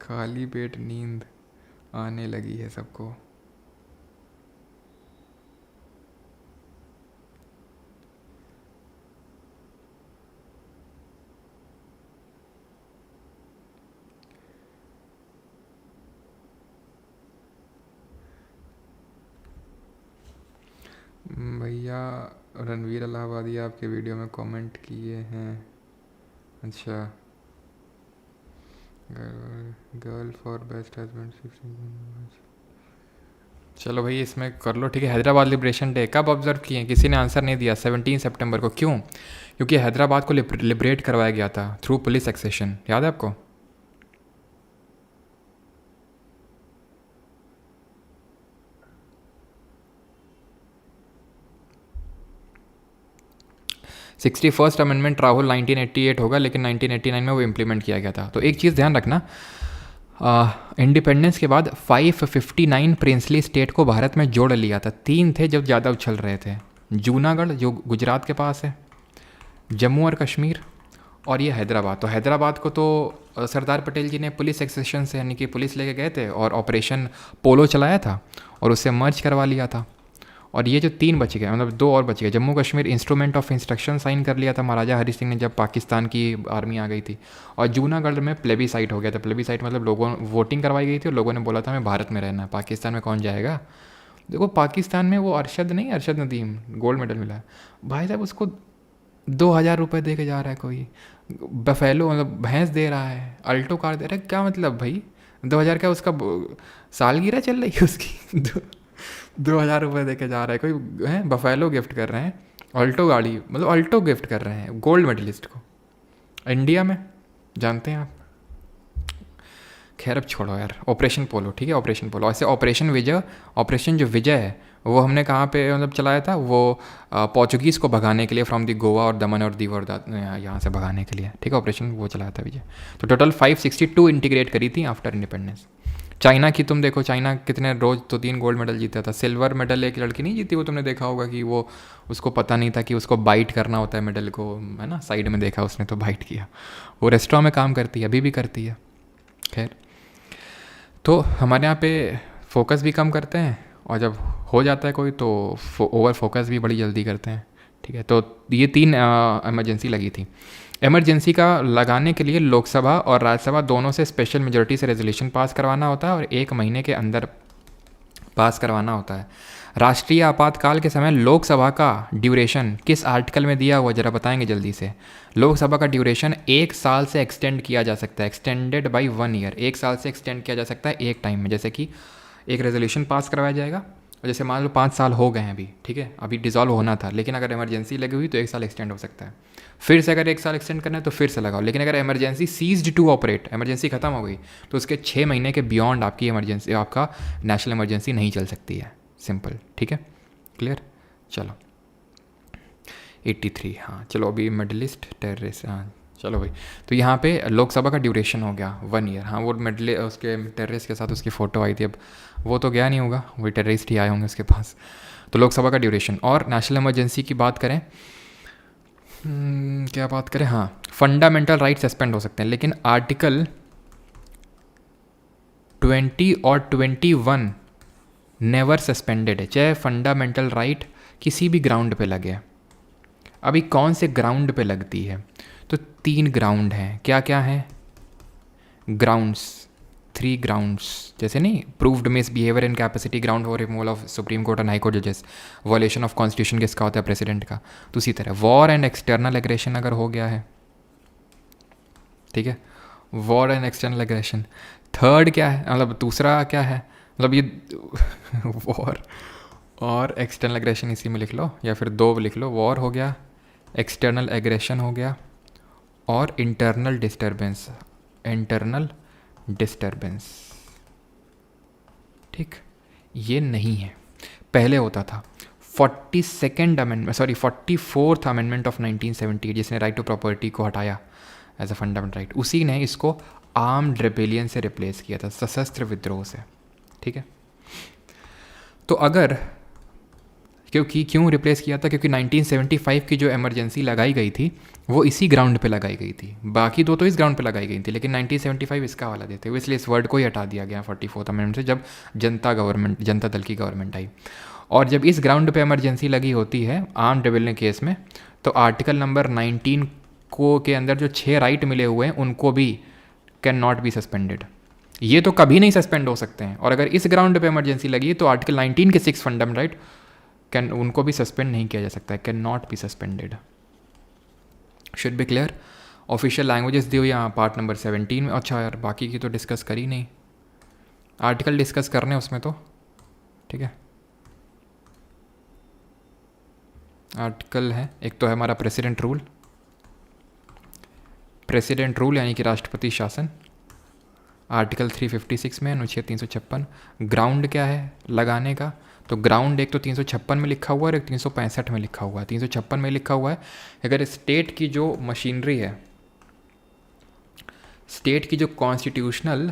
खाली पेट नींद आने लगी है सबको। भैया रणवीर इलाहाबादी आपके वीडियो में कमेंट किए हैं। अच्छा, गर्ल फॉर बेस्ट हस्बैंड। चलो भाई इसमें कर लो, ठीक है। हैदराबाद लिबरेशन डे कब ऑब्जर्व किए हैं? किसी ने आंसर नहीं दिया। 17 सितंबर को। क्यों? क्योंकि हैदराबाद को लिबरेट करवाया गया था थ्रू पुलिस एक्सेशन, याद है आपको? सिक्सटी फर्स्ट अमेंडमेंट राहुल 1988 होगा, लेकिन 1989 में वो इम्प्लीमेंट किया गया था। तो एक चीज़ ध्यान रखना, इंडिपेंडेंस के बाद 559 प्रिंसली स्टेट को भारत में जोड़ लिया था। 3 थे जो ज़्यादा उछल रहे थे, जूनागढ़ जो गुजरात के पास है, जम्मू और कश्मीर, और ये हैदराबाद। तो हैदराबाद को तो सरदार पटेल जी ने पुलिस एक्सेशन से, यानी कि पुलिस लेके गए थे और ऑपरेशन पोलो चलाया था और उससे मर्ज करवा लिया था। और ये जो 3 बच गए, मतलब 2 और बच गए, Jammu Kashmir instrument of instruction sign कर लिया था महाराजा हरि सिंह ने जब पाकिस्तान की आर्मी आ गई थी, और जूनागढ़ में प्लेबीसाइट हो गया था। प्लेबीसाइट मतलब लोगों वोटिंग करवाई गई थी और लोगों ने बोला था हमें भारत में रहना है, पाकिस्तान में कौन जाएगा। देखो पाकिस्तान में वो अरशद नदीम गोल्ड मेडल मिला है भाई साहब, उसको 2000 रुपये दे के जा रहा है कोई, बफेलो मतलब भैंस दे रहा है, अल्टो कार दे रहा है, क्या मतलब भाई 2000 क्या उसका सालगिरह चल रही है उसकी 2000 रुपये दे के जा रहा है कोई, है बफेलो गिफ्ट कर रहे हैं, अल्टो गाड़ी, मतलब अल्टो गिफ्ट कर रहे हैं गोल्ड मेडलिस्ट को इंडिया में, जानते हैं आप। खैर अब छोड़ो यार, ऑपरेशन पोलो, ठीक है, ऑपरेशन पोलो। ऐसे ऑपरेशन जो विजय है वो हमने कहाँ पे मतलब चलाया था, वो पोर्चुगीज़ को भगाने के लिए फ्रॉम दी गोवा और दमन और दीव और यहाँ से भगाने के लिए, ठीक है, ऑपरेशन वो चलाया था विजय। तो टोटल 562 इंटीग्रेट करी थी आफ्टर इंडिपेंडेंस। चाइना की तुम देखो, चाइना कितने रोज तो 3 गोल्ड मेडल जीता था। सिल्वर मेडल एक लड़की नहीं जीती, वो तुमने देखा होगा कि वो उसको पता नहीं था कि उसको बाइट करना होता है मेडल को, है ना, साइड में देखा उसने तो बाइट किया। वो रेस्टोरेंट में काम करती है, अभी भी करती है। खैर, तो हमारे यहाँ पे फोकस भी कम करते हैं और जब हो जाता है कोई तो ओवर फोकस भी बड़ी जल्दी करते हैं, ठीक है। तो ये 3 इमरजेंसी लगी थी। इमरजेंसी का लगाने के लिए लोकसभा और राज्यसभा दोनों से स्पेशल मेजॉरिटी से रेजोल्यूशन पास करवाना होता है और 1 महीने के अंदर पास करवाना होता है। राष्ट्रीय आपातकाल के समय लोकसभा का ड्यूरेशन किस आर्टिकल में दिया हुआ, जरा बताएंगे जल्दी से। लोकसभा का ड्यूरेशन 1 साल से एक्सटेंड किया जा सकता है, एक्सटेंडेड बाय 1 ईयर, 1 साल से एक्सटेंड किया जा सकता है एक टाइम में। जैसे कि एक रेजोल्यूशन पास करवाया जाएगा और जैसे मान लो 5 साल हो गए हैं अभी, ठीक है, अभी डिसॉल्व होना था, लेकिन अगर इमरजेंसी लगी हुई तो 1 साल एक्सटेंड हो सकता है। फिर से अगर 1 साल एक्सटेंड करना है तो फिर से लगाओ, लेकिन अगर emergency ceased to operate, emergency खत्म हो गई, तो उसके 6 महीने के बियॉन्ड आपकी इमरजेंसी, आपका नेशनल इमरजेंसी नहीं चल सकती है। सिंपल, ठीक है, क्लियर। चलो 83, हाँ चलो अभी मिडल ईस्ट टेररिस्ट, हाँ चलो भाई। तो यहाँ पे लोकसभा का ड्यूरेशन हो गया 1 ईयर। हाँ वो मिडल उसके टेररिस्ट के साथ उसकी फ़ोटो आई थी, अब वो तो गया नहीं होगा, वही टेररिस्ट ही आए होंगे उसके पास। तो लोकसभा का ड्यूरेशन। और नेशनल इमरजेंसी की बात करें, क्या बात करें, हाँ फंडामेंटल राइट सस्पेंड हो सकते हैं, लेकिन आर्टिकल 20 और 21 नेवर सस्पेंडेड है, चाहे फंडामेंटल राइट किसी भी ग्राउंड पे लगे। अभी कौन से ग्राउंड पे लगती है, तो 3 ग्राउंड हैं। क्या क्या है ग्राउंड्स, 3 ग्राउंड्स, जैसे नहीं proved miss behaviour in capacity, ground for removal of supreme court and high court जजेस, वॉलेशन ऑफ कॉन्स्टिट्यूशन किसका होता है, प्रेसिडेंट का। तो उसी तरह वॉर एंड एक्सटर्नल एग्रेशन अगर हो गया है, ठीक है, war and external aggression. Third क्या है, मतलब दूसरा क्या है, मतलब ये वॉर और एक्सटर्नल एग्रेशन इसी में लिख लो, या फिर 2 लिख लो, वॉर हो गया, एक्सटर्नल एग्रेशन हो गया, और इंटरनल डिस्टर्बेंस, इंटरनल डिस्टर्बेंस, ठीक। ये नहीं है, पहले होता था 42nd amendment, sorry 44th amendment of 1978, जिसने राइट टू प्रॉपर्टी को हटाया एज अ फंडामेंटल राइट, उसी ने इसको आर्म्ड रेबेलियन से रिप्लेस किया था, सशस्त्र विद्रोह से, ठीक है। तो अगर क्यों रिप्लेस किया था, क्योंकि 1975 की जो इमरजेंसी लगाई गई थी वो इसी ग्राउंड पे लगाई गई थी, बाकी 2 तो इस ग्राउंड पे लगाई गई थी, लेकिन 1975 इसका वाला देते हुए इसलिए इस वर्ड को ही हटा दिया गया 44th अमेंडमेंट से, जब जनता दल की गवर्नमेंट आई। और जब इस ग्राउंड पे इमरजेंसी लगी होती है आर्म्ड रेबेलियन केस में, तो आर्टिकल नंबर 19 को के अंदर जो 6 राइट मिले हुए हैं उनको भी कैन नॉट बी सस्पेंडेड, ये तो कभी नहीं सस्पेंड हो सकते हैं। और अगर इस ग्राउंड पे इमरजेंसी लगी तो आर्टिकल 19 के 6 फंडामेंटल राइट कैन, उनको भी सस्पेंड नहीं किया जा सकता है, can not be suspended. Should be clear. Official languages दी हुई यहाँ पार्ट नंबर 17 में। अच्छा यार बाकी की तो डिस्कस करी नहीं, आर्टिकल डिस्कस करने उसमें तो, ठीक है। आर्टिकल है, एक तो है हमारा प्रेसिडेंट रूल, प्रेसिडेंट रूल यानी कि राष्ट्रपति शासन, आर्टिकल 356 में, अनुच्छेद 356। ग्राउंड क्या है लगाने का, तो ग्राउंड एक तो 356 में लिखा हुआ है और एक 365 में लिखा हुआ है। 356 में लिखा हुआ है अगर स्टेट की जो मशीनरी है, स्टेट की जो कॉन्स्टिट्यूशनल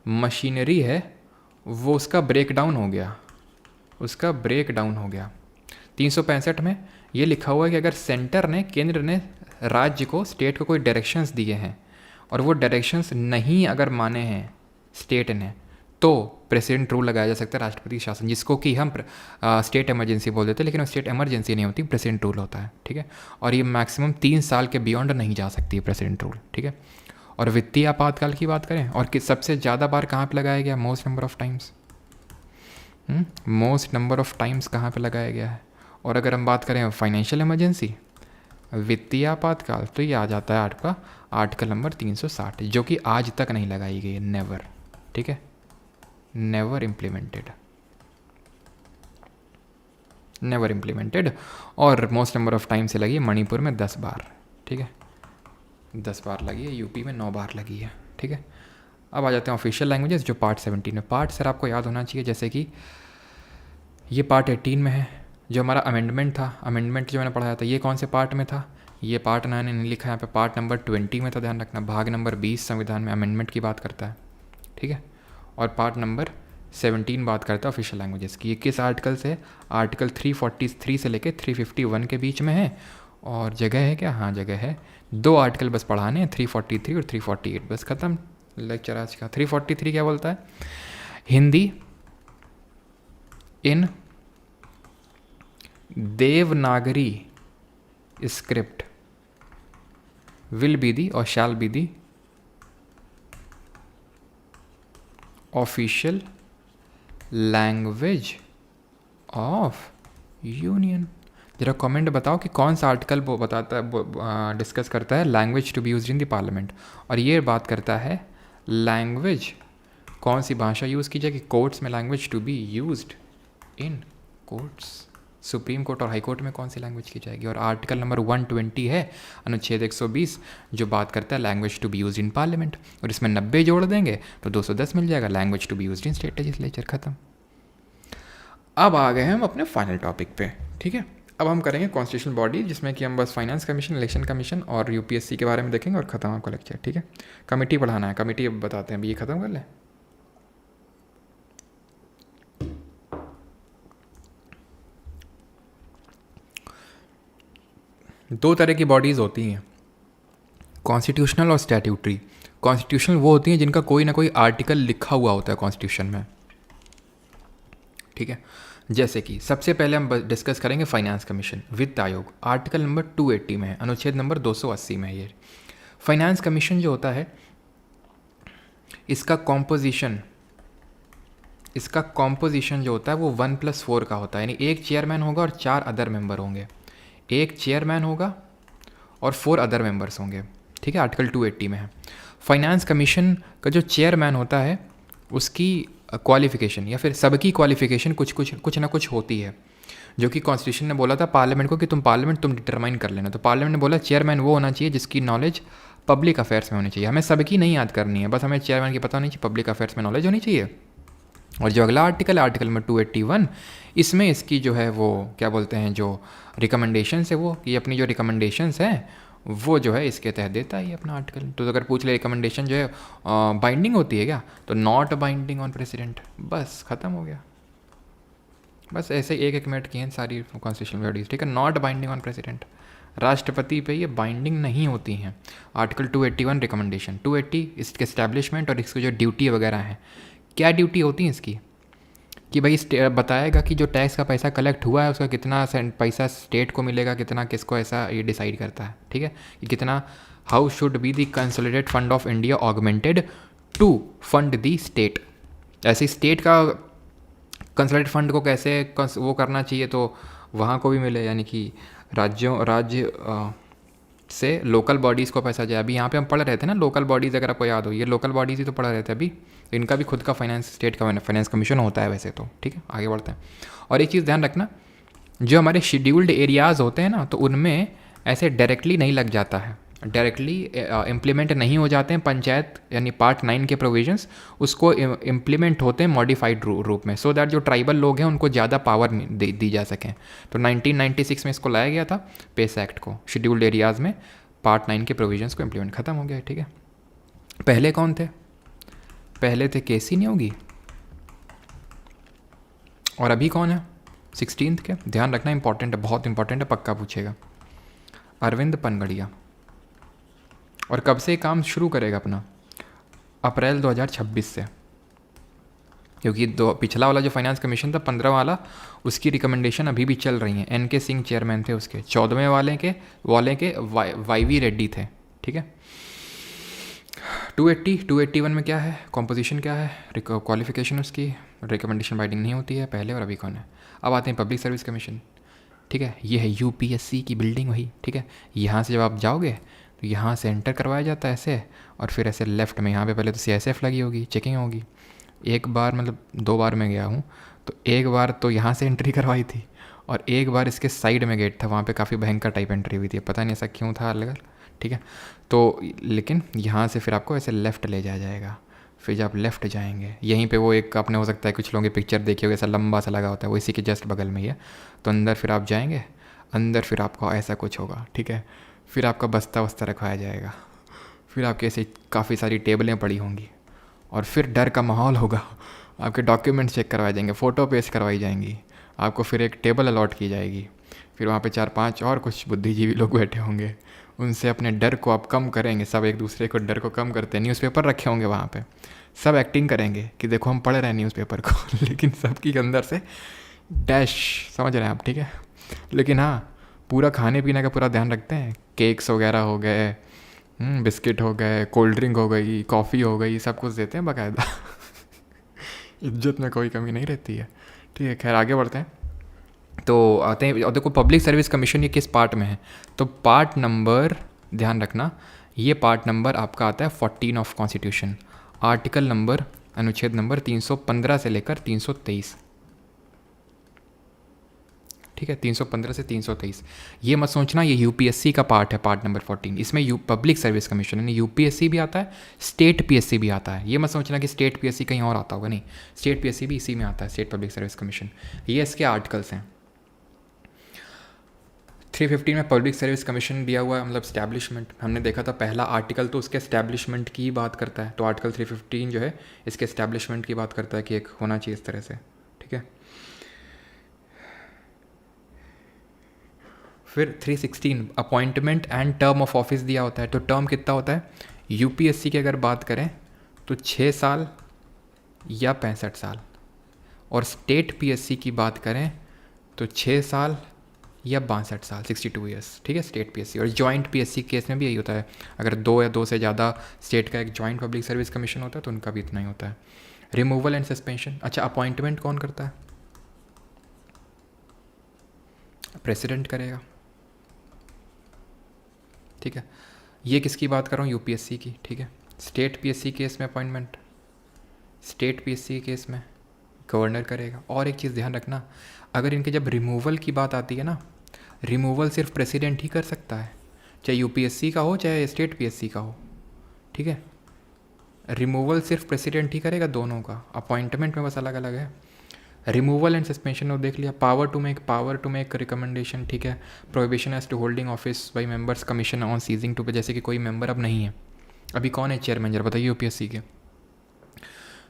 मशीनरी है वो उसका ब्रेकडाउन हो गया, उसका ब्रेकडाउन हो गया। 365 में ये लिखा हुआ है कि अगर सेंटर ने, केंद्र ने राज्य को, स्टेट को कोई डायरेक्शंस दिए हैं और वो डायरेक्शंस नहीं अगर माने हैं स्टेट ने, तो प्रेसिडेंट रूल लगाया जा सकता है, राष्ट्रपति शासन, जिसको कि हम स्टेट इमरजेंसी बोल देते हैं, लेकिन वो स्टेट इमरजेंसी नहीं होती, प्रेसिडेंट रूल होता है, ठीक है। और ये मैक्सिमम 3 साल के बियॉन्ड नहीं जा सकती है प्रेसिडेंट रूल, ठीक है। और वित्तीय आपातकाल की बात करें, और कि सबसे ज़्यादा बार कहाँ पे लगाया गया, most number of times, most number of times कहाँ पे लगाया गया है। और अगर हम बात करें फाइनेंशियल इमरजेंसी, वित्तीय आपातकाल, तो ये आ जाता है आपका आर्टिकल नंबर 360, जो कि आज तक नहीं लगाई गई है, नेवर, ठीक है, नेवर इम्प्लीमेंटेड, नेवर इम्प्लीमेंटेड। और मोस्ट नंबर ऑफ टाइम से लगी है मणिपुर में 10 बार, ठीक है, 10 बार लगी है, यूपी में 9 बार लगी है, ठीक है। अब आ जाते हैं ऑफिशियल लैंग्वेजेस, जो पार्ट 17 में। पार्ट सर आपको याद होना चाहिए, जैसे कि ये पार्ट 18 में है, जो हमारा अमेंडमेंट था, अमेंडमेंट जो मैंने पढ़ाया था, ये कौन से पार्ट में था, ये पार्ट मैंने नहीं लिखा यहाँ पे, पार्ट नंबर 20 में था, ध्यान रखना। भाग नंबर 20 संविधान में अमेंडमेंट की बात करता है, ठीक है। और पार्ट नंबर 17 बात करता है ऑफिशियल लैंग्वेजेस की। ये किस आर्टिकल से, आर्टिकल 343 से लेके 351 के बीच में है। और जगह है क्या, हाँ जगह है, 2 आर्टिकल बस पढ़ाने हैं, 343 और 348, बस ख़त्म लेक्चर आज का। 343 क्या बोलता है, Hindi in Devanagari script will be the or shall be the official language of union. जरा कमेंट बताओ कि कौन सा आर्टिकल वो बताता है, डिस्कस करता है language to be used in the parliament, और ये बात करता है लैंग्वेज, कौन सी भाषा यूज़ की जाएगी कोर्ट्स में, language to be used in courts, supreme court और हाई कोर्ट में कौन सी लैंग्वेज की जाएगी। और आर्टिकल नंबर 120 है अनुच्छेद 120 जो बात करता है language to be used in parliament, और इसमें 90 जोड़ देंगे तो 210 मिल जाएगा, language to be used in state legislature, खत्म। अब आ गए हम अपने फाइनल टॉपिक पे, ठीक है। अब हम करेंगे कॉन्स्टिट्यूशनल बॉडी, जिसमें कि हम बस फाइनेंस कमीशन, इलेक्शन कमीशन और यूपीएससी के बारे में देखेंगे और ख़त्म आपका लेक्चर, ठीक है। कमेटी बढ़ाना है, कमेटी अब बताते हैं, अभी ये ख़त्म कर लें। दो तरह की बॉडीज़ होती हैं, कॉन्स्टिट्यूशनल और स्टैट्यूटरी। कॉन्स्टिट्यूशनल वो होती हैं जिनका कोई ना कोई आर्टिकल लिखा हुआ होता है कॉन्स्टिट्यूशन में, ठीक है। जैसे कि सबसे पहले हम डिस्कस करेंगे फाइनेंस कमीशन, वित्त आयोग, आर्टिकल नंबर 280 में है, अनुच्छेद नंबर 280 में है ये। फाइनेंस कमीशन जो होता है इसका कॉम्पोजिशन जो होता है वो 1+4 का होता है, यानी एक चेयरमैन होगा और 4 अदर मेंबर होंगे, एक चेयरमैन होगा और 4 अदर मेंबर्स होंगे, ठीक है। आर्टिकल 280 में है। फाइनेंस कमीशन का जो चेयरमैन होता है उसकी क्वालिफ़िकेशन या फिर सबकी क्वालिफ़िकेशन कुछ ना कुछ होती है, जो कि कॉन्स्टिट्यूशन ने बोला था पार्लियामेंट को कि तुम डिटरमाइन कर लेना। तो पार्लियामेंट ने बोला चेयरमैन वो होना चाहिए जिसकी नॉलेज पब्लिक अफेयर्स में होनी चाहिए। हमें सबकी नहीं याद करनी है, बस हमें चेयरमैन की पता होनी चाहिए, पब्लिक अफेयर्स में नॉलेज होनी चाहिए। और जो अगला आर्टिकल है आर्टिकल नंबर 281, इसमें इसकी जो है वो क्या बोलते हैं, जो रिकमेंडेशंस है वो, ये अपनी जो रिकमेंडेशंस हैं वो जो है इसके तहत देता है ये अपना आर्टिकल। तो अगर पूछ ले रिकमेंडेशन जो है बाइंडिंग होती है क्या, तो नॉट बाइंडिंग ऑन प्रेसिडेंट, बस ख़त्म हो गया। बस ऐसे एक मिनट की हैं सारी कॉन्स्टिट्यूशनल बॉडीज, ठीक है। नॉट बाइंडिंग ऑन प्रेसिडेंट, राष्ट्रपति पे ये बाइंडिंग नहीं होती हैं। आर्टिकल 281 रिकमेंडेशन, 280 इसके एस्टैब्लिशमेंट और इसकी जो ड्यूटी वगैरह हैं, क्या ड्यूटी होती है इसकी कि भाई बताएगा कि जो टैक्स का पैसा कलेक्ट हुआ है उसका कितना पैसा स्टेट को मिलेगा, कितना किसको, ऐसा ये डिसाइड करता है, ठीक है। कि कितना, how should be the consolidated fund of India augmented to fund the state, ऐसे स्टेट का कंसोलिडेटेड फंड को कैसे वो करना चाहिए तो वहाँ को भी मिले, यानी कि राज्य से लोकल बॉडीज़ को पैसा जाए। अभी यहाँ पे हम पढ़ रहे थे ना लोकल बॉडीज़, अगर आपको याद हो, ये लोकल बॉडीज़ ही तो पढ़ रहे थे अभी, इनका भी खुद का फाइनेंस, स्टेट का फाइनेंस कमीशन होता है वैसे तो, ठीक है। आगे बढ़ते हैं। और एक चीज़ ध्यान रखना, जो हमारे शेड्यूल्ड एरियाज़ होते हैं ना, तो उनमें ऐसे डायरेक्टली नहीं लग जाता है, डायरेक्टली इम्प्लीमेंट नहीं हो जाते हैं पंचायत, यानी पार्ट 9 के प्रोविजंस उसको इम्प्लीमेंट होते हैं मॉडिफाइड रूप में, सो दैट जो ट्राइबल लोग हैं उनको ज़्यादा पावर दी जा सकें। तो 1996 में इसको लाया गया था पेस एक्ट को, शेड्यूल्ड एरियाज़ में पार्ट 9 के प्रोविजंस को इम्प्लीमेंट, ख़त्म हो गया, ठीक है। पहले कौन थे, पहले थे केसी नियोगी, और अभी कौन है 16th के, ध्यान रखना, इंपॉर्टेंट है, बहुत इंपॉर्टेंट है, पक्का पूछेगा, अरविंद पनगड़िया। और कब से काम शुरू करेगा अपना, अप्रैल 2026 से, क्योंकि पिछला वाला जो फाइनेंस कमीशन था 15 वाला, उसकी रिकमेंडेशन अभी भी चल रही है। एन.के. सिंह चेयरमैन थे उसके, 14वें वाले के वाई.वी. रेड्डी थे, ठीक है। 281 में क्या है, कॉम्पोजिशन क्या है, क्वालिफिकेशन उसकी, रिकमेंडेशन बाइंडिंग नहीं होती है पहले, और अभी कौन है। अब आते हैं पब्लिक सर्विस कमीशन, ठीक है। ये है यूपीएससी की बिल्डिंग वही, ठीक है। यहाँ से जब आप जाओगे तो यहाँ से एंटर करवाया जाता है ऐसे, और फिर ऐसे लेफ्ट में यहाँ पे पहले तो CSF लगी होगी, चेकिंग होगी। एक बार मतलब 2 बार मैं गया हूँ, तो एक बार तो यहाँ से एंट्री करवाई थी, और एक बार इसके साइड में गेट था, वहाँ पे काफ़ी भयंकर टाइप एंट्री हुई थी, पता नहीं ऐसा क्यों था अलग, ठीक है। तो लेकिन यहाँ से फिर आपको ऐसे लेफ़्ट ले जाया जाएगा, फिर जब आप लेफ़्ट जाएंगे यहीं पे वो एक आपने हो सकता है कुछ लोगों की पिक्चर देखी होगी, ऐसा लंबा सा लगा होता है, वो इसी के जस्ट बगल में ही है। तो अंदर फिर आप जाएंगे, अंदर फिर आपको ऐसा कुछ होगा, ठीक है। फिर आपका बस्ता वस्ता रखवाया जाएगा, फिर आपके ऐसे काफ़ी सारी टेबलें पड़ी होंगी, और फिर डर का माहौल होगा, आपके डॉक्यूमेंट्स चेक करवाए जाएंगे, फ़ोटो पेश करवाई जाएंगी, आपको फिर एक टेबल अलॉट की जाएगी, फिर वहाँ पे 4-5 और कुछ बुद्धिजीवी लोग बैठे होंगे, उनसे अपने डर को आप कम करेंगे। सब एक दूसरे को डर को कम करते हैं, न्यूज़पेपर रखे होंगे वहाँ पे, सब एक्टिंग करेंगे कि देखो हम पढ़ रहे हैं न्यूज़पेपर को लेकिन सबकी अंदर से डैश, समझ रहे हैं आप, ठीक है। लेकिन हाँ, पूरा खाने पीने का पूरा ध्यान रखते हैं, केक्स वगैरह हो गए, बिस्किट हो गए, कोल्ड ड्रिंक हो गई, कॉफ़ी हो गई, सब कुछ देते हैं बाकायदा इज्जत में कोई कमी नहीं रहती है, ठीक है। खैर आगे बढ़ते हैं। तो आते हैं और देखो पब्लिक सर्विस कमीशन ये किस पार्ट में है, तो पार्ट नंबर, ध्यान रखना ये पार्ट नंबर आपका आता है 14 ऑफ कॉन्स्टिट्यूशन, आर्टिकल नंबर अनुच्छेद नंबर 315 से लेकर 323, ठीक है, 315 से 323। ये मत सोचना ये यूपीएससी का पार्ट है, पार्ट नंबर 14, इसमें पब्लिक सर्विस कमीशन यानी यूपीएससी भी आता है, स्टेट पीएससी भी आता है। ये मत सोचना कि स्टेट पीएससी कहीं और आता होगा, नहीं, स्टेट पीएससी भी इसी में आता है, स्टेट पब्लिक सर्विस कमीशन। ये इसके आर्टिकल्स हैं। 315 में पब्लिक सर्विस कमीशन दिया हुआ है, मतलब स्टैब्लिशमेंट। हमने देखा था पहला आर्टिकल तो उसके स्टैब्लिशमेंट की ही बात करता है, तो आर्टिकल 315 जो है इसके स्टैब्लिशमेंट की बात करता है कि एक होना चाहिए इस तरह से, ठीक है। फिर 316 appointment and term of office दिया होता है, तो टर्म कितना होता है, यूपीएससी की अगर बात करें तो 6 साल या 65 साल, और स्टेट पीएससी की बात करें तो 6 साल या 62 साल, 62 ईयर्स, ठीक है, स्टेट पीएससी। और जॉइंट पीएससी केस में भी यही होता है, अगर 2 या 2 से ज़्यादा स्टेट का एक जॉइंट पब्लिक सर्विस कमीशन होता है तो उनका भी इतना ही होता है। रिमूवल एंड सस्पेंशन, अच्छा अपॉइंटमेंट कौन करता है, प्रेसिडेंट करेगा, ठीक है। ये किसकी बात कर रहा हूँ, यूपीएससी की, ठीक है। स्टेट पीएससी केस में अपॉइंटमेंट, स्टेट पीएससी केस में गवर्नर करेगा। और एक चीज़ ध्यान रखना, अगर इनके जब रिमूवल की बात आती है ना, रिमूवल सिर्फ प्रेसिडेंट ही कर सकता है, चाहे यूपीएससी का हो चाहे स्टेट पीएससी का हो, ठीक है। रिमूवल सिर्फ प्रेसिडेंट ही करेगा दोनों का, अपॉइंटमेंट में बस अलग अलग है। रिमूवल एंड सस्पेंशन वो देख लिया, पावर टू मेक रिकमेंडेशन, ठीक है। Prohibition as to holding office by members, commission on ceasing to pay, जैसे कि कोई मेंबर अब नहीं है, अभी कौन है चेयरमैन जरा बताइए यूपीएससी के।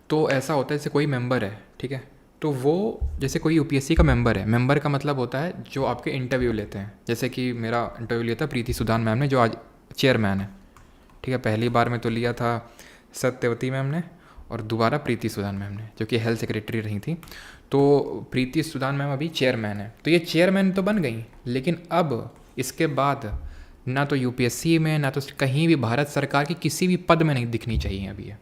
तो ऐसा होता है जैसे कोई मेंबर है, ठीक है, तो वो जैसे कोई यूपीएससी का मेंबर है, मेंबर का मतलब होता है जो आपके इंटरव्यू लेते हैं, जैसे कि मेरा इंटरव्यू लिया था प्रीति सुदान मैम ने जो आज चेयरमैन है, ठीक है। पहली बार में तो लिया था सत्यवती मैम ने और दोबारा प्रीति सुदान मैम ने, जो कि हेल्थ सेक्रेटरी रही थी। तो प्रीति सुदान मैम अभी चेयरमैन है, तो ये चेयरमैन तो बन गई, लेकिन अब इसके बाद ना तो यूपीएससी में ना तो कहीं भी भारत सरकार की किसी भी पद में नहीं दिखनी चाहिए अभी ये,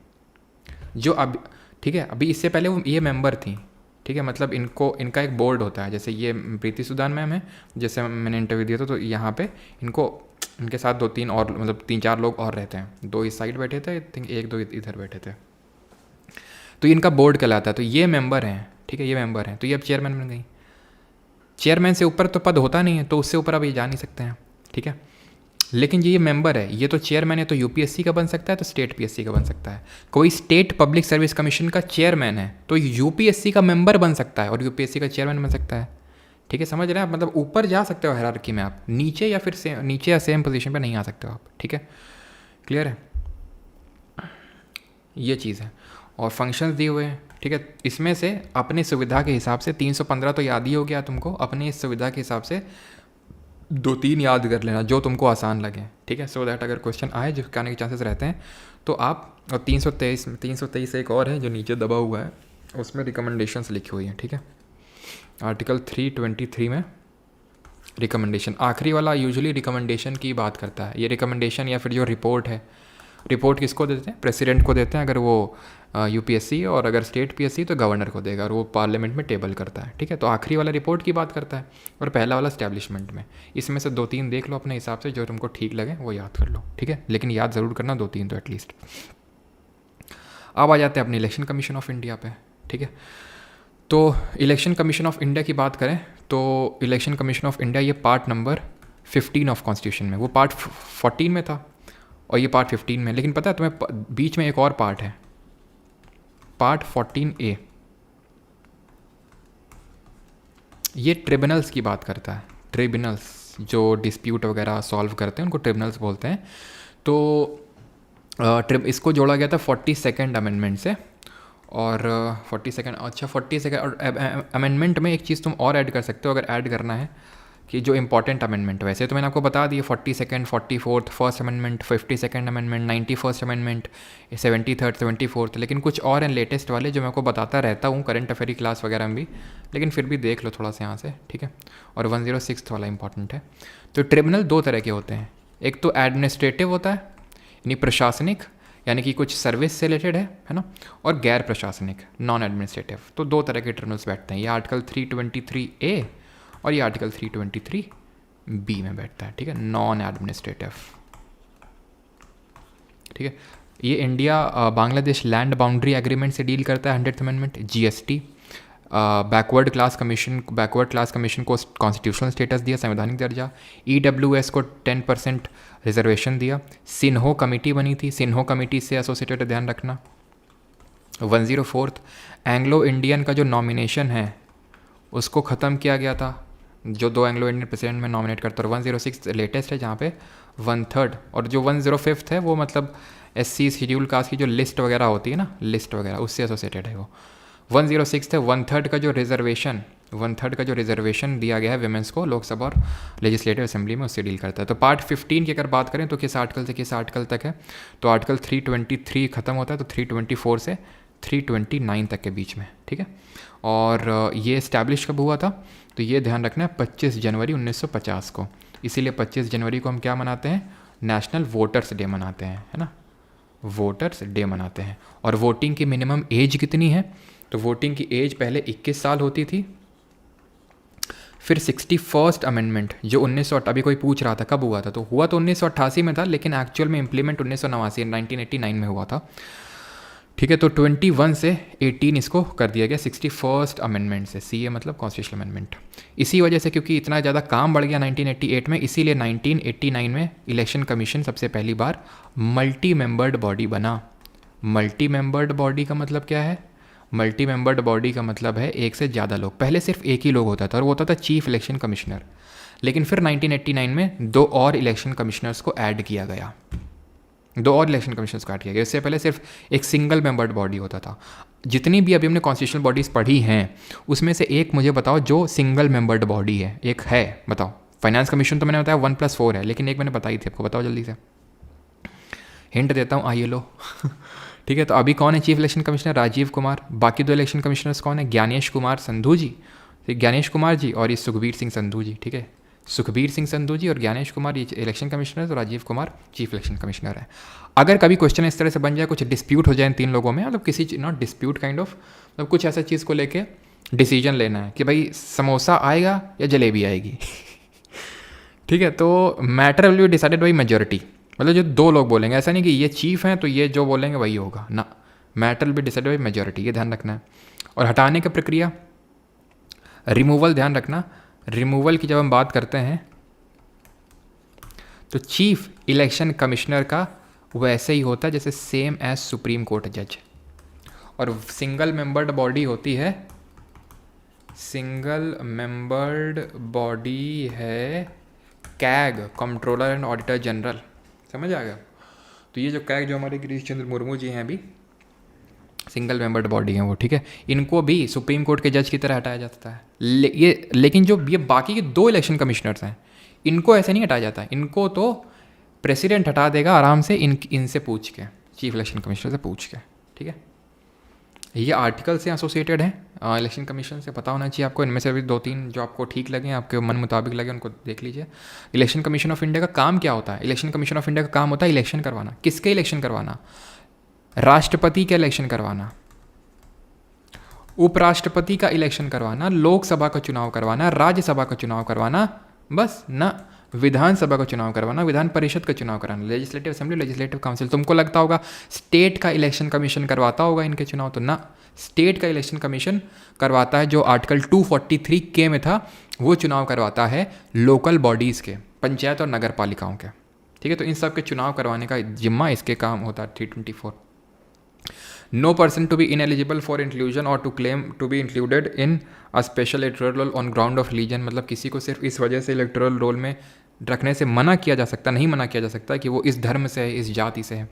जो अब, ठीक है। अभी इससे पहले वो ये मेंबर थी, ठीक है, मतलब इनका एक बोर्ड होता है, जैसे ये प्रीति सुदान मैम है, जैसे मैंने इंटरव्यू दिया था तो यहाँ पे इनके साथ 2-3 और, मतलब 3-4 लोग और रहते हैं, 2 इस साइड बैठे थे, आई थिंक 1-2 इधर बैठे थे, तो इनका बोर्ड कहलाता है। तो ये मेंबर हैं, ठीक है, ये मेंबर हैं, तो ये अब चेयरमैन बन गई। चेयरमैन से ऊपर तो पद होता नहीं है, तो उससे ऊपर अब ये जा नहीं सकते हैं, ठीक है। लेकिन ये मेंबर है, ये तो चेयरमैन है, तो यूपीएससी का बन सकता है, तो स्टेट पीएससी का बन सकता है। कोई स्टेट पब्लिक सर्विस कमीशन का चेयरमैन है तो यूपीएससी का मेंबर बन सकता है और यूपीएससी का चेयरमैन बन सकता है, ठीक है, समझ रहे हैं आप, मतलब ऊपर जा सकते हो हायरार्की में, आप नीचे या फिर नीचे या सेम पोजीशन पे नहीं आ सकते हो आप, ठीक है, क्लियर है, ये चीज़ है। और फंक्शंस दिए हुए हैं, ठीक है, इसमें से अपनी सुविधा के हिसाब से 315 तो याद ही हो गया तुमको, अपनी इस सुविधा के हिसाब से 2-3 याद कर लेना जो तुमको आसान लगे, ठीक है, सो दैट अगर क्वेश्चन आए जो आने के चांसेस रहते हैं तो आप। और 323 एक और है जो नीचे दबा हुआ है, उसमें रिकमेंडेशंस लिखी हुई हैं, ठीक है। आर्टिकल 323 में रिकमेंडेशन, आखिरी वाला यूजुअली रिकमेंडेशन की बात करता है। ये रिकमेंडेशन या फिर जो रिपोर्ट है, रिपोर्ट किसको देते हैं, प्रेसिडेंट को देते हैं अगर वो यूपीएससी, और अगर स्टेट पीएससी तो गवर्नर को देगा और वो पार्लियामेंट में टेबल करता है, ठीक है। तो आखिरी वाला रिपोर्ट की बात करता है और पहला वाला स्टैब्लिशमेंट में। इसमें से 2-3 देख लो अपने हिसाब से, जो तुमको ठीक लगे वो याद कर लो, ठीक है, लेकिन याद ज़रूर करना 2-3 तो एटलीस्ट। अब आ जाते हैं अपने इलेक्शन कमीशन ऑफ इंडिया पे, ठीक है। तो इलेक्शन कमीशन ऑफ इंडिया की बात करें तो इलेक्शन कमीशन ऑफ इंडिया ये पार्ट नंबर 15 ऑफ कॉन्स्टिट्यूशन में, वो पार्ट 14 में था और ये पार्ट 15 में। लेकिन पता है तुम्हें बीच में एक और पार्ट है, पार्ट 14A, ये ट्रिब्यूनल्स की बात करता है। ट्रिब्यूनल्स जो डिस्प्यूट वगैरह सॉल्व करते हैं उनको ट्रिब्यूनल्स बोलते हैं। तो इसको जोड़ा गया था 42nd अमेंडमेंट से, और 42nd और अमेंडमेंट में एक चीज़ तुम और ऐड कर सकते हो अगर ऐड करना है, कि जो इंपॉर्टेंट अमेंडमेंट, वैसे तो मैंने आपको बता दिया 42nd, 44th, first amendment, 52nd amendment, 91st amendment, 73rd, 74th, लेकिन कुछ और हैं लेटेस्ट वाले जो मैं आपको बताता रहता हूँ करंट अफेयर क्लास वगैरह में भी, लेकिन फिर भी देख लो थोड़ा सा यहाँ से, ठीक है। और 106th वाला इंपॉर्टेंट है। तो ट्रिब्यूनल 2 तरह के होते हैं, एक तो एडमिनिस्ट्रेटिव होता है यानी प्रशासनिक, यानी कि कुछ सर्विस से रिलेटेड है ना, और गैर प्रशासनिक नॉन एडमिनिस्ट्रेटिव। तो 2 तरह के ट्रिब्यूनल्स बैठते हैं, ये आर्टिकल 323A और ये आर्टिकल 323 बी में बैठता है, ठीक है, नॉन एडमिनिस्ट्रेटिव, ठीक है। ये India Bangladesh land boundary agreement से डील करता है 100th amendment. GST, backward class commission को कॉन्स्टिट्यूशनल स्टेटस दिया, संवैधानिक दर्जा। ईडब्ल्यूएस को 10% रिजर्वेशन दिया। सिन्हो कमेटी बनी थी, सिन्हो कमेटी से एसोसिएटेड ध्यान रखना। 104 एंग्लो इंडियन का जो नॉमिनेशन है उसको ख़त्म किया गया था, जो 2 एंग्लो इंडियन प्रेसिडेंट में नॉमिनेट करता है। 106 लेटेस्ट है जहाँ पे 1/3, और जो 105 है वो मतलब SC शेड्यूल कास्ट की जो लिस्ट वगैरह होती है ना, लिस्ट वगैरह उससे एसोसिएटेड है वो। 106 है 1/3 का जो रिजर्वेशन दिया गया है विमेंस को लोकसभा और लेजिस्लेटिव असेंबली में, उससे डील करता है। तो पार्ट 15 की अगर बात करें तो किस आर्टिकल से किस आर्टिकल तक है, तो आर्टिकल 323 ख़त्म होता है, तो 324 से 329 तक के बीच में, ठीक है। और ये इस्टेब्लिश कब हुआ था, तो ये ध्यान रखना है 25 जनवरी 1950 को। इसीलिए 25 जनवरी को हम क्या मनाते हैं, नेशनल वोटर्स डे मनाते हैं, है ना, वोटर्स डे मनाते हैं। और वोटिंग की मिनिमम एज कितनी है, तो वोटिंग की एज पहले 21 साल होती थी, फिर 61st अमेंडमेंट जो 1900, अभी कोई पूछ रहा था कब हुआ था, तो हुआ तो 1988 में था, लेकिन एक्चुअल में इम्प्लीमेंट 1989 में हुआ था, ठीक है। तो 21 से 18 इसको कर दिया गया 61st अमेंडमेंट से। CA मतलब कॉन्स्टिट्यूशनल अमेंडमेंट। इसी वजह से क्योंकि इतना ज़्यादा काम बढ़ गया 1988 में, इसीलिए 1989 में इलेक्शन कमीशन सबसे पहली बार मल्टी मेंबर्ड बॉडी बना। मल्टी मेंबर्ड बॉडी का मतलब क्या है, मल्टी मेंबर्ड बॉडी का मतलब है एक से ज़्यादा लोग। पहले सिर्फ एक ही लोग होता था और वो होता था चीफ इलेक्शन कमिश्नर, लेकिन फिर 1989 में 2 और इलेक्शन कमिश्नर्स को ऐड किया गया, 2 और इलेक्शन कमिश्नर्स को ऐड किया गया। इससे पहले सिर्फ एक सिंगल मेंबर्ड बॉडी होता था। जितनी भी अभी हमने कॉन्स्टिट्यूशनल बॉडीज़ पढ़ी हैं उसमें से एक मुझे बताओ जो सिंगल मेंबर्ड बॉडी है, एक है, बताओ। फाइनेंस कमीशन तो मैंने बताया 1+4 है, लेकिन एक मैंने बताई थी आपको, बताओ जल्दी से, हिंट देता हूँ, आइए लो ठीक है। तो अभी कौन है chief election commissioner, Rajiv Kumar. बाकी 2 इलेक्शन कमिश्नर्स कौन है, ज्ञानेश कुमार संधू जी, ज्ञानेश कुमार जी और ये सुखबीर सिंह संधू जी, ठीक है। सुखबीर सिंह संधू जी और ज्ञानेश कुमार ये इलेक्शन कमिश्नर है, तो Rajiv Kumar chief election commissioner है। अगर कभी क्वेश्चन इस तरह से बन जाए, कुछ डिस्प्यूट हो जाए इन 3 लोगों में, मतलब किसी नॉट डिस्प्यूट काइंड ऑफ, मतलब कुछ ऐसा चीज़ को लेके डिसीजन लेना है कि भाई समोसा आएगा या जलेबी आएगी ठीक है, तो matter will be decided by majority, मतलब जो 2 लोग बोलेंगे, ऐसा नहीं कि ये चीफ हैं तो ये जो बोलेंगे वही होगा ना, matter will be decided by majority, ये ध्यान रखना है। और हटाने की प्रक्रिया, रिमूवल, ध्यान रखना, रिमूवल की जब हम बात करते हैं तो चीफ इलेक्शन कमिश्नर का वैसे ही होता है जैसे सेम एज सुप्रीम कोर्ट जज, और सिंगल मेंबर्ड बॉडी होती है, सिंगल मेंबर्ड बॉडी है CAG, controller and auditor general, समझ आ गया। तो ये जो कैग जो हमारे गिरीश चंद्र मुर्मू जी हैं अभी सिंगल मेंबर्ड बॉडी हैं वो, ठीक है, इनको भी सुप्रीम कोर्ट के जज की तरह हटाया जाता है। लेकिन जो ये बाकी के 2 इलेक्शन कमिश्नर्स हैं इनको ऐसे नहीं हटाया जाता, इनको तो प्रेसिडेंट हटा देगा आराम से, इनसे पूछ के, चीफ इलेक्शन कमिश्नर से पूछ के, ठीक है। ये आर्टिकल से एसोसिएटेड है इलेक्शन कमीशन से, पता होना चाहिए आपको। इनमें से भी 2-3 जो आपको ठीक लगे, आपके मन मुताबिक लगे, उनको देख लीजिए। इलेक्शन कमीशन ऑफ इंडिया का काम क्या होता है, इलेक्शन कमीशन ऑफ इंडिया का काम होता है इलेक्शन करवाना। किसके इलेक्शन करवाना, राष्ट्रपति का इलेक्शन करवाना, उपराष्ट्रपति का इलेक्शन करवाना, लोकसभा का चुनाव करवाना, राज्यसभा का चुनाव करवाना, बस ना, विधानसभा का चुनाव करवाना, विधान परिषद का चुनाव कराना, लेजिस्लेटिव असेंबली, लेजिस्लेटिव काउंसिल। तुमको लगता होगा स्टेट का इलेक्शन कमीशन करवाता होगा इनके चुनाव, तो ना, स्टेट का इलेक्शन कमीशन करवाता है, जो आर्टिकल 243K में था वो चुनाव करवाता है लोकल बॉडीज़ के, पंचायत और नगर पालिकाओं के, ठीक है। तो इन सब के चुनाव करवाने का जिम्मा इसके काम होता है। 324 No person to be ineligible for inclusion or to claim to be included in a special electoral roll on ground of religion, मतलब किसी को सिर्फ इस वजह से इलेक्टोरल रोल में रखने से मना किया जा सकता, नहीं मना किया जा सकता कि वो इस धर्म से है, इस जाति से है।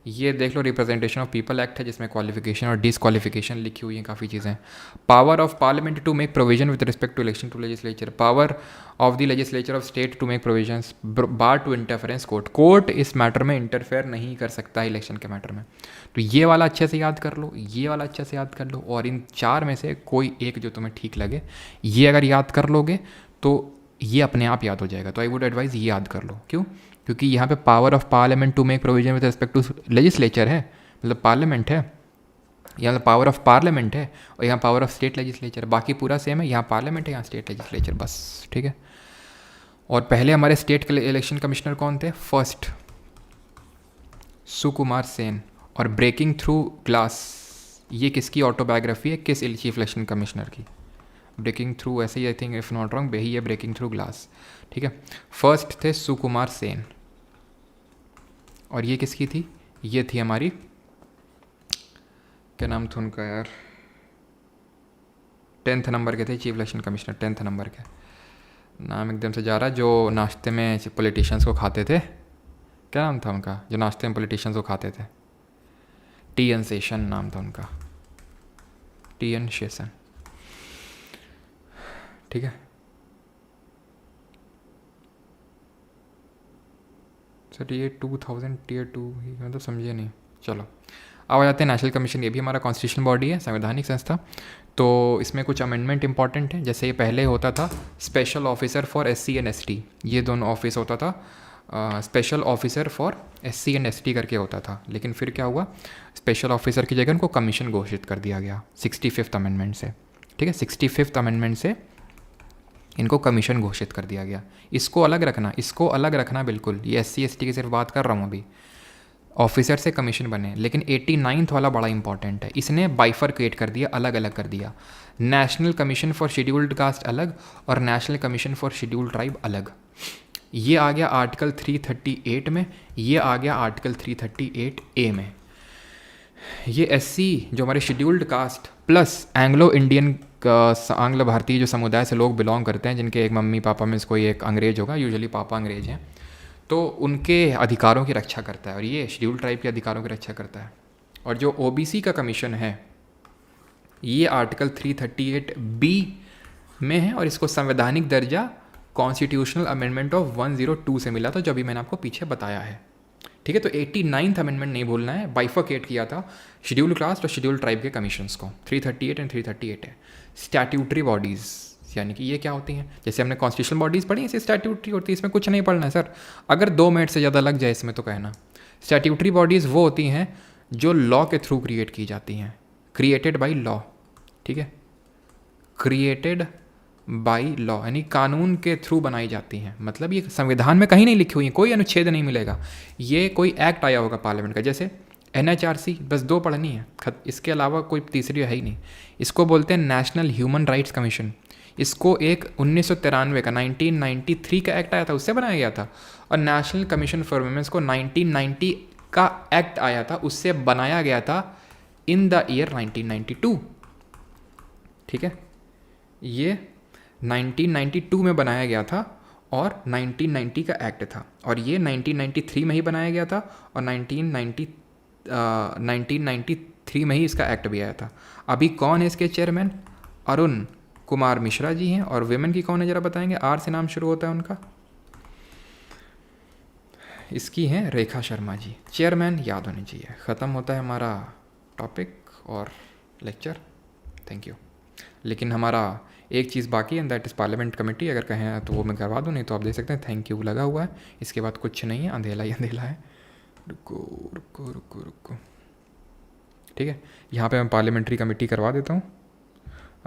ये देख लो, रिप्रेजेंटेशन ऑफ पीपल एक्ट है जिसमें क्वालिफिकेशन और डिसक्वालिफिकेशन लिखी हुई हैं काफ़ी चीज़ें। Power of parliament to make provision with respect to election to legislature, power of the legislature of state to make provisions, bar to interference court, court इस मैटर में इंटरफेयर नहीं कर सकता है इलेक्शन के मैटर में। तो ये वाला अच्छे से याद कर लो, ये वाला अच्छे से याद कर लो, और इन 4 में से कोई एक जो तुम्हें ठीक लगे, ये अगर याद कर लोगे तो ये अपने आप याद हो जाएगा। तो आई वुड एडवाइज ये याद कर लो। क्यों? क्योंकि यहाँ पे power of parliament to make provision with respect to legislature है, मतलब पार्लियामेंट है, यहाँ पावर ऑफ पार्लियामेंट है और यहाँ पावर ऑफ स्टेट लेजिस्लेचर, बाकी पूरा सेम है, यहाँ पार्लियामेंट है यहाँ स्टेट लेजिस्लेचर बस, ठीक है। और पहले हमारे स्टेट के इलेक्शन कमिश्नर कौन थे? फर्स्ट सुकुमार सेन। और ब्रेकिंग थ्रू ग्लास ये किसकी ऑटोबायोग्राफी है, किस चीफ इलेक्शन कमिश्नर की? ब्रेकिंग थ्रू, ऐसे ही I think if not wrong वही है, ब्रेकिंग थ्रू ग्लास, ठीक है। फर्स्ट थे सुकुमार सेन। और ये किसकी थी? ये थी हमारी, क्या नाम था उनका यार, 10th नंबर के थे chief election commissioner, 10th number के, नाम एकदम से जा रहा, जो नाश्ते में पॉलिटिशियंस को खाते थे, क्या नाम था उनका जो नाश्ते में पॉलिटिशियंस को खाते थे? TN शेषन नाम था उनका, TN शेषन, ठीक है। सर ये 2000 Tier 2 ही मतलब समझे नहीं, चलो अब आ जाते हैं नेशनल कमीशन। ये भी हमारा कॉन्स्टिट्यूशनल बॉडी है, संवैधानिक संस्था। तो इसमें कुछ अमेंडमेंट इंपॉर्टेंट है, जैसे ये पहले होता था special officer for SC and ST, ये दोनों ऑफिस होता था, special officer for SC and ST करके होता था। लेकिन फिर क्या हुआ, स्पेशल ऑफिसर की जगह उनको कमीशन घोषित कर दिया गया 65th अमेंडमेंट से, ठीक है। 65th अमेंडमेंट से इनको कमीशन घोषित कर दिया गया। इसको अलग रखना, इसको अलग रखना बिल्कुल, ये SC ST की सिर्फ बात कर रहा हूँ अभी, ऑफिसर से कमीशन बने। लेकिन 89th वाला बड़ा इंपॉर्टेंट है, इसने बाइफरकेट कर दिया, अलग अलग कर दिया। National commission for scheduled caste अलग और national commission for scheduled tribe अलग। ये आ गया आर्टिकल 338 में, ये आ गया आर्टिकल 338A में। ये SC जो हमारे scheduled caste plus Anglo Indian आंग्ल भारतीय जो समुदाय से लोग बिलोंग करते हैं, जिनके एक मम्मी पापा में से कोई एक अंग्रेज होगा, यूजुअली पापा अंग्रेज हैं, तो उनके अधिकारों की रक्षा करता है, और ये शेड्यूल ट्राइब के अधिकारों की रक्षा करता है। और जो OBC का कमीशन है ये आर्टिकल 338B में है, और इसको संवैधानिक दर्जा कॉन्स्टिट्यूशनल अमेंडमेंट ऑफ 102 से मिला था, जो अभी मैंने आपको पीछे बताया है, ठीक है। तो 89th अमेंडमेंट नहीं भूलना है, बाइफरकेट किया था शेड्यूल कास्ट और शेड्यूल ट्राइब के कमीशंस को, 338 एंड 338 है। स्टैट्यूटरी बॉडीज़ यानी कि ये क्या होती हैं, जैसे हमने कॉन्स्टिट्यूशनल बॉडीज़ पढ़ी, ऐसे स्टैट्यूटरी होती है, इसमें कुछ नहीं पढ़ना है सर, अगर 2 मिनट से ज़्यादा लग जाए इसमें तो कहना। स्टैट्यूटरी बॉडीज़ वो होती हैं जो लॉ के थ्रू क्रिएट की जाती हैं, क्रिएटेड बाय लॉ, ठीक है, क्रिएटेड बाय लॉ यानी कानून के थ्रू बनाई जाती हैं। मतलब ये संविधान में कहीं नहीं लिखी हुई है, कोई अनुच्छेद नहीं मिलेगा, ये कोई एक्ट आया होगा पार्लियामेंट का, जैसे NHRC, बस 2 पढ़नी है, इसके अलावा कोई तीसरी है ही नहीं। इसको बोलते हैं नेशनल ह्यूमन राइट्स कमीशन। इसको एक 1993 का 1993 का एक्ट आया था, उससे बनाया गया था। और नेशनल कमीशन फॉर वुमेन्स को 1990 का एक्ट आया था, उससे बनाया गया था इन द ईयर 1992, ठीक है। ये 1992 में बनाया गया था और 1990 का एक्ट था, और ये 1993 में ही बनाया गया था और 1993 में ही इसका एक्ट भी आया था। अभी कौन है इसके चेयरमैन? अरुण कुमार मिश्रा जी हैं। और विमेन की कौन है जरा बताएंगे? R से नाम शुरू होता है उनका, इसकी हैं रेखा शर्मा जी। चेयरमैन याद होनी चाहिए। ख़त्म होता है हमारा टॉपिक और लेक्चर, थैंक यू। लेकिन हमारा एक चीज़ बाकी है, दैट इज़ पार्लियामेंट कमेटी। अगर कहें तो वो मैं करवा दूँ, नहीं तो आप देख सकते हैं थैंक यू लगा हुआ है। इसके बाद कुछ नहीं है, अंधेला ही अंधेला है। रुको रुको रुको रुको, ठीक है। यहाँ पे मैं पार्लियामेंट्री कमेटी करवा देता हूँ।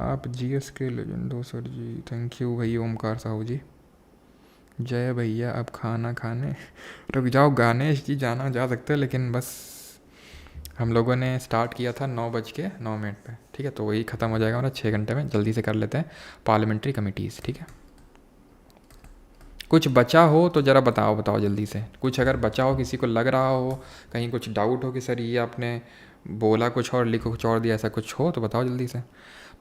आप GS के लेजेंड हो सर जी, थैंक यू भैया ओमकार साहू जी। जय भैया अब खाना खाने। रुक जाओ, गणेश जी जाना जा सकते हैं, लेकिन बस हम लोगों ने स्टार्ट किया था 9:09 पे, ठीक है। तो वही ख़त्म हो जाएगा हमारा 6 घंटे में। जल्दी से कर लेते हैं पार्लियामेंट्री कमिटीज़, ठीक है। कुछ बचा हो तो ज़रा बताओ जल्दी से। कुछ अगर बचा हो, किसी को लग रहा हो, कहीं कुछ डाउट हो कि सर ये आपने बोला कुछ और लिखो कुछ और दिया, ऐसा कुछ हो तो बताओ जल्दी से।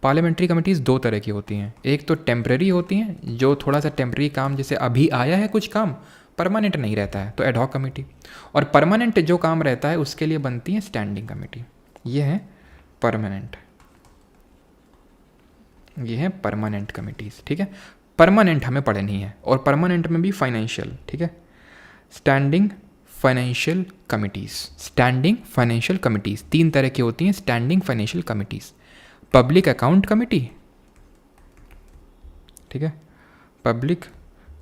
पार्लियामेंट्री कमिटीज़ 2 तरह की होती हैं। एक तो टेम्प्रेरी होती हैं, जो थोड़ा सा टेम्प्रेरी काम, जैसे अभी आया है कुछ काम, परमानेंट नहीं रहता है, तो एडहॉक कमेटी। और परमानेंट जो काम रहता है उसके लिए बनती है स्टैंडिंग कमेटी। ये है परमानेंट, ये है परमानेंट कमिटीज़, ठीक है। परमानेंट हमें पढ़नी है, और परमानेंट में भी फाइनेंशियल, ठीक है। Standing financial committees, standing financial committees 3 तरह की होती हैं। Standing financial committees, public account committee, ठीक है। पब्लिक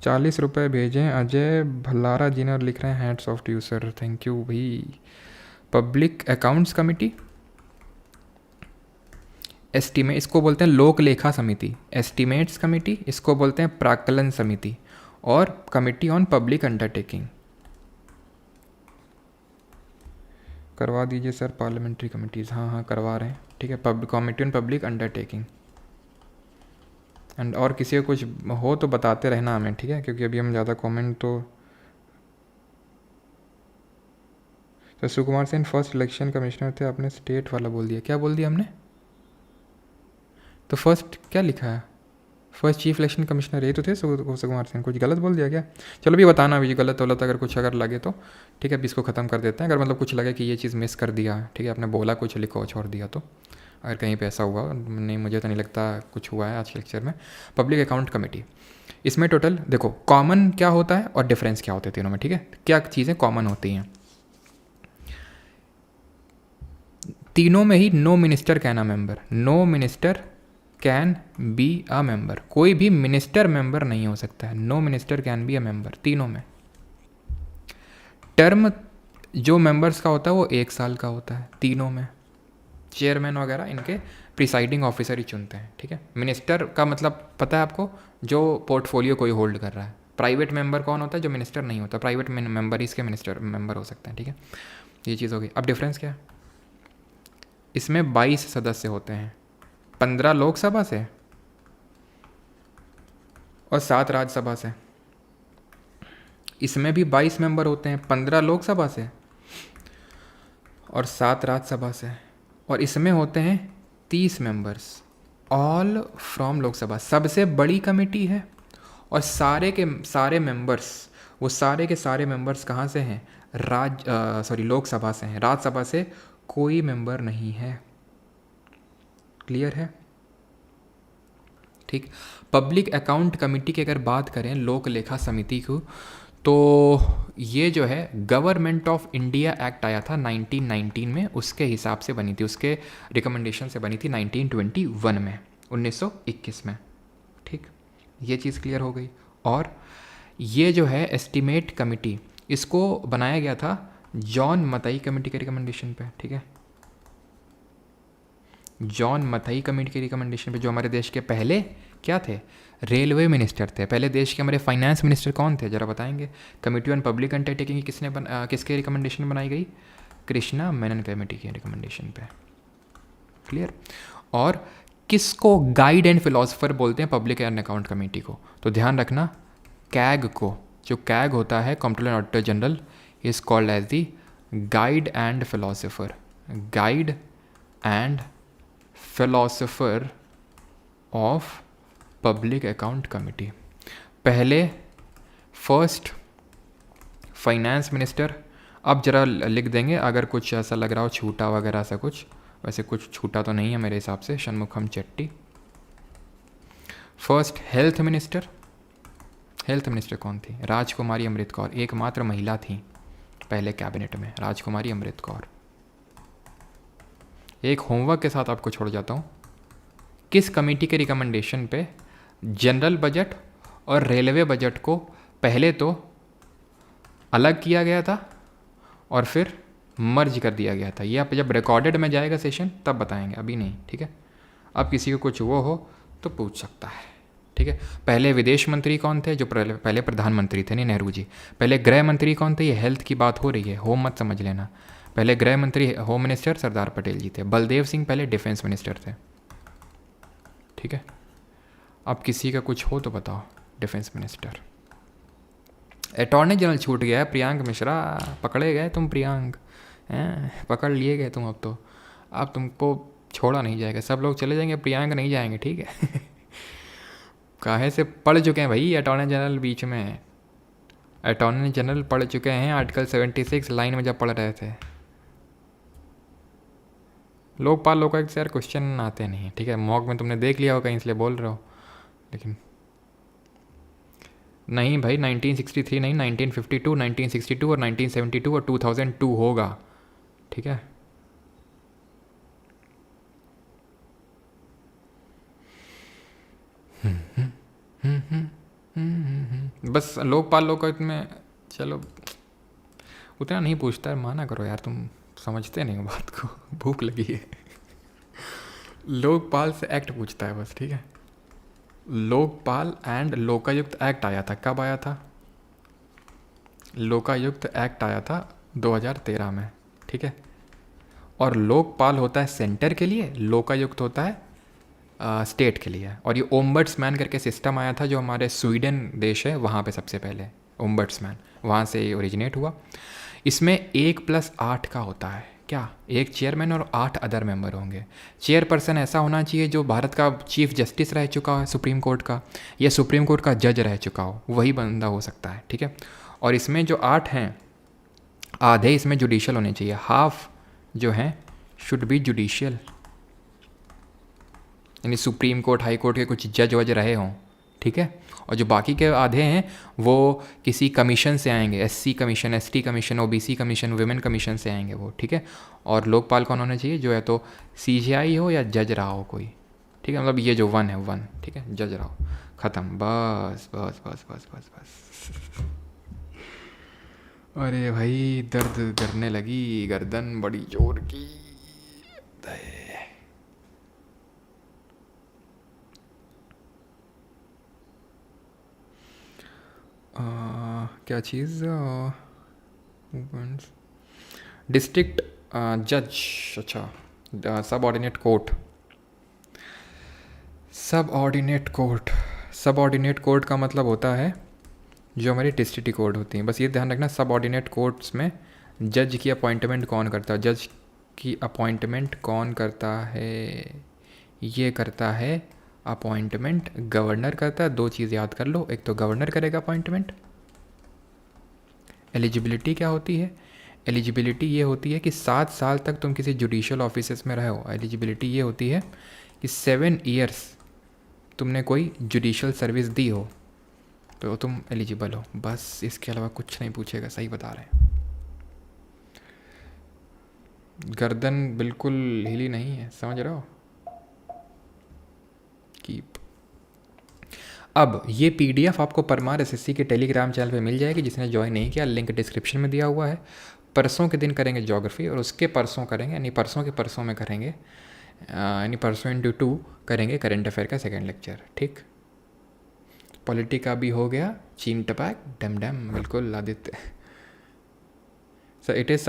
40 रुपये भेजें, अजय भल्लारा जी ने लिख रहे हैं hats off to you sir, thank you भाई। पब्लिक अकाउंट्स कमेटी, एस्टीमेट इसको बोलते हैं लोक लेखा समिति, एस्टीमेट्स कमेटी इसको बोलते हैं प्राक्कलन समिति, और कमिटी ऑन पब्लिक अंडरटेकिंग। करवा दीजिए सर पार्लियामेंट्री कमिटीज़, हाँ हाँ करवा रहे हैं, ठीक है। Committee on public undertaking and, और किसी को कुछ हो तो बताते रहना हमें, ठीक है, क्योंकि अभी हम ज़्यादा कमेंट तो Sukumar Sen first election commissioner थे, आपने स्टेट वाला बोल दिया, क्या बोल दिया हमने? तो फर्स्ट क्या लिखा है? फर्स्ट चीफ इलेक्शन कमिश्नर यही तो थे सुकुमार सेन, कुछ गलत बोल दिया क्या? चलो भी बताना अभी गलत गलत अगर कुछ अगर लगे तो, ठीक है। अभी इसको ख़त्म कर देते हैं, अगर मतलब कुछ लगे कि ये चीज़ मिस कर दिया, ठीक है, आपने बोला कुछ लिखो छोड़ दिया तो, अगर कहीं पे ऐसा हुआ, नहीं मुझे तो नहीं लगता कुछ हुआ है आज के लेक्चर में। पब्लिक अकाउंट कमेटी, इसमें टोटल देखो कॉमन क्या होता है और डिफरेंस क्या होते हैं तीनों में, ठीक है। क्या चीज़ें कॉमन होती हैं तीनों में ही? No minister can a member, no minister can be a member, कोई भी मिनिस्टर मेंबर नहीं हो सकता है, no minister can be a member तीनों में। टर्म जो मेंबर्स का होता है वो 1 साल का होता है तीनों में, चेयरमैन वगैरह इनके प्रिसाइडिंग ऑफिसर ही चुनते हैं, ठीक है। मिनिस्टर का मतलब पता है आपको, जो पोर्टफोलियो कोई होल्ड कर रहा है। प्राइवेट मेंबर कौन होता है? जो मिनिस्टर नहीं होता, प्राइवेट मेंबर ही इसके मिनिस्टर मेंबर हो सकते हैं, ठीक है। ये चीज़ होगी। अब डिफरेंस क्या है? इसमें 22 सदस्य होते हैं, 15 लोकसभा से और 7 राज्यसभा से। इसमें भी 22 मेंबर होते हैं, 15 लोकसभा से और 7 राज्यसभा से। और इसमें होते हैं 30 मेंबर्स, ऑल फ्रॉम लोकसभा, सबसे बड़ी कमेटी है। और सारे के सारे मेंबर्स, वो सारे के सारे मेंबर्स कहाँ से हैं? लोकसभा से हैं, राज्यसभा से कोई मेंबर नहीं है। क्लियर है? ठीक। पब्लिक अकाउंट कमेटी की अगर बात करें, लोक लेखा समिति को, तो ये जो है गवर्नमेंट ऑफ इंडिया एक्ट आया था 1919 में, उसके हिसाब से बनी थी, उसके रिकमेंडेशन से बनी थी 1921 में, 1921 में, ठीक। ये चीज़ क्लियर हो गई। और ये जो है एस्टीमेट कमेटी, इसको बनाया गया था जॉन मथाई कमेटी के रिकमेंडेशन पे, ठीक है। जॉन मथाई कमेटी के रिकमेंडेशन पे, जो हमारे देश के पहले क्या थे? रेलवे मिनिस्टर थे। पहले देश के हमारे फाइनेंस मिनिस्टर कौन थे, जरा बताएंगे? कमेटी ऑन पब्लिक अंडरटेकिंग किसके रिकमेंडेशन बनाई गई? कृष्णा मेनन कमेटी के रिकमेंडेशन पे। क्लियर? और किसको गाइड एंड फिलोसफर बोलते हैं पब्लिक एंड अकाउंट कमेटी को? तो ध्यान रखना, कैग को, जो कैग होता है comptroller and auditor general, is called as the guide and philosopher, guide and philosopher of public account committee. पहले फर्स्ट फाइनेंस मिनिस्टर, अब जरा लिख देंगे अगर कुछ ऐसा लग रहा हो छूटा वगैरह ऐसा कुछ, वैसे कुछ छूटा तो नहीं है मेरे हिसाब से, Shanmukham Chetty. First health minister, health minister कौन थी? राजकुमारी अमृत कौर, एकमात्र महिला थी पहले कैबिनेट में, राजकुमारी अमृत कौर। एक होमवर्क के साथ आपको छोड़ जाता हूँ, किस कमेटी के रिकमेंडेशन पे जनरल बजट और रेलवे बजट को पहले तो अलग किया गया था और फिर मर्ज कर दिया गया था? ये आप जब रिकॉर्डेड में जाएगा सेशन तब बताएंगे, अभी नहीं, ठीक है। अब किसी को कुछ वो हो तो पूछ सकता है, ठीक है। पहले विदेश मंत्री कौन थे? जो पहले प्रधानमंत्री थे, नहीं नेहरू जी। पहले गृह मंत्री कौन थे? ये हेल्थ की बात हो रही है, होम मत समझ लेना। पहले गृह मंत्री, होम मिनिस्टर सरदार पटेल जी थे। बलदेव सिंह पहले डिफेंस मिनिस्टर थे, ठीक है। अब किसी का कुछ हो तो बताओ, डिफेंस मिनिस्टर। अटॉर्नी जनरल छूट गया है, प्रियांक मिश्रा, पकड़े गए तुम प्रियांक, हैं, पकड़ लिए गए तुम। अब तुमको छोड़ा नहीं जाएगा, सब लोग चले जाएंगे, प्रियांक नहीं जाएंगे, ठीक है। काहे से पढ़ चुके हैं भाई अटॉर्नी जनरल, बीच में अटॉर्नी जनरल पढ़ चुके हैं आर्टिकल 76 लाइन में जब पढ़ रहे थे। लोकपाल लोकायुक्त से यार क्वेश्चन आते नहीं, ठीक है। मॉक में तुमने देख लिया हो कहीं, इसलिए बोल रहे हो, लेकिन नहीं भाई 1963 नहीं, 1952, 1962 और 1972 और 2002 होगा, ठीक है। बस लोकपाल लोकायुक्त में चलो उतना नहीं पूछता है, माना करो यार, तुम समझते नहीं हो बात को, भूख लगी है। लोकपाल से एक्ट पूछता है बस, ठीक है। लोकपाल एंड लोकायुक्त एक्ट आया था, कब आया था? लोकायुक्त एक्ट आया था 2013 में, ठीक है। और लोकपाल होता है सेंटर के लिए, लोकायुक्त होता है स्टेट के लिए। और ये ओम्बड्समैन करके सिस्टम आया था जो हमारे स्वीडन देश है वहाँ पे सबसे पहले, ओम्बड्समैन वहाँ से ओरिजिनेट हुआ। इसमें 1+8 का होता है, क्या? एक चेयरमैन और 8 अदर मेंबर होंगे। चेयरपर्सन ऐसा होना चाहिए जो भारत का चीफ जस्टिस रह चुका है सुप्रीम कोर्ट का, या सुप्रीम कोर्ट का जज रह चुका हो, वही बंदा हो सकता है, ठीक है। और इसमें जो 8 हैं, आधे इसमें जुडिशियल होने चाहिए, हाफ जो हैं शुड बी जुडिशियल, यानी सुप्रीम कोर्ट हाई कोर्ट के कुछ जज वज रहे हों, ठीक है। और जो बाकी के आधे हैं वो किसी कमीशन से आएंगे, SC commission, ST commission, OBC commission, women commission से आएंगे वो, ठीक है। और लोकपाल कौन होना चाहिए? जो है तो सीजीआई हो या जज रहा हो कोई, ठीक है। मतलब ये जो 1 है 1, ठीक है, जज रहा हो, ख़त्म, बस बस बस बस बस बस। अरे भाई दर्द करने लगी गर्दन बड़ी जोर की। क्या चीज़? डिस्ट्रिक्ट जज, अच्छा, सब ऑर्डिनेट कोर्ट। सब ऑर्डिनेट कोर्ट, सब ऑर्डिनेट कोर्ट का मतलब होता है जो हमारी डिस्ट्रिक्ट कोर्ट होती हैं। बस ये ध्यान रखना, सब ऑर्डिनेट कोर्ट्स में जज की अपॉइंटमेंट कौन करता है? जज की अपॉइंटमेंट कौन करता है? ये करता है अपॉइंटमेंट गवर्नर करता है। 2 चीज़ याद कर लो, एक तो गवर्नर करेगा अपॉइंटमेंट। एलिजिबिलिटी क्या होती है? एलिजिबिलिटी ये होती है कि 7 साल तक तुम किसी जुडिशियल ऑफिस में रहे हो। एलिजिबिलिटी ये होती है कि 7 ईयर्स तुमने कोई जुडिशियल सर्विस दी हो तो तुम एलिजिबल हो, बस। इसके अलावा कुछ नहीं पूछेगा, सही बता रहे हैं। गर्दन बिल्कुल हिली नहीं है, समझ रहे हो? कीप। अब ये पीडीएफ आपको परमार एसएससी के टेलीग्राम चैनल पे मिल जाएगी। जिसने ज्वाइन नहीं किया, लिंक डिस्क्रिप्शन में दिया हुआ है। परसों के दिन करेंगे ज्योग्राफी, और उसके परसों करेंगे, यानी परसों के परसों में करेंगे, यानी परसों इंटू 2 करेंगे करंट अफेयर का 2nd लेक्चर, ठीक। पॉलिटी का भी हो गया, चीन टपैक डम डम, बिल्कुल Aditya. Sir it is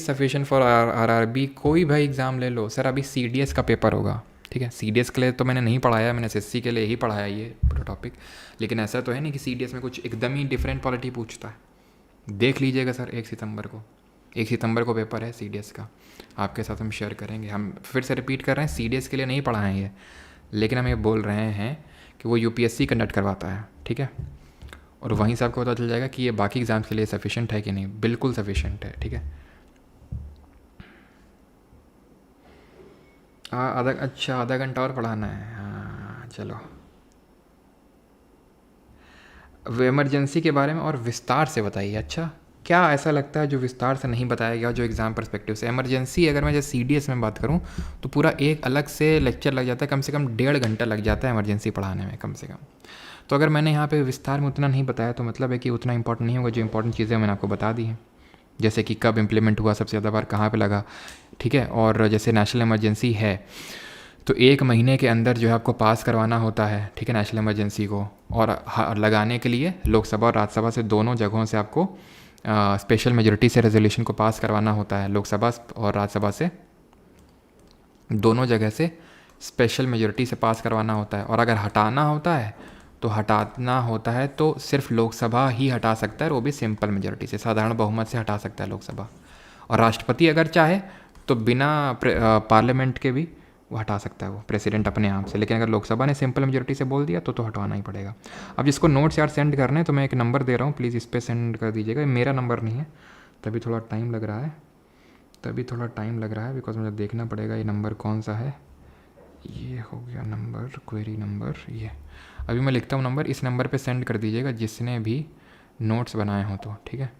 sufficient for RRB. कोई भाई एग्ज़ाम ले लो सर, अभी सीडीएस का पेपर होगा, ठीक है। सीडीएस के लिए तो मैंने नहीं पढ़ाया, मैंने एसएससी के लिए ही पढ़ाया ये पूरा टॉपिक। लेकिन ऐसा तो है नहीं कि सीडीएस में कुछ एकदम ही डिफरेंट पॉलिटी पूछता है। देख लीजिएगा सर, 1 सितंबर को पेपर है सीडीएस का, आपके साथ हम शेयर करेंगे। हम फिर से रिपीट कर रहे हैं, सीडीएस के लिए नहीं पढ़ाएं ये, लेकिन हम ये बोल रहे हैं कि वो यूपीएससी कंडक्ट करवाता है, ठीक है। और वहीं से आपको पता चल जाएगा कि ये बाकी एग्ज़ाम्स के लिए सफिशिएंट है कि नहीं। बिल्कुल सफिशिएंट है, ठीक है। आधा घंटा और पढ़ाना है, हाँ चलो। वो इमरजेंसी के बारे में और विस्तार से बताइए। अच्छा, क्या ऐसा लगता है जो विस्तार से नहीं बताया गया जो एग्ज़ाम पर्सपेक्टिव से? इमरजेंसी अगर मैं जैसे सीडीएस में बात करूं तो पूरा एक अलग से लेक्चर लग जाता है, कम से कम 1.5 घंटा लग जाता है इमरजेंसी पढ़ाने में कम से कम। तो अगर मैंने यहाँ पे विस्तार में उतना नहीं बताया तो मतलब है कि उतना इंपॉर्टेंट नहीं होगा। जो इंपॉर्टेंट चीज़ें मैंने आपको बता दी हैं, जैसे कि कब इम्प्लीमेंट हुआ, सबसे ज़्यादा बार कहाँ पे लगा, ठीक है। और जैसे नेशनल इमरजेंसी है तो 1 महीने के अंदर जो है आपको पास करवाना होता है, ठीक है, नेशनल इमरजेंसी को। और लगाने के लिए लोकसभा और राज्यसभा से दोनों जगहों से आपको स्पेशल मेजोरिटी से रेजोल्यूशन को पास करवाना होता है। लोकसभा और राज्यसभा से दोनों जगह से स्पेशल मेजोरिटी से पास करवाना होता है। और अगर हटाना होता है तो सिर्फ लोकसभा ही हटा सकता है, और वो भी सिंपल मेजोरिटी से, साधारण बहुमत से हटा सकता है लोकसभा। और राष्ट्रपति अगर चाहे तो बिना पार्लियामेंट के भी वो हटा सकता है, वो प्रेसिडेंट अपने आप से। लेकिन अगर लोकसभा ने सिंपल मेजोरिटी से बोल दिया तो हटवाना ही पड़ेगा। अब जिसको नोट्स यार सेंड करने हैं तो मैं एक नंबर दे रहा हूँ, प्लीज़ इस पर सेंड कर दीजिएगा। मेरा नंबर नहीं है, तभी थोड़ा टाइम लग रहा है, बिकॉज मुझे देखना पड़ेगा ये नंबर कौन सा है। ये हो गया नंबर, क्वेरी नंबर, ये अभी मैं लिखता हूँ नंबर। इस नंबर पे सेंड कर दीजिएगा जिसने भी नोट्स बनाए हो तो, ठीक है।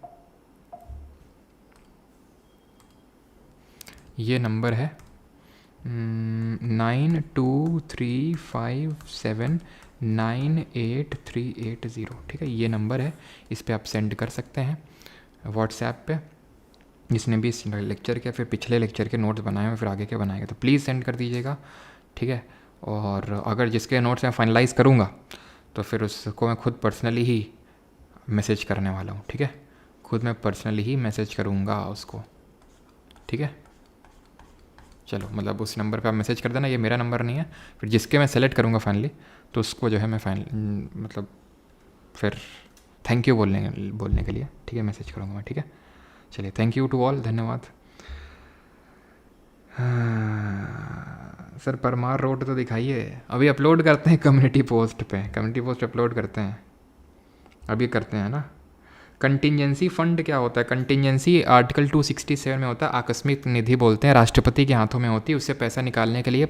ये नंबर है 9235798380, ठीक है। ये नंबर है, इस पे आप सेंड कर सकते हैं व्हाट्सएप पे, जिसने भी इस लेक्चर के फिर पिछले लेक्चर के नोट्स बनाए हैं फिर आगे के बनाएंगे तो प्लीज़ सेंड कर दीजिएगा, ठीक है। और अगर जिसके नोट्स मैं फाइनलाइज़ करूँगा तो फिर उसको मैं खुद पर्सनली ही मैसेज करने वाला हूँ, ठीक है। खुद मैं पर्सनली ही मैसेज करूँगा उसको, ठीक है। चलो मतलब उस नंबर पे आप मैसेज कर देना, ये मेरा नंबर नहीं है। फिर जिसके मैं सेलेक्ट करूँगा फाइनली तो उसको जो है मैं मतलब फिर थैंक यू बोलने के लिए, ठीक है, मैसेज करूँगा मैं, ठीक है। चलिए, थैंक यू टू ऑल, धन्यवाद। सर परमार रोड तो दिखाइए, अभी अपलोड करते हैं कम्युनिटी पोस्ट पे, कम्युनिटी पोस्ट अपलोड करते हैं, अभी करते हैं ना। कंटिजेंसी फंड क्या होता है? कंटिजेंसी आर्टिकल 267 में होता है, आकस्मिक निधि बोलते हैं, राष्ट्रपति के हाथों में होती है। उससे पैसा निकालने के लिए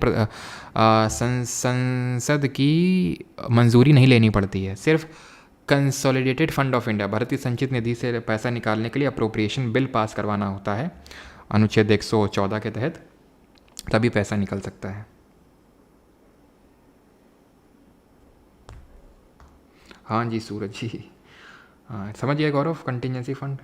संसद की मंजूरी नहीं लेनी पड़ती है। सिर्फ कंसोलिडेटेड फंड ऑफ इंडिया, भारतीय संचित निधि से पैसा निकालने के लिए अप्रोप्रिएशन बिल पास करवाना होता है अनुच्छेद 114 के तहत, तभी पैसा निकल सकता है। हाँ जी सूरज जी, हाँ समझ गए गौरव, कंटिजेंसी फंड।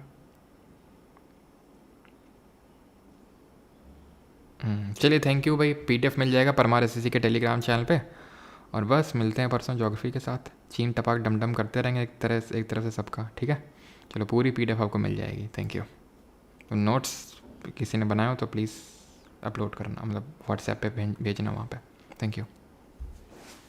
चलिए थैंक यू भाई, पीडीएफ मिल जाएगा परमार एसएससी के टेलीग्राम चैनल पे। और बस मिलते हैं परसों ज्योग्राफी के साथ, चीन टपाक डमडम करते रहेंगे एक तरफ से सबका, ठीक है। चलो पूरी पीडीएफ आपको मिल जाएगी, थैंक यू। तो नोट्स किसी ने बनाए हो तो प्लीज़ अपलोड करना, मतलब व्हाट्सएप पे भेजना वहाँ पे, थैंक यू।